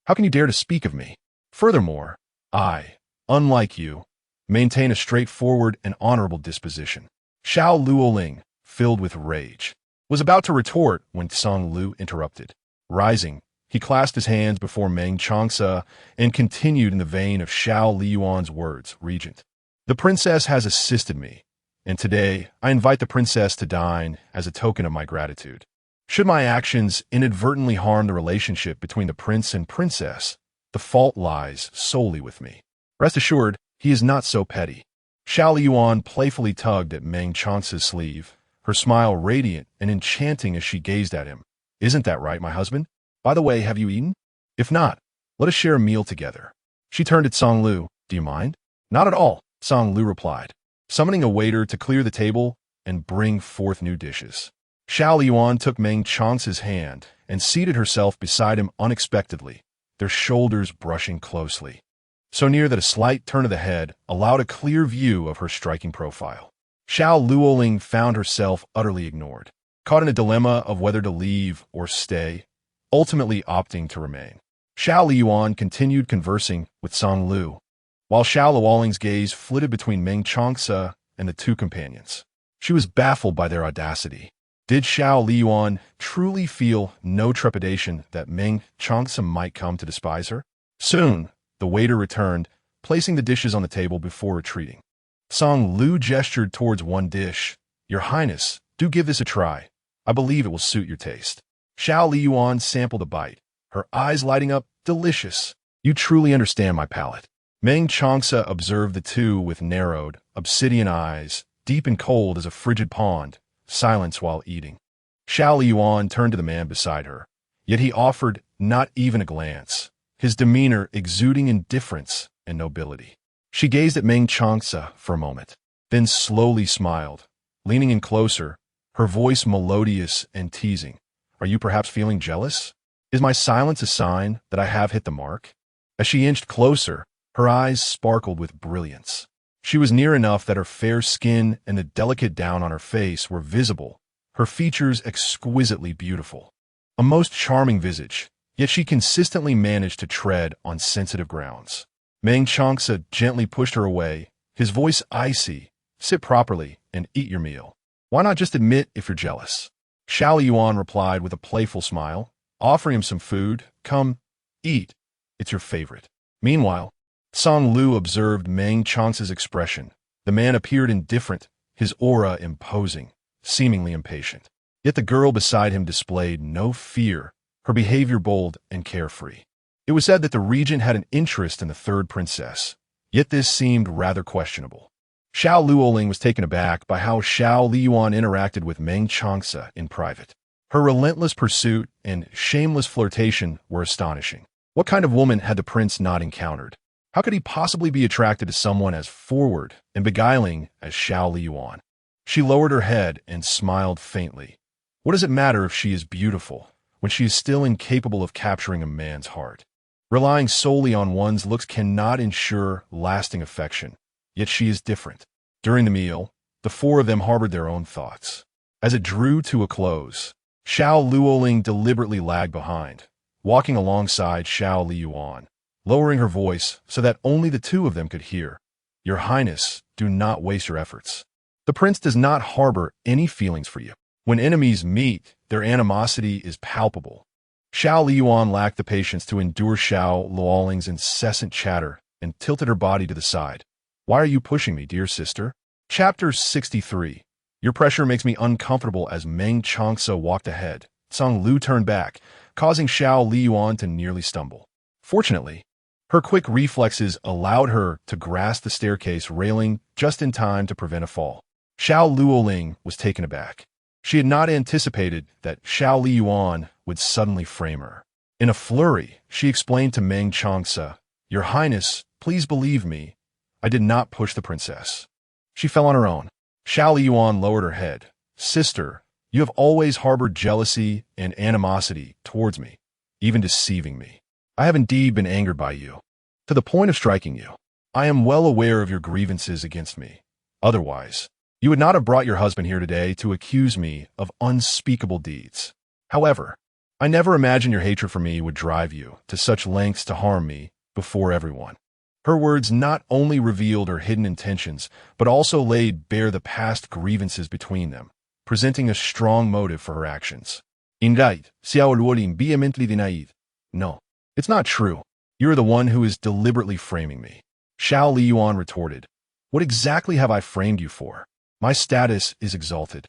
How can you dare to speak of me? Furthermore, I, unlike you, maintain a straightforward and honorable disposition. Xiao Liying, filled with rage, was about to retort when Song Lu interrupted. Rising, he clasped his hands before Meng Changce and continued in the vein of Xiao Liying's words, Regent. The princess has assisted me, and today I invite the princess to dine as a token of my gratitude. Should my actions inadvertently harm the relationship between the prince and princess, the fault lies solely with me. Rest assured, he is not so petty. Xiao Liying playfully tugged at Meng Changce's sleeve, her smile radiant and enchanting as she gazed at him. Isn't that right, my husband? By the way, have you eaten? If not, let us share a meal together. She turned at Song Lu. Do you mind? Not at all, Song Lu replied, summoning a waiter to clear the table and bring forth new dishes. Xiao Liying took Meng Changce's hand and seated herself beside him unexpectedly, their shoulders brushing closely, so near that a slight turn of the head allowed a clear view of her striking profile. Xiao Liying found herself utterly ignored, caught in a dilemma of whether to leave or stay, ultimately opting to remain. Xiao Liying continued conversing with Song Lu, while Xiao Liying's gaze flitted between Meng Changce and the two companions. She was baffled by their audacity. Did Xiao Liying truly feel no trepidation that Meng Changce might come to despise her? Soon, the waiter returned, placing the dishes on the table before retreating. Song Lu gestured towards one dish. Your Highness, do give this a try. I believe it will suit your taste. Xiao Liying sampled a bite, her eyes lighting up. Delicious. You truly understand my palate. Meng Changce observed the two with narrowed, obsidian eyes, deep and cold as a frigid pond, silence while eating. Xiao Liying turned to the man beside her, yet he offered not even a glance, his demeanor exuding indifference and nobility. She gazed at Meng Changce for a moment, then slowly smiled, leaning in closer, her voice melodious and teasing. Are you perhaps feeling jealous? Is my silence a sign that I have hit the mark? As she inched closer, her eyes sparkled with brilliance. She was near enough that her fair skin and the delicate down on her face were visible, her features exquisitely beautiful. A most charming visage, yet she consistently managed to tread on sensitive grounds. Meng Changce gently pushed her away, his voice icy. Sit properly and eat your meal. Why not just admit if you're jealous? Xiao Liying replied with a playful smile, offering him some food. Come, eat. It's your favorite. Meanwhile, Song Lu observed Meng Changce's expression. The man appeared indifferent, his aura imposing, seemingly impatient. Yet the girl beside him displayed no fear, her behavior bold and carefree. It was said that the regent had an interest in the third princess, yet this seemed rather questionable. Xiao Liying was taken aback by how Xiao Liying interacted with Meng Changce in private. Her relentless pursuit and shameless flirtation were astonishing. What kind of woman had the prince not encountered? How could he possibly be attracted to someone as forward and beguiling as Xiao Liying? She lowered her head and smiled faintly. What does it matter if she is beautiful, when she is still incapable of capturing a man's heart? Relying solely on one's looks cannot ensure lasting affection, yet she is different. During the meal, the four of them harbored their own thoughts. As it drew to a close, Xiao Liying deliberately lagged behind, walking alongside Xiao Liying, lowering her voice so that only the two of them could hear. Your Highness, do not waste your efforts. The prince does not harbor any feelings for you. When enemies meet, their animosity is palpable. Xiao Liying lacked the patience to endure Xiao Luoling's incessant chatter and tilted her body to the side. Why are you pushing me, dear sister? Chapter 63. Your pressure makes me uncomfortable. As Meng Changce walked ahead, Song Lu turned back, causing Xiao Liying to nearly stumble. Fortunately, her quick reflexes allowed her to grasp the staircase railing just in time to prevent a fall. Xiao Luoling was taken aback. She had not anticipated that Xiao Liying would suddenly frame her. In a flurry, she explained to Meng Changce, Your Highness, please believe me, I did not push the princess. She fell on her own. Xiao Liying lowered her head. Sister, you have always harbored jealousy and animosity towards me, even deceiving me. I have indeed been angered by you, to the point of striking you. I am well aware of your grievances against me. Otherwise, you would not have brought your husband here today to accuse me of unspeakable deeds. However, I never imagined your hatred for me would drive you to such lengths to harm me before everyone. Her words not only revealed her hidden intentions, but also laid bare the past grievances between them, presenting a strong motive for her actions. Enraged, Xiao Liying vehemently denied. No, it's not true. You're the one who is deliberately framing me. Xiao Liying retorted. What exactly have I framed you for? My status is exalted.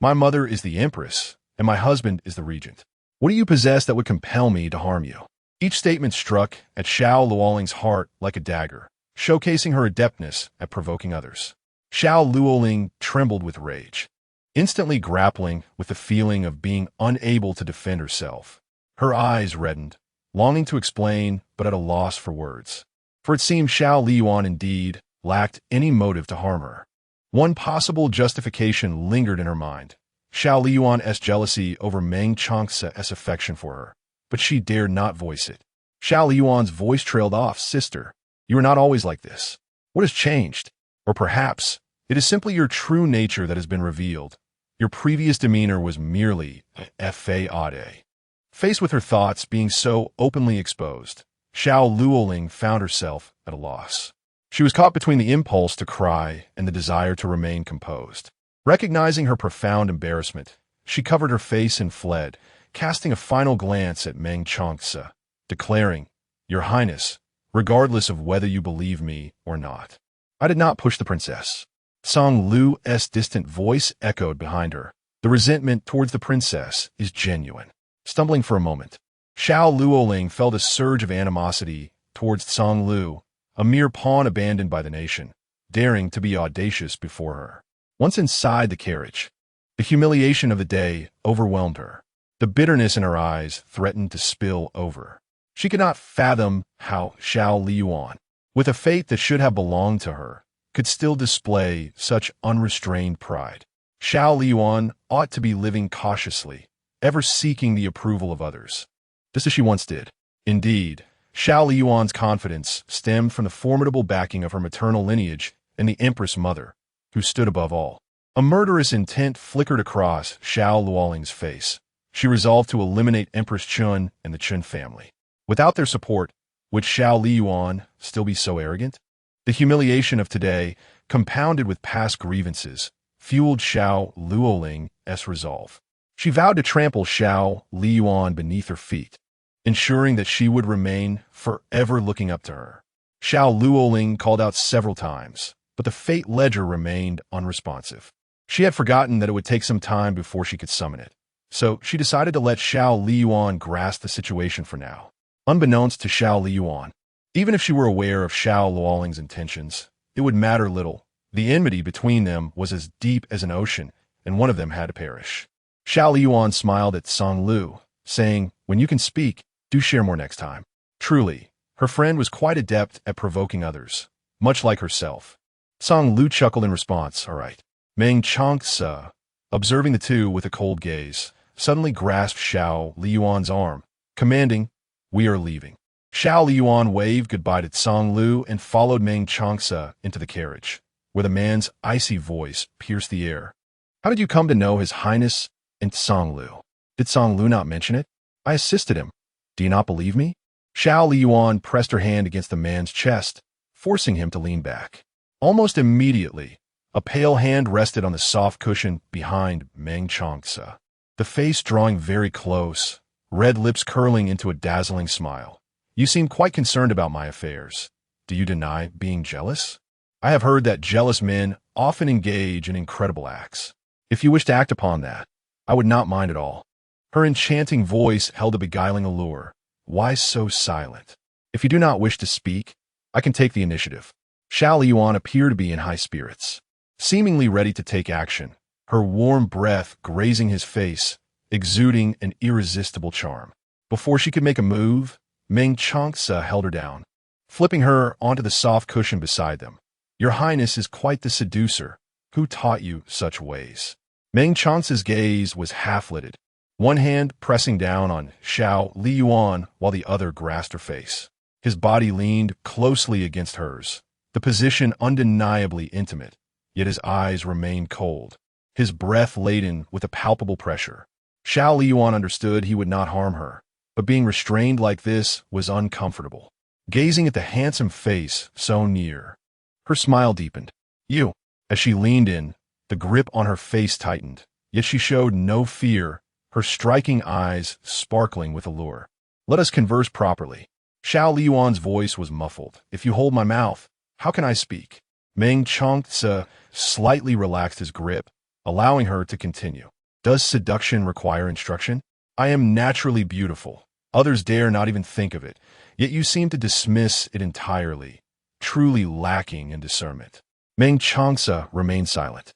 My mother is the empress, and my husband is the regent. What do you possess that would compel me to harm you? Each statement struck at Xiao Luoling's heart like a dagger, showcasing her adeptness at provoking others. Xiao Luoling trembled with rage, instantly grappling with the feeling of being unable to defend herself. Her eyes reddened, longing to explain, but at a loss for words. For it seemed Xiao Liying indeed lacked any motive to harm her. One possible justification lingered in her mind, Xiao Liying's jealousy over Meng Changce's affection for her, but she dared not voice it. Xiao Liying's voice trailed off. Sister, you are not always like this. What has changed? Or perhaps it is simply your true nature that has been revealed. Your previous demeanor was merely faughty. Faced with her thoughts being so openly exposed, Xiao Luoling found herself at a loss. She was caught between the impulse to cry and the desire to remain composed. Recognizing her profound embarrassment, she covered her face and fled, casting a final glance at Meng Changce, declaring, Your Highness, regardless of whether you believe me or not, I did not push the princess. Song Lu's distant voice echoed behind her. The resentment towards the princess is genuine. Stumbling for a moment, Xiao Luoling felt a surge of animosity towards Song Lu, a mere pawn abandoned by the nation, daring to be audacious before her. Once inside the carriage, the humiliation of the day overwhelmed her. The bitterness in her eyes threatened to spill over. She could not fathom how Xiao Liying, with a fate that should have belonged to her, could still display such unrestrained pride. Xiao Liying ought to be living cautiously, ever seeking the approval of others, just as she once did. Indeed, Xiao Liying's confidence stemmed from the formidable backing of her maternal lineage and the Empress Mother, who stood above all. A murderous intent flickered across Xiao Luoling's face. She resolved to eliminate Empress Chun and the Chun family. Without their support, would Xiao Liying still be so arrogant? The humiliation of today, compounded with past grievances, fueled Xiao Luoling's resolve. She vowed to trample Xiao Liying beneath her feet, ensuring that she would remain forever looking up to her. Xiao Luoling called out several times, but the fate ledger remained unresponsive. She had forgotten that it would take some time before she could summon it, so she decided to let Xiao Liying grasp the situation for now. Unbeknownst to Xiao Liying, even if she were aware of Xiao Luoling's intentions, it would matter little. The enmity between them was as deep as an ocean, and one of them had to perish. Xiao Liying smiled at Song Lu, saying, When you can speak, do share more next time. Truly, her friend was quite adept at provoking others, much like herself. Song Lu chuckled in response. All right. Meng Changce, observing the two with a cold gaze, suddenly grasped Xiao Liying's arm, commanding, We are leaving. Xiao Liying waved goodbye to Song Lu and followed Meng Changce into the carriage, where the man's icy voice pierced the air. How did you come to know His Highness and Song Lu? Did Song Lu not mention it? I assisted him. Do you not believe me? Xiao Liying pressed her hand against the man's chest, forcing him to lean back. Almost immediately, a pale hand rested on the soft cushion behind Meng Changce, the face drawing very close, red lips curling into a dazzling smile. You seem quite concerned about my affairs. Do you deny being jealous? I have heard that jealous men often engage in incredible acts. If you wish to act upon that, I would not mind at all. Her enchanting voice held a beguiling allure. Why so silent? If you do not wish to speak, I can take the initiative. Xiao Liying appeared to be in high spirits, seemingly ready to take action, her warm breath grazing his face, exuding an irresistible charm. Before she could make a move, Meng Changce held her down, flipping her onto the soft cushion beside them. Your Highness is quite the seducer. Who taught you such ways? Meng Changce's gaze was half-lidded, one hand pressing down on Xiao Liying while the other grasped her face. His body leaned closely against hers, the position undeniably intimate, yet his eyes remained cold, his breath laden with a palpable pressure. Xiao Liying understood he would not harm her, but being restrained like this was uncomfortable. Gazing at the handsome face so near, her smile deepened. You. As she leaned in, the grip on her face tightened, yet she showed no fear, her striking eyes sparkling with allure. Let us converse properly. Xiao Liying's voice was muffled. If you hold my mouth, how can I speak? Meng Changce slightly relaxed his grip, allowing her to continue. Does seduction require instruction? I am naturally beautiful. Others dare not even think of it, yet you seem to dismiss it entirely, truly lacking in discernment. Meng Changce remained silent.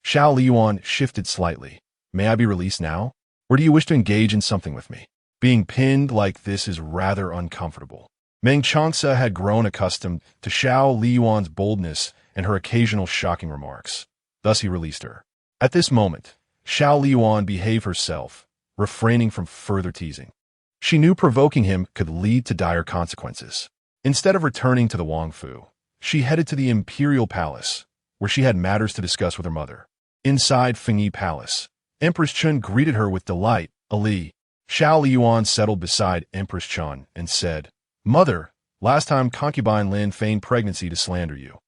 Xiao Liying shifted slightly. May I be released now? Or do you wish to engage in something with me? Being pinned like this is rather uncomfortable. Meng Changce had grown accustomed to Xiao Liying's boldness and her occasional shocking remarks. Thus he released her. At this moment, Xiao Liying behaved herself, refraining from further teasing. She knew provoking him could lead to dire consequences. Instead of returning to the Wangfu, she headed to the Imperial Palace, where she had matters to discuss with her mother. Inside Fengyi Palace, Empress Chun greeted her with delight. Ali. Xiao Liying settled beside Empress Chun and said, Mother, last time concubine Lin feigned pregnancy to slander you.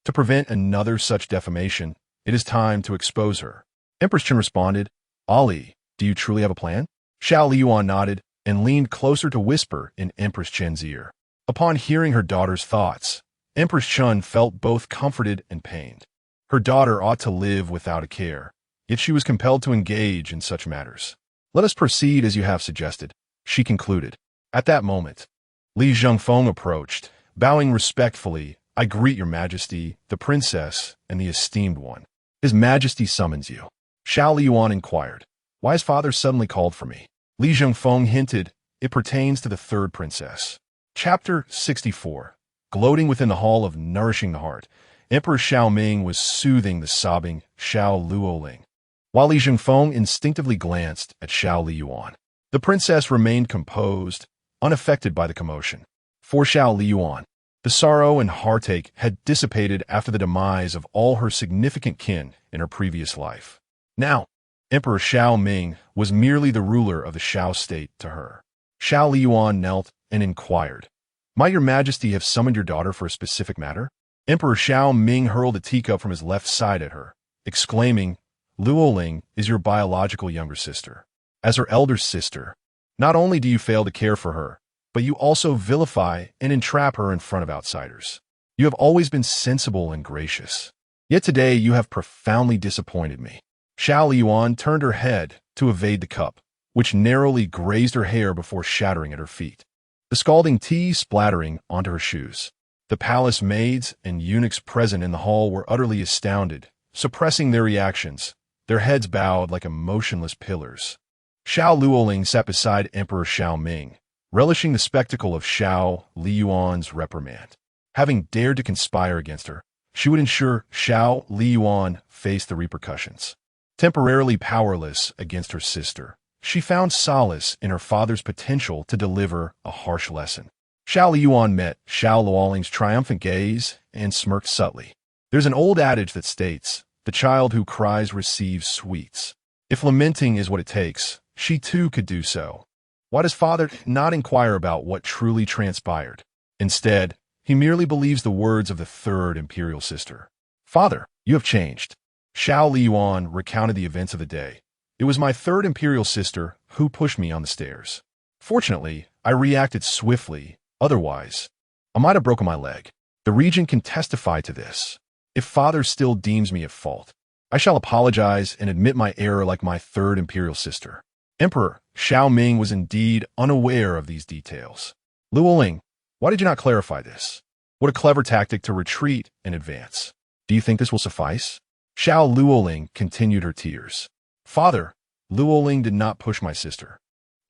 To prevent another such defamation, it is time to expose her. Empress Chun responded, Ali, do you truly have a plan? Xiao Liying nodded and leaned closer to whisper in Empress Chun's ear. Upon hearing her daughter's thoughts, Empress Chun felt both comforted and pained. Her daughter ought to live without a care, yet she was compelled to engage in such matters. Let us proceed as you have suggested, she concluded. At that moment, Li Zhengfeng approached, bowing respectfully. I greet your majesty, the princess, and the esteemed one. His majesty summons you. Xiao Liying inquired. Why has father suddenly called for me? Li Zhengfeng hinted, it pertains to the third princess. Chapter 64. Gloating within the hall of nourishing the heart, Emperor Xiaoming was soothing the sobbing Xiao Liying, while Li Zhengfeng instinctively glanced at Xiao Liying. The princess remained composed, unaffected by the commotion. For Xiao Liying, the sorrow and heartache had dissipated after the demise of all her significant kin in her previous life. Now, Emperor Xiaoming was merely the ruler of the Xiao state to her. Xiao Liying knelt and inquired, Might your majesty have summoned your daughter for a specific matter? Emperor Xiaoming hurled a teacup from his left side at her, exclaiming, Luoling is your biological younger sister. As her elder sister, not only do you fail to care for her, but you also vilify and entrap her in front of outsiders. You have always been sensible and gracious. Yet today you have profoundly disappointed me. Xiao Liying turned her head to evade the cup, which narrowly grazed her hair before shattering at her feet, the scalding tea splattering onto her shoes. The palace maids and eunuchs present in the hall were utterly astounded, suppressing their reactions, their heads bowed like emotionless pillars. Xiao Luoling sat beside Emperor Xiaoming, relishing the spectacle of Xiao Liying's reprimand. Having dared to conspire against her, she would ensure Xiao Liying faced the repercussions. Temporarily powerless against her sister, she found solace in her father's potential to deliver a harsh lesson. Xiao Liying met Xiao Luoling's triumphant gaze and smirked subtly. There's an old adage that states, the child who cries receives sweets. If lamenting is what it takes, she too could do so. Why does father not inquire about what truly transpired? Instead, he merely believes the words of the third imperial sister. Father, you have changed. Xiao Liying recounted the events of the day. It was my third imperial sister who pushed me on the stairs. Fortunately, I reacted swiftly. Otherwise, I might have broken my leg. The regent can testify to this. If father still deems me at fault, I shall apologize and admit my error like my third imperial sister. Emperor Xiao Ming was indeed unaware of these details. Luoling, why did you not clarify this? What a clever tactic to retreat and advance. Do you think this will suffice? Xiao Luoling continued her tears. Father, Luoling did not push my sister.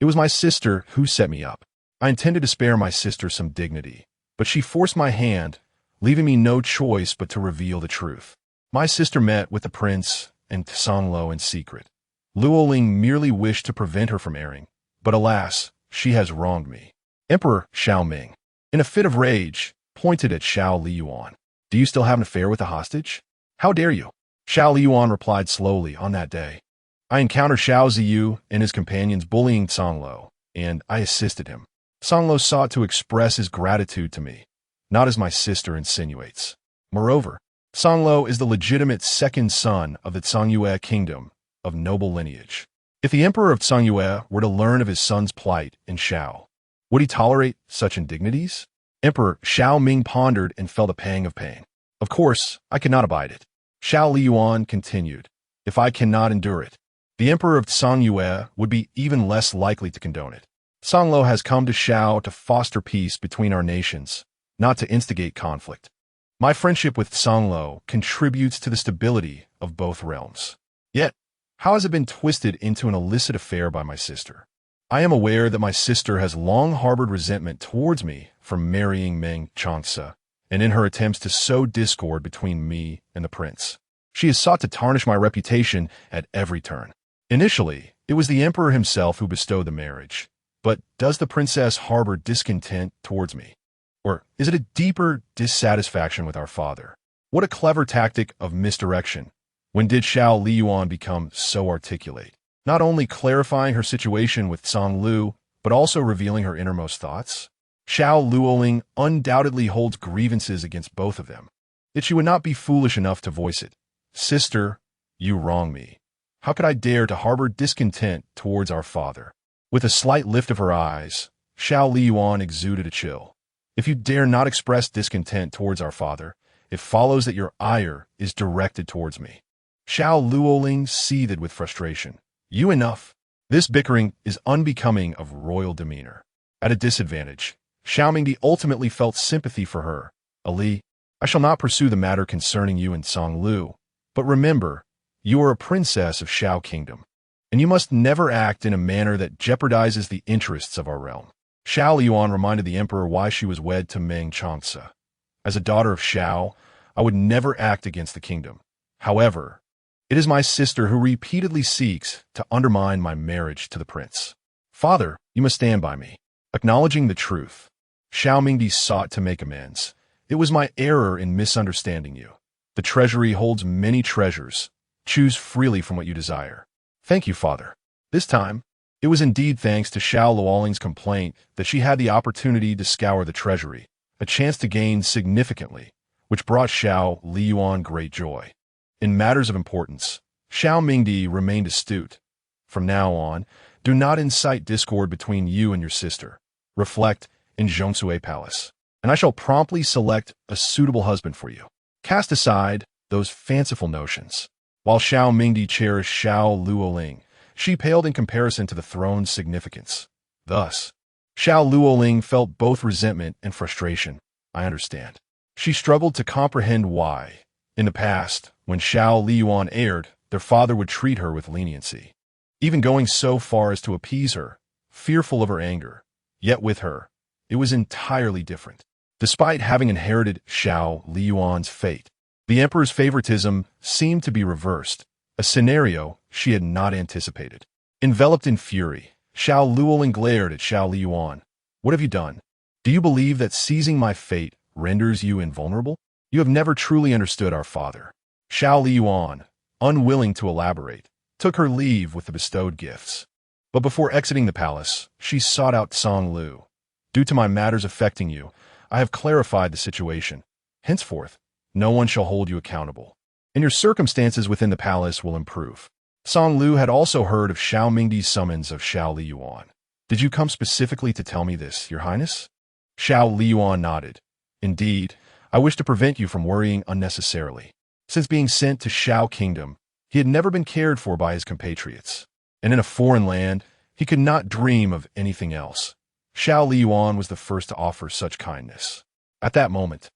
It was my sister who set me up. I intended to spare my sister some dignity, but she forced my hand, leaving me no choice but to reveal the truth. My sister met with the prince and Songlo in secret. Luoling merely wished to prevent her from erring, but alas, she has wronged me. Emperor Xiao Ming, in a fit of rage, pointed at Xiao Liying. Do you still have an affair with the hostage? How dare you? Xiao Liying replied slowly. On that day, I encountered Xiao Ziyu and his companions bullying Songlo, and I assisted him. Songlo sought to express his gratitude to me, not as my sister insinuates. Moreover, Songlo is the legitimate second son of the Zhongyue kingdom of noble lineage. If the emperor of Zhongyue were to learn of his son's plight in Xiao, would he tolerate such indignities? Emperor Xiao Ming pondered and felt a pang of pain. Of course, I could not abide it. Xiao Liying continued. If I cannot endure it, the emperor of Zhongyue would be even less likely to condone it. Songlo has come to Xiao to foster peace between our nations, not to instigate conflict. My friendship with Songlo contributes to the stability of both realms. Yet, how has it been twisted into an illicit affair by my sister? I am aware that my sister has long harbored resentment towards me for marrying Meng Changce, and in her attempts to sow discord between me and the prince. She has sought to tarnish my reputation at every turn. Initially, it was the emperor himself who bestowed the marriage. But does the princess harbor discontent towards me? Or is it a deeper dissatisfaction with our father? What a clever tactic of misdirection. When did Xiao Liying become so articulate? Not only clarifying her situation with Song Lu, but also revealing her innermost thoughts? Xiao Luoling undoubtedly holds grievances against both of them. Yet she would not be foolish enough to voice it. Sister, you wrong me. How could I dare to harbor discontent towards our father? With a slight lift of her eyes, Xiao Liying exuded a chill. If you dare not express discontent towards our father, it follows that your ire is directed towards me. Xiao Luoling seethed with frustration. You enough. This bickering is unbecoming of royal demeanor. At a disadvantage, Xiao Mingdi ultimately felt sympathy for her. Ali, I shall not pursue the matter concerning you and Song Lu, but remember, you are a princess of Xiao Kingdom, and you must never act in a manner that jeopardizes the interests of our realm. Xiao Liying reminded the emperor why she was wed to Meng Changce. As a daughter of Xiao, I would never act against the kingdom. However, it is my sister who repeatedly seeks to undermine my marriage to the prince. Father, you must stand by me. Acknowledging the truth, Xiao Mingdi sought to make amends. It was my error in misunderstanding you. The treasury holds many treasures. Choose freely from what you desire. Thank you, father. This time, it was indeed thanks to Xiao Luoling's complaint that she had the opportunity to scour the treasury, a chance to gain significantly, which brought Xiao Liying great joy. In matters of importance, Xiao Mingdi remained astute. From now on, do not incite discord between you and your sister. Reflect in Zhongsue Palace, and I shall promptly select a suitable husband for you. Cast aside those fanciful notions. While Xiao Mingdi cherished Xiao Luoling, she paled in comparison to the throne's significance. Thus, Xiao Luoling felt both resentment and frustration. I understand. She struggled to comprehend why. In the past, when Xiao Liying erred, their father would treat her with leniency, even going so far as to appease her, fearful of her anger. Yet with her, it was entirely different. Despite having inherited Xiao Liying's fate, the emperor's favoritism seemed to be reversed, a scenario she had not anticipated. Enveloped in fury, Xiao Luoling glared at Xiao Liying. What have you done? Do you believe that seizing my fate renders you invulnerable? You have never truly understood our father. Xiao Liying, unwilling to elaborate, took her leave with the bestowed gifts. But before exiting the palace, she sought out Song Lu. Due to my matters affecting you, I have clarified the situation. Henceforth, no one shall hold you accountable, and your circumstances within the palace will improve. Song Lu had also heard of Xiao Mingdi's summons of Xiao Liying. Did you come specifically to tell me this, Your Highness? Xiao Liying nodded. Indeed, I wish to prevent you from worrying unnecessarily. Since being sent to Xiao Kingdom, he had never been cared for by his compatriots, and in a foreign land, he could not dream of anything else. Xiao Liying was the first to offer such kindness. At that moment,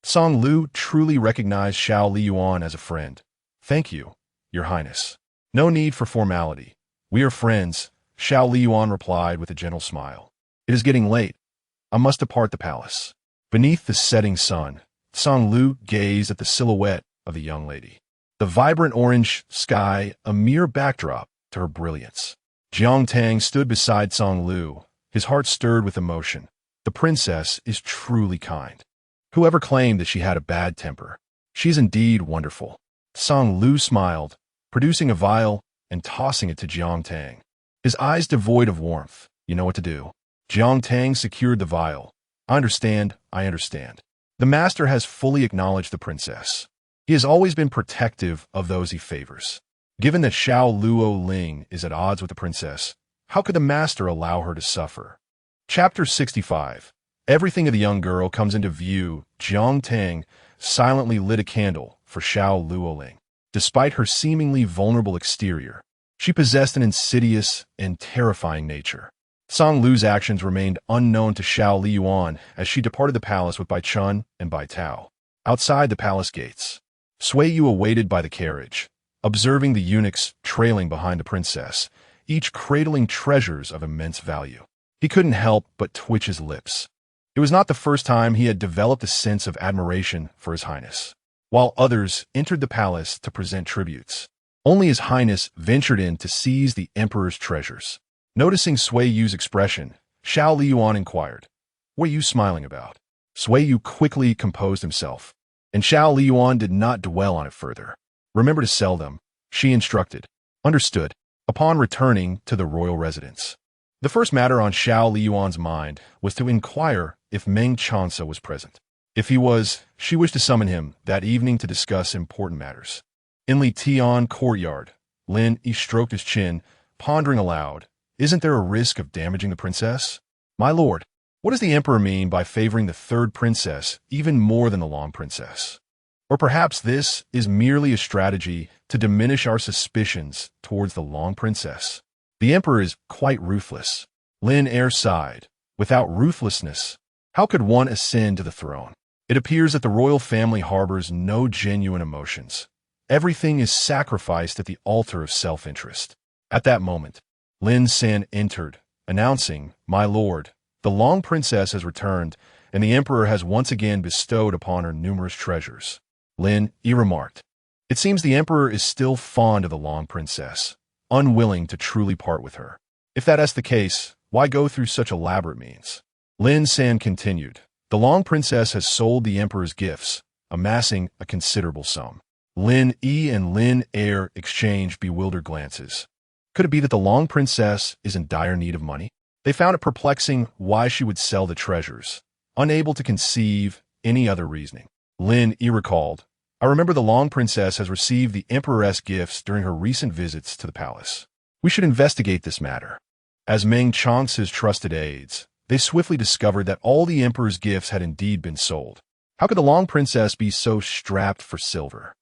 Song Lu truly recognized Xiao Liying as a friend. Thank you, Your Highness. No need for formality. We are friends, Xiao Liying replied with a gentle smile. It is getting late. I must depart the palace. Beneath the setting sun, Song Lu gazed at the silhouette of the young lady. The vibrant orange sky, a mere backdrop to her brilliance. Jiang Tang stood beside Song Lu, his heart stirred with emotion. The princess is truly kind. Whoever claimed that she had a bad temper, she is indeed wonderful. Song Lu smiled, producing a vial and tossing it to Jiang Tang. His eyes devoid of warmth. You know what to do. Jiang Tang secured the vial. I understand. The master has fully acknowledged the princess. He has always been protective of those he favors. Given that Xiao Liying is at odds with the princess, how could the master allow her to suffer? Chapter 65. Everything of the young girl comes into view. Jiang Tang silently lit a candle for Xiao Liying. Despite her seemingly vulnerable exterior, she possessed an insidious and terrifying nature. Song Lu's actions remained unknown to Xiao Liying as she departed the palace with Bai Chun and Bai Tao. Outside the palace gates, Sui Yu awaited by the carriage, observing the eunuchs trailing behind the princess, each cradling treasures of immense value. He couldn't help but twitch his lips. It was not the first time he had developed a sense of admiration for His Highness. While others entered the palace to present tributes, only His Highness ventured in to seize the emperor's treasures. Noticing Sui Yu's expression, Xiao Liying inquired, "What are you smiling about?" Sui Yu quickly composed himself, and Xiao Liying did not dwell on it further. "Remember to sell them," she instructed. Understood. Upon returning to the royal residence, the first matter on Xiao Liying's mind was to inquire if Meng Changce was present. If he was, she wished to summon him that evening to discuss important matters. In Li Tian courtyard, Lin Yi stroked his chin, pondering aloud. Isn't there a risk of damaging the princess? My lord, what does the emperor mean by favoring the third princess even more than the long princess? Or perhaps this is merely a strategy to diminish our suspicions towards the long princess. The emperor is quite ruthless. Lin Er sighed. Without ruthlessness, how could one ascend to the throne? It appears that the royal family harbors no genuine emotions. Everything is sacrificed at the altar of self-interest. At that moment, Lin San entered, announcing, "My lord, the long princess has returned, and the emperor has once again bestowed upon her numerous treasures." Lin Yi remarked, "It seems the emperor is still fond of the long princess, unwilling to truly part with her. If that is the case, why go through such elaborate means?" Lin San continued, "The long princess has sold the emperor's gifts, amassing a considerable sum." Lin Yi and Lin Er exchanged bewildered glances. Could it be that the long princess is in dire need of money? They found it perplexing why she would sell the treasures, unable to conceive any other reasoning. Lin Yi recalled, "I remember the long princess has received the emperor's gifts during her recent visits to the palace. We should investigate this matter." As Meng Changce's trusted aides, they swiftly discovered that all the emperor's gifts had indeed been sold. How could the long princess be so strapped for silver?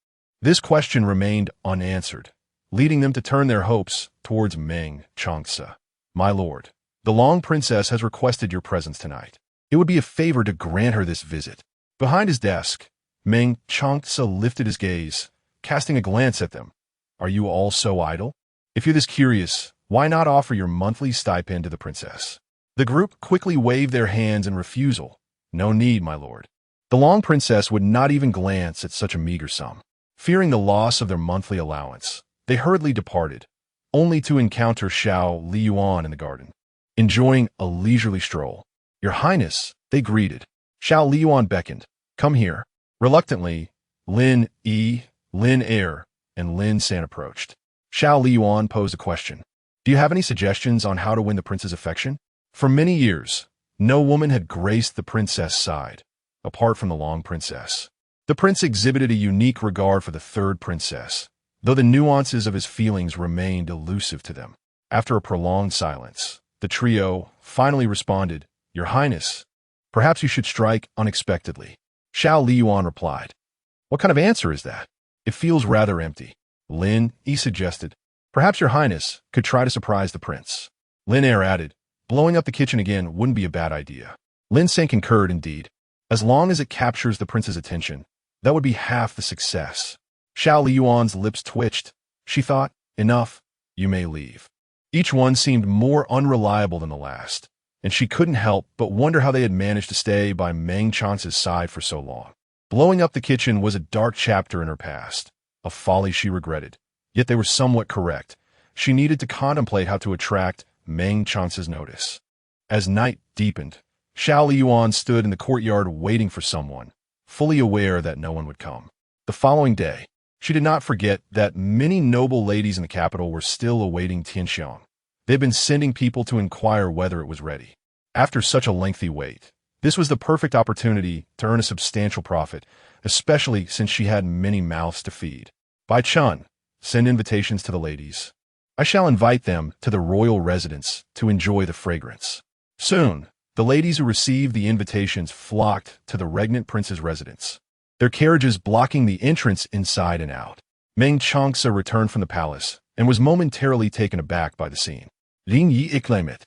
This question remained unanswered, leading them to turn their hopes towards Meng Changce. "My lord, the long princess has requested your presence tonight. It would be a favor to grant her this visit." Behind his desk, Meng Changce lifted his gaze, casting a glance at them. "Are you all so idle? If you're this curious, why not offer your monthly stipend to the princess?" The group quickly waved their hands in refusal. "No need, my lord." The long princess would not even glance at such a meager sum. Fearing the loss of their monthly allowance, they hurriedly departed, only to encounter Xiao Liying in the garden, enjoying a leisurely stroll. "Your Highness," they greeted. Xiao Liying beckoned. "Come here." Reluctantly, Lin Yi, Lin Er, and Lin San approached. Xiao Liying posed a question. Do you have any suggestions on how to win the prince's affection? For many years, no woman had graced the princess' side, apart from the Long Princess. The prince exhibited a unique regard for the third princess, though the nuances of his feelings remained elusive to them. After a prolonged silence, the trio finally responded, "Your Highness, perhaps you should strike unexpectedly." Xiao Liying replied, "What kind of answer is that? It feels rather empty." Lin Yi suggested, "Perhaps your Highness could try to surprise the prince." Lin Er added, "Blowing up the kitchen again wouldn't be a bad idea." Lin Sang concurred indeed. As long as it captures the prince's attention, that would be half the success. Xiao Liying's lips twitched. She thought, "Enough, you may leave." Each one seemed more unreliable than the last, and she couldn't help but wonder how they had managed to stay by Meng Chance's side for so long. Blowing up the kitchen was a dark chapter in her past, a folly she regretted. Yet they were somewhat correct. She needed to contemplate how to attract Meng Chance's notice. As night deepened, Xiao Liying stood in the courtyard waiting for someone, fully aware that no one would come. The following day, she did not forget that many noble ladies in the capital were still awaiting Tianxiang. They had been sending people to inquire whether it was ready. After such a lengthy wait, this was the perfect opportunity to earn a substantial profit, especially since she had many mouths to feed. Bai Chun, send invitations to the ladies. I shall invite them to the royal residence to enjoy the fragrance. Soon, the ladies who received the invitations flocked to the regnant prince's residence, their carriages blocking the entrance inside and out. Meng Changce returned from the palace and was momentarily taken aback by the scene. Lin Yi exclaimed,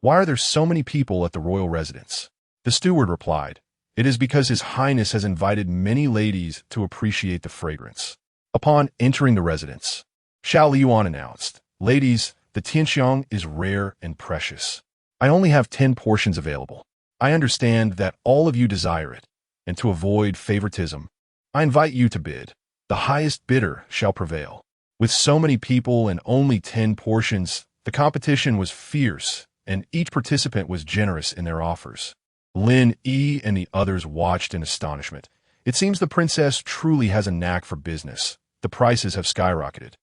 "Why are there so many people at the royal residence?" The steward replied, "It is because His Highness has invited many ladies to appreciate the fragrance." Upon entering the residence, Xiao Liying announced, "Ladies, the Tianxiang is rare and precious. I only have 10 portions available. I understand that all of you desire it, and to avoid favoritism, I invite you to bid. The highest bidder shall prevail." With so many people and only 10 portions, the competition was fierce, and each participant was generous in their offers. Lin Yi and the others watched in astonishment. It seems the princess truly has a knack for business. The prices have skyrocketed.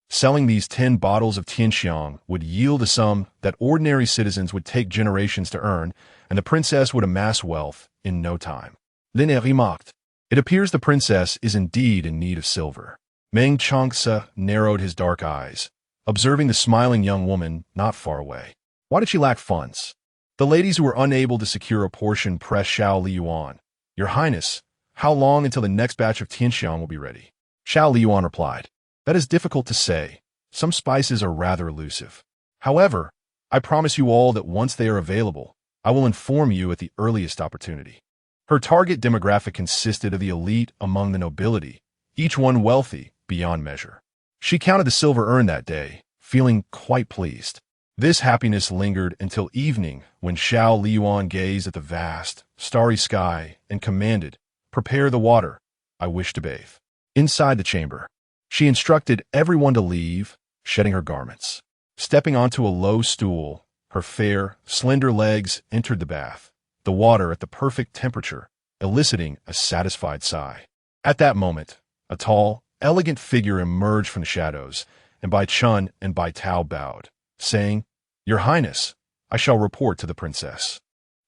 Selling these 10 bottles of Tianxiang would yield a sum that ordinary citizens would take generations to earn, and the princess would amass wealth in no time. Lin Er remarked, "It appears the princess is indeed in need of silver." Meng Changce narrowed his dark eyes, observing the smiling young woman not far away. Why did she lack funds? The ladies who were unable to secure a portion pressed Xiao Liying, "Your Highness, how long until the next batch of Tianxiang will be ready?" Xiao Liying replied, "That is difficult to say. Some spices are rather elusive. However, I promise you all that once they are available, I will inform you at the earliest opportunity." Her target demographic consisted of the elite among the nobility, each one wealthy beyond measure. She counted the silver earned that day, feeling quite pleased. This happiness lingered until evening when Xiao Liying gazed at the vast, starry sky and commanded, "Prepare the water. I wish to bathe." Inside the chamber, she instructed everyone to leave, shedding her garments. Stepping onto a low stool, her fair, slender legs entered the bath, the water at the perfect temperature, eliciting a satisfied sigh. At that moment, a tall, elegant figure emerged from the shadows, and Bai Chun and Bai Tao bowed, saying, "Your Highness, I shall report to the princess."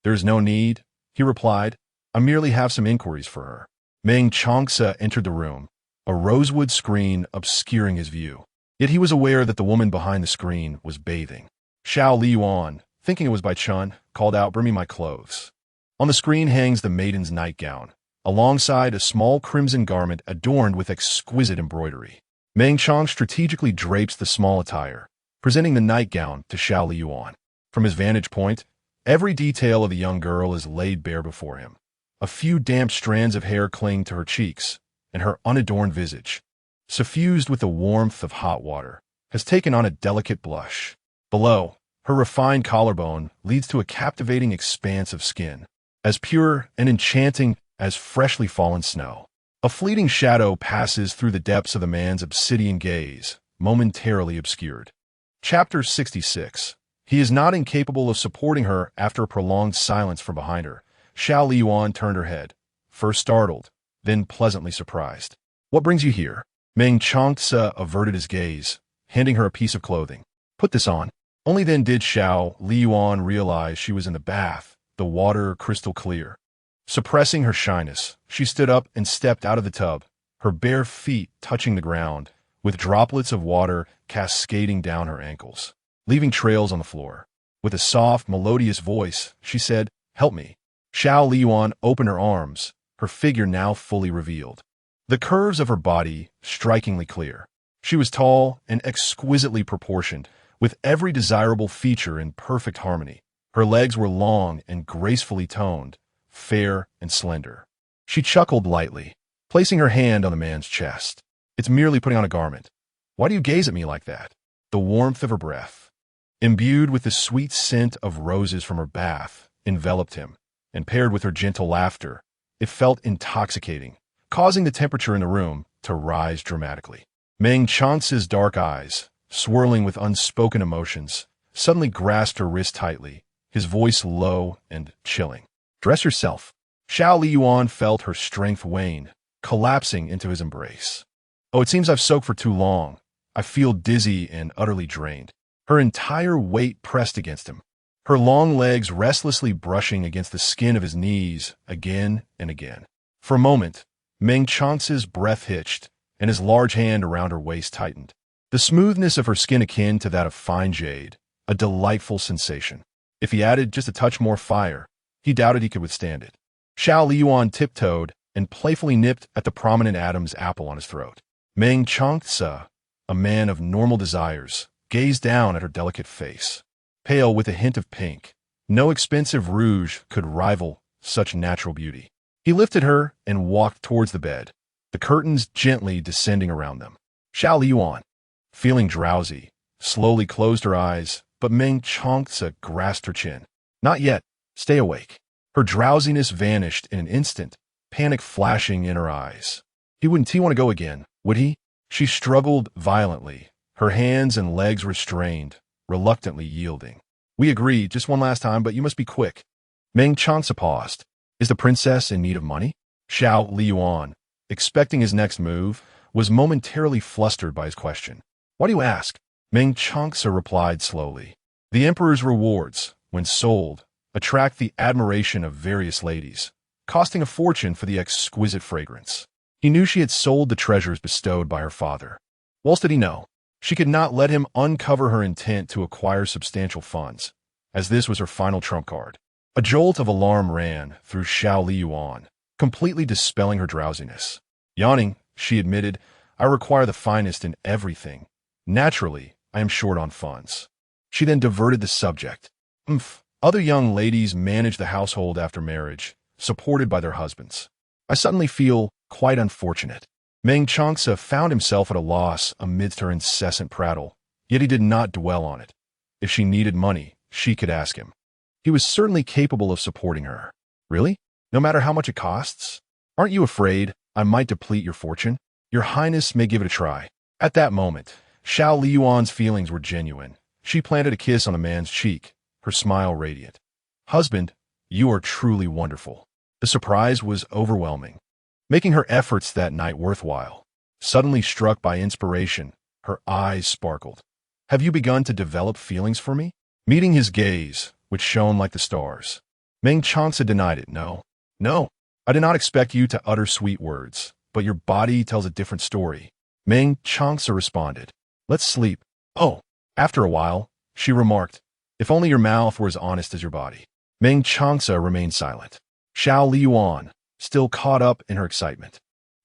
"There is no need," he replied. "I merely have some inquiries for her." Meng Changce entered the room, a rosewood screen obscuring his view. Yet he was aware that the woman behind the screen was bathing. Xiao Liying, thinking it was Bai Chun, called out, "Bring me my clothes." On the screen hangs the maiden's nightgown, alongside a small crimson garment adorned with exquisite embroidery. Meng Chang strategically drapes the small attire, presenting the nightgown to Xiao Liying. From his vantage point, every detail of the young girl is laid bare before him. A few damp strands of hair cling to her cheeks, and her unadorned visage, suffused with the warmth of hot water, has taken on a delicate blush. Below, her refined collarbone leads to a captivating expanse of skin, as pure and enchanting as freshly fallen snow. A fleeting shadow passes through the depths of the man's obsidian gaze, momentarily obscured. Chapter 66. He is not incapable of supporting her after a prolonged silence from behind her. Xiao Liying turned her head, first startled, then pleasantly surprised. "What brings you here?" Meng Changce averted his gaze, handing her a piece of clothing. "Put this on." Only then did Xiao Liying realize she was in the bath, the water crystal clear. Suppressing her shyness, she stood up and stepped out of the tub, her bare feet touching the ground, with droplets of water cascading down her ankles, leaving trails on the floor. With a soft, melodious voice, she said, "Help me." Xiao Liying opened her arms, her figure now fully revealed. The curves of her body strikingly clear. She was tall and exquisitely proportioned, with every desirable feature in perfect harmony. Her legs were long and gracefully toned, fair and slender. She chuckled lightly, placing her hand on the man's chest. "It's merely putting on a garment. Why do you gaze at me like that?" The warmth of her breath, imbued with the sweet scent of roses from her bath, enveloped him, and paired with her gentle laughter, it felt intoxicating, causing the temperature in the room to rise dramatically. Meng Changce's dark eyes, swirling with unspoken emotions, suddenly grasped her wrist tightly, his voice low and chilling. "Dress yourself." Xiao Liying felt her strength wane, collapsing into his embrace. "Oh, it seems I've soaked for too long. I feel dizzy and utterly drained." Her entire weight pressed against him, her long legs restlessly brushing against the skin of his knees again and again. For a moment, Meng Changce's breath hitched, and his large hand around her waist tightened. The smoothness of her skin akin to that of fine jade, a delightful sensation. If he added just a touch more fire, he doubted he could withstand it. Xiao Liying tiptoed and playfully nipped at the prominent Adam's apple on his throat. Meng Changce, a man of normal desires, gazed down at her delicate face. Pale with a hint of pink, no expensive rouge could rival such natural beauty. He lifted her and walked towards the bed, the curtains gently descending around them. Xiao Liying, feeling drowsy, slowly closed her eyes, but Meng Changce grasped her chin. "Not yet. Stay awake." Her drowsiness vanished in an instant, panic flashing in her eyes. He wouldn't want to go again, would he? She struggled violently, her hands and legs restrained, reluctantly yielding. "We agree, just one last time, but you must be quick." Meng Changce paused. "Is the princess in need of money?" Xiao Liying, expecting his next move, was momentarily flustered by his question. "Why do you ask?" Meng Changce replied slowly. "The emperor's rewards, when sold, attract the admiration of various ladies, costing a fortune for the exquisite fragrance." He knew she had sold the treasures bestowed by her father. Whilst did he know? She could not let him uncover her intent to acquire substantial funds, as this was her final trump card. A jolt of alarm ran through Xiao Liying, completely dispelling her drowsiness. Yawning, she admitted, "I require the finest in everything. Naturally, I am short on funds." She then diverted the subject. Other young ladies manage the household after marriage, supported by their husbands. I suddenly feel quite unfortunate." Meng Changce found himself at a loss amidst her incessant prattle, yet he did not dwell on it. If she needed money, she could ask him. He was certainly capable of supporting her. "Really? No matter how much it costs? Aren't you afraid I might deplete your fortune? Your Highness may give it a try." At that moment, Xiao Liying's feelings were genuine. She planted a kiss on the man's cheek, her smile radiant. "Husband, you are truly wonderful." The surprise was overwhelming, making her efforts that night worthwhile. Suddenly struck by inspiration, her eyes sparkled. "Have you begun to develop feelings for me?" Meeting his gaze, which shone like the stars, Meng Changce denied it. No, I did not expect you to utter sweet words, but your body tells a different story." Meng Changce responded. "Let's sleep." "Oh." After a while, she remarked, "If only your mouth were as honest as your body." Meng Changce remained silent. Xiao Liying, still caught up in her excitement,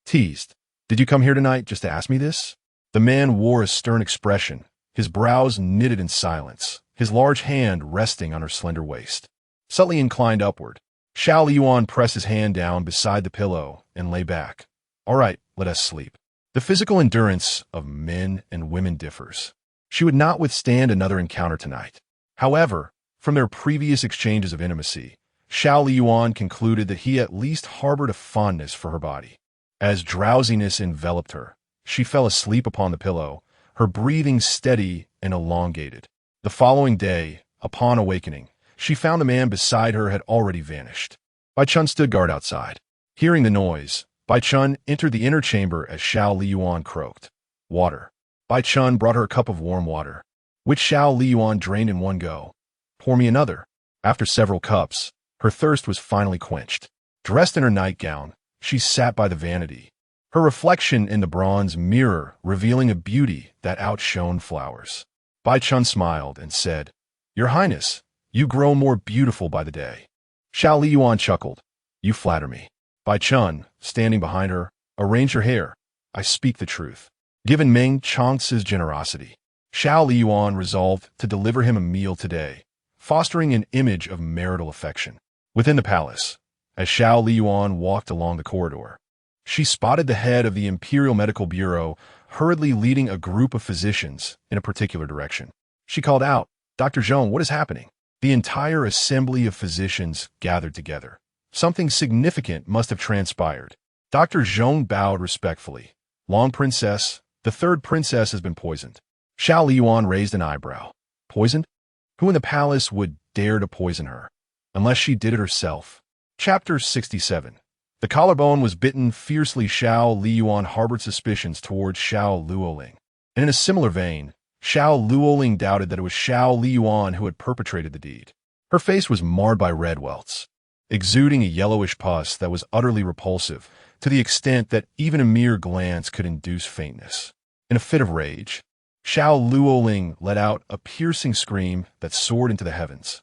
teased, "Did you come here tonight just to ask me this?" The man wore a stern expression, his brows knitted in silence, his large hand resting on her slender waist. Subtly inclined upward, Xiao Liying pressed his hand down beside the pillow and lay back. "All right, let us sleep." The physical endurance of men and women differs. She would not withstand another encounter tonight. However, from their previous exchanges of intimacy, Xiao Liying concluded that he at least harbored a fondness for her body. As drowsiness enveloped her, she fell asleep upon the pillow, her breathing steady and elongated. The following day, upon awakening, she found the man beside her had already vanished. Bai Chun stood guard outside. Hearing the noise, Bai Chun entered the inner chamber as Xiao Liying croaked. "Water." Bai Chun brought her a cup of warm water. which Xiao Liying drained in one go. Pour me another. After several cups, her thirst was finally quenched. Dressed in her nightgown, she sat by the vanity, her reflection in the bronze mirror revealing a beauty that outshone flowers. Bai Chun smiled and said, "Your Highness, you grow more beautiful by the day." Xiao Liying chuckled. "You flatter me." Bai Chun, standing behind her, "Arrange your hair. I speak the truth." Given Meng Changce's generosity, Xiao Liying resolved to deliver him a meal today, fostering an image of marital affection. Within the palace, as Xiao Liying walked along the corridor, she spotted the head of the Imperial Medical Bureau hurriedly leading a group of physicians in a particular direction. She called out, "Dr. Zhong, what is happening?" The entire assembly of physicians gathered together. Something significant must have transpired. Dr. Zhong bowed respectfully. "Long Princess, the third princess has been poisoned." Xiao Liying raised an eyebrow. "Poisoned? Who in the palace would dare to poison her? Unless she did it herself." Chapter 67. The collarbone was bitten fiercely. Xiao Liying harbored suspicions towards Xiao Liying. And in a similar vein, Xiao Liying doubted that it was Xiao Liying who had perpetrated the deed. Her face was marred by red welts, exuding a yellowish pus that was utterly repulsive, to the extent that even a mere glance could induce faintness. In a fit of rage, Xiao Liying let out a piercing scream that soared into the heavens.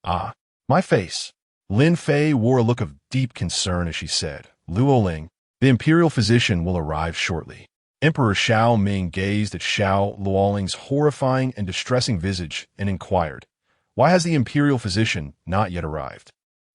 "Ah, my face!" Lin Fei wore a look of deep concern as she said, "Liying, the imperial physician will arrive shortly." Emperor Xiao Ming gazed at Xiao Liying's horrifying and distressing visage and inquired, "Why has the imperial physician not yet arrived?"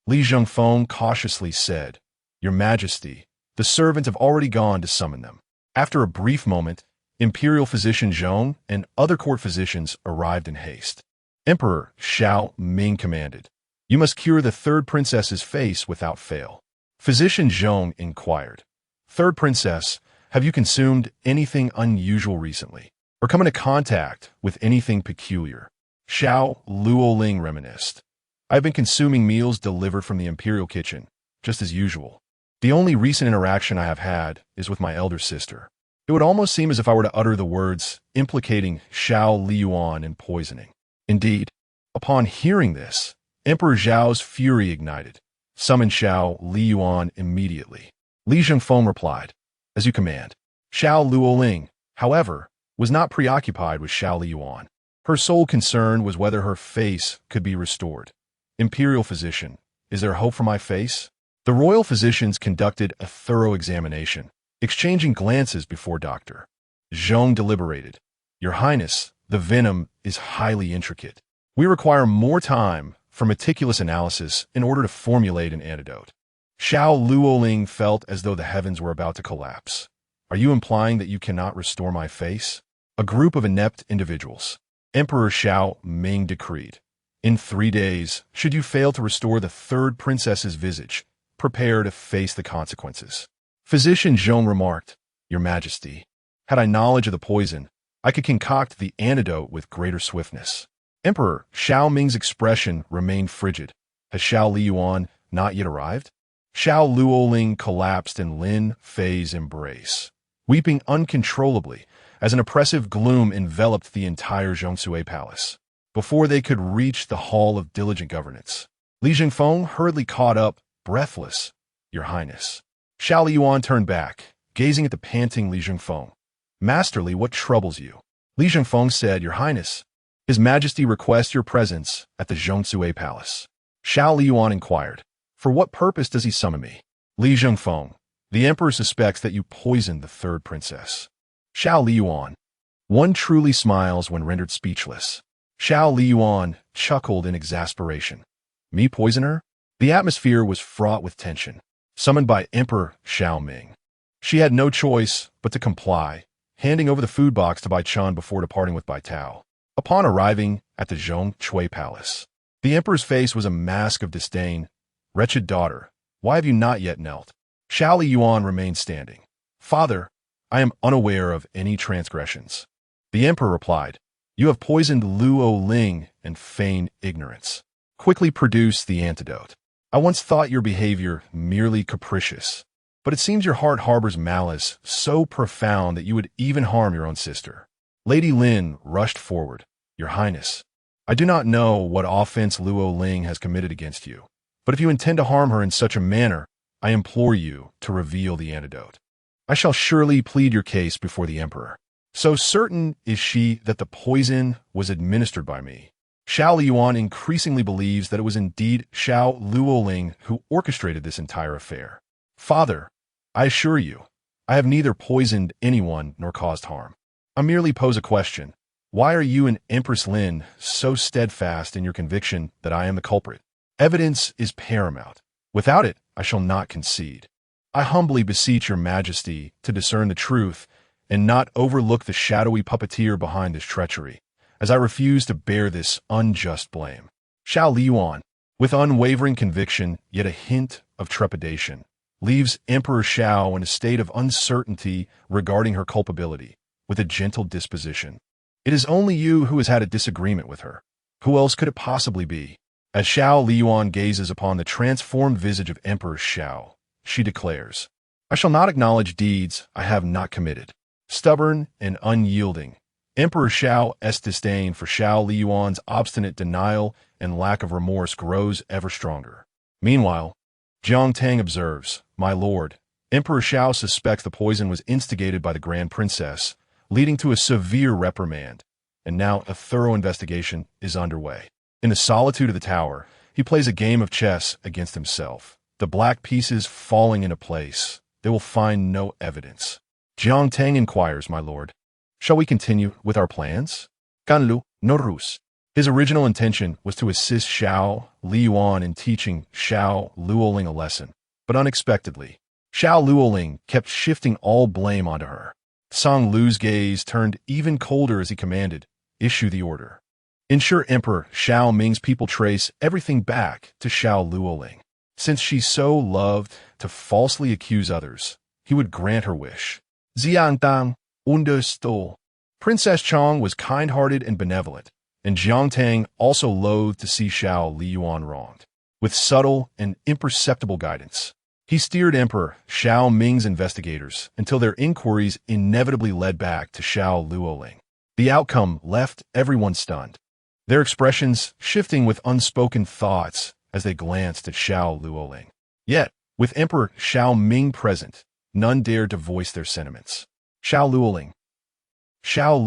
Li Zhengfeng cautiously said, "Your Majesty, the servants have already gone to summon them." After a brief moment, Imperial Physician Zhong and other court physicians arrived in haste. Emperor Xiao Ming commanded, "You must cure the third princess's face without fail." Physician Zhong inquired, "Third princess, have you consumed anything unusual recently, or come into contact with anything peculiar?" Xiao Liying reminisced, "I have been consuming meals delivered from the imperial kitchen, just as usual. The only recent interaction I have had is with my elder sister." It would almost seem as if I were to utter the words implicating Xiao Liying in poisoning. Indeed, upon hearing this, Emperor Zhao's fury ignited. "Summon Xiao Liying immediately." Li Zhengfeng replied, "As you command." Xiao Liying, however, was not preoccupied with Xiao Liying. Her sole concern was whether her face could be restored. "Imperial physician, is there hope for my face?" The royal physicians conducted a thorough examination, exchanging glances before Dr. Zhong deliberated. "Your Highness, the venom is highly intricate. We require more time for meticulous analysis in order to formulate an antidote." Xiao Liying felt as though the heavens were about to collapse. "Are you implying that you cannot restore my face?" A group of inept individuals, Emperor Xiao Ming decreed, "In 3 days, should you fail to restore the third princess's visage, prepare to face the consequences." Physician Zhong remarked, "Your Majesty, had I knowledge of the poison, I could concoct the antidote with greater swiftness." Emperor Xiao Ming's expression remained frigid. "Has Xiao Liying not yet arrived?" Xiao Liying collapsed in Lin Fei's embrace, weeping uncontrollably as an oppressive gloom enveloped the entire Zhongsue Palace. Before they could reach the Hall of Diligent Governance, Li Zhengfeng hurriedly caught up, breathless, "Your Highness." Xiao Liying turned back, gazing at the panting Li Zhengfeng. "Masterly, what troubles you?" Li Zhengfeng said, "Your Highness, His Majesty requests your presence at the Zhongsue Palace." Xiao Liying inquired, "For what purpose does he summon me?" Li Zhengfeng, "The Emperor suspects that you poisoned the third princess." Xiao Liying, "One truly smiles when rendered speechless." Xiao Liying chuckled in exasperation. "Me poison her?" The atmosphere was fraught with tension. Summoned by Emperor Xiao Ming, she had no choice but to comply, handing over the food box to Bai Chun before departing with Bai Tao. Upon arriving at the Zhongsue Palace, the emperor's face was a mask of disdain. "Wretched daughter, why have you not yet knelt?" Xiao Liying remained standing. "Father, I am unaware of any transgressions." The emperor replied, "You have poisoned Liying and feigned ignorance. Quickly produce the antidote. I once thought your behavior merely capricious, but it seems your heart harbors malice so profound that you would even harm your own sister." Lady Lin rushed forward. Your Highness, I do not know what offense Luo Ling has committed against you, but if you intend to harm her in such a manner, I implore you to reveal the antidote. I shall surely plead your case before the Emperor. So certain is she that the poison was administered by me. Xiao Liying increasingly believes that it was indeed Xiao Luoling who orchestrated this entire affair. Father, I assure you, I have neither poisoned anyone nor caused harm. I merely pose a question. Why are you and Empress Lin so steadfast in your conviction that I am the culprit? Evidence is paramount. Without it, I shall not concede. I humbly beseech your majesty to discern the truth and not overlook the shadowy puppeteer behind this treachery, as I refuse to bear this unjust blame. Xiao Liying, with unwavering conviction yet a hint of trepidation, leaves Emperor Xiao in a state of uncertainty regarding her culpability, with a gentle disposition. It is only you who has had a disagreement with her. Who else could it possibly be? As Xiao Liying gazes upon the transformed visage of Emperor Xiao, she declares, I shall not acknowledge deeds I have not committed. Stubborn and unyielding, Emperor Xiao's disdain for Xiao Liying's obstinate denial and lack of remorse grows ever stronger. Meanwhile, Jiang Tang observes, My lord, Emperor Xiao suspects the poison was instigated by the Grand Princess, leading to a severe reprimand, and now a thorough investigation is underway. In the solitude of the tower, he plays a game of chess against himself. The black pieces falling into place, they will find no evidence. Jiang Tang inquires, My lord, shall we continue with our plans? Ganlu, no rus. His original intention was to assist Xiao Liying in teaching Xiao Luoling a lesson, but unexpectedly, Xiao Luoling kept shifting all blame onto her. Song Lu's gaze turned even colder as he commanded, Issue the order. Ensure Emperor Xiao Ming's people trace everything back to Xiao Luoling. Since she so loved to falsely accuse others, he would grant her wish. Xiangdang, understood. Princess Chong was kind-hearted and benevolent, and Jiang Tang also loathed to see Xiao Liying wronged. With subtle and imperceptible guidance, he steered Emperor Xiao Ming's investigators until their inquiries inevitably led back to Xiao Luoling. The outcome left everyone stunned, their expressions shifting with unspoken thoughts as they glanced at Xiao Luoling. Yet, with Emperor Xiao Ming present, none dared to voice their sentiments. Xiao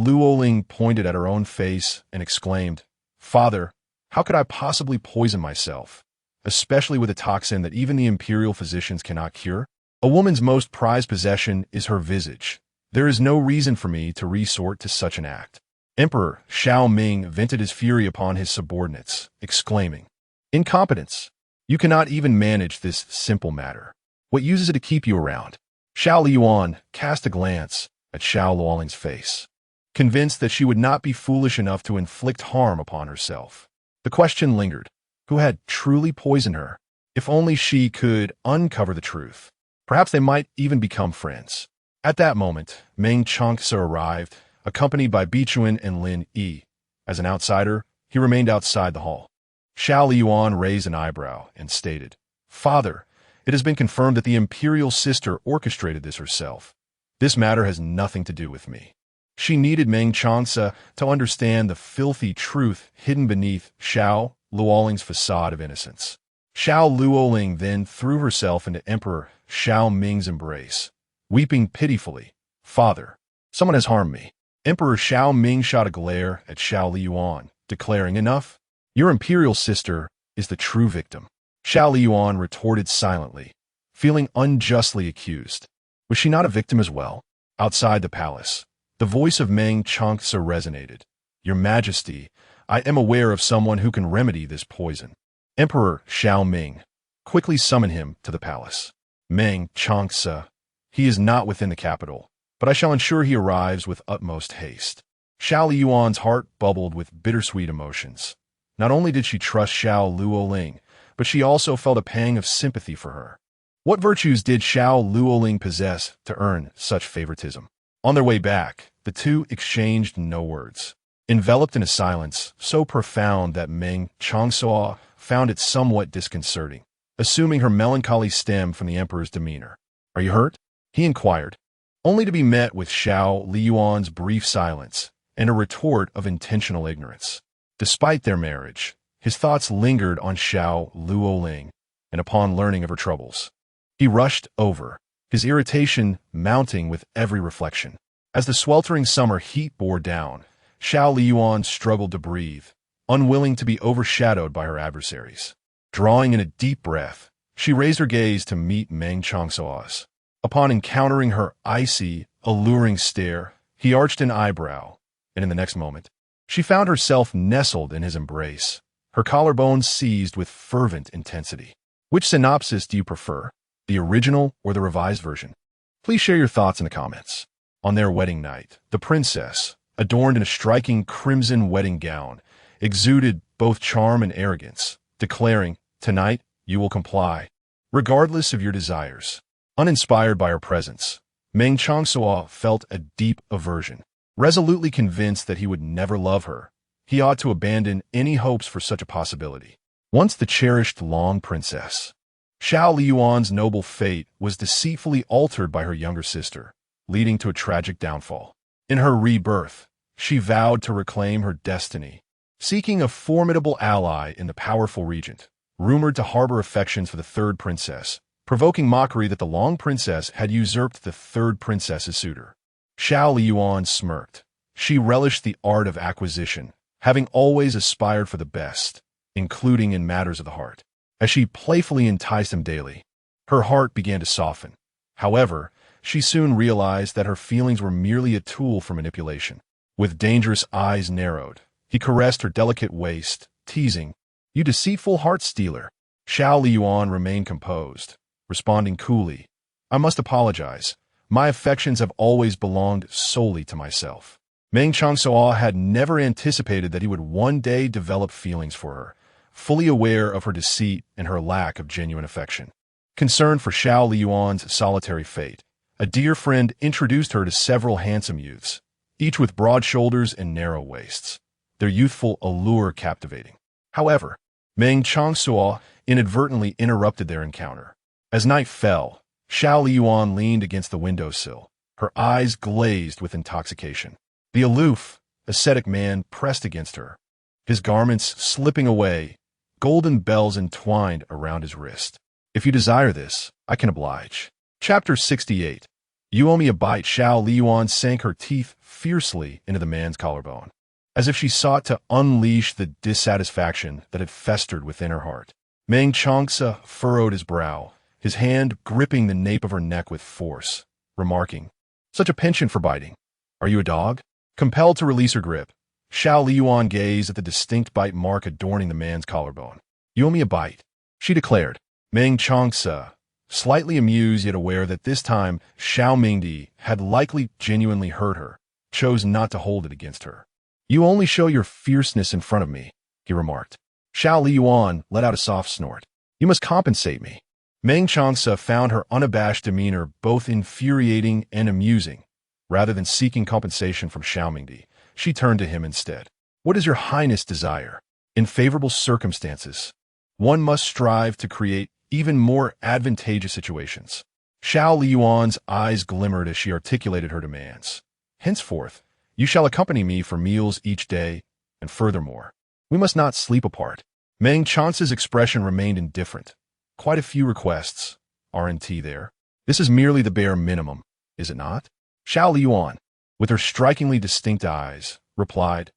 Luoling pointed at her own face and exclaimed, Father, how could I possibly poison myself, especially with a toxin that even the imperial physicians cannot cure? A woman's most prized possession is her visage. There is no reason for me to resort to such an act. Emperor Xiao Ming vented his fury upon his subordinates, exclaiming, Incompetence! You cannot even manage this simple matter. What use is it to keep you around? Xiao Liying cast a glance at Xiao Luoling's face, convinced that she would not be foolish enough to inflict harm upon herself. The question lingered. Who had truly poisoned her? If only she could uncover the truth. Perhaps they might even become friends. At that moment, Meng Changce arrived, accompanied by Vixen and Lin Yi. As an outsider, he remained outside the hall. Xiao Liying raised an eyebrow and stated, Father, it has been confirmed that the imperial sister orchestrated this herself. This matter has nothing to do with me. She needed Meng Changce to understand the filthy truth hidden beneath Xiao Luoling's facade of innocence. Xiao Luoling then threw herself into Emperor Xiao Ming's embrace, weeping pitifully, Father, someone has harmed me. Emperor Xiao Ming shot a glare at Xiao Liying, declaring, Enough. Your imperial sister is the true victim. Xiao Liying retorted silently, feeling unjustly accused. Was she not a victim as well? Outside the palace, the voice of Meng Changce resonated. Your Majesty, I am aware of someone who can remedy this poison. Emperor Xiao Ming, quickly summon him to the palace. Meng Changce, he is not within the capital, but I shall ensure he arrives with utmost haste. Xiao Liying's heart bubbled with bittersweet emotions. Not only did she trust Xiao Luoling, but she also felt a pang of sympathy for her. What virtues did Xiao Luoling possess to earn such favoritism? On their way back, the two exchanged no words, enveloped in a silence so profound that Meng Changce found it somewhat disconcerting, assuming her melancholy stemmed from the emperor's demeanor. Are you hurt? He inquired, only to be met with Xiao Liying's brief silence and a retort of intentional ignorance. Despite their marriage, his thoughts lingered on Xiao Liying, and upon learning of her troubles, he rushed over, his irritation mounting with every reflection. As the sweltering summer heat bore down, Xiao Liying struggled to breathe, unwilling to be overshadowed by her adversaries. Drawing in a deep breath, she raised her gaze to meet Meng Changce's. Upon encountering her icy, alluring stare, he arched an eyebrow, and in the next moment, she found herself nestled in his embrace, her collarbones seized with fervent intensity. Which synopsis do you prefer, the original or the revised version? Please share your thoughts in the comments. On their wedding night, the princess, adorned in a striking crimson wedding gown, exuded both charm and arrogance, declaring, "Tonight, you will comply, regardless of your desires." Uninspired by her presence, Meng Changce felt a deep aversion. Resolutely convinced that he would never love her, he ought to abandon any hopes for such a possibility. Once the cherished long princess, Xiao Liying's noble fate was deceitfully altered by her younger sister, leading to a tragic downfall. In her rebirth, she vowed to reclaim her destiny, seeking a formidable ally in the powerful regent, rumored to harbor affections for the third princess, provoking mockery that the long princess had usurped the third princess's suitor. Xiao Liying smirked. She relished the art of acquisition, having always aspired for the best, including in matters of the heart. As she playfully enticed him daily, her heart began to soften. However, she soon realized that her feelings were merely a tool for manipulation. With dangerous eyes narrowed, he caressed her delicate waist, teasing, "You deceitful heart-stealer." Xiao Liying remained composed, responding coolly, "I must apologize. My affections have always belonged solely to myself." Meng Changce had never anticipated that he would one day develop feelings for her, fully aware of her deceit and her lack of genuine affection. Concerned for Xiao Liying's solitary fate, a dear friend introduced her to several handsome youths, each with broad shoulders and narrow waists, their youthful allure captivating. However, Meng Changce inadvertently interrupted their encounter. As night fell, Xiao Liying leaned against the windowsill, her eyes glazed with intoxication. The aloof, ascetic man pressed against her, his garments slipping away, golden bells entwined around his wrist. "If you desire this, I can oblige." Chapter 68. "You owe me a bite." Xiao Liying sank her teeth fiercely into the man's collarbone, as if she sought to unleash the dissatisfaction that had festered within her heart. Meng Changce furrowed his brow, his hand gripping the nape of her neck with force, remarking, "Such a penchant for biting. Are you a dog?" Compelled to release her grip, Xiao Liying gazed at the distinct bite mark adorning the man's collarbone. "You owe me a bite," she declared. Meng Changce, slightly amused yet aware that this time Xiao Mingdi had likely genuinely hurt her, chose not to hold it against her. "You only show your fierceness in front of me," he remarked. Xiao Liying let out a soft snort. "You must compensate me." Meng Changce found her unabashed demeanor both infuriating and amusing. Rather than seeking compensation from Xiao Mingdi, she turned to him instead. "What does your highness desire? In favorable circumstances, one must strive to create even more advantageous situations." Xiao Liying's eyes glimmered as she articulated her demands. "Henceforth, you shall accompany me for meals each day, and furthermore, we must not sleep apart." Meng Chance's expression remained indifferent. "Quite a few requests, aren't there? This is merely the bare minimum, is it not?" Xiao Liying, with her strikingly distinct eyes, replied,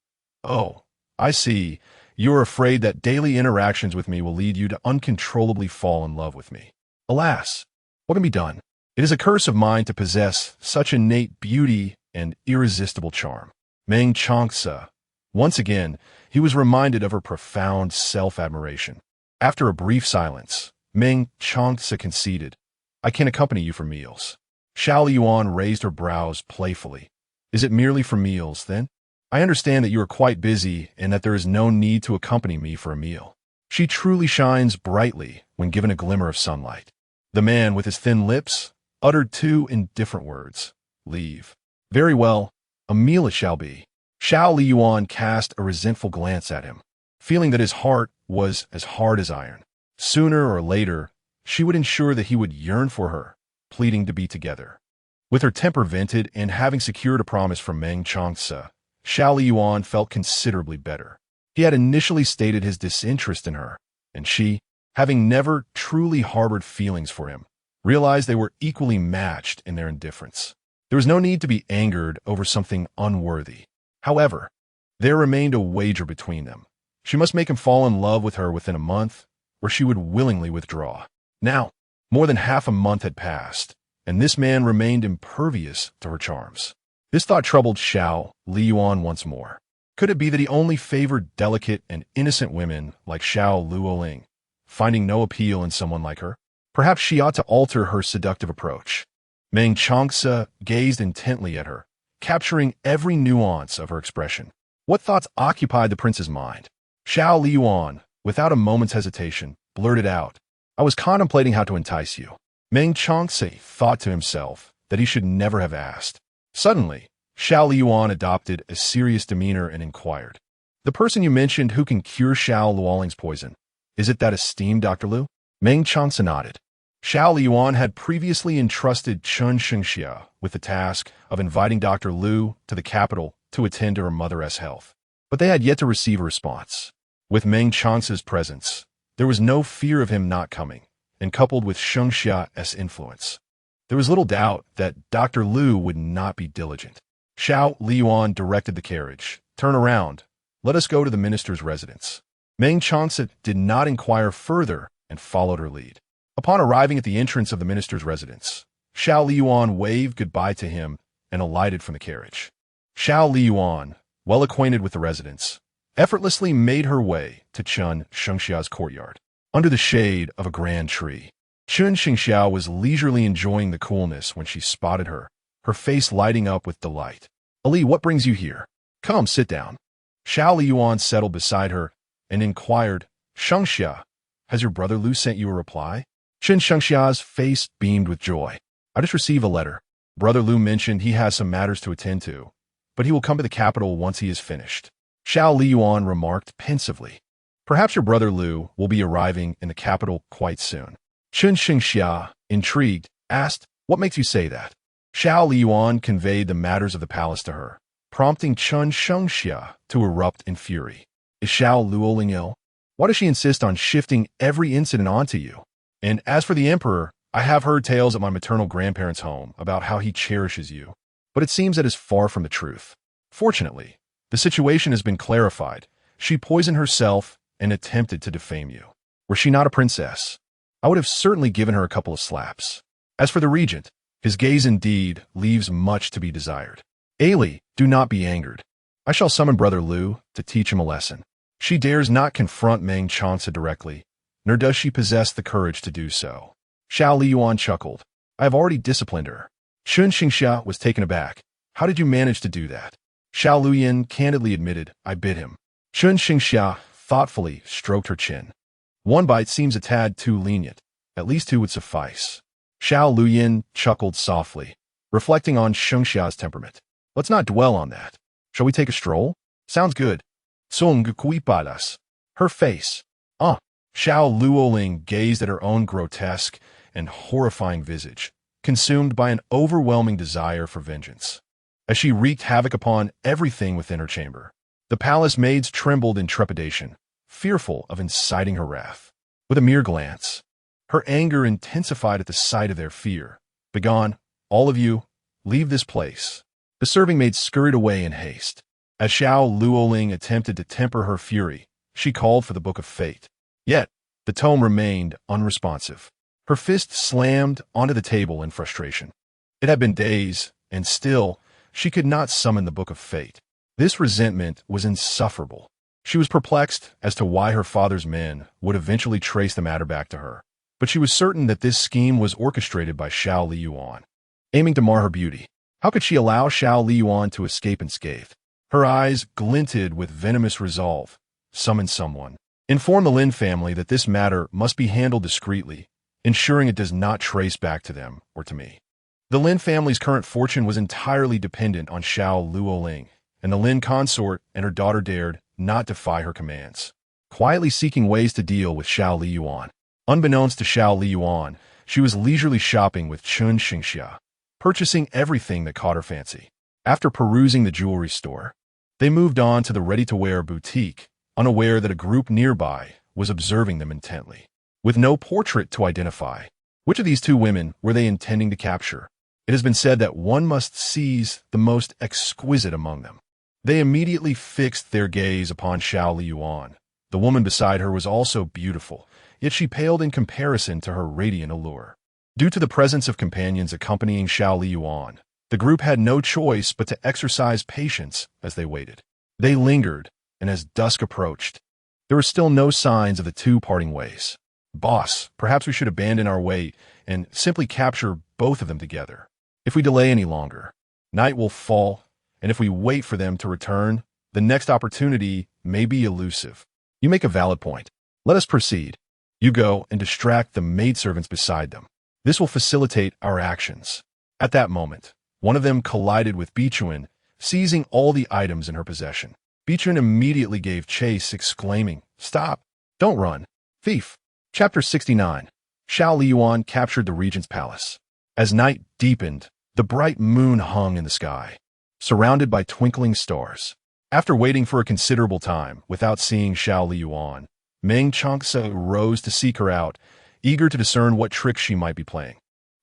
"Oh, I see. You are afraid that daily interactions with me will lead you to uncontrollably fall in love with me. Alas, what can be done? It is a curse of mine to possess such innate beauty and irresistible charm." Meng Changce. Once again, he was reminded of her profound self-admiration. After a brief silence, Meng Changce conceded, "I can accompany you for meals." Xiao Liying raised her brows playfully. "Is it merely for meals, then? I understand that you are quite busy and that there is no need to accompany me for a meal." She truly shines brightly when given a glimmer of sunlight. The man, with his thin lips, uttered two indifferent words. "Leave." "Very well, a meal it shall be." Xiao Liying cast a resentful glance at him, feeling that his heart was as hard as iron. Sooner or later, she would ensure that he would yearn for her, pleading to be together. With her temper vented and having secured a promise from Meng Changce, Xiao Liying felt considerably better. He had initially stated his disinterest in her, and she, having never truly harbored feelings for him, realized they were equally matched in their indifference. There was no need to be angered over something unworthy. However, there remained a wager between them. She must make him fall in love with her within a month, or she would willingly withdraw. Now, more than half a month had passed, and this man remained impervious to her charms. This thought troubled Xiao Liying once more. Could it be that he only favored delicate and innocent women like Xiao Liying, finding no appeal in someone like her? Perhaps she ought to alter her seductive approach. Meng Changce gazed intently at her, capturing every nuance of her expression. What thoughts occupied the prince's mind? Xiao Liying, without a moment's hesitation, blurted out, "I was contemplating how to entice you." Meng Changce thought to himself that he should never have asked. Suddenly, Xiao Liying adopted a serious demeanor and inquired, "The person you mentioned who can cure Xiao Liying's poison, is it that esteemed Dr. Lu?" Meng Changce nodded. Xiao Liying had previously entrusted Chen Xingxia with the task of inviting Dr. Lu to the capital to attend to her mother's health, but they had yet to receive a response. With Meng Changce's presence, there was no fear of him not coming, and coupled with Xingxia's influence, there was little doubt that Dr. Lu would not be diligent. Xiao Liying directed the carriage. "Turn around. Let us go to the minister's residence." Meng Changce did not inquire further and followed her lead. Upon arriving at the entrance of the minister's residence, Xiao Liying waved goodbye to him and alighted from the carriage. Xiao Liying, well acquainted with the residence, effortlessly made her way to Chen Xingxia's courtyard. Under the shade of a grand tree, Chen Xingxia was leisurely enjoying the coolness when she spotted her, her face lighting up with delight. "Ali, what brings you here? Come, sit down." Xiao Liying settled beside her and inquired, "Xingxia, has your brother Lu sent you a reply?" Chen Xingxia's face beamed with joy. "I just received a letter. Brother Lu mentioned he has some matters to attend to, but he will come to the capital once he is finished." Xiao Liying remarked pensively, "Perhaps your brother Lu will be arriving in the capital quite soon." Chen Xingxia, intrigued, asked, "What makes you say that?" Xiao Liying conveyed the matters of the palace to her, prompting Chen Xingxia to erupt in fury. "Is Xiao Liying ill? Why does she insist on shifting every incident onto you? And as for the emperor, I have heard tales at my maternal grandparents' home about how he cherishes you, but it seems that is far from the truth. Fortunately, the situation has been clarified. She poisoned herself and attempted to defame you. Were she not a princess, I would have certainly given her a couple of slaps. As for the regent, his gaze indeed leaves much to be desired. Ali, do not be angered. I shall summon Brother Lu to teach him a lesson." She dares not confront Meng Changce directly, nor does she possess the courage to do so. Xiao Liying chuckled. "I have already disciplined her." Chen Xingxia was taken aback. "How did you manage to do that?" Xiao Liying candidly admitted, "I bit him." Chen Xingxia thoughtfully stroked her chin. "One bite seems a tad too lenient. At least two would suffice." Xiao Liying chuckled softly, reflecting on Xingxia's temperament. "Let's not dwell on that. Shall we take a stroll?" "Sounds good." Her face. Xiao Liying gazed at her own grotesque and horrifying visage, consumed by an overwhelming desire for vengeance. As she wreaked havoc upon everything within her chamber, the palace maids trembled in trepidation, fearful of inciting her wrath. With a mere glance, her anger intensified at the sight of their fear. "Begone, all of you, leave this place." The serving maid scurried away in haste. As Xiao Liying attempted to temper her fury, she called for the Book of Fate. Yet, the tome remained unresponsive. Her fist slammed onto the table in frustration. It had been days, and still, she could not summon the Book of Fate. This resentment was insufferable. She was perplexed as to why her father's men would eventually trace the matter back to her, but she was certain that this scheme was orchestrated by Xiao Liying, aiming to mar her beauty. How could she allow Xiao Liying to escape unscathed? Her eyes glinted with venomous resolve. Summon someone. Inform the Lin family that this matter must be handled discreetly, ensuring it does not trace back to them or to me. The Lin family's current fortune was entirely dependent on Xiao Liying, and the Lin consort and her daughter dared not defy her commands, quietly seeking ways to deal with Xiao Liying. Unbeknownst to Xiao Liying, she was leisurely shopping with Chen Xingxia, purchasing everything that caught her fancy. After perusing the jewelry store, They moved on to the ready-to-wear boutique, unaware that a group nearby was observing them intently. With no portrait to identify, which of these two women were they intending to capture? It has been said that one must seize the most exquisite among them. They immediately fixed their gaze upon Xiao Liying. The woman beside her was also beautiful, yet she paled in comparison to her radiant allure. Due to the presence of companions accompanying Xiao Liying, the group had no choice but to exercise patience as they waited. They lingered, and as dusk approached, there were still no signs of the two parting ways. Boss, perhaps we should abandon our wait and simply capture both of them together. If we delay any longer, night will fall, and if we wait for them to return, the next opportunity may be elusive. You make a valid point. Let us proceed. You go and distract the maidservants beside them. This will facilitate our actions. At that moment, one of them collided with Vixen, seizing all the items in her possession. Vixen immediately gave chase, exclaiming, "Stop! Don't run! Thief!" Chapter 69. Xiao Liying captured the regent's palace. As night deepened, the bright moon hung in the sky, surrounded by twinkling stars. After waiting for a considerable time without seeing Xiao Liying, Meng Changce rose to seek her out, eager to discern what tricks she might be playing.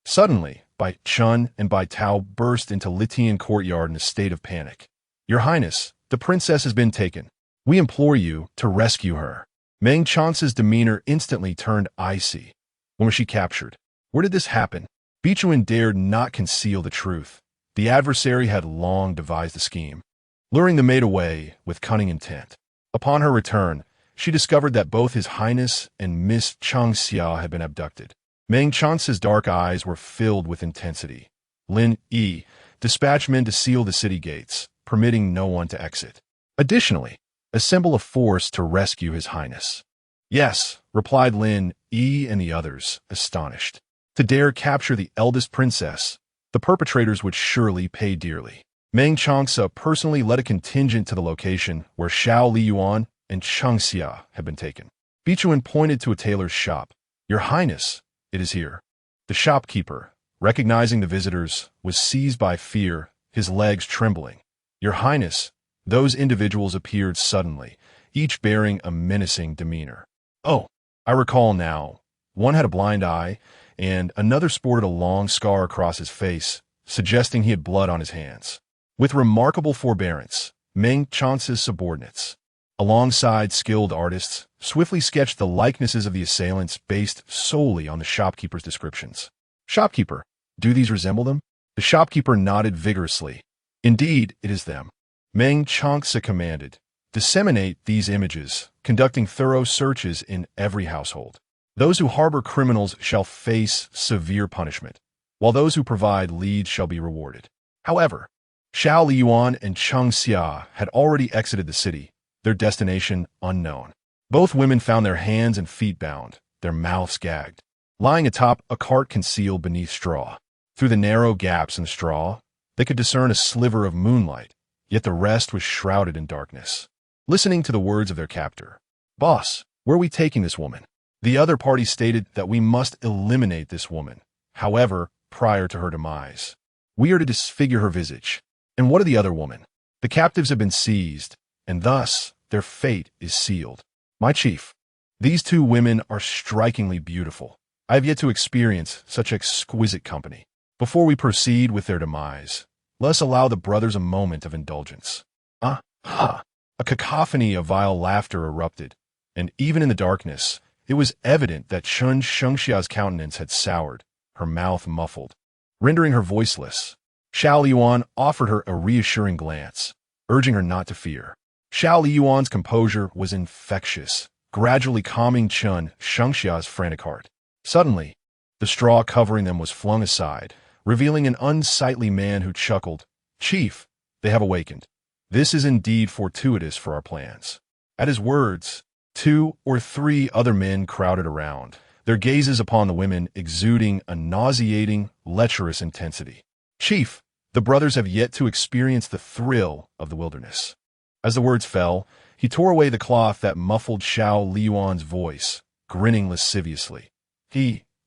Suddenly, Bai Chun and Bai Tao burst into Litian courtyard in a state of panic. "Your Highness, the princess has been taken. We implore you to rescue her." Meng Chance's demeanor instantly turned icy. When was she captured? Where did this happen? Vixen dared not conceal the truth. The adversary had long devised a scheme, luring the maid away with cunning intent. Upon her return, she discovered that both His Highness and Miss Changce had been abducted. Meng Chance's dark eyes were filled with intensity. Lin Yi dispatched men to seal the city gates, permitting no one to exit. Additionally, assemble a force to rescue His Highness. "Yes," replied Lin Yi and the others, astonished. To dare capture the eldest princess, the perpetrators would surely pay dearly. Meng Changce personally led a contingent to the location where Xiao Liying and Changce had been taken. Vixen pointed to a tailor's shop. "Your Highness, it is here." The shopkeeper, recognizing the visitors, was seized by fear, his legs trembling. "Your Highness," those individuals appeared suddenly, each bearing a menacing demeanor. "Oh, I recall now." One had a blind eye, and another sported a long scar across his face, suggesting he had blood on his hands. With remarkable forbearance, Meng Chance's subordinates, alongside skilled artists, swiftly sketched the likenesses of the assailants based solely on the shopkeeper's descriptions. "Shopkeeper, do these resemble them?" The shopkeeper nodded vigorously. "Indeed, it is them." Meng Changce commanded, "Disseminate these images, conducting thorough searches in every household. Those who harbor criminals shall face severe punishment, while those who provide leads shall be rewarded." However, Xiao Liying and Changce had already exited the city, their destination unknown. Both women found their hands and feet bound, their mouths gagged, lying atop a cart concealed beneath straw. Through the narrow gaps in the straw, they could discern a sliver of moonlight, yet the rest was shrouded in darkness. Listening to the words of their captor, "Boss, where are we taking this woman?" The other party stated that we must eliminate this woman, however, prior to her demise. "We are to disfigure her visage." "And what of the other woman?" "The captives have been seized, and thus their fate is sealed." "My chief, these two women are strikingly beautiful. I have yet to experience such exquisite company. Before we proceed with their demise, let us allow the brothers a moment of indulgence." "Ah, ha!" A cacophony of vile laughter erupted, and even in the darkness, it was evident that Chun Shengxia's countenance had soured, her mouth muffled, rendering her voiceless. Xiao Liying offered her a reassuring glance, urging her not to fear. Xiao Liying's composure was infectious, gradually calming Chun Shengxia's frantic heart. Suddenly, the straw covering them was flung aside, revealing an unsightly man who chuckled. "Chief, they have awakened. This is indeed fortuitous for our plans." At his words, 2 or 3 other men crowded around, their gazes upon the women exuding a nauseating, lecherous intensity. "Chief, the brothers have yet to experience the thrill of the wilderness." As the words fell, he tore away the cloth that muffled Xiao Liying's voice, grinning lasciviously.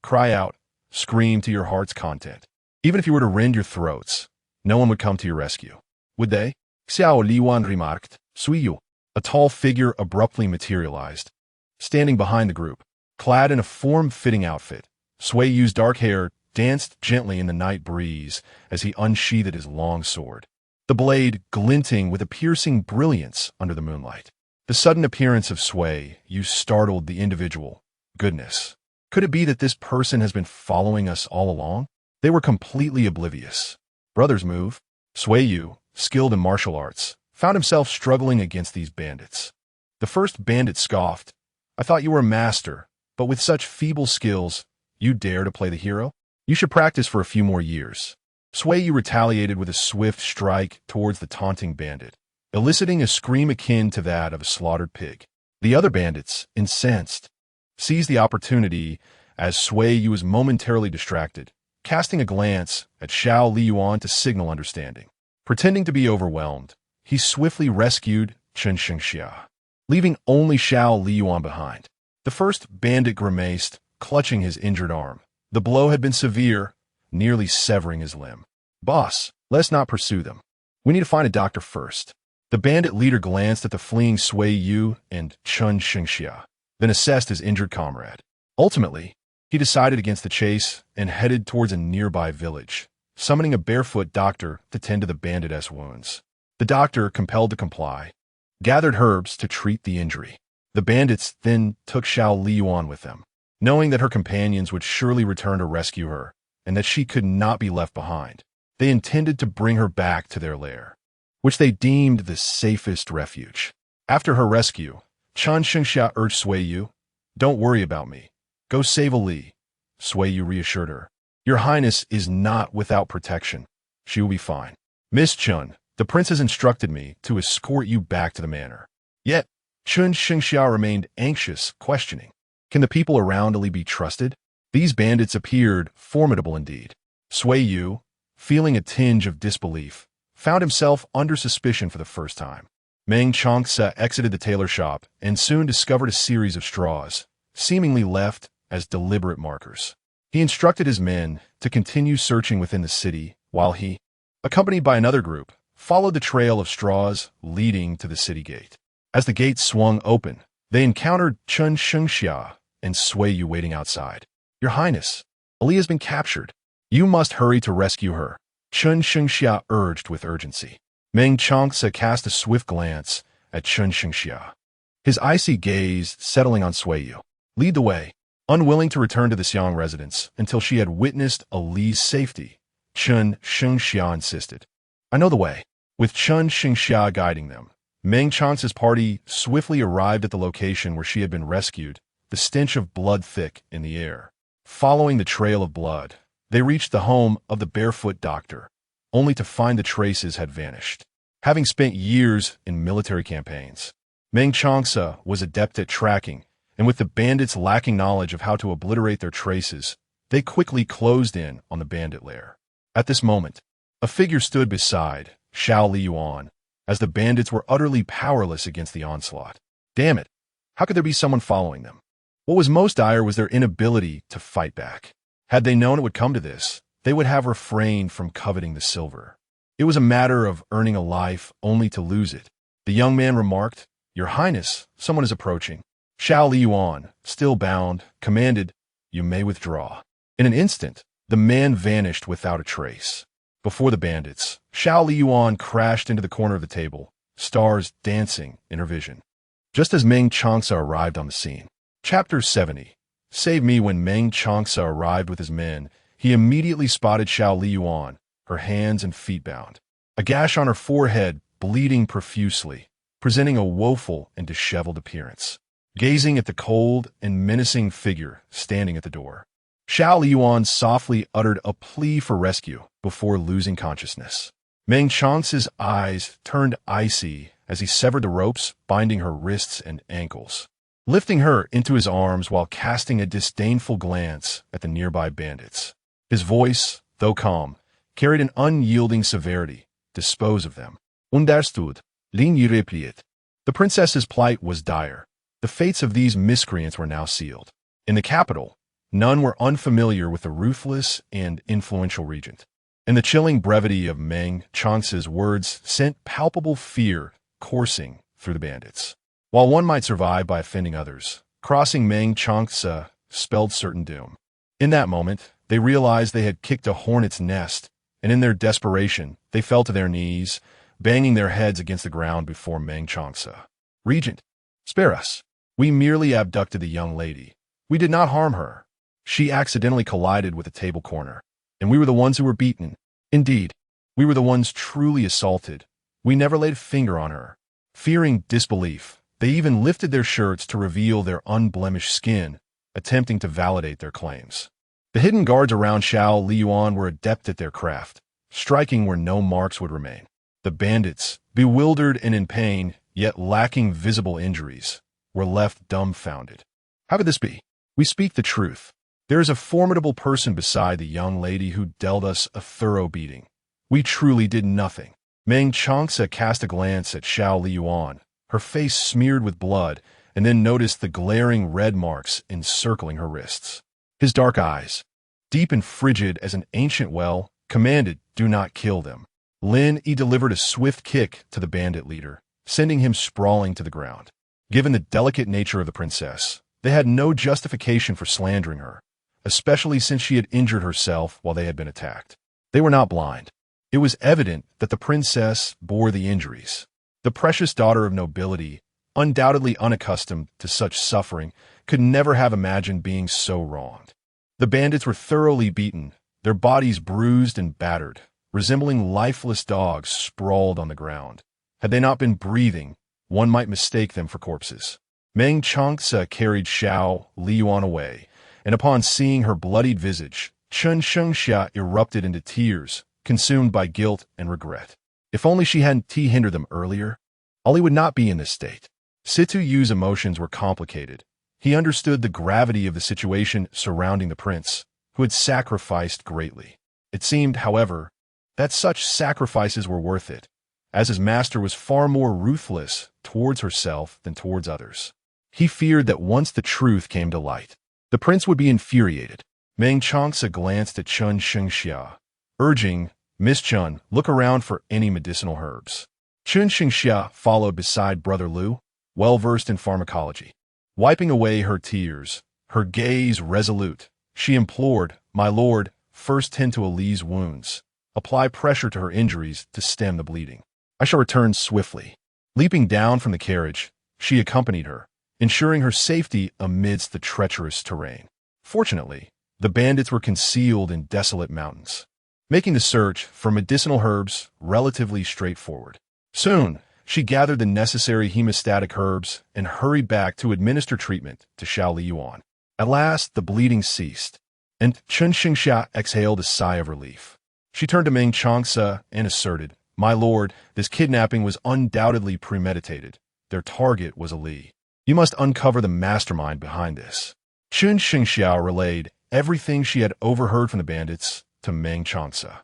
Cry out, scream to your heart's content. Even if you were to rend your throats, no one would come to your rescue. Would they? Xiao Liying remarked. Suiyu. A tall figure abruptly materialized, standing behind the group. Clad in a form-fitting outfit, Suiyu's dark hair danced gently in the night breeze as he unsheathed his long sword, the blade glinting with a piercing brilliance under the moonlight. The sudden appearance of Suiyu startled the individual. Goodness. Could it be that this person has been following us all along? They were completely oblivious. Brothers move. Suiyu, skilled in martial arts, found himself struggling against these bandits. The first bandit scoffed. I thought you were a master, but with such feeble skills, you dare to play the hero? You should practice for a few more years. Suiyu retaliated with a swift strike towards the taunting bandit, eliciting a scream akin to that of a slaughtered pig. The other bandits, incensed, seized the opportunity as Suiyu was momentarily distracted, casting a glance at Xiao Liying to signal understanding. Pretending to be overwhelmed, he swiftly rescued Meng Changce, leaving only Xiao Liying behind. The first bandit grimaced, clutching his injured arm. The blow had been severe, nearly severing his limb. Boss, let's not pursue them. We need to find a doctor first. The bandit leader glanced at the fleeing Suiyu and Meng Changce, then assessed his injured comrade. Ultimately, he decided against the chase and headed towards a nearby village, summoning a barefoot doctor to tend to the bandit's wounds. The doctor, compelled to comply, gathered herbs to treat the injury. The bandits then took Xiao Liying with them, knowing that her companions would surely return to rescue her and that she could not be left behind. They intended to bring her back to their lair, which they deemed the safest refuge. After her rescue, Meng Changce urged Suiyu, "Don't worry about me. Go save Ali." Suiyu reassured her, "Your Highness is not without protection. She will be fine. Miss Chun, the prince has instructed me to escort you back to the manor." Yet, Meng Changce remained anxious, questioning, "Can the people around Ali be trusted?" These bandits appeared formidable indeed. Suiyu, feeling a tinge of disbelief, found himself under suspicion for the first time. Meng Changce exited the tailor shop and soon discovered a series of straws, seemingly left as deliberate markers. He instructed his men to continue searching within the city while he, accompanied by another group, followed the trail of straws leading to the city gate. As the gate swung open, they encountered Meng Changce and Suiyu waiting outside. "Your Highness, Ali has been captured. You must hurry to rescue her," Meng Changce urged with urgency. Meng Changce cast a swift glance at Meng Changce, his icy gaze settling on Suiyu. "Lead the way." Unwilling to return to the Xiang residence until she had witnessed Ali's safety, Meng Changce insisted. "I know the way." With Meng Changce guiding them, Meng Changce's party swiftly arrived at the location where she had been rescued, the stench of blood thick in the air. Following the trail of blood, they reached the home of the barefoot doctor, only to find the traces had vanished. Having spent years in military campaigns, Meng Changce was adept at tracking, and with the bandits lacking knowledge of how to obliterate their traces, they quickly closed in on the bandit lair. At this moment, a figure stood beside Xiao Liying, as the bandits were utterly powerless against the onslaught. Damn it! How could there be someone following them? What was most dire was their inability to fight back. Had they known it would come to this, they would have refrained from coveting the silver. It was a matter of earning a life only to lose it. The young man remarked, "Your Highness, someone is approaching." Xiao Liying, still bound, commanded, "You may withdraw." In an instant, the man vanished without a trace. Before the bandits, Xiao Liying crashed into the corner of the table, stars dancing in her vision. Just as Meng Changce arrived on the scene. Chapter 70. Save me. When Meng Changce arrived with his men, he immediately spotted Xiao Liying, her hands and feet bound, a gash on her forehead bleeding profusely, presenting a woeful and disheveled appearance. Gazing at the cold and menacing figure standing at the door, Xiao Liying softly uttered a plea for rescue before losing consciousness. Meng Changce's eyes turned icy as he severed the ropes binding her wrists and ankles, lifting her into his arms while casting a disdainful glance at the nearby bandits. His voice, though calm, carried an unyielding severity. "Dispose of them." Understood. Ligne replied. The princess's plight was dire. The fates of these miscreants were now sealed. In the capital, none were unfamiliar with the ruthless and influential regent. and the chilling brevity of Meng Changce's words sent palpable fear coursing through the bandits. While one might survive by offending others, crossing Meng Changce spelled certain doom. In that moment, they realized they had kicked a hornet's nest, and in their desperation, they fell to their knees, banging their heads against the ground before Meng Changce. "Regent, spare us. We merely abducted the young lady. We did not harm her. She accidentally collided with a table corner, and we were the ones who were beaten. Indeed, we were the ones truly assaulted. We never laid a finger on her." Fearing disbelief, they even lifted their shirts to reveal their unblemished skin, attempting to validate their claims. The hidden guards around Xiao Liying were adept at their craft, striking where no marks would remain. The bandits, bewildered and in pain, yet lacking visible injuries, were left dumbfounded. How could this be? We speak the truth. There is a formidable person beside the young lady who dealt us a thorough beating. We truly did nothing. Meng Changce cast a glance at Xiao Liying, her face smeared with blood, and then noticed the glaring red marks encircling her wrists. His dark eyes, deep and frigid as an ancient well, commanded, "Do not kill them." Lin Yi delivered a swift kick to the bandit leader, sending him sprawling to the ground. Given the delicate nature of the princess, they had no justification for slandering her, especially since she had injured herself while they had been attacked. They were not blind. It was evident that the princess bore the injuries. The precious daughter of nobility, undoubtedly unaccustomed to such suffering, could never have imagined being so wronged. The bandits were thoroughly beaten, their bodies bruised and battered, resembling lifeless dogs sprawled on the ground. Had they not been breathing, one might mistake them for corpses. Meng Changce carried Xiao Liying away, and upon seeing her bloodied visage, Chen Shengxia erupted into tears, consumed by guilt and regret. If only she hadn't hindered them earlier, Ali would not be in this state. Situ Yu's emotions were complicated. He understood the gravity of the situation surrounding the prince, who had sacrificed greatly. It seemed, however, that such sacrifices were worth it, as his master was far more ruthless towards herself than towards others. He feared that once the truth came to light, the prince would be infuriated. Meng Changce glanced at Chen Shengxia, urging, "Miss Chen, look around for any medicinal herbs." Chen Shengxia followed beside Brother Liu, well-versed in pharmacology. Wiping away her tears, her gaze resolute, she implored, "My lord, first tend to Ali's wounds. Apply pressure to her injuries to stem the bleeding. I shall return swiftly." Leaping down from the carriage, she accompanied her, ensuring her safety amidst the treacherous terrain. Fortunately, the bandits were concealed in desolate mountains, making the search for medicinal herbs relatively straightforward. Soon, she gathered the necessary hemostatic herbs and hurried back to administer treatment to Xiao Liying. At last, the bleeding ceased, and Chen Xingxia exhaled a sigh of relief. She turned to Meng Changce and asserted, "My lord, this kidnapping was undoubtedly premeditated. Their target was Ali. You must uncover the mastermind behind this." Chen Xingxia relayed everything she had overheard from the bandits to Meng Changce,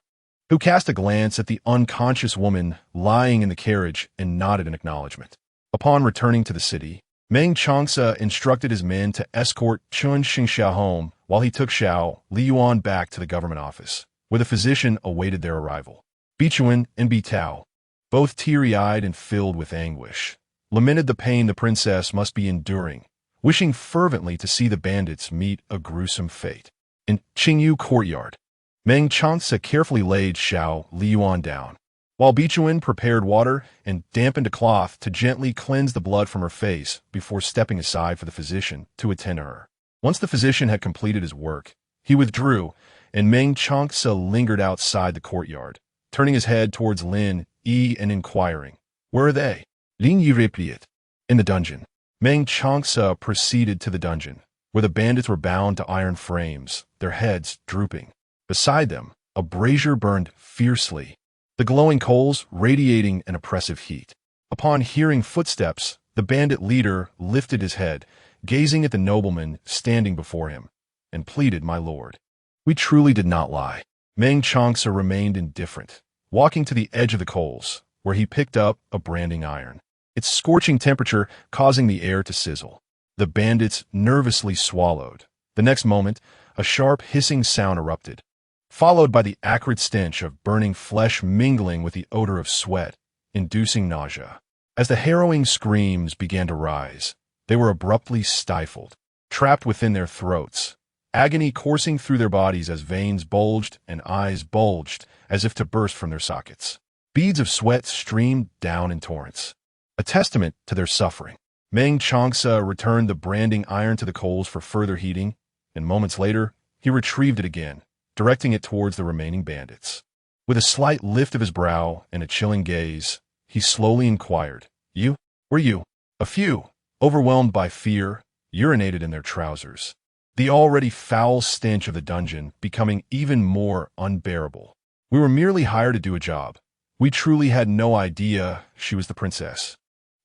who cast a glance at the unconscious woman lying in the carriage and nodded in acknowledgement. Upon returning to the city, Meng Changce instructed his men to escort Chen Xingxia home while he took Xiao Liying back to the government office, where the physician awaited their arrival. Bichuan and Bitao, both teary-eyed and filled with anguish, lamented the pain the princess must be enduring, wishing fervently to see the bandits meet a gruesome fate. In Qingyu courtyard, Meng Changce carefully laid Xiao Liying down, while Bichuan prepared water and dampened a cloth to gently cleanse the blood from her face before stepping aside for the physician to attend to her. Once the physician had completed his work, he withdrew, and Meng Changce lingered outside the courtyard, turning his head towards Lin Yi and inquiring, "Where are they?" Lin Yi replied, "In the dungeon." Meng Changce proceeded to the dungeon, where the bandits were bound to iron frames, their heads drooping. Beside them, a brazier burned fiercely, the glowing coals radiating an oppressive heat. Upon hearing footsteps, the bandit leader lifted his head, gazing at the nobleman standing before him, and pleaded, "My lord, we truly did not lie." Meng Changce remained indifferent, walking to the edge of the coals, where he picked up a branding iron, its scorching temperature causing the air to sizzle. The bandits nervously swallowed. The next moment, a sharp hissing sound erupted. followed by the acrid stench of burning flesh mingling with the odor of sweat, inducing nausea. As the harrowing screams began to rise, they were abruptly stifled, trapped within their throats, agony coursing through their bodies as veins bulged and eyes bulged as if to burst from their sockets. Beads of sweat streamed down in torrents, a testament to their suffering. Meng Changce returned the branding iron to the coals for further heating, and moments later, he retrieved it again, directing it towards the remaining bandits. With a slight lift of his brow and a chilling gaze, he slowly inquired, "You? Were you?" A few, overwhelmed by fear, urinated in their trousers, the already foul stench of the dungeon becoming even more unbearable. "We were merely hired to do a job. We truly had no idea she was the princess.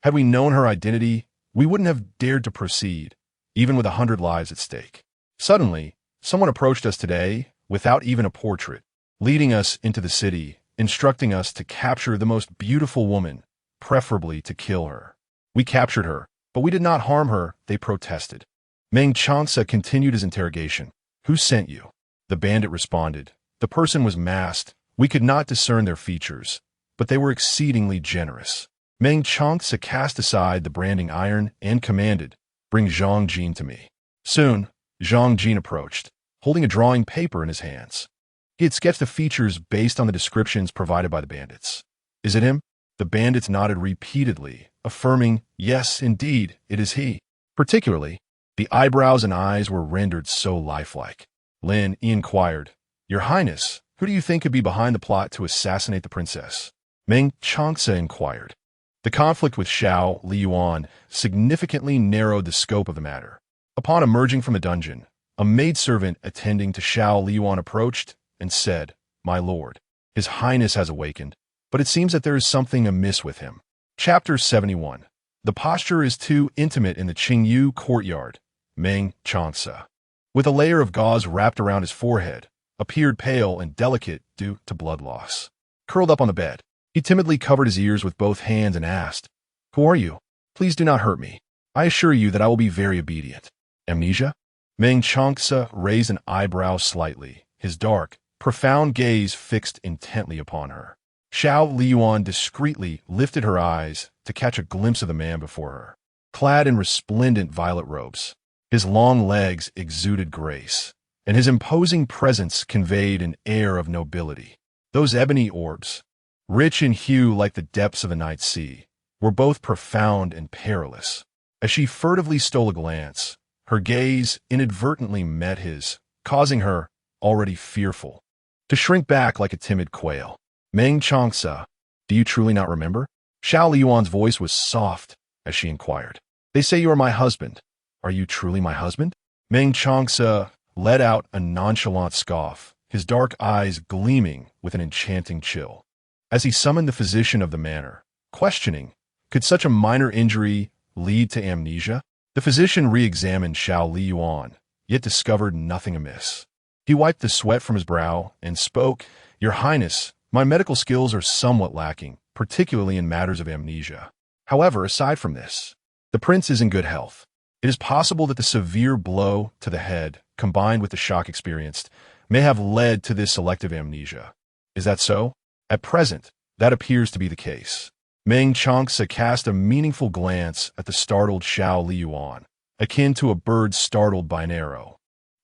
Had we known her identity, we wouldn't have dared to proceed, even with 100 lives at stake." Suddenly, someone approached us today, without even a portrait, leading us into the city, instructing us to capture the most beautiful woman, preferably to kill her. We captured her, but we did not harm her, they protested. Meng Changce continued his interrogation. "Who sent you?" The bandit responded. "The person was masked. We could not discern their features, but they were exceedingly generous." Meng Changce cast aside the branding iron and commanded, "Bring Zhang Jin to me." Soon, Zhang Jin approached, holding a drawing paper in his hands. He had sketched the features based on the descriptions provided by the bandits. "Is it him?" The bandits nodded repeatedly, affirming, "Yes, indeed, it is he." Particularly, the eyebrows and eyes were rendered so lifelike. Lin inquired, "Your Highness, who do you think could be behind the plot to assassinate the princess?" Meng Changce inquired. The conflict with Xiao Liying significantly narrowed the scope of the matter. Upon emerging from the dungeon, a maidservant attending to Xiao Liying approached and said, "My lord, His Highness has awakened, but it seems that there is something amiss with him." Chapter 71. The posture is too intimate in the Qingyu courtyard. Meng Changce, with a layer of gauze wrapped around his forehead, appeared pale and delicate due to blood loss. Curled up on the bed, he timidly covered his ears with both hands and asked, "Who are you? Please do not hurt me. I assure you that I will be very obedient." "Amnesia?" Meng Changce raised an eyebrow slightly, his dark, profound gaze fixed intently upon her. Xiao Liying discreetly lifted her eyes to catch a glimpse of the man before her, clad in resplendent violet robes. His long legs exuded grace, and his imposing presence conveyed an air of nobility. Those ebony orbs, rich in hue like the depths of the night sea, were both profound and perilous. As she furtively stole a glance, her gaze inadvertently met his, causing her, already fearful, to shrink back like a timid quail. "Meng Changce, do you truly not remember?" Xiao Liying's voice was soft as she inquired. "They say you are my husband. Are you truly my husband?" Meng Changce let out a nonchalant scoff, his dark eyes gleaming with an enchanting chill. As he summoned the physician of the manor, questioning, could such a minor injury lead to amnesia? The physician re-examined Xiao Liying, yet discovered nothing amiss. He wiped the sweat from his brow and spoke, "Your Highness, my medical skills are somewhat lacking, particularly in matters of amnesia. However, aside from this, the prince is in good health. It is possible that the severe blow to the head, combined with the shock experienced, may have led to this selective amnesia. Is that so?" "At present, that appears to be the case." Meng Changce cast a meaningful glance at the startled Xiao Liying, akin to a bird startled by an arrow,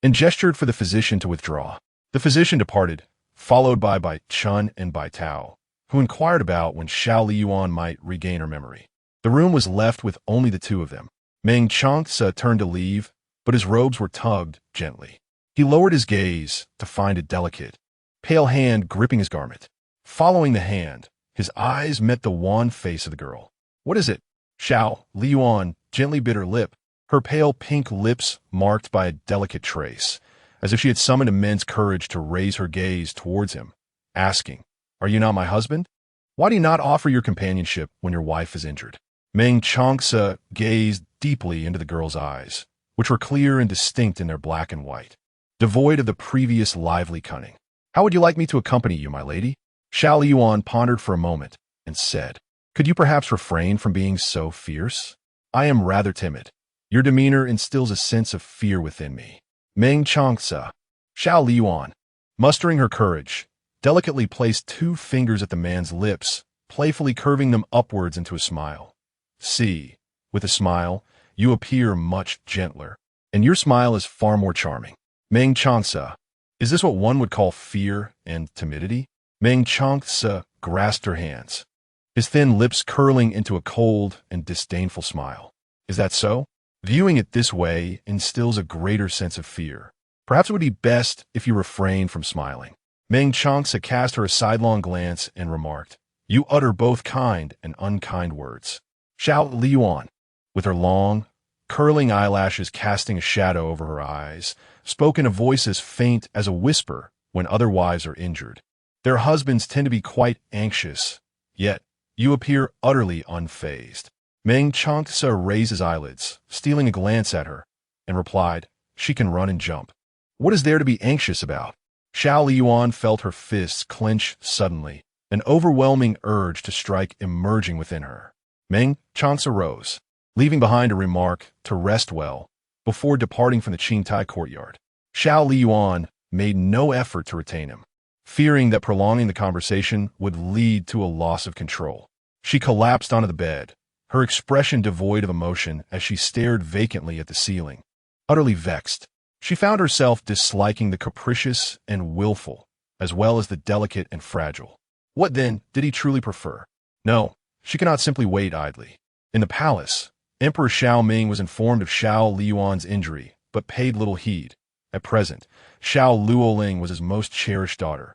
and gestured for the physician to withdraw. The physician departed, followed by Bai Chun and Bai Tao, who inquired about when Xiao Liying might regain her memory. The room was left with only the two of them. Meng Changce turned to leave, but his robes were tugged gently. He lowered his gaze to find a delicate, pale hand gripping his garment. Following the hand, his eyes met the wan face of the girl. "What is it?" Xiao Liying gently bit her lip, her pale pink lips marked by a delicate trace, as if she had summoned immense courage to raise her gaze towards him, asking, "Are you not my husband? Why do you not offer your companionship when your wife is injured?" Meng Changce gazed deeply into the girl's eyes, which were clear and distinct in their black and white, devoid of the previous lively cunning. "How would you like me to accompany you, my lady?" Xiao Liying pondered for a moment and said, "Could you perhaps refrain from being so fierce? I am rather timid. Your demeanor instills a sense of fear within me." Meng Changce, Xiao Liying, Mustering her courage, delicately placed 2 fingers at the man's lips, playfully curving them upwards into a smile. See, with a smile, you appear much gentler, and your smile is far more charming. Meng Changce, is this what one would call fear and timidity? Meng Changce grasped her hands, his thin lips curling into a cold and disdainful smile. Is that so? Viewing it this way instills a greater sense of fear. Perhaps it would be best if you refrain from smiling. Meng Changce cast her a sidelong glance and remarked, you utter both kind and unkind words. Xiao Liying, with her long, curling eyelashes casting a shadow over her eyes, spoke in a voice as faint as a whisper when other wives are injured. Their husbands tend to be quite anxious, yet you appear utterly unfazed. Meng Changce raised his eyelids, stealing a glance at her, and replied, she can run and jump. What is there to be anxious about? Xiao Liying felt her fists clench suddenly, an overwhelming urge to strike emerging within her. Meng Changce rose, leaving behind a remark to rest well before departing from the Qingtai courtyard. Xiao Liying made no effort to retain him, fearing that prolonging the conversation would lead to a loss of control. She collapsed onto the bed, her expression devoid of emotion as she stared vacantly at the ceiling. Utterly vexed, she found herself disliking the capricious and willful, as well as the delicate and fragile. What, then, did he truly prefer? No, she could not simply wait idly. In the palace, Emperor Xiao Ming was informed of Xiao Liying's injury, but paid little heed. At present, Xiao Liying was his most cherished daughter,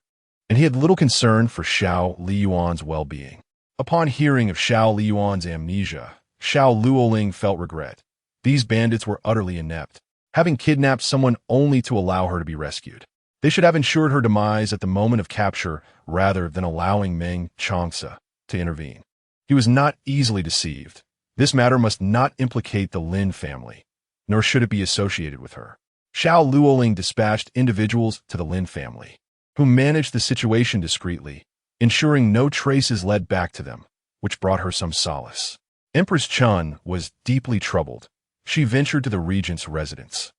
and he had little concern for Xiao Liying's well-being. Upon hearing of Xiao Liying's amnesia, Xiao Liying felt regret. These bandits were utterly inept, having kidnapped someone only to allow her to be rescued. They should have ensured her demise at the moment of capture rather than allowing Meng Changce to intervene. He was not easily deceived. This matter must not implicate the Lin family, nor should it be associated with her. Xiao Liying dispatched individuals to the Lin family, who managed the situation discreetly, ensuring no traces led back to them, which brought her some solace. Empress Chun was deeply troubled. She ventured to the regent's residence,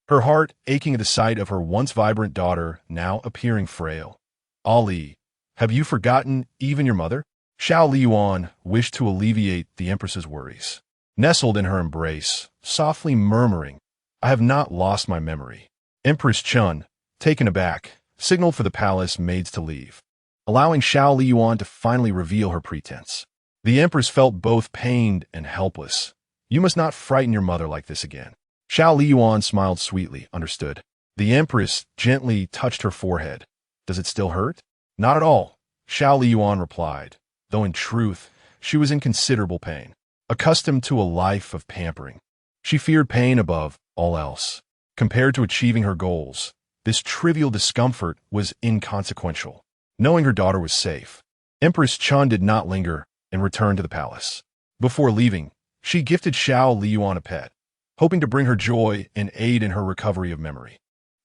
her heart aching at the sight of her once vibrant daughter now appearing frail. Ali, have you forgotten even your mother? Xiao Liying wished to alleviate the empress's worries. Nestled in her embrace, softly murmuring, I have not lost my memory. Empress Chun, taken aback, signaled for the palace maids to leave, allowing Xiao Liying to finally reveal her pretense. The empress felt both pained and helpless. You must not frighten your mother like this again. Xiao Liying smiled sweetly, understood. The empress gently touched her forehead. Does it still hurt? Not at all, Xiao Liying replied, though in truth, she was in considerable pain. Accustomed to a life of pampering, she feared pain above all else. Compared to achieving her goals, this trivial discomfort was inconsequential. Knowing her daughter was safe, Empress Chun did not linger and returned to the palace. Before leaving, she gifted Xiao Liying a pet, hoping to bring her joy and aid in her recovery of memory.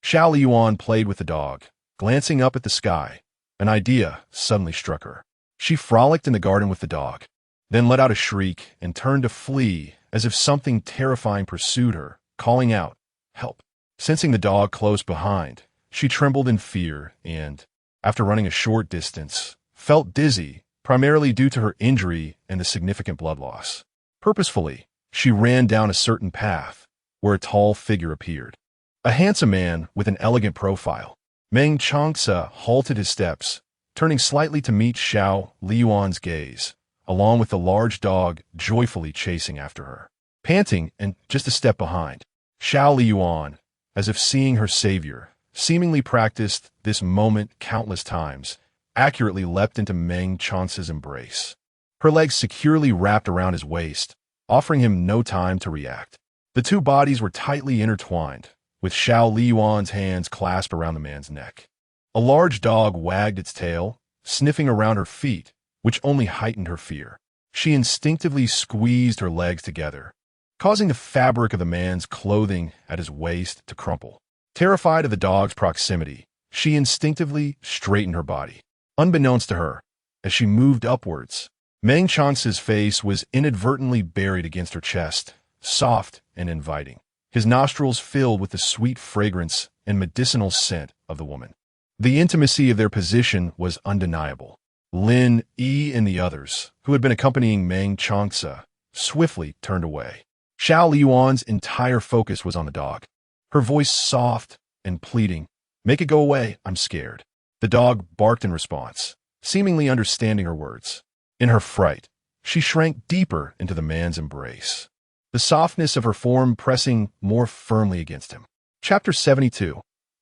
Xiao Liying played with the dog, glancing up at the sky. An idea suddenly struck her. She frolicked in the garden with the dog, then let out a shriek and turned to flee as if something terrifying pursued her, calling out, help. Sensing the dog close behind, she trembled in fear and, after running a short distance, felt dizzy, primarily due to her injury and the significant blood loss. Purposefully, she ran down a certain path, where a tall figure appeared. A handsome man with an elegant profile. Meng Changce halted his steps, turning slightly to meet Xiao Liying's gaze, along with the large dog joyfully chasing after her. Panting and just a step behind, Xiao Liying, as if seeing her savior, seemingly practiced this moment countless times, accurately leapt into Meng Changce's embrace. Her legs securely wrapped around his waist, offering him no time to react. The two bodies were tightly intertwined, with Xiao Liying's hands clasped around the man's neck. A large dog wagged its tail, sniffing around her feet, which only heightened her fear. She instinctively squeezed her legs together, causing the fabric of the man's clothing at his waist to crumple. Terrified of the dog's proximity, she instinctively straightened her body. Unbeknownst to her, as she moved upwards, Meng Changce's face was inadvertently buried against her chest, soft and inviting, his nostrils filled with the sweet fragrance and medicinal scent of the woman. The intimacy of their position was undeniable. Lin Yi and the others, who had been accompanying Meng Changce, swiftly turned away. Xiao Liying's entire focus was on the dog. Her voice soft and pleading. "Make it go away, I'm scared." The dog barked in response, seemingly understanding her words. In her fright, she shrank deeper into the man's embrace, the softness of her form pressing more firmly against him. Chapter 72.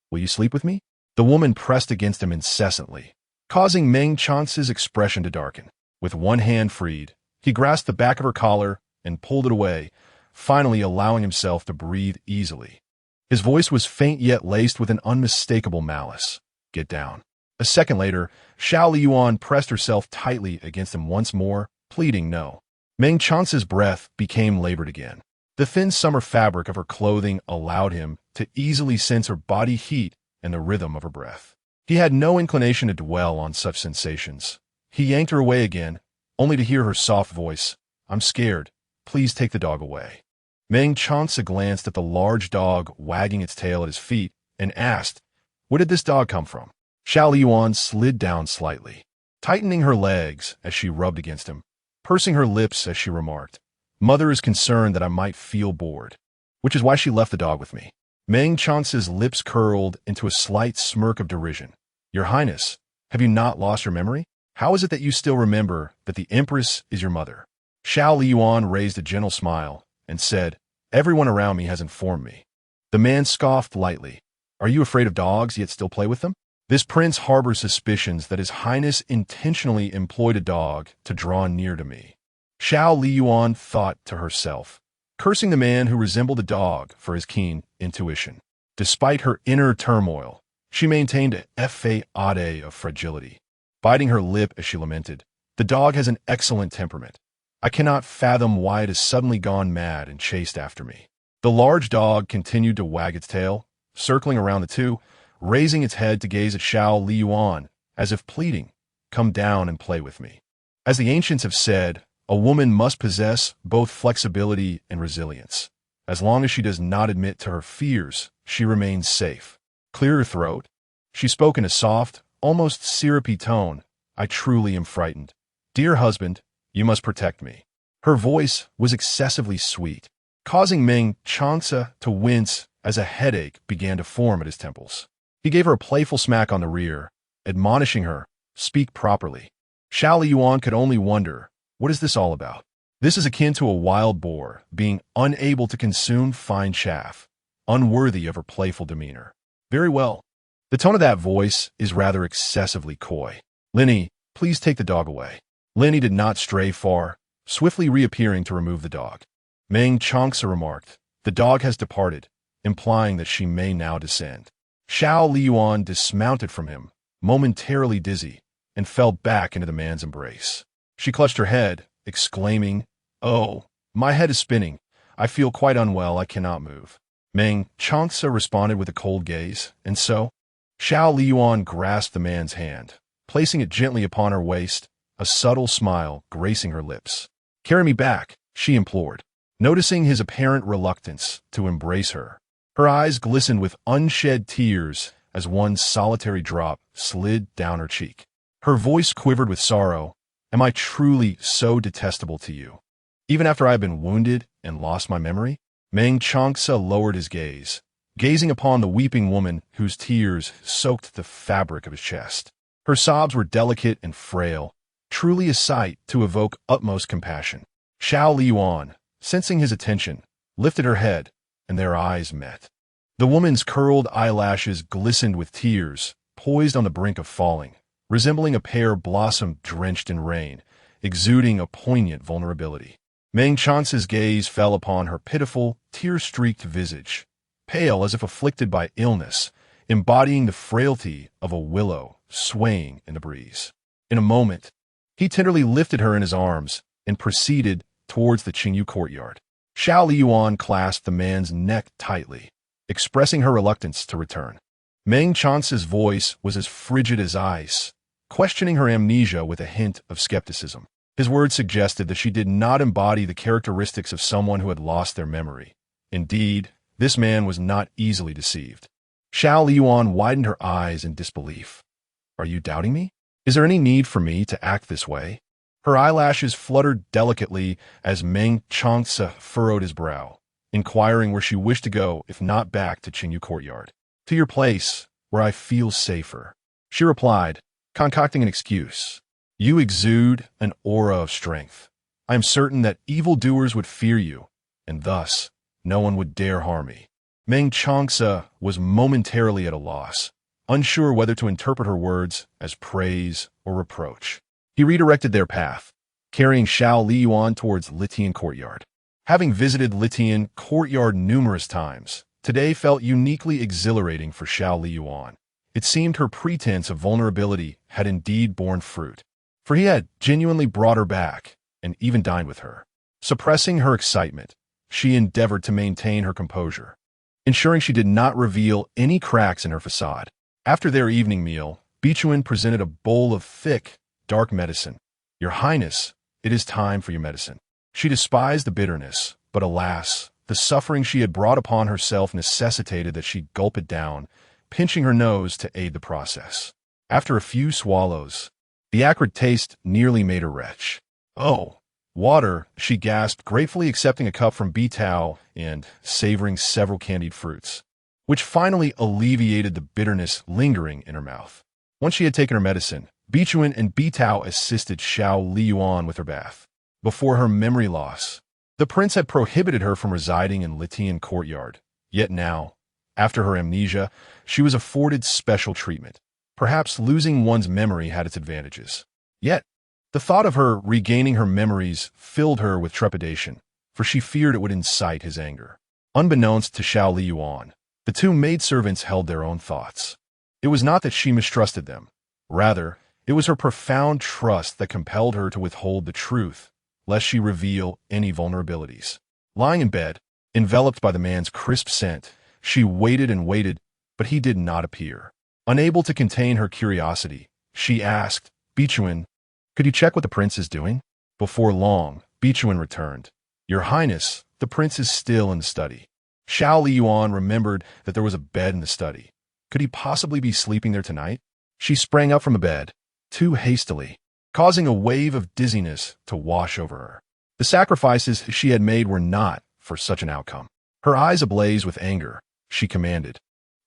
Will you sleep with me? The woman pressed against him incessantly, causing Meng Chance's expression to darken. With one hand freed, he grasped the back of her collar and pulled it away, finally allowing himself to breathe easily. His voice was faint yet laced with an unmistakable malice. "Get down." A second later, Xiao Liying pressed herself tightly against him once more, pleading no. Meng Chance's breath became labored again. The thin summer fabric of her clothing allowed him to easily sense her body heat and the rhythm of her breath. He had no inclination to dwell on such sensations. He yanked her away again, only to hear her soft voice, "I'm scared. Please take the dog away." Meng Changce glanced at the large dog wagging its tail at his feet and asked, "Where did this dog come from?" Xiao Liying slid down slightly, tightening her legs as she rubbed against him, pursing her lips as she remarked, "Mother is concerned that I might feel bored, which is why she left the dog with me." Meng Chance's lips curled into a slight smirk of derision. "Your Highness, have you not lost your memory? How is it that you still remember that the Empress is your mother?" Xiao Liying raised a gentle smile and said, "Everyone around me has informed me." The man scoffed lightly. "Are you afraid of dogs yet still play with them?" This prince harbors suspicions that His Highness intentionally employed a dog to draw near to me. Xiao Liying thought to herself, cursing the man who resembled a dog for his keen intuition. Despite her inner turmoil, she maintained a facade of fragility, biting her lip as she lamented, "The dog has an excellent temperament. I cannot fathom why it has suddenly gone mad and chased after me." The large dog continued to wag its tail, circling around the two, raising its head to gaze at Xiao Liying, as if pleading, "Come down and play with me." As the ancients have said, a woman must possess both flexibility and resilience. As long as she does not admit to her fears, she remains safe. Clear her throat. She spoke in a soft, almost syrupy tone. "I truly am frightened. Dear husband, you must protect me." Her voice was excessively sweet, causing Meng Changce to wince as a headache began to form at his temples. He gave her a playful smack on the rear, admonishing her, "Speak properly." Xiao Liying could only wonder, what is this all about? This is akin to a wild boar being unable to consume fine chaff, unworthy of her playful demeanor. "Very well." The tone of that voice is rather excessively coy. "Linny, please take the dog away." Linny did not stray far, swiftly reappearing to remove the dog. Meng Changce remarked, "The dog has departed," implying that she may now descend. Xiao Liying dismounted from him, momentarily dizzy, and fell back into the man's embrace. She clutched her head, exclaiming, "Oh, my head is spinning. I feel quite unwell. I cannot move." Meng Changce responded with a cold gaze, and so, Xiao Liying grasped the man's hand, placing it gently upon her waist, a subtle smile gracing her lips. "Carry me back," she implored, noticing his apparent reluctance to embrace her. Her eyes glistened with unshed tears as one solitary drop slid down her cheek. Her voice quivered with sorrow. "Am I truly so detestable to you? Even after I have been wounded and lost my memory?" Meng Changce lowered his gaze, gazing upon the weeping woman whose tears soaked the fabric of his chest. Her sobs were delicate and frail, truly a sight to evoke utmost compassion. Xiao Liying, sensing his attention, lifted her head, and their eyes met. The woman's curled eyelashes glistened with tears, poised on the brink of falling, resembling a pear blossom drenched in rain, exuding a poignant vulnerability. Meng Chance's gaze fell upon her pitiful, tear-streaked visage, pale as if afflicted by illness, embodying the frailty of a willow swaying in the breeze. In a moment, he tenderly lifted her in his arms and proceeded towards the Qingyu courtyard. Xiao Liying clasped the man's neck tightly, expressing her reluctance to return. Meng Chance's voice was as frigid as ice, questioning her amnesia with a hint of skepticism. His words suggested that she did not embody the characteristics of someone who had lost their memory. Indeed, this man was not easily deceived. Xiao Liying widened her eyes in disbelief. Are you doubting me? Is there any need for me to act this way? Her eyelashes fluttered delicately as Meng Changce furrowed his brow, inquiring where she wished to go if not back to Qingyu Courtyard. To your place, where I feel safer. She replied, concocting an excuse. You exude an aura of strength. I am certain that evildoers would fear you, and thus no one would dare harm me. Meng Changce was momentarily at a loss, unsure whether to interpret her words as praise or reproach. He redirected their path, carrying Xiao Liying towards Litian Courtyard. Having visited Litian Courtyard numerous times, today felt uniquely exhilarating for Xiao Liying. It seemed her pretense of vulnerability had indeed borne fruit, for he had genuinely brought her back and even dined with her. Suppressing her excitement, she endeavored to maintain her composure, ensuring she did not reveal any cracks in her facade. After their evening meal, Vixen presented a bowl of thick, dark medicine. Your Highness, it is time for your medicine. She despised the bitterness, but alas, the suffering she had brought upon herself necessitated that she gulp it down, pinching her nose to aid the process. After a few swallows, the acrid taste nearly made her retch. Oh, water, she gasped, gratefully accepting a cup from Bitao and savoring several candied fruits, which finally alleviated the bitterness lingering in her mouth. Once she had taken her medicine, Vixen and Bitao assisted Xiao Liying with her bath. Before her memory loss, the prince had prohibited her from residing in Litian Courtyard, yet now, after her amnesia, she was afforded special treatment. Perhaps losing one's memory had its advantages. Yet, the thought of her regaining her memories filled her with trepidation, for she feared it would incite his anger. Unbeknownst to Xiao Liying, the two maidservants held their own thoughts. It was not that she mistrusted them. Rather, it was her profound trust that compelled her to withhold the truth, lest she reveal any vulnerabilities. Lying in bed, enveloped by the man's crisp scent, she waited and waited, but he did not appear. Unable to contain her curiosity, she asked, Vixen, could you check what the prince is doing? Before long, Vixen returned. Your Highness, the prince is still in the study. Xiao Liying remembered that there was a bed in the study. Could he possibly be sleeping there tonight? She sprang up from the bed, too hastily, causing a wave of dizziness to wash over her. The sacrifices she had made were not for such an outcome. Her eyes ablaze with anger, she commanded,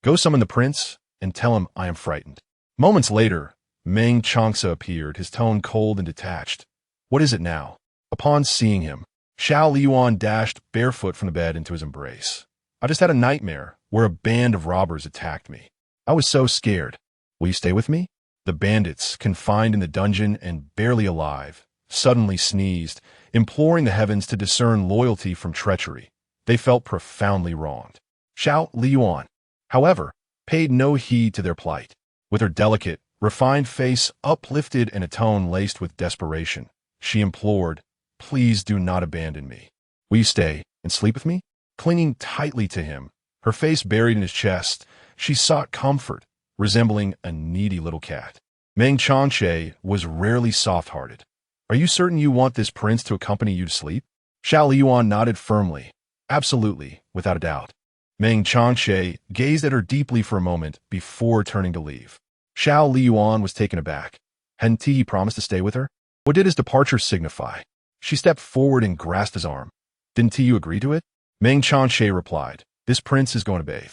Go summon the prince and tell him I am frightened. Moments later, Meng Changce appeared, his tone cold and detached. What is it now? Upon seeing him, Xiao Liying dashed barefoot from the bed into his embrace. I just had a nightmare where a band of robbers attacked me. I was so scared. Will you stay with me? The bandits, confined in the dungeon and barely alive, suddenly sneezed, imploring the heavens to discern loyalty from treachery. They felt profoundly wronged. Xiao Liying, however, paid no heed to their plight. With her delicate, refined face uplifted in a tone laced with desperation, she implored, Please do not abandon me. Will you stay and sleep with me? Clinging tightly to him, her face buried in his chest, she sought comfort, resembling a needy little cat. Meng Changce was rarely soft-hearted. Are you certain you want this prince to accompany you to sleep? Xiao Liying nodded firmly. Absolutely, without a doubt. Meng Changce gazed at her deeply for a moment before turning to leave. Xiao Liying was taken aback. Hadn't he promised to stay with her? What did his departure signify? She stepped forward and grasped his arm. Didn't you agree to it? Meng Changce replied, This prince is going to bathe.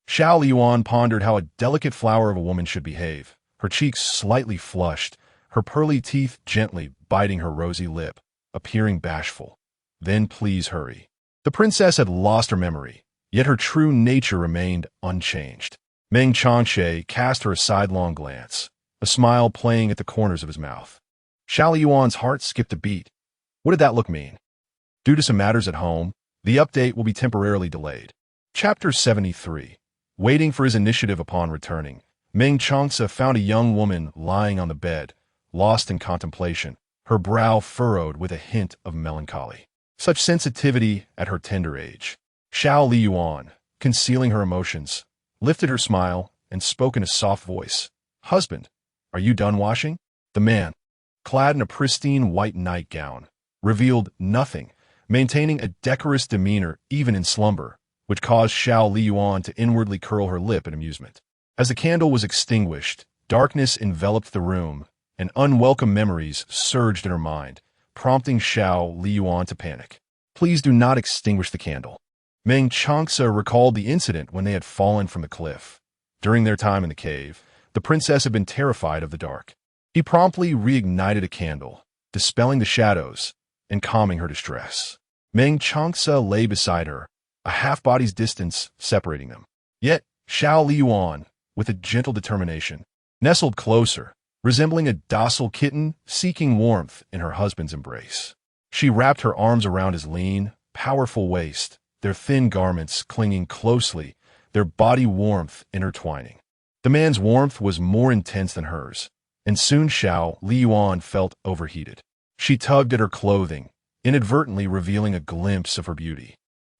Xiao Liying pondered how a delicate flower of a woman should behave, her cheeks slightly flushed, her pearly teeth gently biting her rosy lip, appearing bashful. Then please hurry. The princess had lost her memory, yet her true nature remained unchanged. Meng Changce cast her a sidelong glance, a smile playing at the corners of his mouth. Xiao Liying's heart skipped a beat. What did that look mean? Due to some matters at home, the update will be temporarily delayed. Chapter 73. Waiting for his initiative upon returning, Meng Changce found a young woman lying on the bed, lost in contemplation, her brow furrowed with a hint of melancholy. Such sensitivity at her tender age. Xiao Liying, concealing her emotions, lifted her smile and spoke in a soft voice. Husband, are you done washing? The man, clad in a pristine white nightgown, revealed nothing, maintaining a decorous demeanor even in slumber, which caused Xiao Liying to inwardly curl her lip in amusement. As the candle was extinguished, darkness enveloped the room, and unwelcome memories surged in her mind, prompting Xiao Liying to panic. Please do not extinguish the candle. Meng Changce recalled the incident when they had fallen from the cliff. During their time in the cave, the princess had been terrified of the dark. He promptly reignited a candle, dispelling the shadows and calming her distress. Meng Changce lay beside her, a half-body's distance separating them. Yet, Xiao Liying, with a gentle determination, nestled closer, resembling a docile kitten seeking warmth in her husband's embrace. She wrapped her arms around his lean, powerful waist, their thin garments clinging closely, their body warmth intertwining. The man's warmth was more intense than hers, and soon Xiao Liying felt overheated. She tugged at her clothing, inadvertently revealing a glimpse of her beauty.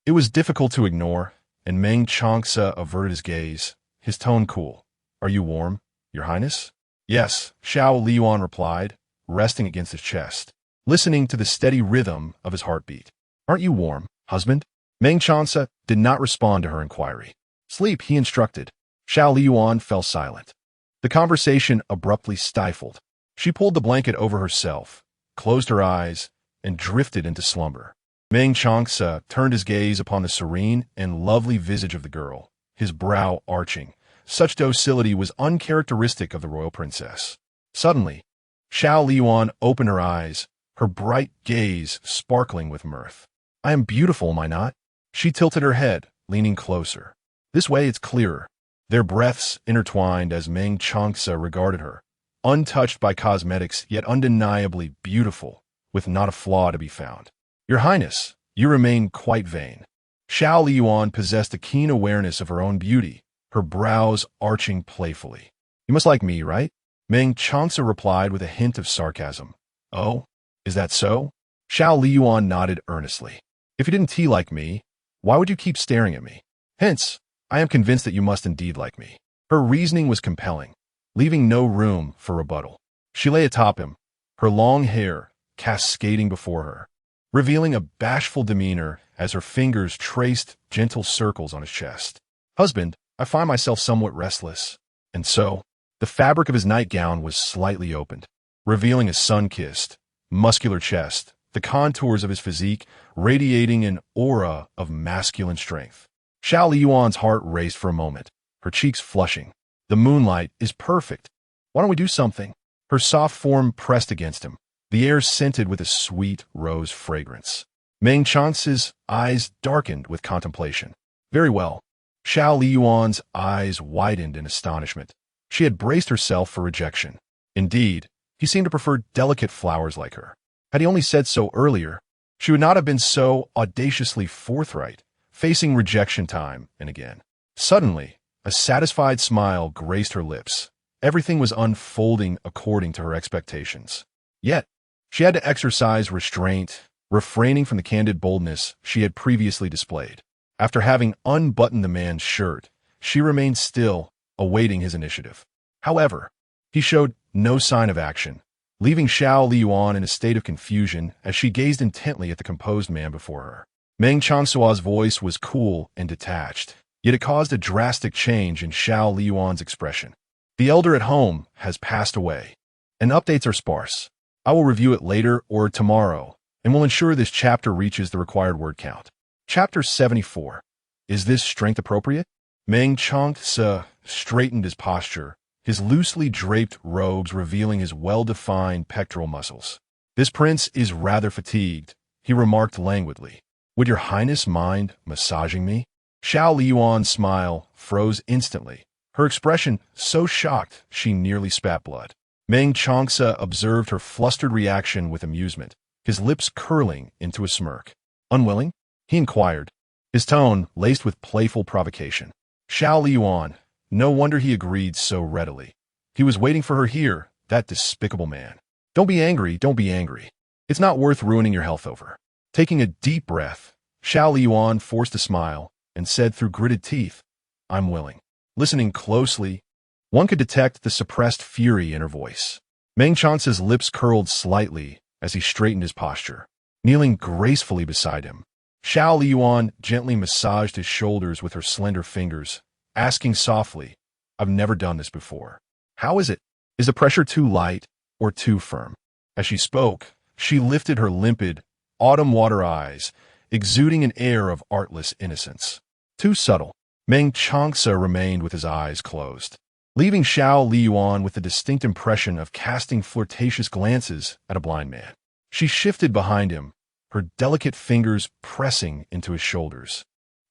It was difficult to ignore, and Meng Changce averted his gaze, his tone cool. Are you warm, Your Highness? Yes, Xiao Liying replied, resting against his chest, listening to the steady rhythm of his heartbeat. Aren't you warm, husband? Meng Changce did not respond to her inquiry. Sleep, he instructed. Xiao Liying fell silent. The conversation abruptly stifled. She pulled the blanket over herself, closed her eyes, and drifted into slumber. Meng Changce turned his gaze upon the serene and lovely visage of the girl, his brow arching. Such docility was uncharacteristic of the royal princess. Suddenly, Xiao Liying opened her eyes, her bright gaze sparkling with mirth. I am beautiful, am I not? She tilted her head, leaning closer. This way it's clearer. Their breaths intertwined as Meng Changce regarded her, untouched by cosmetics yet undeniably beautiful, with not a flaw to be found. Your Highness, you remain quite vain. Xiao Liying possessed a keen awareness of her own beauty, her brows arching playfully. You must like me, right? Meng Changce replied with a hint of sarcasm. Oh, is that so? Xiao Liying nodded earnestly. If you didn't like me, why would you keep staring at me? Hence, I am convinced that you must indeed like me. Her reasoning was compelling, leaving no room for rebuttal. She lay atop him, her long hair cascading before her, revealing a bashful demeanor as her fingers traced gentle circles on his chest. Husband, I find myself somewhat restless. And so, the fabric of his nightgown was slightly opened, revealing a sun-kissed, muscular chest, the contours of his physique radiating an aura of masculine strength. Xiao Liying's heart raced for a moment, her cheeks flushing. The moonlight is perfect. Why don't we do something? Her soft form pressed against him, the air scented with a sweet rose fragrance. Meng Changce's eyes darkened with contemplation. Very well. Xiao Liying's eyes widened in astonishment. She had braced herself for rejection. Indeed, he seemed to prefer delicate flowers like her. Had he only said so earlier, she would not have been so audaciously forthright, facing rejection time and again. Suddenly, a satisfied smile graced her lips. Everything was unfolding according to her expectations. Yet, she had to exercise restraint, refraining from the candid boldness she had previously displayed. After having unbuttoned the man's shirt, she remained still, awaiting his initiative. However, he showed no sign of action, leaving Xiao Liying in a state of confusion as she gazed intently at the composed man before her. Meng Changce's voice was cool and detached, yet it caused a drastic change in Xiao Liying's expression. The elder at home has passed away, and updates are sparse. I will review it later or tomorrow, and will ensure this chapter reaches the required word count. Chapter 74. Is this strength appropriate? Meng Changce straightened his posture, his loosely draped robes revealing his well-defined pectoral muscles. This prince is rather fatigued, he remarked languidly. Would your highness mind massaging me? Xiao Liying's smile froze instantly, her expression so shocked she nearly spat blood. Meng Changce observed her flustered reaction with amusement, his lips curling into a smirk. Unwilling? He inquired, his tone laced with playful provocation. Xiao Liying, no wonder he agreed so readily. He was waiting for her here, that despicable man. Don't be angry, don't be angry. It's not worth ruining your health over. Taking a deep breath, Xiao Liying forced a smile and said through gritted teeth, I'm willing. Listening closely, one could detect the suppressed fury in her voice. Meng Changce's lips curled slightly as he straightened his posture. Kneeling gracefully beside him, Xiao Liying gently massaged his shoulders with her slender fingers, asking softly, I've never done this before. How is it? Is the pressure too light or too firm? As she spoke, she lifted her limpid, autumn water eyes, exuding an air of artless innocence. Too subtle. Meng Changce remained with his eyes closed, leaving Xiao Liying with the distinct impression of casting flirtatious glances at a blind man. She shifted behind him, her delicate fingers pressing into his shoulders.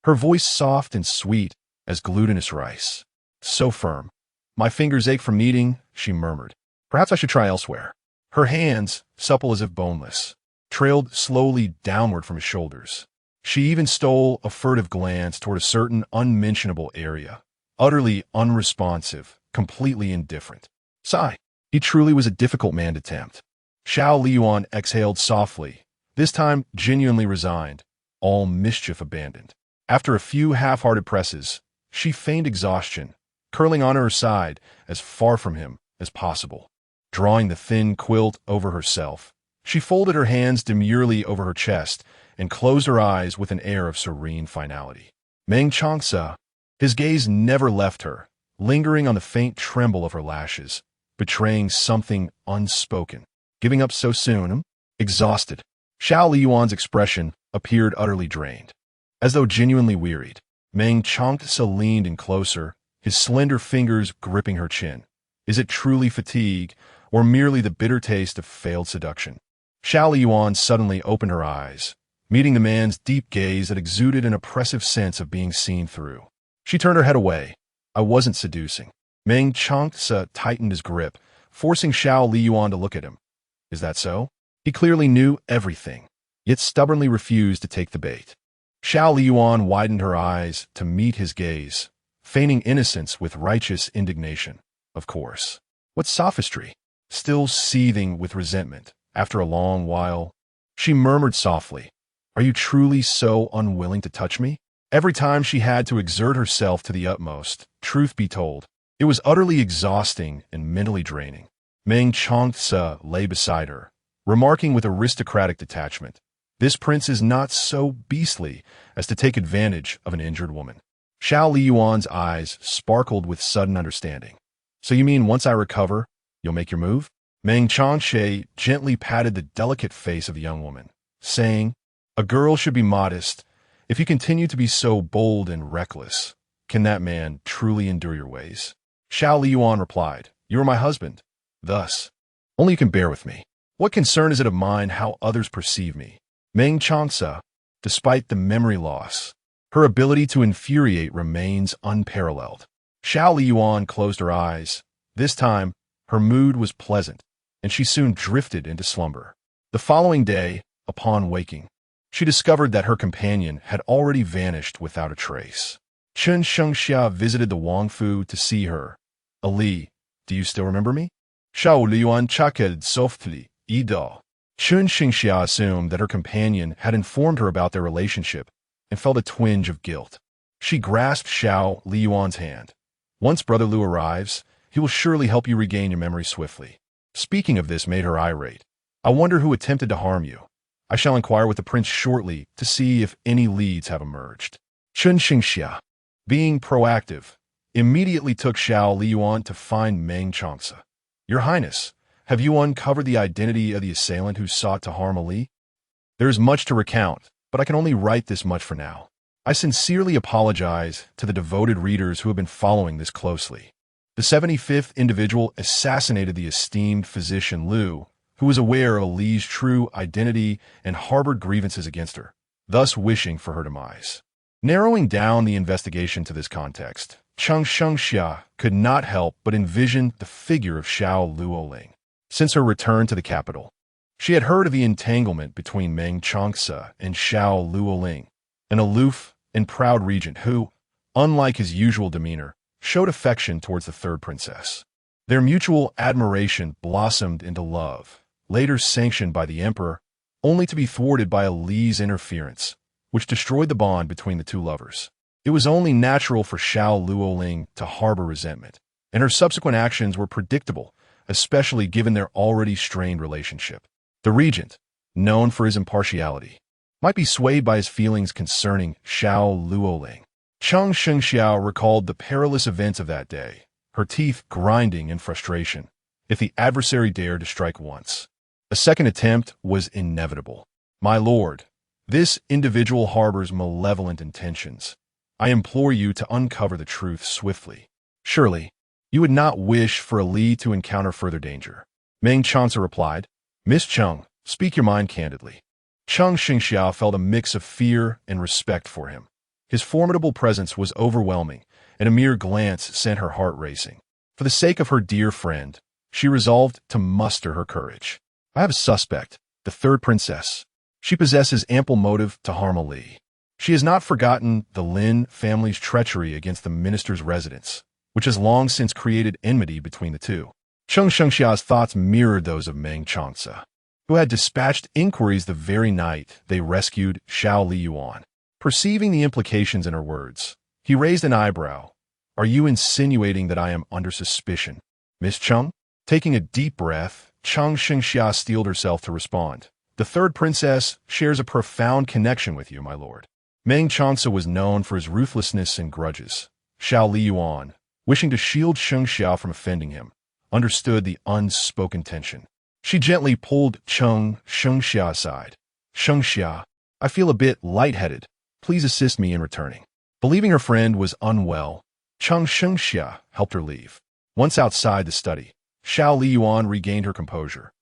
Her voice soft and sweet as glutinous rice. So firm. My fingers ache from kneading, she murmured. Perhaps I should try elsewhere. Her hands, supple as if boneless, trailed slowly downward from his shoulders. She even stole a furtive glance toward a certain unmentionable area, utterly unresponsive, completely indifferent. Sigh. He truly was a difficult man to tempt. Xiao Liying exhaled softly, this time genuinely resigned, all mischief abandoned. After a few half-hearted presses, she feigned exhaustion, curling on her side as far from him as possible. Drawing the thin quilt over herself, she folded her hands demurely over her chest and closed her eyes with an air of serene finality. Meng Changce, his gaze never left her, lingering on the faint tremble of her lashes, betraying something unspoken. Giving up so soon? Exhausted. Xiao Liying's expression appeared utterly drained. As though genuinely wearied, Meng Changce leaned in closer, his slender fingers gripping her chin. Is it truly fatigue, or merely the bitter taste of failed seduction? Xiao Liying suddenly opened her eyes, meeting the man's deep gaze that exuded an oppressive sense of being seen through. She turned her head away. I wasn't seducing. Meng Changce tightened his grip, forcing Xiao Liying to look at him. Is that so? He clearly knew everything, yet stubbornly refused to take the bait. Xiao Liying widened her eyes to meet his gaze, feigning innocence with righteous indignation. Of course. What sophistry? Still seething with resentment, after a long while, she murmured softly, Are you truly so unwilling to touch me? Every time she had to exert herself to the utmost, truth be told, it was utterly exhausting and mentally draining. Meng Changce lay beside her, remarking with aristocratic detachment, This prince is not so beastly as to take advantage of an injured woman. Xiao Liying's eyes sparkled with sudden understanding. So you mean once I recover, you'll make your move? Meng Changce gently patted the delicate face of the young woman, saying, A girl should be modest. If you continue to be so bold and reckless, can that man truly endure your ways? Xiao Liying replied, You are my husband. Thus, only you can bear with me. What concern is it of mine how others perceive me? Meng Changce, despite the memory loss, her ability to infuriate remains unparalleled. Xiao Liying closed her eyes. This time, her mood was pleasant, and she soon drifted into slumber. The following day, upon waking, she discovered that her companion had already vanished without a trace. Chen Shengxia visited the Wangfu to see her. Ali, do you still remember me? Xiao Liying chuckled softly, Ido. Chen Shengxia assumed that her companion had informed her about their relationship and felt a twinge of guilt. She grasped Xiao Liying's hand. Once Brother Liu arrives, he will surely help you regain your memory swiftly. Speaking of this made her irate. I wonder who attempted to harm you. I shall inquire with the prince shortly to see if any leads have emerged. Chen Xingxia, being proactive, immediately took Xiao Liying to find Meng Changce. Your Highness, have you uncovered the identity of the assailant who sought to harm Ali? There is much to recount, but I can only write this much for now. I sincerely apologize to the devoted readers who have been following this closely. The 75th individual assassinated the esteemed physician Liu, who was aware of Ali's true identity and harbored grievances against her, thus wishing for her demise. Narrowing down the investigation to this context, Chen Shengxia could not help but envision the figure of Xiao Liying. Since her return to the capital, she had heard of the entanglement between Meng Changce and Xiao Liying, an aloof and proud regent who, unlike his usual demeanor, showed affection towards the third princess. Their mutual admiration blossomed into love, later sanctioned by the emperor, only to be thwarted by Ali's interference, which destroyed the bond between the two lovers. It was only natural for Xiao Liying to harbor resentment, and her subsequent actions were predictable, especially given their already strained relationship. The regent, known for his impartiality, might be swayed by his feelings concerning Xiao Liying. Changce recalled the perilous events of that day, her teeth grinding in frustration. If the adversary dared to strike once, a second attempt was inevitable. My lord, this individual harbors malevolent intentions. I implore you to uncover the truth swiftly. Surely, you would not wish for Li to encounter further danger. Meng Changce replied, Miss Cheng, speak your mind candidly. Changce felt a mix of fear and respect for him. His formidable presence was overwhelming, and a mere glance sent her heart racing. For the sake of her dear friend, she resolved to muster her courage. I have a suspect, the third princess. She possesses ample motive to harm Li. She has not forgotten the Lin family's treachery against the minister's residence, which has long since created enmity between the two. Changce's thoughts mirrored those of Meng Changce, who had dispatched inquiries the very night they rescued Xiao Liying. Perceiving the implications in her words, he raised an eyebrow. Are you insinuating that I am under suspicion, Miss Cheng? Taking a deep breath, Changce steeled herself to respond. The third princess shares a profound connection with you, my lord. Meng Changce was known for his ruthlessness and grudges. Xiao Liying, wishing to shield Changce from offending him, understood the unspoken tension. She gently pulled Changce aside. Changce, I feel a bit lightheaded. Please assist me in returning. Believing her friend was unwell, Changce helped her leave. Once outside the study, Xiao Liying regained her composure.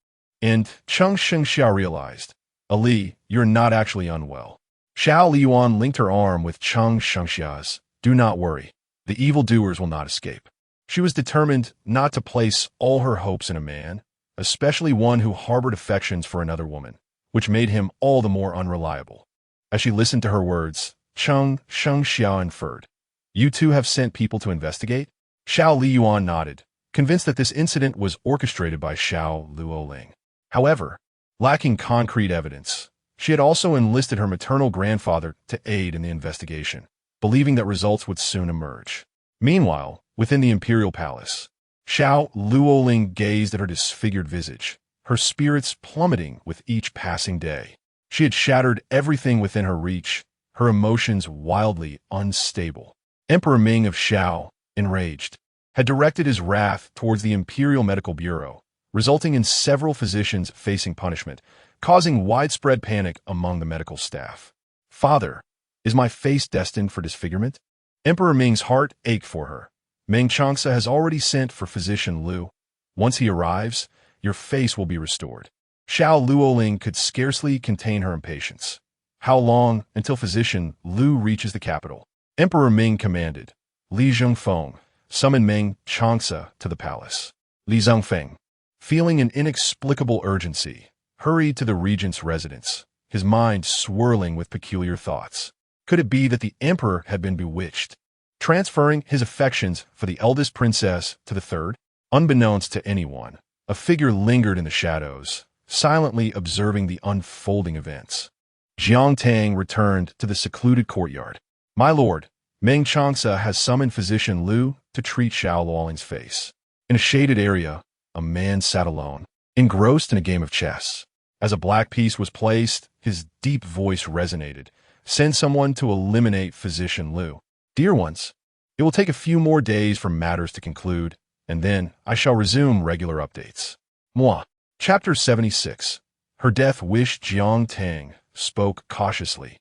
And Changce realized, Ali, you're not actually unwell. Xiao Liying linked her arm with Changce's. Do not worry. The evildoers will not escape. She was determined not to place all her hopes in a man, especially one who harbored affections for another woman, which made him all the more unreliable. As she listened to her words, Changce inferred, You two have sent people to investigate? Xiao Liying nodded, convinced that this incident was orchestrated by Xiao Liying. However, lacking concrete evidence, she had also enlisted her maternal grandfather to aid in the investigation, believing that results would soon emerge. Meanwhile, within the imperial palace, Xiao Liying gazed at her disfigured visage, her spirits plummeting with each passing day. She had shattered everything within her reach, her emotions wildly unstable. Emperor Ming of Xiao, enraged, had directed his wrath towards the Imperial Medical Bureau, resulting in several physicians facing punishment, causing widespread panic among the medical staff. Father, is my face destined for disfigurement? Emperor Ming's heart ached for her. Meng Changce has already sent for physician Lu. Once he arrives, your face will be restored. Xiao Liying could scarcely contain her impatience. How long until physician Lu reaches the capital? Emperor Ming commanded. Li Zhengfeng, summon Meng Changce to the palace. Li Zhengfeng, feeling an inexplicable urgency, hurried to the regent's residence, his mind swirling with peculiar thoughts. Could it be that the emperor had been bewitched, transferring his affections for the eldest princess to the third? Unbeknownst to anyone, a figure lingered in the shadows, silently observing the unfolding events. Jiang Tang returned to the secluded courtyard. My lord, Meng Changce has summoned physician Lu to treat Xiao Liying's face. In a shaded area, a man sat alone, engrossed in a game of chess. As a black piece was placed, his deep voice resonated. Send someone to eliminate physician Lu. Dear ones, it will take a few more days for matters to conclude, and then I shall resume regular updates. Moi. Chapter 76. Her death wish. Jiang Tang spoke cautiously.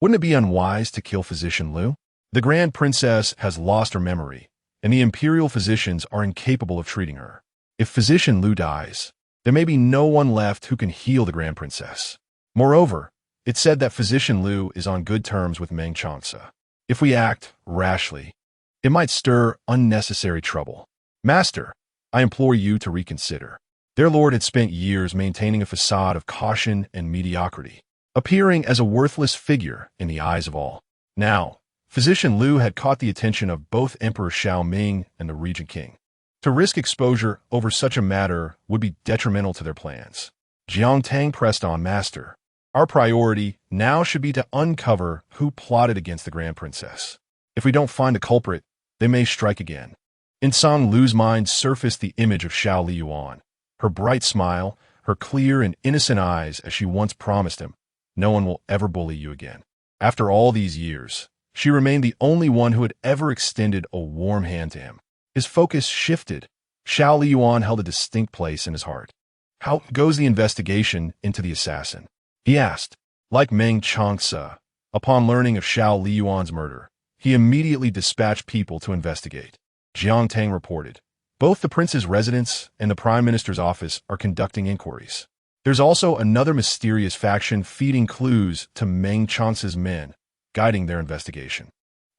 Wouldn't it be unwise to kill physician Lu? The grand princess has lost her memory, and the imperial physicians are incapable of treating her. If physician Lu dies, there may be no one left who can heal the grand princess. Moreover, it's said that physician Lu is on good terms with Meng Changce. If we act rashly, it might stir unnecessary trouble. Master, I implore you to reconsider. Their lord had spent years maintaining a facade of caution and mediocrity, appearing as a worthless figure in the eyes of all. Now, physician Lu had caught the attention of both Emperor Xiaoming and the Regent King. To risk exposure over such a matter would be detrimental to their plans. Jiang Tang pressed on, Master. Our priority now should be to uncover who plotted against the Grand Princess. If we don't find the culprit, they may strike again. In Song Lu's mind surfaced the image of Xiao Liying, her bright smile, her clear and innocent eyes as she once promised him, No one will ever bully you again. After all these years, she remained the only one who had ever extended a warm hand to him. His focus shifted. Xiao Liying held a distinct place in his heart. How goes the investigation into the assassin? He asked. Like Meng Changce, upon learning of Xiao Liying's murder, he immediately dispatched people to investigate. Jiang Tang reported. Both the prince's residence and the prime minister's office are conducting inquiries. There's also another mysterious faction feeding clues to Meng Changce's men, guiding their investigation.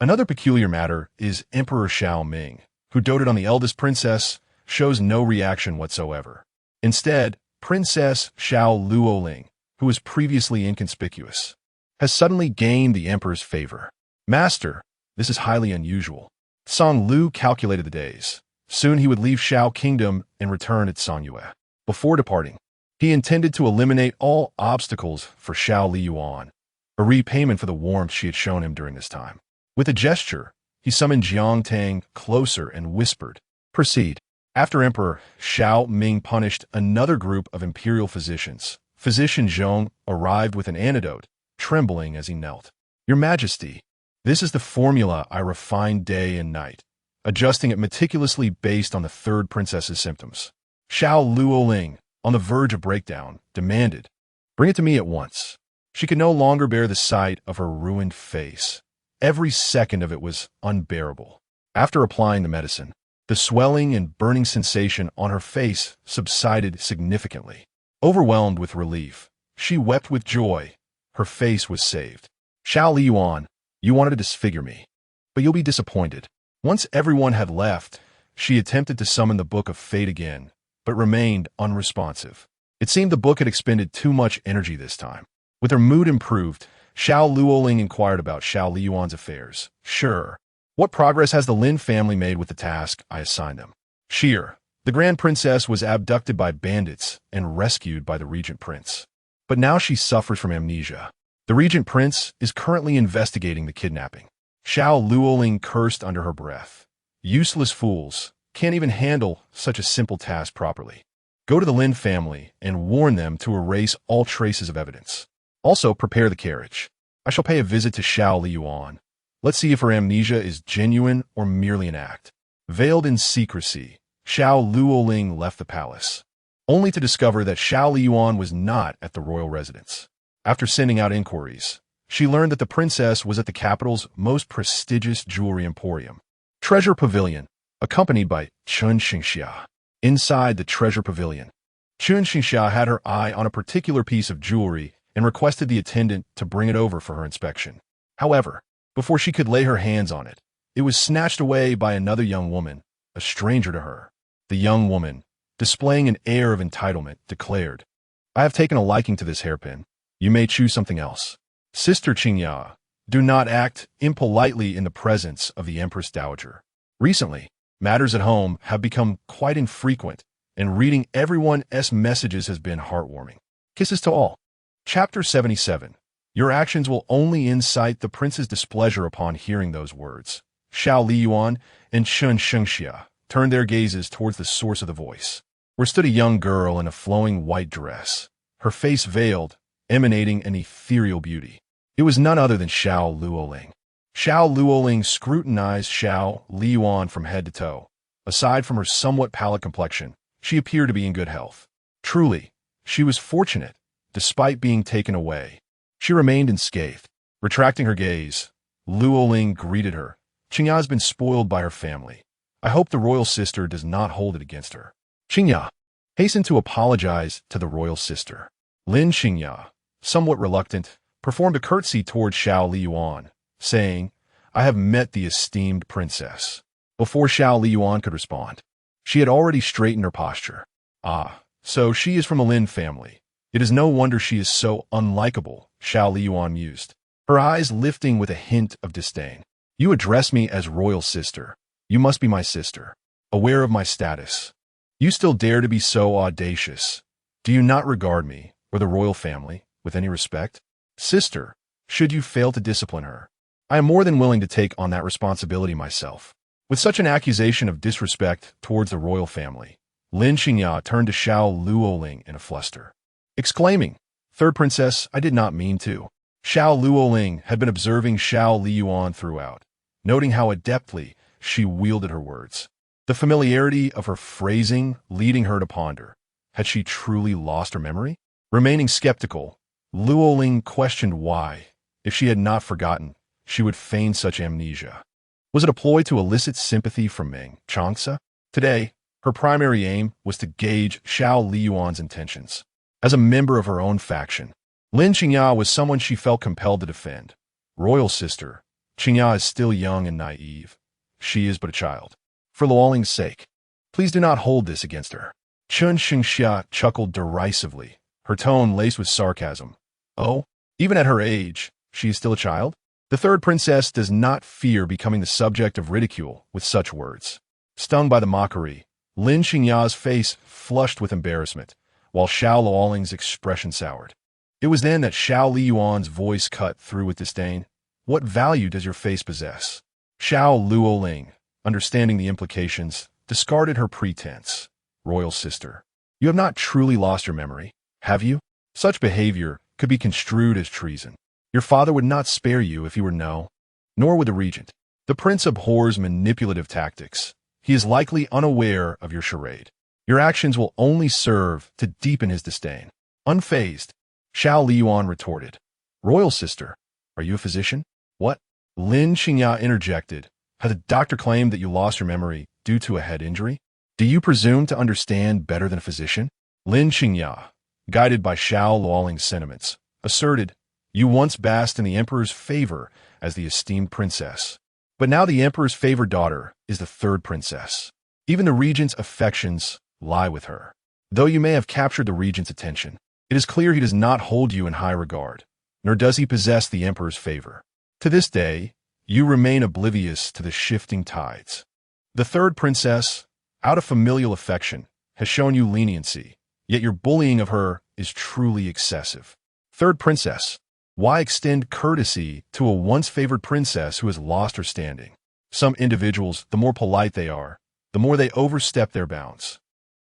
Another peculiar matter is Emperor Xiao Ming, who doted on the eldest princess, shows no reaction whatsoever. Instead, Princess Xiao Liying, who was previously inconspicuous, has suddenly gained the emperor's favor. Master, this is highly unusual. Song Lu calculated the days. Soon he would leave Xiao Kingdom and return at Songyue. Before departing, he intended to eliminate all obstacles for Xiao Liying, a repayment for the warmth she had shown him during this time. With a gesture, he summoned Jiang Tang closer and whispered, "Proceed." After Emperor Xiao Ming punished another group of imperial physicians, Physician Zhong arrived with an antidote, trembling as he knelt. "Your Majesty, this is the formula I refined day and night, adjusting it meticulously based on the third princess's symptoms." Xiao Liying, on the verge of breakdown, demanded, "Bring it to me at once." She could no longer bear the sight of her ruined face. Every second of it was unbearable. After applying the medicine, the swelling and burning sensation on her face subsided significantly. Overwhelmed with relief, she wept with joy. Her face was saved. "Xiao Liying, you wanted to disfigure me, but you'll be disappointed." Once everyone had left, she attempted to summon the Book of Fate again, but remained unresponsive. It seemed the book had expended too much energy this time. With her mood improved, Xiao Liying inquired about Xiao Liying's affairs. "Sure. What progress has the Lin family made with the task I assigned them?" "Sheer. The Grand Princess was abducted by bandits and rescued by the Regent Prince. But now she suffers from amnesia. The Regent Prince is currently investigating the kidnapping." Xiao Liying cursed under her breath. "Useless fools. Can't even handle such a simple task properly. Go to the Lin family and warn them to erase all traces of evidence. Also prepare the carriage. I shall pay a visit to Xiao Liying. Let's see if her amnesia is genuine or merely an act." Veiled in secrecy, Xiao Liying left the palace, only to discover that Xiao Liying was not at the royal residence. After sending out inquiries, she learned that the princess was at the capital's most prestigious jewelry emporium, Treasure Pavilion, accompanied by Chun Xingxia. Inside the Treasure Pavilion, Chun Xingxia had her eye on a particular piece of jewelry and requested the attendant to bring it over for her inspection. However, before she could lay her hands on it, it was snatched away by another young woman, a stranger to her. The young woman, displaying an air of entitlement, declared, "I have taken a liking to this hairpin. You may choose something else." "Sister Qingya, do not act impolitely in the presence of the Empress Dowager. Recently, matters at home have become quite infrequent, and reading everyone's messages has been heartwarming. Kisses to all." Chapter 77. Your actions will only incite the prince's displeasure upon hearing those words. Xiao Liying and Chun Xingxia turned their gazes towards the source of the voice, where stood a young girl in a flowing white dress, her face veiled, emanating an ethereal beauty. It was none other than Xiao Liying. Xiao Liying scrutinized Xiao Liying from head to toe. Aside from her somewhat pallid complexion, she appeared to be in good health. Truly, she was fortunate, despite being taken away. She remained unscathed. Retracting her gaze, Liying greeted her. "Qingya has been spoiled by her family. I hope the royal sister does not hold it against her." Qingya hastened to apologize to the royal sister. Lin Qingya, somewhat reluctant, performed a curtsy toward Xiao Liying, saying, "I have met the esteemed princess." Before Xiao Liying could respond, she had already straightened her posture. "Ah, so she is from the Lin family. It is no wonder she is so unlikable," Xiao Liying mused, her eyes lifting with a hint of disdain. "You address me as royal sister. You must be my sister, aware of my status. You still dare to be so audacious. Do you not regard me, or the royal family, with any respect? Sister, should you fail to discipline her, I am more than willing to take on that responsibility myself." With such an accusation of disrespect towards the royal family, Lin Qingya turned to Xiao Liying in a fluster, exclaiming, Third princess, I did not mean to. Xiao Liying had been observing Xiao Liying throughout, noting how adeptly she wielded her words. The familiarity of her phrasing leading her to ponder. Had she truly lost her memory? Remaining skeptical, Liying questioned why, if she had not forgotten, she would feign such amnesia. Was it a ploy to elicit sympathy from Meng Changce? Today, her primary aim was to gauge Xiao Liying's intentions. As a member of her own faction, Lin Qingya was someone she felt compelled to defend. Royal sister, Qingya is still young and naive. She is but a child. For Luoling's sake, please do not hold this against her. Chun Xingxia chuckled derisively, her tone laced with sarcasm. Oh, even at her age, she is still a child? The third princess does not fear becoming the subject of ridicule with such words. Stung by the mockery, Lin Qingya's face flushed with embarrassment, while Xiao Luoling's expression soured. It was then that Xiao Liying's voice cut through with disdain. What value does your face possess? Xiao Luoling, understanding the implications, discarded her pretense. Royal sister, you have not truly lost your memory, have you? Such behavior could be construed as treason. Your father would not spare you if he were no, nor would the regent. The prince abhors manipulative tactics. He is likely unaware of your charade. Your actions will only serve to deepen his disdain. Unfazed, Xiao Liying retorted. Royal sister, are you a physician? What? Lin Qingya interjected. Has the doctor claimed that you lost your memory due to a head injury? Do you presume to understand better than a physician? Lin Qingya, guided by Xiao Luoling's sentiments, asserted, you once basked in the emperor's favor as the esteemed princess. But now the emperor's favored daughter is the third princess. Even the regent's affections lie with her. Though you may have captured the regent's attention, it is clear he does not hold you in high regard, nor does he possess the emperor's favor. To this day, you remain oblivious to the shifting tides. The third princess, out of familial affection, has shown you leniency, yet your bullying of her is truly excessive. Third princess, why extend courtesy to a once-favored princess who has lost her standing? Some individuals, the more polite they are, the more they overstep their bounds.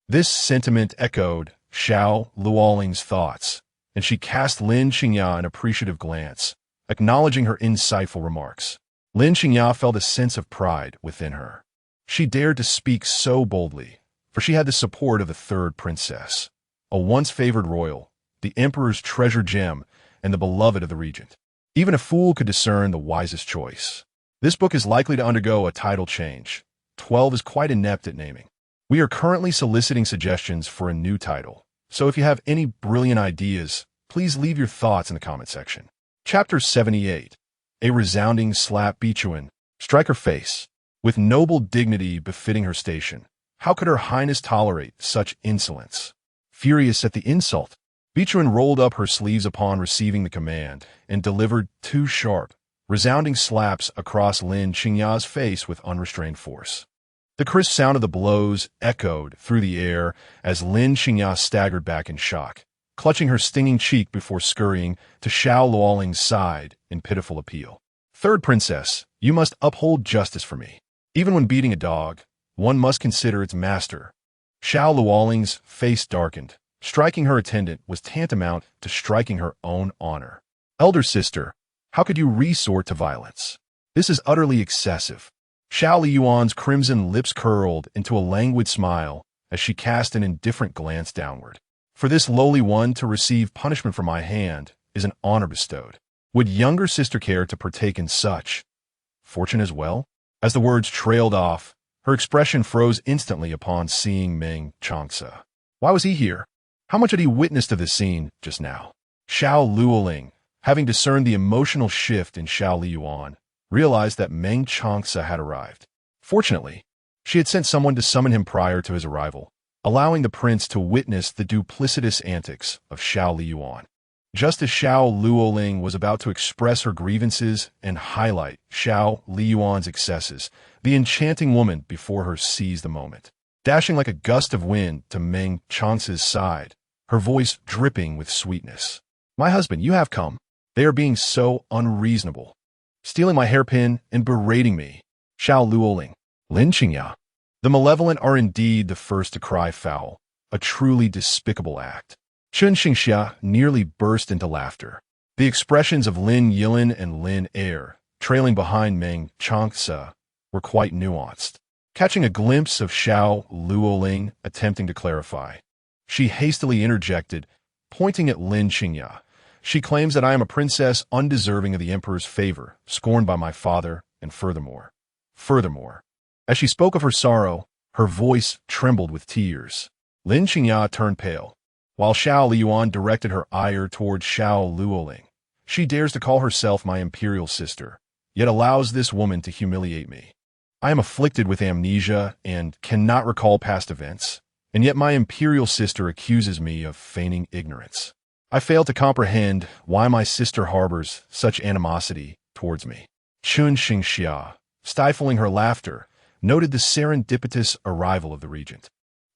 This sentiment echoed Xiao Luoling's thoughts, and she cast Lin Qingya an appreciative glance, acknowledging her insightful remarks. Lin Qingya felt a sense of pride within her. She dared to speak so boldly, for she had the support of the third princess, a once-favored royal, the emperor's treasure gem, and the beloved of the regent. Even a fool could discern the wisest choice. This book is likely to undergo a title change. 12 is quite inept at naming. We are currently soliciting suggestions for a new title, so if you have any brilliant ideas, please leave your thoughts in the comment section. Chapter 78. A resounding slap. Vixen, strike her face. With noble dignity befitting her station, how could her highness tolerate such insolence? Furious at the insult, Vixen rolled up her sleeves upon receiving the command and delivered 2 sharp, resounding slaps across Lin Qingya's face with unrestrained force. The crisp sound of the blows echoed through the air as Lin Qingya staggered back in shock, clutching her stinging cheek before scurrying to Xiao Luoling's side in pitiful appeal. Third princess, you must uphold justice for me. Even when beating a dog, one must consider its master. Xiao Luoling's face darkened. Striking her attendant was tantamount to striking her own honor. Elder sister, how could you resort to violence? This is utterly excessive. Xiao Liying's crimson lips curled into a languid smile as she cast an indifferent glance downward. For this lowly one to receive punishment from my hand is an honor bestowed. Would younger sister care to partake in such fortune as well? As the words trailed off, her expression froze instantly upon seeing Meng Changce. Why was he here? How much had he witnessed of this scene just now? Xiao Luoling, having discerned the emotional shift in Xiao Liying, realized that Meng Changce had arrived. Fortunately, she had sent someone to summon him prior to his arrival, allowing the prince to witness the duplicitous antics of Xiao Liying. Just as Xiao Luoling was about to express her grievances and highlight Xiao Liying's excesses, the enchanting woman before her seized the moment. Dashing like a gust of wind to Meng Changce's side, her voice dripping with sweetness. My husband, you have come. They are being so unreasonable. Stealing my hairpin and berating me. Xiao Luoling. Lin Qingya. The malevolent are indeed the first to cry foul, a truly despicable act. Chun Xingxia nearly burst into laughter. The expressions of Lin Yilin and Lin Er, trailing behind Meng Changce, were quite nuanced. Catching a glimpse of Xiao Liying attempting to clarify, she hastily interjected, pointing at Lin Xingya. She claims that I am a princess undeserving of the emperor's favor, scorned by my father, and furthermore. As she spoke of her sorrow, her voice trembled with tears. Lin Xingya turned pale, while Xiao Liying directed her ire towards Xiao Liying. She dares to call herself my imperial sister, yet allows this woman to humiliate me. I am afflicted with amnesia and cannot recall past events, and yet my imperial sister accuses me of feigning ignorance. I fail to comprehend why my sister harbors such animosity towards me. Chun Xingxia, stifling her laughter, noted the serendipitous arrival of the regent.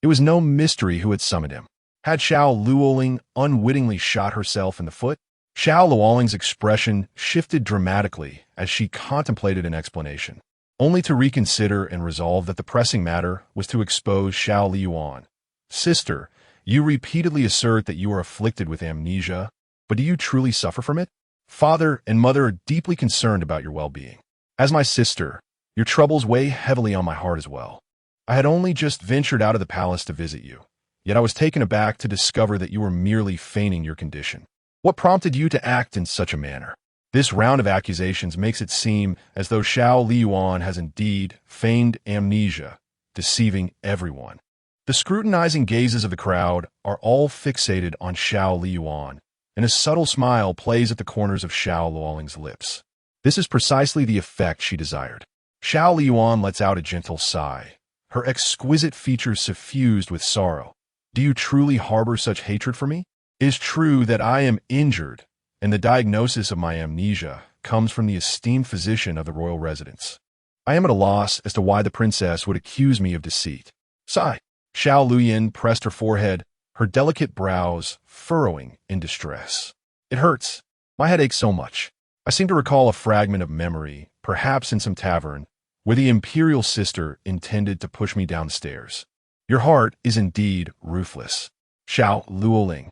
It was no mystery who had summoned him. Had Xiao Liying unwittingly shot herself in the foot? Xiao Liying's expression shifted dramatically as she contemplated an explanation, only to reconsider and resolve that the pressing matter was to expose Xiao Liying. Sister, you repeatedly assert that you are afflicted with amnesia, but do you truly suffer from it? Father and mother are deeply concerned about your well-being. As my sister, your troubles weigh heavily on my heart as well. I had only just ventured out of the palace to visit you, yet I was taken aback to discover that you were merely feigning your condition. What prompted you to act in such a manner? This round of accusations makes it seem as though Xiao Liying has indeed feigned amnesia, deceiving everyone. The scrutinizing gazes of the crowd are all fixated on Xiao Liying, and a subtle smile plays at the corners of Xiao Liying's lips. This is precisely the effect she desired. Xiao Liying lets out a gentle sigh, her exquisite features suffused with sorrow. Do you truly harbor such hatred for me? It is true that I am injured, and the diagnosis of my amnesia comes from the esteemed physician of the royal residence. I am at a loss as to why the princess would accuse me of deceit. Sigh. Xiao Liying pressed her forehead, her delicate brows furrowing in distress. It hurts. My head aches so much. I seem to recall a fragment of memory, perhaps in some tavern, where the imperial sister intended to push me down the stairs. Your heart is indeed ruthless. Xiao Liying.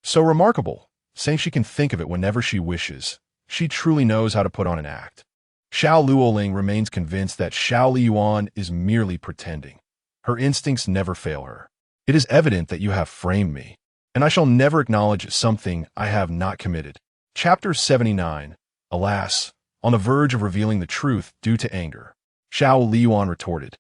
So remarkable, saying she can think of it whenever she wishes. She truly knows how to put on an act. Xiao Liying remains convinced that Xiao Liying is merely pretending. Her instincts never fail her. It is evident that you have framed me, and I shall never acknowledge something I have not committed. Chapter 79. Alas, on the verge of revealing the truth due to anger. Xiao Liying retorted,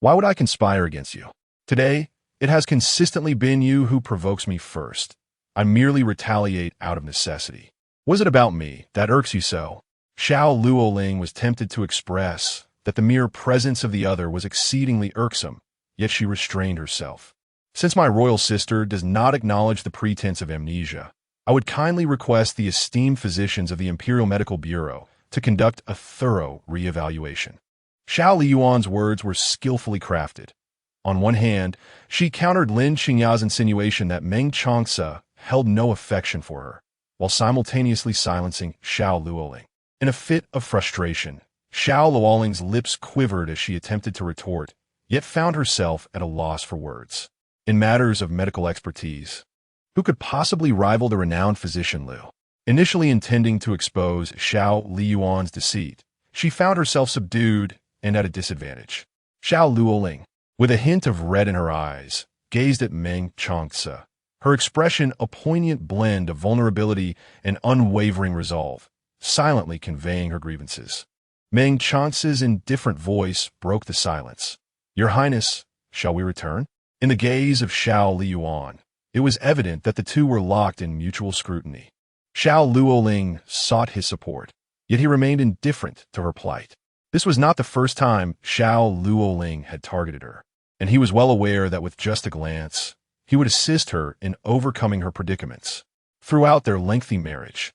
why would I conspire against you? Today, it has consistently been you who provokes me first. I merely retaliate out of necessity. Was it about me that irks you so? Xiao Liying was tempted to express that the mere presence of the other was exceedingly irksome, yet she restrained herself. Since my royal sister does not acknowledge the pretense of amnesia, I would kindly request the esteemed physicians of the Imperial Medical Bureau to conduct a thorough reevaluation. Xiao Liying's words were skillfully crafted. On one hand, she countered Lin Xingya's insinuation that Meng Changce held no affection for her, while simultaneously silencing Xiao Liying. In a fit of frustration, Xiao Liying's lips quivered as she attempted to retort, yet found herself at a loss for words. In matters of medical expertise, who could possibly rival the renowned physician Liu? Initially intending to expose Xiao Liying's deceit, she found herself subdued and at a disadvantage. Xiao Liying, with a hint of red in her eyes, gazed at Meng Changce, her expression a poignant blend of vulnerability and unwavering resolve, silently conveying her grievances. Meng Changce's indifferent voice broke the silence. Your Highness, shall we return? In the gaze of Xiao Liying, it was evident that the two were locked in mutual scrutiny. Xiao Liying sought his support, yet he remained indifferent to her plight. This was not the first time Xiao Liying had targeted her, and he was well aware that with just a glance, he would assist her in overcoming her predicaments. Throughout their lengthy marriage,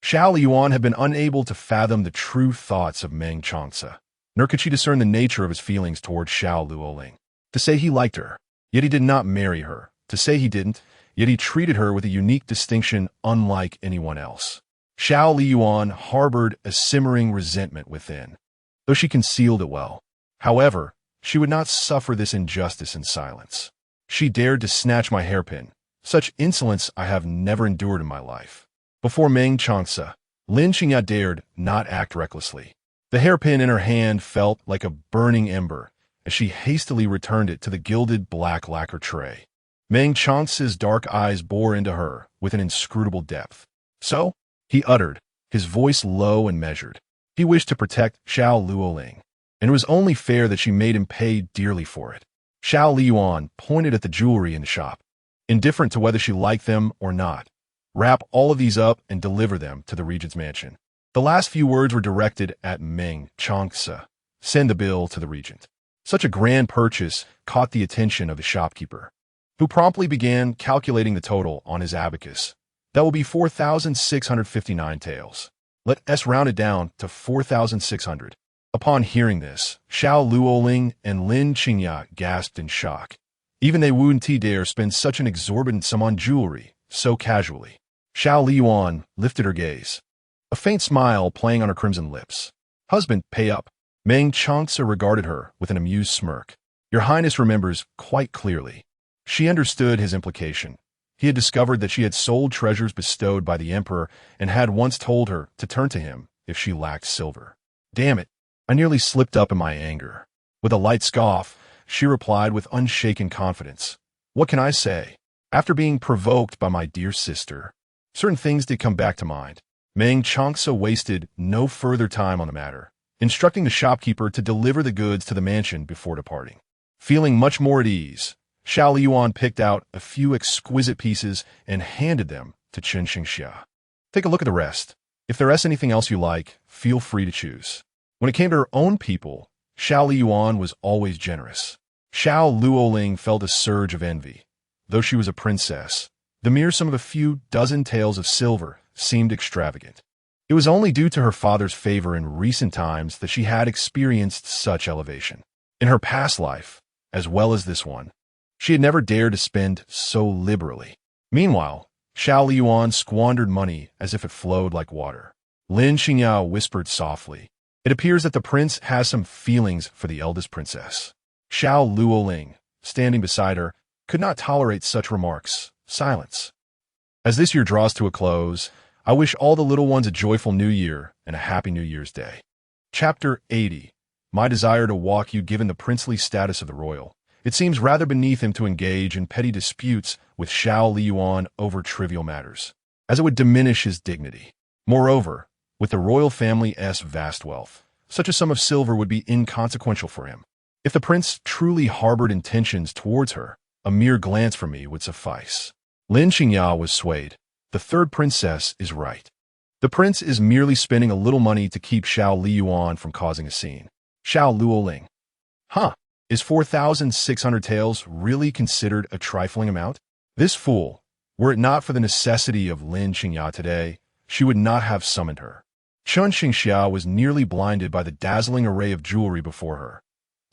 Xiao Liying had been unable to fathom the true thoughts of Meng Changce, nor could she discern the nature of his feelings toward Xiao Liying. To say he liked her, yet he did not marry her. To say he didn't, yet he treated her with a unique distinction unlike anyone else. Xiao Liying harbored a simmering resentment within, though she concealed it well. However, she would not suffer this injustice in silence. She dared to snatch my hairpin, Such insolence I have never endured in my life. Before Meng Changce, Lin Qingya dared not act recklessly. The hairpin in her hand felt like a burning ember as she hastily returned it to the gilded black lacquer tray. Meng Changce's dark eyes bore into her with an inscrutable depth. So, he uttered, his voice low and measured. He wished to protect Xiao Liying, and it was only fair that she made him pay dearly for it. Xiao Liying pointed at the jewelry in the shop. Indifferent to whether she liked them or not, wrap all of these up and deliver them to the regent's mansion. The last few words were directed at Meng Changce. Send the bill to the regent. Such a grand purchase caught the attention of the shopkeeper, who promptly began calculating the total on his abacus. That will be 4,659 taels. Let us round it down to 4,600. Upon hearing this, Xiao Liying and Lin Qingya gasped in shock. Even they wouldn't dare spend such an exorbitant sum on jewelry so casually. Xiao Liying lifted her gaze, a faint smile playing on her crimson lips. Husband, pay up. Meng Changce regarded her with an amused smirk. Your Highness remembers quite clearly. She understood his implication. He had discovered that she had sold treasures bestowed by the emperor and had once told her to turn to him if she lacked silver. Damn it, I nearly slipped up in my anger. With a light scoff, she replied with unshaken confidence. What can I say? After being provoked by my dear sister, certain things did come back to mind. Meng Changce wasted no further time on the matter, instructing the shopkeeper to deliver the goods to the mansion before departing. Feeling much more at ease, Xiao Liying picked out a few exquisite pieces and handed them to Chen Xingxia. Take a look at the rest. If there is anything else you like, feel free to choose. When it came to her own people, Xiao Liying was always generous. Xiao Liying felt a surge of envy. Though she was a princess, the mere sum of a few dozen taels of silver seemed extravagant. It was only due to her father's favor in recent times that she had experienced such elevation. In her past life, as well as this one, she had never dared to spend so liberally. Meanwhile, Xiao Liying squandered money as if it flowed like water. Lin Qingya whispered softly, it appears that the prince has some feelings for the eldest princess. Xiao Liying, standing beside her, could not tolerate such remarks. Silence. As this year draws to a close, I wish all the little ones a joyful new year and a happy New Year's Day. Chapter 80. My desire to walk you given the princely status of the royal. It seems rather beneath him to engage in petty disputes with Xiao Liying over trivial matters, as it would diminish his dignity. Moreover, with the royal family's vast wealth, such a sum of silver would be inconsequential for him. If the prince truly harbored intentions towards her, a mere glance from me would suffice. Lin Qingya was swayed. The third princess is right. The prince is merely spending a little money to keep Xiao Liying from causing a scene. Xiao Liying. Huh, is 4,600 taels really considered a trifling amount? This fool, were it not for the necessity of Lin Qingya today, she would not have summoned her. Chen Xingxia was nearly blinded by the dazzling array of jewelry before her.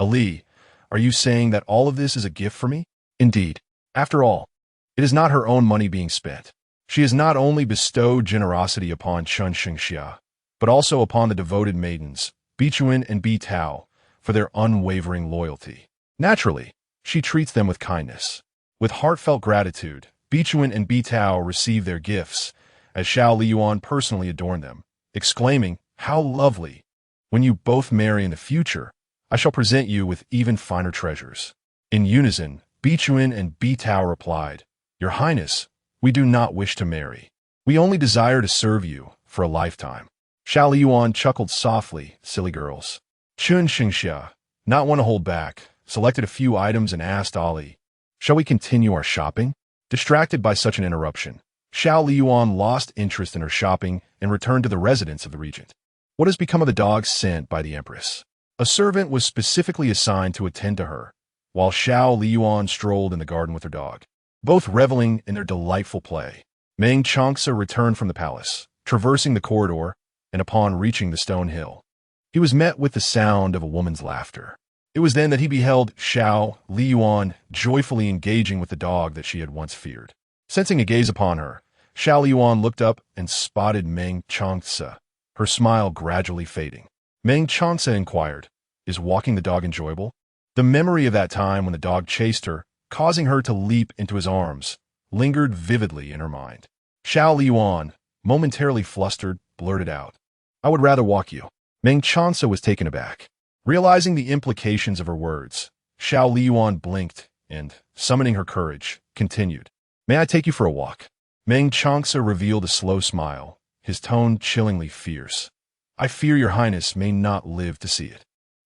Ali, are you saying that all of this is a gift for me? Indeed. After all, it is not her own money being spent. She has not only bestowed generosity upon Chen Xingxia, but also upon the devoted maidens, Vixen and Tao, for their unwavering loyalty. Naturally, she treats them with kindness. With heartfelt gratitude, Vixen and Tao receive their gifts, as Xiao Liying personally adorned them, exclaiming, how lovely! When you both marry in the future, I shall present you with even finer treasures. In unison, Vixen and Tao replied, Your Highness, we do not wish to marry. We only desire to serve you for a lifetime. Xiao Liying chuckled softly, silly girls. Chen Xingxia, not one to hold back, selected a few items and asked Ali, shall we continue our shopping? Distracted by such an interruption, Xiao Liying lost interest in her shopping and returned to the residence of the regent. What has become of the dog sent by the empress? A servant was specifically assigned to attend to her, while Xiao Liying strolled in the garden with her dog, both reveling in their delightful play. Meng Changce returned from the palace, traversing the corridor, and upon reaching the stone hill, he was met with the sound of a woman's laughter. It was then that he beheld Xiao Liying joyfully engaging with the dog that she had once feared. Sensing a gaze upon her, Xiao Liying looked up and spotted Meng Changce, her smile gradually fading. Meng Changce inquired, is walking the dog enjoyable? The memory of that time when the dog chased her, causing her to leap into his arms, lingered vividly in her mind. Xiao Liying, momentarily flustered, blurted out, "I would rather walk you." Meng Changce was taken aback. Realizing the implications of her words, Xiao Liying blinked and, summoning her courage, continued, "May I take you for a walk?" Meng Changce revealed a slow smile, his tone chillingly fierce. "I fear your highness may not live to see it."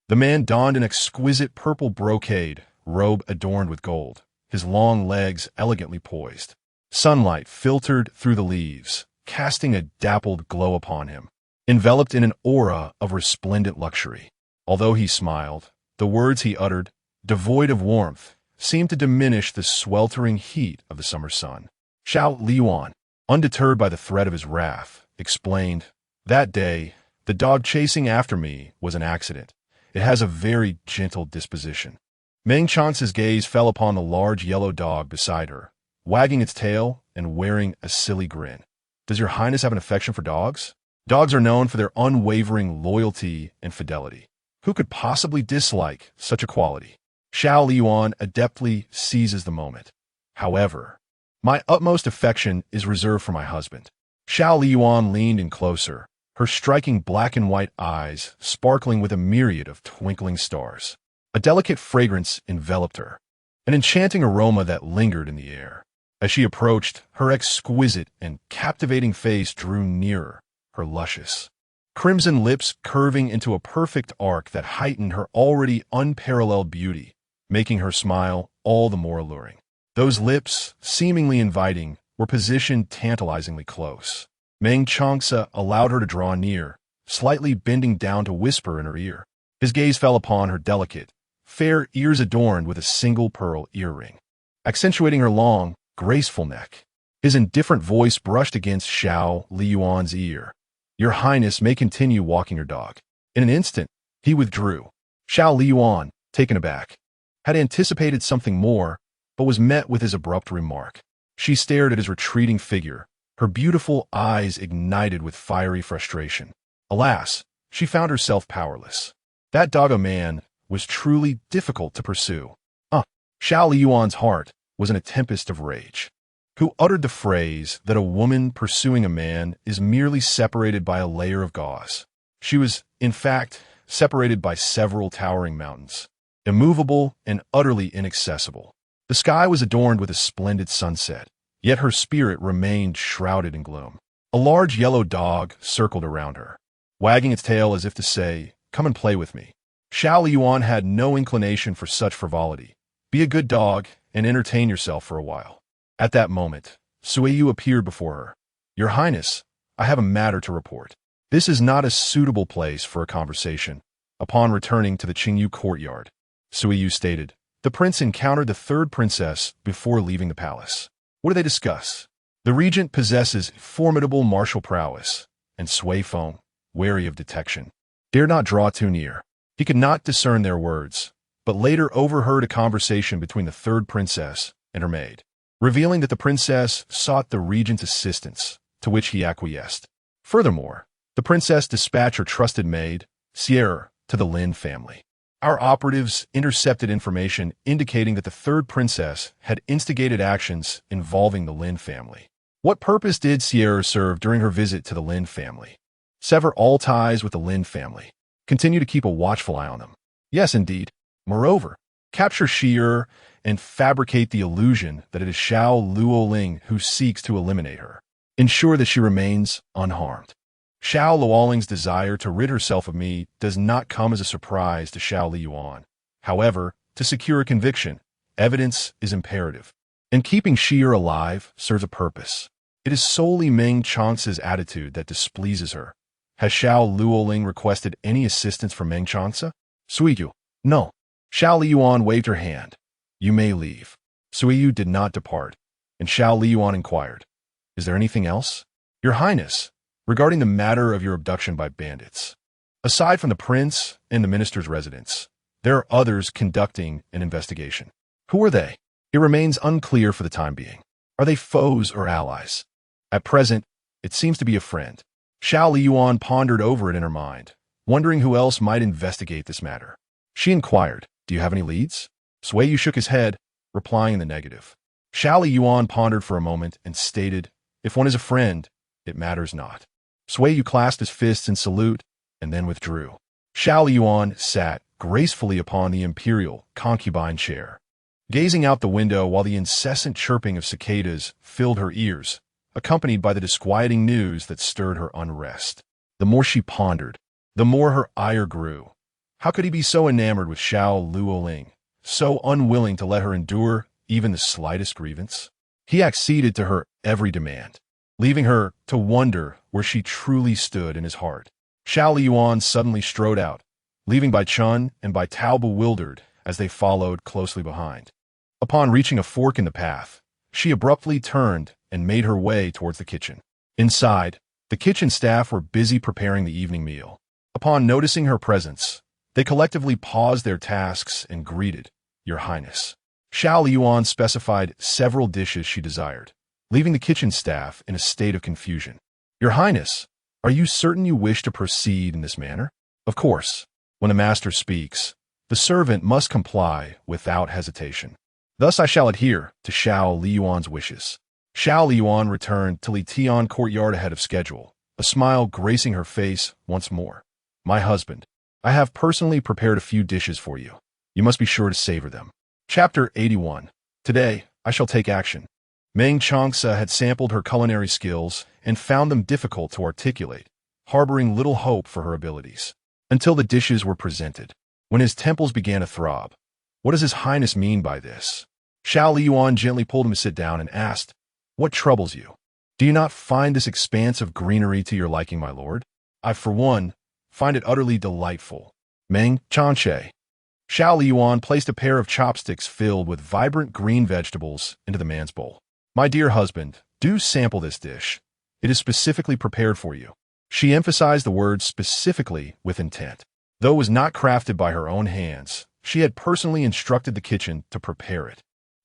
The man donned an exquisite purple brocade robe adorned with gold, his long legs elegantly poised. Sunlight filtered through the leaves, casting a dappled glow upon him, enveloped in an aura of resplendent luxury. Although he smiled, the words he uttered, devoid of warmth, seemed to diminish the sweltering heat of the summer sun. Xiao Liying, undeterred by the threat of his wrath, explained, "That day, the dog chasing after me was an accident. It has a very gentle disposition." Meng Chance's gaze fell upon the large yellow dog beside her, wagging its tail and wearing a silly grin. "Does your highness have an affection for dogs?" Dogs are known for their unwavering loyalty and fidelity. Who could possibly dislike such a quality? Xiao Liying adeptly seizes the moment. "However, my utmost affection is reserved for my husband." Xiao Liying leaned in closer, her striking black and white eyes sparkling with a myriad of twinkling stars. A delicate fragrance enveloped her, an enchanting aroma that lingered in the air. As she approached, her exquisite and captivating face drew nearer, her luscious crimson lips curving into a perfect arc that heightened her already unparalleled beauty, making her smile all the more alluring. Those lips, seemingly inviting, were positioned tantalizingly close. Meng Changce allowed her to draw near, slightly bending down to whisper in her ear. His gaze fell upon her delicate, fair ears adorned with a single pearl earring, accentuating her long, graceful neck. His indifferent voice brushed against Xiao Liying's ear. "Your highness may continue walking your dog." In an instant, he withdrew. Xiao Liying, taken aback, had anticipated something more, but was met with his abrupt remark. She stared at his retreating figure, her beautiful eyes ignited with fiery frustration. Alas, she found herself powerless. That dog-o-man was truly difficult to pursue. Xiao Liying's heart was in a tempest of rage. Who uttered the phrase that a woman pursuing a man is merely separated by a layer of gauze? She was, in fact, separated by several towering mountains, immovable and utterly inaccessible. The sky was adorned with a splendid sunset, yet her spirit remained shrouded in gloom. A large yellow dog circled around her, wagging its tail as if to say, "Come and play with me." Xiao Liying had no inclination for such frivolity. Be a good dog and entertain yourself for a while. At that moment, Suiyu appeared before her. "Your Highness, I have a matter to report." This is not a suitable place for a conversation. Upon returning to the Qingyu courtyard, Suiyu stated, "The prince encountered the third princess before leaving the palace." What do they discuss? The regent possesses formidable martial prowess, and Sui Feng, wary of detection, dared not draw too near. He could not discern their words, but later overheard a conversation between the third princess and her maid, revealing that the princess sought the regent's assistance, to which he acquiesced. Furthermore, the princess dispatched her trusted maid, Sierra, to the Lin family. Our operatives intercepted information indicating that the third princess had instigated actions involving the Lin family. What purpose did Sierra serve during her visit to the Lin family? Sever all ties with the Lin family. Continue to keep a watchful eye on them. Yes, indeed. Moreover, capture Sierra and fabricate the illusion that it is Xiao Liying who seeks to eliminate her. Ensure that she remains unharmed. Xiao Liying's desire to rid herself of me does not come as a surprise to Xiao Liying. However, to secure a conviction, evidence is imperative. And keeping Sierra alive serves a purpose. It is solely Meng Changce's attitude that displeases her. Has Xiao Liying requested any assistance from Meng Changce? Suiyu, no. Xiao Liying waved her hand. You may leave. Suiyu did not depart, and Xiao Liying inquired, "Is there anything else?" "Your Highness, regarding the matter of your abduction by bandits. Aside from the prince and the minister's residence, there are others conducting an investigation." "Who are they?" "It remains unclear for the time being. Are they foes or allies?" "At present, it seems to be a friend." Xiao Liying pondered over it in her mind, wondering who else might investigate this matter. She inquired, "Do you have any leads?" Suiyu shook his head, replying in the negative. Xiao Liying pondered for a moment and stated, "If one is a friend, it matters not." Sui Yu clasped his fists in salute and then withdrew. Xiao Liying sat gracefully upon the imperial concubine chair, gazing out the window while the incessant chirping of cicadas filled her ears, accompanied by the disquieting news that stirred her unrest. The more she pondered, the more her ire grew. How could he be so enamored with Xiao Liying, so unwilling to let her endure even the slightest grievance? He acceded to her every demand, leaving her to wonder where she truly stood in his heart. Xiao Liying suddenly strode out, leaving Bai Chun and Bai Tao bewildered as they followed closely behind. Upon reaching a fork in the path, she abruptly turned and made her way towards the kitchen. Inside, the kitchen staff were busy preparing the evening meal. Upon noticing her presence, they collectively paused their tasks and greeted, "Your Highness." Xiao Liying specified several dishes she desired, leaving the kitchen staff in a state of confusion. "Your Highness, are you certain you wish to proceed in this manner?" Of course, when the master speaks, the servant must comply without hesitation. Thus I shall adhere to Xiao Liying's wishes. Xiao Liying returned to Li Tian courtyard ahead of schedule, a smile gracing her face once more. "My husband, I have personally prepared a few dishes for you. You must be sure to savor them." Chapter 81. Today, I shall take action. Meng Changce had sampled her culinary skills and found them difficult to articulate, harboring little hope for her abilities. Until the dishes were presented, when his temples began to throb. What does His Highness mean by this? Xiao Liying gently pulled him to sit down and asked, "What troubles you? Do you not find this expanse of greenery to your liking, my lord? I, for one, find it utterly delightful." Meng Changce. Xiao Liying placed a pair of chopsticks filled with vibrant green vegetables into the man's bowl. "My dear husband, do sample this dish. It is specifically prepared for you." She emphasized the word specifically with intent. Though it was not crafted by her own hands, she had personally instructed the kitchen to prepare it.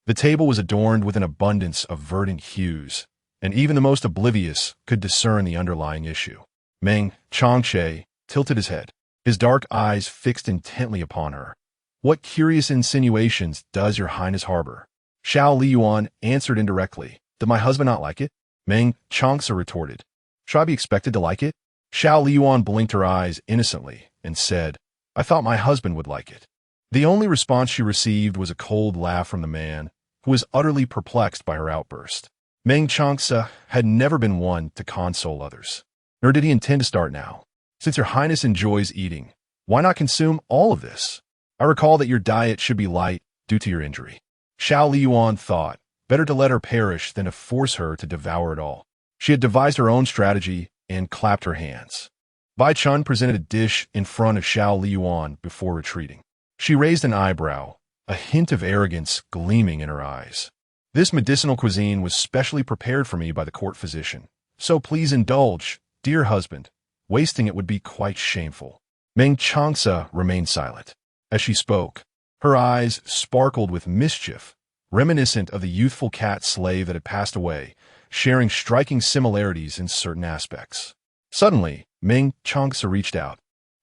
The table was adorned with an abundance of verdant hues, and even the most oblivious could discern the underlying issue. Meng Changce tilted his head, his dark eyes fixed intently upon her. "What curious insinuations does your Highness harbor?" Xiao Liying answered indirectly, "Did my husband not like it?" Meng Changce retorted, "Should I be expected to like it?" Xiao Liying blinked her eyes innocently and said, "I thought my husband would like it." The only response she received was a cold laugh from the man, who was utterly perplexed by her outburst. Meng Changce had never been one to console others, nor did he intend to start now. "Since your Highness enjoys eating, why not consume all of this? I recall that your diet should be light due to your injury." Xiao Liying thought, better to let her perish than to force her to devour it all. She had devised her own strategy and clapped her hands. Bai Chun presented a dish in front of Xiao Liying before retreating. She raised an eyebrow, a hint of arrogance gleaming in her eyes. "This medicinal cuisine was specially prepared for me by the court physician, so please indulge, dear husband. Wasting it would be quite shameful." Meng Changce remained silent. As she spoke, her eyes sparkled with mischief, reminiscent of the youthful cat slave that had passed away, sharing striking similarities in certain aspects. Suddenly, Meng Changce reached out,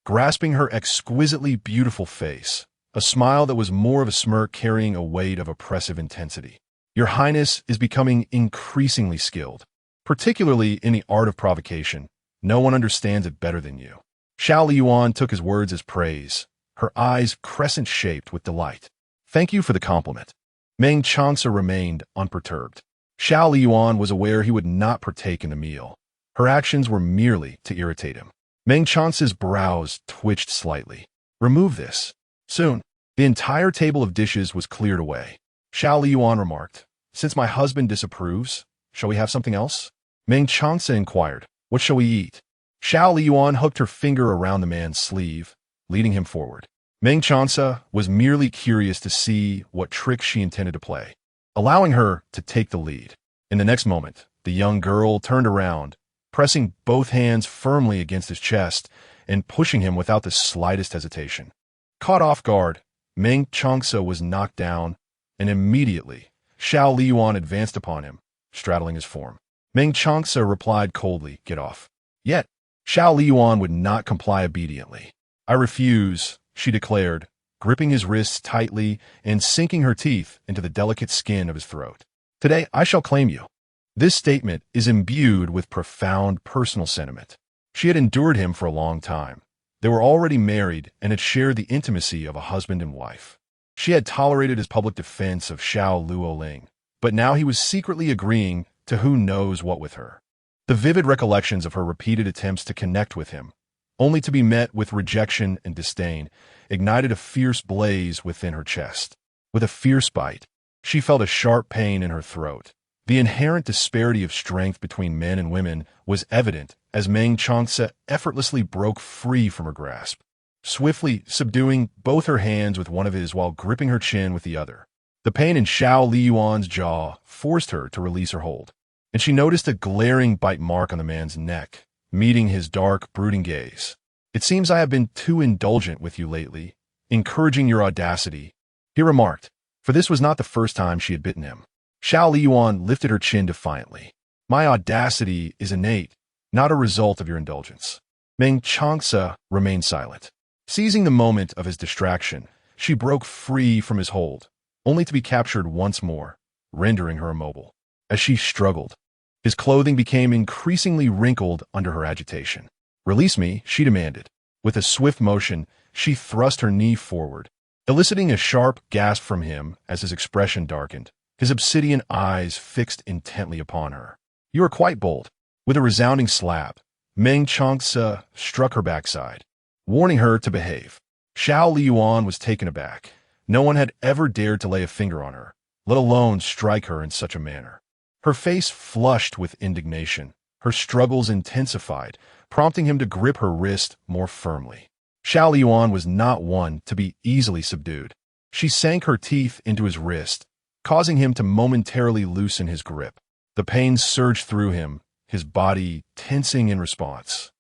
grasping her exquisitely beautiful face, a smile that was more of a smirk carrying a weight of oppressive intensity. "Your Highness is becoming increasingly skilled, particularly in the art of provocation. No one understands it better than you." Xiao Liying took his words as praise, her eyes crescent-shaped with delight. "Thank you for the compliment." Meng Changce remained unperturbed. Xiao Liying was aware he would not partake in the meal. Her actions were merely to irritate him. Meng Changce's brows twitched slightly. "Remove this." Soon, the entire table of dishes was cleared away. Xiao Liying remarked, "Since my husband disapproves, shall we have something else?" Meng Changce inquired, "What shall we eat?" Xiao Liying hooked her finger around the man's sleeve, leading him forward. Meng Changce was merely curious to see what trick she intended to play, allowing her to take the lead. In the next moment, the young girl turned around, pressing both hands firmly against his chest and pushing him without the slightest hesitation. Caught off guard, Meng Changce was knocked down, and immediately, Xiao Liying advanced upon him, straddling his form. Meng Changce replied coldly, "Get off." Yet, Xiao Liying would not comply obediently. "I refuse," she declared, gripping his wrists tightly and sinking her teeth into the delicate skin of his throat. Today I shall claim you. This statement is imbued with profound personal sentiment. She had endured him for a long time. They were already married and had shared the intimacy of a husband and wife. She had tolerated his public defense of Xiao Liying, but now he was secretly agreeing to who knows what with her. The vivid recollections of her repeated attempts to connect with him, only to be met with rejection and disdain, ignited a fierce blaze within her chest. With a fierce bite, she felt a sharp pain in her throat. The inherent disparity of strength between men and women was evident as Meng Changce effortlessly broke free from her grasp, swiftly subduing both her hands with one of his while gripping her chin with the other. The pain in Xiao Liying's jaw forced her to release her hold, and she noticed a glaring bite mark on the man's neck, meeting his dark, brooding gaze. "It seems I have been too indulgent with you lately, encouraging your audacity," he remarked, for this was not the first time she had bitten him. Xiao Liying lifted her chin defiantly. "My audacity is innate, not a result of your indulgence." Meng Changce remained silent. Seizing the moment of his distraction, she broke free from his hold, only to be captured once more, rendering her immobile. As she struggled, his clothing became increasingly wrinkled under her agitation. "Release me," she demanded. With a swift motion, she thrust her knee forward, eliciting a sharp gasp from him as his expression darkened, his obsidian eyes fixed intently upon her. "You are quite bold." With a resounding slap, Meng Changce struck her backside, warning her to behave. Xiao Liying was taken aback. No one had ever dared to lay a finger on her, let alone strike her in such a manner. Her face flushed with indignation. Her struggles intensified, prompting him to grip her wrist more firmly. Xiao Liying was not one to be easily subdued. She sank her teeth into his wrist, causing him to momentarily loosen his grip. The pain surged through him, his body tensing in response,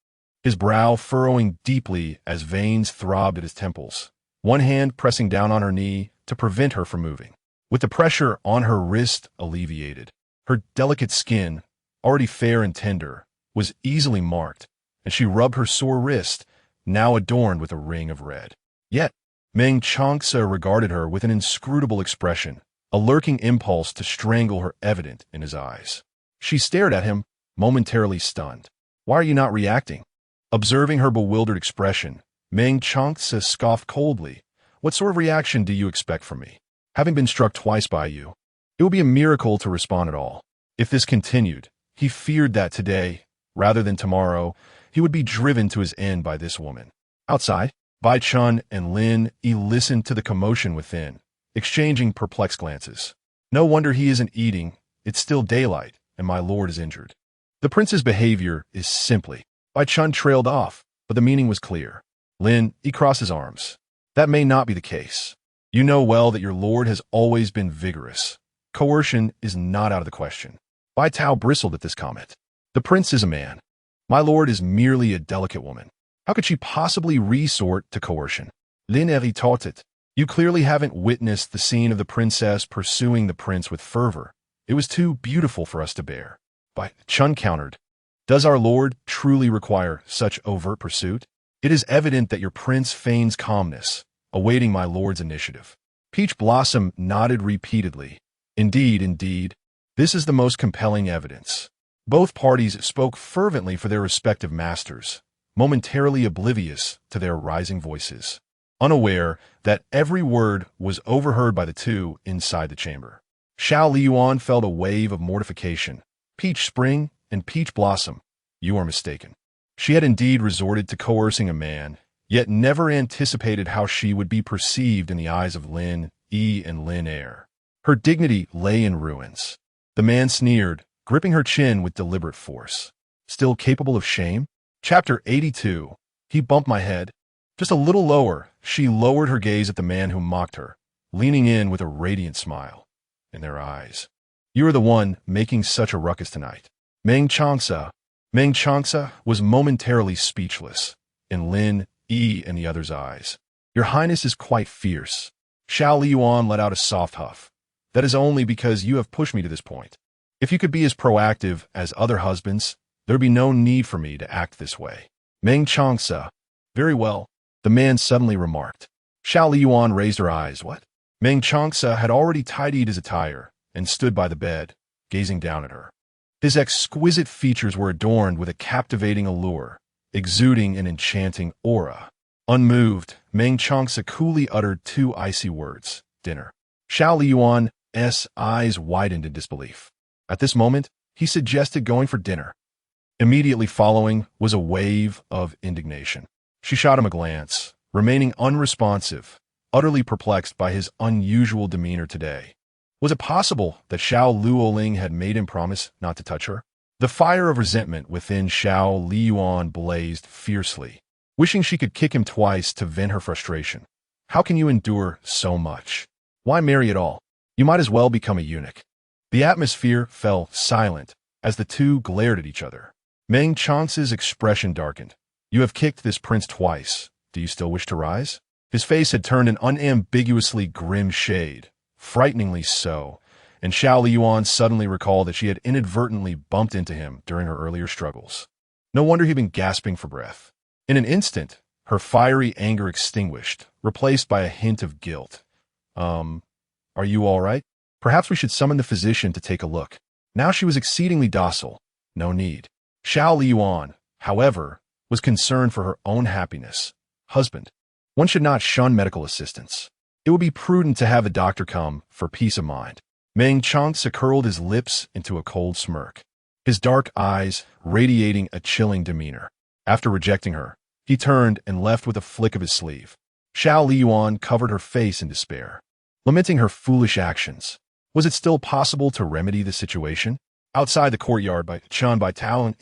his brow furrowing deeply as veins throbbed at his temples, one hand pressing down on her knee to prevent her from moving. With the pressure on her wrist alleviated, her delicate skin, already fair and tender, was easily marked, and she rubbed her sore wrist, now adorned with a ring of red. Yet, Meng Changce regarded her with an inscrutable expression, a lurking impulse to strangle her evident in his eyes. She stared at him, momentarily stunned. "Why are you not reacting?" Observing her bewildered expression, Meng Changce scoffed coldly. "What sort of reaction do you expect from me? Having been struck twice by you, it would be a miracle to respond at all." If this continued, he feared that today, rather than tomorrow, he would be driven to his end by this woman. Outside, Bai Chun and Lin Yi listened to the commotion within, exchanging perplexed glances. "No wonder he isn't eating. It's still daylight, and my lord is injured." "The prince's behavior is simply—" Bai Chun trailed off, but the meaning was clear. Lin Yi crossed his arms. "That may not be the case. You know well that your lord has always been vigorous. Coercion is not out of the question." Bai Tao bristled at this comment. "The prince is a man. My lord is merely a delicate woman. How could she possibly resort to coercion?" Lin Yi retorted. "You clearly haven't witnessed the scene of the princess pursuing the prince with fervor. It was too beautiful for us to bear." Bai Chun countered. "Does our lord truly require such overt pursuit? It is evident that your prince feigns calmness, awaiting my lord's initiative." Peach Blossom nodded repeatedly. Indeed, indeed. This is the most compelling evidence." Both parties spoke fervently for their respective masters, momentarily oblivious to their rising voices, unaware that every word was overheard by the two inside the chamber. Xiao Liying felt a wave of mortification. "Peach Spring and Peach Blossom, you are mistaken." She had indeed resorted to coercing a man, yet never anticipated how she would be perceived in the eyes of Lin Yi and Lin Air. Her dignity lay in ruins. The man sneered, gripping her chin with deliberate force. "Still capable of shame?" Chapter 82. He bumped my head. Just a little lower, she lowered her gaze at the man who mocked her, leaning in with a radiant smile in their eyes. "You are the one making such a ruckus tonight." Meng Changce was momentarily speechless, in Lin Yi and the other's eyes. "Your Highness is quite fierce." Xiao Liying let out a soft huff. "That is only because you have pushed me to this point. If you could be as proactive as other husbands, there would be no need for me to act this way." Meng Changce. "Very well," the man suddenly remarked. Xiao Liying raised her eyes. "What?" Meng Changce had already tidied his attire, and stood by the bed, gazing down at her. His exquisite features were adorned with a captivating allure, exuding an enchanting aura. Unmoved, Meng Changce coolly uttered two icy words, dinner. Xiao Liying's eyes widened in disbelief. At this moment, he suggested going for dinner. Immediately following was a wave of indignation. She shot him a glance, remaining unresponsive, utterly perplexed by his unusual demeanor today. Was it possible that Xiao Liying had made him promise not to touch her? The fire of resentment within Xiao Liying blazed fiercely, wishing she could kick him twice to vent her frustration. How can you endure so much? Why marry at all? You might as well become a eunuch. The atmosphere fell silent as the two glared at each other. Meng Changce's expression darkened. You have kicked this prince twice. Do you still wish to rise? His face had turned an unambiguously grim shade, frighteningly so, and Xiao Liying suddenly recalled that she had inadvertently bumped into him during her earlier struggles. No wonder he'd been gasping for breath. In an instant, her fiery anger extinguished, replaced by a hint of guilt. Are you all right? Perhaps we should summon the physician to take a look. Now she was exceedingly docile. No need. Xiao Liying, however, was concerned for her own happiness. Husband. One should not shun medical assistance. It would be prudent to have a doctor come for peace of mind. Meng Changce curled his lips into a cold smirk, his dark eyes radiating a chilling demeanor. After rejecting her, he turned and left with a flick of his sleeve. Xiao Liying covered her face in despair, lamenting her foolish actions. Was it still possible to remedy the situation? Outside the courtyard, by Tao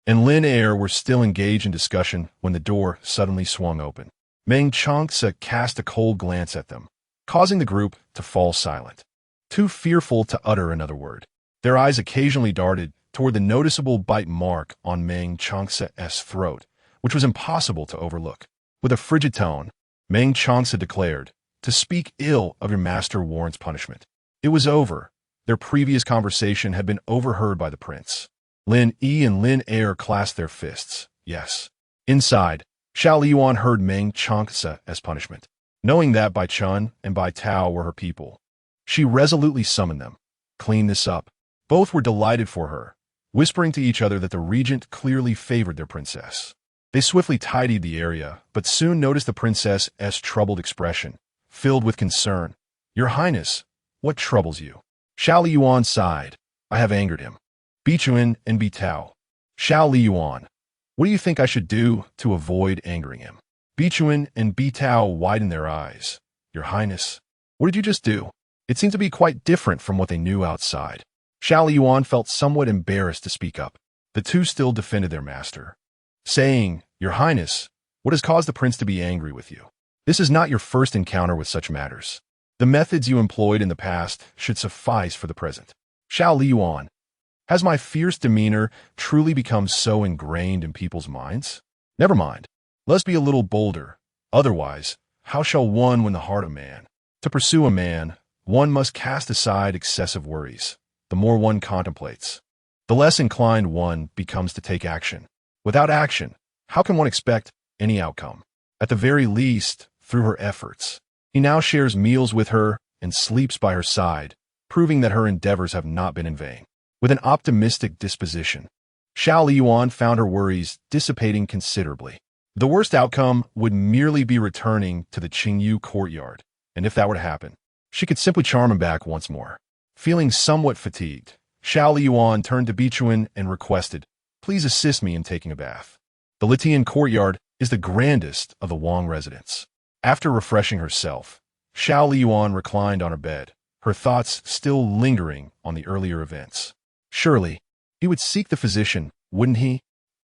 and Lin Er were still engaged in discussion when the door suddenly swung open. Meng Changce cast a cold glance at them, causing the group to fall silent, too fearful to utter another word. Their eyes occasionally darted toward the noticeable bite mark on Meng Changce's throat, which was impossible to overlook. With a frigid tone, Meng Changce declared, "To speak ill of your master warrants punishment." It was over. Their previous conversation had been overheard by the prince. Lin E and Lin Er clasped their fists. Yes. Inside, Xiao Liying heard Meng Changce as punishment. Knowing that Bai Chun and Bai Tao were her people, she resolutely summoned them. Clean this up. Both were delighted for her, whispering to each other that the regent clearly favored their princess. They swiftly tidied the area, but soon noticed the princess's troubled expression, filled with concern. Your Highness, what troubles you? Xiao Liying sighed. I have angered him. Bichuan and Bitao. Xiao Liying. What do you think I should do to avoid angering him? Bichuan and Bitao widened their eyes. Your Highness, what did you just do? It seemed to be quite different from what they knew outside. Xiao Liying felt somewhat embarrassed to speak up. The two still defended their master, saying, Your Highness, what has caused the prince to be angry with you? This is not your first encounter with such matters. The methods you employed in the past should suffice for the present. Xiao Liying, has my fierce demeanor truly become so ingrained in people's minds? Never mind. Let's be a little bolder. Otherwise, how shall one win the heart of man? To pursue a man, one must cast aside excessive worries. The more one contemplates, the less inclined one becomes to take action. Without action, how can one expect any outcome? At the very least, through her efforts. He now shares meals with her and sleeps by her side, proving that her endeavors have not been in vain. With an optimistic disposition, Xiao Liying found her worries dissipating considerably. The worst outcome would merely be returning to the Qingyu courtyard, and if that were to happen, she could simply charm him back once more. Feeling somewhat fatigued, Xiao Liying turned to Bichuan and requested, Please assist me in taking a bath. The Litian courtyard is the grandest of the Wang residents. After refreshing herself, Xiao Liying reclined on her bed, her thoughts still lingering on the earlier events. Surely, he would seek the physician, wouldn't he?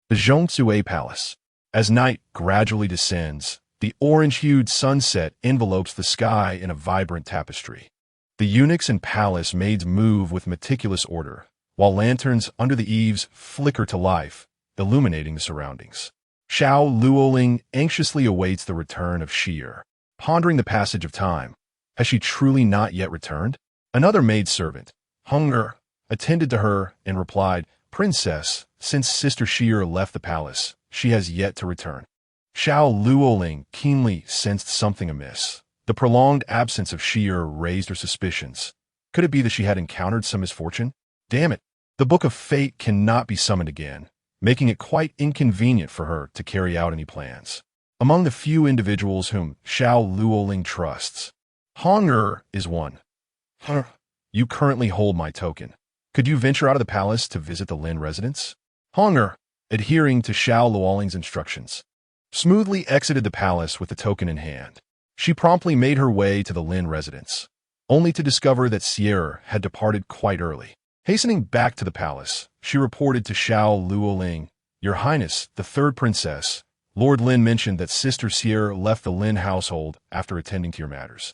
The Zhongsue Palace. As night gradually descends, the orange-hued sunset envelopes the sky in a vibrant tapestry. The eunuchs and palace maids move with meticulous order, while lanterns under the eaves flicker to life, illuminating the surroundings. Xiao Liying anxiously awaits the return of Shir, pondering the passage of time. Has she truly not yet returned? Another maidservant, Hunger, attended to her and replied, Princess, since Sister Shir left the palace, she has yet to return. Xiao Liying keenly sensed something amiss. The prolonged absence of Shir raised her suspicions. Could it be that she had encountered some misfortune? Damn it, the Book of Fate cannot be summoned again, making it quite inconvenient for her to carry out any plans. Among the few individuals whom Xiao Liying trusts, Hong is one. You currently hold my token. Could you venture out of the palace to visit the Lin residence? Hong, adhering to Xiao Liying's instructions, smoothly exited the palace with the token in hand. She promptly made her way to the Lin residence, only to discover that Sierra had departed quite early. Hastening back to the palace, she reported to Xiao Liying, "Your Highness, the third princess, Lord Lin mentioned that Sister Sierra left the Lin household after attending to your matters,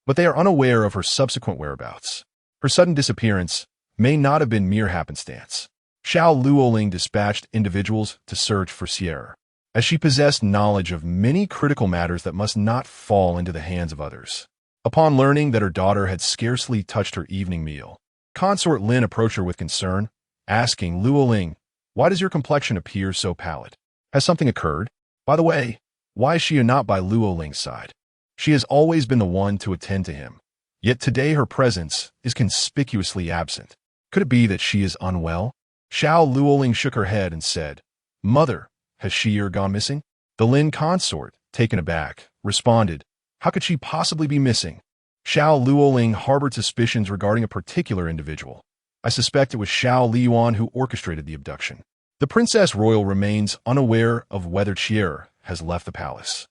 but they are unaware of her subsequent whereabouts. Her sudden disappearance may not have been mere happenstance." Xiao Liying dispatched individuals to search for Sierra, as she possessed knowledge of many critical matters that must not fall into the hands of others. Upon learning that her daughter had scarcely touched her evening meal, Consort Lin approached her with concern, asking Liying, "Why does your complexion appear so pallid? Has something occurred? By the way, why is she not by Liying's side? She has always been the one to attend to him, yet today her presence is conspicuously absent. Could it be that she is unwell?" Xiao Liying shook her head and said, "Mother, has she gone missing?" The Lin consort, taken aback, responded, "How could she possibly be missing?" Xiao Liying harbored suspicions regarding a particular individual. "I suspect it was Xiao Liyuan who orchestrated the abduction." The Princess Royal remains unaware of whether Chier has left the palace.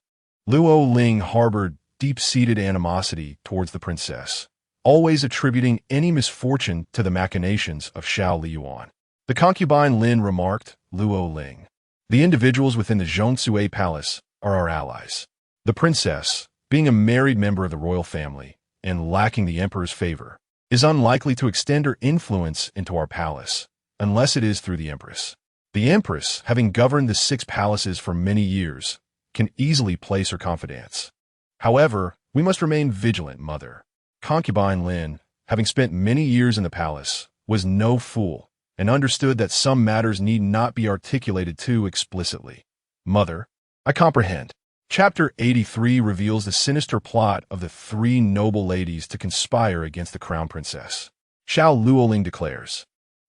Liying harbored deep-seated animosity towards the princess, always attributing any misfortune to the machinations of Xiao Liyuan. The concubine Lin remarked, "Liying, the individuals within the Zhongsue Palace are our allies. The princess, being a married member of the royal family and lacking the emperor's favor, is unlikely to extend her influence into our palace, unless it is through the empress. The empress, having governed the 6 palaces for many years, can easily place her confidence. However, we must remain vigilant, mother." Concubine Lin, having spent many years in the palace, was no fool and understood that some matters need not be articulated too explicitly. "Mother, I comprehend." Chapter 83 reveals the sinister plot of the 3 noble ladies to conspire against the crown princess. Xiao Liying declares,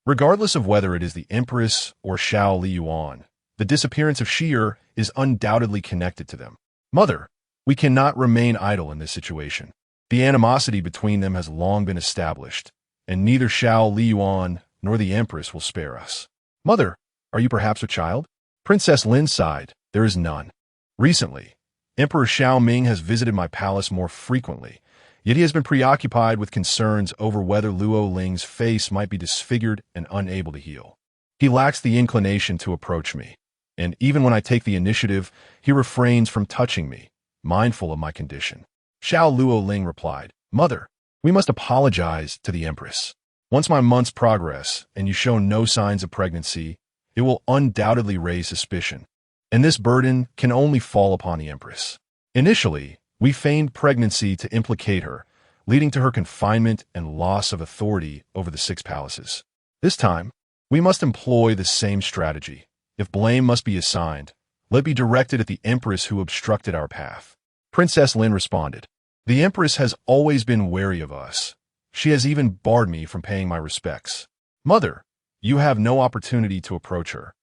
"Regardless of whether it is the empress or Xiao Liyuan, the disappearance of Xier is undoubtedly connected to them. Mother, we cannot remain idle in this situation. The animosity between them has long been established, and neither Xiao Liyuan nor the empress will spare us." "Mother, are you perhaps a child?" Princess Lin sighed, "There is none. Recently, Emperor Xiao Ming has visited my palace more frequently, yet he has been preoccupied with concerns over whether Liying's face might be disfigured and unable to heal. He lacks the inclination to approach me, and even when I take the initiative, he refrains from touching me, mindful of my condition." Xiao Liying replied, "Mother, we must apologize to the empress. Once my months progress and you show no signs of pregnancy, it will undoubtedly raise suspicion, and this burden can only fall upon the empress. Initially, we feigned pregnancy to implicate her, leading to her confinement and loss of authority over the 6 palaces. This time, we must employ the same strategy. If blame must be assigned, let it be directed at the empress who obstructed our path." Princess Lin responded, "The empress has always been wary of us. She has even barred me from paying my respects. Mother, you have no opportunity to approach her.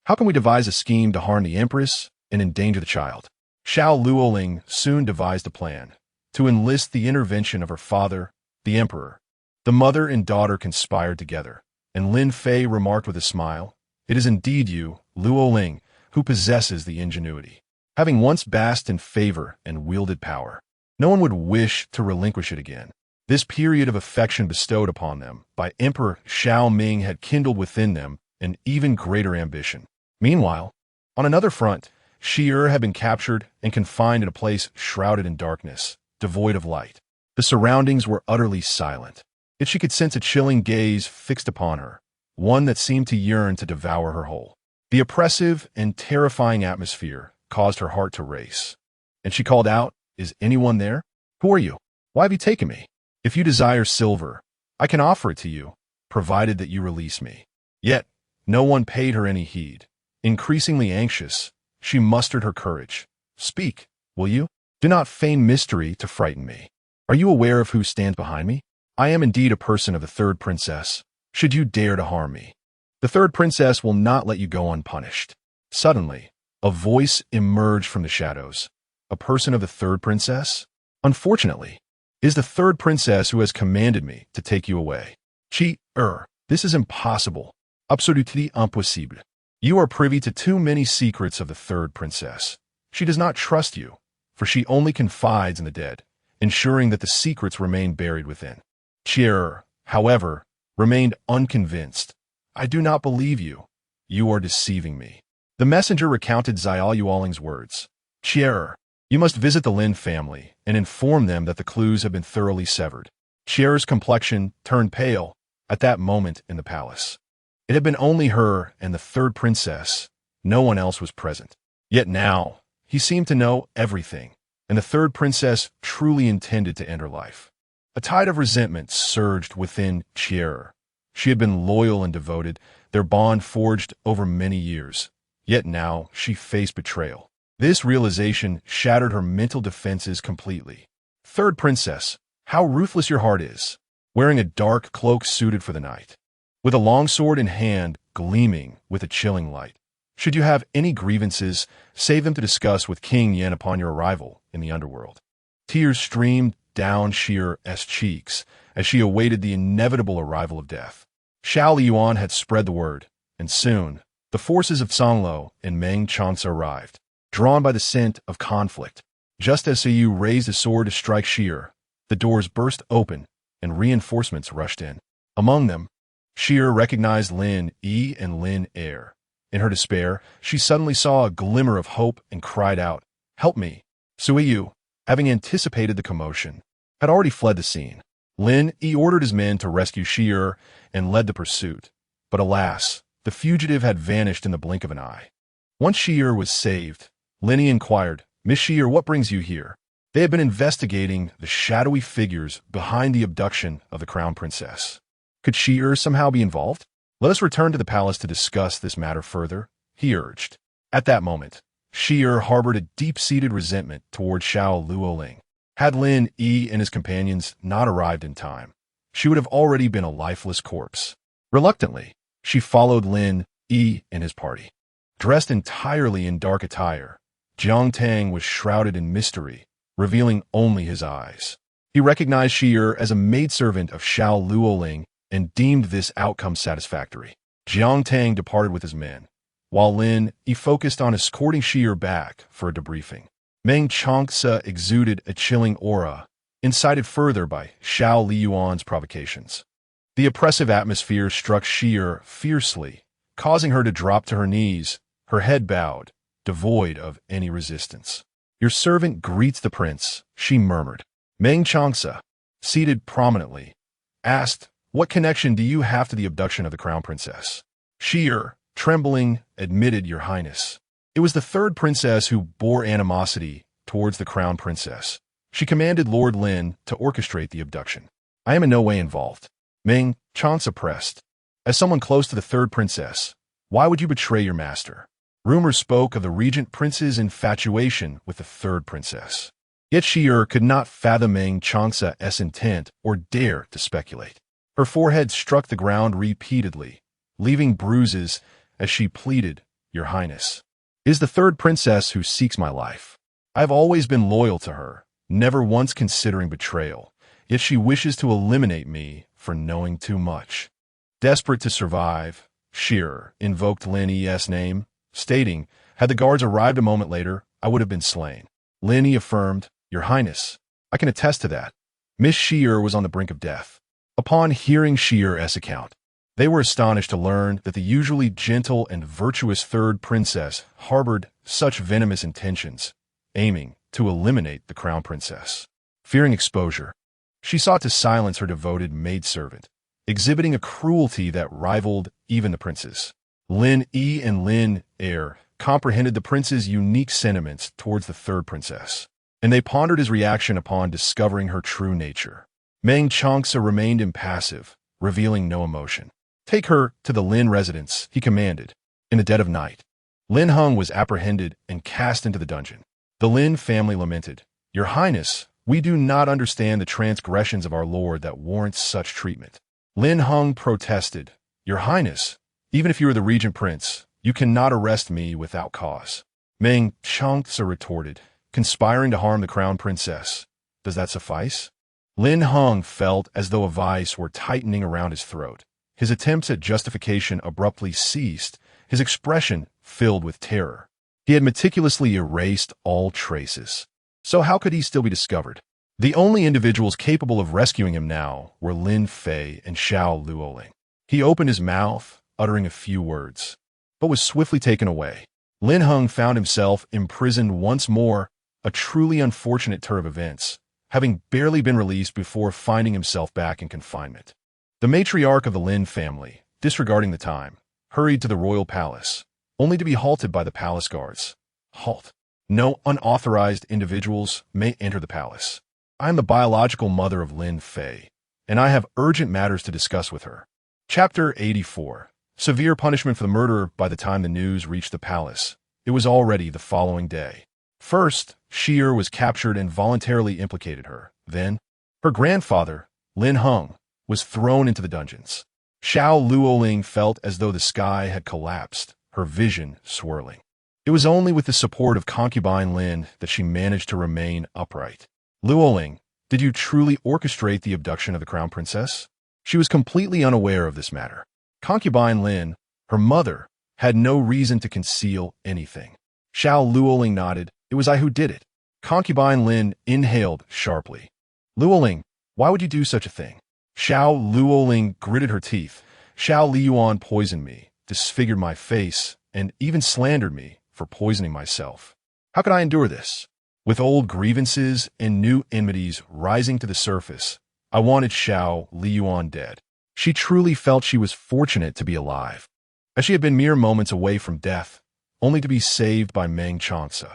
How can we devise a scheme to harm the empress and endanger the child?" Xiao Liying soon devised a plan to enlist the intervention of her father, the emperor. The mother and daughter conspired together, and Lin Fei remarked with a smile, "It is indeed you, Liying, who possesses the ingenuity. Having once basked in favor and wielded power, no one would wish to relinquish it again." This period of affection bestowed upon them by Emperor Xiao Ming had kindled within them an even greater ambition. Meanwhile, on another front, Xier had been captured and confined in a place shrouded in darkness, devoid of light. The surroundings were utterly silent, yet she could sense a chilling gaze fixed upon her, one that seemed to yearn to devour her whole. The oppressive and terrifying atmosphere caused her heart to race, and she called out, "Is anyone there? Who are you? Why have you taken me? If you desire silver, I can offer it to you, provided that you release me." Yet, no one paid her any heed. Increasingly anxious, she mustered her courage. "Speak, will you? Do not feign mystery to frighten me. Are you aware of who stands behind me?" I am indeed a person of the third princess. Should you dare to harm me, the third princess will not let you go unpunished. Suddenly, a voice emerged from the shadows. A person of the third princess? Unfortunately, it is the third princess who has commanded me to take you away. This is impossible. Absolument impossible. You are privy to too many secrets of the third princess. She does not trust you, for she only confides in the dead, ensuring that the secrets remain buried within. Chier, however, remained unconvinced. I do not believe you. You are deceiving me. The messenger recounted Xiao Liying's words. Chier, you must visit the Lin family and inform them that the clues have been thoroughly severed. Chier's complexion turned pale at that moment in the palace. It had been only her and the third princess. No one else was present. Yet now, he seemed to know everything, and the third princess truly intended to end her life. A tide of resentment surged within Chier. She had been loyal and devoted, their bond forged over many years. Yet now she faced betrayal. This realization shattered her mental defenses completely. Third princess, how ruthless your heart is. Wearing a dark cloak suited for the night, with a long sword in hand gleaming with a chilling light. Should you have any grievances, save them to discuss with King Yen upon your arrival in the underworld. Tears streamed down Chier's cheeks as she awaited the inevitable arrival of death. Xiao Liying had spread the word, and soon the forces of Songlo and Meng Changce arrived, drawn by the scent of conflict. Just as Xiu raised his sword to strike Chier, the doors burst open and reinforcements rushed in. Among them, Chier recognized Lin Yi and Lin Er. In her despair, she suddenly saw a glimmer of hope and cried out, "Help me!" Xiu, having anticipated the commotion, had already fled the scene. Lin Yi ordered his men to rescue Chier and led the pursuit. But alas, the fugitive had vanished in the blink of an eye. Once Chier was saved, Lin Yi inquired, "Miss Chier, what brings you here?" They had been investigating the shadowy figures behind the abduction of the crown princess. Could Chier somehow be involved? Let us return to the palace to discuss this matter further, he urged. At that moment, Chier harbored a deep-seated resentment toward Xiao Liying. Had Lin Yi and his companions not arrived in time, she would have already been a lifeless corpse. Reluctantly, she followed Lin Yi and his party. Dressed entirely in dark attire, Jiangtang was shrouded in mystery, revealing only his eyes. He recognized Chier as a maidservant of Xiao Liying and deemed this outcome satisfactory. Jiangtang departed with his men, while Lin Yi focused on escorting Chier back for a debriefing. Meng Changce exuded a chilling aura, incited further by Xiao Liying's provocations. The oppressive atmosphere struck Chier fiercely, causing her to drop to her knees, her head bowed, devoid of any resistance. "Your servant greets the prince," she murmured. Meng Changce, seated prominently, asked, "What connection do you have to the abduction of the crown princess?" Chier, trembling, admitted, "Your Highness. It was the third princess who bore animosity towards the crown princess. She commanded Lord Lin to orchestrate the abduction. I am in no way involved." Meng Changce pressed, "As someone close to the third princess, why would you betray your master?" Rumors spoke of the regent prince's infatuation with the third princess. Yet Chier could not fathom Meng Changce's intent or dare to speculate. Her forehead struck the ground repeatedly, leaving bruises as she pleaded, "Your Highness. It is the third princess who seeks my life. I have always been loyal to her, never once considering betrayal, yet she wishes to eliminate me for knowing too much." Desperate to survive, Chier invoked Lin Yi's name, stating, "Had the guards arrived a moment later, I would have been slain." Lin Yi affirmed, "Your Highness, I can attest to that." Miss Chier was on the brink of death. Upon hearing Chier's account, they were astonished to learn that the usually gentle and virtuous third princess harbored such venomous intentions, aiming to eliminate the crown princess. Fearing exposure, she sought to silence her devoted maidservant, exhibiting a cruelty that rivaled even the prince's. Lin Yi and Lin Er comprehended the prince's unique sentiments towards the third princess, and they pondered his reaction upon discovering her true nature. Meng Changce remained impassive, revealing no emotion. "Take her to the Lin residence," he commanded. In the dead of night, Lin Hung was apprehended and cast into the dungeon. The Lin family lamented, "Your Highness, We do not understand the transgressions of our Lord that warrants such treatment. Lin Heng protested, Your Highness, even if you are the regent prince, you cannot arrest me without cause. Meng Changce retorted, conspiring to harm the crown princess. Does that suffice? Lin Heng felt as though a vice were tightening around his throat. His attempts at justification abruptly ceased, his expression filled with terror. He had meticulously erased all traces. So how could he still be discovered? The only individuals capable of rescuing him now were Lin Fei and Xiao Liying. He opened his mouth, uttering a few words, but was swiftly taken away. Lin Heng found himself imprisoned once more, a truly unfortunate turn of events, having barely been released before finding himself back in confinement. The matriarch of the Lin family, disregarding the time, hurried to the royal palace, only to be halted by the palace guards. Halt. No unauthorized individuals may enter the palace. I am the biological mother of Lin Fei, and I have urgent matters to discuss with her. Chapter 84. Severe punishment for the murderer. By the time the news reached the palace, it was already the following day. First, Xier was captured and voluntarily implicated her. Then, her grandfather, Lin Heng, was thrown into the dungeons. Xiao Liying felt as though the sky had collapsed, her vision swirling. It was only with the support of concubine Lin that she managed to remain upright. Liying, did you truly orchestrate the abduction of the crown princess? She was completely unaware of this matter. Concubine Lin, her mother, had no reason to conceal anything. Xiao Liying nodded. It was I who did it. Concubine Lin inhaled sharply. Liying, why would you do such a thing? Xiao Liying gritted her teeth. Xiao Liyuan poisoned me, disfigured my face, and even slandered me for poisoning myself. How could I endure this? With old grievances and new enmities rising to the surface, I wanted Xiao Liyuan dead. She truly felt she was fortunate to be alive, as she had been mere moments away from death, only to be saved by Meng Changce.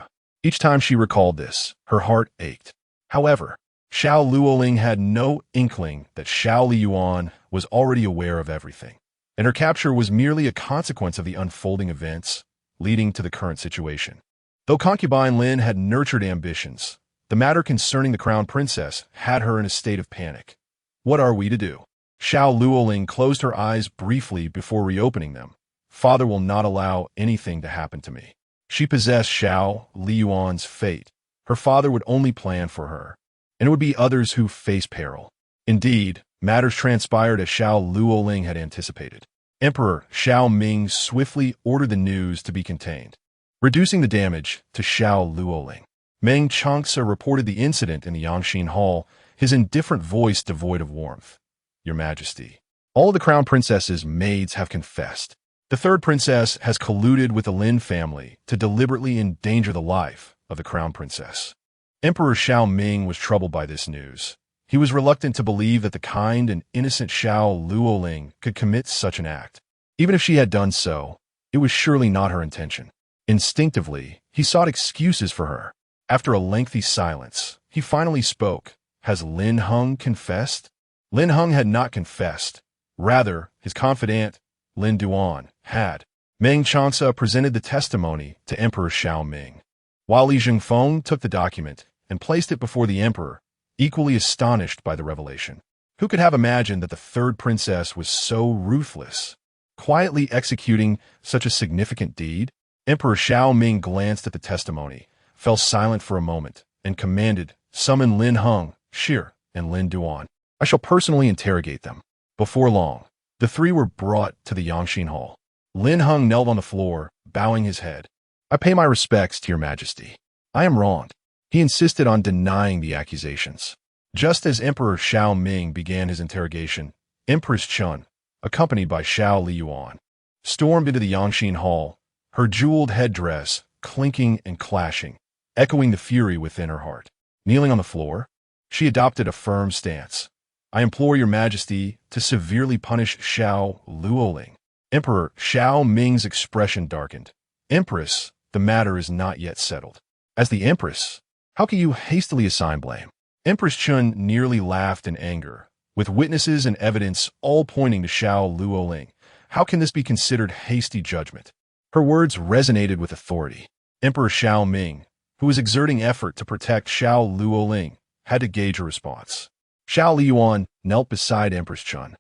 Each time she recalled this, her heart ached. However, Xiao Liying had no inkling that Xiao Liyuan was already aware of everything, and her capture was merely a consequence of the unfolding events leading to the current situation. Though concubine Lin had nurtured ambitions, the matter concerning the crown princess had her in a state of panic. What are we to do? Xiao Liying closed her eyes briefly before reopening them. Father will not allow anything to happen to me. She possessed Xiao Liyuan's fate. Her father would only plan for her, and it would be others who face peril. Indeed, matters transpired as Xiao Liying had anticipated. Emperor Xiao Ming swiftly ordered the news to be contained, reducing the damage to Xiao Liying. Meng Changce reported the incident in the Yangxin Hall, his indifferent voice devoid of warmth. Your Majesty, all of the crown princess's maids have confessed. The third princess has colluded with the Lin family to deliberately endanger the life of the crown princess. Emperor Xiao Ming was troubled by this news. He was reluctant to believe that the kind and innocent Xiao Liying could commit such an act. Even if she had done so, it was surely not her intention. Instinctively, he sought excuses for her. After a lengthy silence, he finally spoke. Has Lin Heng confessed? Lin Heng had not confessed. Rather, his confidant, Lin Duan, had. Meng Changce presented the testimony to Emperor Xiao Ming, while Li Jingfeng took the document and placed it before the emperor, equally astonished by the revelation. Who could have imagined that the third princess was so ruthless, quietly executing such a significant deed? Emperor Xiao Ming glanced at the testimony, fell silent for a moment, and commanded, Summon Lin Heng, Xier, and Lin Duan. I shall personally interrogate them. Before long, the three were brought to the Yangxin Hall. Lin Heng knelt on the floor, bowing his head. I pay my respects to your Majesty. I am wronged. He insisted on denying the accusations. Just as Emperor Xiao Ming began his interrogation, Empress Chun, accompanied by Xiao Liyuan, stormed into the Yangxin Hall, her jeweled headdress clinking and clashing, echoing the fury within her heart. Kneeling on the floor, she adopted a firm stance. I implore your Majesty to severely punish Xiao Liying. Emperor Xiao Ming's expression darkened. Empress, the matter is not yet settled. As the Empress, how can you hastily assign blame? Empress Chun nearly laughed in anger. With witnesses and evidence all pointing to Xiao Liying, how can this be considered hasty judgment? Her words resonated with authority. Emperor Xiao Ming, who was exerting effort to protect Xiao Liying, had to gauge her response. Xiao Liying knelt beside Empress Chun,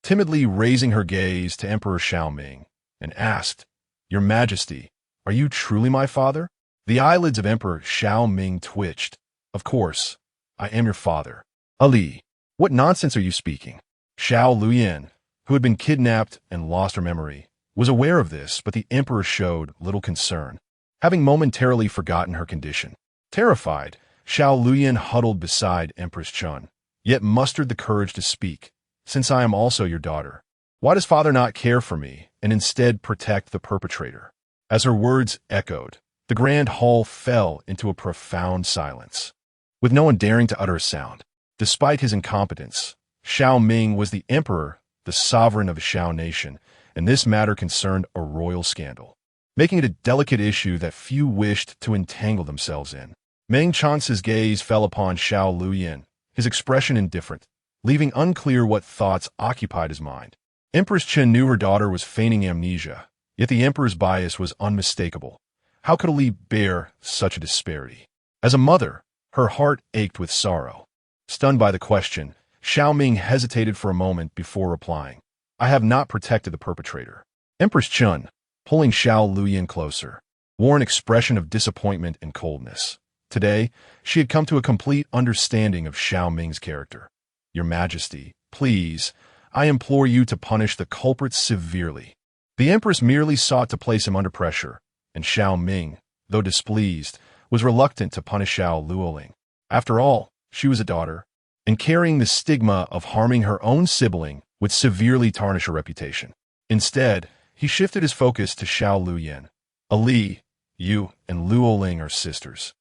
timidly raising her gaze to Emperor Xiao Ming, and asked, "Your Majesty, are you truly my father?" The eyelids of Emperor Xiao Ming twitched. "Of course, I am your father." "Ali, what nonsense are you speaking?" Xiao Liying, who had been kidnapped and lost her memory, was aware of this, but the emperor showed little concern, having momentarily forgotten her condition. Terrified, Xiao Liying huddled beside Empress Chun, yet mustered the courage to speak. "Since I am also your daughter, why does father not care for me and instead protect the perpetrator?" As her words echoed, the grand hall fell into a profound silence, with no one daring to utter a sound. Despite his incompetence, Xiao Ming was the emperor, the sovereign of a Xiao nation, and this matter concerned a royal scandal, making it a delicate issue that few wished to entangle themselves in. Meng Chance's gaze fell upon Xiao Liying, his expression indifferent, leaving unclear what thoughts occupied his mind. Empress Chen knew her daughter was feigning amnesia, yet the emperor's bias was unmistakable. How could Ali bear such a disparity? As a mother, her heart ached with sorrow. Stunned by the question, Xiao Ming hesitated for a moment before replying, "I have not protected the perpetrator." Empress Chun, pulling Xiao Liying closer, wore an expression of disappointment and coldness. Today, she had come to a complete understanding of Xiao Ming's character. "Your Majesty, please, I implore you to punish the culprit severely." The empress merely sought to place him under pressure, and Xiao Ming, though displeased, was reluctant to punish Xiao Liying. After all, she was a daughter, and carrying the stigma of harming her own sibling would severely tarnish her reputation. Instead, he shifted his focus to Xiao Liying. "Ali, you and Liying are sisters.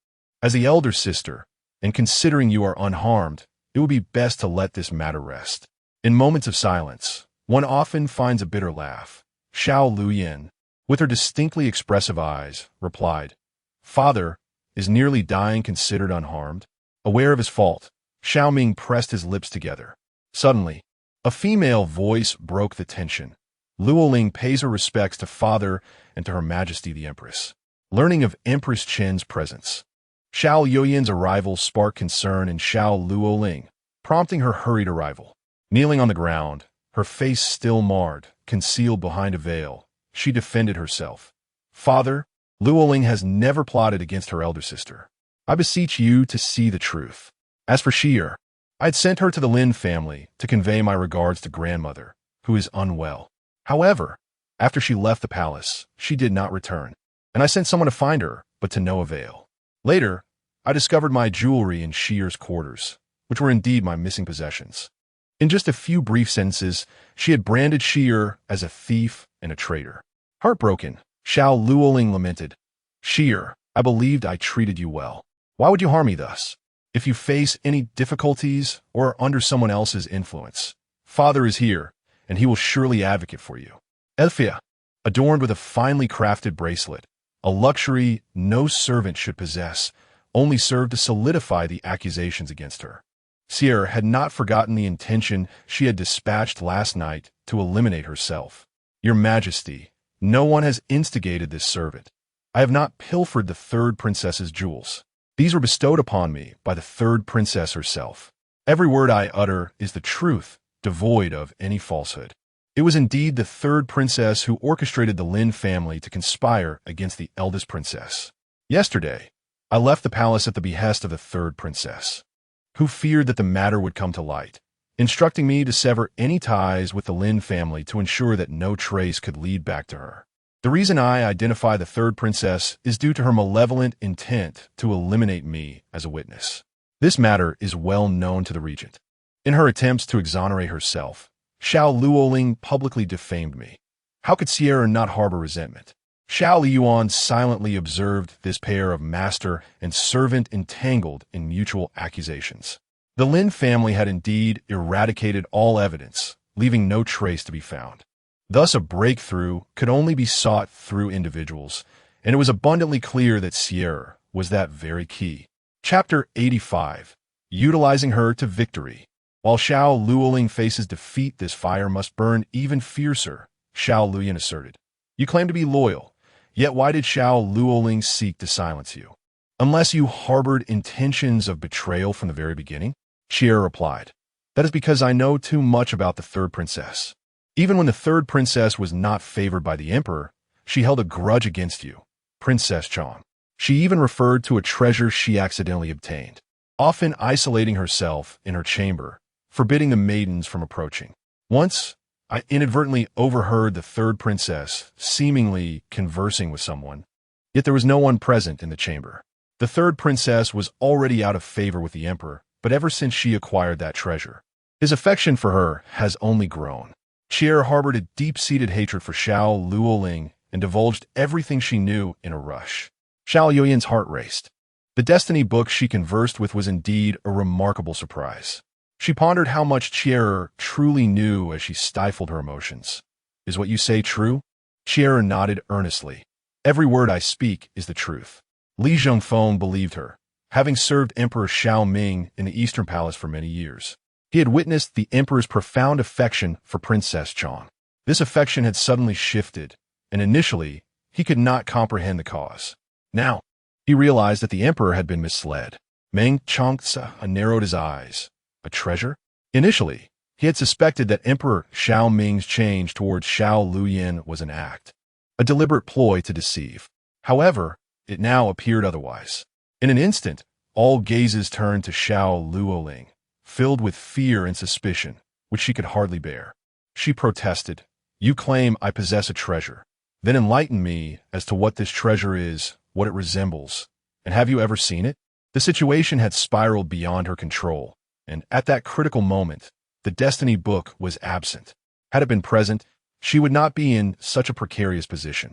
As the elder sister, and considering you are unharmed, it would be best to let this matter rest." In moments of silence, one often finds a bitter laugh. Xiao Liying, with her distinctly expressive eyes, replied, "Father, is nearly dying considered unharmed?" Aware of his fault, Xiao Ming pressed his lips together. Suddenly, a female voice broke the tension. Liying pays her respects to father and to Her Majesty the Empress. Learning of Empress Chen's presence, Xiao Liying's arrival sparked concern in Xiao Liying, prompting her hurried arrival. Kneeling on the ground, her face still marred, concealed behind a veil, she defended herself. "Father, Liying has never plotted against her elder sister. I beseech you to see the truth. As for Xi'er, I had sent her to the Lin family to convey my regards to grandmother, who is unwell. However, after she left the palace, she did not return, and I sent someone to find her, but to no avail. Later, I discovered my jewelry in Xi'er's quarters, which were indeed my missing possessions." In just a few brief sentences, she had branded Xi'er as a thief and a traitor. Heartbroken, Xiao Liying lamented, "Xi'er, I believed I treated you well. Why would you harm me thus? If you face any difficulties or are under someone else's influence, father is here, and he will surely advocate for you." Elfia, adorned with a finely crafted bracelet, a luxury no servant should possess, only served to solidify the accusations against her. Xi'er had not forgotten the intention she had dispatched last night to eliminate herself. "Your Majesty, no one has instigated this servant. I have not pilfered the third princess's jewels. These were bestowed upon me by the third princess herself. Every word I utter is the truth, devoid of any falsehood." It was indeed the third princess who orchestrated the Lin family to conspire against the eldest princess. "Yesterday, I left the palace at the behest of the third princess, who feared that the matter would come to light, instructing me to sever any ties with the Lin family to ensure that no trace could lead back to her. The reason I identify the third princess is due to her malevolent intent to eliminate me as a witness. This matter is well known to the regent. In her attempts to exonerate herself, Xiao Liying publicly defamed me. How could Xi'er not harbor resentment? Xiao Liying silently observed this pair of master and servant entangled in mutual accusations. The Lin family had indeed eradicated all evidence, leaving no trace to be found. Thus, a breakthrough could only be sought through individuals, and it was abundantly clear that Xi'er was that very key. Chapter 85. Utilizing her to victory. While Xiao Liying faces defeat, this fire must burn even fiercer, Xiao Liying asserted. "You claim to be loyal, yet why did Xiao Liying seek to silence you?" Unless you harbored intentions of betrayal from the very beginning? Xiao replied. That is because I know too much about the third princess. Even when the third princess was not favored by the emperor, she held a grudge against you, Princess Chong. She even referred to a treasure she accidentally obtained, often isolating herself in her chamber, forbidding the maidens from approaching. Once, I inadvertently overheard the third princess seemingly conversing with someone, yet there was no one present in the chamber. The third princess was already out of favor with the emperor, but ever since she acquired that treasure, his affection for her has only grown. Xiao harbored a deep-seated hatred for Xiao Liying and divulged everything she knew in a rush. Xiao Liying's heart raced. The destiny book she conversed with was indeed a remarkable surprise. She pondered how much Xiao truly knew as she stifled her emotions. Is what you say true? Xiao nodded earnestly. Every word I speak is the truth. Li Zhongfeng believed her, having served Emperor Xiao Ming in the Eastern Palace for many years. He had witnessed the emperor's profound affection for Princess Chong. This affection had suddenly shifted, and initially, he could not comprehend the cause. Now, he realized that the emperor had been misled. Meng Changce narrowed his eyes. A treasure? Initially, he had suspected that Emperor Xiao Ming's change towards Xiao Liying was an act, a deliberate ploy to deceive. However, it now appeared otherwise. In an instant, all gazes turned to Xiao Liying, filled with fear and suspicion, which she could hardly bear. She protested, "You claim I possess a treasure. Then enlighten me as to what this treasure is, what it resembles, and have you ever seen it?" The situation had spiraled beyond her control, and at that critical moment, the destiny book was absent. Had it been present, she would not be in such a precarious position.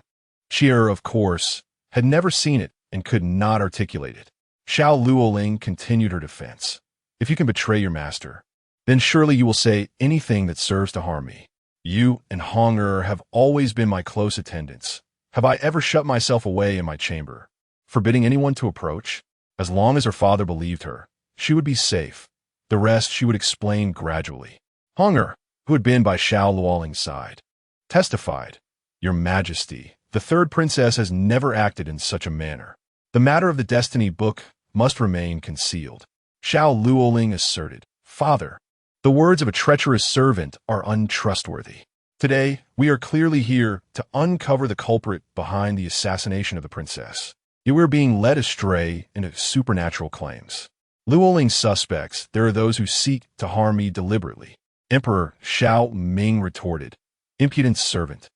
Xiao, of course, had never seen it and could not articulate it. Xiao Liying continued her defense. If you can betray your master, then surely you will say anything that serves to harm me. You and Hong have always been my close attendants. Have I ever shut myself away in my chamber, forbidding anyone to approach? As long as her father believed her, she would be safe. The rest she would explain gradually. Hong, who had been by Xiao Liying's side, testified, "Your Majesty, the third princess has never acted in such a manner. The matter of the destiny book must remain concealed." Xiao Liying asserted, "Father, the words of a treacherous servant are untrustworthy. Today, we are clearly here to uncover the culprit behind the assassination of the princess. Yet we are being led astray into supernatural claims. Liying's suspects, there are those who seek to harm me deliberately." Emperor Xiao Ming retorted, "Impudent servant.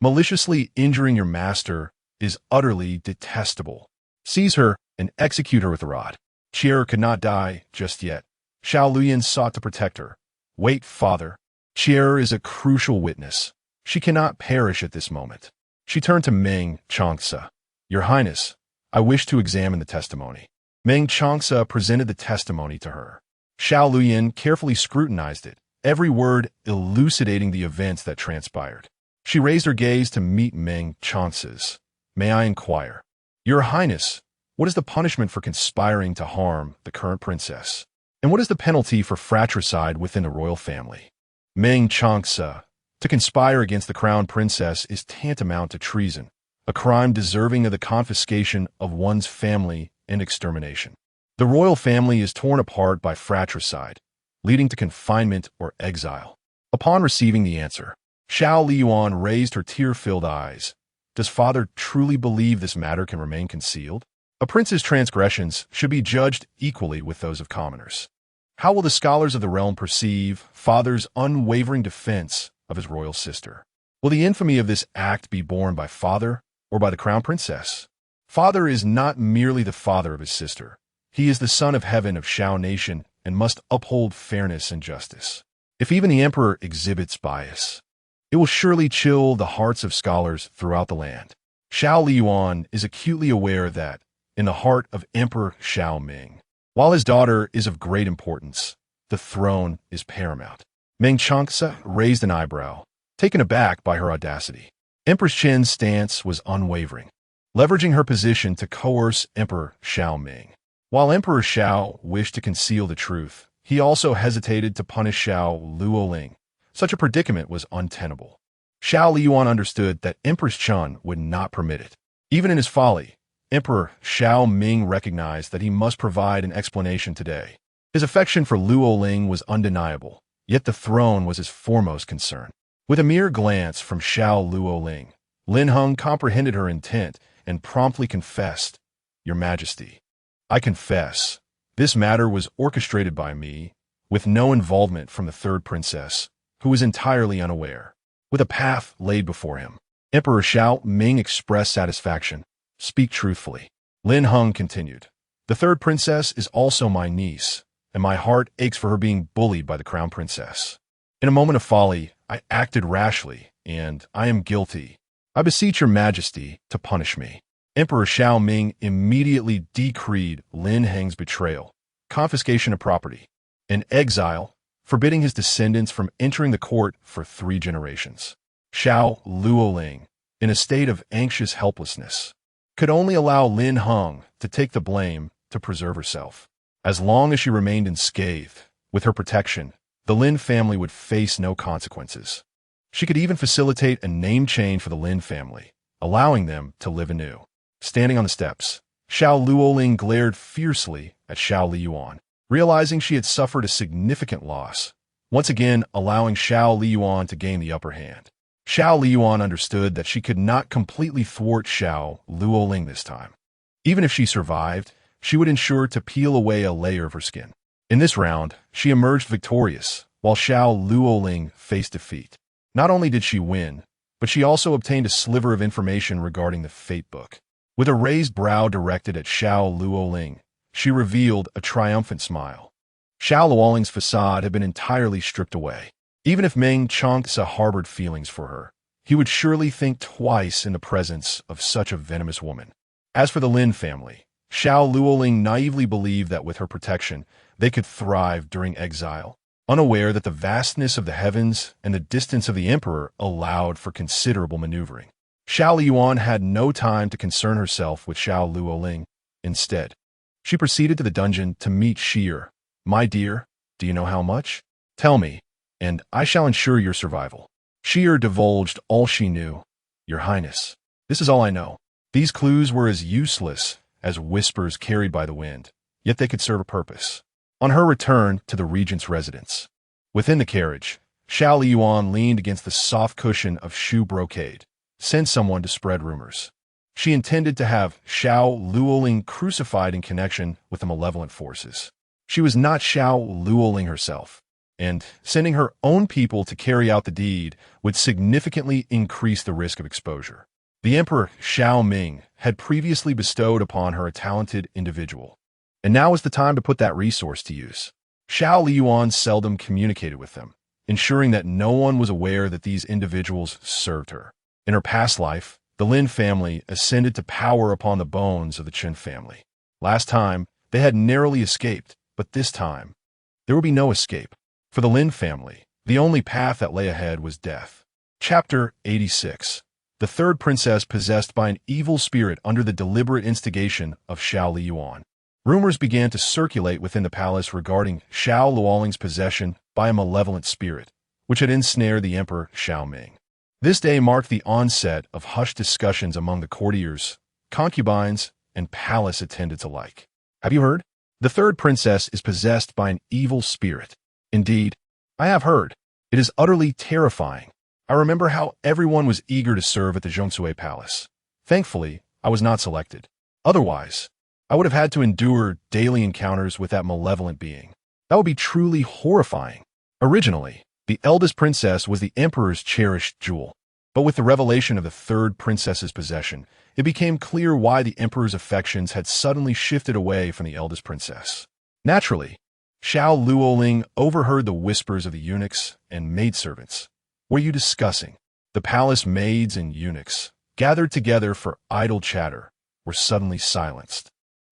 Maliciously injuring your master is utterly detestable. Seize her and execute her with a rod." Xiao could not die just yet. Xiao Liying sought to protect her. "Wait, father. Xiao is a crucial witness. She cannot perish at this moment." She turned to Meng Changce. "Your Highness, I wish to examine the testimony." Meng Changce presented the testimony to her. Xiao Liying carefully scrutinized it, every word elucidating the events that transpired. She raised her gaze to meet Meng Changce's. "May I inquire?" "Your Highness, what is the punishment for conspiring to harm the current princess? And what is the penalty for fratricide within the royal family?" Meng Changce, "To conspire against the crown princess is tantamount to treason, a crime deserving of the confiscation of one's family and extermination. The royal family is torn apart by fratricide, leading to confinement or exile." Upon receiving the answer, Xiao Liying raised her tear-filled eyes. "Does father truly believe this matter can remain concealed? A prince's transgressions should be judged equally with those of commoners. How will the scholars of the realm perceive father's unwavering defense of his royal sister? Will the infamy of this act be borne by father or by the crown princess? Father is not merely the father of his sister. He is the son of heaven of Xiao Nation and must uphold fairness and justice. If even the emperor exhibits bias, it will surely chill the hearts of scholars throughout the land." Xiao Liying is acutely aware that, in the heart of Emperor Xiao Ming, while his daughter is of great importance, the throne is paramount. Meng Changce raised an eyebrow, taken aback by her audacity. Empress Qin's stance was unwavering, leveraging her position to coerce Emperor Xiao Ming. While Emperor Xiao wished to conceal the truth, he also hesitated to punish Xiao Liying. Such a predicament was untenable. Xiao Liying understood that Empress Qin would not permit it. Even in his folly, Emperor Xiao Ming recognized that he must provide an explanation today. His affection for Luo Ling was undeniable, yet the throne was his foremost concern. With a mere glance from Xiao Luo Ling, Lin Heng comprehended her intent and promptly confessed, "Your Majesty, I confess, this matter was orchestrated by me, with no involvement from the third princess, who was entirely unaware." With a path laid before him, Emperor Xiao Ming expressed satisfaction. "Speak truthfully." Lin Heng continued, "The third princess is also my niece, and my heart aches for her being bullied by the crown princess. In a moment of folly, I acted rashly, and I am guilty. I beseech your Majesty to punish me." Emperor Xiao Ming immediately decreed Lin Heng's betrayal, confiscation of property, and exile, forbidding his descendants from entering the court for 3 generations. Xiao Luoling, in a state of anxious helplessness, could only allow Lin Heng to take the blame to preserve herself. As long as she remained unscathed, with her protection, the Lin family would face no consequences. She could even facilitate a name change for the Lin family, allowing them to live anew. Standing on the steps, Xiao Luoling glared fiercely at Xiao Liyuan, realizing she had suffered a significant loss, once again allowing Xiao Liyuan to gain the upper hand. Xiao Liyuan understood that she could not completely thwart Xiao Luoling this time. Even if she survived, she would ensure to peel away a layer of her skin. In this round, she emerged victorious, while Xiao Luoling faced defeat. Not only did she win, but she also obtained a sliver of information regarding the fate book. With a raised brow directed at Xiao Luoling, she revealed a triumphant smile. Xiao Luoling's facade had been entirely stripped away. Even if Meng Changce harbored feelings for her, he would surely think twice in the presence of such a venomous woman. As for the Lin family, Xiao Luoling naively believed that with her protection, they could thrive during exile, unaware that the vastness of the heavens and the distance of the emperor allowed for considerable maneuvering. Xiao Liyuan had no time to concern herself with Xiao Luoling. Instead, she proceeded to the dungeon to meet Shir. "My dear, do you know how much? Tell me, and I shall ensure your survival." Shir divulged all she knew. "Your Highness, this is all I know." These clues were as useless as whispers carried by the wind, yet they could serve a purpose. On her return to the regent's residence, within the carriage, Xiao Liyuan leaned against the soft cushion of shoe brocade, sent someone to spread rumors. She intended to have Xiao Luoling crucified in connection with the malevolent forces. She was not Xiao Luoling herself, and sending her own people to carry out the deed would significantly increase the risk of exposure. The Emperor Xiao Ming had previously bestowed upon her a talented individual, and now was the time to put that resource to use. Xiao Liyuan seldom communicated with them, ensuring that no one was aware that these individuals served her. In her past life, the Lin family ascended to power upon the bones of the Chen family. Last time, they had narrowly escaped, but this time, there would be no escape. For the Lin family, the only path that lay ahead was death. Chapter 86. The third princess possessed by an evil spirit under the deliberate instigation of Xiao Liyuan. Rumors began to circulate within the palace regarding Xiao Luoling's possession by a malevolent spirit, which had ensnared the Emperor Xiao Ming. This day marked the onset of hushed discussions among the courtiers, concubines, and palace attendants alike. "Have you heard? The third princess is possessed by an evil spirit." "Indeed, I have heard. It is utterly terrifying. I remember how everyone was eager to serve at the Zhongshui Palace. Thankfully, I was not selected. Otherwise, I would have had to endure daily encounters with that malevolent being. That would be truly horrifying." Originally, the eldest princess was the emperor's cherished jewel. But with the revelation of the third princess's possession, it became clear why the emperor's affections had suddenly shifted away from the eldest princess. Naturally, Xiao Luoling overheard the whispers of the eunuchs and maidservants. "What are you discussing?" The palace maids and eunuchs, gathered together for idle chatter, were suddenly silenced.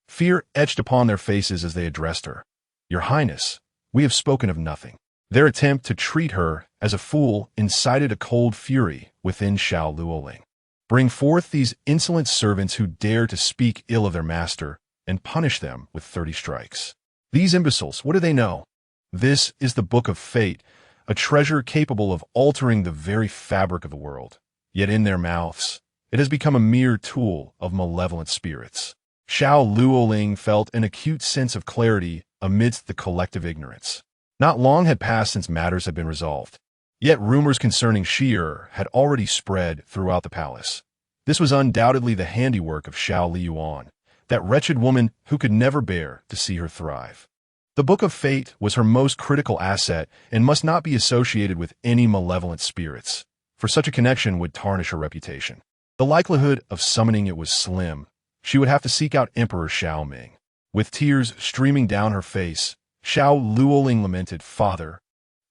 Fear etched upon their faces as they addressed her. "Your Highness, we have spoken of nothing." Their attempt to treat her as a fool incited a cold fury within Xiao Luoling. "Bring forth these insolent servants who dare to speak ill of their master, and punish them with 30 strikes. These imbeciles, what do they know? This is the Book of Fate, a treasure capable of altering the very fabric of the world. Yet in their mouths, It has become a mere tool of malevolent spirits. Xiao Liying felt an acute sense of clarity amidst the collective ignorance. Not long had passed since matters had been resolved. Yet rumors concerning Xi'er had already spread throughout the palace. This was undoubtedly the handiwork of Xiao Liying, that wretched woman who could never bear to see her thrive. The Book of Fate was her most critical asset and must not be associated with any malevolent spirits, for such a connection would tarnish her reputation. The likelihood of summoning it was slim. She would have to seek out Emperor Xiao Ming. With tears streaming down her face, Xiao Liying lamented, "Father,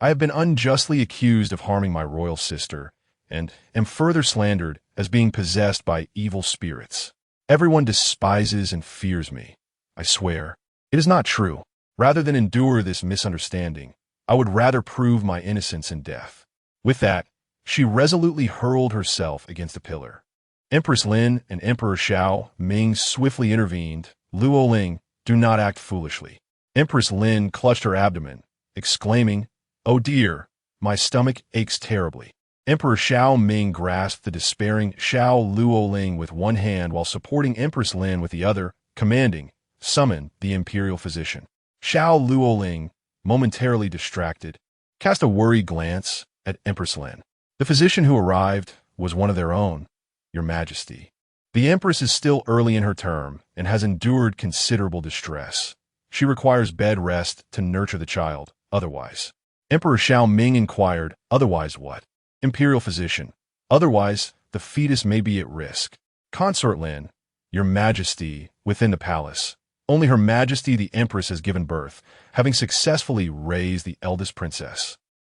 I have been unjustly accused of harming my royal sister, and am further slandered as being possessed by evil spirits. Everyone despises and fears me. I swear, it is not true. Rather than endure this misunderstanding, I would rather prove my innocence in death." With that, she resolutely hurled herself against a pillar. Empress Lin and Emperor Xiao Ming swiftly intervened. "Liying, do not act foolishly." Empress Lin clutched her abdomen, exclaiming, "Oh dear, my stomach aches terribly." Emperor Xiao Ming grasped the despairing Xiao Liying with one hand while supporting Empress Lin with the other, commanding, "Summon the imperial physician." Xiao Liying, momentarily distracted, cast a worried glance at Empress Lin. The physician who arrived was one of their own, "Your Majesty." The Empress is still early in her term and has endured considerable distress. She requires bed rest to nurture the child, otherwise. Emperor Xiao Ming inquired, "Otherwise what?" Imperial physician, "Otherwise, the fetus may be at risk." Consort Lin, "Your Majesty," within the palace. Only Her Majesty the Empress has given birth, having successfully raised the eldest princess.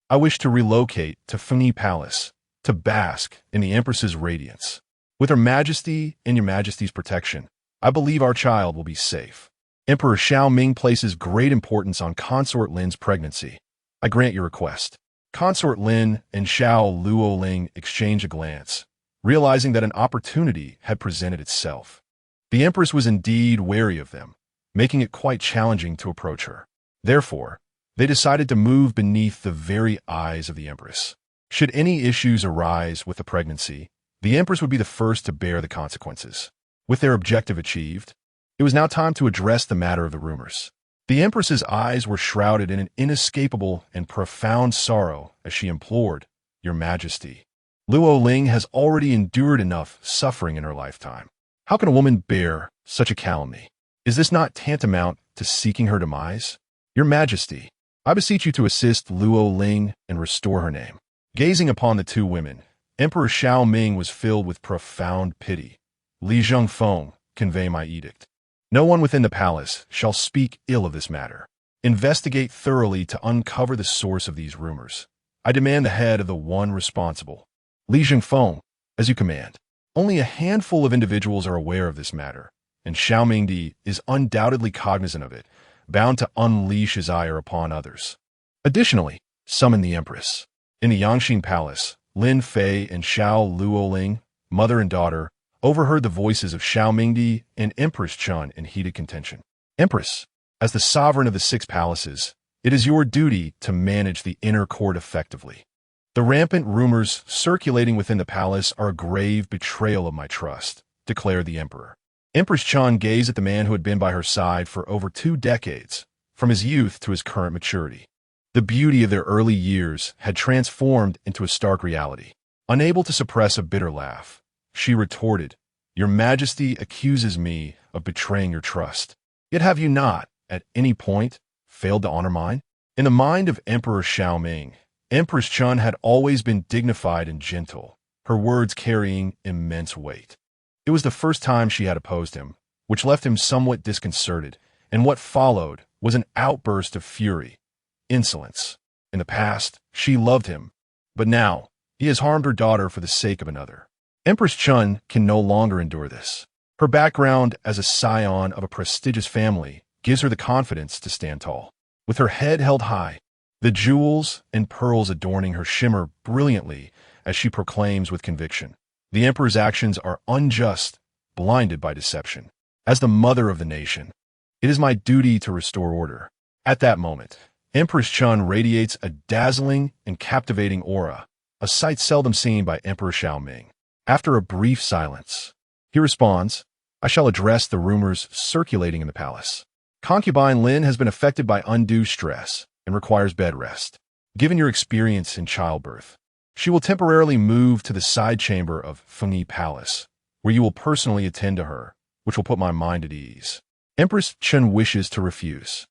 I wish to relocate to Fengyi Palace, to bask in the Empress's radiance. With Her Majesty and Your Majesty's protection, I believe our child will be safe. Emperor Xiao Ming places great importance on Consort Lin's pregnancy. I grant your request. Consort Lin and Xiao Liying exchange a glance, realizing that an opportunity had presented itself. The Empress was indeed wary of them, making it quite challenging to approach her. Therefore, they decided to move beneath the very eyes of the Empress. Should any issues arise with the pregnancy, the Empress would be the first to bear the consequences. With their objective achieved, it was now time to address the matter of the rumors. The Empress's eyes were shrouded in an inescapable and profound sorrow as she implored, "Your Majesty, Liying has already endured enough suffering in her lifetime. How can a woman bear such a calumny? Is this not tantamount to seeking her demise? Your Majesty, I beseech you to assist Liying and restore her name." Gazing upon the two women, Emperor Xiao Ming was filled with profound pity. "Li Zhengfeng, convey my edict. No one within the palace shall speak ill of this matter. Investigate thoroughly to uncover the source of these rumors. I demand the head of the one responsible. Li Zhengfeng, as you command." Only a handful of individuals are aware of this matter, and Xiao Mingdi is undoubtedly cognizant of it, bound to unleash his ire upon others. Additionally, summon the Empress. In the Yangxin Palace, Lin Fei and Xiao Liying, mother and daughter, overheard the voices of Xiao Mingdi and Empress Chun in heated contention. "Empress, as the sovereign of the 6 palaces, it is your duty to manage the inner court effectively. The rampant rumors circulating within the palace are a grave betrayal of my trust," declared the emperor. Empress Chun gazed at the man who had been by her side for over 2 decades, from his youth to his current maturity. The beauty of their early years had transformed into a stark reality. Unable to suppress a bitter laugh, she retorted, "Your Majesty accuses me of betraying your trust. Yet have you not, at any point, failed to honor mine?" In the mind of Emperor Xiao Ming, Empress Chun had always been dignified and gentle, her words carrying immense weight. It was the first time she had opposed him, which left him somewhat disconcerted, and what followed was an outburst of fury, insolence. In the past, she loved him, but now, he has harmed her daughter for the sake of another. Empress Chun can no longer endure this. Her background as a scion of a prestigious family gives her the confidence to stand tall. With her head held high, the jewels and pearls adorning her shimmer brilliantly as she proclaims with conviction, "The emperor's actions are unjust, blinded by deception. As the mother of the nation, it is my duty to restore order." At that moment, Empress Chun radiates a dazzling and captivating aura, a sight seldom seen by Emperor Xiao Ming. After a brief silence, he responds, I shall address the rumors circulating in the palace. Concubine Lin has been affected by undue stress and requires bed rest. Given your experience in childbirth, she will temporarily move to the side chamber of Fengyi Palace, where you will personally attend to her, which will put my mind at ease. Empress Chen wishes to refuse,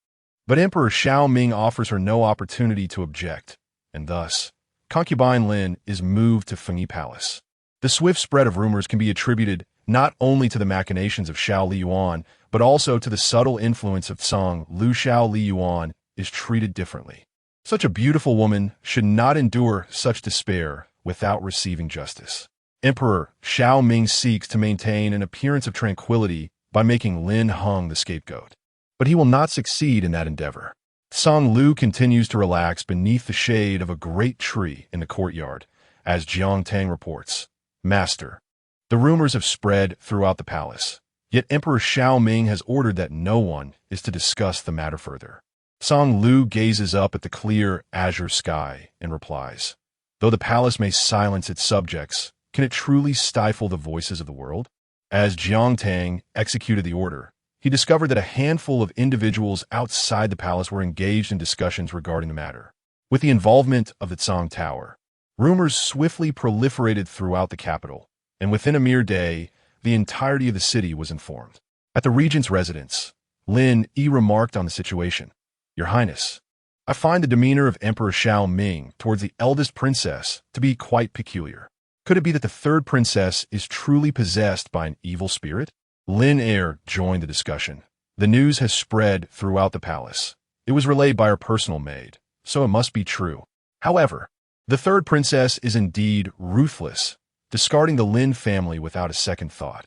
but Emperor Xiao Ming offers her no opportunity to object, and thus, Concubine Lin is moved to Fengyi Palace. The swift spread of rumors can be attributed not only to the machinations of Xiao Liying, but also to the subtle influence of Song Lu. Xiao Liying is treated differently. Such a beautiful woman should not endure such despair without receiving justice. Emperor Xiao Ming seeks to maintain an appearance of tranquility by making Lin Heng the scapegoat. But he will not succeed in that endeavor. Song Lu continues to relax beneath the shade of a great tree in the courtyard, as Jiang Tang reports. Master, the rumors have spread throughout the palace, yet Emperor Xiao Ming has ordered that no one is to discuss the matter further. Song Lu gazes up at the clear azure sky and replies, though the palace may silence its subjects, can it truly stifle the voices of the world? As Jiang Tang executed the order, he discovered that a handful of individuals outside the palace were engaged in discussions regarding the matter. With the involvement of the Tsang Tower, rumors swiftly proliferated throughout the capital, and within a mere day, the entirety of the city was informed. At the regent's residence, Lin Yi remarked on the situation. Your Highness, I find the demeanor of Emperor Xiao Ming towards the eldest princess to be quite peculiar. Could it be that the third princess is truly possessed by an evil spirit? Lin Er joined the discussion. The news has spread throughout the palace. It was relayed by her personal maid, so it must be true. However, the third princess is indeed ruthless, discarding the Lin family without a second thought.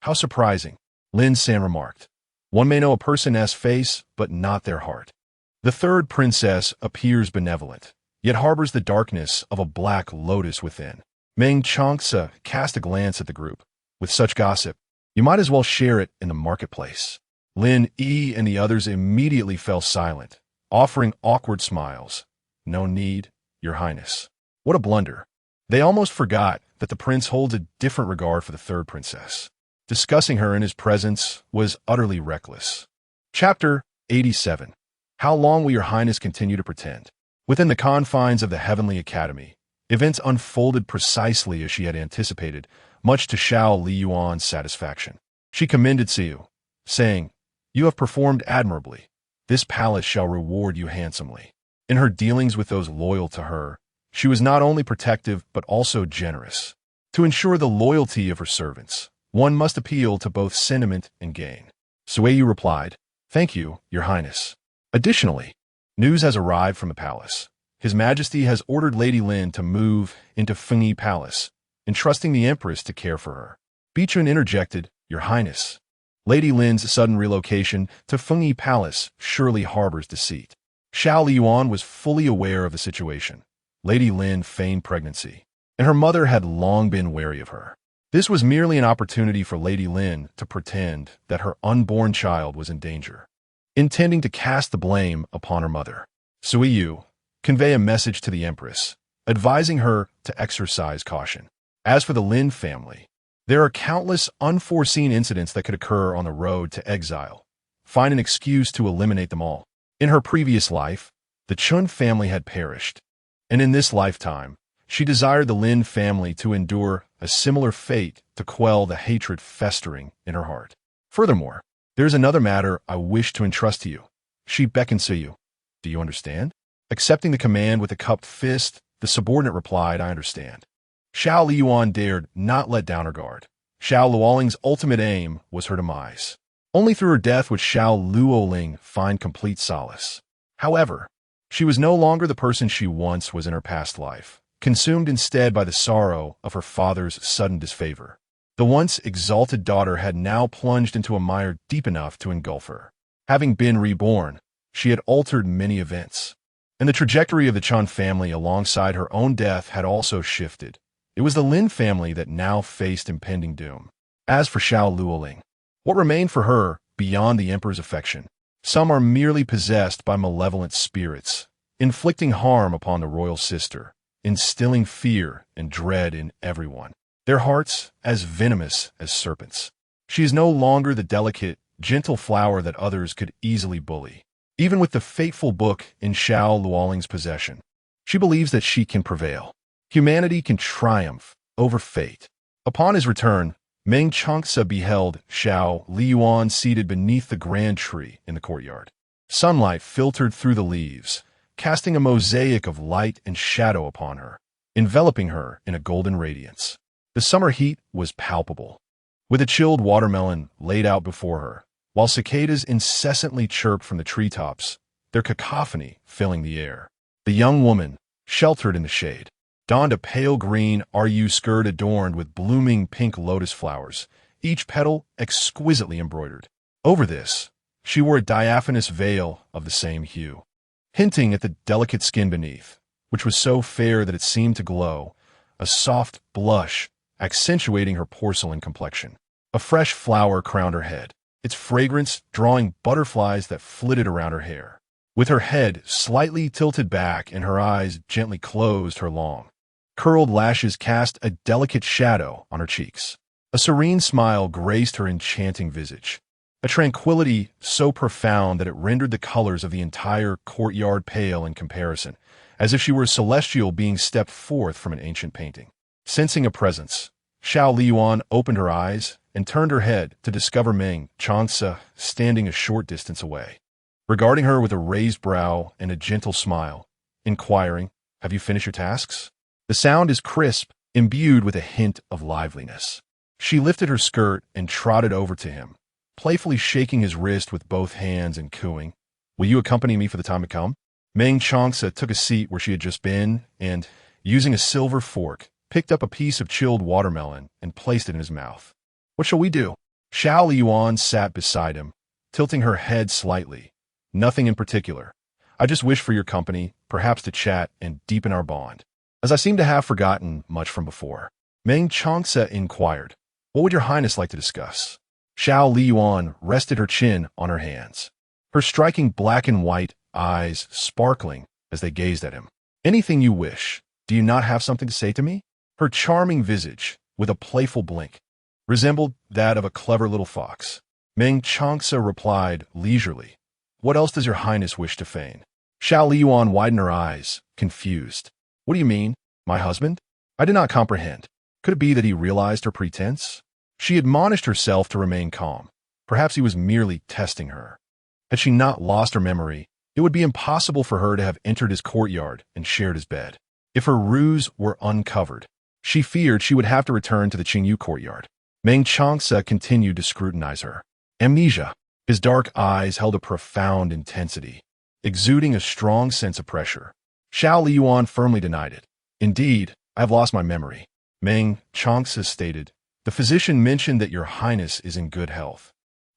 How surprising, Lin San remarked. One may know a person's face, but not their heart. The third princess appears benevolent, yet harbors the darkness of a black lotus within. Meng Changce cast a glance at the group. With such gossip, you might as well share it in the marketplace. Lin Yi and the others immediately fell silent, offering awkward smiles. No need, Your Highness. What a blunder. They almost forgot that the prince holds a different regard for the third princess. Discussing her in his presence was utterly reckless. Chapter 87. How long will Your Highness continue to pretend? Within the confines of the Heavenly Academy, events unfolded precisely as she had anticipated, much to Xiao Liying's satisfaction. She commended Xiu, saying, You have performed admirably. This palace shall reward you handsomely. In her dealings with those loyal to her, she was not only protective but also generous. To ensure the loyalty of her servants, one must appeal to both sentiment and gain. Suiyu replied, Thank you, Your Highness. Additionally, news has arrived from the palace. His Majesty has ordered Lady Lin to move into Fengyi Palace, entrusting the Empress to care for her. Bichun interjected, Your Highness. Lady Lin's sudden relocation to Fengyi Palace surely harbors deceit. Xiao Liying was fully aware of the situation. Lady Lin feigned pregnancy, and her mother had long been wary of her. This was merely an opportunity for Lady Lin to pretend that her unborn child was in danger, intending to cast the blame upon her mother. Suiyu, convey a message to the Empress, advising her to exercise caution. As for the Lin family, there are countless unforeseen incidents that could occur on the road to exile. Find an excuse to eliminate them all. In her previous life, the Chun family had perished, and in this lifetime, she desired the Lin family to endure a similar fate to quell the hatred festering in her heart. Furthermore, there is another matter I wish to entrust to you. She beckons to you. Do you understand? Accepting the command with a cupped fist, the subordinate replied, I understand. Xiao Liying dared not let down her guard. Xiao Luoling's ultimate aim was her demise. Only through her death would Xiao Luoling find complete solace. However, she was no longer the person she once was in her past life, consumed instead by the sorrow of her father's sudden disfavor. The once exalted daughter had now plunged into a mire deep enough to engulf her. Having been reborn, she had altered many events, and the trajectory of the Chun family alongside her own death had also shifted. It was the Lin family that now faced impending doom. As for Xiao Luoling, what remained for her beyond the emperor's affection? Some are merely possessed by malevolent spirits, inflicting harm upon the royal sister, instilling fear and dread in everyone. their hearts as venomous as serpents. She is no longer the delicate, gentle flower that others could easily bully. Even with the fateful book in Xiao Liying's possession, she believes that she can prevail. Humanity can triumph over fate. Upon his return, Meng Changce beheld Xiao Liying seated beneath the grand tree in the courtyard. Sunlight filtered through the leaves, casting a mosaic of light and shadow upon her, enveloping her in a golden radiance. The summer heat was palpable, with a chilled watermelon laid out before her, while cicadas incessantly chirped from the treetops, their cacophony filling the air. The young woman, sheltered in the shade, donned a pale green RU skirt adorned with blooming pink lotus flowers, each petal exquisitely embroidered. Over this, she wore a diaphanous veil of the same hue, hinting at the delicate skin beneath, which was so fair that it seemed to glow, a soft blush accentuating her porcelain complexion. A fresh flower crowned her head, its fragrance drawing butterflies that flitted around her hair. With her head slightly tilted back and her eyes gently closed, her long, curled lashes cast a delicate shadow on her cheeks. A serene smile graced her enchanting visage, a tranquility so profound that it rendered the colors of the entire courtyard pale in comparison, as if she were a celestial being stepped forth from an ancient painting. Sensing a presence, Xiao Liying opened her eyes and turned her head to discover Meng Changce standing a short distance away, regarding her with a raised brow and a gentle smile, inquiring, "Have you finished your tasks?" The sound is crisp, imbued with a hint of liveliness. She lifted her skirt and trotted over to him, playfully shaking his wrist with both hands and cooing, "Will you accompany me for the time to come?" Meng Changce took a seat where she had just been and, using a silver fork, picked up a piece of chilled watermelon and placed it in his mouth. "What shall we do?" Xiao Liying sat beside him, tilting her head slightly. "Nothing in particular. I just wish for your company, perhaps to chat and deepen our bond, as I seem to have forgotten much from before." Meng Changce inquired, "What would your highness like to discuss?" Xiao Liying rested her chin on her hands, her striking black and white eyes sparkling as they gazed at him. "Anything you wish. Do you not have something to say to me?" Her charming visage, with a playful blink, resembled that of a clever little fox. Meng Changce replied leisurely, "What else does your highness wish to feign?" Xiao Liying widened her eyes, confused. "What do you mean? My husband?" I did not comprehend. Could it be that he realized her pretense? She admonished herself to remain calm. Perhaps he was merely testing her. Had she not lost her memory, it would be impossible for her to have entered his courtyard and shared his bed. If her ruse were uncovered, she feared she would have to return to the Qingyu courtyard. Meng Changce continued to scrutinize her. Amnesia. His dark eyes held a profound intensity, exuding a strong sense of pressure. Xiao Liying firmly denied it. "Indeed, I have lost my memory." Meng Changce stated, "The physician mentioned that your highness is in good health,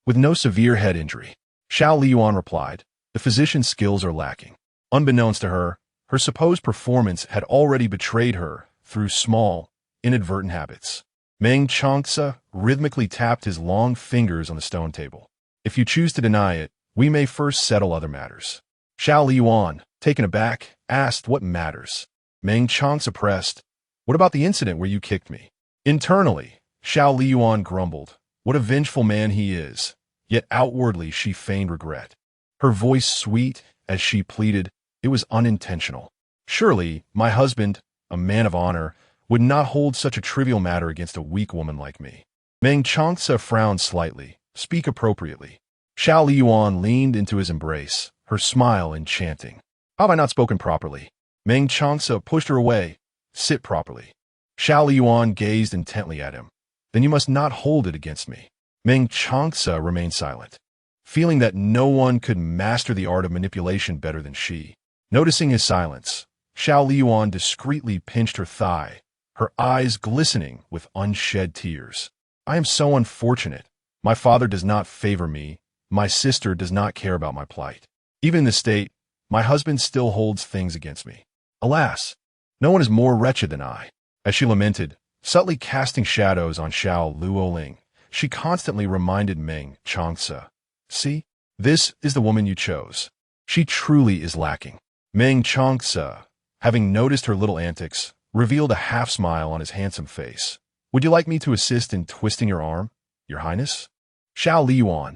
with no severe head injury." Xiao Liying replied, "The physician's skills are lacking." Unbeknownst to her, her supposed performance had already betrayed her through small, inadvertent habits. Meng Changce rhythmically tapped his long fingers on the stone table. "If you choose to deny it, we may first settle other matters." Xiao Liying, taken aback, asked what matters. Meng Changce pressed, "What about the incident where you kicked me?" Internally, Xiao Liying grumbled, what a vengeful man he is, yet outwardly she feigned regret. Her voice sweet as she pleaded, "It was unintentional. Surely, my husband, a man of honor, would not hold such a trivial matter against a weak woman like me." Meng Changce frowned slightly. "Speak appropriately." Xiao Liying leaned into his embrace, her smile enchanting. "How have I not spoken properly?" Meng Changce pushed her away. "Sit properly." Xiao Liying gazed intently at him. "Then you must not hold it against me." Meng Changce remained silent, feeling that no one could master the art of manipulation better than she. Noticing his silence, Xiao Liying discreetly pinched her thigh, her eyes glistening with unshed tears. "I am so unfortunate. My father does not favor me. My sister does not care about my plight. Even in this state, my husband still holds things against me. Alas, no one is more wretched than I." As she lamented, subtly casting shadows on Xiao Liying, she constantly reminded Meng Changce, "See, this is the woman you chose. She truly is lacking." Meng Changce, having noticed her little antics, revealed a half-smile on his handsome face. Would you like me to assist in twisting your arm, Your Highness? Xiao Liying.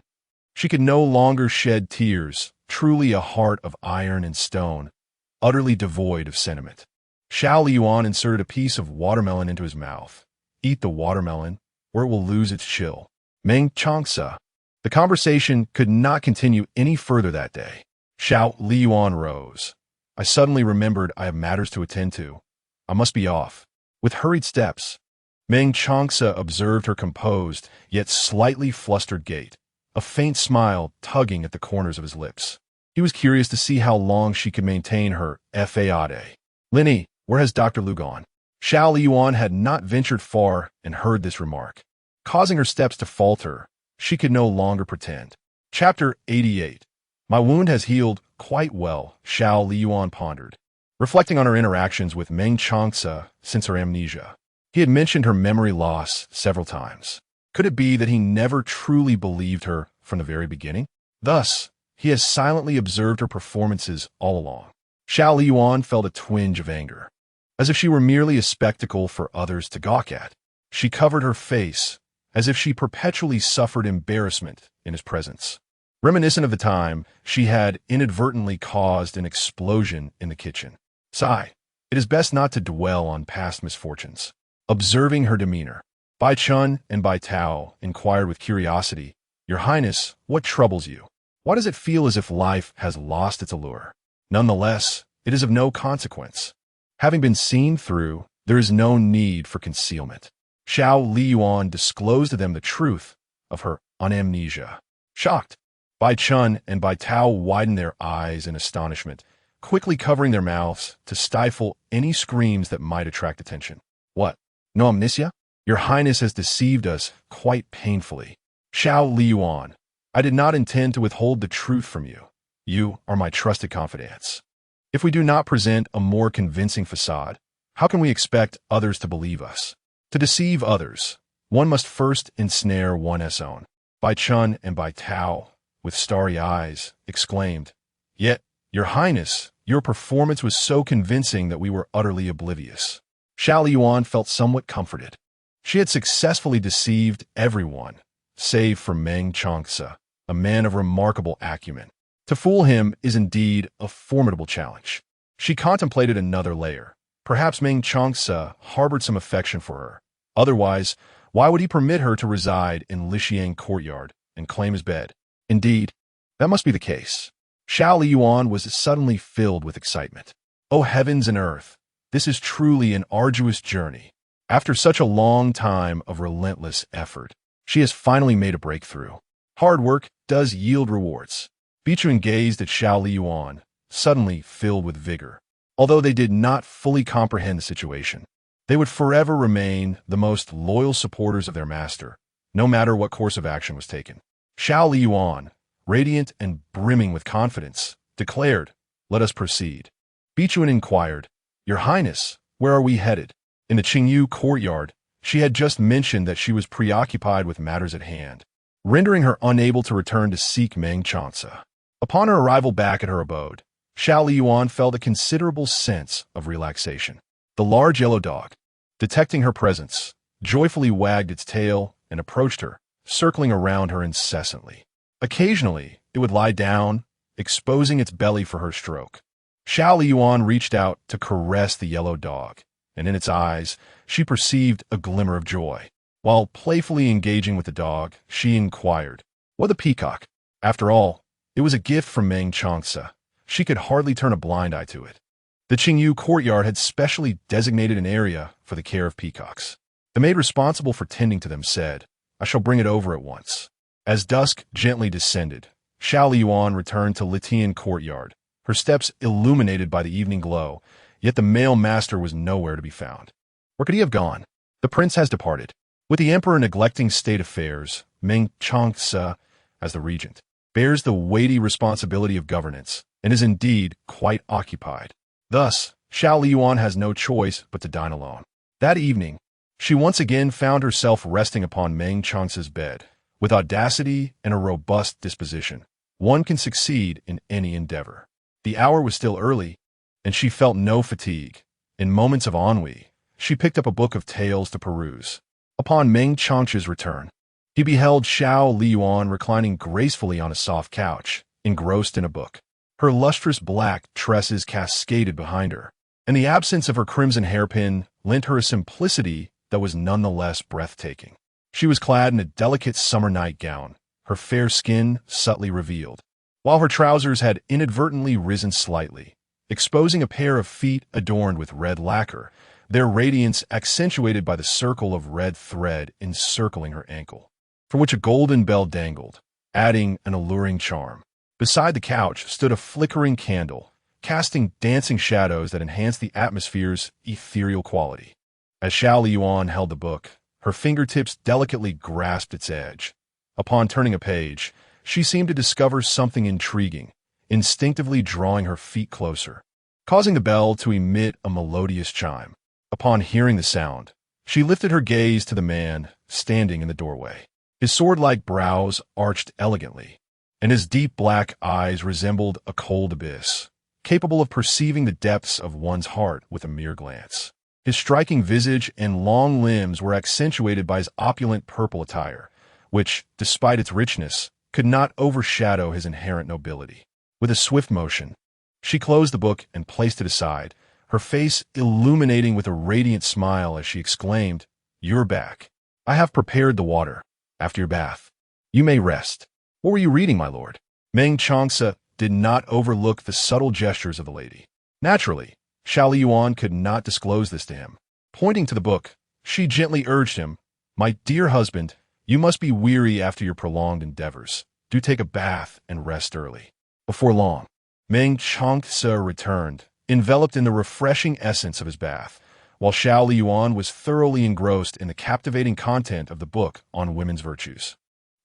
She could no longer shed tears, truly a heart of iron and stone, utterly devoid of sentiment. Xiao Liying inserted a piece of watermelon into his mouth. Eat the watermelon, or it will lose its chill. Meng Changce. The conversation could not continue any further that day. Xiao Liying rose. I suddenly remembered I have matters to attend to. I must be off. With hurried steps, Meng Changce observed her composed, yet slightly flustered gait, a faint smile tugging at the corners of his lips. He was curious to see how long she could maintain her fade. Linny, where has Dr. Lu gone? Xiao Liying had not ventured far and heard this remark. Causing her steps to falter, she could no longer pretend. Chapter 88. My wound has healed quite well, Xiao Liying pondered, reflecting on her interactions with Meng Changce since her amnesia. He had mentioned her memory loss several times. Could it be that he never truly believed her from the very beginning? Thus, he has silently observed her performances all along. Xiao Liying felt a twinge of anger, as if she were merely a spectacle for others to gawk at. She covered her face, as if she perpetually suffered embarrassment in his presence. Reminiscent of the time she had inadvertently caused an explosion in the kitchen. Sigh. It is best not to dwell on past misfortunes. Observing her demeanor, Bai Chun and Bai Tao inquired with curiosity, Your Highness, what troubles you? Why does it feel as if life has lost its allure? Nonetheless, it is of no consequence. Having been seen through, there is no need for concealment. Xiao Liying disclosed to them the truth of her amnesia. Shocked, Bai Chun and Bai Tao widened their eyes in astonishment, quickly covering their mouths to stifle any screams that might attract attention. What? No amnesia? Your Highness has deceived us quite painfully. Xiao Liying, I did not intend to withhold the truth from you. You are my trusted confidants. If we do not present a more convincing facade, how can we expect others to believe us? To deceive others, one must first ensnare one's own. Bai Chun and Bai Tao, with starry eyes, exclaimed, Yet, Your Highness, your performance was so convincing that we were utterly oblivious. Xiao Liying felt somewhat comforted. She had successfully deceived everyone, save for Meng Changce, a man of remarkable acumen. To fool him is indeed a formidable challenge. She contemplated another layer. Perhaps Meng Changce harbored some affection for her. Otherwise, why would he permit her to reside in Lixiang courtyard and claim his bed? Indeed, that must be the case. Xiao Liying was suddenly filled with excitement. Oh heavens and earth, this is truly an arduous journey. After such a long time of relentless effort, she has finally made a breakthrough. Hard work does yield rewards. Vixen gazed at Xiao Liying, suddenly filled with vigor. Although they did not fully comprehend the situation, they would forever remain the most loyal supporters of their master, no matter what course of action was taken. Xiao Liying, radiant and brimming with confidence, declared, Let us proceed. Vixen inquired, Your Highness, where are we headed? In the Qingyu courtyard, she had just mentioned that she was preoccupied with matters at hand, rendering her unable to return to seek Meng Changce. Upon her arrival back at her abode, Xiao Liying felt a considerable sense of relaxation. The large yellow dog, detecting her presence, joyfully wagged its tail and approached her, circling around her incessantly. Occasionally, it would lie down, exposing its belly for her stroke. Xiao Liying reached out to caress the yellow dog, and in its eyes, she perceived a glimmer of joy. While playfully engaging with the dog, she inquired, What the peacock? After all, it was a gift from Meng Changce. She could hardly turn a blind eye to it. The Qingyu courtyard had specially designated an area for the care of peacocks. The maid responsible for tending to them said, I shall bring it over at once. As dusk gently descended, Xiao Liying returned to Lixiang courtyard, her steps illuminated by the evening glow, yet the male master was nowhere to be found. Where could he have gone? The prince has departed. With the emperor neglecting state affairs, Meng Changce, as the regent, bears the weighty responsibility of governance, and is indeed quite occupied. Thus, Xiao Liying has no choice but to dine alone. That evening, she once again found herself resting upon Meng Changce's bed. With audacity and a robust disposition, one can succeed in any endeavor. The hour was still early, and she felt no fatigue. In moments of ennui, she picked up a book of tales to peruse. Upon Meng Changce's return, he beheld Xiao Liying reclining gracefully on a soft couch, engrossed in a book. Her lustrous black tresses cascaded behind her, and the absence of her crimson hairpin lent her a simplicity that was nonetheless breathtaking. She was clad in a delicate summer nightgown, her fair skin subtly revealed, while her trousers had inadvertently risen slightly, exposing a pair of feet adorned with red lacquer, their radiance accentuated by the circle of red thread encircling her ankle, from which a golden bell dangled, adding an alluring charm. Beside the couch stood a flickering candle, casting dancing shadows that enhanced the atmosphere's ethereal quality. As Xiao Liying held the book, her fingertips delicately grasped its edge. Upon turning a page, she seemed to discover something intriguing, instinctively drawing her feet closer, causing the bell to emit a melodious chime. Upon hearing the sound, she lifted her gaze to the man standing in the doorway. His sword-like brows arched elegantly, and his deep black eyes resembled a cold abyss, capable of perceiving the depths of one's heart with a mere glance. His striking visage and long limbs were accentuated by his opulent purple attire, which, despite its richness, could not overshadow his inherent nobility. With a swift motion, she closed the book and placed it aside, her face illuminating with a radiant smile as she exclaimed, "You're back. I have prepared the water. After your bath, you may rest." "What were you reading, my lord?" Meng Changce did not overlook the subtle gestures of the lady. Naturally, Xiao Liying could not disclose this to him. Pointing to the book, she gently urged him, "My dear husband, you must be weary after your prolonged endeavors. Do take a bath and rest early." Before long, Meng Changce returned, enveloped in the refreshing essence of his bath, while Xiao Liying was thoroughly engrossed in the captivating content of the book on women's virtues.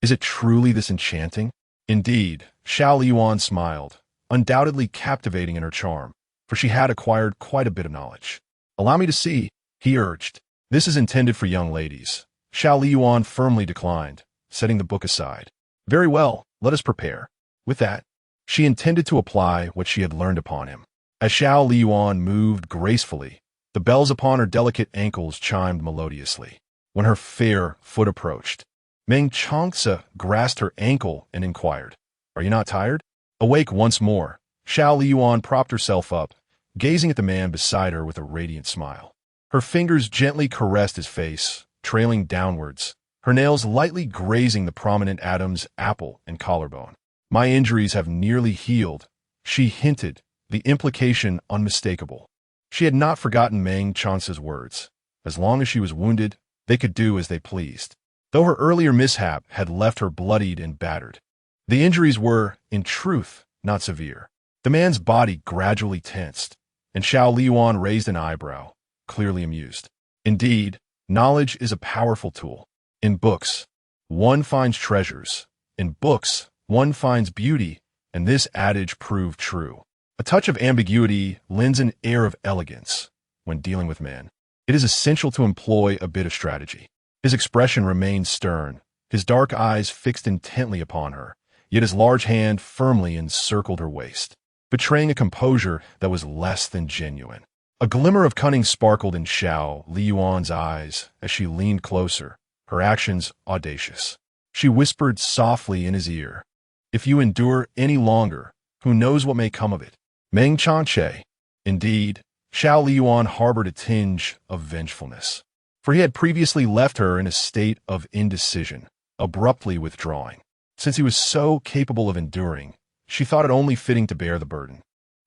"Is it truly this enchanting?" Indeed, Xiao Liying smiled, undoubtedly captivating in her charm, for she had acquired quite a bit of knowledge. "Allow me to see," he urged. "This is intended for young ladies." Xiao Liying firmly declined, setting the book aside. "Very well, let us prepare." With that, she intended to apply what she had learned upon him. As Xiao Liying moved gracefully, the bells upon her delicate ankles chimed melodiously. When her fair foot approached, Meng Changce grasped her ankle and inquired, "Are you not tired?" Awake once more, Xiao Liying propped herself up, gazing at the man beside her with a radiant smile. Her fingers gently caressed his face, trailing downwards, her nails lightly grazing the prominent Adam's apple and collarbone. "My injuries have nearly healed," she hinted, the implication unmistakable. She had not forgotten Meng Changce's words. As long as she was wounded, they could do as they pleased. Though her earlier mishap had left her bloodied and battered, the injuries were, in truth, not severe. The man's body gradually tensed, and Xiao Liying raised an eyebrow, clearly amused. Indeed, knowledge is a powerful tool. In books, one finds treasures. In books, one finds beauty, and this adage proved true. A touch of ambiguity lends an air of elegance. When dealing with men, it is essential to employ a bit of strategy. His expression remained stern, his dark eyes fixed intently upon her, yet his large hand firmly encircled her waist, betraying a composure that was less than genuine. A glimmer of cunning sparkled in Xiao Liying's eyes as she leaned closer, her actions audacious. She whispered softly in his ear, "If you endure any longer, who knows what may come of it?" Meng Changce. Indeed, Xiao Liying harbored a tinge of vengefulness, for he had previously left her in a state of indecision, abruptly withdrawing. Since he was so capable of enduring, she thought it only fitting to bear the burden.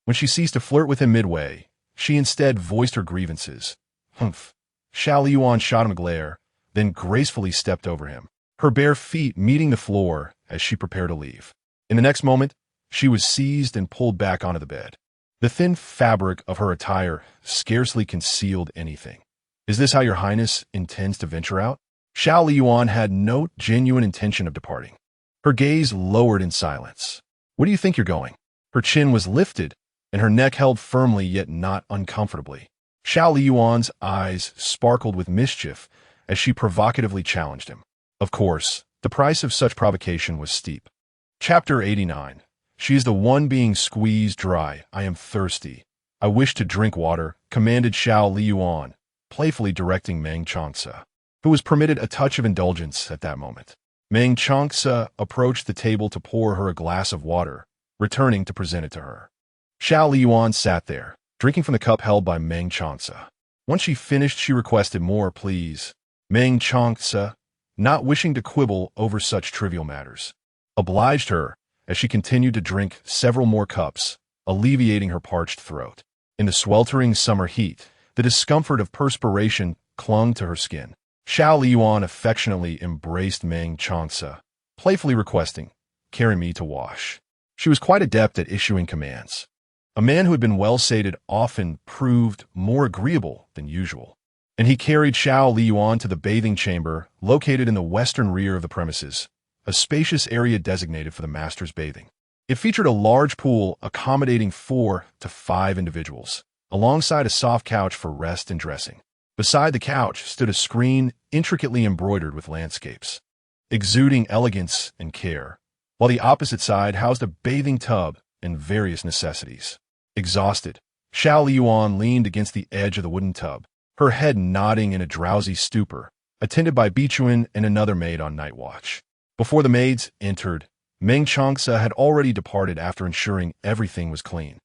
When she ceased to flirt with him midway, she instead voiced her grievances. "Humph." Xiao Liying shot him a glare, then gracefully stepped over him, her bare feet meeting the floor as she prepared to leave. In the next moment, she was seized and pulled back onto the bed. The thin fabric of her attire scarcely concealed anything. "Is this how your highness intends to venture out?" Xiao Liying had no genuine intention of departing. Her gaze lowered in silence. "Where do you think you're going?" Her chin was lifted, and her neck held firmly yet not uncomfortably. Xiao Liying's eyes sparkled with mischief as she provocatively challenged him. Of course, the price of such provocation was steep. Chapter 89. She is the one being squeezed dry. "I am thirsty. I wish to drink water," commanded Xiao Liying, playfully directing Meng Changce. who was permitted a touch of indulgence at that moment. Meng Changce approached the table to pour her a glass of water, returning to present it to her. Xiao Liying sat there, drinking from the cup held by Meng Changce. Once she finished, she requested, "More, please." Meng Changce, not wishing to quibble over such trivial matters, obliged her as she continued to drink several more cups, alleviating her parched throat. In the sweltering summer heat, the discomfort of perspiration clung to her skin. Xiao Liying affectionately embraced Meng Changce, playfully requesting, "Carry me to wash." She was quite adept at issuing commands. A man who had been well sated often proved more agreeable than usual, and he carried Xiao Liying to the bathing chamber located in the western rear of the premises, a spacious area designated for the master's bathing. It featured a large pool accommodating 4 to 5 individuals, alongside a soft couch for rest and dressing. Beside the couch stood a screen intricately embroidered with landscapes, exuding elegance and care, while the opposite side housed a bathing tub and various necessities. Exhausted, Xiao Liying leaned against the edge of the wooden tub, her head nodding in a drowsy stupor, attended by Vixen and another maid on night watch. Before the maids entered, Meng Changce had already departed after ensuring everything was clean.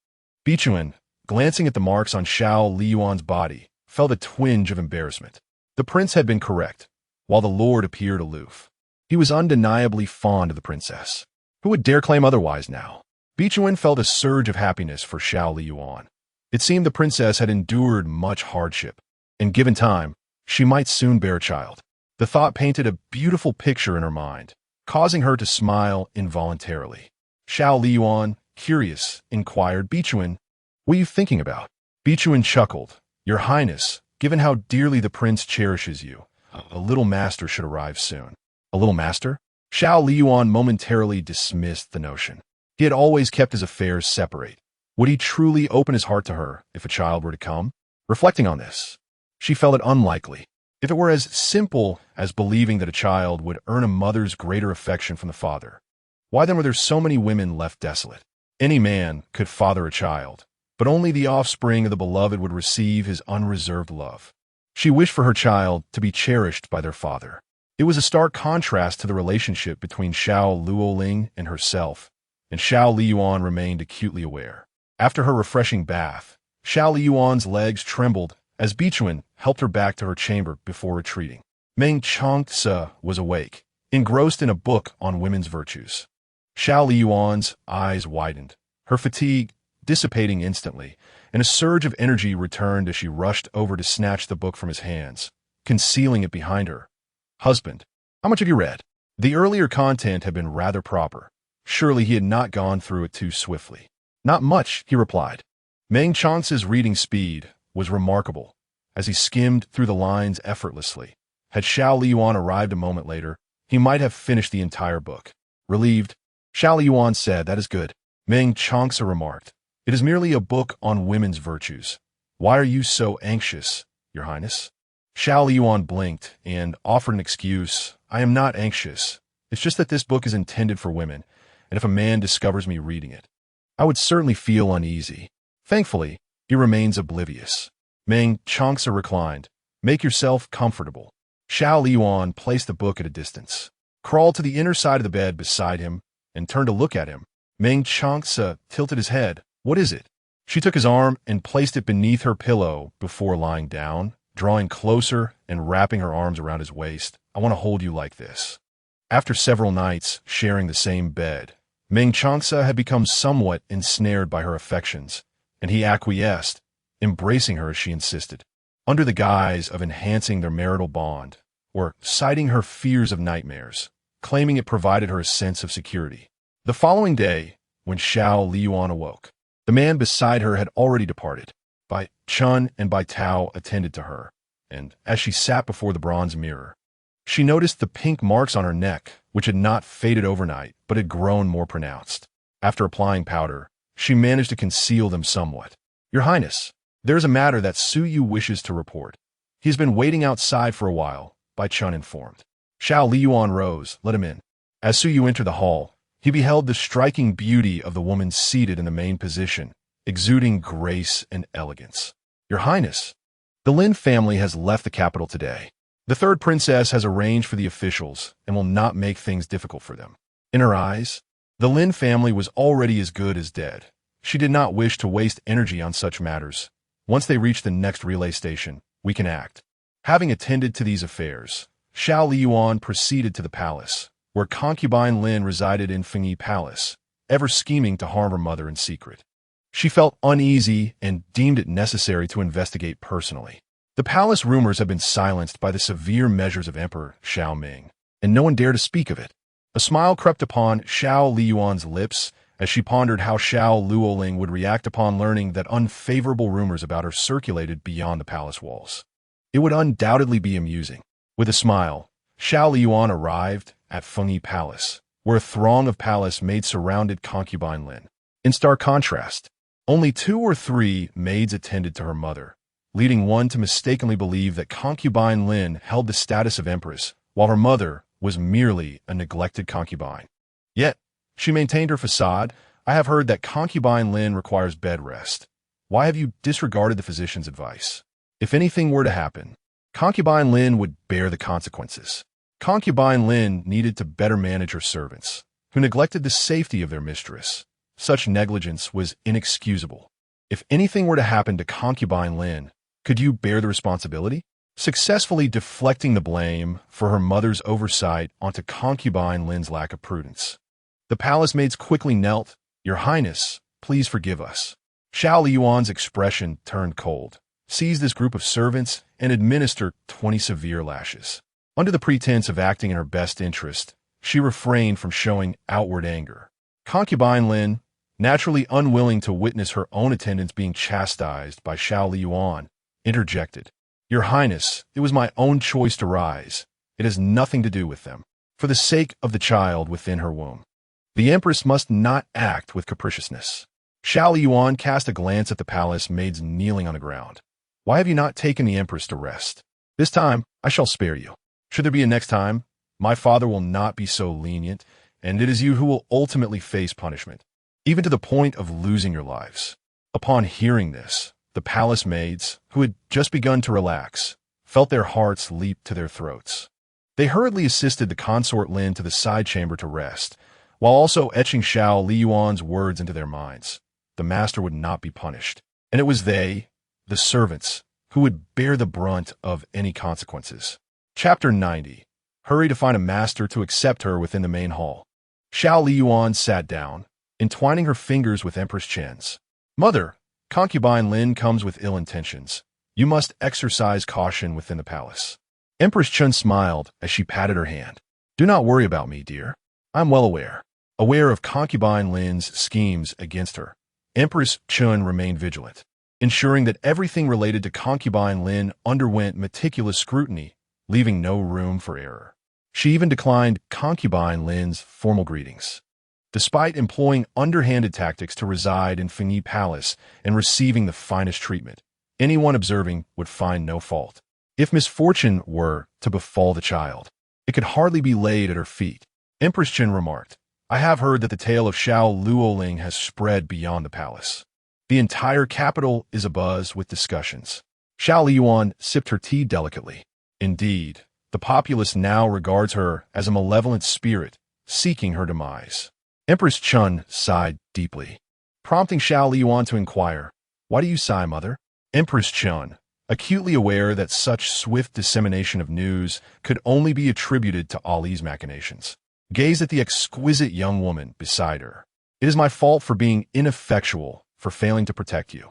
Vixen, glancing at the marks on Xiao Liying's body, felt a twinge of embarrassment. The prince had been correct, while the lord appeared aloof. He was undeniably fond of the princess. Who would dare claim otherwise now? Vixen felt a surge of happiness for Xiao Liying. It seemed the princess had endured much hardship, and given time, she might soon bear a child. The thought painted a beautiful picture in her mind, causing her to smile involuntarily. Xiao Liying, curious, inquired, "Vixen, what are you thinking about?" Vixen chuckled, "Your Highness, given how dearly the prince cherishes you, a little master should arrive soon." A little master? Xiao Liying momentarily dismissed the notion. He had always kept his affairs separate. Would he truly open his heart to her if a child were to come? Reflecting on this, she felt it unlikely. If it were as simple as believing that a child would earn a mother's greater affection from the father, why then were there so many women left desolate? Any man could father a child, but only the offspring of the beloved would receive his unreserved love. She wished for her child to be cherished by their father. It was a stark contrast to the relationship between Xiao Liying and herself, and Xiao Liying remained acutely aware. After her refreshing bath, Xiao Liying's legs trembled as Vixen helped her back to her chamber before retreating. Meng Changce was awake, engrossed in a book on women's virtues. Xiao Liying's eyes widened, her fatigue dissipating instantly, and a surge of energy returned as she rushed over to snatch the book from his hands, concealing it behind her. "Husband, how much have you read?" The earlier content had been rather proper. Surely he had not gone through it too swiftly. "Not much," he replied. Meng Changce's reading speed was remarkable, as he skimmed through the lines effortlessly. Had Xiao Liying arrived a moment later, he might have finished the entire book. Relieved, Xiao Liying said, "That is good." Meng Changce remarked, "It is merely a book on women's virtues. Why are you so anxious, Your Highness?" Xiao Liying blinked and offered an excuse. "I am not anxious. It's just that this book is intended for women, and if a man discovers me reading it, I would certainly feel uneasy." Thankfully, he remains oblivious. Meng Changce reclined. "Make yourself comfortable." Xiao Liying placed the book at a distance, crawled to the inner side of the bed beside him, and turned to look at him. Meng Changce tilted his head. "What is it?" She took his arm and placed it beneath her pillow before lying down, drawing closer and wrapping her arms around his waist. "I want to hold you like this." After several nights sharing the same bed, Meng Changce had become somewhat ensnared by her affections, and he acquiesced, embracing her as she insisted, under the guise of enhancing their marital bond, or citing her fears of nightmares, claiming it provided her a sense of security. The following day, when Xiao Liying awoke, the man beside her had already departed. Bai Chun and Bai Tao attended to her, and as she sat before the bronze mirror, she noticed the pink marks on her neck, which had not faded overnight, but had grown more pronounced. After applying powder, she managed to conceal them somewhat. "Your Highness, there is a matter that Su Yu wishes to report. He has been waiting outside for a while," Bai Chun informed. Xiao Liying rose. "Let him in." As Su Yu entered the hall, he beheld the striking beauty of the woman seated in the main position, exuding grace and elegance. "Your Highness, the Lin family has left the capital today. The third princess has arranged for the officials and will not make things difficult for them. In her eyes, the Lin family was already as good as dead. She did not wish to waste energy on such matters. Once they reach the next relay station, we can act. Having attended to these affairs, Xiao Liying proceeded to the palace, where concubine Lin resided in Fengyi Palace, ever scheming to harm her mother in secret. She felt uneasy and deemed it necessary to investigate personally. The palace rumors had been silenced by the severe measures of Emperor Xiao Ming, and no one dared to speak of it. A smile crept upon Xiao Liying's lips as she pondered how Xiao Liying would react upon learning that unfavorable rumors about her circulated beyond the palace walls. It would undoubtedly be amusing. With a smile, Xiao Liying arrived at Fengyi Palace, where a throng of palace maids surrounded concubine Lin. In stark contrast, only 2 or 3 maids attended to her mother, leading one to mistakenly believe that concubine Lin held the status of empress, while her mother was merely a neglected concubine. Yet, she maintained her facade. I have heard that concubine Lin requires bed rest. Why have you disregarded the physician's advice? If anything were to happen, concubine Lin would bear the consequences. Concubine Lin needed to better manage her servants, who neglected the safety of their mistress. Such negligence was inexcusable. If anything were to happen to concubine Lin, could you bear the responsibility? Successfully deflecting the blame for her mother's oversight onto concubine Lin's lack of prudence. The palace maids quickly knelt. Your Highness, please forgive us. Xiao Liying's expression turned cold, seized this group of servants, and administered 20 severe lashes. Under the pretense of acting in her best interest, she refrained from showing outward anger. Concubine Lin, naturally unwilling to witness her own attendants being chastised by Xiao Liying, interjected. Your Highness, it was my own choice to rise. It has nothing to do with them. For the sake of the child within her womb, the Empress must not act with capriciousness. Xiao Liying cast a glance at the palace maids kneeling on the ground. Why have you not taken the Empress to rest? This time, I shall spare you. Should there be a next time, my father will not be so lenient, and it is you who will ultimately face punishment, even to the point of losing your lives. Upon hearing this, the palace maids, who had just begun to relax, felt their hearts leap to their throats. They hurriedly assisted the consort Lin to the side chamber to rest, while also etching Xiao Liying's words into their minds. The master would not be punished, and it was they, the servants, who would bear the brunt of any consequences. Chapter 90. Hurry to find a master to accept her within the main hall. Xiao Liying sat down, entwining her fingers with Empress Chen's. Mother, concubine Lin comes with ill intentions. You must exercise caution within the palace. Empress Chen smiled as she patted her hand. Do not worry about me, dear. I'm well aware of concubine Lin's schemes against her. Empress Chen remained vigilant, ensuring that everything related to concubine Lin underwent meticulous scrutiny, leaving no room for error. She even declined concubine Lin's formal greetings. Despite employing underhanded tactics to reside in Fengyi Palace and receiving the finest treatment, anyone observing would find no fault. If misfortune were to befall the child, it could hardly be laid at her feet. Empress Chen remarked, I have heard that the tale of Xiao Liying has spread beyond the palace. The entire capital is abuzz with discussions. Xiao Liying sipped her tea delicately. Indeed, the populace now regards her as a malevolent spirit, seeking her demise. Empress Chen sighed deeply, prompting Xiao Liying to inquire, Why do you sigh, mother? Empress Chen, acutely aware that such swift dissemination of news could only be attributed to Ali's machinations, gazed at the exquisite young woman beside her. It is my fault for being ineffectual, for failing to protect you.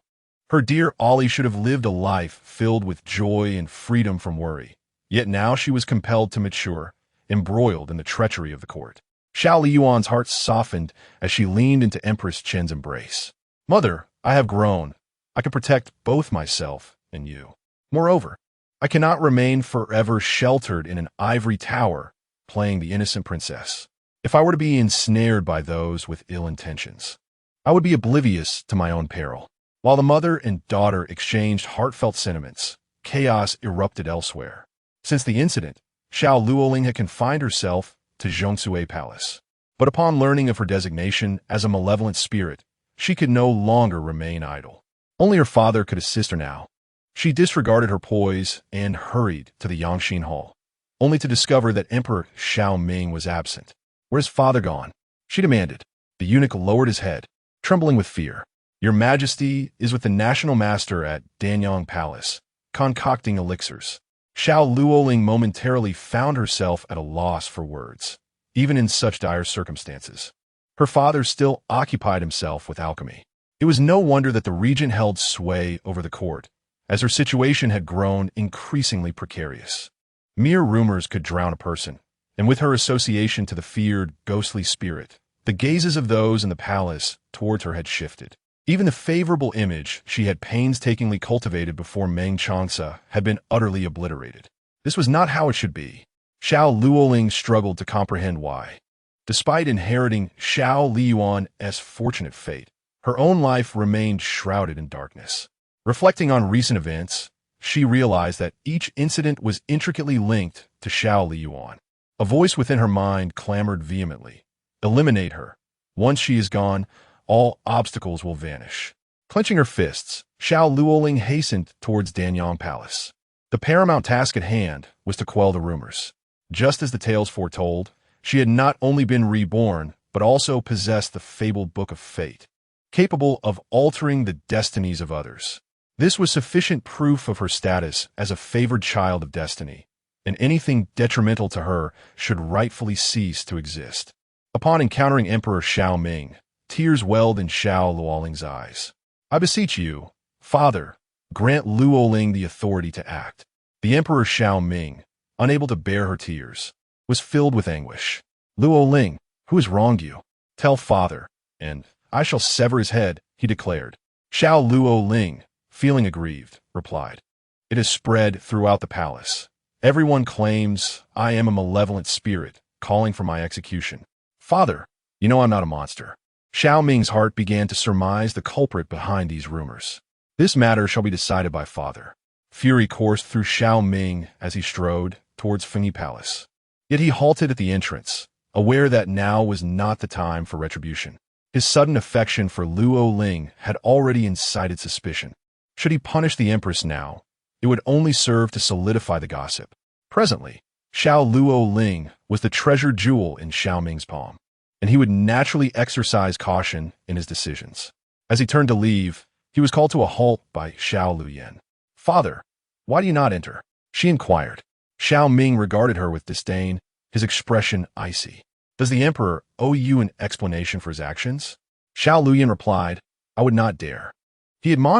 Her dear Ali should have lived a life filled with joy and freedom from worry. Yet now she was compelled to mature, embroiled in the treachery of the court. Xiao Liying's heart softened as she leaned into Empress Chen's embrace. Mother, I have grown. I can protect both myself and you. Moreover, I cannot remain forever sheltered in an ivory tower, playing the innocent princess. If I were to be ensnared by those with ill intentions, I would be oblivious to my own peril. While the mother and daughter exchanged heartfelt sentiments, chaos erupted elsewhere. Since the incident, Xiao Liying had confined herself to Zhongshui Palace. But upon learning of her designation as a malevolent spirit, she could no longer remain idle. Only her father could assist her now. She disregarded her poise and hurried to the Yangxin Hall, only to discover that Emperor Xiao Ming was absent. "Where's father gone?" she demanded. The eunuch lowered his head, trembling with fear. "Your Majesty is with the national master at Danyang Palace, concocting elixirs." Xiao Liying momentarily found herself at a loss for words, even in such dire circumstances. Her father still occupied himself with alchemy. It was no wonder that the regent held sway over the court, as her situation had grown increasingly precarious. Mere rumors could drown a person, and with her association to the feared, ghostly spirit, the gazes of those in the palace towards her had shifted. Even the favorable image she had painstakingly cultivated before Meng Changce had been utterly obliterated. This was not how it should be. Xiao Liying struggled to comprehend why. Despite inheriting Xiao Liyuan's fortunate fate, her own life remained shrouded in darkness. Reflecting on recent events, she realized that each incident was intricately linked to Xiao Liyuan. A voice within her mind clamored vehemently, "Eliminate her. Once she is gone, all obstacles will vanish." Clenching her fists, Xiao Liying hastened towards Danyang Palace. The paramount task at hand was to quell the rumors. Just as the tales foretold, she had not only been reborn, but also possessed the fabled Book of Fate, capable of altering the destinies of others. This was sufficient proof of her status as a favored child of destiny, and anything detrimental to her should rightfully cease to exist. Upon encountering Emperor Xiao Ming, tears welled in Xiao Liying's eyes. "I beseech you, father, grant Liying the authority to act." The Emperor Xiao Ming, unable to bear her tears, was filled with anguish. "Liying, who has wronged you? Tell father, and I shall sever his head," he declared. Xiao Liying, feeling aggrieved, replied, "It has spread throughout the palace. Everyone claims I am a malevolent spirit calling for my execution. Father, you know I'm not a monster." Xiao Ming's heart began to surmise the culprit behind these rumors. "This matter shall be decided by father." Fury coursed through Xiao Ming as he strode towards Fengyi Palace. Yet he halted at the entrance, aware that now was not the time for retribution. His sudden affection for Liying had already incited suspicion. Should he punish the empress now, it would only serve to solidify the gossip. Presently, Xiao Liying was the treasured jewel in Xiao Ming's palm, and he would naturally exercise caution in his decisions. As he turned to leave, he was called to a halt by Xiao Liying. "Father, why do you not enter?" she inquired. Xiao Ming regarded her with disdain, his expression icy. "Does the emperor owe you an explanation for his actions?" Xiao Liying replied, "I would not dare." He admonished